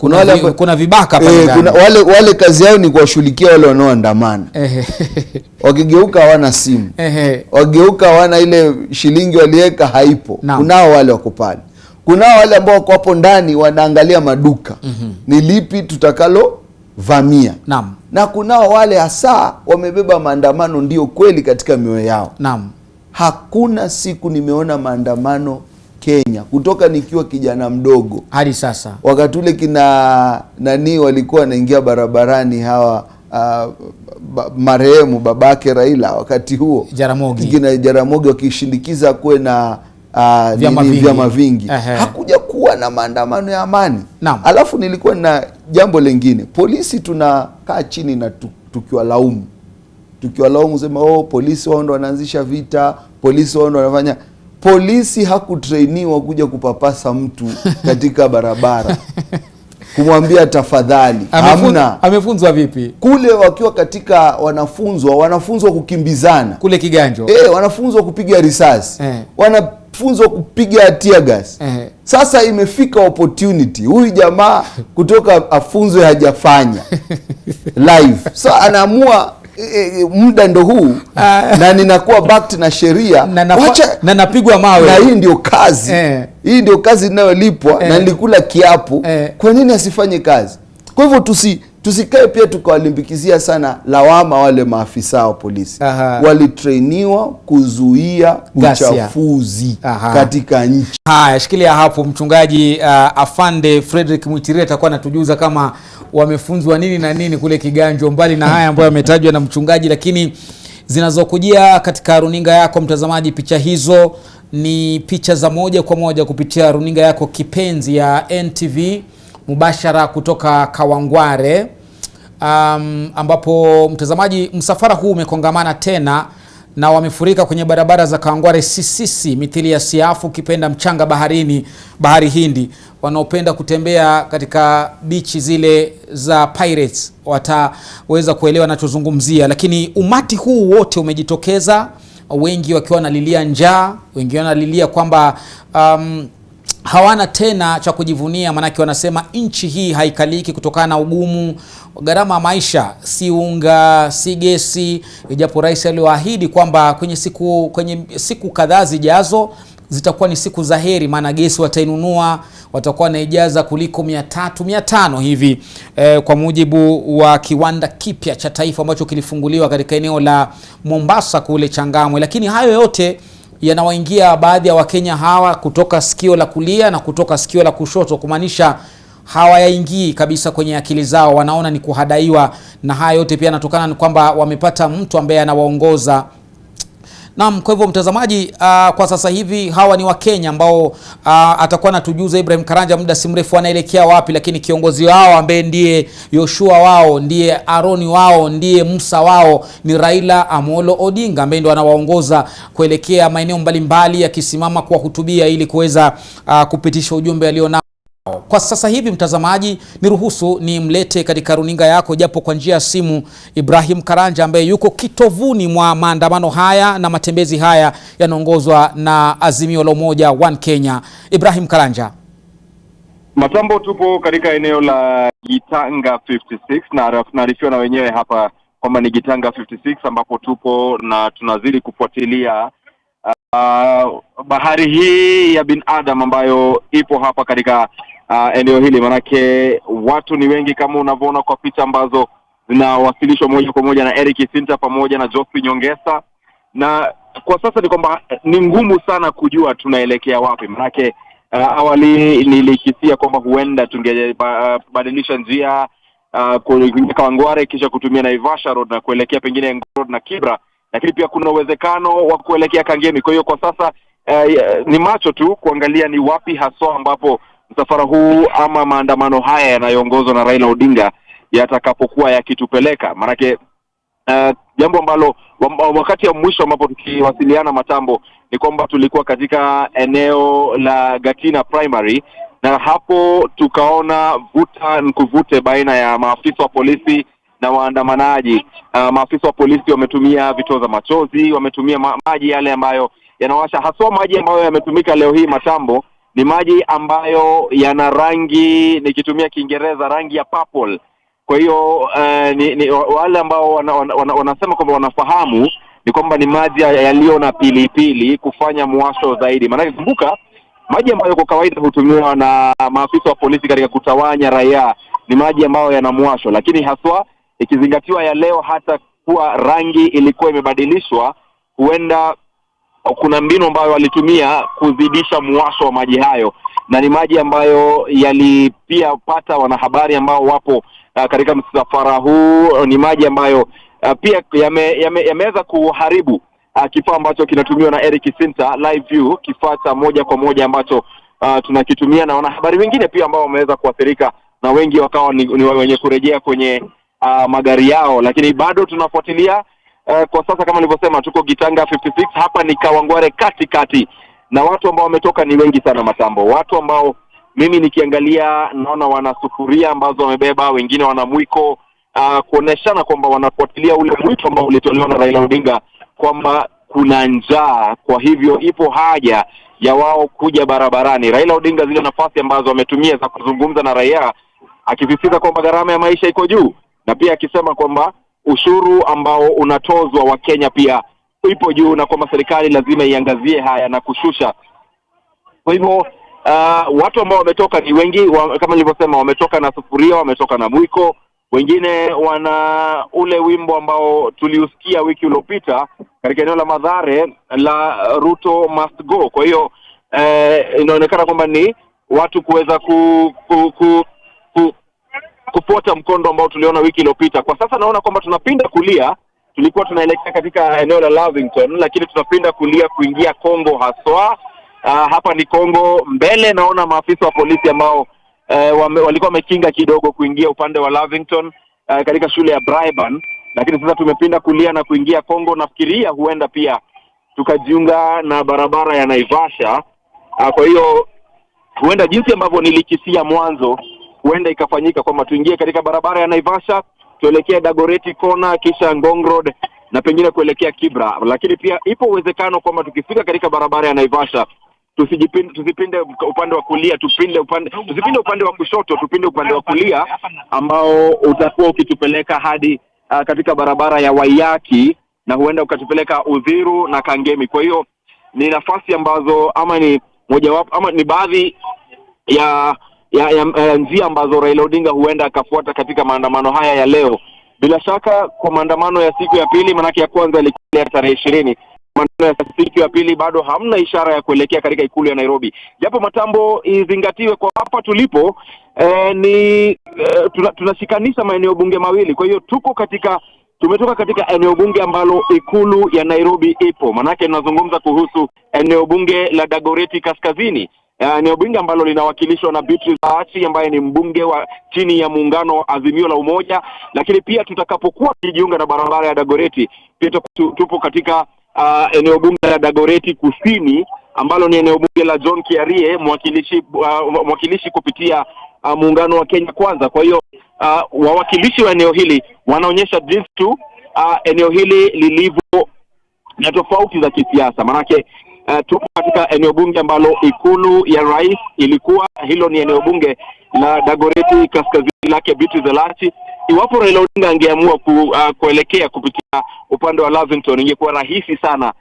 kuna vibaka pale ndani. Wale kazi yao ni kuwashughulikia wale wanaoandamana. Wakigeuka hawana simu. Wakigeuka hawana ile shilingi waliweka haipo. Kunao wale wako pale. Kunao wale ambao wako hapo ndani wanaangalia maduka. Ni lipi tutakalo vamia. Na kunao wale hasa wamebeba maandamano ndio kweli katika mioyo yao. Hakuna siku nimeona maandamano Kenya kutoka nikiwa kijana mdogo hadi sasa. Wakati ule kina nani walikuwa wanaingia barabarani hawa marehemu babake Raila wakati huo, Jaramogi wakishindikiza kuwe na vyama vingi. Hakuja kuwa na maandamano ya amani. Alafu nilikuwa na jambo lingine, polisi tunakaa chini na tukiwalaumu sema polisi wao ndo wanaanzisha vita, polisi wao ndo wanafanya. Polisi hakutrainiwa kuja kupapasa mtu katika barabara. kumwambia tafadhali. Hamna. Amefunzwa vipi? Kule wakiwa katika wanafunzwa kukimbizana. Kule Kiganjo. Wanafunzwa kupiga risasi. Wanafunzwa kupiga tear gas. Sasa imefika opportunity. Huyu jamaa kutoka afunzwe hajafanya. Live. So anaamua muda ndo huu na ninakuwa backed na sheria na napigwa mawe. Na hii ndio kazi. Hii ndio kazi ninayolipwa na nilikula kiapo. Kwa nini asifanye kazi? Kwa hivyo tusikae pia tukawalimbikizia sana lawama wale maafisa wa polisi. Walitrainiwa kuzuia uchafuzi katika nchi. Haya, shikilia hapo mchungaji. Afande Frederick Mwitire atakuwa anatujuza kama wamefunzwa nini na nini kule Kiganjo, mbali na haya ambayo yametajwa na mchungaji. Lakini zinazokujia katika runinga yako mtazamaji, picha hizo ni picha za moja kwa moja kupitia runinga yako kipenzi ya NTV mubashara kutoka Kawangware, ambapo mtazamaji, msafara huu umekongamana tena na wamefurika kwenye barabara za Kawangware sisisi mithili ya siafu kipenda mchanga bahari Hindi. Wanaopenda kutembea katika bichi zile za Pirates wataweza kuelewa ninachozungumzia. Lakini umati huu wote umejitokeza, wengi wakiwa wanalilia njaa, wengi wanalilia kwamba hawana tena cha kujivunia, manake wanasema nchi hii haikaliki kutokana na ugumu, gharama ya maisha, si unga, si gesi, ijapo rais aliwaahidi kwamba kwenye siku kadhaa zijazo zitakuwa ni siku za heri, maana gesi watainunua, watakuwa na ijaza kuliko 300-500 hivi, kwa mujibu wa kiwanda kipya cha taifa ambacho kilifunguliwa katika eneo la Mombasa kule Changamwe. Lakini hayo yote yanawaingia baadhi ya Wakenya hawa kutoka sikio la kulia na kutoka sikio la kushoto, kumaanisha hawayaingii kabisa kwenye akili zao, wanaona ni kuhadaiwa. Na haya yote pia yanatokana kwamba wamepata mtu ambaye anawaongoza. Naam, kwa hivyo mtazamaji, kwa sasa hivi hawa ni Wakenya ambao atakuwa anatujuza Ibrahim Karanja muda si mrefu wanaelekea wapi, lakini kiongozi wao ambaye ndiye Yoshua wao, ndiye Aroni wao, ndiye Musa wao ni Raila Amolo Odinga, ambaye ndio anawaongoza kuelekea maeneo mbalimbali akisimama kuwahutubia ili kuweza kupitisha ujumbe alionao. Kwa sasa hivi mtazamaji, niruhusu ni mlete katika runinga yako japo kwa njia ya simu Ibrahim Karanja ambaye yuko kitovuni mwa maandamano haya na matembezi haya yanaongozwa na Azimio la Umoja One Kenya. Ibrahim Karanja. Matambo, tupo katika eneo la Gitanga 56 na tunaarifiwa na wenyewe hapa kwamba ni Gitanga 56 ambapo tupo na tunazidi kufuatilia bahari hii ya binadamu ambayo ipo hapa katika eneo hili. Manake watu ni wengi kama unavyoona kwa picha ambazo zinawasilishwa moja kwa moja na Eric Sinta pamoja na Joffrey Nyongesa. Na kwa sasa ni kwamba ni ngumu sana kujua tunaelekea wapi. Manake awali nilikisia kwamba huenda tungebadilisha njia kuelekea Kawangware kisha kutumia Naivasha Road na kuelekea pengine Ngong Road na Kibra, lakini pia kuna uwezekano wa kuelekea Kangemi. Kwa hiyo kwa sasa ni macho tu kuangalia ni wapi haswa ambapo msafara huu ama maandamano haya yanayoongozwa na Raila Odinga yatakapokuwa yakitupeleka. Manake jambo ambalo wakati wa mwisho ambapo tukiwasiliana Matambo ni kwamba tulikuwa katika eneo la Gatina Primary, na hapo tukaona vuta nkuvute baina ya maafisa wa polisi na waandamanaji. Maafisa wa polisi wametumia vitoza machozi, wametumia maji yale ambayo yanawasha, haswa maji ambayo yametumika leo hii Matambo ni maji ambayo yana rangi, nikitumia Kiingereza, rangi ya purple. Kwa hiyo ni wale ambao wanasema kwamba wanafahamu ni kwamba ni maji yaliyo na pilipili kufanya muwasho zaidi. Maana kumbuka maji ambayo kwa kawaida hutumiwa na maafisa wa polisi katika kutawanya raia ni maji ambayo yana muwasho, lakini haswa ikizingatiwa ya leo hata kuwa rangi ilikuwa imebadilishwa, huenda kuna mbinu ambayo walitumia kuzidisha muwasho wa maji hayo, na ni maji ambayo yalipia pata wanahabari ambao wapo katika msafara huu. Ni maji ambayo pia yameweza kuharibu kifaa ambacho kinatumiwa na Eric Sinta Live View, kifaa cha moja kwa moja ambacho tunakitumia, na wanahabari wengine pia ambao wameweza kuathirika na wengi wakawa ni wenye kurejea kwenye magari yao. Lakini bado tunafuatilia. Kwa sasa kama nilivyosema tuko Gitanga 56, hapa ni Kawangware katikati, na watu ambao wametoka ni wengi sana Matambo. Watu ambao mimi nikiangalia naona wana sufuria ambazo wamebeba, wengine wana mwiko, kuoneshana kwamba wanafuatilia ule mwito ambao ulitolewa na Raila Odinga kwamba kuna njaa, kwa hivyo ipo haja ya wao kuja barabarani. Raila Odinga zile nafasi ambazo ametumia za kuzungumza na raia, akisisitiza kwamba gharama ya maisha iko juu, na pia akisema kwamba ushuru ambao unatozwa wa Kenya pia ipo juu, na kwamba serikali lazima iangazie haya na kushusha. Kwa hivyo watu ambao wametoka ni wengi, kama nilivyosema, wametoka na sufuria, wametoka na mwiko, wengine wana ule wimbo ambao tuliusikia wiki iliyopita katika eneo la Mathare la Ruto must go. Kwa hiyo inaonekana kwamba ni watu kuweza kufuata mkondo ambao tuliona wiki iliyopita. Kwa sasa naona kwamba tunapinda kulia, tulikuwa tunaelekea katika eneo la Lavington, lakini tunapinda kulia kuingia Kongo haswa. Hapa ni Kongo mbele, naona maafisa wa polisi ambao walikuwa wamekinga kidogo kuingia upande wa Lavington katika shule ya Braiban, lakini sasa tumepinda kulia na kuingia Kongo. Nafikiria huenda pia tukajiunga na barabara ya Naivasha. Kwa hiyo huenda jinsi ambavyo nilikisia mwanzo huenda ikafanyika kwamba tuingie katika barabara ya Naivasha, tuelekea Dagoretti Kona, kisha Ngong Road na pengine kuelekea Kibra. Lakini pia ipo uwezekano kwamba tukifika katika barabara ya Naivasha tusipinde upande wa kulia, tusipinde upande wa kushoto, tupinde upande wa kulia ambao utakuwa ukitupeleka hadi katika barabara ya Waiyaki, na huenda ukatupeleka Udhiru na Kangemi. Kwa hiyo ni nafasi ambazo ama ni mojawapo ama ni baadhi ya njia ambazo Raila Odinga huenda akafuata katika maandamano haya ya leo. Bila shaka kwa maandamano ya siku ya pili, manake ya kwanza ilikuwa tarehe 20, maandamano ya siku ya pili bado hamna ishara ya kuelekea katika ikulu ya Nairobi. Japo matambo izingatiwe kwa hapa tulipo, tunashikanisha maeneo bunge mawili. Kwa hiyo tumetoka katika eneo bunge ambalo ikulu ya Nairobi ipo. Manake tunazungumza kuhusu eneo bunge la Dagoretti Kaskazini, eneo bunge ambalo linawakilishwa na Beatrice Aachi ambaye ni mbunge wa chini ya muungano wa Azimio la Umoja. Lakini pia tutakapokuwa tukijiunga na barabara ya Dagoretti, pia tupo katika eneo bunge la Dagoretti Kusini ambalo ni eneo bunge la John Kiarie, mwakilishi kupitia muungano wa Kenya Kwanza. Kwa hiyo wawakilishi wa eneo hili wanaonyesha jinsi tu eneo hili lilivyo na tofauti za kisiasa. Manake tupo katika eneo bunge ambalo ikulu ya rais ilikuwa, hilo ni eneo bunge la Dagoretti Kaskazini lake Beatrice Aachi. Iwapo Raila Odinga angeamua kuelekea kupitia upande wa Lavington, ingekuwa rahisi sana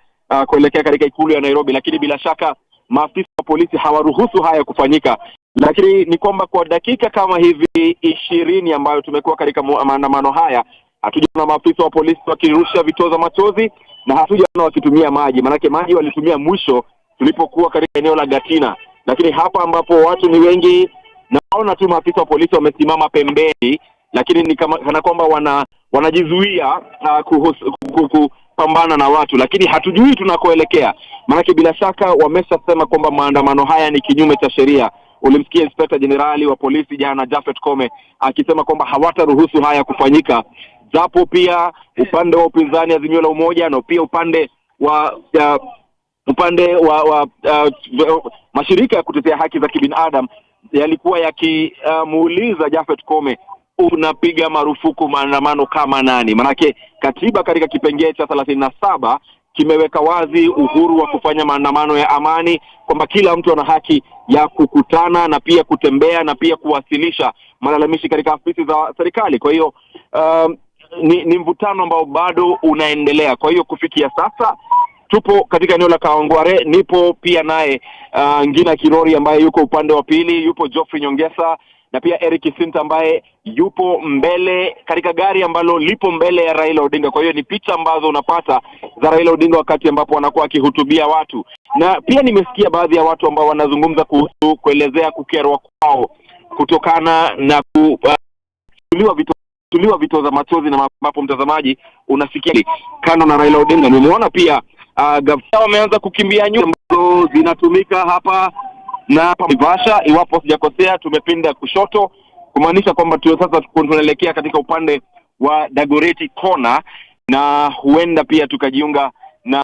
kuelekea katika ikulu ya Nairobi, lakini bila shaka maafisa wa polisi hawaruhusu haya kufanyika. Lakini ni kwamba kwa dakika kama hivi 20 ambayo tumekuwa katika maandamano haya, hatujaona maafisa wa polisi wakirusha vitoza machozi na hatujaona wakitumia maji. Manake maji walitumia mwisho tulipokuwa katika eneo la Gatina, lakini hapa ambapo watu ni wengi, naona tu maafisa wa polisi wamesimama pembeni, lakini ni kana kwamba wanajizuia kupambana na watu, lakini hatujui tunakoelekea. Manake bila shaka wameshasema kwamba maandamano haya ni kinyume cha sheria. Ulimsikia Inspector Generali wa polisi jana Japhet Kome akisema kwamba hawataruhusu haya kufanyika. Japo pia upande wa upinzani Azimio la Umoja na pia upande wa mashirika ya kutetea haki za kibinadamu yalikuwa yakimuuliza Japhet Kome, unapiga marufuku maandamano kama nani? Manake katiba katika kipengele cha 37 kimeweka wazi uhuru wa kufanya maandamano ya amani, kwamba kila mtu ana haki ya kukutana na pia kutembea na pia kuwasilisha malalamishi katika afisi za serikali. Kwa hiyo ni mvutano ambao bado unaendelea. Kwa hiyo kufikia sasa tupo katika eneo la Kawangware, nipo pia naye Ngina Kirori ambaye yuko upande wa pili, yupo Geoffrey Nyongesa na pia Eric Sinta ambaye yupo mbele katika gari ambalo lipo mbele ya Raila Odinga. Kwa hiyo ni picha ambazo unapata za Raila Odinga wakati ambapo anakuwa akihutubia watu. Na pia nimesikia baadhi ya watu ambao wanazungumza kuhusu kuelezea kukerwa kwao kutokana na tuliwa vitoza machozi, na ambapo mtazamaji unasikia kando na Raila Odinga. Nimeona pia gavana wameanza kukimbia nyuma ambazo zinatumika hapa na hapa Naivasha. Iwapo sijakosea, tumepinda kushoto, kumaanisha kwamba sasa tunaelekea katika upande wa Dagoretti Kona, na huenda pia tukajiunga na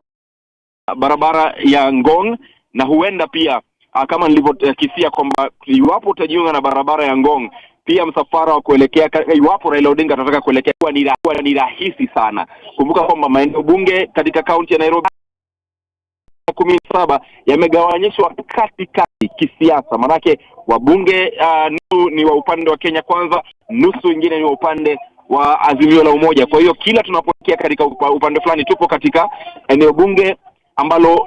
barabara ya Ngong, na huenda pia kama nilivyokisia kwamba iwapo utajiunga na barabara ya Ngong, pia msafara wa kuelekea, iwapo Raila Odinga atataka kuelekea, ni rahisi sana. Kumbuka kwamba maeneo bunge katika kaunti ya Nairobi 17 yamegawanyishwa katikati kisiasa. Manake wabunge nusu ni wa upande wa Kenya Kwanza, nusu wengine ni wa upande wa Azimio la Umoja. Kwa hiyo kila tunapoelekea katika upande fulani, tupo katika eneo bunge ambalo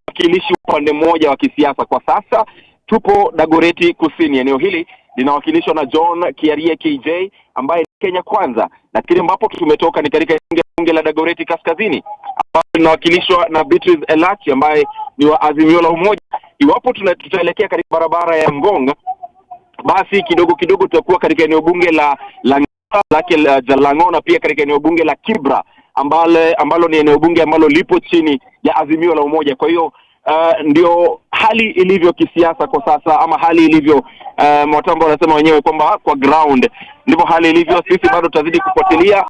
wakilishi upande mmoja wa kisiasa. Kwa sasa tupo Dagoretti Kusini. Eneo hili linawakilishwa na John Kiarie KJ ambaye ni Kenya Kwanza, lakini ambapo tumetoka ni katika bunge la Dagoretti Kaskazini ambapo linawakilishwa na Beatrice Elachi ambaye ni wa Azimio la Umoja. Iwapo tutaelekea katika barabara ya Ngong, basi kidogo tutakuwa katika eneo bunge la Jalango na pia katika eneo bunge la Kibra ambalo ni eneo bunge ambalo lipo chini ya Azimio la Umoja. Kwa hiyo ndio hali ilivyo kisiasa kwa sasa, ama hali ilivyo Mwatambo wanasema wenyewe kwamba kwa ground ndivyo hali ilivyo. Sisi bado tutazidi kufuatilia,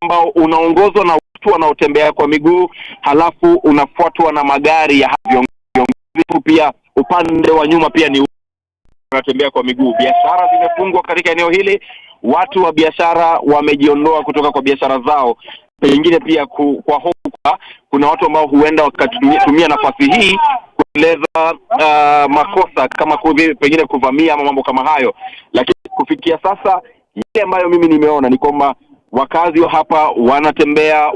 ambao unaongozwa na watu wanaotembea kwa miguu, halafu unafuatwa na magari ya viongozi. Pia upande wa nyuma pia ni wanatembea kwa miguu. Biashara zimefungwa katika eneo hili, watu wa biashara wamejiondoa kutoka kwa biashara zao. Pengine pia kwa hofu kuna watu ambao huenda wakatumia nafasi hii kueleza makosa kama pengine kuvamia ama mambo kama hayo. Lakini kufikia sasa yale ambayo mimi nimeona ni kwamba wakazi wa hapa wanatembea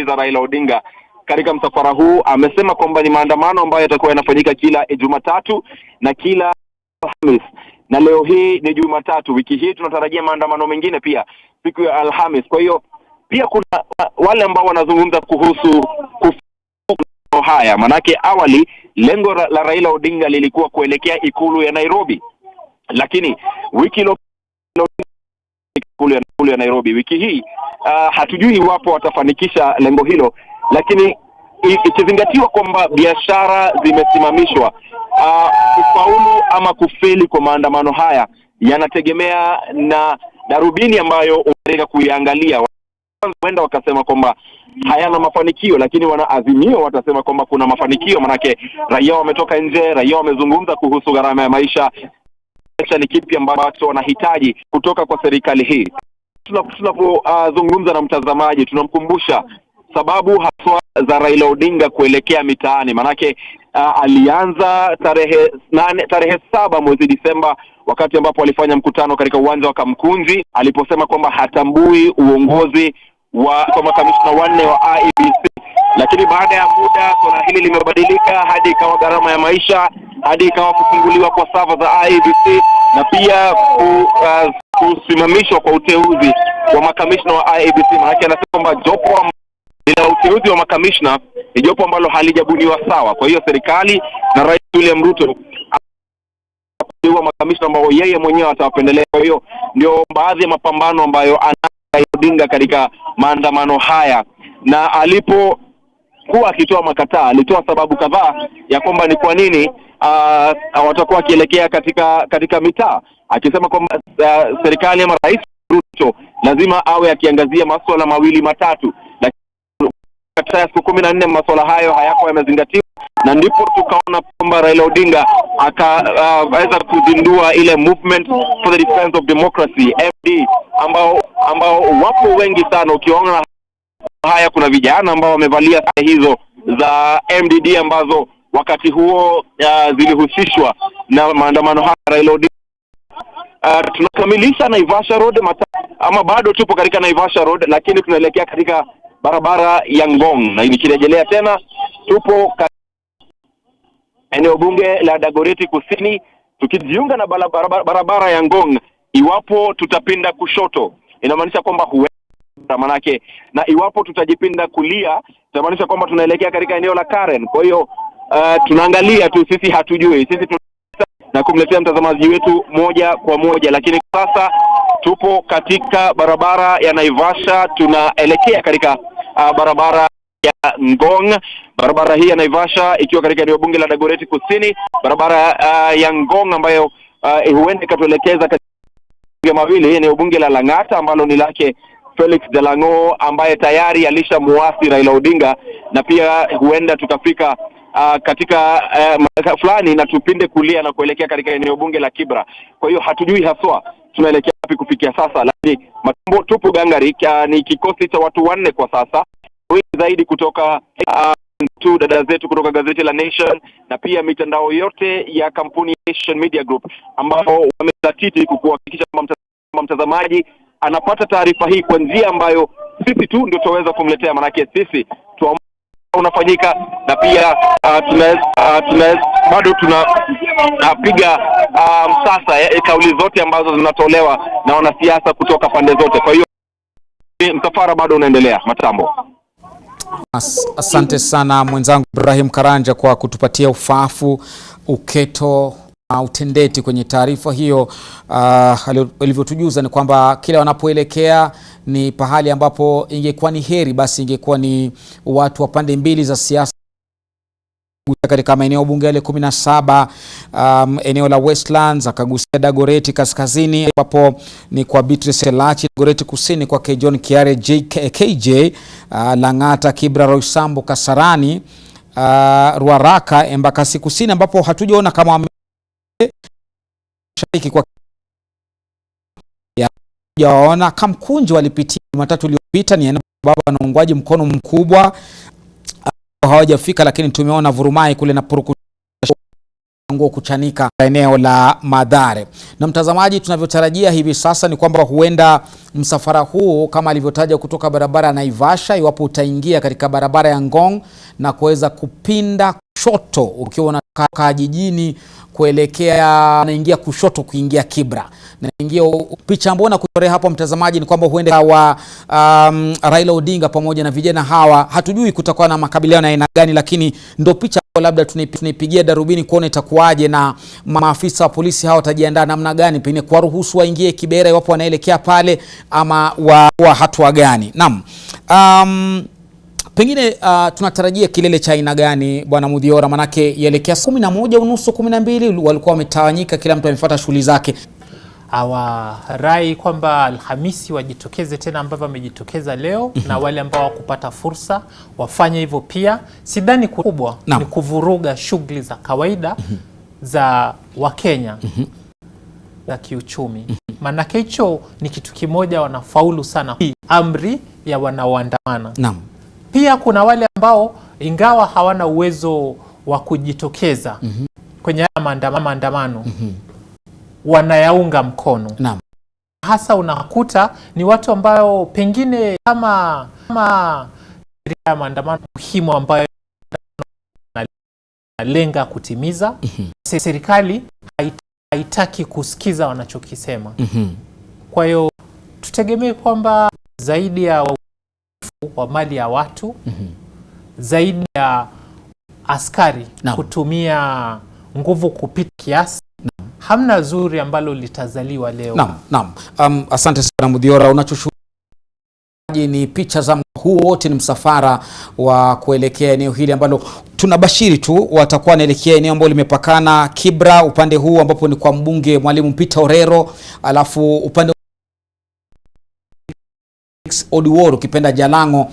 za Raila Odinga katika msafara huu. Amesema kwamba ni maandamano ambayo yatakuwa yanafanyika kila Jumatatu na kila Alhamis, na leo hii ni Jumatatu. Wiki hii tunatarajia maandamano mengine pia siku ya Alhamis. Kwa hiyo pia kuna wale ambao wanazungumza kuhusu haya, manake awali lengo la Raila Odinga lilikuwa kuelekea ikulu ya Nairobi, lakini wiki ikulu ya Nairobi wiki hii hatujui iwapo watafanikisha lengo hilo, lakini ikizingatiwa kwamba biashara zimesimamishwa, kufaulu ama kufeli kwa maandamano haya yanategemea na darubini ambayo unataka kuiangalia. Wenda wakasema kwamba hayana mafanikio, lakini wanaazimio watasema kwamba kuna mafanikio, manake raia wametoka nje, raia wamezungumza kuhusu gharama ya maisha, ni kipi ambacho wanahitaji kutoka kwa serikali hii. Tunapozungumza na mtazamaji, tunamkumbusha sababu haswa za Raila Odinga kuelekea mitaani. Manake alianza tarehe 7 mwezi Disemba, wakati ambapo alifanya mkutano katika uwanja wa Kamkunji, aliposema kwamba hatambui uongozi kwa makamishna wanne wa IEBC. Lakini baada ya muda swala hili limebadilika hadi ikawa gharama ya maisha, hadi ikawa kufunguliwa kwa sava za IEBC, na pia kusimamishwa kwa uteuzi wa makamishna wa IEBC. Maana anasema kwamba jopo la uteuzi wa makamishna ni jopo ambalo halijabuniwa sawa. Kwa hiyo serikali na Rais William Ruto wa makamishna ambao yeye mwenyewe atawapendelea. Kwa hiyo ndio baadhi ya mapambano ambayo Odinga katika maandamano haya, na alipokuwa akitoa makataa alitoa sababu kadhaa ya kwamba ni kwa nini watakuwa wakielekea katika mitaa, akisema kwamba serikali ama Rais Ruto lazima awe akiangazia masuala mawili matatu, lakini katika siku 14 masuala hayo hayakuwa yamezingatiwa, na ndipo tukaona kwamba Raila Odinga akaweza kuzindua ile Movement for the Defense of Democracy MD, ambao wapo wengi sana. Ukiona haya kuna vijana ambao wamevalia sare hizo za MDD ambazo wakati huo zilihusishwa na maandamano haya Raila Odinga. Tunakamilisha Naivasha Road ama bado tupo katika Naivasha Road, lakini tunaelekea katika barabara ya Ngong, na nikirejelea tena tupo eneo bunge la Dagoretti Kusini. Tukijiunga na barabara ya Ngong, iwapo tutapinda kushoto inamaanisha kwamba huenda, manake, na iwapo tutajipinda kulia inamaanisha kwamba tunaelekea katika eneo la Karen. Kwa hiyo tunaangalia tu, sisi hatujui, sisi na kumletea mtazamaji wetu moja kwa moja. Lakini sasa tupo katika barabara ya Naivasha, tunaelekea katika barabara ya Ngong. Barabara hii ya Naivasha ikiwa katika eneo bunge la Dagoretti Kusini, barabara ya Ngong ambayo huenda ikatuelekeza katika mawili, eneo bunge la Lang'ata ambalo ni lake Felix Jalango ambaye tayari alishamuasi Raila Odinga, na pia huenda tukafika katika fulani na tupinde kulia na kuelekea katika eneo bunge la Kibra. Kwa hiyo hatujui haswa tunaelekea wapi kufikia sasa, lakini matumbo tupo gangari. Ni kikosi cha watu 4 kwa sasa, wengi zaidi kutoka tu dada zetu kutoka gazeti la Nation na pia mitandao yote ya kampuni Nation Media Group ambao wamejatiti kuhakikisha kwamba mtazamaji anapata taarifa hii kwa njia ambayo sisi tu ndio tutaweza kumletea, manake sisi unafanyika na pia bado tunapiga sasa kauli zote ambazo zinatolewa na wanasiasa kutoka pande zote. Kwa hiyo msafara bado unaendelea. Matambo. Asante sana mwenzangu Ibrahim Karanja kwa kutupatia ufahafu, uketo, utendeti kwenye taarifa hiyo. Alivyotujuza ni kwamba kila wanapoelekea ni pahali ambapo ingekuwa ni heri, basi ingekuwa ni watu wa pande mbili za siasa katika maeneo bunge yale 17, eneo la Westlands, akagusia Dagoreti kaskazini ambapo ni kwa Beatrice Elachi, Dagoreti kusini kwa John Kiare KJ, Langata, Kibra, Roysambu, Kasarani, Ruaraka, Embakasi kusini ambapo hatujaona kama shiriki kwa yaona Kamkunji walipitia Jumatatu iliyopita. Ni eneo baba na uungwaji mkono mkubwa hawajafika, lakini tumeona vurumai kule na puruku kuchanika eneo la Mathare. Na mtazamaji, tunavyotarajia hivi sasa ni kwamba huenda msafara huu kama alivyotaja kutoka barabara ya Naivasha, iwapo utaingia katika barabara ya Ngong na kuweza kupinda kushoto ukiwa unatoka jijini kuelekea naingia kushoto kuingia Kibra. Na ingia picha ambayo nakutorea hapo mtazamaji ni kwamba huenda wa Raila Odinga pamoja na vijana hawa, hatujui kutakuwa na makabiliano ya aina gani, lakini ndio picha labda tunaipigia darubini kuona itakuwaje na maafisa wa polisi hao watajiandaa namna gani, pengine kwa ruhusu waingie Kibera iwapo wanaelekea pale ama wa hatua gani. Naam. Pengine tunatarajia kilele cha aina gani bwana Mudhiora, manake yaelekea 11:30 12 walikuwa wametawanyika, kila mtu amefuata shughuli zake. Rai kwamba Alhamisi wajitokeze tena ambavyo wamejitokeza leo, na wale ambao wakupata fursa wafanye hivyo pia. Sidhani kubwa ni kuvuruga shughuli za kawaida za Wakenya za kiuchumi. Manake hicho ni kitu kimoja wanafaulu sana, amri ya wanaoandamana. Naam. Pia kuna wale ambao ingawa hawana uwezo wa kujitokeza kwenye maandamano wanayaunga mkono. Naam. Hasa unakuta ni watu ambao pengine kama ya maandamano muhimu ambayo nalenga kutimiza, serikali haitaki kusikiza wanachokisema. Kwa hiyo tutegemee kwamba zaidi ya wa mali ya watu, zaidi ya askari kutumia nguvu kupita kiasi, hamna zuri ambalo litazaliwa leo. Naam. Asante sana Mudhiora. Unachoshuhudia ni picha za huu wote ni msafara wa kuelekea eneo hili ambalo tunabashiri tu watakuwa wanaelekea eneo ambalo limepakana Kibra upande huu ambapo ni kwa mbunge Mwalimu Peter Orero, alafu upande Odiworo kipenda Jalango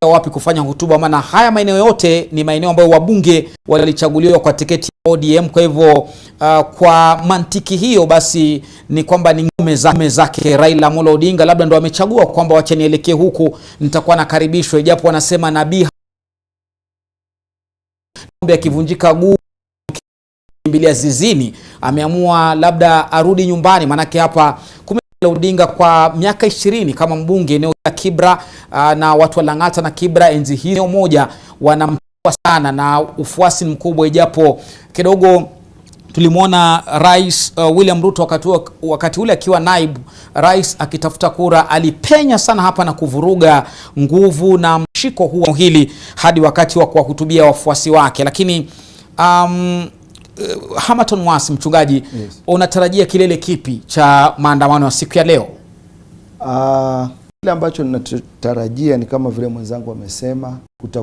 wapi kufanya hotuba, maana haya maeneo yote ni maeneo ambayo wabunge walichaguliwa kwa tiketi ya ODM. Kwa hivyo kwa mantiki hiyo basi ni kwamba ni ngome zake Raila Amolo Odinga, labda ndo amechagua kwamba wacha nielekee huku, nitakuwa nakaribishwa, ijapo wanasema nabii ng'ombe akivunjika guu kimbilia zizini, ameamua labda arudi nyumbani. Manake hapa Odinga kwa miaka 20 kama mbunge eneo la Kibra, na watu wa Langata na Kibra enzi hiyo moja wanamtambua sana na ufuasi mkubwa, ijapo kidogo tulimwona Rais William Ruto wakati ule akiwa naibu rais akitafuta kura, alipenya sana hapa na kuvuruga nguvu na mshiko huo hili hadi wakati wa kuwahutubia wafuasi wake. Lakini Hamaton Mwasi, mchungaji, yes, unatarajia kilele kipi cha maandamano ya siku ya leo? Kile ambacho ninatarajia ni kama vile mwenzangu amesema,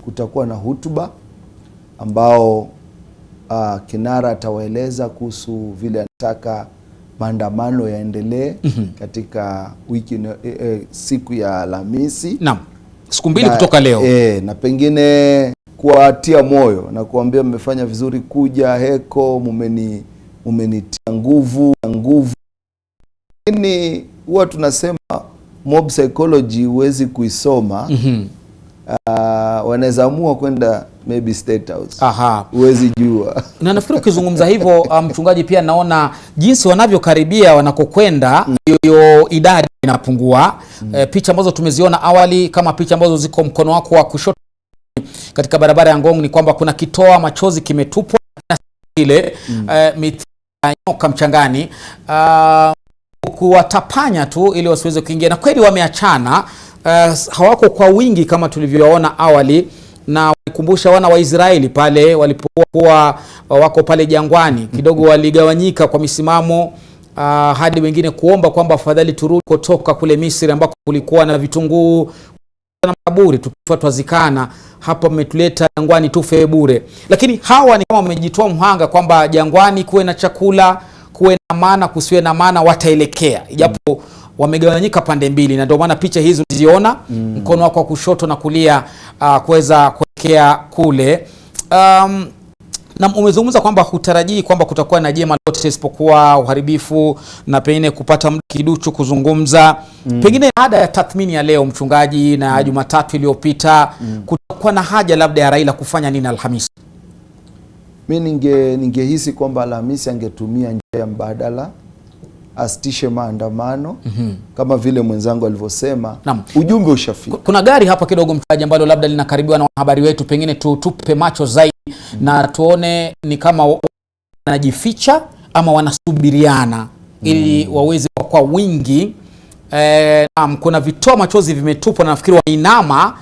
kutakuwa na hutuba ambao kinara atawaeleza kuhusu vile anataka maandamano yaendelee katika wiki siku ya Alhamisi. Naam. Siku mbili kutoka leo. Na pengine kuwatia moyo na kuambia mmefanya vizuri kuja heko, mumenitia nguvu. Lakini huwa tunasema mob psychology huwezi kuisoma. Wanaweza amua kwenda maybe State House. Huwezi jua. Na nafikiri ukizungumza hivyo mchungaji, pia naona jinsi wanavyokaribia wanakokwenda hiyo idadi inapungua. Picha ambazo tumeziona awali, kama picha ambazo ziko mkono wako wa kushoto katika barabara ya Ngong, ni kwamba kuna kitoa machozi kimetupwa ile nyoka mchangani, kuwatapanya tu ili wasiweze kuingia. Na kweli wameachana, hawako kwa wingi kama tulivyoona awali, na kukumbusha wana wa Israeli pale walipokuwa wako pale jangwani, kidogo waligawanyika kwa misimamo, hadi wengine kuomba kwamba afadhali turudi kutoka kule Misri ambako kulikuwa na vitunguu na makaburi, tukifuatwa zikana, hapa mmetuleta jangwani tufe bure. Lakini hawa ni kama wamejitoa mhanga kwamba jangwani kuwe na chakula, kuwe na amana, kusiwe na amana, wataelekea. Ijapo wamegawanyika pande mbili, na ndio maana picha hizo unaziona mkono wako wa kushoto na kulia, kuweza kuelekea kule. Na umezungumza kwamba hutarajii kwamba kutakuwa na jema lote isipokuwa uharibifu na pengine kupata muda kiduchu kuzungumza. Pengine baada ya tathmini ya leo mchungaji, na Jumatatu iliyopita, kutakuwa na haja labda ya Raila kufanya nini Alhamisi? Mimi ningehisi kwamba Alhamisi angetumia njia ya mbadala, asitishe maandamano kama vile mwenzangu alivyosema. Ujumbe ushafika. Kuna gari hapa kidogo mchungaji ambalo labda linakaribiwa na wanahabari wetu, pengine tupe macho zaidi na tuone ni kama wanajificha ama wanasubiriana ili waweze kwa wingi. Kuna vitoa machozi vimetupwa na nafikiri wainama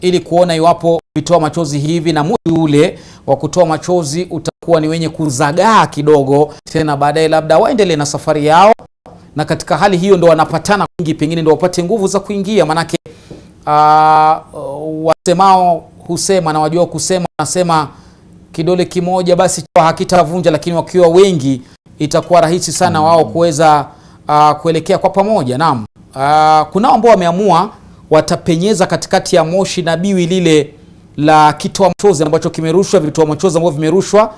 ili kuona iwapo vitoa machozi hivi na moyo ule wa kutoa machozi utakuwa ni wenye kuzagaa kidogo, tena baadaye labda waendelee na safari yao. Na katika hali hiyo ndo wanapatana wingi, pengine ndo wapate nguvu za kuingia. Manake wasemao husema na wajua kusema, wanasema kidole kimoja basi hakitavunja, lakini wakiwa wengi itakuwa rahisi sana wao kuweza kuelekea kwa pamoja. Naam, kunao ambao wameamua watapenyeza katikati ya moshi na biwi lile la kitoa machozi ambacho kimerushwa, vitoa machozi ambavyo vimerushwa,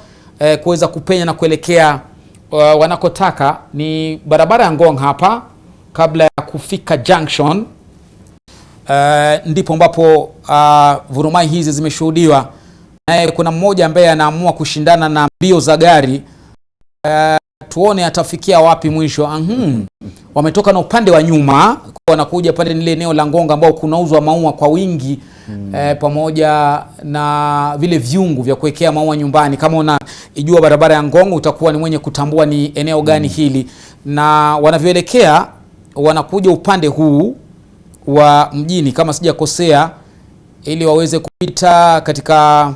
kuweza kupenya na kuelekea wanakotaka. Ni barabara ya Ngong hapa kabla ya kufika junction, ndipo ambapo vurumai hizi zimeshuhudiwa. Naye kuna mmoja ambaye anaamua kushindana na mbio za gari, tuone atafikia wapi mwisho. Wametoka na upande wa nyuma, wanakuja pale ile eneo la Ngong ambao kunauzwa maua kwa wingi, pamoja na vile viungu vya kuwekea maua nyumbani. Kama unajua barabara ya Ngong utakuwa ni mwenye kutambua ni eneo gani hili. Na wanavyoelekea wanakuja upande huu wa mjini kama sijakosea, ili waweze kupita katika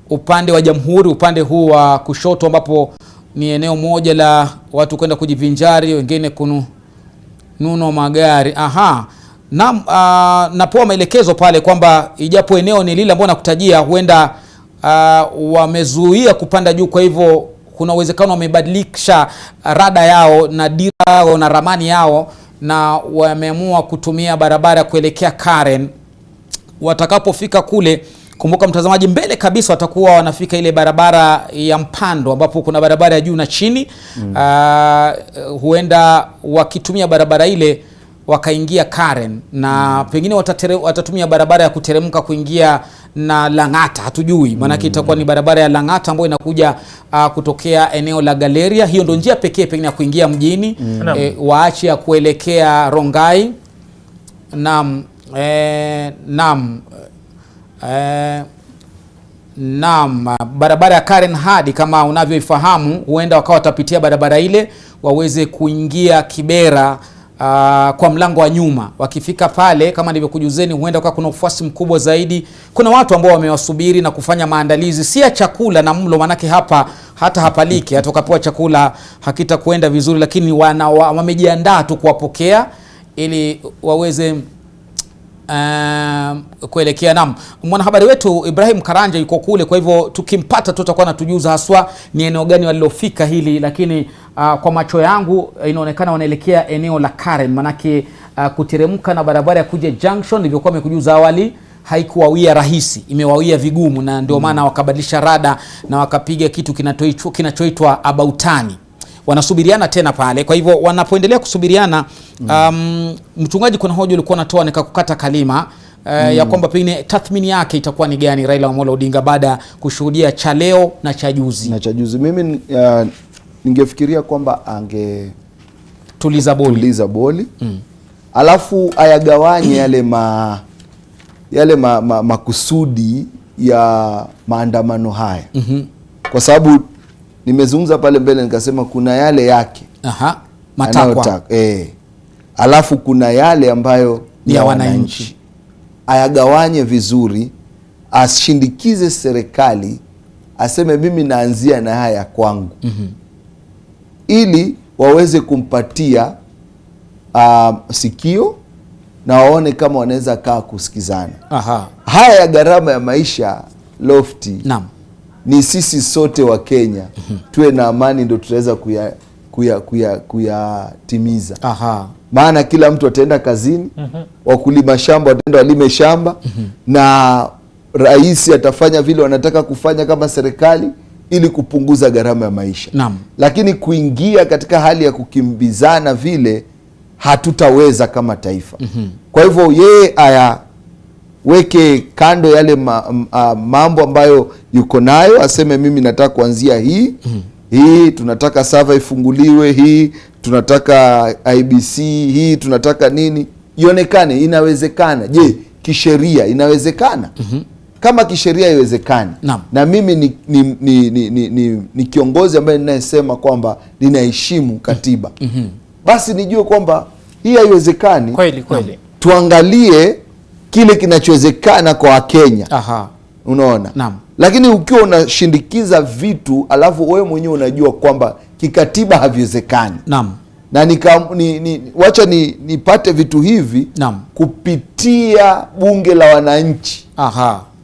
upande wa Jamhuri, upande huu wa kushoto ambapo ni eneo moja la watu kwenda kujivinjari, wengine kununua magari. Napoa maelekezo pale kwamba ijapo eneo ni lile ambalo nakutajia, huenda wamezuia kupanda juu, kwa hivyo kuna uwezekano wamebadilisha rada yao na dira yao na ramani yao, na wameamua kutumia barabara kuelekea Karen. Watakapofika kule, kumbuka mtazamaji, mbele kabisa watakuwa wanafika ile barabara ya mpando ambapo kuna barabara ya juu na chini. Huenda wakitumia barabara ile wakaingia Karen, na pengine watatumia barabara ya kuteremka kuingia na Lang'ata, hatujui. Maanake itakuwa ni barabara ya Lang'ata ambayo inakuja kutokea eneo la Galeria. Hiyo ndio njia pekee pengine ya kuingia mjini. Waache ya kuelekea Rongai. Barabara ya Karen hadi kama unavyoifahamu, huenda wakawa watapitia barabara ile waweze kuingia Kibera kwa mlango wa nyuma. Wakifika pale, kama nilivyokujuzeni, huenda kwa kuna ufuasi mkubwa zaidi. Kuna watu ambao wamewasubiri na kufanya maandalizi, si ya chakula na mlo, manake hapa hata hapaliki, hata ukapewa chakula hakita kuenda vizuri, lakini wamejiandaa tu kuwapokea ili waweze kuelekea. Naam, mwanahabari wetu Ibrahim Karanja yuko kule, kwa hivyo tukimpata tutakuwa natujuza haswa ni eneo gani walilofika hili. Lakini kwa macho yangu inaonekana wanaelekea eneo la Karen, manake kuteremka na barabara ya kuja junction nilivyokuwa nimekujuza awali haikuwawia rahisi, imewawia vigumu, na ndio maana wakabadilisha rada na wakapiga kitu kinachoitwa abautani. Wanasubiriana tena pale. Kwa hivyo wanapoendelea kusubiriana, mchungaji, kuna hoja ulikuwa unatoa nikakukata kalima ya kwamba pengine tathmini yake itakuwa ni gani Raila Amolo Odinga baada kushuhudia cha leo na cha juzi. Mimi ningefikiria kwamba ange tuliza boli. Alafu ayagawanye yale makusudi ya maandamano haya. Kwa sababu nimezungumza pale mbele nikasema kuna yale yake matakwa, alafu kuna yale ambayo ni ya wananchi. Ayagawanye vizuri, ashindikize serikali, aseme mimi naanzia na haya kwangu, ili waweze kumpatia sikio na waone kama wanaweza kaa kusikizana. Haya ya gharama ya maisha lofty, ni sisi sote wa Kenya tuwe na amani, ndio tutaweza kuyatimiza. Maana kila mtu ataenda kazini, wakulima shamba wataenda walime shamba, na rais atafanya vile wanataka kufanya kama serikali ili kupunguza gharama ya maisha. Lakini kuingia katika hali ya kukimbizana vile hatutaweza kama taifa. Kwa hivyo yeye ayaweke kando yale mambo ambayo yuko nayo, aseme mimi nataka kuanzia hii hii, tunataka server ifunguliwe, hii tunataka IBC, hii tunataka nini, ionekane inawezekana. Je, kisheria inawezekana? Kama kisheria iwezekani, na mimi ni kiongozi ambaye ninayesema kwamba ninaheshimu katiba, basi nijue kwamba hii haiwezekani. Kweli. Tuangalie kile kinachowezekana kwa Wakenya. Unaona? Lakini ukiwa unashindikiza vitu alafu wewe mwenyewe unajua kwamba kikatiba haviwezekani. Na wacha nipate vitu hivi kupitia bunge la wananchi.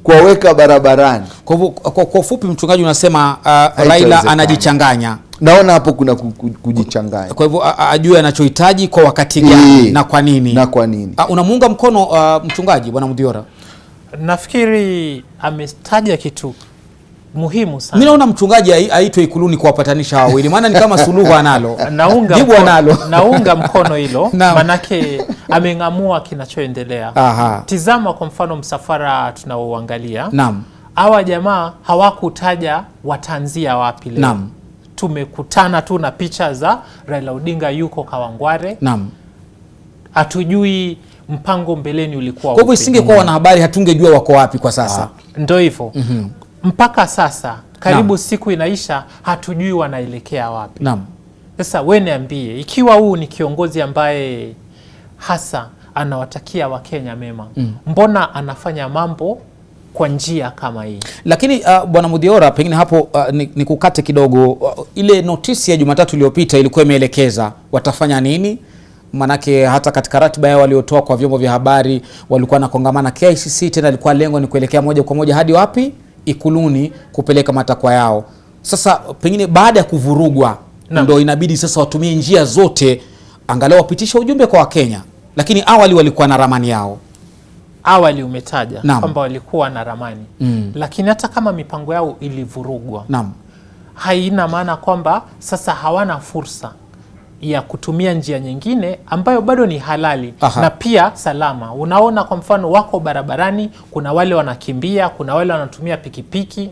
Kuwaweka barabarani. Kwa ufupi, mchungaji, unasema Raila anajichanganya. Naona hapo kuna kujichanganya. Kwa hivyo ajue anachohitaji kwa wakati gani na kwa nini. Unamuunga mkono mchungaji Bwana Mudhiora? Nafikiri amestaja kitu muhimu sana. Mimi naona mchungaji aitwe Ikuluni kuwapatanisha wawili, maana ni kama suluhu analo. Naunga mkono hilo, manake ameng'amua kinachoendelea. Tizama kwa mfano msafara tunaoangalia. Hawa jamaa hawakutaja watanzia wapi leo. Tumekutana tu na picha za Raila Odinga yuko Kawangware. Hatujui mpango mbeleni ulikuwa. Kwa hivyo isingekuwa wanahabari hatungejua wako wapi kwa sasa. Ndio hivyo. Mpaka sasa karibu siku inaisha, hatujui wanaelekea wapi. Sasa wewe niambie, ikiwa huu ni kiongozi ambaye hasa anawatakia Wakenya mema, mbona anafanya mambo kwa njia kama hii? Lakini Bwana Mudhiora, pengine hapo nikukate kidogo. Ile notisi ya Jumatatu iliyopita ilikuwa imeelekeza watafanya nini? Manake hata katika ratiba yao waliotoa kwa vyombo vya habari walikuwa na kongamana KICC, tena ilikuwa lengo ni kuelekea moja kwa moja hadi wapi? Ikuluni, kupeleka matakwa yao. Sasa pengine baada ya kuvurugwa ndio inabidi sasa watumie njia zote angalau wapitisha ujumbe kwa Wakenya. Lakini awali walikuwa na ramani yao. Awali umetaja kwamba walikuwa na ramani. Lakini hata kama mipango yao ilivurugwa, haina maana kwamba sasa hawana fursa ya kutumia njia nyingine ambayo bado ni halali na pia salama. Unaona kwa mfano wako barabarani, kuna wale wanakimbia, kuna wale wanatumia pikipiki,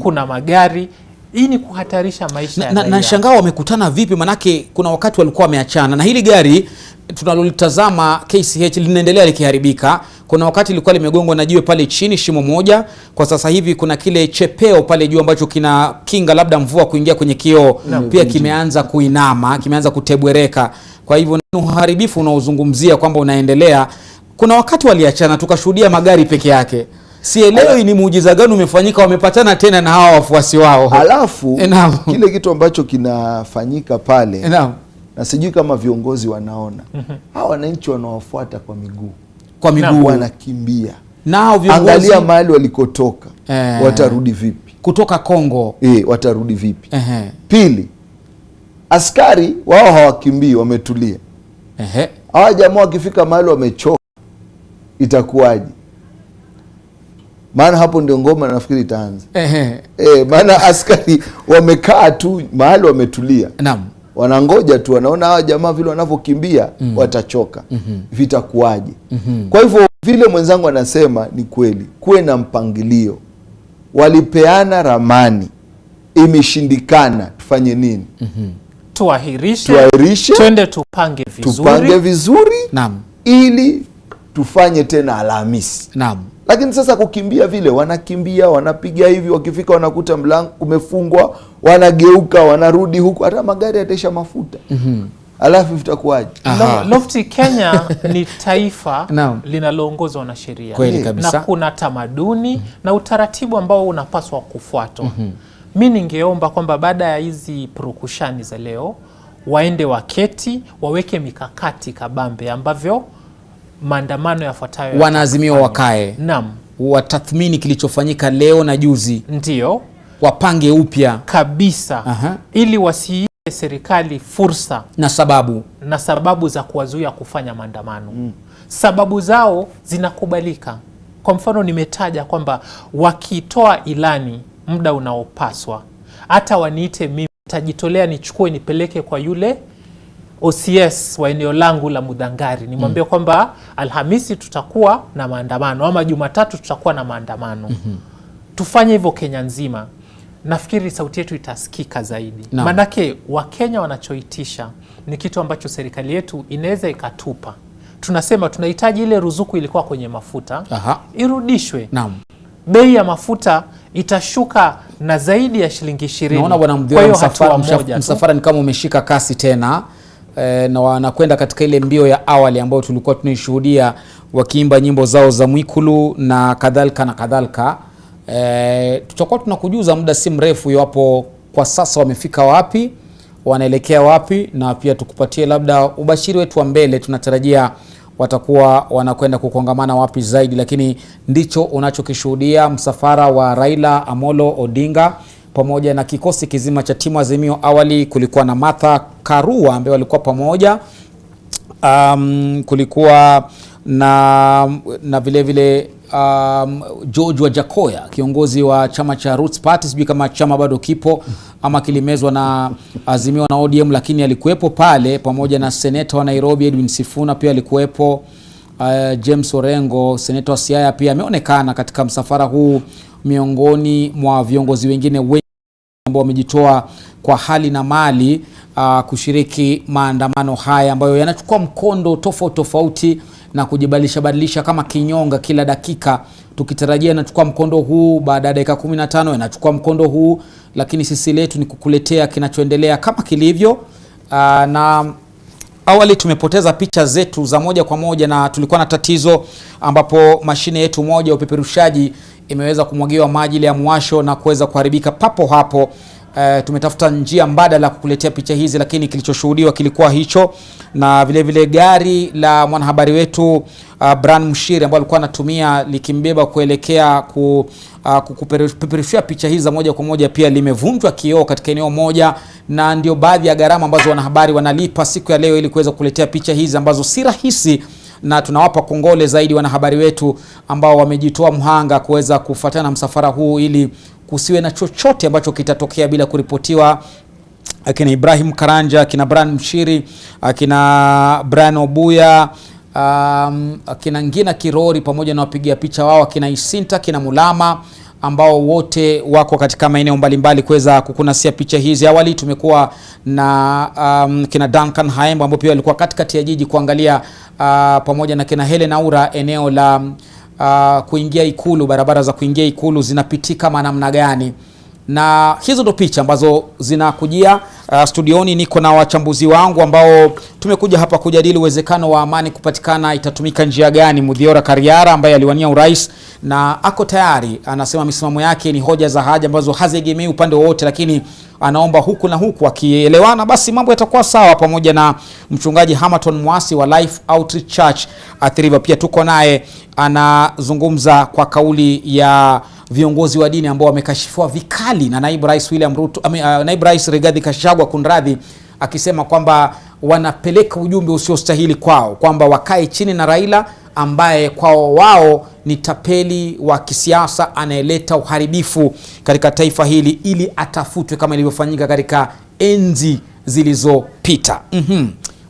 kuna magari. Hii ni kuhatarisha maisha ya raia. Na shangao wamekutana vipi? Manake kuna wakati walikuwa wameachana, na hili gari tunalolitazama KCH linaendelea likiharibika. Kuna wakati lilikuwa limegongwa na jiwe pale chini, shimo moja. Kwa sasa hivi kuna kile chepeo pale juu ambacho kina kinga labda mvua kuingia kwenye kioo, pia kimeanza kuinama, kimeanza kutebwereka. Kwa hivyo ni uharibifu unaozungumzia kwamba unaendelea. Kuna wakati waliachana tukashuhudia magari peke yake. Sielewi ni muujiza gani umefanyika, wamepatana tena na hawa wafuasi wao. Alafu kile kitu ambacho kinafanyika pale, na sijui kama viongozi wanaona, hawa wananchi wanawafuata kwa miguu, wanakimbia. Nao viongozi, angalia mahali walikotoka, watarudi vipi? Kutoka Kongo, watarudi vipi? Pili, askari wao hawakimbii, wametulia. Hawa jamaa wakifika mahali wamechoka, itakuwaje? Maana hapo ndio ngoma nafikiri itaanza. Maana askari wamekaa tu mahali wametulia. Naam. Wanangoja tu, wanaona hawa jamaa vile wanavyokimbia watachoka. Vitakuaje? Kwa hivyo vile mwenzangu anasema ni kweli, kuwe na mpangilio. Walipeana ramani, imeshindikana, tufanye nini? Tuahirishe, twende tupange vizuri. Naam. Ili tufanye tena Alhamisi. Naam. Lakini sasa kukimbia vile, wanakimbia, wanapiga hivi, wakifika wanakuta mlango umefungwa, wanageuka, wanarudi huku, hata magari yataisha mafuta. Alafu vitakuwaje? Lofty, Kenya ni taifa linaloongozwa na sheria. Na kuna tamaduni na utaratibu ambao unapaswa kufuatwa. Mimi ningeomba kwamba baada ya hizi purukushani za leo, waende waketi, waweke mikakati kabambe ambavyo maandamano yafuatayo wanaazimiwa wakae. Naam. Watathmini kilichofanyika leo na juzi. Ndio. Wapange upya kabisa. Ili wasiipe serikali fursa na sababu za kuwazuia kufanya maandamano. Sababu zao zinakubalika. Kwa mfano nimetaja kwamba wakitoa ilani muda unaopaswa, hata waniite mimi, tajitolea nichukue nipeleke kwa yule OCS wa eneo langu la Mudangari, nimwambie kwamba Alhamisi tutakuwa na maandamano ama Jumatatu tutakuwa na maandamano. Tufanye hivyo Kenya nzima. Nafikiri sauti yetu itasikika zaidi. Manake Wakenya wanachoitisha ni kitu ambacho serikali yetu inaweza ikatupa. Tunasema tunahitaji ile ruzuku ilikuwa kwenye mafuta, irudishwe. Bei ya mafuta itashuka na zaidi ya shilingi 20. Naona bwana msafara ni kama umeshika kasi tena. Na wanakwenda katika ile mbio ya awali ambayo tulikuwa tunaishuhudia wakiimba nyimbo zao za Mwikulu na kadhalika na kadhalika. Tutakuwa tunakujuza muda si mrefu iwapo kwa sasa wamefika wapi, wanaelekea wapi, na pia tukupatie labda ubashiri wetu wa mbele. Tunatarajia watakuwa wanakwenda kukongamana wapi zaidi, lakini ndicho unachokishuhudia, msafara wa Raila Amolo Odinga pamoja na kikosi kizima cha timu Azimio. Awali kulikuwa na Martha Karua ambaye walikuwa pamoja, kulikuwa na vile vile George Wajakoya, kiongozi wa chama cha Roots Party, sijui kama chama bado kipo ama kilimezwa na Azimio na ODM, lakini alikuwepo pale, pamoja na seneta wa Nairobi Edwin Sifuna pia alikuwepo. James Orengo, seneta wa Siaya, pia ameonekana katika msafara huu, miongoni mwa viongozi wengine wengi ambao wamejitoa kwa hali na mali kushiriki maandamano haya ambayo yanachukua mkondo tofauti na kujibadilisha kama kinyonga kila dakika. Tukitarajia yanachukua mkondo huu, baada ya dakika 15 yanachukua mkondo huu, lakini sisi letu ni kukuletea kinachoendelea kama kilivyo. Na awali tumepoteza picha zetu za moja kwa moja, na tulikuwa na tatizo ambapo mashine yetu moja ya upeperushaji imeweza kumwagiwa maji ile ya mwasho na kuweza kuharibika papo hapo. Tumetafuta njia mbadala kukuletea picha hizi, lakini kilichoshuhudiwa kilikuwa hicho. Na vile vile gari la mwanahabari wetu Brian Mshiri ambaye alikuwa anatumia likimbeba kuelekea kupeperushia picha hizi za moja kwa moja pia limevunjwa kioo katika eneo moja, na ndio baadhi ya gharama ambazo wanahabari wanalipa siku ya leo ili kuweza kuletea picha hizi ambazo si rahisi, na tunawapa kongole zaidi wanahabari wetu ambao wamejitoa mhanga kuweza kufuatana na msafara huu ili kusiwe na chochote ambacho kitatokea bila kuripotiwa. Akina Ibrahim Karanja, akina Brian Mshiri, akina Brian Obuya, akina Ngina Kirori pamoja na wapigia picha wao, akina Isinta, akina Mulama, ambao wote wako katika maeneo mbalimbali kuweza kukunasia picha hizi. Awali tumekuwa na kina Duncan Haembo ambao pia walikuwa katikati ya jiji kuangalia, pamoja na kina Helen Aura eneo la kuingia Ikulu, barabara za kuingia Ikulu zinapitika namna gani. Na hizo ndo picha ambazo zinakujia studioni. Niko na wachambuzi wangu ambao tumekuja hapa kujadili uwezekano wa amani kupatikana, itatumika njia gani. Mudhiora Kariara ambaye aliwania urais na ako tayari, anasema misimamo yake ni hoja za haja ambazo haziegemei upande wowote, lakini anaomba huku na huku, akielewana basi mambo yatakuwa sawa. Pamoja na mchungaji Hamaton Mwasi wa Life Outreach Church Athiriva, pia tuko naye, anazungumza kwa kauli ya viongozi wa dini ambao wamekashifiwa vikali na naibu rais William Ruto, naibu rais Rigathi Gachagua kunradhi, akisema kwamba wanapeleka ujumbe usiostahili kwao, kwamba wakae chini na Raila ambaye kwao wao ni tapeli wa kisiasa anayeleta uharibifu katika taifa hili ili atafutwe kama ilivyofanyika katika enzi zilizopita.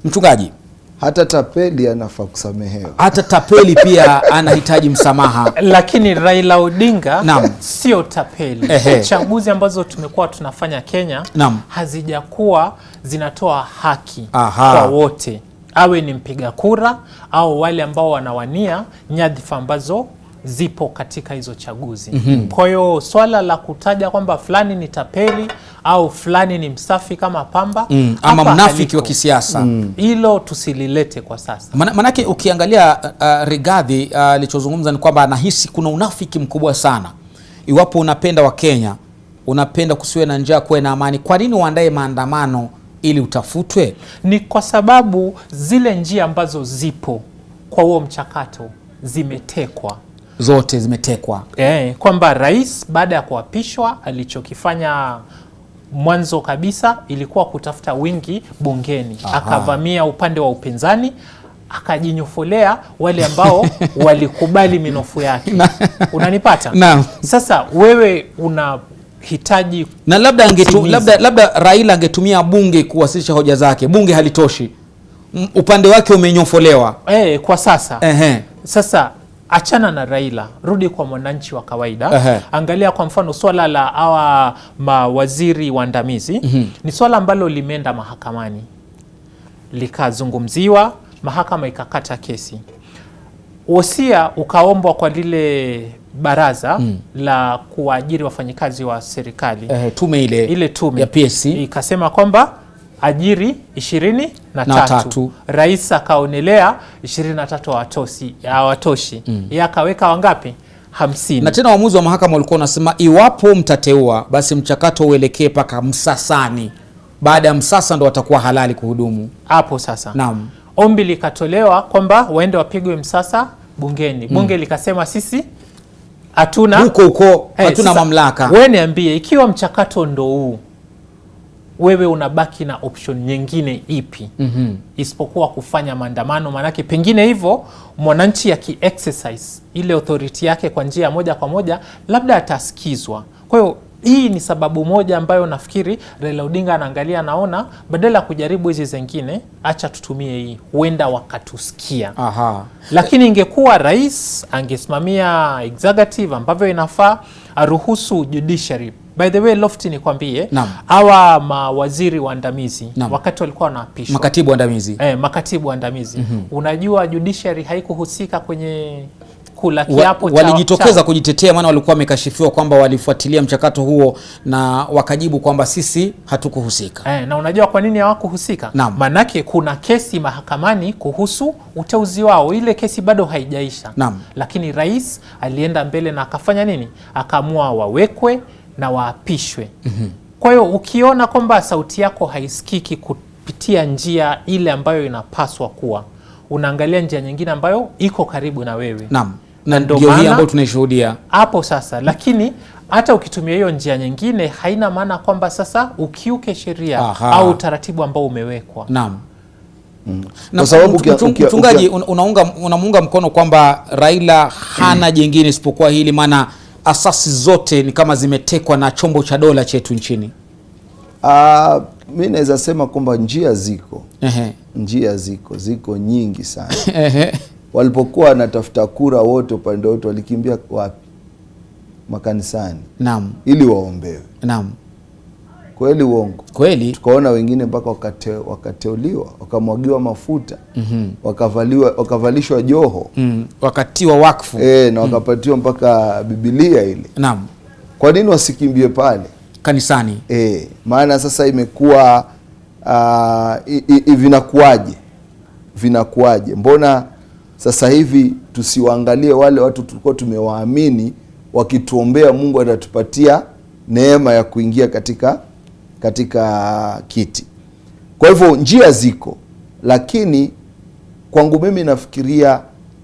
Mchungaji, hata tapeli anafaa kusamehewa. Hata tapeli pia anahitaji msamaha. Lakini Raila Odinga sio tapeli. Chaguzi ambazo tumekuwa tunafanya Kenya hazijakuwa zinatoa haki kwa wote, awe ni mpiga kura au wale ambao wanawania nyadhifa ambazo zipo katika hizo chaguzi. Kwa hiyo swala la kutaja kwamba fulani ni tapeli au fulani ni msafi kama pamba ama mnafiki wa kisiasa, hilo tusililete kwa sasa. Manake ukiangalia Rigathi alichozungumza ni kwamba anahisi kuna unafiki mkubwa sana. Iwapo unapenda wa Kenya, unapenda kusiwe na njaa, kuwe na amani, kwa nini uandae maandamano ili utafutwe? Ni kwa sababu zile njia ambazo zipo kwa huo mchakato zimetekwa. Zote zimetekwa. Kwamba rais baada ya kuapishwa alichokifanya mwanzo kabisa ilikuwa kutafuta wingi bungeni. Akavamia upande wa upinzani, akajinyofolea wale ambao walikubali minofu yake. Unanipata? Sasa wewe unahitaji na labda Raila angetumia bunge kuwasilisha hoja zake. Bunge halitoshi. Upande wake umenyofolewa. Kwa sasa. Sasa achana na Raila, rudi kwa mwananchi wa kawaida. Angalia kwa mfano swala la hawa mawaziri waandamizi. Ni swala ambalo limeenda mahakamani, likazungumziwa, mahakama ikakata kesi. Wosia ukaombwa kwa lile baraza la kuajiri wafanyikazi wa serikali. Tume ile tume ya PSC ikasema kwamba ajiri 23. Rais akaonelea 23 hawatoshi. Yeye akaweka wangapi? 50. Na tena uamuzi wa mahakama ulikuwa unasema iwapo mtateua basi mchakato uelekee paka msasani. Baada ya msasa ndo watakuwa halali kuhudumu. Hapo sasa. Ombi likatolewa kwamba waende wapigwe msasa bungeni. Bunge likasema sisi hatuna hatuna mamlaka. Wewe niambie, ikiwa mchakato ndo huu, wewe unabaki na option nyingine ipi? Isipokuwa kufanya maandamano? Manake pengine hivyo mwananchi exercise ile authority yake kwa njia moja kwa moja, labda atasikizwa. Kwa hiyo hii ni sababu moja ambayo nafikiri Raila Odinga anaangalia, naona badala ya kujaribu hizi zingine, acha tutumie hii, huenda wakatusikia. Lakini ingekuwa rais angesimamia executive ambavyo inafaa, aruhusu judiciary. By the way, Lofty nikwambie, hawa mawaziri waandamizi wakati walikuwa wanaapishwa, makatibu waandamizi, makatibu waandamizi, unajua judiciary haikuhusika kwenye kula kiapo. Walijitokeza kujitetea, maana walikuwa wamekashifiwa kwamba walifuatilia mchakato huo na wakajibu kwamba sisi hatukuhusika. Na unajua kwa nini hawakuhusika? Manake kuna kesi mahakamani kuhusu uteuzi wao. Ile kesi bado haijaisha. Lakini rais alienda mbele na akafanya nini? Akaamua wawekwe na waapishwe. Kwa hiyo ukiona kwamba sauti yako haisikiki kupitia njia ile ambayo inapaswa kuwa, unaangalia njia nyingine ambayo iko karibu na wewe. Na ndio hii ambayo tunaishuhudia hapo sasa. Lakini hata ukitumia hiyo njia nyingine haina maana kwamba sasa ukiuke sheria au utaratibu ambao umewekwa. Kwa sababu mchungaji unamuunga mkono kwamba Raila hana jingine isipokuwa hili, maana asasi zote ni kama zimetekwa na chombo cha dola chetu nchini. Mimi naweza sema kwamba njia ziko. Njia ziko nyingi sana. Walipokuwa wanatafuta kura wote upande wote walikimbia wapi? Makanisani. Ili waombewe. Kweli uongo? Kweli. Tukaona wengine mpaka wakateuliwa, wakamwagiwa mafuta, wakavalishwa joho, wakatiwa wakfu, na wakapatiwa mpaka Biblia ile. Kwa nini wasikimbie pale kanisani? Maana sasa imekuwa vinakuaje? Mbona sasa hivi tusiwaangalie wale watu tulikuwa tumewaamini wakituombea, Mungu atatupatia neema ya kuingia katika kiti. Kwa hivyo njia ziko, lakini kwangu mimi nafikiria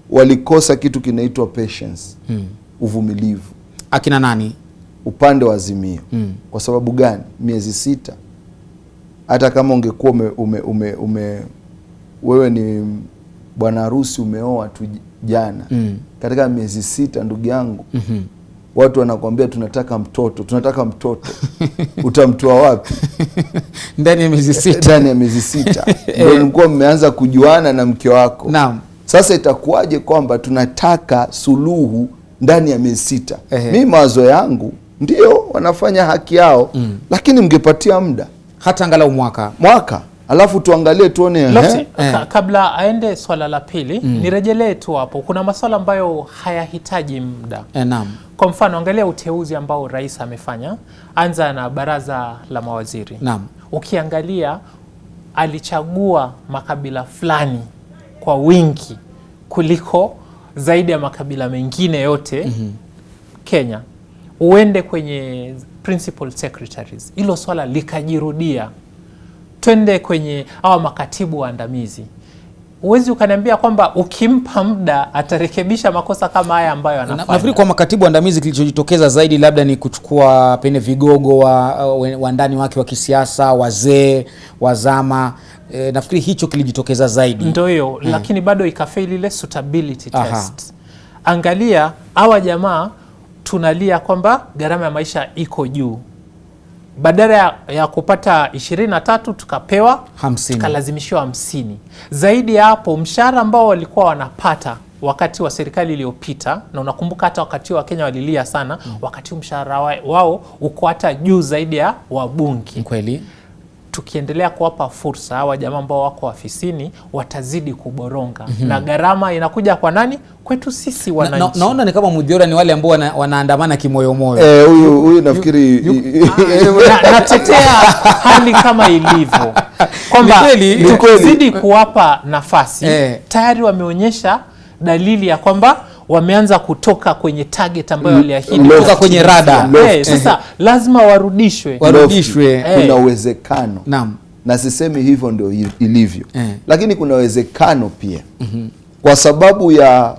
walikosa kitu kinaitwa patience, uvumilivu. Akina nani? Upande wa Azimio. Kwa sababu gani? Miezi 6. Hata kama ungekuwa wewe ni bwana harusi, umeoa tu jana. Katika miezi 6 ndugu yangu, watu wanakuambia tunataka mtoto. Utamtoa wapi? Ndani ya miezi 6. Ndani ya miezi 6. Ndio mlikuwa mmeanza kujuana na mke wako. Naam. Sasa itakuwaje kwamba tunataka suluhu ndani ya miezi 6? Mimi mawazo yangu ndio wanafanya haki yao, lakini mngepatia muda hata angalau mwaka. Alafu tuangalie tuone. Kabla aende swala la pili, nirejelee tu hapo. Kuna masuala ambayo hayahitaji muda. Naam. Kwa mfano, angalia uteuzi ambao rais amefanya. Anza na baraza la mawaziri. Naam. Ukiangalia alichagua makabila fulani kwa wingi kuliko zaidi ya makabila mengine yote Kenya. Uende kwenye principal secretaries, hilo swala likajirudia. Twende kwenye hawa makatibu waandamizi. Uwezi ukaniambia kwamba ukimpa muda atarekebisha makosa kama haya ambayo anafanya. Nafikiri kwa makatibu waandamizi kilichojitokeza zaidi labda ni kuchukua pene vigogo wa ndani wake wa kisiasa, wazee, wazama. Nafikiri hicho kilijitokeza zaidi. Ndio hiyo, lakini bado ikafail ile suitability test. Angalia hawa jamaa, tunalia kwamba gharama ya maisha iko juu. Badala ya kupata 23 tukapewa 50. Tukalazimishiwa 50. Zaidi ya hapo, mshahara ambao walikuwa wanapata wakati wa serikali iliyopita, na unakumbuka hata wakati wa Kenya walilia sana, wakati mshahara wao uko hata juu zaidi ya wabunge. Kweli. Tukiendelea kuwapa fursa hawa jamaa ambao wako ofisini, watazidi kuboronga. Na gharama inakuja kwa nani? Kwetu sisi wananchi. Naona ni kama Mudhora ni wale ambao wanaandamana kimoyomoyo. Huyu nafikiri natetea hali kama ilivyo. Kwamba tukizidi kuwapa nafasi, tayari wameonyesha dalili ya kwamba wameanza kutoka kwenye target ambayo waliahidi, kutoka kwenye rada. Sasa lazima warudishwe. Kuna uwezekano. Naam. Na sisemi hivyo ndio ilivyo. Lakini kuna uwezekano pia. Kwa sababu ya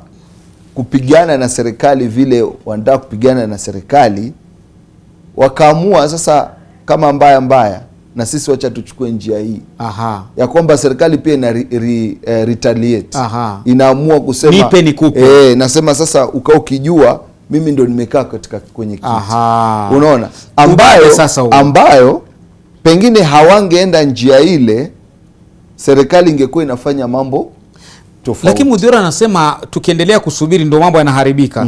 kupigana na serikali vile wanataka kupigana na serikali, wakaamua sasa kama mbaya na sisi wacha tuchukue njia hii. Ya kwamba serikali pia ina retaliate. Inaamua kusema nipe nikupe. Nasema sasa ukijua mimi ndo nimekaa kwenye kiti. Unaona? Ambayo pengine hawangeenda njia ile, serikali ingekuwa inafanya mambo tofauti. Lakini Mudhora anasema tukiendelea kusubiri ndo mambo yanaharibika.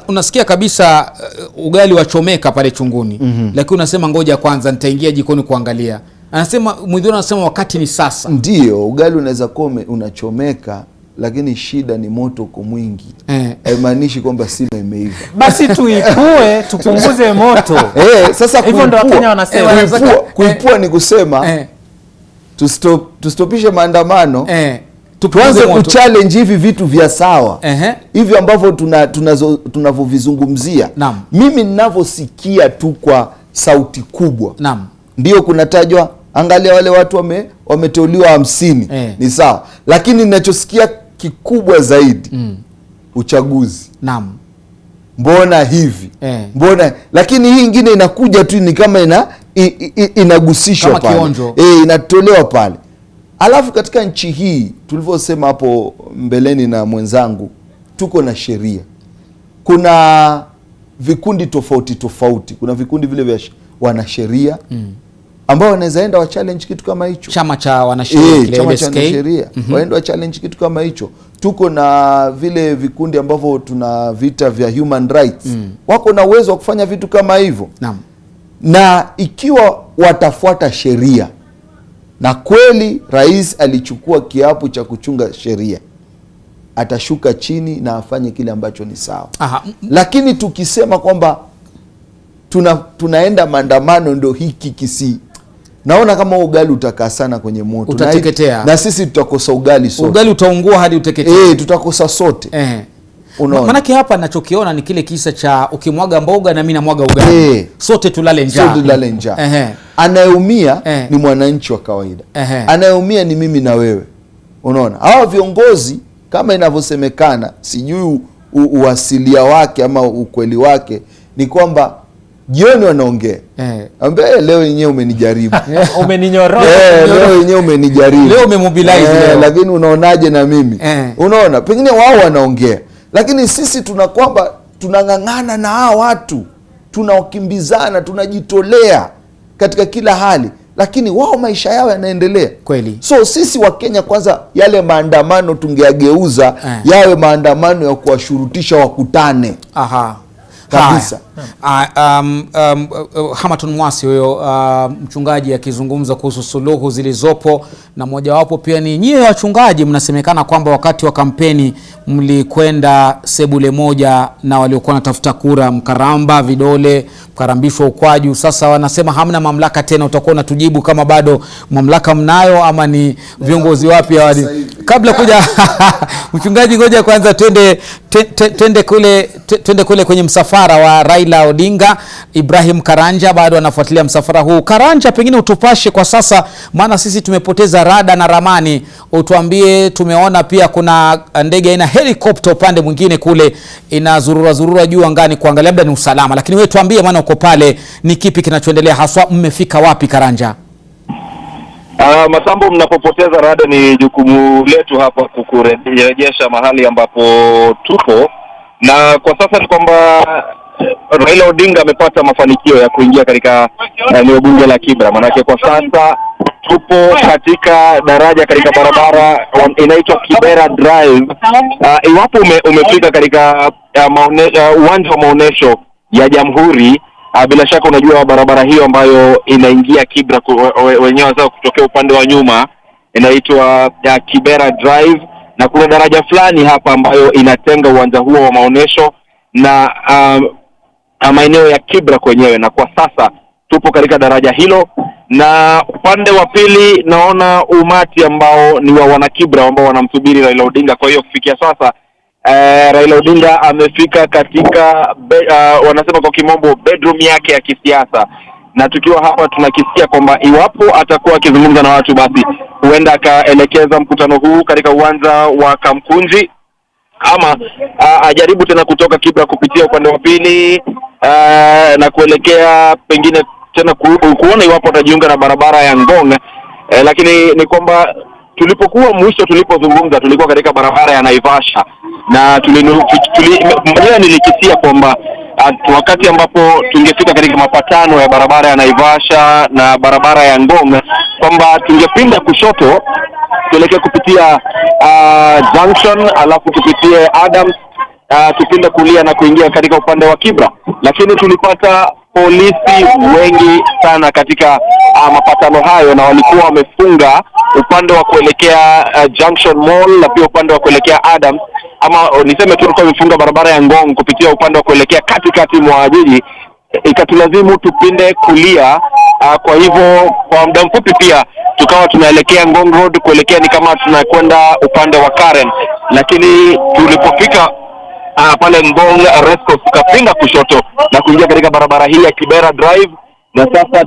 Unasikia kabisa ugali wachomeka pale chunguni. Lakini unasema ngoja kwanza nitaingia jikoni kuangalia. Anasema Mudhora anasema wakati ni sasa. Ndio, ugali unaweza kuwa unachomeka, lakini shida ni moto uko mwingi. Haimaanishi kwamba sima imeiva. Basi tuipue, tupunguze moto. Sasa hivyo ndio Wakenya wanasema. Kuipua ni kusema tustopishe maandamano. Tuanze kuchallenge hivi vitu vya sawa. Hivi ambavyo tunavyovizungumzia. Mimi ninavyosikia tu kwa sauti kubwa. Ndio kunatajwa, angalia wale watu wameteuliwa 50. Ni sawa. Lakini ninachosikia kikubwa zaidi, uchaguzi. Mbona hivi? Mbona, lakini hii ingine inakuja tu ni kama inagusishwa pale. Inatolewa pale. Alafu katika nchi hii tulivyosema hapo mbeleni na mwenzangu, tuko na sheria. Kuna vikundi tofauti. Kuna vikundi vile vya wanasheria ambao wanaweza enda wa challenge kitu kama hicho. Chama cha wanasheria, chama cha wanasheria waenda wa challenge kitu kama hicho. Tuko na vile vikundi ambavyo tuna vita vya human rights. Wako na uwezo wa kufanya vitu kama hivyo. Na ikiwa watafuata sheria, na kweli rais alichukua kiapo cha kuchunga sheria, atashuka chini na afanye kile ambacho ni sawa. Lakini tukisema kwamba tunaenda maandamano ndio hiki kisi, naona kama ugali utakaa sana kwenye moto. Utateketea. Na sisi tutakosa ugali sote. Ugali utaungua hadi uteketee. Tutakosa sote. Manake hapa ninachokiona ni kile kisa cha ukimwaga mboga na mimi namwaga ugali. Sote tulale njaa. Anayeumia ni mwananchi wa kawaida. Anayeumia ni mimi na wewe. Unaona? Hawa viongozi kama inavyosemekana, sijui uasilia wake ama ukweli wake, ni kwamba jioni wanaongea. Ambaye leo yenyewe umenijaribu. Umeninyoroa. Leo yenyewe umenijaribu. Leo umemobilize leo. Lakini unaonaje na mimi? Unaona, pengine wao wanaongea. Lakini sisi tunakwamba tunang'ang'ana na hao watu. Tunaokimbizana, tunajitolea katika kila hali. Lakini wao maisha yao yanaendelea. Kweli. So sisi wa Kenya kwanza yale maandamano tungeageuza yawe maandamano ya kuwashurutisha wakutane. Kabisa. Hamaton Mwasi huyo mchungaji akizungumza kuhusu suluhu zilizopo, na mojawapo pia ni nyie wachungaji mnasemekana kwamba wakati wa kampeni mlikwenda sebule moja na waliokuwa natafuta kura, mkaramba vidole, mkarambishwa ukwaju. Sasa wanasema hamna mamlaka tena. Utakuwa unatujibu kama bado mamlaka mnayo ama ni viongozi wapi hawali. Kabla kuja mchungaji, ngoja kwanza twende kule kwenye msafara wa Raila Odinga. Ibrahim Karanja bado anafuatilia msafara huu. Karanja, pengine utupashe kwa sasa, maana sisi tumepoteza rada na ramani. Utuambie, tumeona pia kuna ndege aina helicopter upande mwingine kule inazurura juu angani kuangalia labda ni usalama, lakini wewe tuambie, maana uko pale, ni kipi kinachoendelea haswa? Mmefika wapi Karanja? Masambo, mnapopoteza rada ni jukumu letu hapa kukurejesha mahali ambapo tupo, na kwa sasa ni kwamba Raila Odinga amepata mafanikio ya kuingia katika eneo bunge la Kibra. Manake kwa sasa tupo katika daraja katika barabara inaitwa Kibera Drive. Iwapo umefika katika uwanja wa maonesho ya Jamhuri, bila shaka unajua barabara hiyo ambayo inaingia Kibra, wenyewe wazao kutokea upande wa nyuma, inaitwa Kibera Drive, na kuna daraja fulani hapa ambayo inatenga uwanja huo wa maonesho na maeneo ya Kibra kwenyewe. Na kwa sasa tupo katika daraja hilo, na upande wa pili naona umati ambao ni wa wana Kibra ambao wanamsubiri Raila Odinga. Kwa hiyo kufikia sasa Raila Odinga amefika katika wanasema kwa kimombo bedroom yake ya kisiasa, na tukiwa hapa tunakisikia kwamba iwapo atakuwa akizungumza na watu, basi huenda akaelekeza mkutano huu katika uwanja wa Kamkunji, ama ajaribu tena kutoka Kibra kupitia upande wa pili na kuelekea pengine tena kuona iwapo atajiunga na barabara ya Ngong. Lakini ni kwamba tulipokuwa mwisho tulipozungumza tulikuwa katika barabara ya Naivasha, na mwenyewe nilikisia kwamba wakati ambapo tungefika katika mapatano ya barabara ya Naivasha na barabara ya Ngong, kwamba tungepinda kushoto tuelekea kupitia Junction, alafu tupitie Adams, tupinde kulia na kuingia katika upande wa Kibra. Lakini tulipata polisi wengi sana katika mapatano hayo, na walikuwa wamefunga upande wa kuelekea Junction Mall na pia upande wa kuelekea Adams, ama niseme tu walikuwa wamefunga barabara ya Ngong kupitia upande wa kuelekea katikati mwa jiji. Ikatulazimu tupinde kulia. Kwa hivyo kwa muda mfupi pia tukawa tunaelekea Ngong Road kuelekea ni kama tunakwenda upande wa Karen, lakini tulipofika pale Ngong Resco tukapinda kushoto na kuingia katika barabara hii ya Kibera Drive, na sasa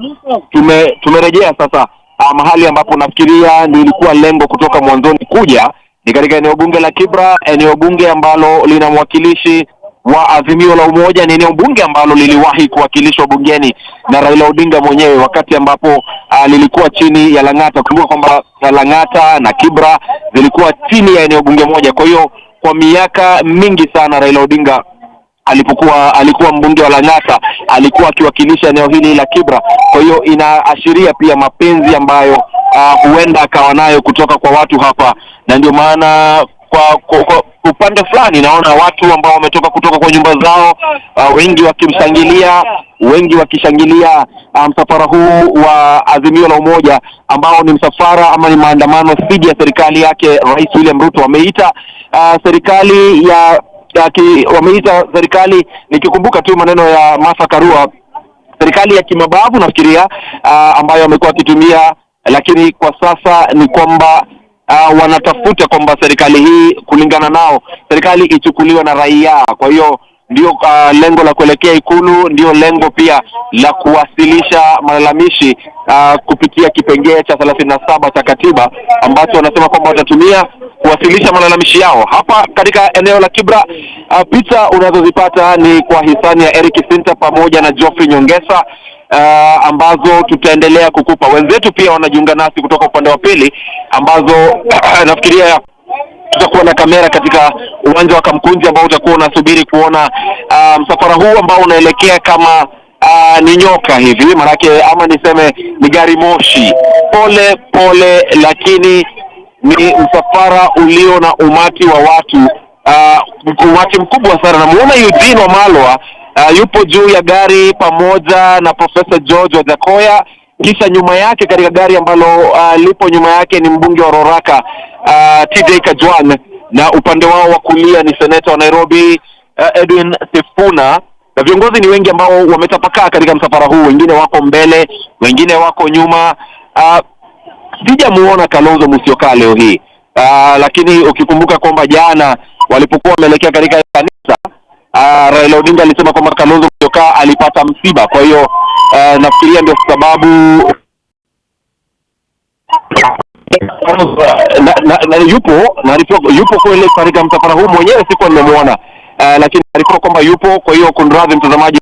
tumerejea sasa mahali ambapo nafikiria ndio ilikuwa lengo kutoka mwanzoni kuja, ni katika eneo bunge la Kibra, eneo bunge ambalo lina mwakilishi wa Azimio la Umoja. Ni eneo bunge ambalo liliwahi kuwakilishwa bungeni na Raila Odinga mwenyewe wakati ambapo lilikuwa chini ya Lang'ata. Kumbuka kwamba Lang'ata na Kibra zilikuwa chini ya eneo bunge moja. Kwa hiyo kwa miaka mingi sana Raila Odinga alikuwa mbunge wa Lang'ata, alikuwa akiwakilisha eneo hili la Kibra. Kwa hiyo inaashiria pia mapenzi ambayo huenda akawa nayo kutoka kwa watu hapa, na ndio maana kwa upande fulani naona watu ambao wametoka kutoka kwa nyumba zao, wengi wakimshangilia, wengi wakishangilia msafara huu wa Azimio la Umoja, ambao ni msafara ama ni maandamano dhidi ya serikali yake Rais William Ruto. Wameita serikali, nikikumbuka tu maneno ya Martha Karua, serikali ya kimabavu nafikiria, ambayo amekuwa akitumia, lakini kwa sasa ni kwamba wanatafuta kwamba serikali hii, kulingana nao, serikali ichukuliwe na raia. Kwa hiyo ndio lengo la kuelekea Ikulu, ndio lengo pia la kuwasilisha malalamishi kupitia kipengee cha 37 cha katiba ambacho wanasema kwamba watatumia kuwasilisha malalamishi yao. Hapa katika eneo la Kibra, picha unazozipata ni kwa hisani ya Eric Sinta pamoja na Geoffrey Nyongesa, ambazo tutaendelea kukupa. Wenzetu pia wanajiunga nasi kutoka upande wa pili, ambazo nafikiria tutakuwa na kamera katika uwanja wa Kamkunji ambao utakuwa unasubiri kuona msafara huu ambao unaelekea kama ni nyoka hivi, manake ama niseme ni gari moshi pole pole, lakini ni msafara ulio na umati wa watu, umati mkubwa sana. Namuona Eugene Wamalwa yupo juu ya gari pamoja na Professor George Wajakoya, kisha nyuma yake katika gari ambalo lipo nyuma yake ni mbunge wa Roraka TJ Kajwang, na upande wao wa kulia ni seneta wa Nairobi Edwin Sifuna, na viongozi ni wengi ambao wametapakaa katika msafara huu. Wengine wako mbele, wengine wako nyuma. Sijamuona Kalonzo Musyoka leo hii, lakini ukikumbuka kwamba jana walipokuwa wameelekea katika kanisa, Raila Odinga alisema kwamba Kalonzo Musyoka alipata msiba. Kwa hiyo nafikiria ndio sababu yupo kweli katika msafara huu. Mwenyewe sikuwa nimemuona, lakini alikuwa kwamba yupo. Kwa hiyo kunradhi mtazamaji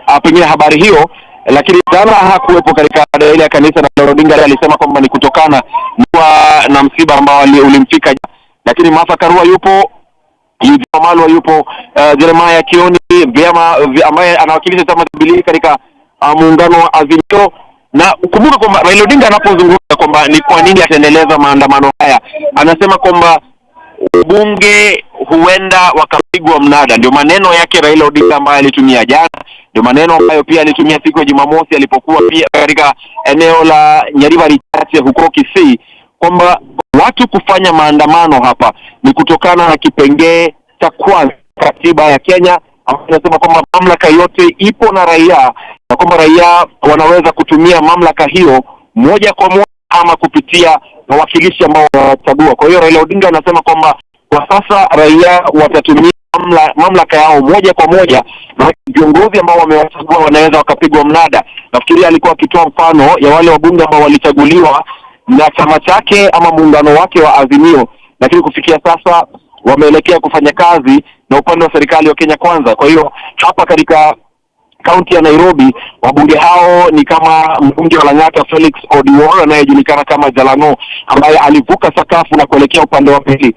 wa pengine habari hiyo, lakini jana hakuwepo katika ile ya kanisa, na Raila Odinga alisema kwamba ni kutokana na msiba ambao ulimfika. Lakini Martha Karua yupo, Eugene Wamalwa yupo, Jeremiah Kioni ambaye anawakilisha chama cha Jubilee katika muungano wa Azimio. Na kumbuka kwamba Raila Odinga anapozungumza kwamba ni kwa nini ataendeleza maandamano haya, anasema kwamba bunge huenda wakapigwa mnada. Ndio maneno yake Raila Odinga ambaye alitumia jana, ndio maneno ambayo pia alitumia siku ya Jumamosi alipokuwa pia katika eneo la Nyaribari Chache huko Kisii, kwamba watu kufanya maandamano hapa ni kutokana na kipengee cha kwanza katiba ya Kenya ambayo inasema kwamba mamlaka yote ipo na raia, na kwamba raia wanaweza kutumia mamlaka hiyo moja kwa moja ama kupitia wawakilishi ambao wanachagua. Kwa hiyo Raila Odinga anasema kwamba kwa sasa raia watatumia mamlaka yao moja kwa moja, na viongozi ambao wamewachagua wanaweza wakapigwa mnada. Nafikiria alikuwa akitoa mfano ya wale wabunge ambao walichaguliwa na chama chake ama muungano wake wa Azimio, lakini kufikia sasa wameelekea kufanya kazi na upande wa serikali wa Kenya Kwanza. Kwa hiyo hapa katika kaunti ya Nairobi, wabunge hao ni kama mbunge wa Lang'ata Felix Odiwuor anayejulikana kama Jalang'o, ambaye alivuka sakafu na kuelekea upande wa pili,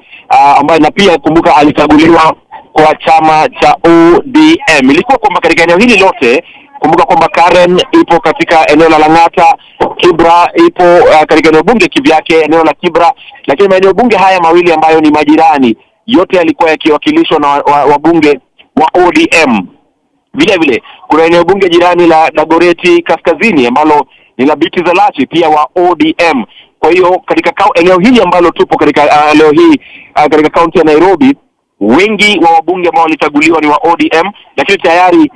ambaye na pia kumbuka alichaguliwa kwa chama cha ODM. Ilikuwa kwamba katika eneo hili lote, kumbuka kwamba Karen ipo katika eneo la Lang'ata, Kibra ipo katika eneo bunge kivyake eneo la Kibra, lakini maeneo bunge haya mawili ambayo ni majirani yote yalikuwa yakiwakilishwa na wabunge wa ODM. Vile vile kuna eneo bunge jirani la Dagoretti Kaskazini ambalo ni la Biti Zalachi pia wa ODM. Kwa hiyo katika eneo hili ambalo tupo katika leo hii katika kaunti ya Nairobi, wengi wa wabunge ambao walichaguliwa ni wa ODM, lakini tayari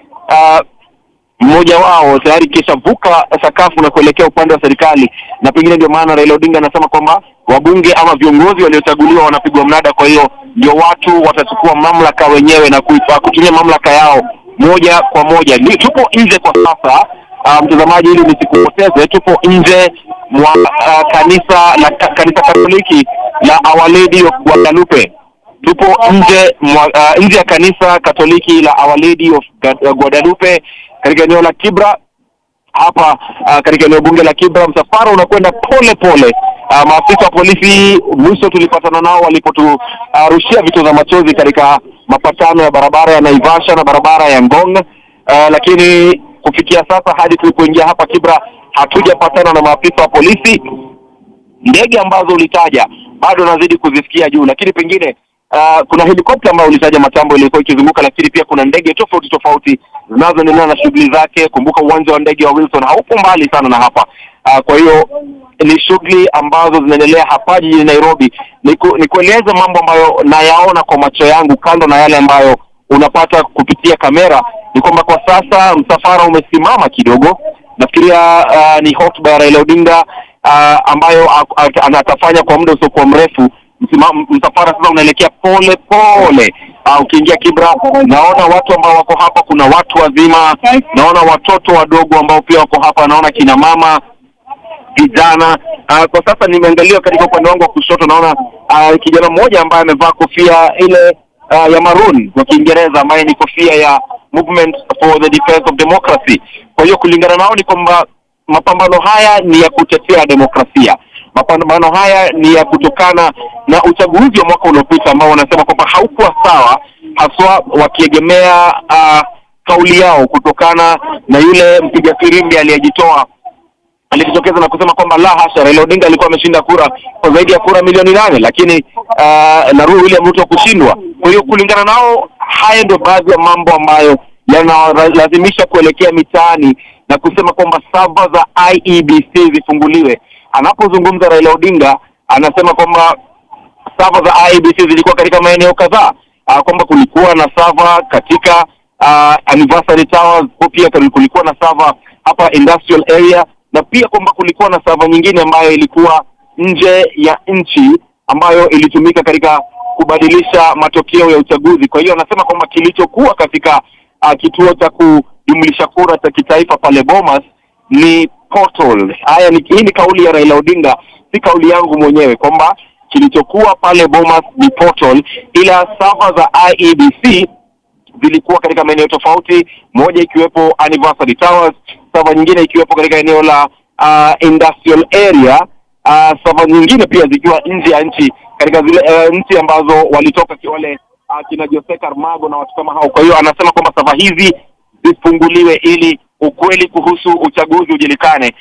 mmoja wao tayari kishavuka sakafu na kuelekea upande wa serikali, na pengine ndio maana Raila Odinga anasema kwamba wabunge ama viongozi waliochaguliwa wanapigwa mnada. Kwa hiyo ndio watu watachukua mamlaka wenyewe na kutumia mamlaka yao moja kwa moja. Tupo nje kwa sasa, mtazamaji, ili nisikupoteze, tupo nje mwa kanisa Katoliki la Our Lady of Guadalupe. Tupo nje ya kanisa Katoliki la Our Lady of Guadalupe katika eneo la Kibra. Hapa katika eneo bunge la Kibra, msafara unakwenda pole pole. Maafisa wa polisi mwisho tulipatana nao walipoturushia vitoza machozi katika mapatano ya barabara ya Naivasha na barabara ya Ngong, lakini kufikia sasa hadi tulipoingia hapa Kibra hatujapatana na maafisa wa polisi. Ndege ambazo ulitaja bado nazidi kuzisikia juu, lakini pengine kuna helikopta ambayo ulitaja matambo ilikuwa ikizunguka, lakini pia kuna ndege tofauti zinazoendelea na shughuli zake. Kumbuka uwanja wa ndege wa Wilson haupo mbali sana na hapa. Kwa hiyo ni shughuli ambazo zinaendelea hapa jijini Nairobi. Ni kueleza mambo ambayo nayaona kwa macho yangu, kando na yale ambayo unapata kupitia kamera. Ni kwamba kwa sasa msafara umesimama kidogo. Nafikiria ni hotuba ya Raila Odinga ambayo anatafanya kwa muda usiokuwa mrefu. Msafara sasa unaelekea pole pole. Ukiingia Kibra, naona watu ambao wako hapa, kuna watu wazima, naona watoto wadogo ambao pia wako hapa, naona kina mama, vijana. Kwa sasa nimeangalia katika upande wangu wa kushoto, naona kijana mmoja ambaye amevaa kofia ile ya maroon kwa Kiingereza, ambaye ni kofia ya Movement for the Defense of Democracy. Kwa hiyo kulingana nao ni kwamba mapambano haya ni ya kutetea demokrasia. Mapambano haya ni ya kutokana na uchaguzi wa mwaka uliopita ambao wanasema kwamba haukuwa sawa, haswa wakiegemea kauli yao kutokana na yule mpiga firimbi aliyejitoa alijitokeza na kusema kwamba la hasha, Raila Odinga alikuwa ameshinda kura kwa zaidi ya kura milioni 8, lakini na William Ruto kushindwa. Kwa hiyo kulingana nao, haya ndio baadhi ya mambo ambayo yanalazimisha kuelekea mitaani na kusema kwamba server za IEBC zifunguliwe. Anapozungumza Raila Odinga anasema kwamba server za IEBC zilikuwa katika maeneo kadhaa, kwamba kulikuwa na server katika Anniversary Towers, pia kulikuwa na server hapa industrial area, na pia kwamba kulikuwa na server nyingine ambayo ilikuwa nje ya nchi ambayo ilitumika katika kubadilisha matokeo ya uchaguzi. Kwa hiyo anasema kwamba kilichokuwa katika kituo cha kujumlisha kura cha kitaifa pale Bomas ni portal. Hii ni kauli ya Raila Odinga, si kauli yangu mwenyewe, kwamba kilichokuwa pale Bomas ni portal, ila server za IEBC zilikuwa katika maeneo tofauti, moja ikiwepo Anniversary Towers, server nyingine ikiwepo katika eneo la industrial area, server nyingine pia zikiwa nje ya nchi katika zile nchi ambazo walitoka wale kina Jose Carmago na watu kama hao. Kwa hiyo anasema kwamba server hizi zifunguliwe ili ukweli kuhusu uchaguzi ujulikane.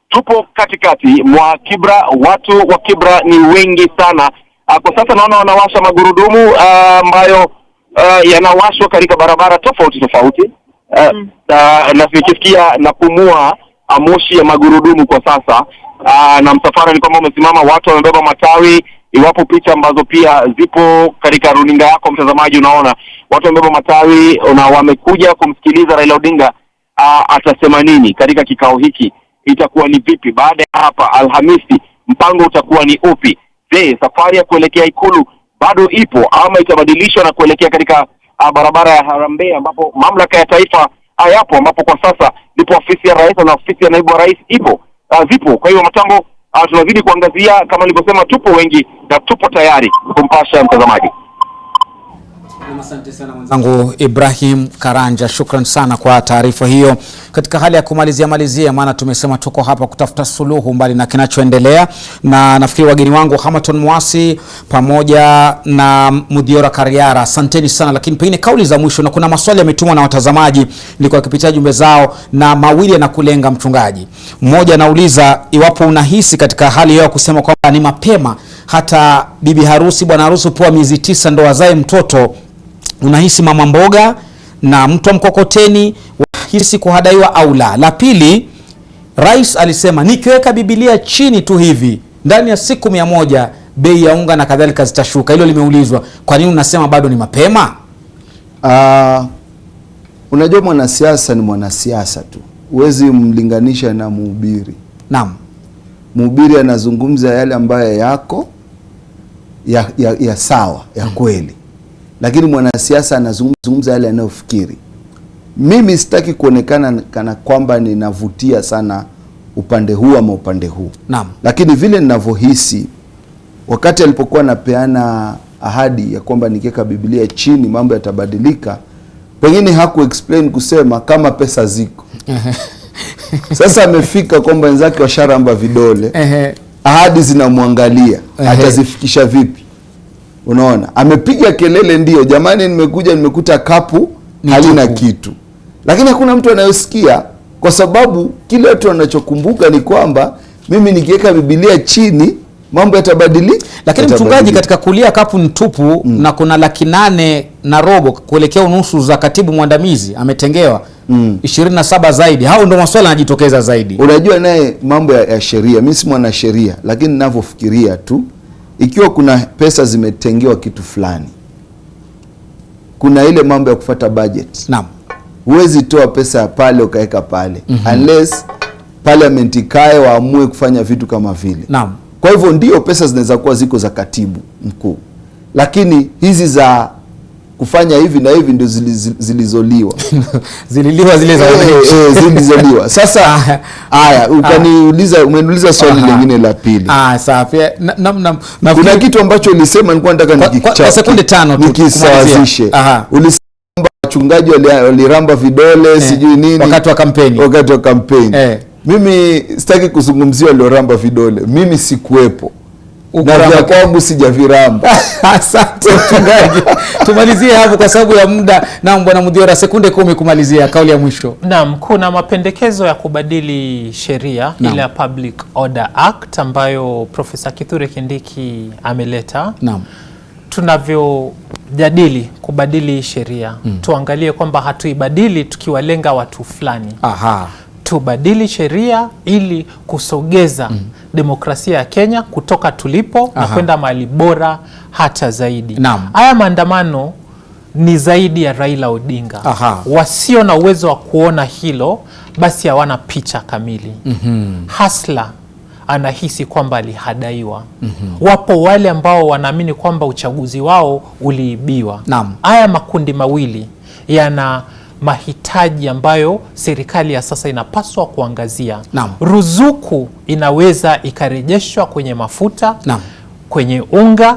Tupo katikati mwa Kibra, watu wa Kibra ni wengi sana. Kwa sasa naona wanawasha magurudumu ambayo yanawashwa katika barabara tofauti tofauti. Na nikisikia na kumua moshi ya magurudumu kwa sasa. Na msafara ni kwamba umesimama, watu wamebeba matawi. Iwapo picha ambazo pia zipo katika runinga yako mtazamaji, unaona watu wamebeba matawi na wamekuja kumsikiliza Raila Odinga atasema nini katika kikao hiki. Itakuwa ni vipi baada ya hapa Alhamisi, mpango utakuwa ni upi? Je, safari ya kuelekea ikulu bado ipo ama itabadilishwa na kuelekea katika barabara ya Harambee ambapo mamlaka ya taifa hayapo, ambapo kwa sasa ndipo ofisi ya rais na ofisi ya naibu wa rais zipo. Kwa hiyo matambo tunazidi kuangazia, kama nilivyosema, tupo wengi na tupo tayari kumpasha mtazamaji. Asante sana mwenzangu Ibrahim Karanja, shukran sana kwa taarifa hiyo. Katika hali ya kumalizia, maana tumesema tuko hapa kutafuta suluhu mbali na kinachoendelea, na nafikiri wageni wangu Hamaton Mwasi pamoja na Mudhiora Kariara, asanteni sana. Lakini pengine kauli za mwisho, na kuna maswali yametumwa na watazamaji, nilikuwa nikipitia jumbe zao, na mawili yanakulenga mchungaji. Mmoja anauliza iwapo unahisi katika hali hiyo kusema kwamba ni mapema hata bibi harusi bwana harusi poa miezi 9 ndo azae mtoto, unahisi mama mboga na mtu wa mkokoteni wahisi kuhadaiwa au la? La pili, rais alisema nikiweka Biblia chini tu hivi ndani ya siku 100 bei ya unga na kadhalika zitashuka. Hilo limeulizwa, kwa nini unasema bado ni mapema? Unajua mwanasiasa ni mwanasiasa tu, huwezi mlinganisha na mhubiri. Naam, mhubiri anazungumza yale ambayo yako ya sawa, ya kweli. Lakini mwanasiasa anazungumza yale anayofikiri. Mimi sitaki kuonekana kana kwamba ninavutia sana upande huu ama upande huu. Naam. Lakini vile ninavyohisi wakati alipokuwa anapeana ahadi ya kwamba nikiweka Biblia chini mambo yatabadilika, pengine haku explain kusema kama pesa ziko. Sasa amefika kwamba wenzake washaramba vidole. Ahadi zinamwangalia, atazifikisha vipi? Unaona, amepiga kelele ndio, jamani nimekuta kapu halina kitu. Lakini hakuna mtu anayosikia, kwa sababu kile watu wanachokumbuka ni kwamba mimi nikiweka Biblia chini mambo yatabadilika. Lakini mchungaji, katika kulia kapu ni tupu na kuna 8.5 kuelekea unusu za katibu mwandamizi ametengewa 27 zaidi. Hao ndio maswala yanajitokeza zaidi. Unajua naye mambo ya sheria, mimi si mwana sheria, lakini ninavyofikiria tu, ikiwa kuna pesa zimetengewa kitu fulani, kuna ile mambo ya kufuata budget. Naam. Huwezi toa pesa ya pale ukaweka pale unless parliament ikae waamue kufanya vitu kama vile. Naam. Kwa hivyo ndio pesa zinaweza kuwa ziko za katibu mkuu, lakini hizi za kufanya hivi na hivi ndio zilizoliwa. Zililiwa zile za zilizoliwa. Sasa haya umeniuliza swali lingine la pili. Safi. Kuna kitu ambacho ulisema nilikuwa nataka kwa sekunde 5 tu nikisawazishe. Ulisema wachungaji waliramba vidole sijui nini wakati wa kampeni. Mimi sitaki kuzungumzia walioramba vidole. Mimi sikuwepo. Na vya kwangu sijaviramba. Asante mchungaji. Tumalizie hapo kwa sababu ya muda. Naam bwana Mudhiora, sekunde 10 kumalizia kauli ya mwisho. Naam, kuna mapendekezo ya kubadili sheria ile ya Public Order Act ambayo Profesa Kithure Kindiki ameleta. Naam. Tunavyojadili kubadili sheria, tuangalie kwamba hatuibadili tukiwalenga watu fulani. Tubadili sheria ili kusogeza demokrasia ya Kenya kutoka tulipo na kwenda mahali bora hata zaidi. Haya maandamano ni zaidi ya Raila Odinga. Wasio na uwezo wa kuona hilo basi hawana picha kamili. Hasla anahisi kwamba alihadaiwa. Wapo wale ambao wanaamini kwamba uchaguzi wao uliibiwa. Haya makundi mawili yana mahitaji ambayo serikali ya sasa inapaswa kuangazia. Ruzuku inaweza ikarejeshwa kwenye mafuta, kwenye unga,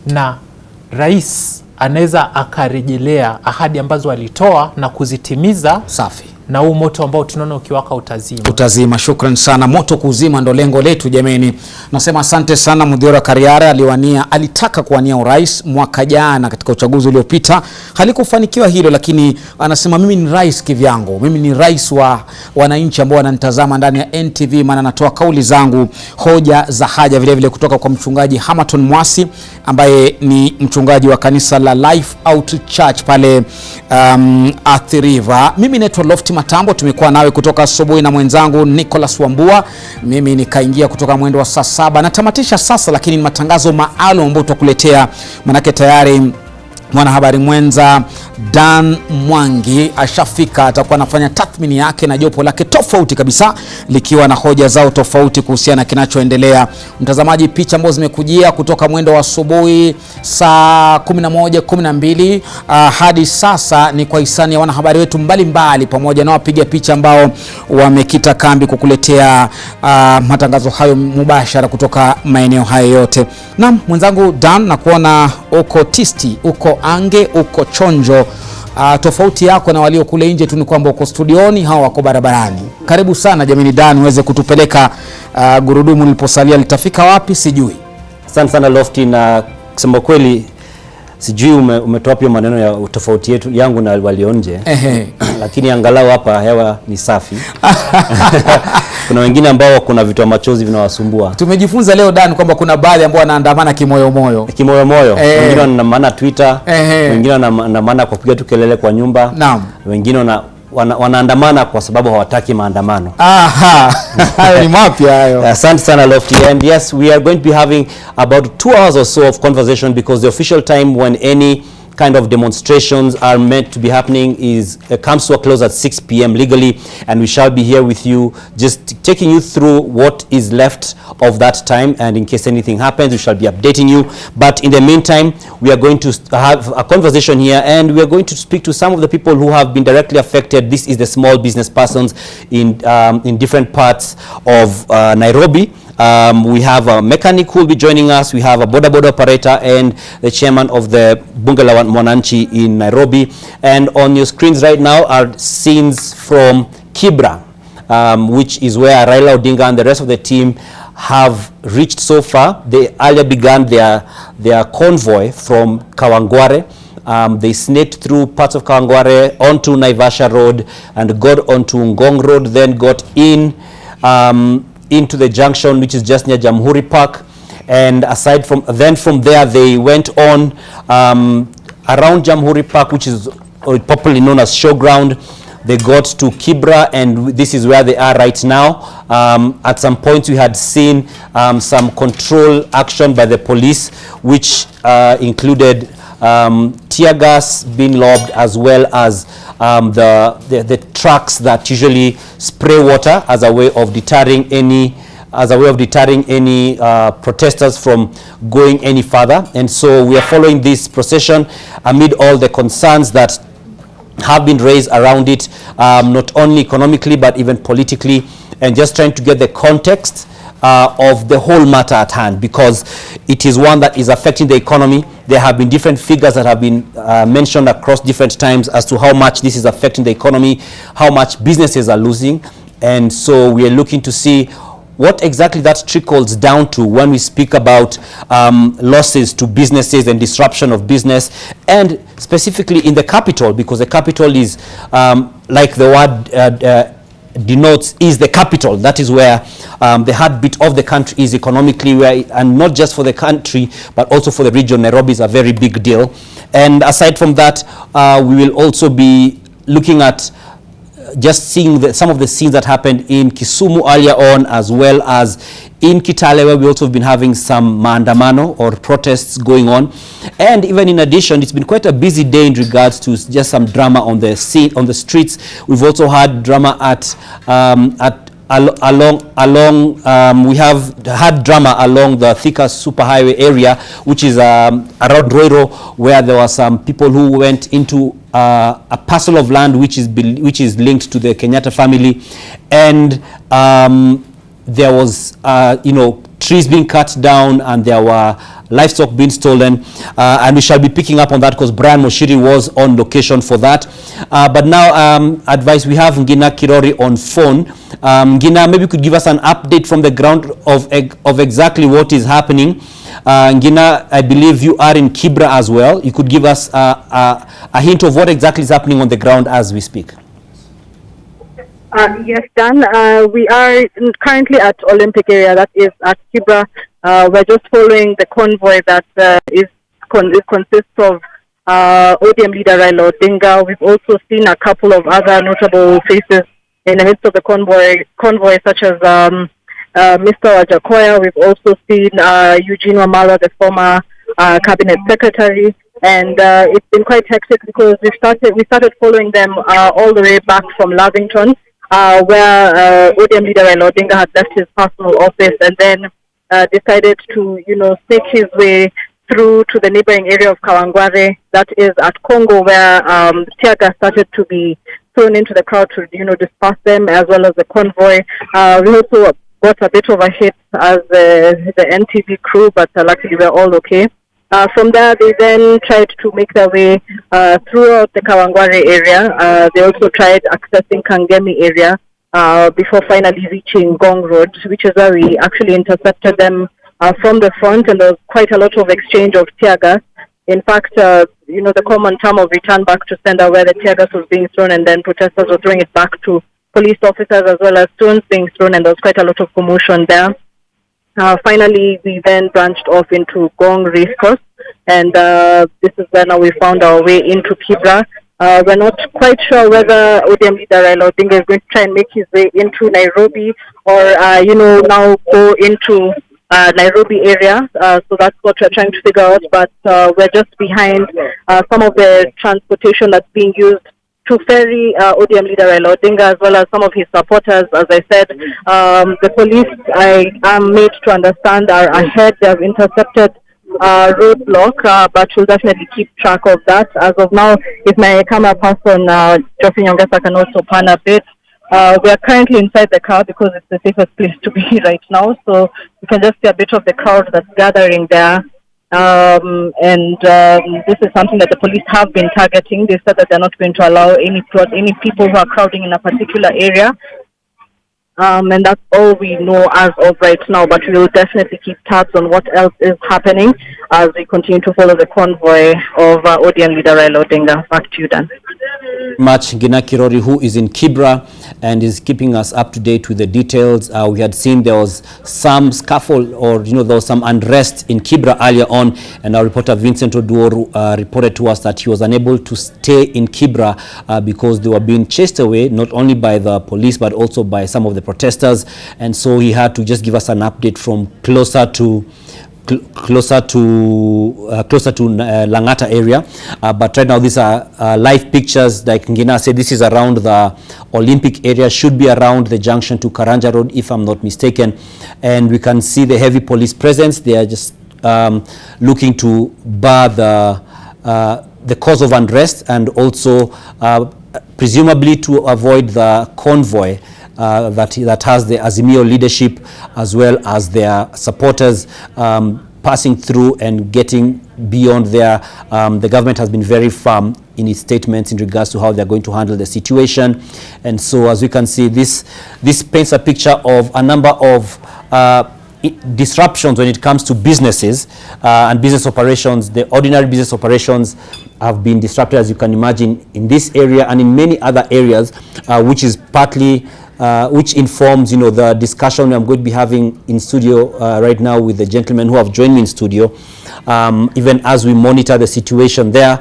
na rais anaweza akarejelea ahadi ambazo alitoa na kuzitimiza. Safi. Na huu moto ambao tunaona ukiwaka utazima. Shukran sana. Moto kuzima ndo lengo letu jameni. Nasema asante sana. Mudhiora Kariara alitaka kuwania urais mwaka jana katika uchaguzi uliopita. Halikufanikiwa hilo, lakini anasema mimi ni rais kivyangu. Mimi ni rais wa wananchi ambao wananitazama ndani ya NTV, maana natoa kauli zangu, hoja za haja, vile vile kutoka kwa mchungaji Hamaton Mwasi ambaye ni mchungaji wa kanisa la Life Out Church pale Athi River. Mimi naitwa Lofty Matambo, tumekuwa nawe kutoka asubuhi na mwenzangu Nicholas Wambua. Mimi nikaingia kutoka mwendo wa saa 7. Natamatisha sasa, lakini ni matangazo maalum ambayo tutakuletea, manake tayari mwanahabari mwenza Dan Mwangi ashafika. Atakuwa anafanya tathmini yake na jopo lake tofauti kabisa, likiwa na hoja zao tofauti kuhusiana na kinachoendelea. Mtazamaji, picha ambazo zimekujia kutoka mwendo wa asubuhi saa 11:12 hadi sasa ni kwa hisani ya wanahabari wetu mbalimbali pamoja na wapiga picha ambao wamekita kambi kukuletea matangazo hayo mubashara kutoka maeneo hayo yote. Na mwenzangu Dan, na kuona uko tisti, uko ange, uko chonjo. Tofauti yako na walio kule nje tu ni kwamba uko studioni, hawa wako barabarani. Karibu sana jamini Dan, uweze kutupeleka gurudumu liliposalia litafika wapi sijui. Asante sana Lofty, na kusema kweli sijui umetoa pia maneno ya tofauti yetu yangu na walio nje. Lakini angalau hapa hewa ni safi. Kuna wengine ambao kuna vitu machozi vinawasumbua. Tumejifunza leo Dan kwamba kuna baadhi ambao wanaandamana kimoyo-moyo. Kimoyo-moyo. Wengine wanaandamana Twitter, wengine wanaandamana kwa kupiga tu kelele kwa nyumba. Wengine wanaandamana kwa sababu hawataki maandamano. Hayo ni mapya hayo. Asante sana Lofty. And yes, we are going to be having about 2 hours or so of conversation, because the official time when any kind of demonstrations are meant to be happening comes to a close at 6 p.m. legally, and we shall be here with you just taking you through what is left of that time, and in case anything happens we shall be updating you. But in the meantime, we are going to have a conversation here, and we are going to speak to some of the people who have been directly affected. This is the small business persons in different parts of Nairobi. We have a mechanic who will be joining us. We have a boda operator and the chairman of the Bunge la Mwananchi in Nairobi. And on your screens right now are scenes from Kibra, which is where Raila Odinga and the rest of the team have reached so far. They earlier began their convoy from Kawangware. They snaked through parts of Kawangware onto Naivasha Road and got onto Ngong Road, then got into the junction, which is just near Jamhuri Park, and aside from there they went on around Jamhuri Park, which is popularly known as Showground. They got to Kibra, and this is where they are right now. At some point we had seen some control action by the police, which included tear gas being lobbed, as well as the trucks that usually spray water as a way of deterring any as a way of deterring any protesters from going any further. And so we are following this procession amid all the concerns that have been raised around it, not only economically but even politically, and just trying to get the context of the whole matter at hand, because it is one that is affecting the economy. There have been different figures that have been mentioned across different times as to how much this is affecting the economy, how much businesses are losing. And so we are looking to see what exactly that trickles down to when we speak about losses to businesses and disruption of business, and specifically in the capital, because the capital is, like the word denotes, is the capital. That is where the heartbeat of the country is economically, where, and not just for the country but also for the region. Nairobi is a very big deal. And aside from that, we will also be looking at just seeing some of the scenes that happened in Kisumu earlier on, as well as in Kitale, where we also have been having some maandamano or protests going on. And even in addition, it's been quite a busy day in regards to just some drama on the scene, on the streets. We've also had drama we have had drama along the Thika superhighway area, which is around Roiro, where there were some people who went into a parcel of land which is linked to the Kenyatta family, and there was trees being cut down, and there were livestock being stolen, and we shall be picking up on that because Brian Moshiri was on location for that. But now, advice, we have Ngina Kirori on phone. Ngina, maybe you could give us an update from the ground of exactly what is happening. Ngina, I believe you are in Kibra as well. You could give us a hint of what exactly is happening on the ground as we speak. Yes, Dan. We are currently at Olympic area, that is at Kibra. We're just following the convoy that consists of ODM leader Raila Odinga. We've also seen a couple of other notable faces in the midst of the convoy such as Mr. Wajakoya. We've also seen Eugene Wamalwa, the former cabinet secretary. And it's been quite hectic because we started following them all the way back from Lavington, where ODM leader Raila Odinga had left his personal office and then decided to, sneak his way through to the neighboring area of Kawangware, that is at Congo, where tear gas started to be thrown into the crowd to, disperse them, as well as the convoy. We also got a bit of a hit as the NTV crew, but luckily we're all okay. From there, they then tried to make their way throughout the Kawangware area. They also tried accessing Kangemi area before finally reaching Gong Road, which is where we actually intercepted them from the front, and there was quite a lot of exchange of tear gas. In fact, the common term of return back to sender, where the tear gas was being thrown and then protesters were throwing it back to police officers, as well as stones being thrown, and there was quite a lot of commotion there. Finally, we then branched off into Gong Racecourse, and this is where now we found our way into Kibra. We're not quite sure whether ODM leader Raila Odinga is going to try and make his way into Nairobi or, now go into Nairobi area. So that's what we're trying to figure out. But we're just behind some of the transportation that's being used to ferry ODM leader Raila Odinga, as well as some of his supporters. As I said, the police, I am made to understand, are ahead. They have intercepted roadblock, but we'll definitely keep track of that. As of now, if my camera person, Geoffrey Nyongesa, can also pan a bit. We are currently inside the car because it's the safest place to be right now. So you can just see a bit of the crowd that's gathering there. This is something that the police have been targeting. They said that they're not going to allow any people who are crowding in a particular area. And that's all we know as of right now, but we will definitely keep tabs on what else is happening as we continue to follow the convoy of ODM leader Raila Odinga. Back to you, Dan. Much Ngina Kirori, who is in Kibra and is keeping us up to date with the details. We had seen there was some scuffle, or there was some unrest in Kibra earlier on, and our reporter Vincent Oduor reported to us that he was unable to stay in Kibra because they were being chased away, not only by the police but also by some of the protesters, and so he had to just give us an update from closer to closer to Langata area, but right now these are live pictures. Like Ngina said, this is around the Olympic area, should be around the junction to Karanja Road, if I'm not mistaken, and we can see the heavy police presence. They are just looking to bar the cause of unrest, and also presumably to avoid the convoy that has the Azimio leadership as well as their supporters passing through and getting beyond there. The government has been very firm in its statements in regards to how they're going to handle the situation. And so, as we can see, this paints a picture of a number of disruptions when it comes to businesses and business operations. The ordinary business operations have been disrupted, as you can imagine, in this area and in many other areas, which is partly which informs, the discussion I'm going to be having in studio right now with the gentlemen who have joined me in studio, even as we monitor the situation there,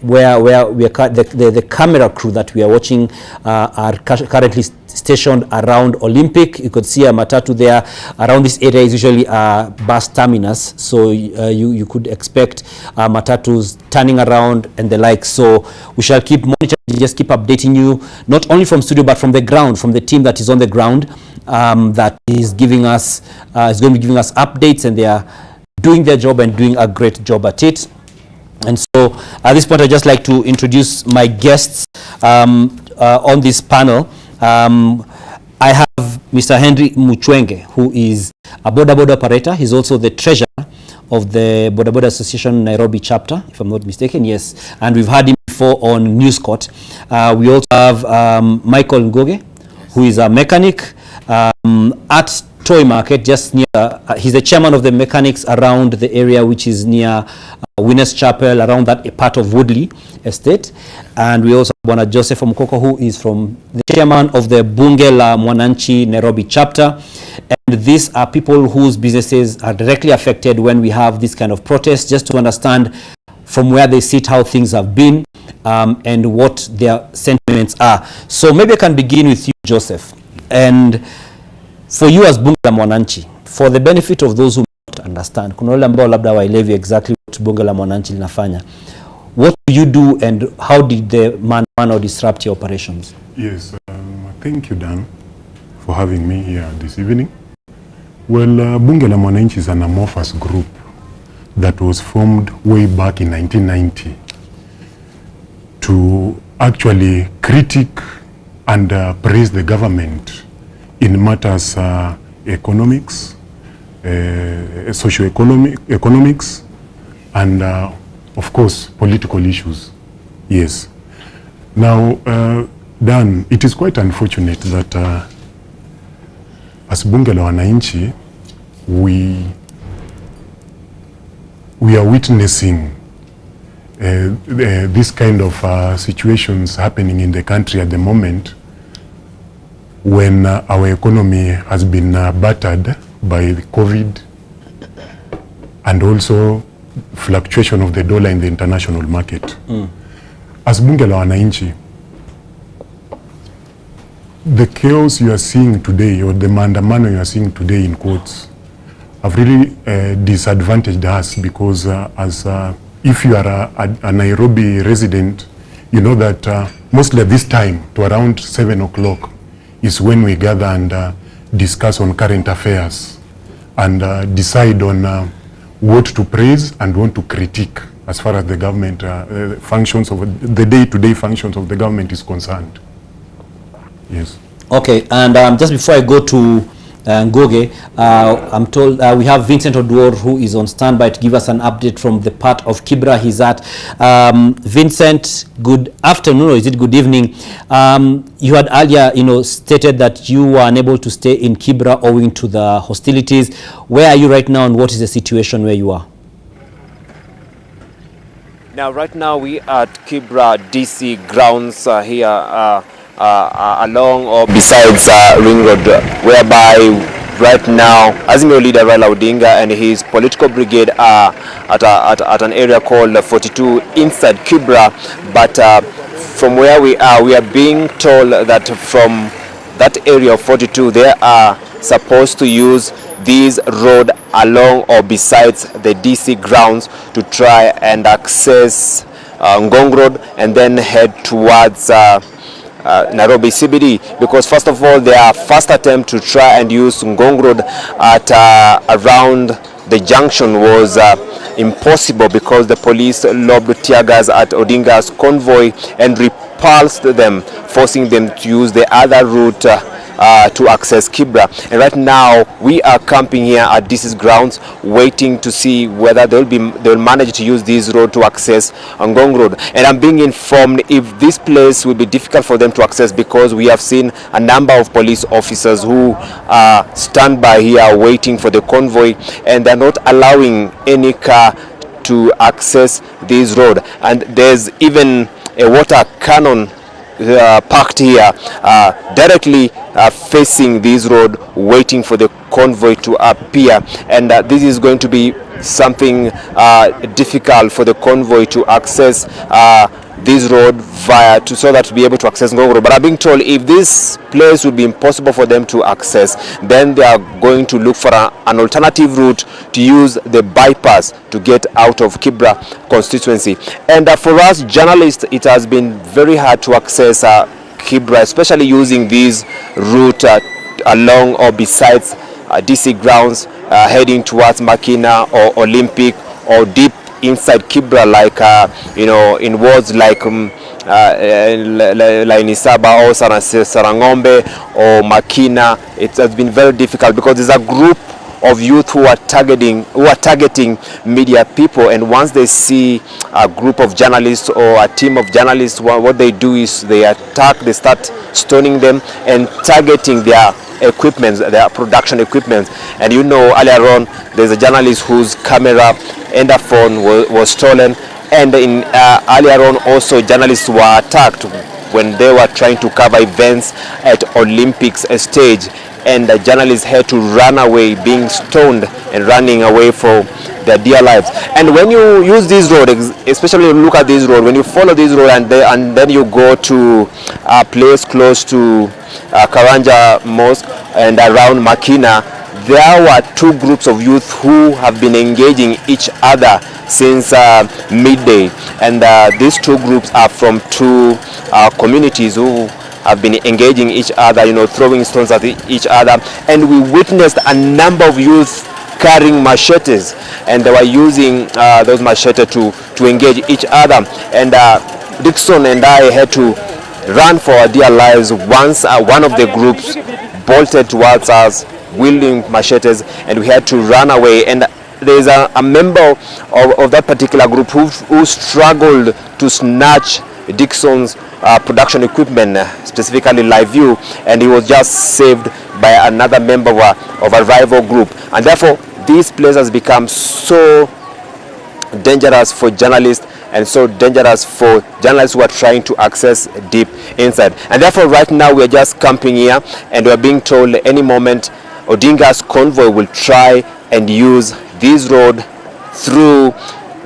where we are the camera crew that we are watching are currently stationed around Olympic. You could see a matatu there. Around this area is usually a bus terminus, so you could expect matatus turning around and the like. So we shall keep monitoring, just keep updating you, not only from studio but from the ground, from the team that is on the ground, that is giving us is going to be giving us updates, and they are doing their job and doing a great job at it. And so at this point, I'd just like to introduce my guests on this panel. I have Mr. Henry Muchwenge, who is a boda operator. He's also the treasurer of the Boda Association Nairobi chapter, if I'm not mistaken. Yes, and we've had him before on News Court. We also have Michael Ngoge, who is a mechanic at Toy Market, just near. He's the chairman of the mechanics around the area, which is near Winners Chapel, around that part of Woodley Estate. And we also have Bwana Joseph Mkoko, who is from the chairman of the Bunge la Mwananchi Nairobi chapter. And these are people whose businesses are directly affected when we have this kind of protest, just to understand from where they sit how things have been, and what their sentiments are. So maybe I can begin with you, Joseph. And for you as Bunge la Mwananchi, for the benefit of those who don't understand, kuna wale ambao labda waelewi exactly what Bunge la Mwananchi linafanya, what do you do and how did the Maandamano disrupt your operations? Yes, thank you, Dan, for having me here this evening. Well, Bunge la Mwananchi is an amorphous group that was formed way back in 1990 to actually critique and praise the government in matters economics, socio-economics, and of course political issues. Yes. Now, Dan, it is quite unfortunate that as Bunge la Wananchi, we are witnessing this kind of situations happening in the country at the moment, when our economy has been battered by the COVID and also fluctuation of the dollar in the international market. As Bunge la Wananchi, the chaos you are seeing today, or the Maandamano you are seeing today in quotes, have really disadvantaged us, because if you are a Nairobi resident, you know that mostly at this time, to around 7 o'clock, is when we gather and discuss on current affairs and decide on what to praise and what to critique as far as the government functions of the day-to-day functions of the government is concerned. Yes. Okay, and just before I go to Ngoge, I'm told we have Vincent Oduor, who is on standby to give us an update from the part of Kibra he's at. Vincent, good afternoon, or is it good evening? You had earlier, stated that you were unable to stay in Kibra owing to the hostilities. Where are you right now, and what is the situation where you are? Now, right now we are at Kibra DC grounds here. Along or besides Ring Road, whereby right now Azimio leader Raila Odinga and his political brigade are at an area called 42 inside Kibra. But from where we are being told that from that area of 42 they are supposed to use this road along or besides the DC grounds to try and access Ngong Road and then head towards Nairobi CBD, because first of all their first attempt to try and use Ngong Road at around the junction was impossible because the police lobbed tear gas at Odinga's convoy and repulsed them, forcing them to use the other route to access Kibra. And right now we are camping here at DC's grounds waiting to see whether they'll manage to use this road to access Ngong Road. And I'm being informed if this place will be difficult for them to access because we have seen a number of police officers who stand by here waiting for the convoy, and they're not allowing any car to access this road. And there's even a water cannon parked here directly facing this road, waiting for the convoy to appear. And this is going to be something difficult for the convoy to access this road so that to be able to access Ngong Road. But I'm being told if this place would be impossible for them to access, then they are going to look for an alternative route to use the bypass to get out of Kibra constituency. And for us journalists, it has been very hard to access Kibra, especially using this route along or besides DC grounds, heading towards Makina or Olympic or deep inside Kibra, like in wards like Nisaba or Sarangombe or Makina. It has been very difficult because there's a group of youth who are targeting media people, and once they see a group of journalists or a team of journalists, what they do is they start stoning them and targeting their equipment, their production equipment. And earlier on there's a journalist whose camera and a phone was stolen, and earlier on also journalists were attacked when they were trying to cover events at Olympics stage, and the journalists had to run away, being stoned and running away for their dear lives. And when you use this road, especially look at this road, when you follow this road and then you go to a place close to Karanja Mosque and around Makina, there were two groups of youth who have been engaging each other since midday, and these two groups are from two communities who have been engaging each other, throwing stones at each other. And we witnessed a number of youth carrying machetes, and they were using those machetes to engage each other. And Dixon and I had to run for our dear lives once one of the groups bolted towards us wielding machetes, and we had to run away. And there's a member of that particular group who struggled to snatch Dixon's production equipment, specifically live view, and he was just saved by another member of a rival group. And therefore this place has become so dangerous for journalists, and so dangerous for journalists who are trying to access deep inside. And therefore right now we are just camping here, and we are being told any moment Odinga's convoy will try and use this road through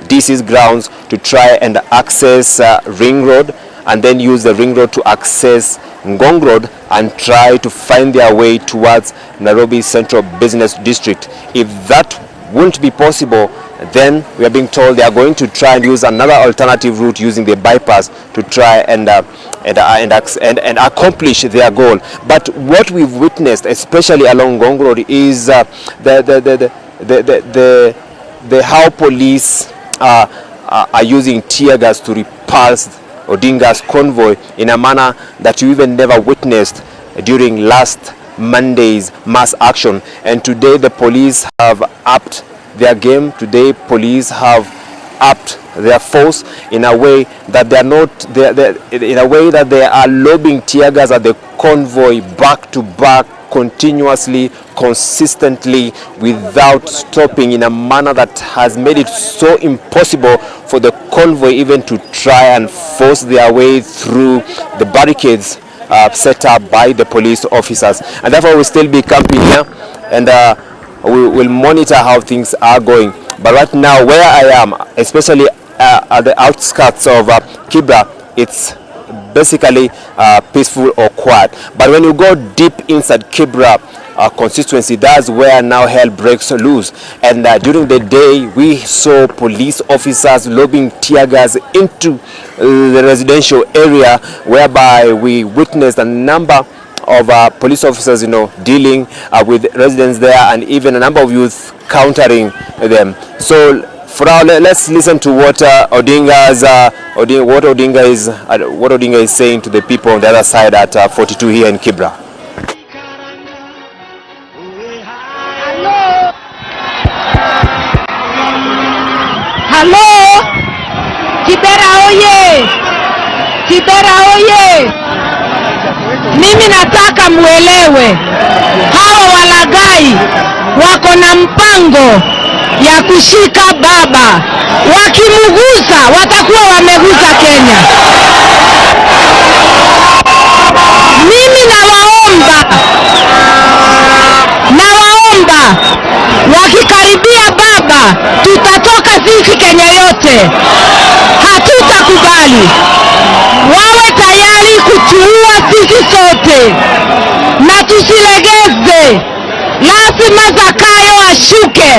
DC's grounds to try and access Ring Road, and then use the Ring Road to access Ngong Road and try to find their way towards Nairobi Central Business District. If that won't be possible, then we are being told they are going to try and use another alternative route using the bypass to try and accomplish their goal. But what we've witnessed, especially along Ngong Road, is the how police are using tear gas to repulse Odinga's convoy in a manner that you even never witnessed during last Monday's mass action. And today the police have upped their game. Today police have upped their force in a way that they are lobbing tear gas at the convoy back to back, continuously, consistently, without stopping, in a manner that has made it so impossible for the convoy even to try and force their way through the barricades set up by the police officers. And therefore we'll still be camping here, and we will monitor how things are going. But right now where I am, especially at the outskirts of Kibra, it's basically peaceful or quiet. But when you go deep inside Kibra constituency, that's where now hell breaks loose. And during the day, we saw police officers lobbing tear gas into the residential area, whereby we witnessed a number of police officers, dealing with residents there, and even a number of youth countering them. So for now, let's listen to what Odinga is saying to the people on the other side at 42 here in Kibra. Hello, Kibera oye! Kibera oye! Mimi nataka muelewe, hawa walagai wako na mpango ya kushika baba. Wakimugusa watakuwa wamegusa Kenya. Mimi nawaomba wakikaribia baba, tutatoka sisi Kenya yote. Hatutakubali. Wawe tayari kutuua sisi sote, na tusilegeze. Lazima Zakayo ashuke,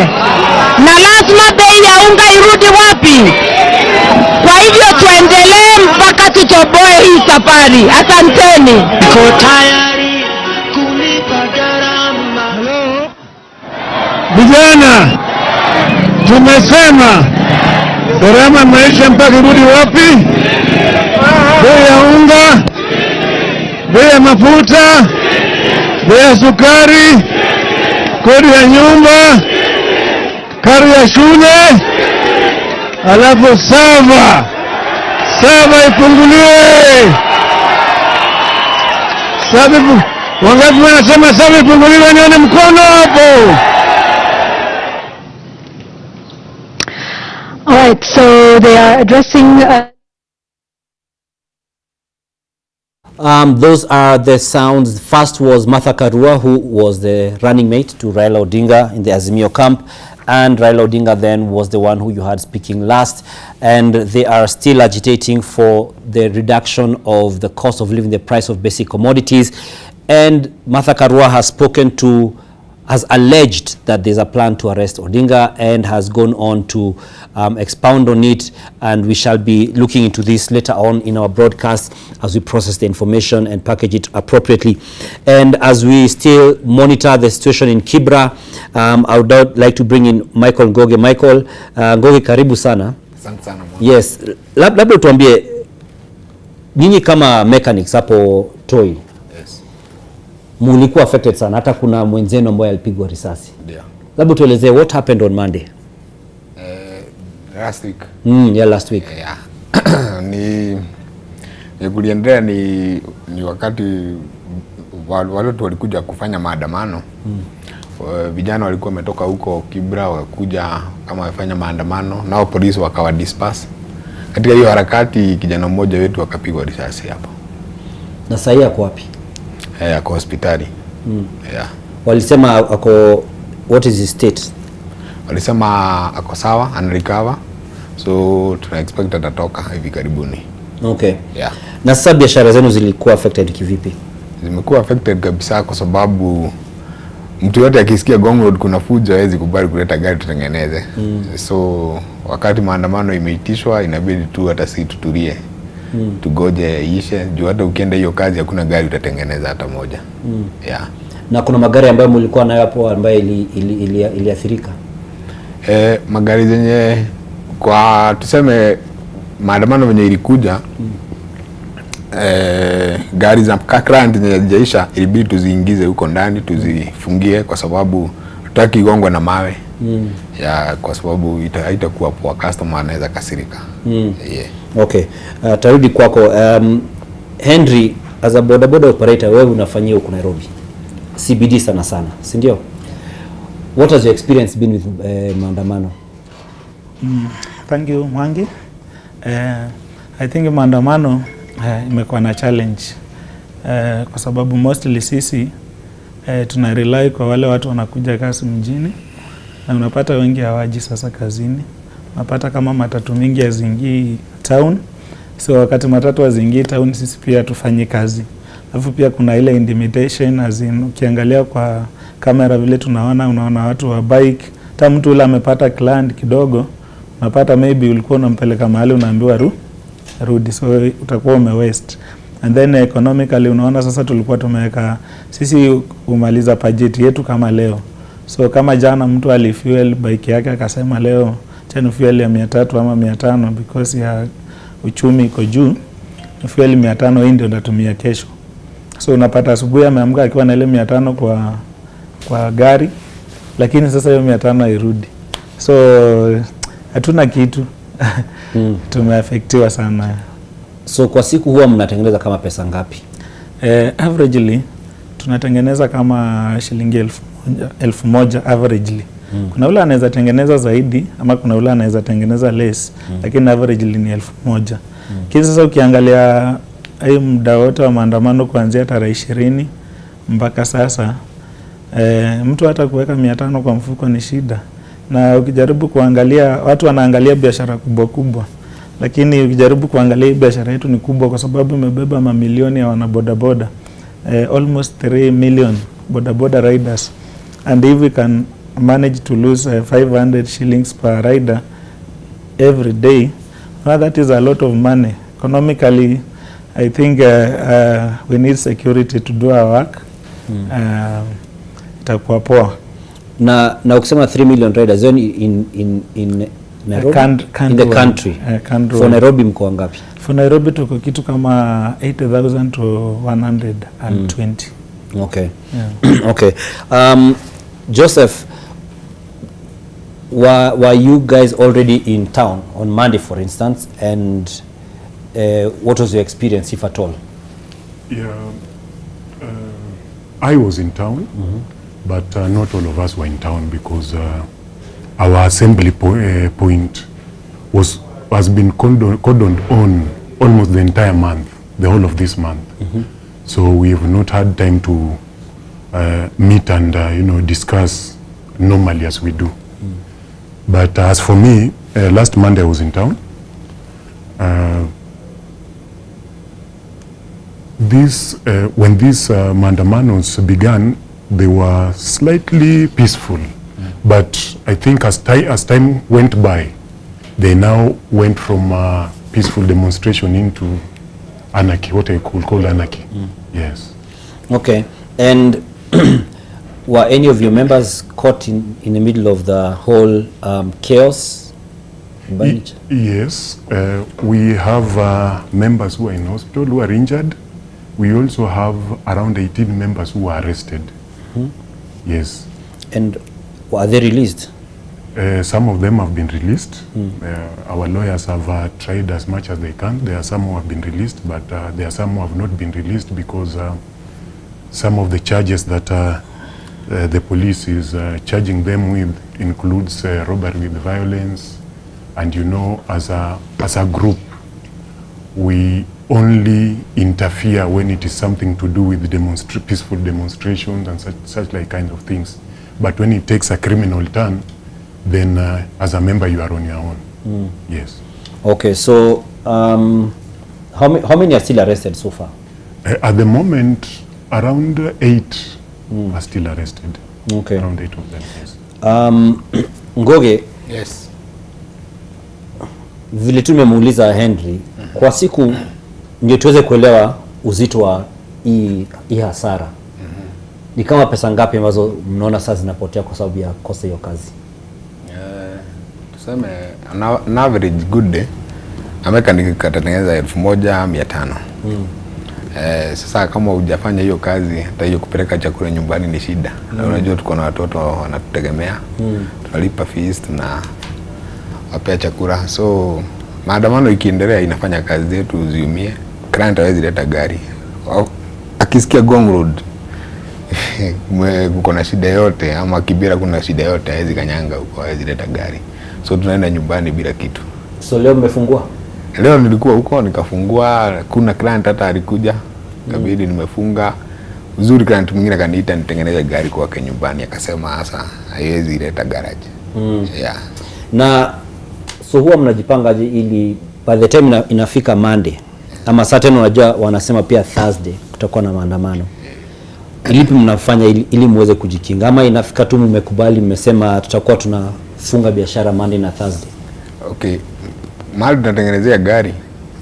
na lazima bei ya unga irudi wapi. Kwa hivyo tuendelee mpaka tutoboe hii safari. Asanteni. Niko tayari kulipa gharama. Vijana, tumesema gharama maisha mpaka irudi wapi? Bei ya unga, bei ya mafuta, bei ya sukari, kodi ya nyumba, karo ya shule, alafu sava ifunguliwe. Wangapi wanasema sava ifunguliwe? Nione mkono hapo. All right, so they are addressing Those are the sounds. First was Martha Karua, who was the running mate to Raila Odinga in the Azimio camp, and Raila Odinga then was the one who you had speaking last, and they are still agitating for the reduction of the cost of living, the price of basic commodities. And Martha Karua has alleged that there's a plan to arrest Odinga, and has gone on to expound on it, and we shall be looking into this later on in our broadcast as we process the information and package it appropriately. And as we still monitor the situation in Kibra, I would like to bring in Michael Ngoge. Michael Ngoge, karibu sana. Asante sana. Yes, labda tuambie nyinyi kama mechanics hapo Toi, mulikuwa affected sana, hata kuna mwenzenu ambaye alipigwa risasi. Ndio. Labda tuelezee what happened on Monday. Last week. Yeah, last week. Yeah. ni kuliendelea ni wakati watu walikuja kufanya maandamano. Vijana walikuwa wametoka huko Kibra wakuja kama wafanya maandamano, nao polisi wakawa disperse. Katika hiyo harakati kijana mmoja wetu akapigwa risasi hapo. Na sasa yako wapi? Ako hospitali. Yeah. Walisema ako, what is his state? Walisema ako sawa, anarecover. So tuna expect atatoka hivi karibuni. Okay. Yeah. Na sasa biashara zenu zilikuwa affected kivipi? Zimekuwa affected kabisa kwa sababu mtu yote akisikia Gong Road kuna fujo hawezi kubali kuleta gari tutengeneze. So wakati maandamano imeitishwa inabidi tu hata sisi tutulie. Tugoje ishe, juu hata ukienda hiyo kazi hakuna gari utatengeneza hata moja. Yeah. Na kuna magari ambayo mlikuwa nayo hapo ambayo iliathirika? Magari zenye kwa tuseme maandamano venye ilikuja, gari za Kakran zenye hazijaisha ilibidi tuziingize huko ndani, tuzifungie kwa sababu tutaki gongwe na mawe. Ya kwa sababu haitakuwa poa, customer anaweza kasirika. Yeah. Okay. Tarudi kwako. Henry, as a bodaboda operator, wewe unafanyia huko Nairobi CBD sana, si ndio? What has your experience been with maandamano? Thank you, Mwangi. I think maandamano imekuwa na challenge kwa sababu mostly sisi tuna rely kwa wale watu wanakuja kazi mjini, na unapata wengi hawaji sasa kazini. Unapata kama matatu mingi hazingii town, So wakati matatu haziingii town, sisi pia tufanyi kazi. Alafu pia kuna ile intimidation, as in ukiangalia kwa kamera vile unaona watu wa bike, hata mtu ule amepata client kidogo, unapata maybe ulikuwa unampeleka mahali unaambiwa rudi, so utakuwa umewaste. And then economically unaona sasa tulikuwa tumeweka sisi umaliza budget yetu kama leo. So kama jana mtu alifuel bike yake akasema leo tena fuel ya 300 ama 500 because ya uchumi iko juu, fuel 500 hii ndio ndatumia kesho. So unapata asubuhi ameamka akiwa na ile 500 kwa gari, lakini sasa hiyo 500 hairudi. So hatuna kitu. Tumeaffectiwa sana. So kwa siku huwa mnatengeneza kama pesa ngapi? Averagely tunatengeneza kama shilingi 1,000 averagely. Kuna ule anaweza tengeneza zaidi ama kuna ule anaweza tengeneza less, lakini averagely ni 1,000. Kisa sasa ukiangalia hii muda wote wa maandamano kuanzia tarehe 20 mpaka sasa, mtu hata kuweka 500 kwa mfuko ni shida. Na ukijaribu kuangalia, watu wanaangalia biashara kubwa kubwa, lakini ukijaribu kuangalia biashara yetu ni kubwa kwa sababu imebeba mamilioni ya wanabodaboda, almost 3 million bodaboda riders, and if we can manage to lose 500 shillings per rider every day, well, that is a lot of money. Economically, I think we need security to do our work. Itakuwa poa. Na ukisema 3 million riders in Nairobi, in the country. For Nairobi mko ngapi? For Nairobi tuko kitu kama 80,000 to 120. Okay. Yeah. Okay. Joseph, were you guys already in town on Monday, for instance, and what was your experience, if at all? Yeah, I was in town, but not all of us were in town because our assembly point has been cordoned on almost the entire month, the whole of this month. So we have not had time to meet and discuss normally as we do. But as for me, last Monday I was in town. When these Maandamanos began, they were slightly peaceful. But I think as time went by, they now went from peaceful demonstration into anarchy, what I could call anarchy. Yes. Okay. And were any of your members caught in the middle of the whole chaos? Yes. We have members who are in hospital who are injured. We also have around 18 members who were arrested. Yes. And were they released? Some of them have been released. Our lawyers have tried as much as they can. There are some who have been released, but there are some who have not been released because some of the charges that the police is charging them with includes robbery with violence. And as a group, we only interfere when it is something to do with peaceful demonstrations and such like kind of things. But when it takes a criminal turn, then as a member you are on your own. Yes. Okay, so how many are still arrested so far? At the moment, around 8 are still arrested. Okay. Around 8 of them, yes. Ngoge. Yes. Vile tumemuuliza Henry, kwa siku ndio tuweze kuelewa uzito wa hii hasara. Ni kama pesa ngapi ambazo mnaona sasa zinapotea kwa sababu ya kosa hiyo kazi? Tuseme an average good day amekanika katengeneza 1,500. Sasa kama hujafanya hiyo kazi, hata hiyo kupeleka chakula nyumbani ni shida. Na unajua tuko na watoto wanatutegemea. Tunalipa fees na wapea chakula. So maandamano ikiendelea inafanya kazi yetu ziumie. Client hawezi leta gari. Akisikia Gong Road kuko na shida yote ama Kibera kuna shida yote, hawezi kanyanga huko, hawezi leta gari. So tunaenda nyumbani bila kitu. So leo mmefungua? Leo nilikuwa huko nikafungua, kuna client hata alikuja, kabidi nimefunga. Uzuri client mwingine kaniita nitengeneze gari kwake nyumbani, akasema hasa haiwezi leta garage. Yeah. Na so huwa mnajipangaje ili by the time inafika Monday ama certain unajua wanasema pia Thursday kutakuwa na maandamano, ilipi mnafanya ili muweze kujikinga, ama inafika tu mmekubali mmesema tutakuwa tunafunga biashara Monday na Thursday? Okay, mahali tunatengenezea gari,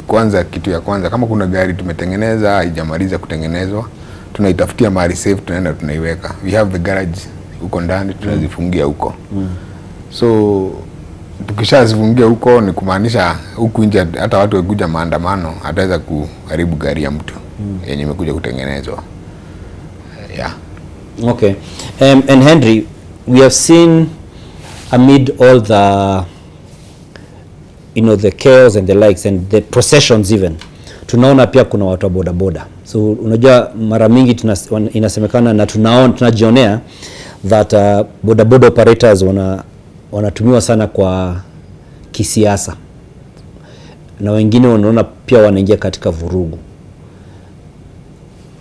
kwanza kitu ya kwanza, kama kuna gari tumetengeneza haijamaliza kutengenezwa, tunaitafutia mahali safe, tunaenda tunaiweka. We have the garage huko ndani, tunazifungia huko. So tukishazifungia huko ni kumaanisha huku nje hata watu wakikuja maandamano ataweza kuharibu gari ya mtu yenye imekuja kutengenezwa. Yeah. Okay. And Henry, we have seen amid all the the chaos and the likes and the processions even, tunaona pia kuna watu wa boda boda. So unajua mara mingi inasemekana na tunajionea that boda boda operators wanatumiwa sana kwa kisiasa, na wengine wanaona pia wanaingia katika vurugu.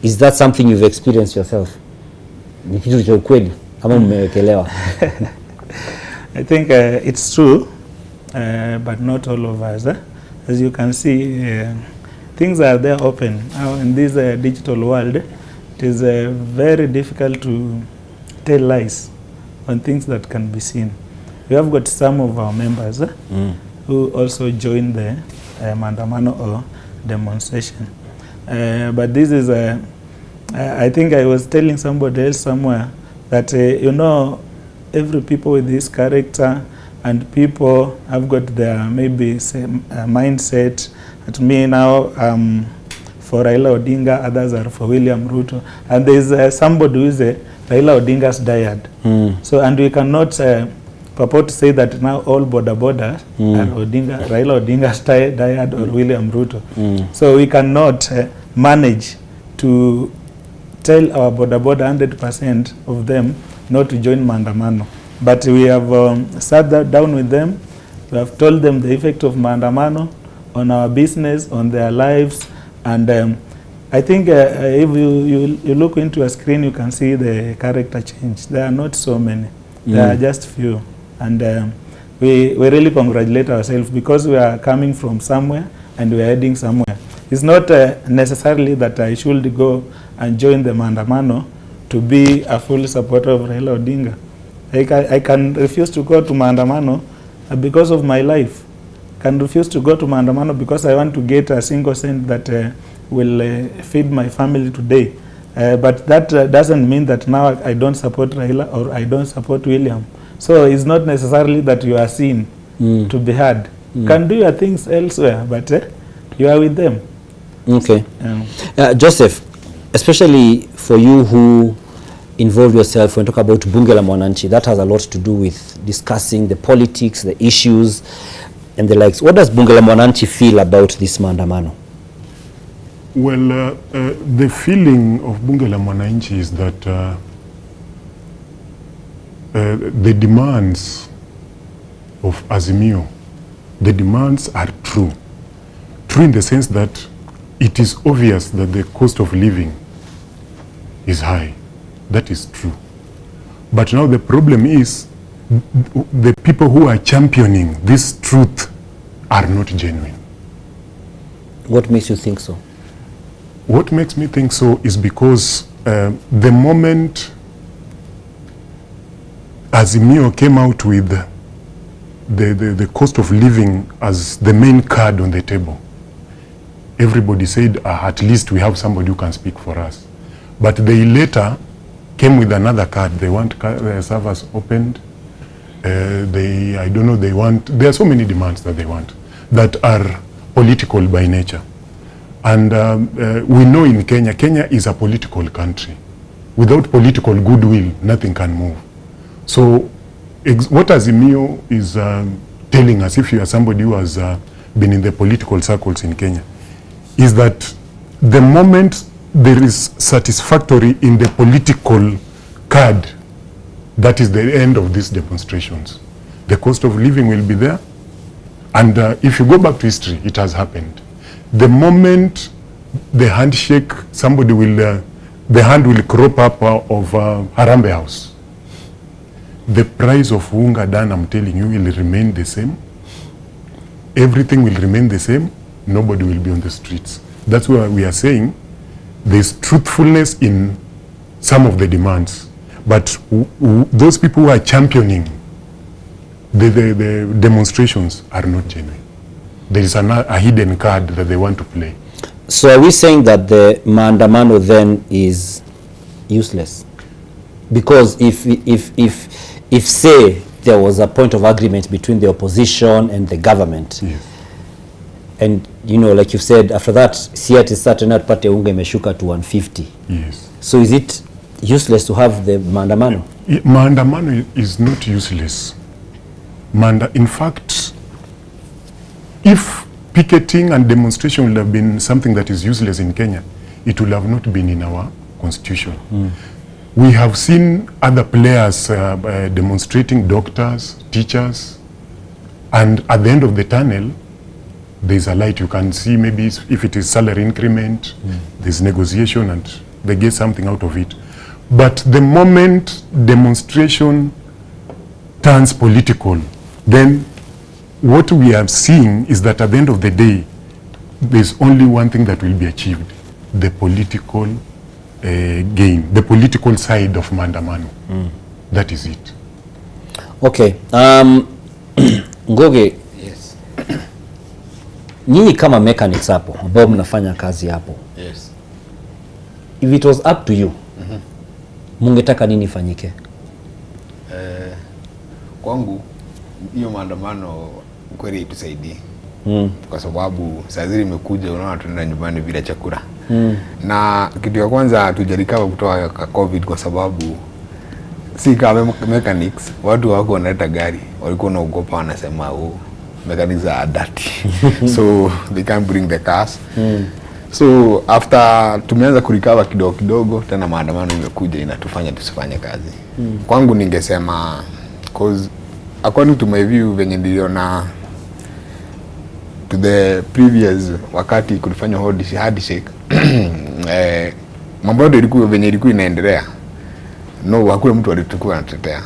Is that something you've experienced yourself? Ni kitu cha ukweli ama mmewekelewa? I think it's true, but not all of us. As you can see, things are there open. Now in this digital world, it is very difficult to tell lies on things that can be seen. We have got some of our members who also joined the Maandamano or demonstration. But this is, I think I was telling somebody else somewhere that, every people with this character and people have got their maybe mindset. At me now, for Raila Odinga, others are for William Ruto. And there's somebody who is Raila Odinga's dyad. So, and we cannot purport to say that now all boda boda are Raila Odinga's dyad or William Ruto. So we cannot manage to tell our boda boda 100% of them not to join Maandamano. But we have sat down with them. We have told them the effect of Maandamano on our business, on their lives, and I think if you look into a screen, you can see the character change. There are not so many. There are just few. And we really congratulate ourselves because we are coming from somewhere and we are heading somewhere. It's not necessarily that I should go and join the Maandamano to be a full supporter of Raila Odinga. I can refuse to go to Maandamano because of my life. I can refuse to go to Maandamano because I want to get a single cent that will feed my family today. But that doesn't mean that now I don't support Raila or I don't support William. So it's not necessarily that you are seen to be heard. You can do your things elsewhere, but you are with them. Okay. Joseph, especially for you who involve yourself when you talk about Bunge la Mwananchi, that has a lot to do with discussing the politics, the issues, and the likes. What does Bunge la Mwananchi feel about this Maandamano? Well, the feeling of Bunge la Mwananchi is that the demands of Azimio, the demands are true. True in the sense that it is obvious that the cost of living is high. That is true. But now the problem is the people who are championing this truth are not genuine. What makes you think so? What makes me think so is because the moment Azimio came out with the cost of living as the main card on the table, everybody said, at least we have somebody who can speak for us. But they later came with another card. They want their servers opened. I don't know, there are so many demands that they want that are political by nature. And we know in Kenya is a political country. Without political goodwill, nothing can move. So what Azimio is telling us, if you are somebody who has been in the political circles in Kenya, is that the moment there is satisfactory in the political card, that is the end of these demonstrations. The cost of living will be there. And if you go back to history, it has happened. The moment the handshake, somebody will, the hand will crop up of Harambee House. The price of unga dan, I'm telling you, will remain the same. everything will remain the same, nobody will be on the streets. That's why we are saying there's truthfulness in some of the demands, but those people who are championing the demonstrations are not genuine. There is a hidden card that they want to play. So are we saying that the Maandamano then is useless? Because if say there was a point of agreement between the opposition and the government, yes, and you know, like you said, after that siati certain party unga imeshuka to 150. Yes. So is it useless to have the Maandamano? Maandamano is not useless. In fact, if picketing and demonstration would have been something that is useless in Kenya, it would have not been in our constitution. We have seen other players demonstrating, doctors, teachers, and at the end of the tunnel, there's a light. You can see maybe if it is salary increment, there's negotiation and they get something out of it. But the moment demonstration turns political, then what we are seeing is that at the end of the day, there's only one thing that will be achieved: the political gain, the political side of Maandamano. That is it. Okay. Ngoge, Yes. nyinyi kama mechanics hapo ambao mnafanya kazi hapo, Yes. if it was up to you, mungetaka nini ifanyike? Kwangu hiyo maandamano kweli itusaidie. Kwa sababu saa zile imekuja, unaona tunaenda nyumbani bila chakula. Na kitu ya kwanza tujarikawa kutoka COVID, kwa sababu si kama mechanics watu wako wanaleta gari walikuwa wanaogopa, wanasema mechanics are dirty. So they can't bring the cars. So after tumeanza kurikava kidogo kidogo, tena maandamano imekuja inatufanya tusifanye kazi. Kwangu ningesema, cause according to my view, venye niliona to the previous wakati kulifanya handshake, mambo yote ilikuwa venye ilikuwa inaendelea, hakuna mtu alikuwa anatetea.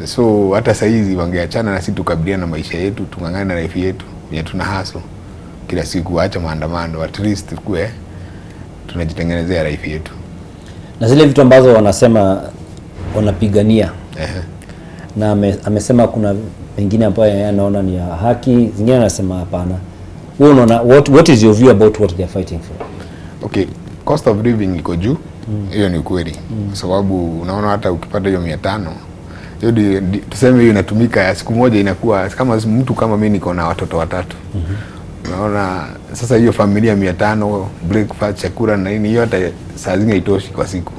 So hata saizi wangeachana na sisi tukabiliana na maisha yetu, tungangana na life yetu yenye tuna hustle kila siku, acha maandamano, at least tukue tunajitengenezea life yetu. Na zile vitu ambazo wanasema wanapigania, na amesema kuna wengine ambao yanaona ni ya haki, zingine anasema hapana. Wewe unaona, what is your view about what they are fighting for? Okay, cost of living iko juu, hiyo ni kweli. Sababu unaona hata ukipata hiyo 500, hiyo tuseme hiyo inatumika siku moja, inakuwa kama mtu kama mimi niko na watoto 3. Unaona sasa hiyo familia 500, breakfast, chakula na nini, hiyo hata saa zingine haitoshi kwa siku.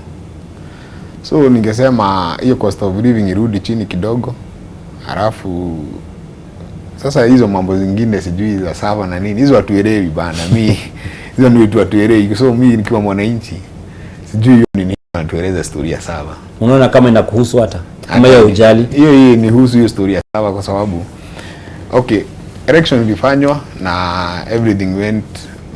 So ningesema hiyo cost of living irudi chini kidogo. Halafu sasa hizo mambo zingine sijui za sava na nini, hizo hatuelewi bana. Mimi hizo ndio tu hatuelewi. So mimi nikiwa mwananchi sijui hiyo nini, natueleza story ya sava. Unaona kama inakuhusu hata kama hiyo ujali? Hiyo ni husu hiyo story ya sava, kwa sababu okay, election ilifanywa na everything went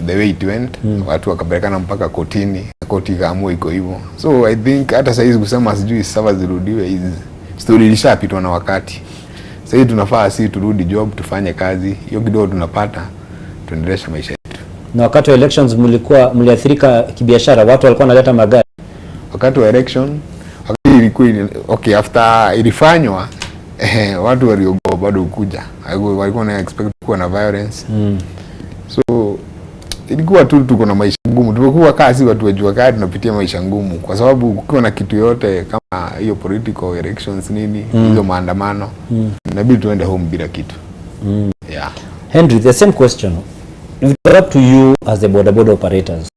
the way it went. Watu wakapelekana mpaka kotini, koti kaamua iko hivyo. So I think hata saizi kusema sijui sava zirudiwe, hizi story ilishapitwa na wakati. Sasa tunafaa sisi turudi job, tufanye kazi hiyo kidogo tunapata, tuendeleshe maisha yetu. Na wakati wa elections mliathirika kibiashara, watu walikuwa wanaleta magari wakati wa election. Wakati ilikuwa okay, after ilifanywa watu waliogopa bado kuja, walikuwa na expect kuwa na violence. So ilikuwa tu tuko na maisha ngumu, tumekuwa kazi watu wajua kadi tunapitia maisha ngumu, kwa sababu ukiwa na kitu yote kama hiyo political elections nini, hizo maandamano, inabidi tuende home bila kitu. Yeah. Henry, the same question. If it were up to you as the border operators,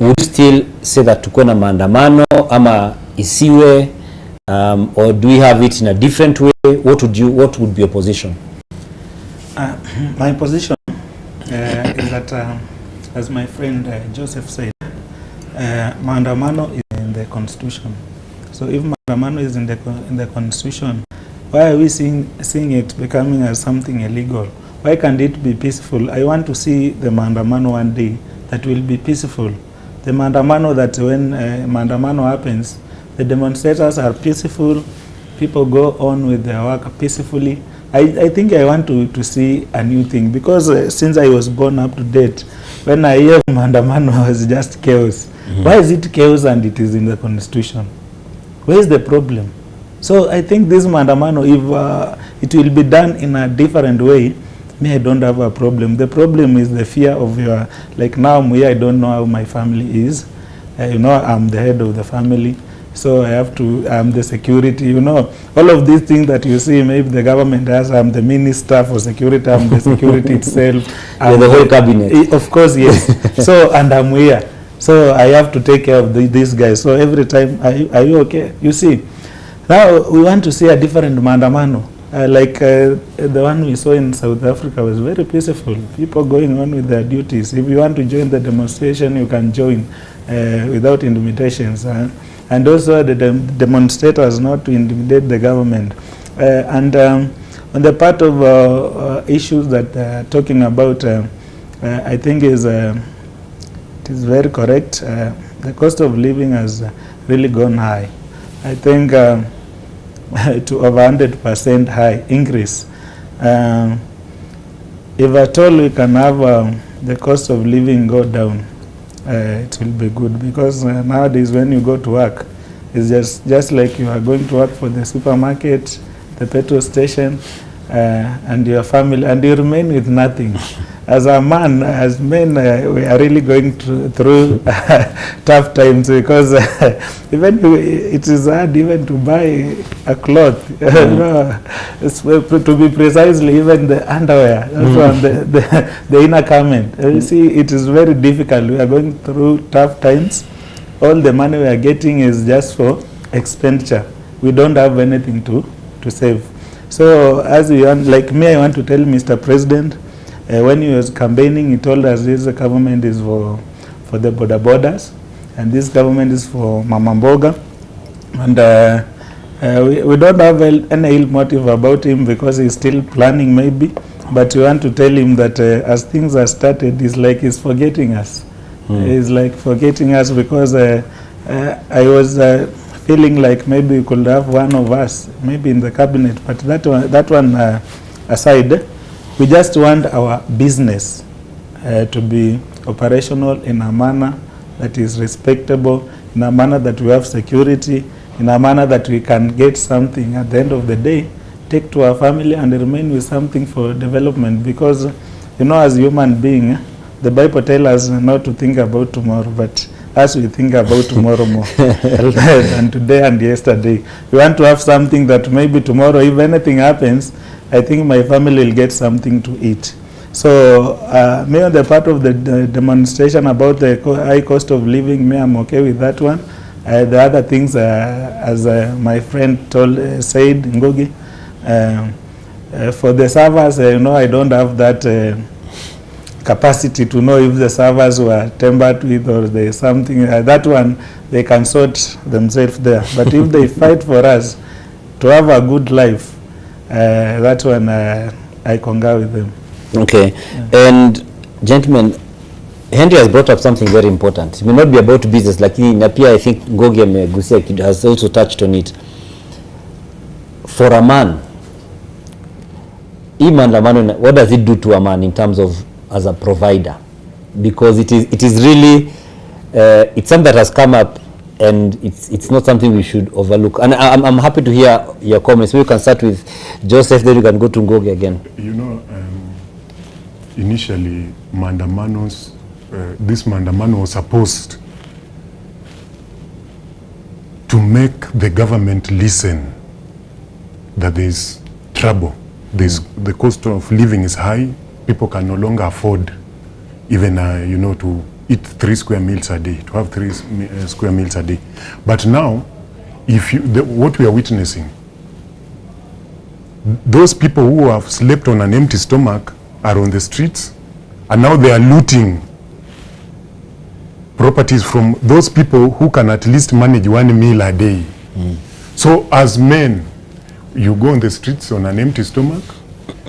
would you still say that tukue na maandamano ama isiwe, or do we have it in a different way? What would be your position? My position is that, as my friend Joseph said, Maandamano is in the constitution. So if Maandamano is in the constitution, why are we seeing it becoming as something illegal? Why can't it be peaceful? I want to see the Maandamano one day that will be peaceful. The Maandamano that when Maandamano happens, the demonstrators are peaceful, people go on with their work peacefully, I think I want to see a new thing, because since I was born up to date, when I hear Maandamano was just chaos. Why is it chaos and it is in the constitution? Where is the problem? So I think this Maandamano, if it will be done in a different way, me, I don't have a problem. The problem is the fear of your, like now I'm here, I don't know how my family is. You know, I'm the head of the family, so I have to, I'm the security, you know, all of these things that you see, maybe the government has, I'm the minister for security, I'm the security itself. You're the whole cabinet. Of course, yes. So, and I'm here. So I have to take care of these guys. So every time, are you okay? You see, now we want to see a different Maandamano. The one we saw in South Africa was very peaceful. People going on with their duties. If you want to join the demonstration, you can join without intimidations. And also the demonstrators not to intimidate the government. On the part of issues that talking about, I think it is very correct. The cost of living has really gone high. I think to over 100% high increase. If at all we can have the cost of living go down, it will be good, because nowadays when you go to work, it's just like you are going to work for the supermarket, the petrol station, and your family, and you remain with nothing. As a man, as men, we are really going through tough times, because even it is hard even to buy a cloth. You know, to be precisely, even the underwear, the inner garment. You see, it is very difficult. We are going through tough times. All the money we are getting is just for expenditure. We don't have anything to save. So as we want, like me, I want to tell Mr. President, when he was campaigning, he told us this government is for the borders, and this government is for Mama Mboga. And we don't have any ill motive about him, because he's still planning maybe, but we want to tell him that as things are started, it's like he's forgetting us. He's like forgetting us, because I was feeling like maybe we could have one of us, maybe in the cabinet, but that one aside, we just want our business to be operational in a manner that is respectable, in a manner that we have security, in a manner that we can get something at the end of the day, take to our family and remain with something for development. Because, you know, as human being, the Bible tells us not to think about tomorrow, but as we think about tomorrow more and today and yesterday. We want to have something that maybe tomorrow, if anything happens, I think my family will get something to eat. So me, on the part of the demonstration about the high cost of living, me, I'm okay with that one. The other things, as my friend said, Ngogi, for the servers, you know, I don't have that capacity to know if the servers were tampered with or there's something. That one, they can sort themselves there. But if they fight for us to have a good life, that one, I concur with them. Okay. Yeah. And gentlemen, Henry has brought up something very important. It may not be about business, like in Napia, I think Ngogi Gusia has also touched on it. For a man, Maandamano, what does it do to a man in terms of as a provider? Because it is really it's something that has come up, and it's not something we should overlook. And I'm happy to hear your comments. We can start with Joseph, then we can go to Ngogi again. You know, initially, Maandamanos, this Maandamano was supposed to make the government listen that there's trouble. The cost of living is high. People can no longer afford even, you know, to eat 3 square meals a day, to have 3 square meals a day. But now, what we are witnessing, those people who have slept on an empty stomach are on the streets, and now they are looting properties from those people who can at least manage 1 meal a day. So as men, you go on the streets on an empty stomach.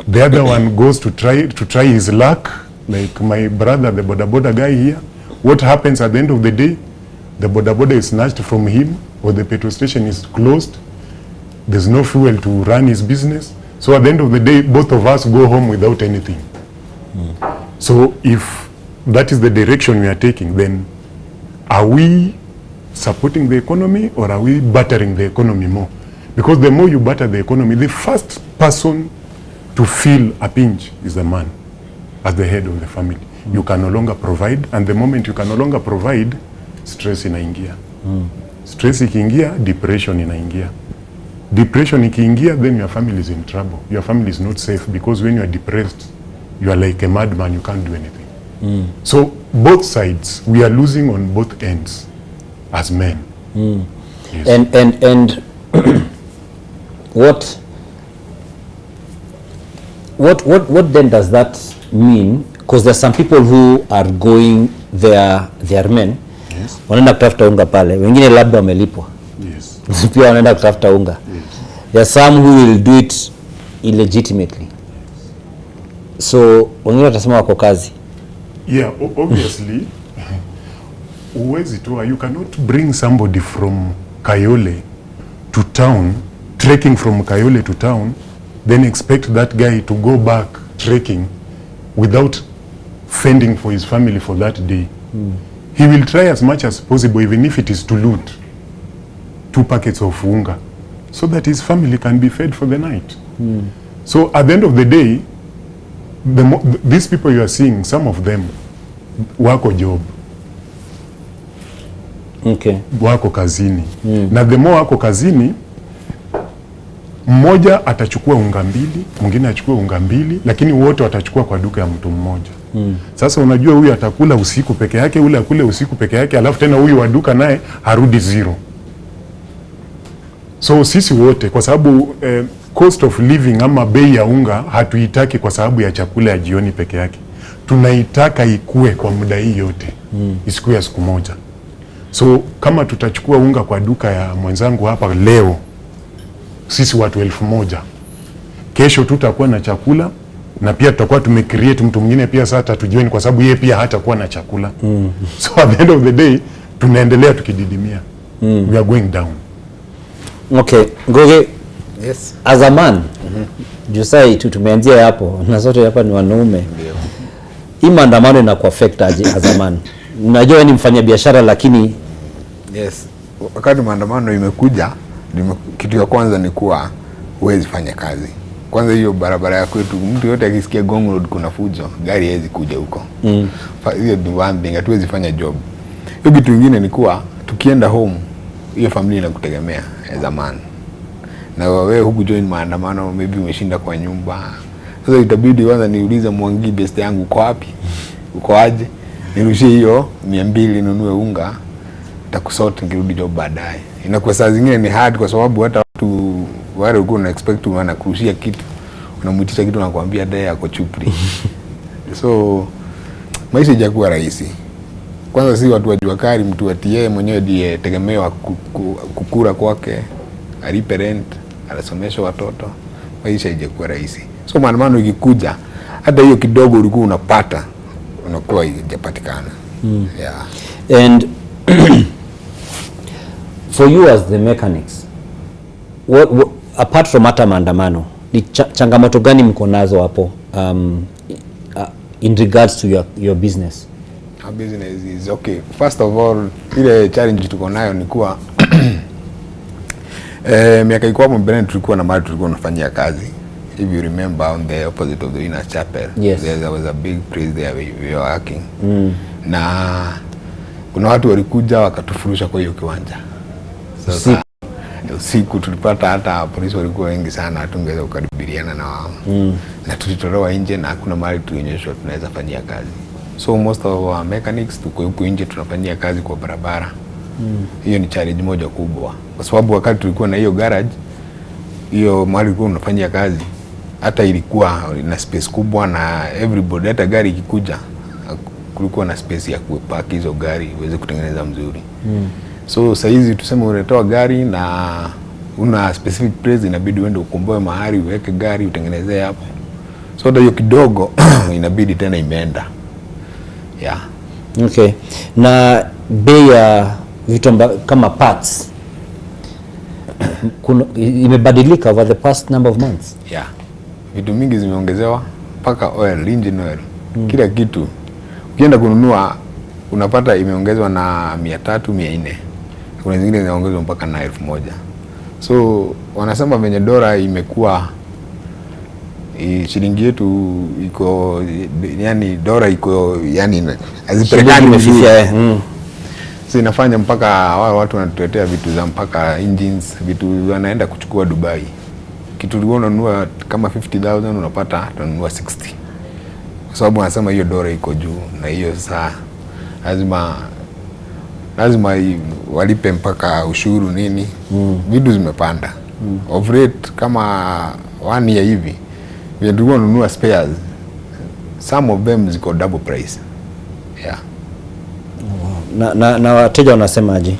The other one goes to try his luck, like my brother, the boda guy here. What happens at the end of the day? The boda is snatched from him, or the petrol station is closed. There's no fuel to run his business. So at the end of the day, both of us go home without anything. So if that is the direction we are taking, then are we supporting the economy or are we battering the economy more? Because the more you batter the economy, the first person to feel a pinch is the man as the head of the family. You can no longer provide, and the moment you can no longer provide, stress inaingia. Stress ikiingia, depression inaingia. Depression ikiingia, then your family is in trouble. Your family is not safe, because when you are depressed, you are like a madman, you can't do anything. So both sides, we are losing on both ends as men. Yes. And what then does that mean? Because there's some people who are going there, they are men. Yes. Wanaenda kutafuta unga pale, wengine labda wamelipwa. Yes. Pia wanaenda kutafuta unga. Yes. There are some who will do it illegitimately. So wengine watasema wako kazi. Yeah, obviously. Uwezi toa, you cannot bring somebody from Kayole to town, trekking from Kayole to town, then expect that guy to go back trekking without fending for his family for that day. He will try as much as possible, even if it is to loot 2 packets of unga, so that his family can be fed for the night. So at the end of the day, these people you are seeing, some of them wako job. Okay. Wako kazini. Na the more wako kazini, mmoja atachukua unga 2, mwingine achukue unga 2, lakini wote watachukua kwa duka ya mtu mmoja. Sasa unajua huyu atakula usiku peke yake, ule akule usiku peke yake, alafu tena huyu wa duka naye harudi zero. So sisi wote, kwa sababu cost of living ama bei ya unga hatuitaki kwa sababu ya chakula ya jioni peke yake. Tunaitaka ikue kwa muda hii yote. Isikue ya siku moja. So kama tutachukua unga kwa duka ya mwenzangu hapa leo, sisi watu 1000, kesho tutakuwa na chakula, na pia tutakuwa tumecreate mtu mwingine pia sasa tatujoin, kwa sababu yeye pia hatakuwa na chakula. So at the end of the day, tunaendelea tukididimia. We are going down. Okay, Ngoge. Yes. As a man, Jusai tumeanzia hapo, na sote hapa ni wanaume. Hii maandamano inakuaffect aje as a man? Najua ni mfanya biashara, lakini yes, wakati maandamano imekuja, kitu ya kwanza ni kuwa huwezi fanya kazi. Kwanza hiyo barabara ya kwetu, mtu yote akisikia Ngong Road kuna fujo, gari haiwezi kuja huko. Hiyo ni one thing, hatuwezi fanya job. Hiyo kitu kingine ni kuwa tukienda home, hiyo familia inakutegemea as a man. Na wewe huku join maandamano, maybe umeshinda kwa nyumba. Sasa itabidi kwanza niulize Mwangi best yangu uko wapi? Uko aje? Nirushie hiyo 200 nunue unga, takusort nikirudi job baadaye. Inakuwa saa zingine ni hard, kwa sababu hata watu wale uko na expect wanakurushia kitu, unamuitisha kitu anakuambia dai yako chupli. So maisha hajakuwa rahisi. Kwanza si watu wajua kari, mtu atie mwenyewe ndiye tegemeo kukura kwake, alipe rent, anasomesha watoto. Maisha hajakuwa rahisi. So maandamano ikikuja, hata hiyo kidogo ulikuwa unapata, unakuwa haijapatikana. Yeah. And for you as the mechanics, what apart from hata maandamano, ni changamoto gani mko nazo hapo in regards to your business? Our business is okay. First of all, ile challenge tuko nayo ni kuwa miaka iko hapo mbele tulikuwa na mahali tulikuwa tunafanyia kazi. If you remember, on the opposite of the Winners Chapel, yes, there was a big place there we were working. Na kuna watu walikuja wakatufurusha kwa hiyo kiwanja. Sasa usiku tulipata hata polisi walikuwa wengi sana, hatungeweza kukabiliana na wao. Na tulitolewa nje na hakuna mahali tuonyeshwa tunaweza fanyia kazi. So most of our mechanics tuko huko nje tunafanyia kazi kwa barabara. Hiyo ni challenge moja kubwa. Kwa sababu wakati tulikuwa na hiyo garage, hiyo mahali tulikuwa tunafanyia kazi, hata ilikuwa na space kubwa na everybody, hata gari ikikuja kulikuwa na space ya kupark hizo gari uweze kutengeneza mzuri. So saizi tuseme unatoa gari na una specific place, inabidi uende ukomboe mahali uweke gari utengenezee hapo. So hata hiyo kidogo inabidi tena imeenda. Yeah. Okay. Na bei ya vitu kama parts imebadilika over the past number of months? Yeah. vitu mingi zimeongezewa, mpaka oil, engine oil, kila kitu. Ukienda kununua unapata imeongezwa na 300, 400. Kuna zingine zinaongezwa mpaka na 1000. So wanasema venye dola imekuwa, shilingi yetu iko, yani dola iko, yani hazipelekani vizuri. So inafanya mpaka wao watu wanatuletea vitu za mpaka engines, vitu wanaenda kuchukua Dubai. Kitu ulikuwa unanunua kama 50,000 unapata tunanunua 60. Kwa sababu wanasema hiyo dola iko juu, na hiyo sasa lazima walipe mpaka ushuru nini. Vitu zimepanda. Of rate kama 1 year hivi, vile tulikuwa tunanunua spares, some of them ziko double price. Yeah. Na wateja wanasemaje?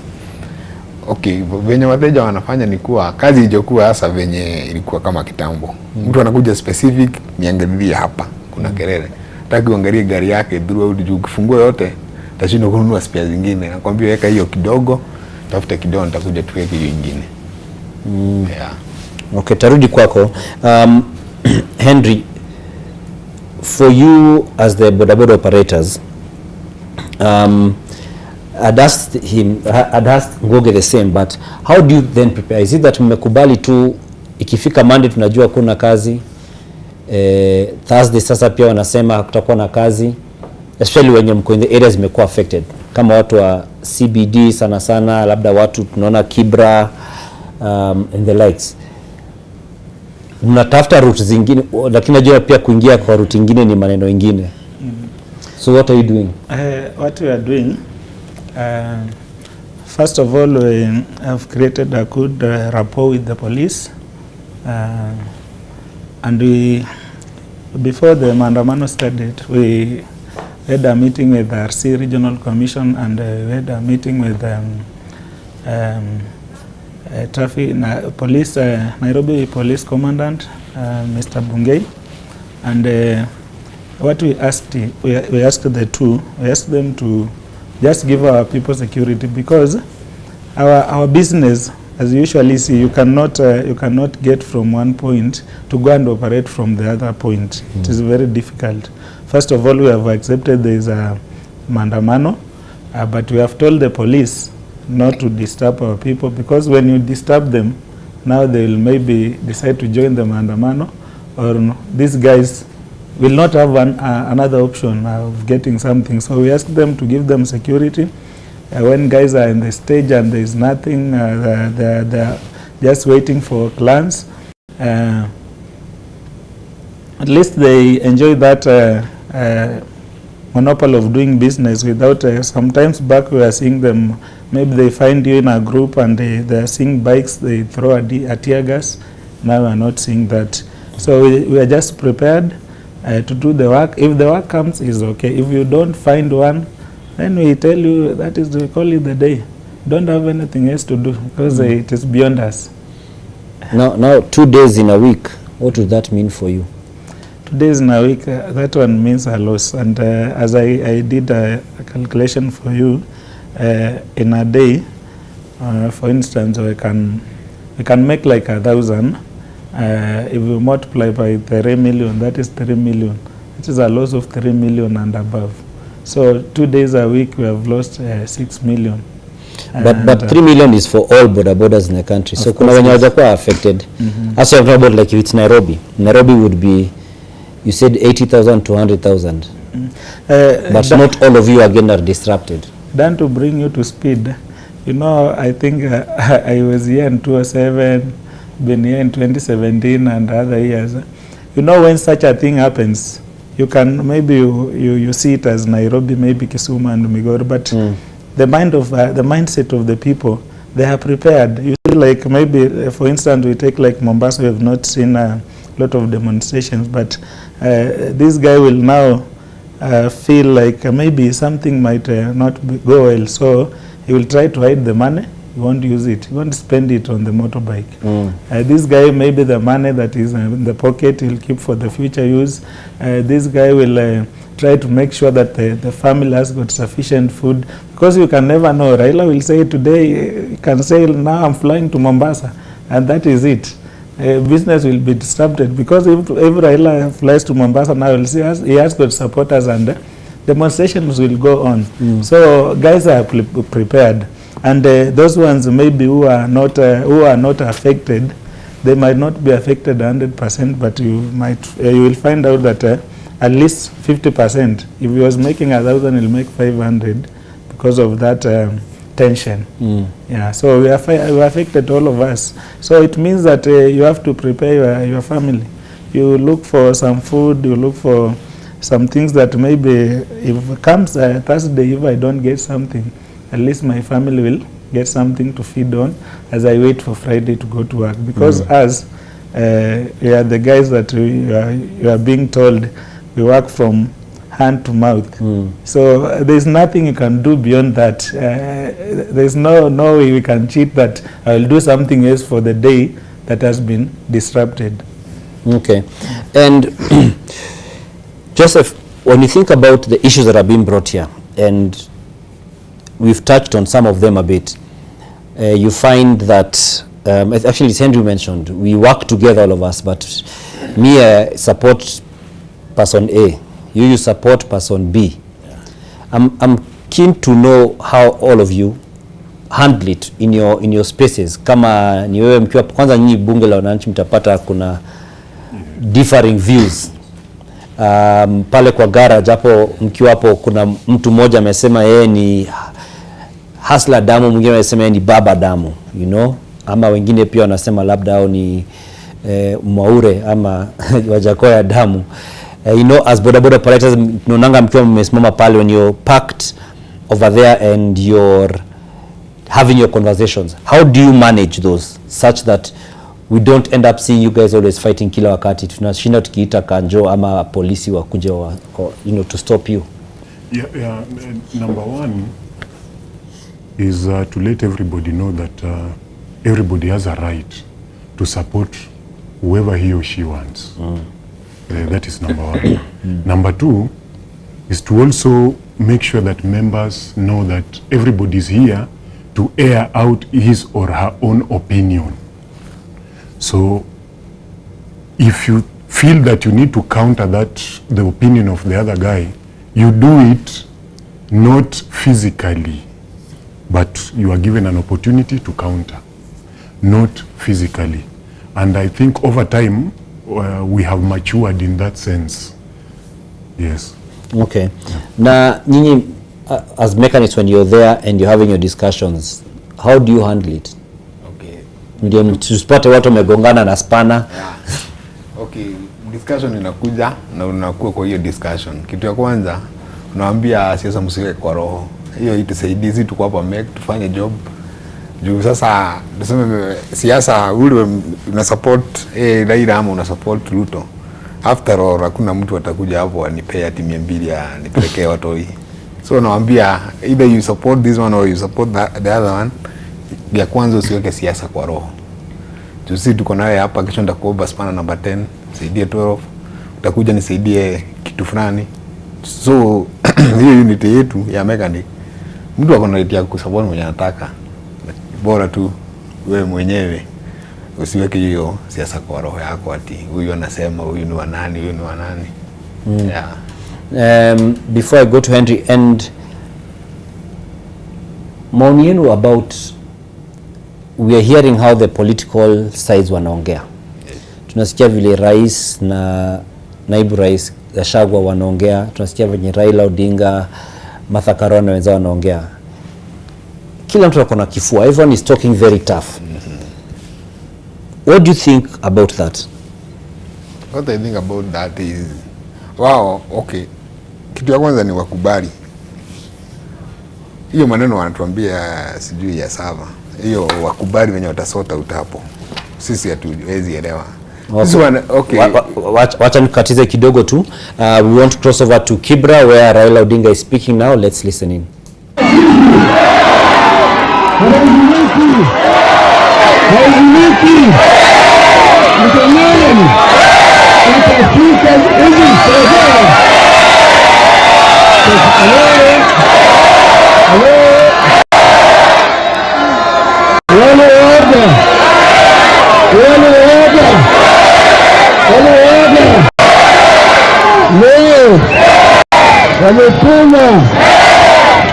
Okay, venye wateja wanafanya ni kuwa kazi ijokuwa hasa venye ilikuwa kama kitambo. Mtu anakuja specific, niangalie hapa kuna kelele. Nataka uangalie gari yake throughout, juu ukifungua yote utashinda kununua spare zingine. Nakwambia weka hiyo kidogo, tafuta kidogo, nitakuja tuweke hiyo nyingine. Yeah. Okay, tarudi kwako. Henry, for you as the bodaboda operators, I'd asked Ngoge the same, but how do you then prepare? Is it that mmekubali tu ikifika Monday tunajua kuna kazi, Thursday sasa pia wanasema kutakuwa na kazi, especially when mko in the areas zimekuwa affected, kama watu wa CBD sana sana, labda watu tunaona Kibra and the likes, mnatafuta route zingine, lakini najua pia kuingia kwa route nyingine ni maneno mengine. So what are you doing? What we are doing, first of all, we have created a good rapport with the police, and before the Maandamano started, we had a meeting with the RC Regional Commission, and we had a meeting with traffic police, Nairobi Police Commandant, Mr. Bungei, and what we asked them to just give our people security, because our business, as you usually see, you cannot get from one point to go and operate from the other point. It is very difficult. First of all, we have accepted there is a Maandamano, but we have told the police not to disturb our people, because when you disturb them, now they will maybe decide to join the Maandamano, or these guys will not have another option of getting something. So we ask them to give them security. When guys are in the stage and there is nothing, they're just waiting for clans. At least they enjoy that monopoly of doing business without, sometimes back we are seeing them, maybe they find you in a group and they are seeing bikes, they throw a tear gas. Now we are not seeing that. So we are just prepared to do the work. If the work comes, is okay. If you don't find one, then we tell you that is, we call it the day. Don't have anything else to do, because it is beyond us. Now 2 days in a week, what would that mean for you? 2 days in a week, that one means a loss. And as I did a calculation for you, in a day, for instance, we can make like 1,000. If we multiply by 3 million, that is 3 million. It is a loss of 3 million and above. So 2 days a week we have lost 6 million. But 3 million is for all bodabodas in the country. So kuna wenye hawajakuwa affected. As you're talking about, like if it's Nairobi would be, you said 80,000 to 100,000. But not all of you again are disrupted. Then to bring you to speed, you know, I think I was here in 2007, been here in 2017 and other years. You know, when such a thing happens, you can, maybe you see it as Nairobi, maybe Kisumu and Migori, but the mindset of the people, they are prepared. You see, like maybe, for instance, we take like Mombasa, we have not seen a lot of demonstrations, but this guy will now feel like maybe something might not go well, so he will try to hide the money. He won't use it. He won't spend it on the motorbike. This guy, maybe the money that is in the pocket, he'll keep for the future use. This guy will try to make sure that the family has got sufficient food, because you can never know. Raila will say today, you can say, now I'm flying to Mombasa, and that is it. business will be disrupted, because if Raila flies to Mombasa now, he has got supporters and demonstrations will go on. So guys are prepared, and those ones maybe who are not affected, they might not be affected 100%, but you will find out that at least 50%. If he was making 1,000, he'll make 500 because of that tension. Yeah, so we affected, all of us. So it means that you have to prepare your family. You look for some food, you look for some things that maybe if it comes Thursday, if I don't get something, at least my family will get something to feed on as I wait for Friday to go to work. Because us, we are the guys that you are being told we work from hand to mouth. So there's nothing you can do beyond that. There's no way we can cheat that I will do something else for the day that has been disrupted. Okay. And Joseph, when you think about the issues that are being brought here, and we've touched on some of them a bit, you find that, actually as Henry mentioned, we work together, all of us, but me support person A, you support person B. I'm keen to know how all of you handle it in your spaces. Kama ni wewe mkiwa kwanza, nyinyi bunge la wananchi mtapata kuna differing views. Pale kwa garage hapo mkiwa hapo, kuna mtu mmoja amesema yeye ni Hasla Damu, mwingine anasema yeye ni Baba Damu, you know, ama wengine pia wanasema labda hao ni Mwaure ama Wajakoya Damu. You know, as boda operators, tunaonanga mkiwa mmesimama pale when you're packed over there and you're having your conversations. How do you manage those such that we don't end up seeing you guys always fighting kila wakati? Tunashinda tukiita kanjo ama polisi wakuje to stop you. Yeah, number one is to let everybody know that everybody has a right to support whoever he or she wants. That is number one. Number two is to also make sure that members know that everybody is here to air out his or her own opinion. So if you feel that you need to counter the opinion of the other guy, you do it not physically, but you are given an opportunity to counter, not physically. And I think over time, we have matured in that sense. Yes. Okay. Na nyinyi as mechanics, when you're there and you're having your discussions, how do you handle it? Okay. Ndio tusipate watu wamegongana na spana. Okay, discussion inakuja na unakuwa kwa hiyo discussion. Kitu ya kwanza unawaambia siasa msiweke kwa roho. Hiyo itusaidie sisi tuko hapa make tufanye job. Juu sasa tuseme siasa ule una support Raila ama una support Ruto. After all hakuna mtu atakuja hapo anipea ati 200 nipelekee watoi. So nawaambia either you support this one or you support the other one. Ya kwanza usiweke siasa kwa roho. Juu sisi tuko nawe hapa, kesho ndakuomba spana number 10, nisaidie 12. Utakuja nisaidie kitu fulani. So hiyo unity yetu ya mechanic, mtu akona right ya kusupport mwenye anataka. Bora tu wewe mwenyewe usiweke hiyo siasa kwa roho yako ati huyu anasema huyu ni wa nani, huyu ni wa nani. Yeah. Before I go to Henry, and maoni yenu about, we are hearing how the political sides wanaongea. Tunasikia vile rais na naibu rais Gachagua wanaongea, tunasikia vile Raila Odinga, Martha Karua na wenzao wanaongea. Kila mtu akona kifua, everyone is talking very tough. What do you think about that? What I think about that is, wow, okay. Kitu ya kwanza ni wakubali. Hiyo maneno wanatuambia sijui ya sava. Hiyo wakubali wenye watasota utapo. Sisi hatuwezi elewa. Okay. Wacha nikatize kidogo tu. We want to cross over to Kibra where Raila Odinga is speaking now. Let's listen in. Wale leo wametuma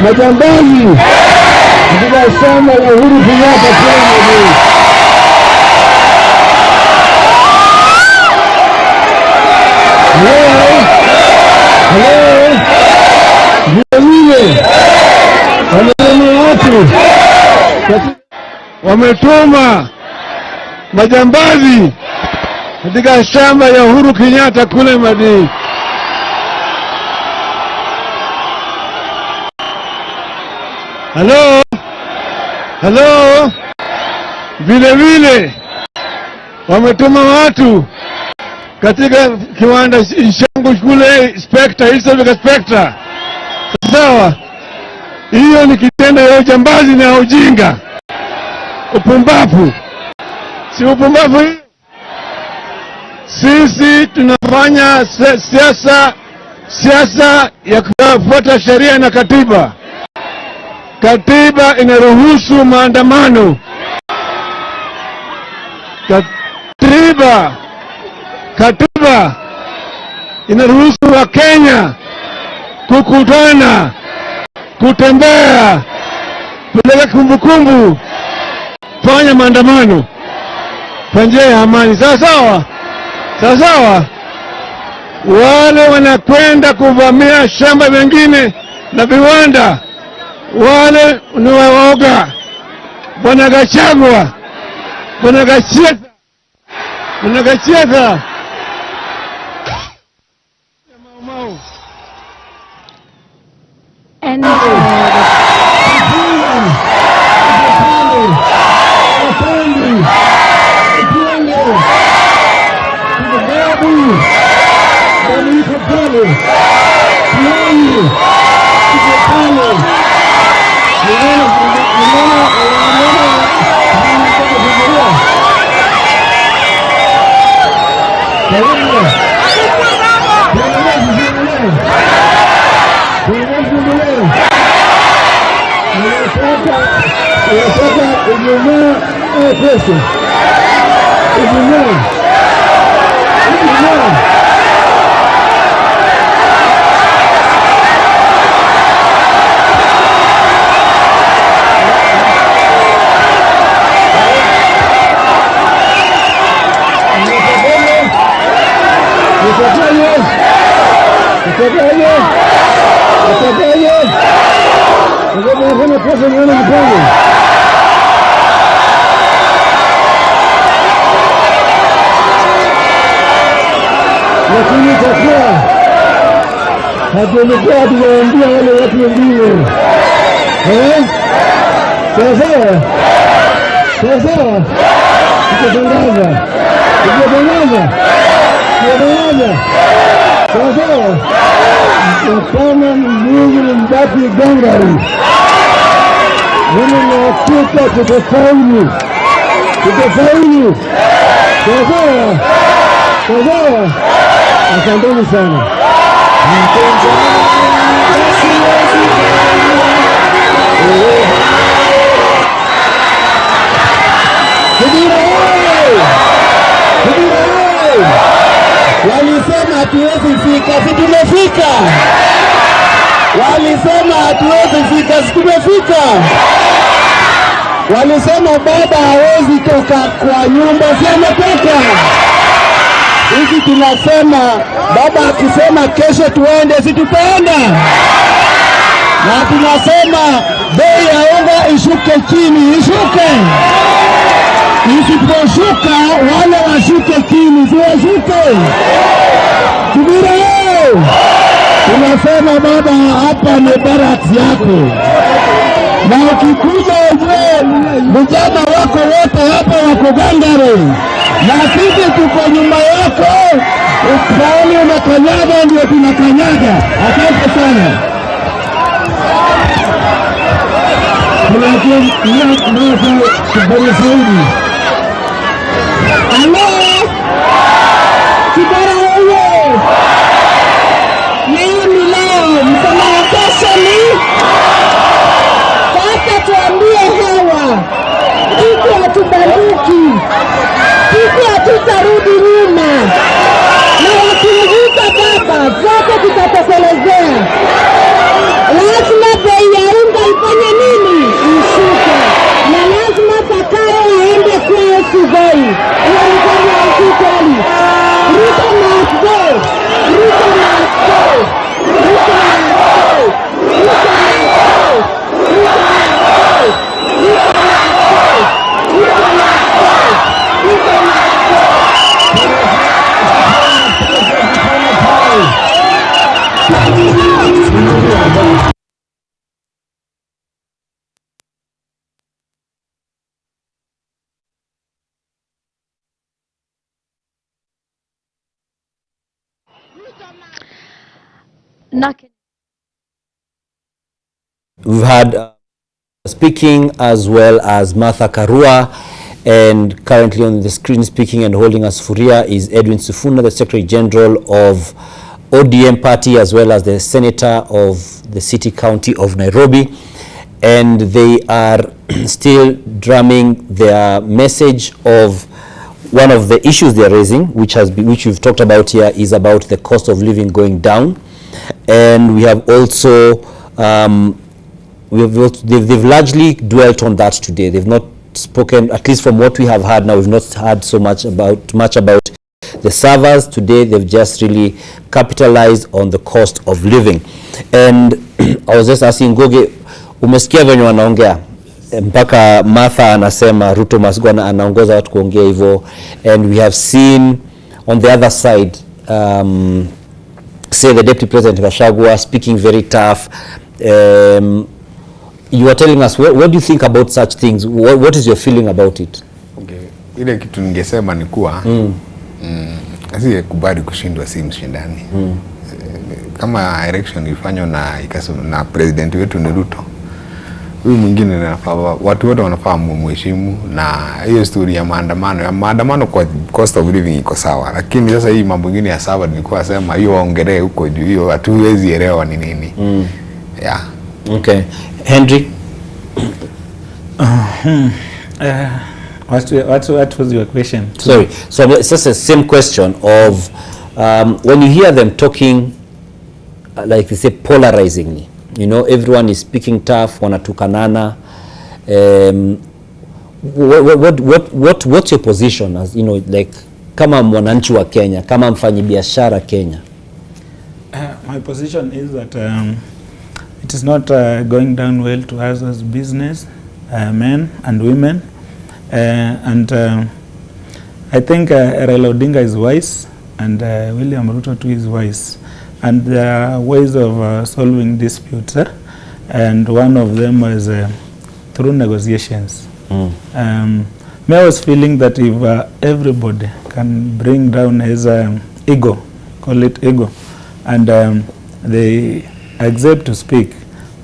majambazi katika shamba la Uhuru Kenyatta kule Nairobi. Vile wametuma majambazi katika shamba ya Uhuru Kenyatta kule Madini. Halo, vile wametuma watu katika kiwanda changu kule Spectra. Sawa, hiyo ni kitendo ya ujambazi na ujinga, upumbavu. Si upumbavu hiyo? Sisi tunafanya siasa ya kufuata sheria na katiba. Katiba inaruhusu maandamano. Katiba inaruhusu Wakenya kukutana, kutembea, kupeleka kumbukumbu, fanya maandamano kwa njia ya amani. Sawa. Wale wanakwenda kuvamia shamba mengine na viwanda, wale ni waoga. Bwana Gachagua, Bwana Gachagua lakini itakuwa hatuelekea tunaambia wale watu wengine. Sawa. Tukitangaza. Sawa. Kama Mungu mbaki gangari. Mimi na hakika tutafaulu. Sawa. Asanteni sana. Walisema hatuwezi fika, si tumefika. Walisema hatuwezi fika, si tumefika. Walisema baba hawezi toka kwa nyumba, si ametoka. Hizi tunasema baba akisema kesho tuende, si tutaenda. Na tunasema bei ya unga ishuke chini, ishuke. Isiposhuka wale washuke chini, si washuke. Subira leo. Tunasema baba, hapa ni barracks yako. Na ukikuja ujue vijana wako wote hapa wako gangare. Na sisi tuko nyuma yako. Ukali unakanyaga ndio tunakanyaga. Asante sana. Kuna kibali zaidi. Halo. Kibara huyo. Mimi leo msamaha kesho ni. Sasa tuambie hawa. Sisi hatubaliki. Sisi hatutarudi nyuma. Na wakimgusa baba, We've had speaking as well as Martha Karua, and currently on the screen speaking and holding us Furia is Edwin Sifuna, the Secretary General of ODM party, as well as the Senator of the City County of Nairobi. And they are still drumming their message of one of the issues they're raising, which we've talked about here, is about the cost of living going down. And we have also they've largely dwelt on that today. They've not spoken, at least from what we have heard now, we've not heard so much about the servers. Today they've just really capitalized on the cost of living. And I was just asking Goge, umesikia venye wanaongea mpaka Martha anasema Ruto Masgwana anaongoza watu kuongea hivyo, and we have seen on the other side say the Deputy President Gachagua speaking very tough. You are telling us, what do you think about such things? What is your feeling about it? Okay. Ile kitu ningesema ni kuwa asi kubali kushindwa si mshindani. Kama election ilifanywa na president wetu ni Ruto, huyu mwingine watu wote wanafaa mheshimu, na hiyo story ya maandamano kwa cost of living iko sawa, lakini sasa hii mambo mengine ya sawa nilikuwa sema hiyo waongelee huko juu, hiyo hatuwezi elewa ni nini. Yeah. Okay. Henry? What was your question? Sorry. So it's just the same question of when you hear them talking, like they say, polarizingly. You know, everyone is speaking tough, wanatukanana. What's your position as, you know, like kama mwananchi wa Kenya, kama mfanyibiashara Kenya? My position is that it is not going down well to us as business men and women, and I think Raila Odinga is wise, and William Ruto too is wise, and there are ways of solving disputes, and one of them is through negotiations. I was feeling that if everybody can bring down his ego, call it ego, and they accept to speak.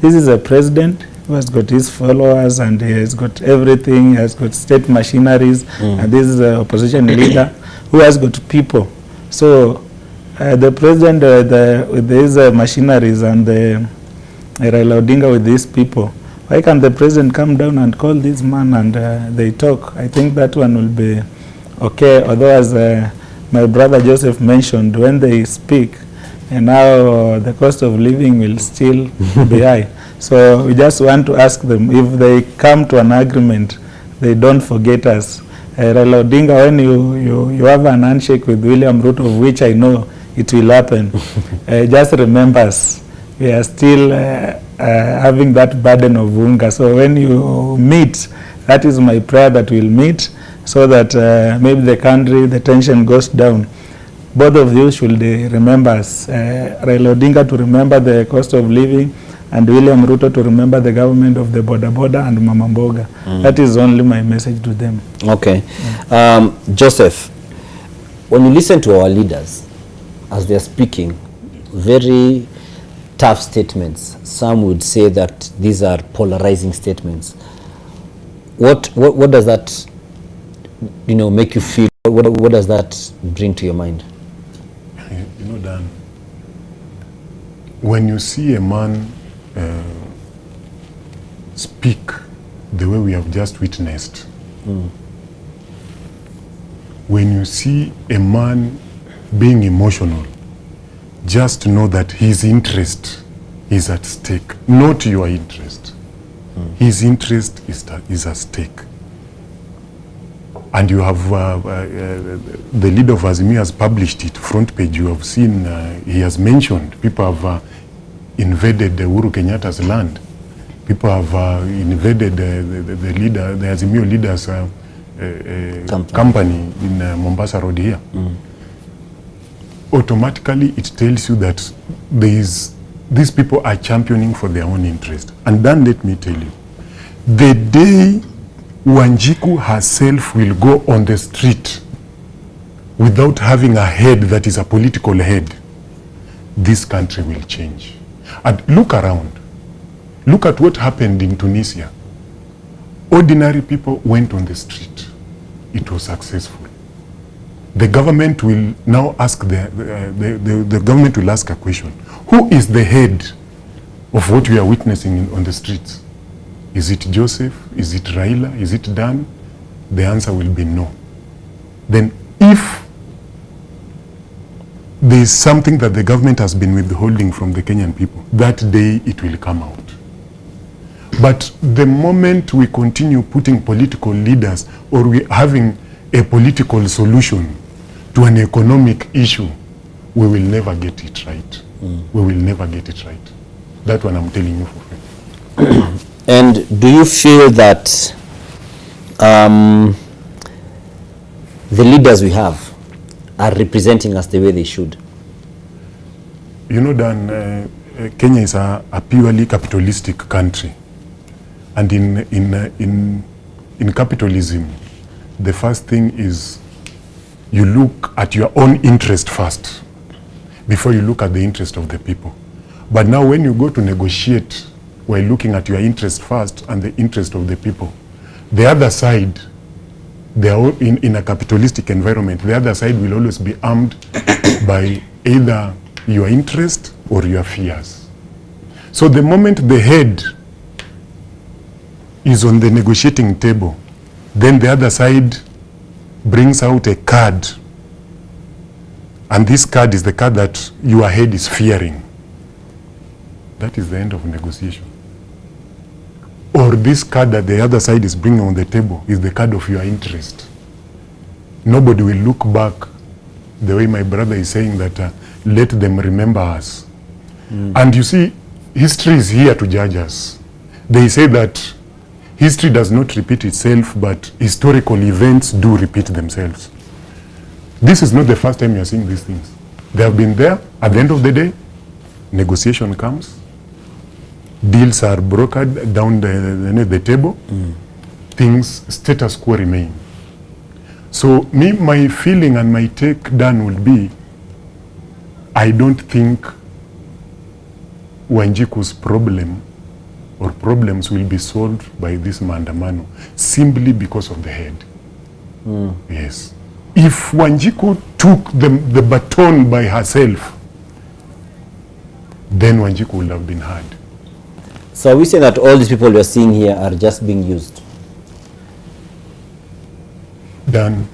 This is a president who has got his followers, and he has got everything. He has got state machineries, and this is an opposition leader who has got people. So the president with these machineries, and the Raila Odinga with these people, why can't the president come down and call this man and they talk? I think that one will be okay. Although, as my brother Joseph mentioned, when they speak, and now the cost of living will still be high. So we just want to ask them, if they come to an agreement, they don't forget us. Raila Odinga, when you have an handshake with William Ruto, of which I know it will happen, just remember us. We are still having that burden of hunger. So when you meet, that is my prayer, that we'll meet, so that maybe the country, the tension goes down. Both of you should remember us. Raila Odinga to remember the cost of living, and William Ruto to remember the government of the Boda and Mama Mboga. That is only my message to them. Okay. Joseph, when you listen to our leaders as they are speaking, very tough statements. Some would say that these are polarizing statements. What does that, you know, make you feel? What does that bring to your mind? You know, Dan, when you see a man speak the way we have just witnessed, when you see a man being emotional, just know that his interest is at stake, not your interest. His interest is at stake. And you have, the leader of Azimio has published it, front page. You have seen, he has mentioned, people have invaded Uhuru Kenyatta's land. People have invaded the leader, the Azimio leader's company in Mombasa Road here. Automatically, it tells you that these people are championing for their own interest. And then let me tell you, the day Wanjiku herself will go on the street without having a head that is a political head, this country will change. And look around. Look at what happened in Tunisia. Ordinary people went on the street. It was successful. The government will now ask the government will ask a question. Who is the head of what we are witnessing on the streets? Is it Joseph? Is it Raila? Is it Dan? The answer will be no. Then if there is something that the government has been withholding from the Kenyan people, that day it will come out. But the moment we continue putting political leaders or we having a political solution to an economic issue, we will never get it right. We will never get it right. That one I'm telling you for free. And do you feel that the leaders we have are representing us the way they should? You know, Dan, Kenya is a purely capitalistic country. And in capitalism, the first thing is you look at your own interest first before you look at the interest of the people. But now when you go to negotiate, we're looking at your interest first and the interest of the people. The other side, they are in a capitalistic environment, the other side will always be armed by either your interest or your fears. So the moment the head is on the negotiating table, then the other side brings out a card, and this card is the card that your head is fearing. That is the end of negotiation. Or this card that the other side is bringing on the table is the card of your interest. Nobody will look back the way my brother is saying that let them remember us. And you see, history is here to judge us. They say that history does not repeat itself, but historical events do repeat themselves. This is not the first time you are seeing these things. They have been there. At the end of the day, negotiation comes, deals are brokered down the table, things, status quo remain. So my feeling and my take, Dan, will be, I don't think Wanjiku's problem or problems will be solved by this Maandamano simply because of the head. Yes. If Wanjiku took the baton by herself, then Wanjiku would have been heard. So are we saying that all these people we are seeing here are just being used? Dan,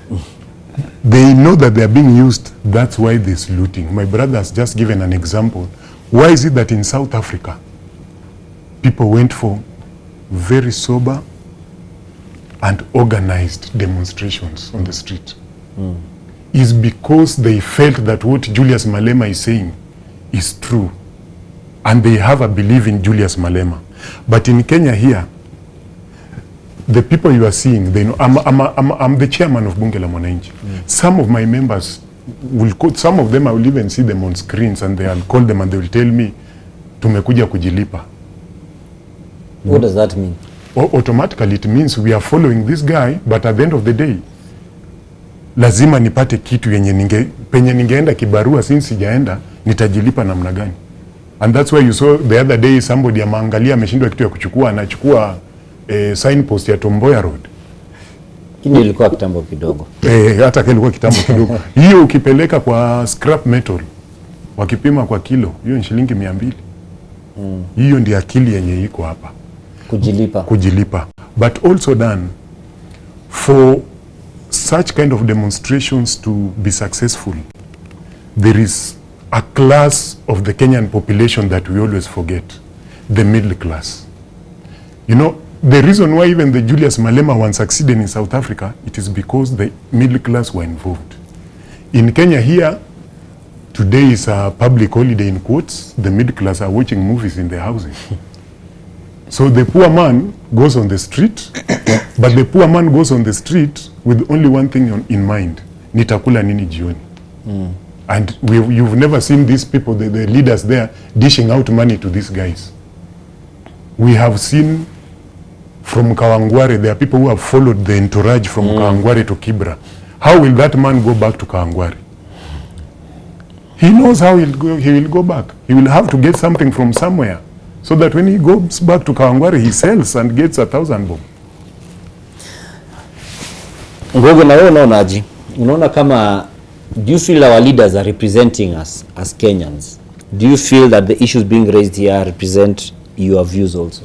they know that they are being used, that's why there's looting. My brother has just given an example. Why is it that in South Africa, people went for very sober and organized demonstrations on the street? Is because they felt that what Julius Malema is saying is true, and they have a belief in Julius Malema. But in Kenya here, the people you are seeing, they know I'm the chairman of Bunge la Mwananchi. Some of my members will call, some of them I will even see them on screens, and I'll call them and they will tell me, tumekuja kujilipa. What does that mean? Automatically it means we are following this guy, but at the end of the day, lazima nipate kitu yenye penye ningeenda kibarua, since sijaenda, nitajilipa namna gani? And that's why you saw the other day somebody ameangalia ameshindwa kitu ya kuchukua, anachukua signpost ya Tomboya Road. Kini ilikuwa kitambo kidogo. Hata kilikuwa kitambo kidogo. Hiyo ukipeleka kwa scrap metal, wakipima kwa kilo, hiyo ni shilingi 200. Hiyo ndiyo akili yenye iko hapa. Kujilipa. But also done for such kind of demonstrations to be successful, there is a class of the Kenyan population that we always forget, the middle class. You know, the reason why even the Julius Malema one succeeded in South Africa, it is because the middle class were involved. In Kenya here, today is a public holiday in quotes, the middle class are watching movies in their houses. So the poor man goes on the street, but the poor man goes on the street with only one thing in mind, nitakula nini jioni. And you've never seen these people, the leaders there, dishing out money to these guys. We have seen from Kawangware, there are people who have followed the entourage from Kawangware to Kibra. How will that man go back to Kawangware? he knows how he will go back. He will have to get something from somewhere, so that when he goes back to Kawangware, he sells and gets 1,000 bob. Ngogo, na wewe unaonaje? Unaona kama, do you feel our leaders are representing us as Kenyans? Do you feel that the issues being raised here represent your views also?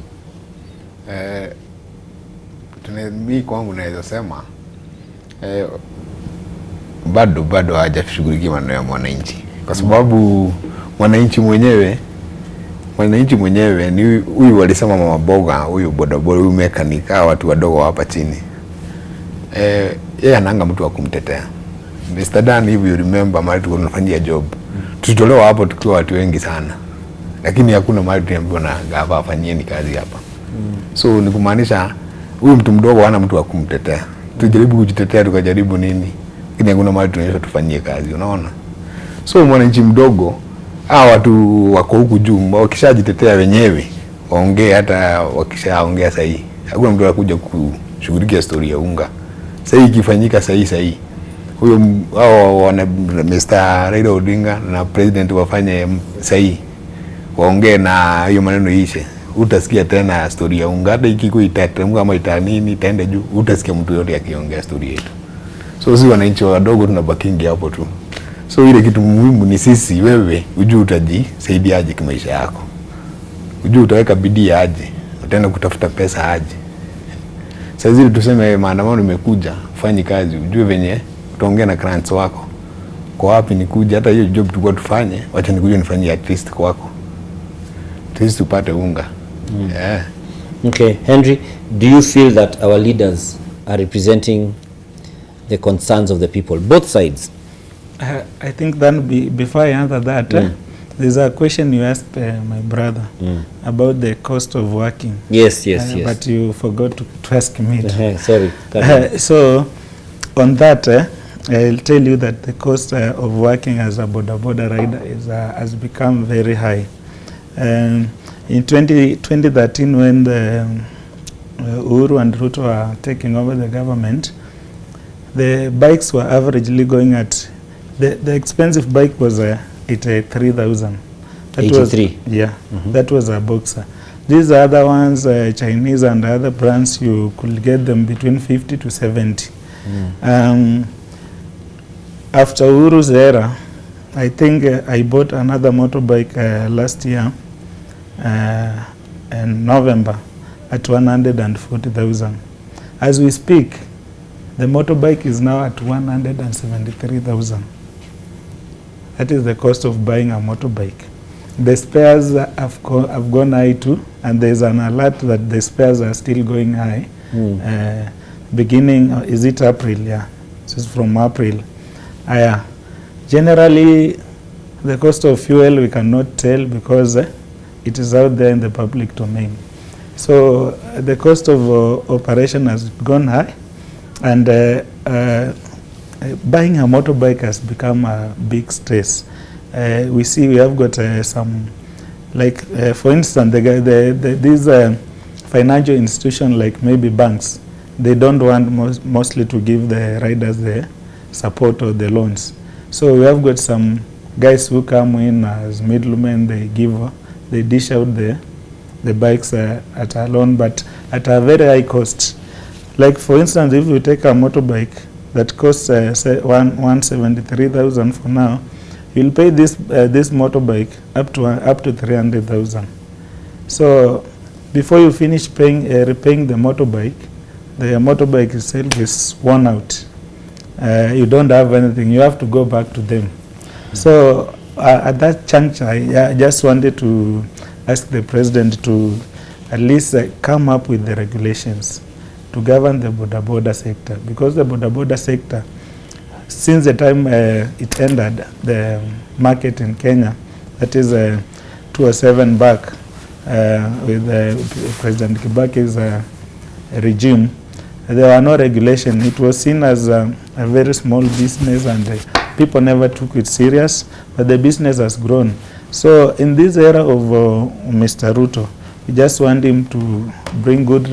Mimi kwangu naweza sema bado hajashughulikia maneno ya mwananchi, kwa sababu mwananchi mwenyewe ni huyu walisema mama boga, huyu bodaboda, huyu mekanika, watu wadogo hapa chini. Yeye anaanga mtu wa kumtetea. Mr. Dan, if you remember, mahali tulikuwa tunafanyia job, tulitolewa hapo tukiwa watu wengi sana, lakini hakuna mahali tuliambiwa na gava afanyeni kazi hapa. So ni kumaanisha huyu mtu mdogo hana mtu wa kumtetea. Tujaribu kujitetea, tukajaribu nini, lakini hakuna mahali tunaonyesha tufanyie kazi, unaona. So mwananchi mdogo, hawa watu wako huku juu wakishajitetea wenyewe waongee, hata wakishaongea sahihi, hakuna mtu anakuja kushughulikia story ya unga. Sahihi ikifanyika sahihi, huyo hao wana Mr. Raila Odinga na president wafanye sahihi, waongee na hiyo maneno ishe. Utasikia tena story ya unga, hata ikiko itatemka ama itanini itaende juu, utasikia mtu yote akiongea story yetu. So sisi wananchi wadogo tunabakingi hapo tu. So ile kitu muhimu ni sisi, wewe ujue utajisaidiaje kimaisha yako, ujue utaweka bidii aje, utaenda kutafuta pesa aje. Sasa zile tuseme maandamano imekuja, ufanye kazi, ujue venye utaongea na clients wako, kwa wapi nikuja, hata hiyo job tulikuwa tufanye, wacha nikuje nifanyie at least kwako, at least tupate unga. Yeah. Okay, Henry, do you feel that our leaders are representing the concerns of the people, both sides? I think then before I answer that, there's a question you asked my brother about the cost of working. Yes. But you forgot to ask me. Sorry. So on that, I'll tell you that the cost of working as a boda rider has become very high. In 2013, when the Uhuru and Ruto are taking over the government, the bikes were averagely going at, the expensive bike was 83,000. 83? Yeah, that was a Boxer. These other ones, Chinese and other brands, you could get them between 50 to 70. After Uhuru's era, I think I bought another motorbike last year in November at 140,000. As we speak, the motorbike is now at 173,000. That is the cost of buying a motorbike. The spares have gone high too, and there's an alert that the spares are still going high. Beginning, is it April? Yeah, this is from April. Generally, the cost of fuel we cannot tell because it is out there in the public domain. So the cost of operation has gone high, and buying a motorbike has become a big stress. We see we have got some, like for instance, these financial institutions like maybe banks, they don't want mostly to give the riders the support or the loans. So we have got some guys who come in as middlemen, they dish out the bikes at a loan, but at a very high cost. Like for instance, if you take a motorbike that costs say 173,000 for now, you'll pay this motorbike up to 300,000. So before you finish repaying the motorbike itself is worn out. You don't have anything. You have to go back to them. So at that juncture, I just wanted to ask the president to at least come up with the regulations to govern the boda sector, because the boda sector, since the time it ended the market in Kenya, that is 2007 back with President Kibaki's regime, there were no regulation. It was seen as a very small business, and people never took it serious, but the business has grown. So in this era of Mr. Ruto, we just want him to bring good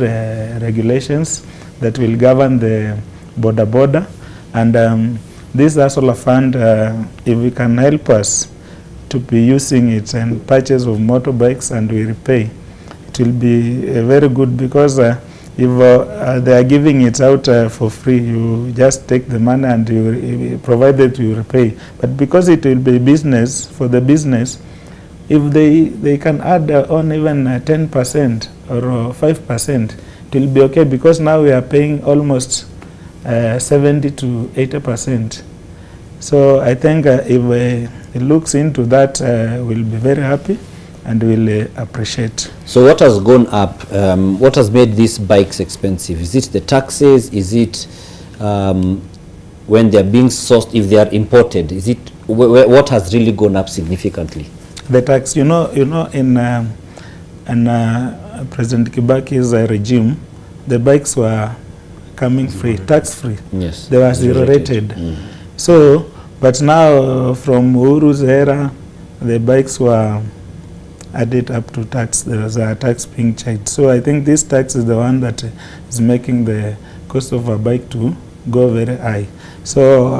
regulations that will govern the boda, and this hustler fund, if we can help us to be using it and purchase of motorbikes and we repay, it will be very good, because if they are giving it out for free, you just take the money and you provided you repay. But because it will be business, for the business, if they can add on even 10% or 5%, it will be okay, because now we are paying almost 70 to 80%. So I think if it looks into that, we'll be very happy and will appreciate. So what has gone up? What has made these bikes expensive? Is it the taxes? Is it when they are being sourced, if they are imported? Is it what has really gone up significantly? The tax, in President Kibaki's regime, the bikes were coming free, tax free. Yes. They were zero rated. So, but now from Uhuru's era, the bikes were added up to tax. There was a tax being charged. So I think this tax is the one that is making the cost of a bike to go very high. So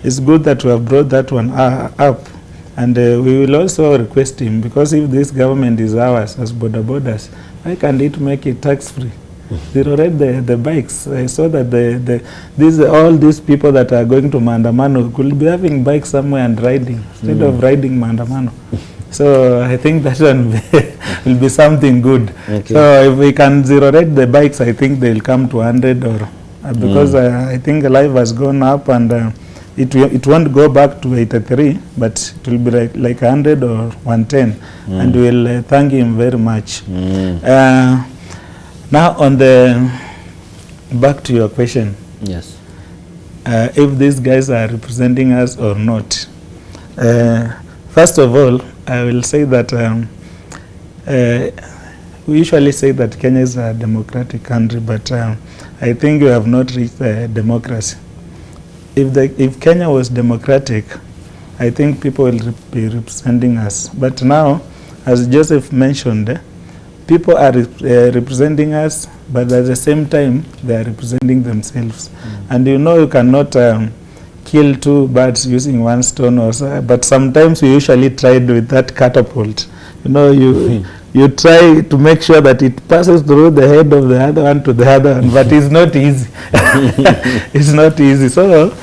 it's good that we have brought that one up. And we will also request him, because if this government is ours as borders, why can't it make it tax free? Zero rate the bikes, so that all these people that are going to Maandamano could be having bikes somewhere and riding, instead of riding Maandamano. So I think that one will be something good. Okay. So if we can zero rate the bikes, I think they'll come to 100 or because I think life has gone up, and it won't go back to 83, but it will be like 100 or 110, and we'll thank him very much. Now on back to your question. Yes. If these guys are representing us or not. First of all, I will say that we usually say that Kenya is a democratic country, but I think we have not reached democracy. If Kenya was democratic, I think people will be representing us. But now, as Joseph mentioned, people are representing us, but at the same time, they are representing themselves. And you cannot kill two birds using one stone, but sometimes we usually tried with that catapult. You try to make sure that it passes through the head of the other one to the other one, but it's not easy. It's not easy. So,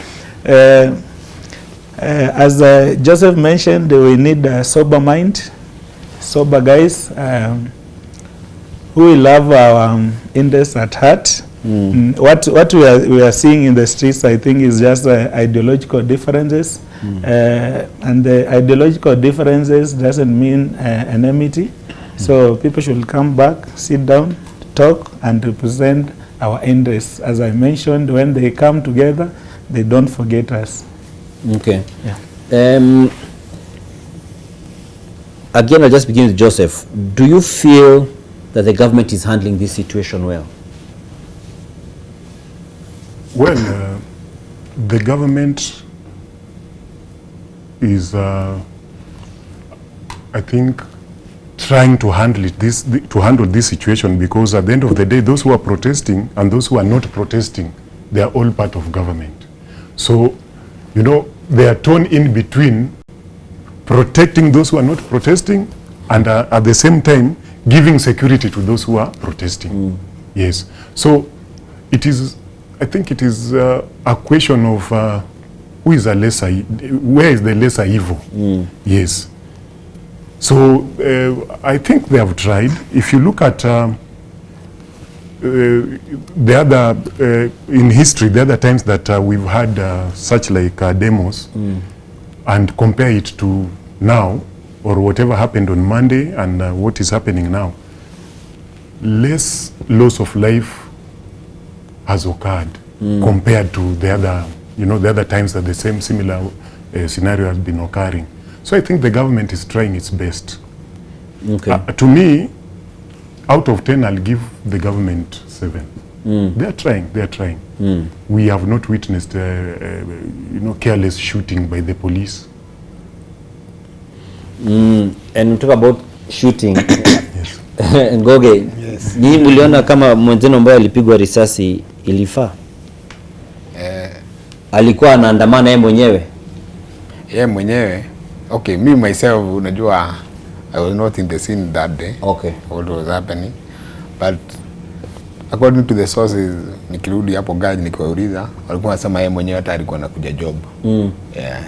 as Joseph mentioned, we need a sober mind, sober guys who will have our interests at heart. What we are seeing in the streets, I think, is just ideological differences, and the ideological differences doesn't mean enmity. So people should come back, sit down, talk, and represent our interests. As I mentioned, when they come together, they don't forget us. Okay. Yeah. Again, I'll just begin with Joseph. Do you feel that the government is handling this situation well? Well, the government is, I think, trying to handle this situation, because at the end of the day, those who are protesting and those who are not protesting, they are all part of government. So, they are torn in between protecting those who are not protesting and at the same time giving security to those who are protesting. Yes. So I think it is a question of who is where is the lesser evil? Yes. So I think they have tried. If you look at the other, in history, the other times that we've had such like demos, and compare it to now, or whatever happened on Monday and what is happening now, less loss of life has occurred compared to the other, the other times that the same similar scenario has been occurring. So I think the government is trying its best. Okay. To me, out of 10, I'll give the government 7. They are trying. We have not witnessed, careless shooting by the police. And we talk about shooting. Yes. Ngoge, yes. Ni mliona kama mwenzenu ambaye alipigwa risasi ilifaa? alikuwa anaandamana yeye mwenyewe? Yeye mwenyewe. Okay, me myself, unajua, I was not in the scene that day. Okay. What was happening. But according to the sources, nikirudi hapo gaji nikiwauliza, walikuwa wanasema yeye mwenyewe hata alikuwa anakuja job. Yeah.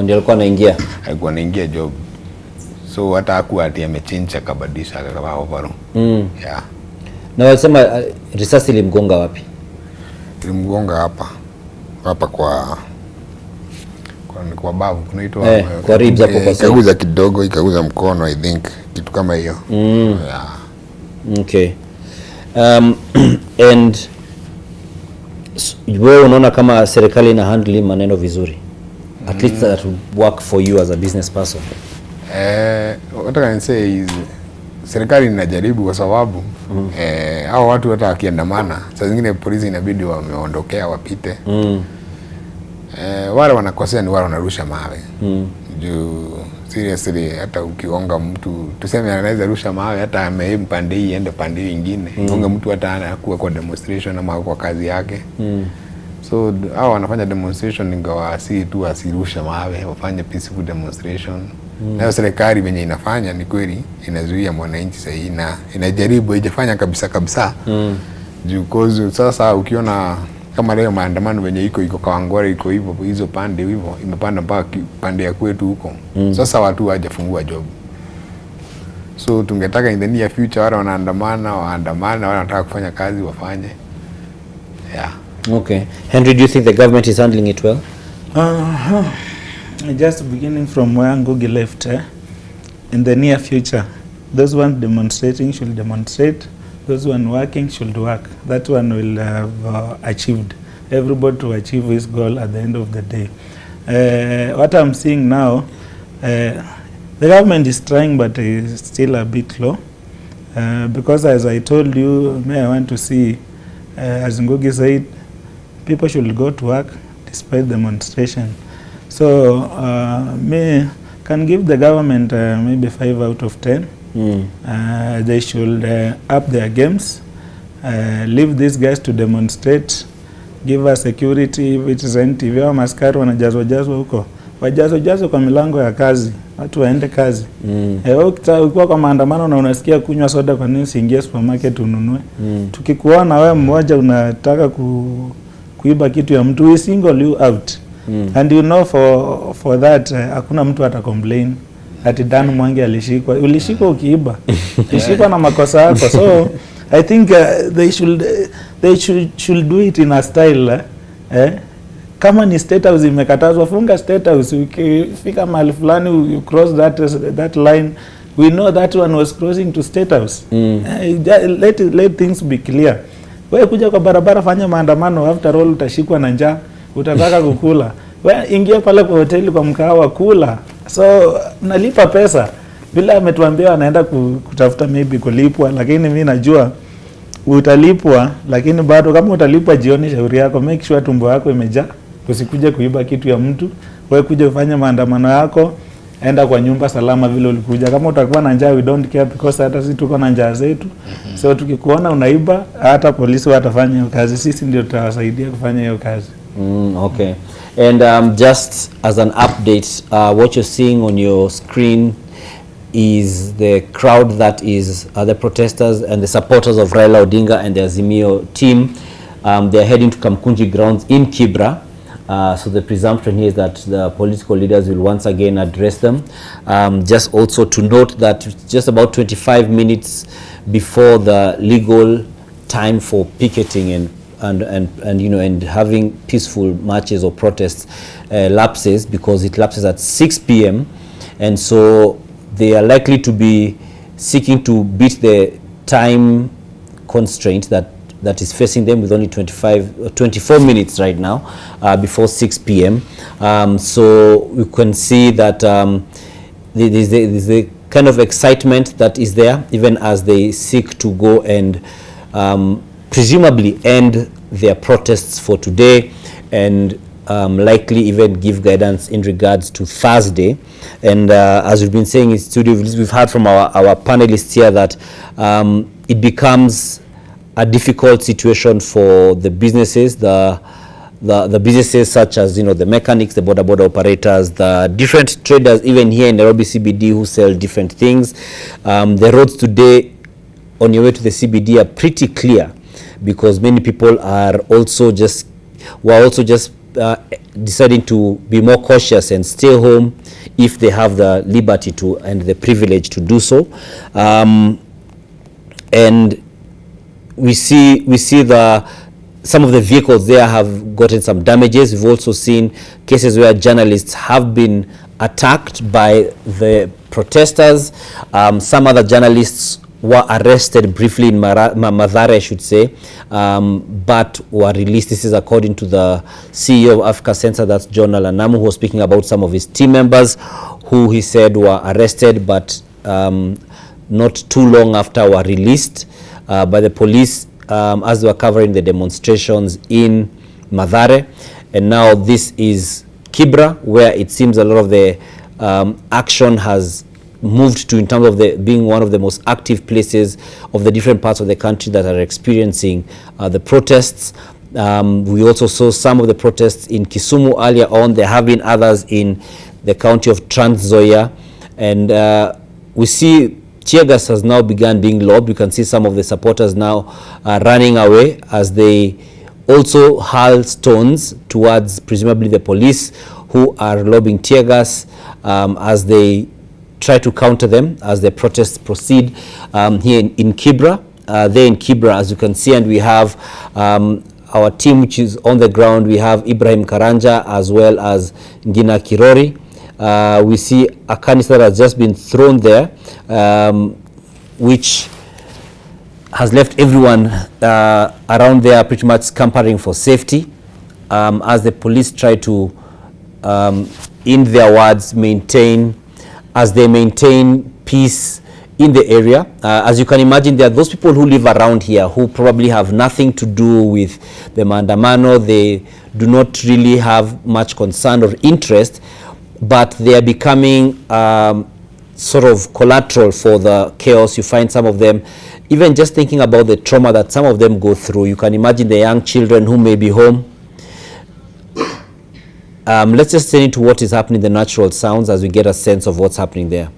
Ndio alikuwa anaingia. Alikuwa anaingia job. So hata hakuwa ati amechinja kabadilisha kama overall. Yeah. Na walisema risasi ilimgonga wapi? Ilimgonga hapa kwa bavu kunaitwa kwa ribs hapo kwa ikaguza kidogo, ikaguza mkono, I think kitu kama hiyo. Yeah. Okay. And wewe unaona kama serikali ina handle maneno vizuri? At least that will work for you as a business person. What I can say is serikali inajaribu kwa sababu hao watu hata wakiandamana saa zingine polisi inabidi wameondokea wapite. Wale wanakosea ni wale wanarusha mawe. Juu seriously hata ukionga mtu tuseme anaweza rusha mawe hata ameaim pande hii ende pande nyingine. Unga mtu hata anakuwa kwa demonstration ama kwa kazi yake. So hao wanafanya demonstration ingawa si tu asirusha mawe, wafanye peaceful demonstration. Na serikali venye inafanya ni kweli inazuia mwananchi sahihi na inajaribu haijafanya kabisa. Juu cause sasa ukiona kama leo maandamano venye iko Kawangware iko hivyo hizo pande hivyo imepanda mpaka pande ya kwetu huko. Sasa watu hawajafungua job. So tungetaka in the near future wale wanaandamana wale wanataka kufanya kazi wafanye. Yeah. Okay. Henry, do you think the government is handling it well? Just beginning from where Ngugi left, in the near future, those one demonstrating should demonstrate, those one working should work. That one will have achieved. Everybody to achieve his goal at the end of the day. What I'm seeing now, the government is trying but is still a bit low. Because as I told you, I want to see, as Ngugi said, people should go to work despite demonstration. So me can give the government maybe 5 out of 10. They should up their games, leave these guys to demonstrate, give us security, which is NTV au maskari wanajazwa huko, wajazwa kwa milango ya kazi, watu waende kazi. Ukiwa kwa maandamano na unasikia kunywa soda, kwa nini usiingie supermarket ununue? Tukikuona wewe mmoja unataka kuiba kitu ya mtu, we single you out. And you know for that hakuna mtu ata complain ati Dan Mwangi ulishikwa ukiiba. Ulishikwa na makosa yako. So I think they should do it in a style kama ni state house imekatazwa, funga state house. Ukifika mahali fulani you cross that line, we know that one was crossing to state house. Let things be clear. Wewe kuja kwa barabara fanya maandamano, after all utashikwa na njaa, utataka kukula. Wewe ingia pale kwa hoteli kwa mkahawa kula. So nalipa pesa. Bila ametuambia anaenda kutafuta maybe kulipwa, lakini mimi najua utalipwa, lakini bado kama utalipwa jioni shauri yako, make sure tumbo yako imejaa. Usikuje kuiba kitu ya mtu. Wewe kuja ufanye maandamano yako, enda kwa nyumba salama vile ulikuja. Kama utakuwa na njaa, we don't care because hata sisi tuko na njaa zetu. So tukikuona unaiba, hata polisi watafanya hiyo kazi, sisi ndio tutawasaidia kufanya hiyo kazi. Okay. And just as an update, what you're seeing on your screen is the crowd that is the protesters and the supporters of Raila Odinga and the Azimio team. They're heading to Kamkunji grounds in Kibra. So the presumption here is that the political leaders will once again address them. Just also to note that just about 25 minutes before the legal time for picketing and having peaceful marches or protests lapses, because it lapses at 6 p.m. and so they are likely to be seeking to beat the time constraint that is facing them with only 24 minutes right now before 6 p.m. So we can see that there's the kind of excitement that is there, even as they seek to go and presumably end their protests for today and likely even give guidance in regards to Thursday. And as we've been saying in studio, we've heard from our panelists here that it becomes a difficult situation for the businesses, the the businesses such as, you know, the mechanics, the border operators, the different traders even here in Nairobi CBD who sell different things. The roads today on your way to the CBD are pretty clear because many people are also just deciding to be more cautious and stay home if they have the liberty to and the privilege to do so. And we see some of the vehicles there have gotten some damages. We've also seen cases where journalists have been attacked by the protesters. Some other journalists were arrested briefly in Mathare, I should say, but were released. This is according to the CEO of Africa Center, that's John Alanamu, who was speaking about some of his team members who he said were arrested, but not too long after were released by the police as they were covering the demonstrations in Mathare. And now this is Kibra, where it seems a lot of the action has moved to in terms of being one of the most active places of the different parts of the country that are experiencing the protests. We also saw some of the protests in Kisumu earlier on. There have been others in the county of Trans Nzoia, and we see tear gas has now begun being lobbed. We can see some of the supporters now running away as they also hurl stones towards presumably the police, who are lobbing tear gas as they try to counter them as the protests proceed here in Kibra. There in Kibra, as you can see, and we have our team which is on the ground. We have Ibrahim Karanja as well as Ngina Kirori. We see a canister that has just been thrown there, which has left everyone around there pretty much scampering for safety as the police try to, in their words, maintain peace in the area. As you can imagine, there are those people who live around here who probably have nothing to do with the Maandamano. They do not really have much concern or interest, but they are becoming sort of collateral for the chaos. You find some of them even just thinking about the trauma that some of them go through. You can imagine the young children who may be home. Let's just turn into what is happening in the natural sounds as we get a sense of what's happening there.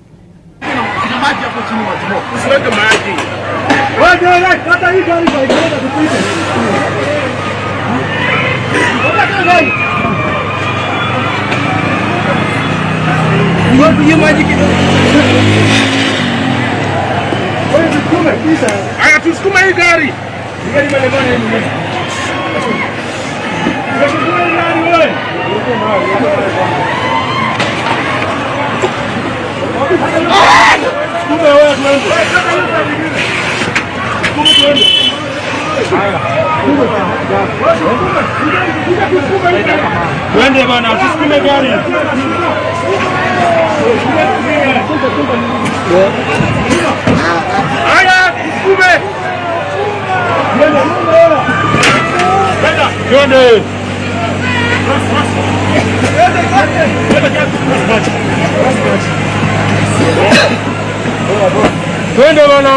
Aya, tusukume hii gari. Twende bana, tusukume gari. Aya, tusukume. Twende. Twende bana.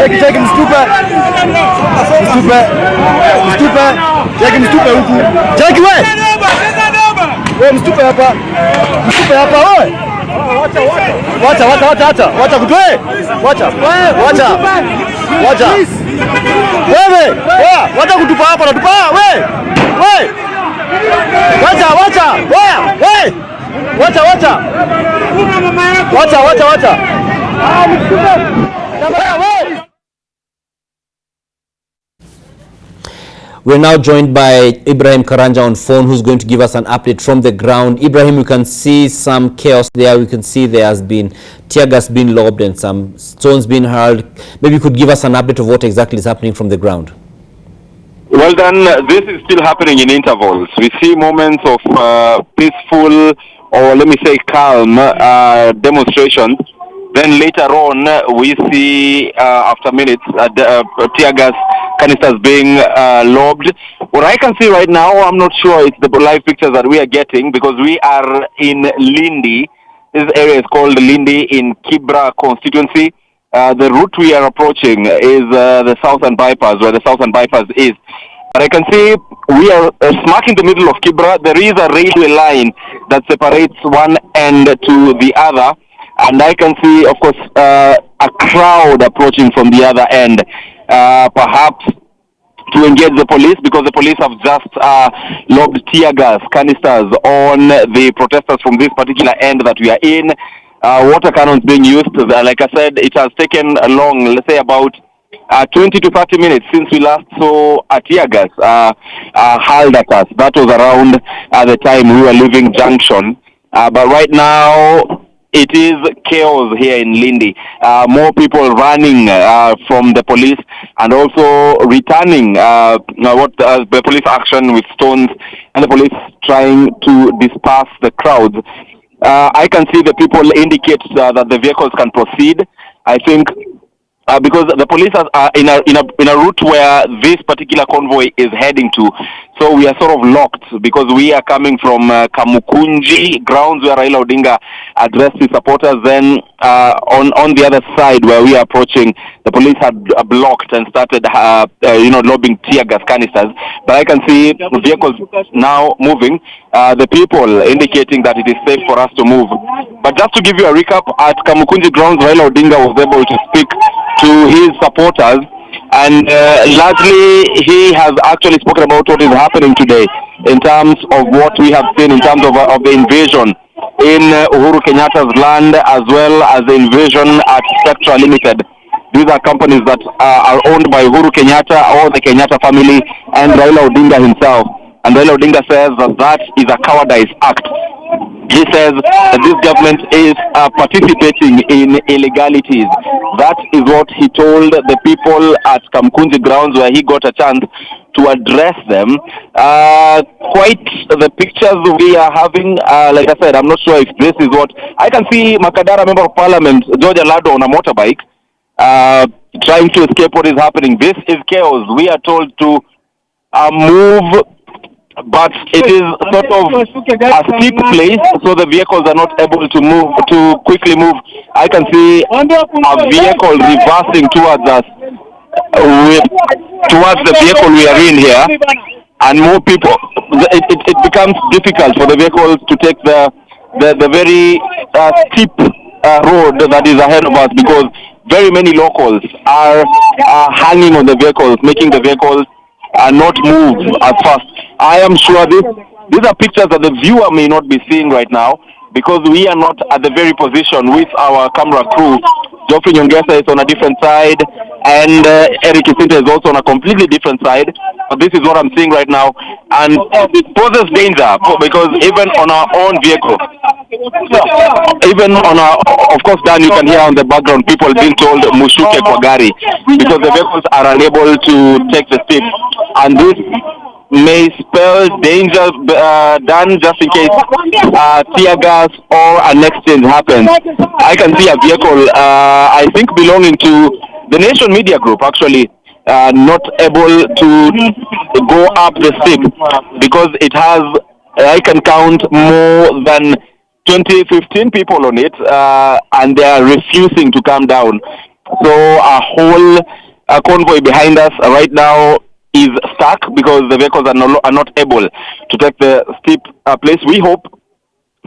Take him stupid. Take him stupid huku. Jackie wewe. Wewe mstupe hapa. Mstupe hapa wewe. Wacha kutoe. Wacha. Wacha. Wewe, wacha kutupa hapa, natupa wewe. Wacha. Wewe. Wacha. We're now joined by Ibrahim Karanja on phone, who's going to give us an update from the ground. Ibrahim, you can see some chaos there. We can see there has been tear gas being lobbed and some stones being hurled. Maybe you could give us an update of what exactly is happening from the ground. Well done. This is still happening in intervals. We see moments of peaceful, or let me say calm, demonstrations. Then later on, we see, after minutes, tear gas canisters being lobbed. What I can see right now, I'm not sure it's the live pictures that we are getting, because we are in Lindi. This area is called Lindi in Kibra constituency. The route we are approaching is the Southern Bypass, where the Southern Bypass is. But I can see we are smack in the middle of Kibra. There is a railway line that separates one end to the other. And I can see, of course, a crowd approaching from the other end, perhaps to engage the police, because the police have just lobbed tear gas canisters on the protesters from this particular end that we are in. Water cannons being used. Like I said, it has taken long, let's say about 20 to 30 minutes since we last saw a tear gas hurled at us. That was around the time we were leaving Junction. But right now, it is chaos here in Lindi. More people running from the police, and also returning the police action with stones, and the police trying to disperse the crowds. I can see the people indicate that the vehicles can proceed. I think because the police are in a route where this particular convoy is heading to, so we are sort of locked, because we are coming from Kamukunji grounds where Raila Odinga addressed his supporters. Then on the other side where we are approaching, the police had blocked and started lobbing tear gas canisters. But I can see vehicles now moving. The people indicating that it is safe for us to move. But just to give you a recap, at Kamukunji grounds, Raila Odinga was able to speak to his supporters, and largely he has actually spoken about what is happening today in terms of what we have seen in terms of the invasion in Uhuru Kenyatta's land, as well as the invasion at Spectra Limited. These are companies that are owned by Uhuru Kenyatta or the Kenyatta family and Raila Odinga himself. And Raila Odinga says that is a cowardice act. He says that this government is participating in illegalities. That is what he told the people at Kamkunji grounds, where he got a chance to address them. Quite the pictures we are having, like I said, I'm not sure if this is what... I can see Makadara Member of Parliament, George Alado, on a motorbike, trying to escape what is happening. This is chaos. We are told to move, but it is sort of a steep place, so the vehicles are not able to move, to quickly move. I can see a vehicle reversing towards us, towards the vehicle we are in here, and more people. It becomes difficult for the vehicles to take the very steep road that is ahead of us, because very many locals are hanging on the vehicles, making the vehicles not move as fast. I am sure these are pictures that the viewer may not be seeing right now, because we are not at the very position with our camera crew. Geoffrey Nyongesa is on a different side, and Eric Isinta is also on a completely different side. But this is what I'm seeing right now, and it poses danger, because even on our own vehicle, even on our, of course, Dan, you can hear on the background people being told mushuke kwa gari, because the vehicles are unable to take the speed, and this may spell danger, Dan, just in case tear gas or an exchange happens. I can see a vehicle, I think belonging to the Nation Media Group, actually, not able to go up the steep, because it has, I can count more than 15 people on it, and they are refusing to come down. So a whole convoy behind us right now is stuck, because the vehicles are not able to take the steep place. We hope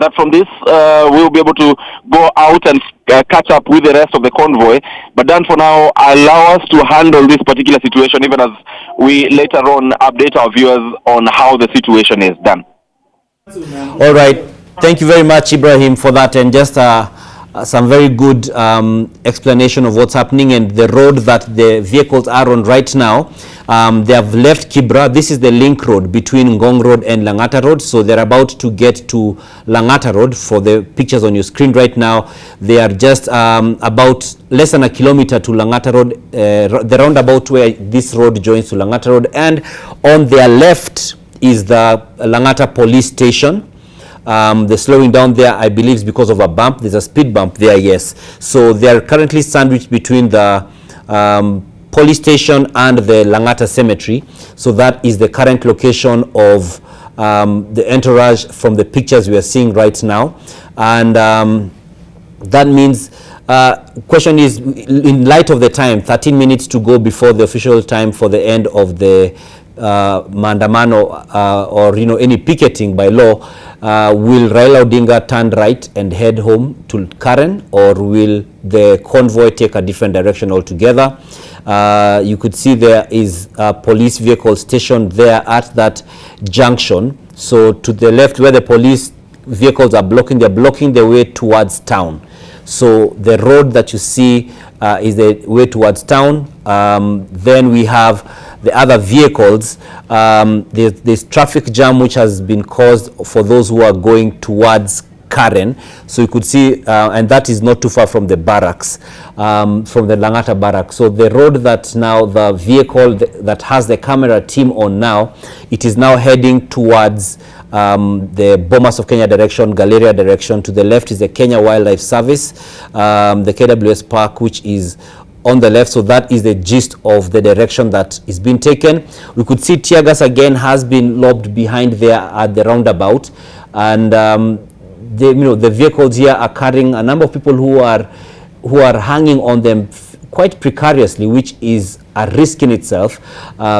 that from this we'll be able to go out and catch up with the rest of the convoy. But then for now, allow us to handle this particular situation, even as we later on update our viewers on how the situation is done. All right. Thank you very much, Ibrahim, for that, and just some very good explanation of what's happening and the road that the vehicles are on right now. They have left Kibra. This is the link road between Ngong Road and Langata Road. So they're about to get to Langata Road. For the pictures on your screen right now, they are just about less than a kilometer to Langata Road, the roundabout where this road joins to Langata Road. And on their left is the Langata police station. The slowing down there, I believe, is because of a bump. There's a speed bump there, yes. So they are currently sandwiched between the police station and the Langata cemetery. So that is the current location of the entourage from the pictures we are seeing right now. And that means, question is, in light of the time, 13 minutes to go before the official time for the end of the Maandamano or any picketing by law, will Raila Odinga turn right and head home to Karen, or will the convoy take a different direction altogether? You could see there is a police vehicle stationed there at that junction. So to the left where the police vehicles are blocking, they're blocking the way towards town. So the road that you see is the way towards town. Then we have the other vehicles. There's traffic jam which has been caused for those who are going towards Karen. So you could see, and that is not too far from the barracks, from the Langata barracks. So the road that now the vehicle that has the camera team on now, it is now heading towards the Bomas of Kenya direction, Galleria direction. To the left is the Kenya Wildlife Service, the KWS Park, which is on the left. So that is the gist of the direction that is being taken. We could see tear gas again has been lobbed behind there at the roundabout, and the vehicles here are carrying a number of people who are hanging on them quite precariously, which is a risk in itself,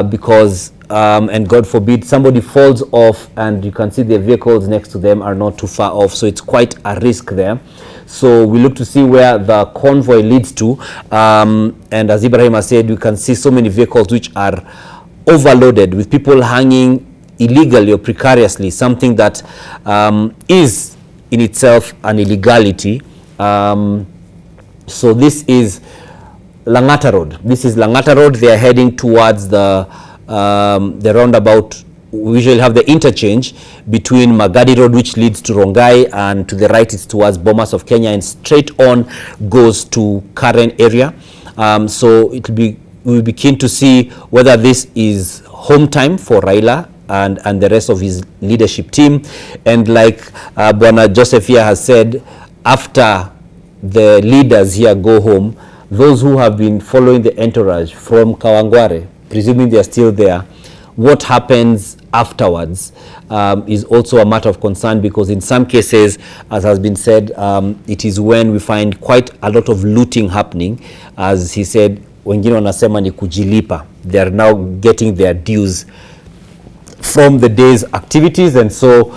because and God forbid somebody falls off, and you can see the vehicles next to them are not too far off, so it's quite a risk there. So we look to see where the convoy leads to, and as Ibrahim has said, we can see so many vehicles which are overloaded with people hanging illegally or precariously, something that is in itself an illegality. So this is Langata Road. This is Langata Road. They are heading towards the roundabout. We usually have the interchange between Magadi Road, which leads to Rongai, and to the right it's towards Bomas of Kenya, and straight on goes to Karen area. So we'll be keen to see whether this is home time for Raila and the rest of his leadership team. And like Bwana Joseph here has said, after the leaders here go home, those who have been following the entourage from Kawangware, presuming they are still there, what happens afterwards is also a matter of concern, because in some cases, as has been said, it is when we find quite a lot of looting happening. As he said, wengine wanasema ni kujilipa. They are now getting their dues from the day's activities. And so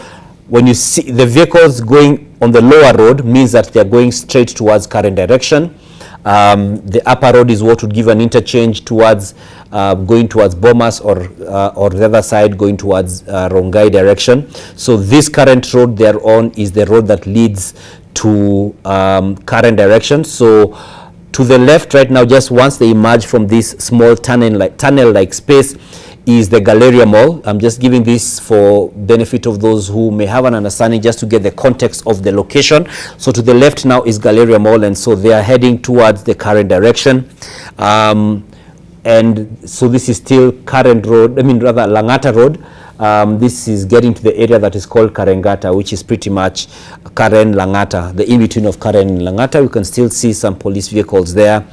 when you see the vehicles going on the lower road, means that they are going straight towards Karen direction. The upper road is what would give an interchange towards going towards Bomas, or the other side going towards Rongai direction. So this current road they're on is the road that leads to Karen direction. So to the left right now, just once they emerge from this small tunnel-like space, is the Galleria Mall. I'm just giving this for benefit of those who may have an understanding, just to get the context of the location. So to the left now is Galleria Mall, and so they are heading towards the Karen direction. And so this is still Karen Road, rather Langata Road. This is getting to the area that is called Karengata, which is pretty much Karen Langata, the in-between of Karen and Langata. We can still see some police vehicles there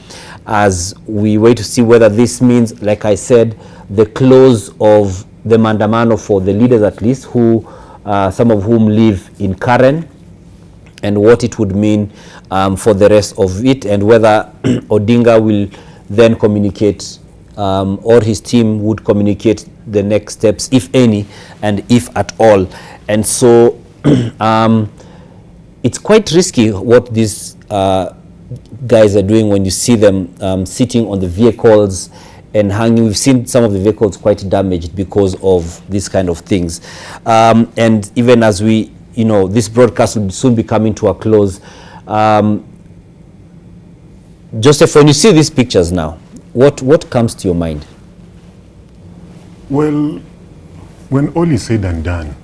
as we wait to see whether this means, like I said, the close of the Maandamano for the leaders, at least, who some of whom live in Karen, and what it would mean for the rest of it, and whether Odinga will then communicate, or his team would communicate the next steps, if any, and if at all. And so it's quite risky what these guys are doing when you see them sitting on the vehicles and hanging. We've seen some of the vehicles quite damaged because of these kind of things. And even as we, this broadcast will soon be coming to a close. Joseph, when you see these pictures now, what comes to your mind? Well, when all is said and done,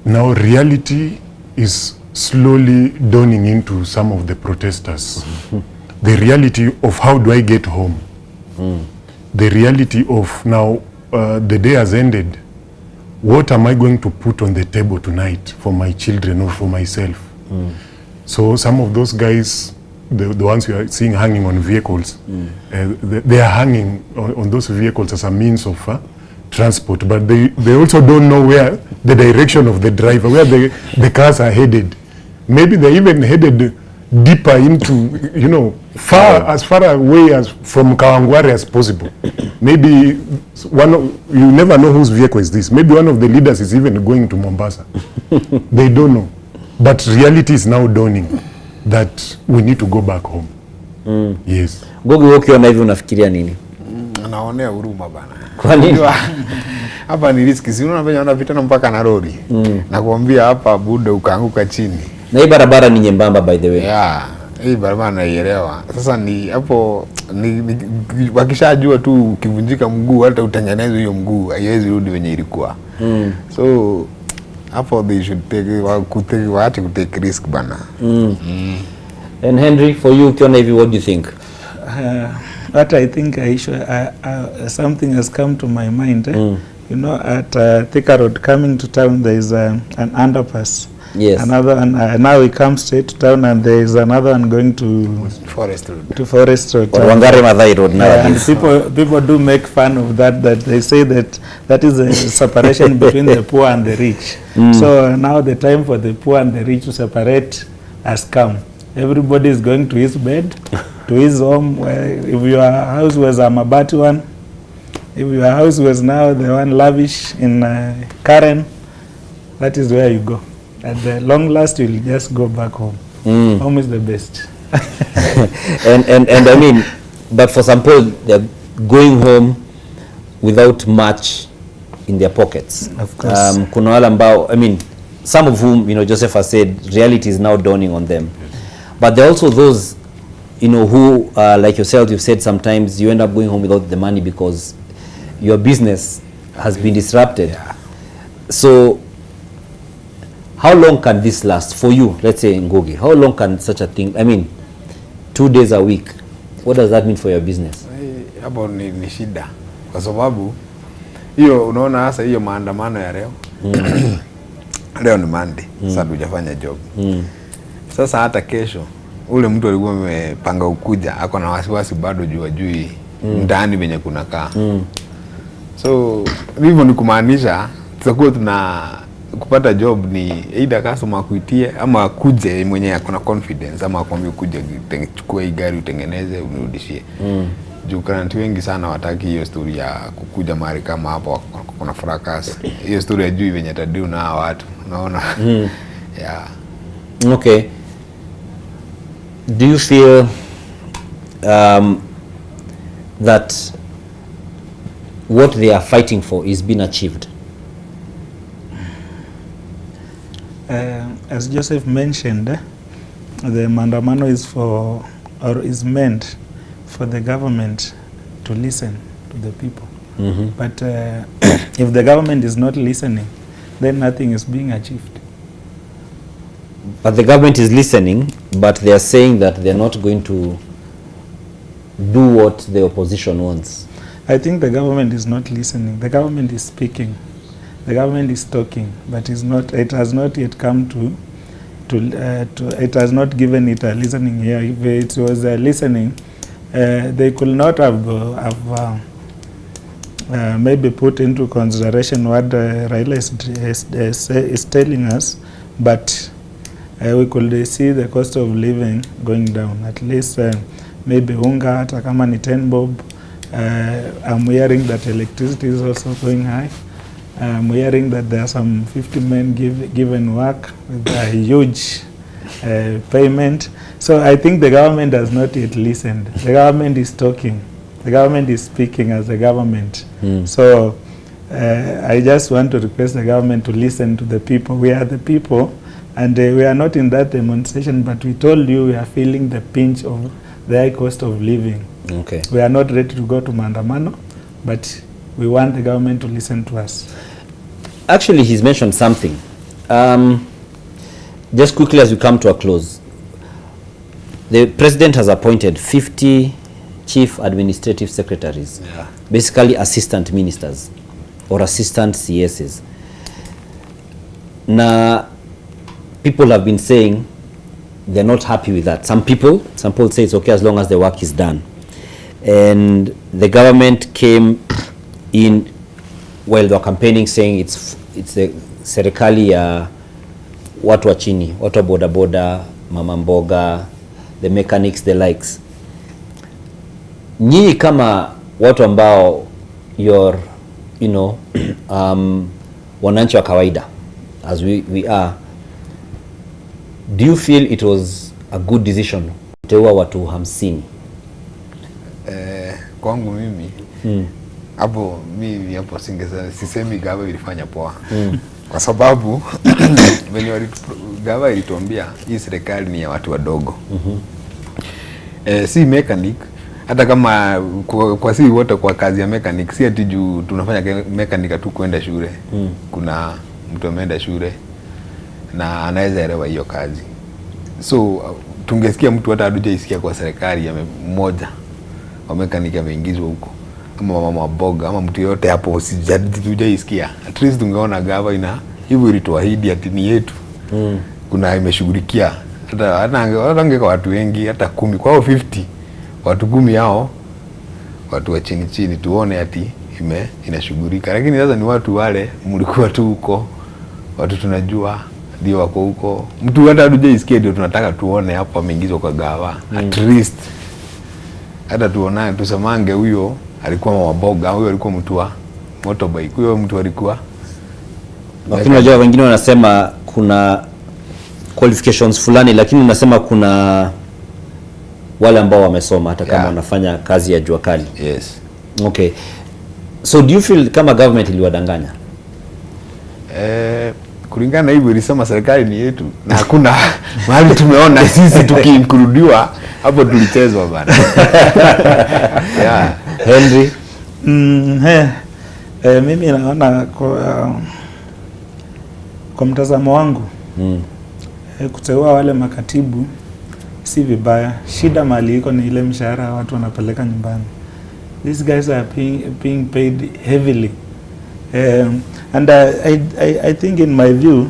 now reality is slowly dawning into some of the protesters. The reality of how do I get home? The reality of now the day has ended. What am I going to put on the table tonight for my children or for myself? So some of those guys, the ones you are seeing hanging on vehicles, they are hanging on those vehicles as a means of transport, but they also don't know where the direction of the driver, where the cars are headed. Maybe they're even headed deeper into, as far away as from Kawangware as possible. Maybe you never know whose vehicle is this. Maybe one of the leaders is even going to Mombasa. They don't know. But reality is now dawning that we need to go back home. Yes. Gogi ukiona hivi unafikiria nini? Naonea huruma bana. Kwa nini? Hapa ni riski. Si unaona venye wanapita mpaka Nairobi. Nakwambia hapa buda ukaanguka chini. Na hii barabara ni nyembamba by the way. Yeah. Hii barabara naielewa. Sasa ni hapo wakishajua tu ukivunjika mguu hata utengeneze hiyo mguu haiwezi rudi venye ilikuwa. So hapo they should take risk bana. And Henry, for you ukiona hivi, what do you think? What I think something has come to my mind. At Thika Road coming to town, there is an underpass. Yes. Another one, now we come straight to town, and there is another one going to Forest Road. To Forest Road. Or Wangari Maathai Road nowadays. And people do make fun of that. That they say that is a separation between the poor and the rich. So now the time for the poor and the rich to separate has come. Everybody is going to his bed, to his home. If your house was a Mabati one, if your house was now the one lavish in Karen, that is where you go. At the long last, you'll just go back home. Home is the best. and I mean, but for some people, they're going home without much in their pockets. Of course. Kuna wale ambao, I mean, some of whom, Joseph has said, reality is now dawning on them. But there are also those, who, like yourself, you've said sometimes you end up going home without the money because your business has been disrupted. Yeah. So, how long can this last for you? Let's say in Ngogi, how long can such a thing, 2 days a week, what does that mean for your business? Hapo ni shida. Kwa sababu, hiyo unaona hasa hiyo maandamano ya leo. Leo ni Monday, sasa hujafanya job. Sasa hata kesho, ule mtu alikuwa amepanga ukuja, ako na wasiwasi bado juu ndani venye kunakaa. So, hivyo ni kumaanisha, tutakuwa kupata job ni either customer kuitie ama kuje mwenye akona confidence ama akwambie kuja chukua hii gari utengeneze unirudishie. Juu current wengi sana wataki hiyo story ya kukuja mahali kama hapo kuna fracas. Hiyo story ya juu venye tadiu na watu, unaona? Yeah. Okay. Do you feel that what they are fighting for is being achieved? As Joseph mentioned, the Maandamano is meant for the government to listen to the people. But if the government is not listening, then nothing is being achieved. But the government is listening, but they are saying that they're not going to do what the opposition wants. I think the government is not listening. The government is speaking. The government is talking, but it has not yet come it has not given it a listening ear. If it was listening, they could not have maybe put into consideration what Raila is telling us, but we could see the cost of living going down. At least maybe unga hata kama ni 10 bob. I'm hearing that electricity is also going high. I'm hearing that there are some 50 men given work with a huge payment. So I think the government has not yet listened. The government is talking. The government is speaking as a government. So I just want to request the government to listen to the people. We are the people, and we are not in that demonstration, but we told you we are feeling the pinch of the high cost of living. Okay. We are not ready to go to Maandamano, but we want the government to listen to us. Actually, he's mentioned something. Just quickly as we come to a close, the president has appointed 50 chief administrative secretaries, basically assistant ministers or assistant CSs. Now, people have been saying they're not happy with that. Some people say it's okay as long as the work is done. And the government came in while they were campaigning saying it's the serikali ya watu wa chini, watu wa boda boda, mama mboga, the mechanics, the likes. Nyinyi kama watu ambao you're, you know, wananchi wa kawaida as we are, do you feel it was a good decision kuteua watu 50? Kwangu mimi hapo mimi hapo sisemi gava ilifanya poa. Kwa sababu gava ilituambia hii serikali ni ya watu wadogo. Si mechanic, hata kama kwa si wote kwa kazi ya mechanic, si ati juu tunafanya mechanic tu kwenda shule. Kuna mtu ameenda shule na anaweza elewa hiyo kazi. So tungesikia mtu hata hajaisikia kwa serikali mmoja wa mechanic ameingizwa huko, ama mama mboga ama mtu yote hapo sijaisikia, at least tungeona gava ina hivyo ilituahidi ati ni yetu. Kuna imeshughulikia hata angeka watu wengi hata 10 kwao 50 watu 10 yao watu wa chini chini tuone ati inashughulika. Lakini sasa ni watu wale mlikuwa tu huko, watu tunajua ndio wako huko, mtu hata hajaisikia ndio tunataka tuone hapo ameingizwa kwa gava. At least hata tuonane tusemange huyo alikuwa maboga, huyo alikuwa mtu wa motorbike, huyo mtu alikuwa. Lakini unajua wengine wanasema kuna qualifications fulani, lakini unasema kuna wale ambao wamesoma hata kama wanafanya kazi ya jua kali. Yes. Okay. So do you feel kama government iliwadanganya? Kulingana hivyo ilisema serikali ni yetu na hakuna mahali tumeona sisi tukiincludiwa hapo tulichezwa bana. Henry, mimi naona kwa mtazamo wangu kuteua wale makatibu si vibaya. Shida mali iko ni ile mshahara watu wanapeleka nyumbani. These guys are being paid heavily. And I think in my view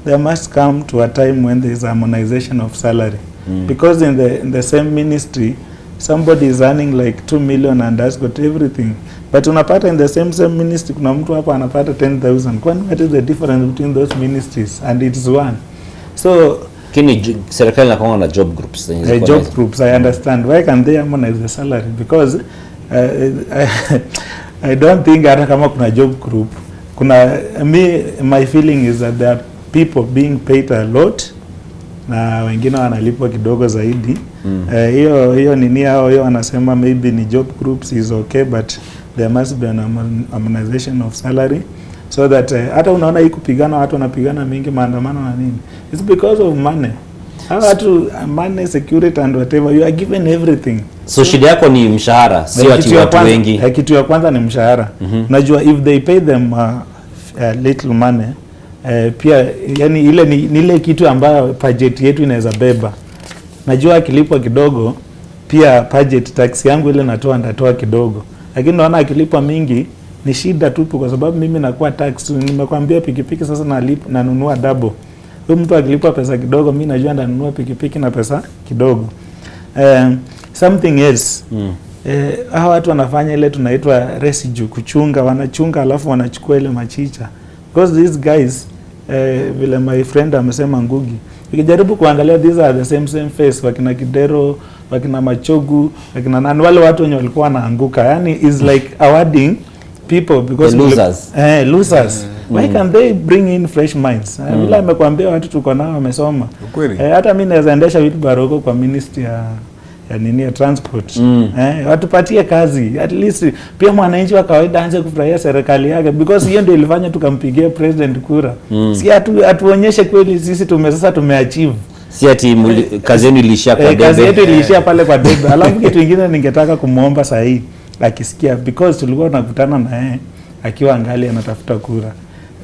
there must come to a time when there is harmonization of salary. Because in the same ministry somebody is earning like 2 million and has got everything, but unapata in the same ministry kuna mtu hapa anapata 10,000. What is the difference between those ministries? And it is one. So kini serikali inakuwa na job groups. Job groups, I understand. Why can they harmonize the salary? Because I don't think hata kama kuna job group, my feeling is that there are people being paid a lot na wengine wanalipwa kidogo zaidi. Hiyo nini hao hiyo wanasema maybe ni job groups is okay, but there must be an harmonization of salary so that hata unaona hii kupigana watu wanapigana mingi maandamano na nini, it's because of money. Watu money, security and whatever, you are given everything. So shida yako ni mshahara, sio ati watu wengi. Kitu ya kwanza ni mshahara. Unajua if they pay them little money, pia yani ile kitu ambayo budget yetu inaweza beba. Najua akilipwa kidogo pia budget tax yangu ile ndatoa kidogo. Lakini naona akilipwa mingi ni shida tupu, kwa sababu mimi nakuwa tax. Nimekwambia pikipiki sasa nanunua double. Huyo mtu akilipwa pesa kidogo, mimi najua ndanunua pikipiki na pesa kidogo. Something else. Hawa watu wanafanya ile tunaitwa residue, kuchunga, wanachunga alafu wanachukua ile machicha. Because these guys, vile my friend amesema Ngugi, ukijaribu kuangalia these are the same face, wakina Kidero, wakina Machogu, wakina nani, wale watu wenye walikuwa wanaanguka. Yani is like awarding people because the losers. Losers. Why can they bring in fresh minds? Vile amekwambia watu tuko nao wamesoma. Hata mimi naweza endesha wheelbarrow huko kwa ministry ya nini ya transport. Watupatie kazi. At least pia mwananchi wa kawaida aanze kufurahia serikali yake because hiyo ndio ilifanya tukampigia president kura. Si atuonyeshe kweli sisi sasa tumeachieve. Si ati kazi yenu ilishia kwa debe. Kazi yetu ilishia pale kwa debe. Alafu kitu kingine ningetaka kumuomba saa hii akisikia because tulikuwa tunakutana na yeye akiwa angali anatafuta kura.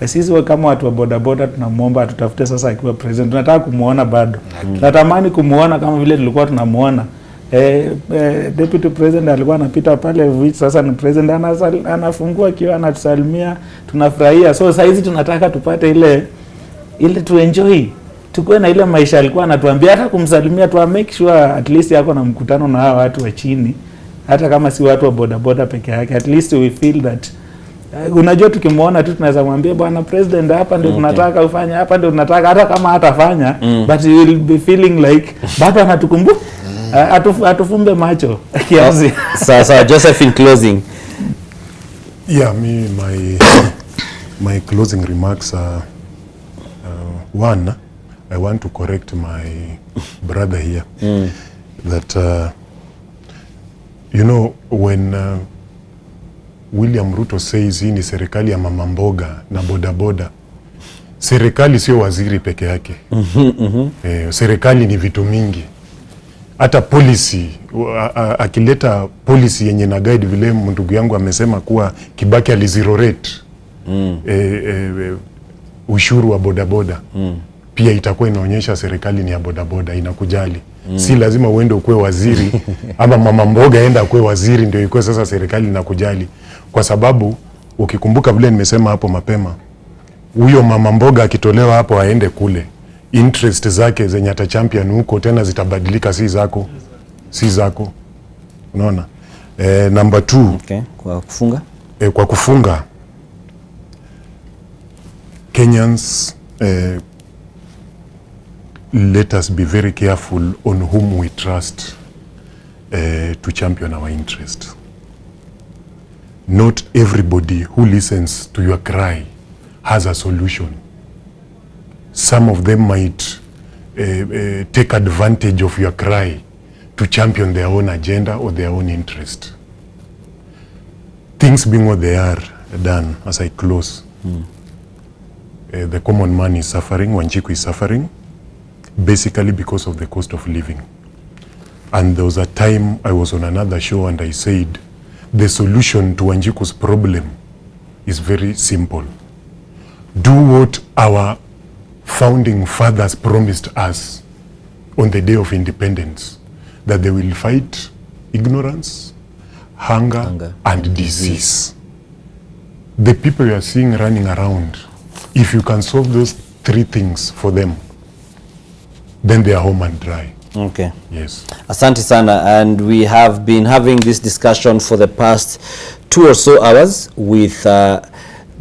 Sisi kama watu wa bodaboda tunamuomba atutafute sasa akiwa president. Tunataka kumuona bado. Natamani kumuona kama vile tulikuwa tunamuona. Deputy president alikuwa anapita pale which sasa ni president anafungua akiwa anatusalimia, tunafurahia. So sasa hizi tunataka tupate ile tu enjoy. Tukue na ile maisha alikuwa anatuambia, hata kumsalimia tu make sure at least yako na mkutano na hawa watu wa chini. Hata kama si watu wa bodaboda peke yake, at least we feel that unajua tukimuona tu tunaweza mwambia bwana president hapa ndio tunataka ufanye, hapa ndio tunataka, hata kama hatafanya but you will be feeling like bado anatukumbuka. Atufumbe macho kiasi. Sasa Joseph, in closing. Yeah, my closing remarks are one, I want to correct my brother here that you know when William Ruto says hii ni serikali ya mama mboga na bodaboda, serikali sio waziri peke yake. Serikali ni vitu mingi. Hata policy, akileta policy yenye na guide vile ndugu yangu amesema kuwa Kibaki alizero rate ushuru wa bodaboda, pia itakuwa inaonyesha serikali ni ya bodaboda, inakujali. Si lazima uende ukue waziri ama mama mboga enda ukue waziri ndio ikuwe sasa serikali inakujali, kwa sababu ukikumbuka vile nimesema hapo mapema, huyo mama mboga akitolewa hapo aende kule, interest zake zenye ata champion huko tena zitabadilika, si zako. Unaona? Number 2, kwa kufunga Kenyans, let us be very careful on whom we trust to champion our interest. Not everybody who listens to your cry has a solution. Some of them might take advantage of your cry to champion their own agenda or their own interest. Things being what they are done, as I close, the common man is suffering, Wanjiku is suffering, basically because of the cost of living. And there was a time I was on another show and I said, the solution to Wanjiku's problem is very simple. Do what our founding fathers promised us on the day of independence, that they will fight ignorance, hunger and disease. The people you are seeing running around, if you can solve those 3 things for them, then they are home and dry. Okay. Yes. Asante sana, and we have been having this discussion for the past 2 or so hours with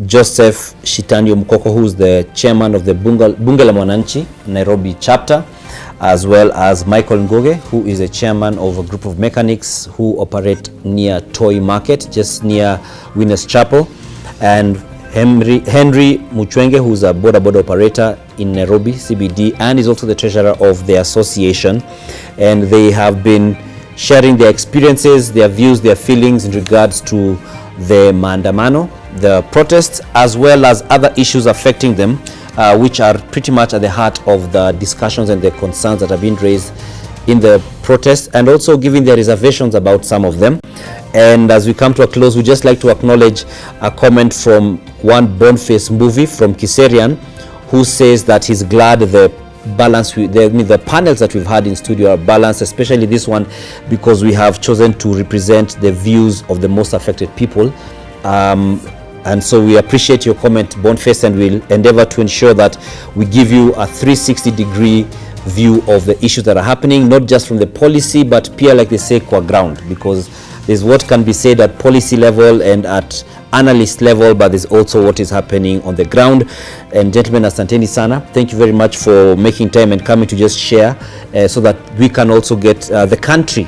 Joseph Shitanyo Mukoko, who is the chairman of the Bunge la Mwananchi Nairobi chapter, as well as Michael Ngoge, who is a chairman of a group of mechanics who operate near Toy Market, just near Winners Chapel, and Henry Muchwenge, who is a boda operator in Nairobi CBD and is also the treasurer of the association. And they have been sharing their experiences, their views, their feelings in regards to the Maandamano, the protests, as well as other issues affecting them, which are pretty much at the heart of the discussions and the concerns that have been raised in the protests, and also giving their reservations about some of them. And as we come to a close, we just like to acknowledge a comment from one Boniface movie from Kiserian, who says that he's glad the balance, the panels that we've had in studio are balanced, especially this one, because we have chosen to represent the views of the most affected people. And so we appreciate your comment, Boniface, and we'll endeavor to ensure that we give you a 360-degree view of the issues that are happening, not just from the policy, but peer, like they say, qua ground, because there's what can be said at policy level and at analyst level, but there's also what is happening on the ground. And gentlemen, asanteni sana, thank you very much for making time and coming to just share so that we can also get the country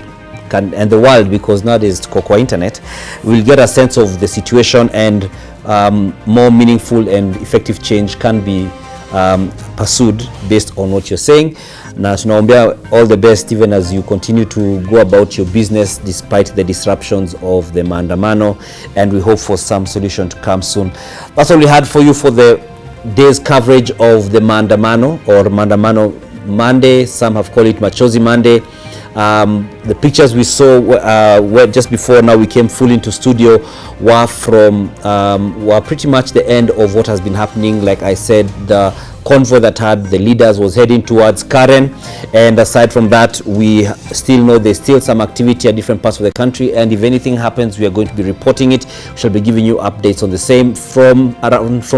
and the world, because nowadays kwa internet, we'll get a sense of the situation, and more meaningful and effective change can be pursued based on what you're saying. Na tunaombea all the best even as you continue to go about your business despite the disruptions of the maandamano, and we hope for some solution to come soon. That's all we had for you for the day's coverage of the Maandamano, or Maandamano Monday. Some have called it Machozi Monday. The pictures we saw were just before now we came full into studio were from were pretty much the end of what has been happening. Like I said, the convoy that had the leaders was heading towards Karen, and aside from that, we still know there's still some activity at different parts of the country, and if anything happens, we are going to be reporting it. We shall be giving you updates on the same from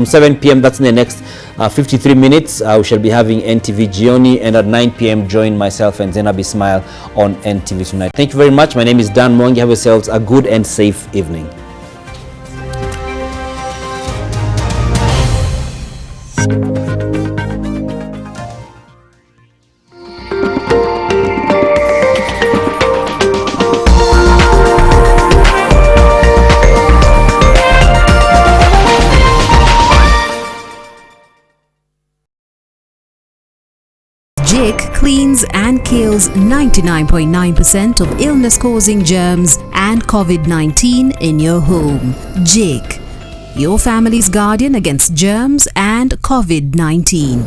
7 p.m. That's in the next 53 minutes. We shall be having NTV Gioni, and at 9 p.m. join myself and Zainab Ismail on NTV Tonight. Thank you very much. My name is Dan Mwangi. Have yourselves a good and safe evening. Jik cleans and kills 99.9% of illness-causing germs and COVID-19 in your home. Jik, your family's guardian against germs and COVID-19.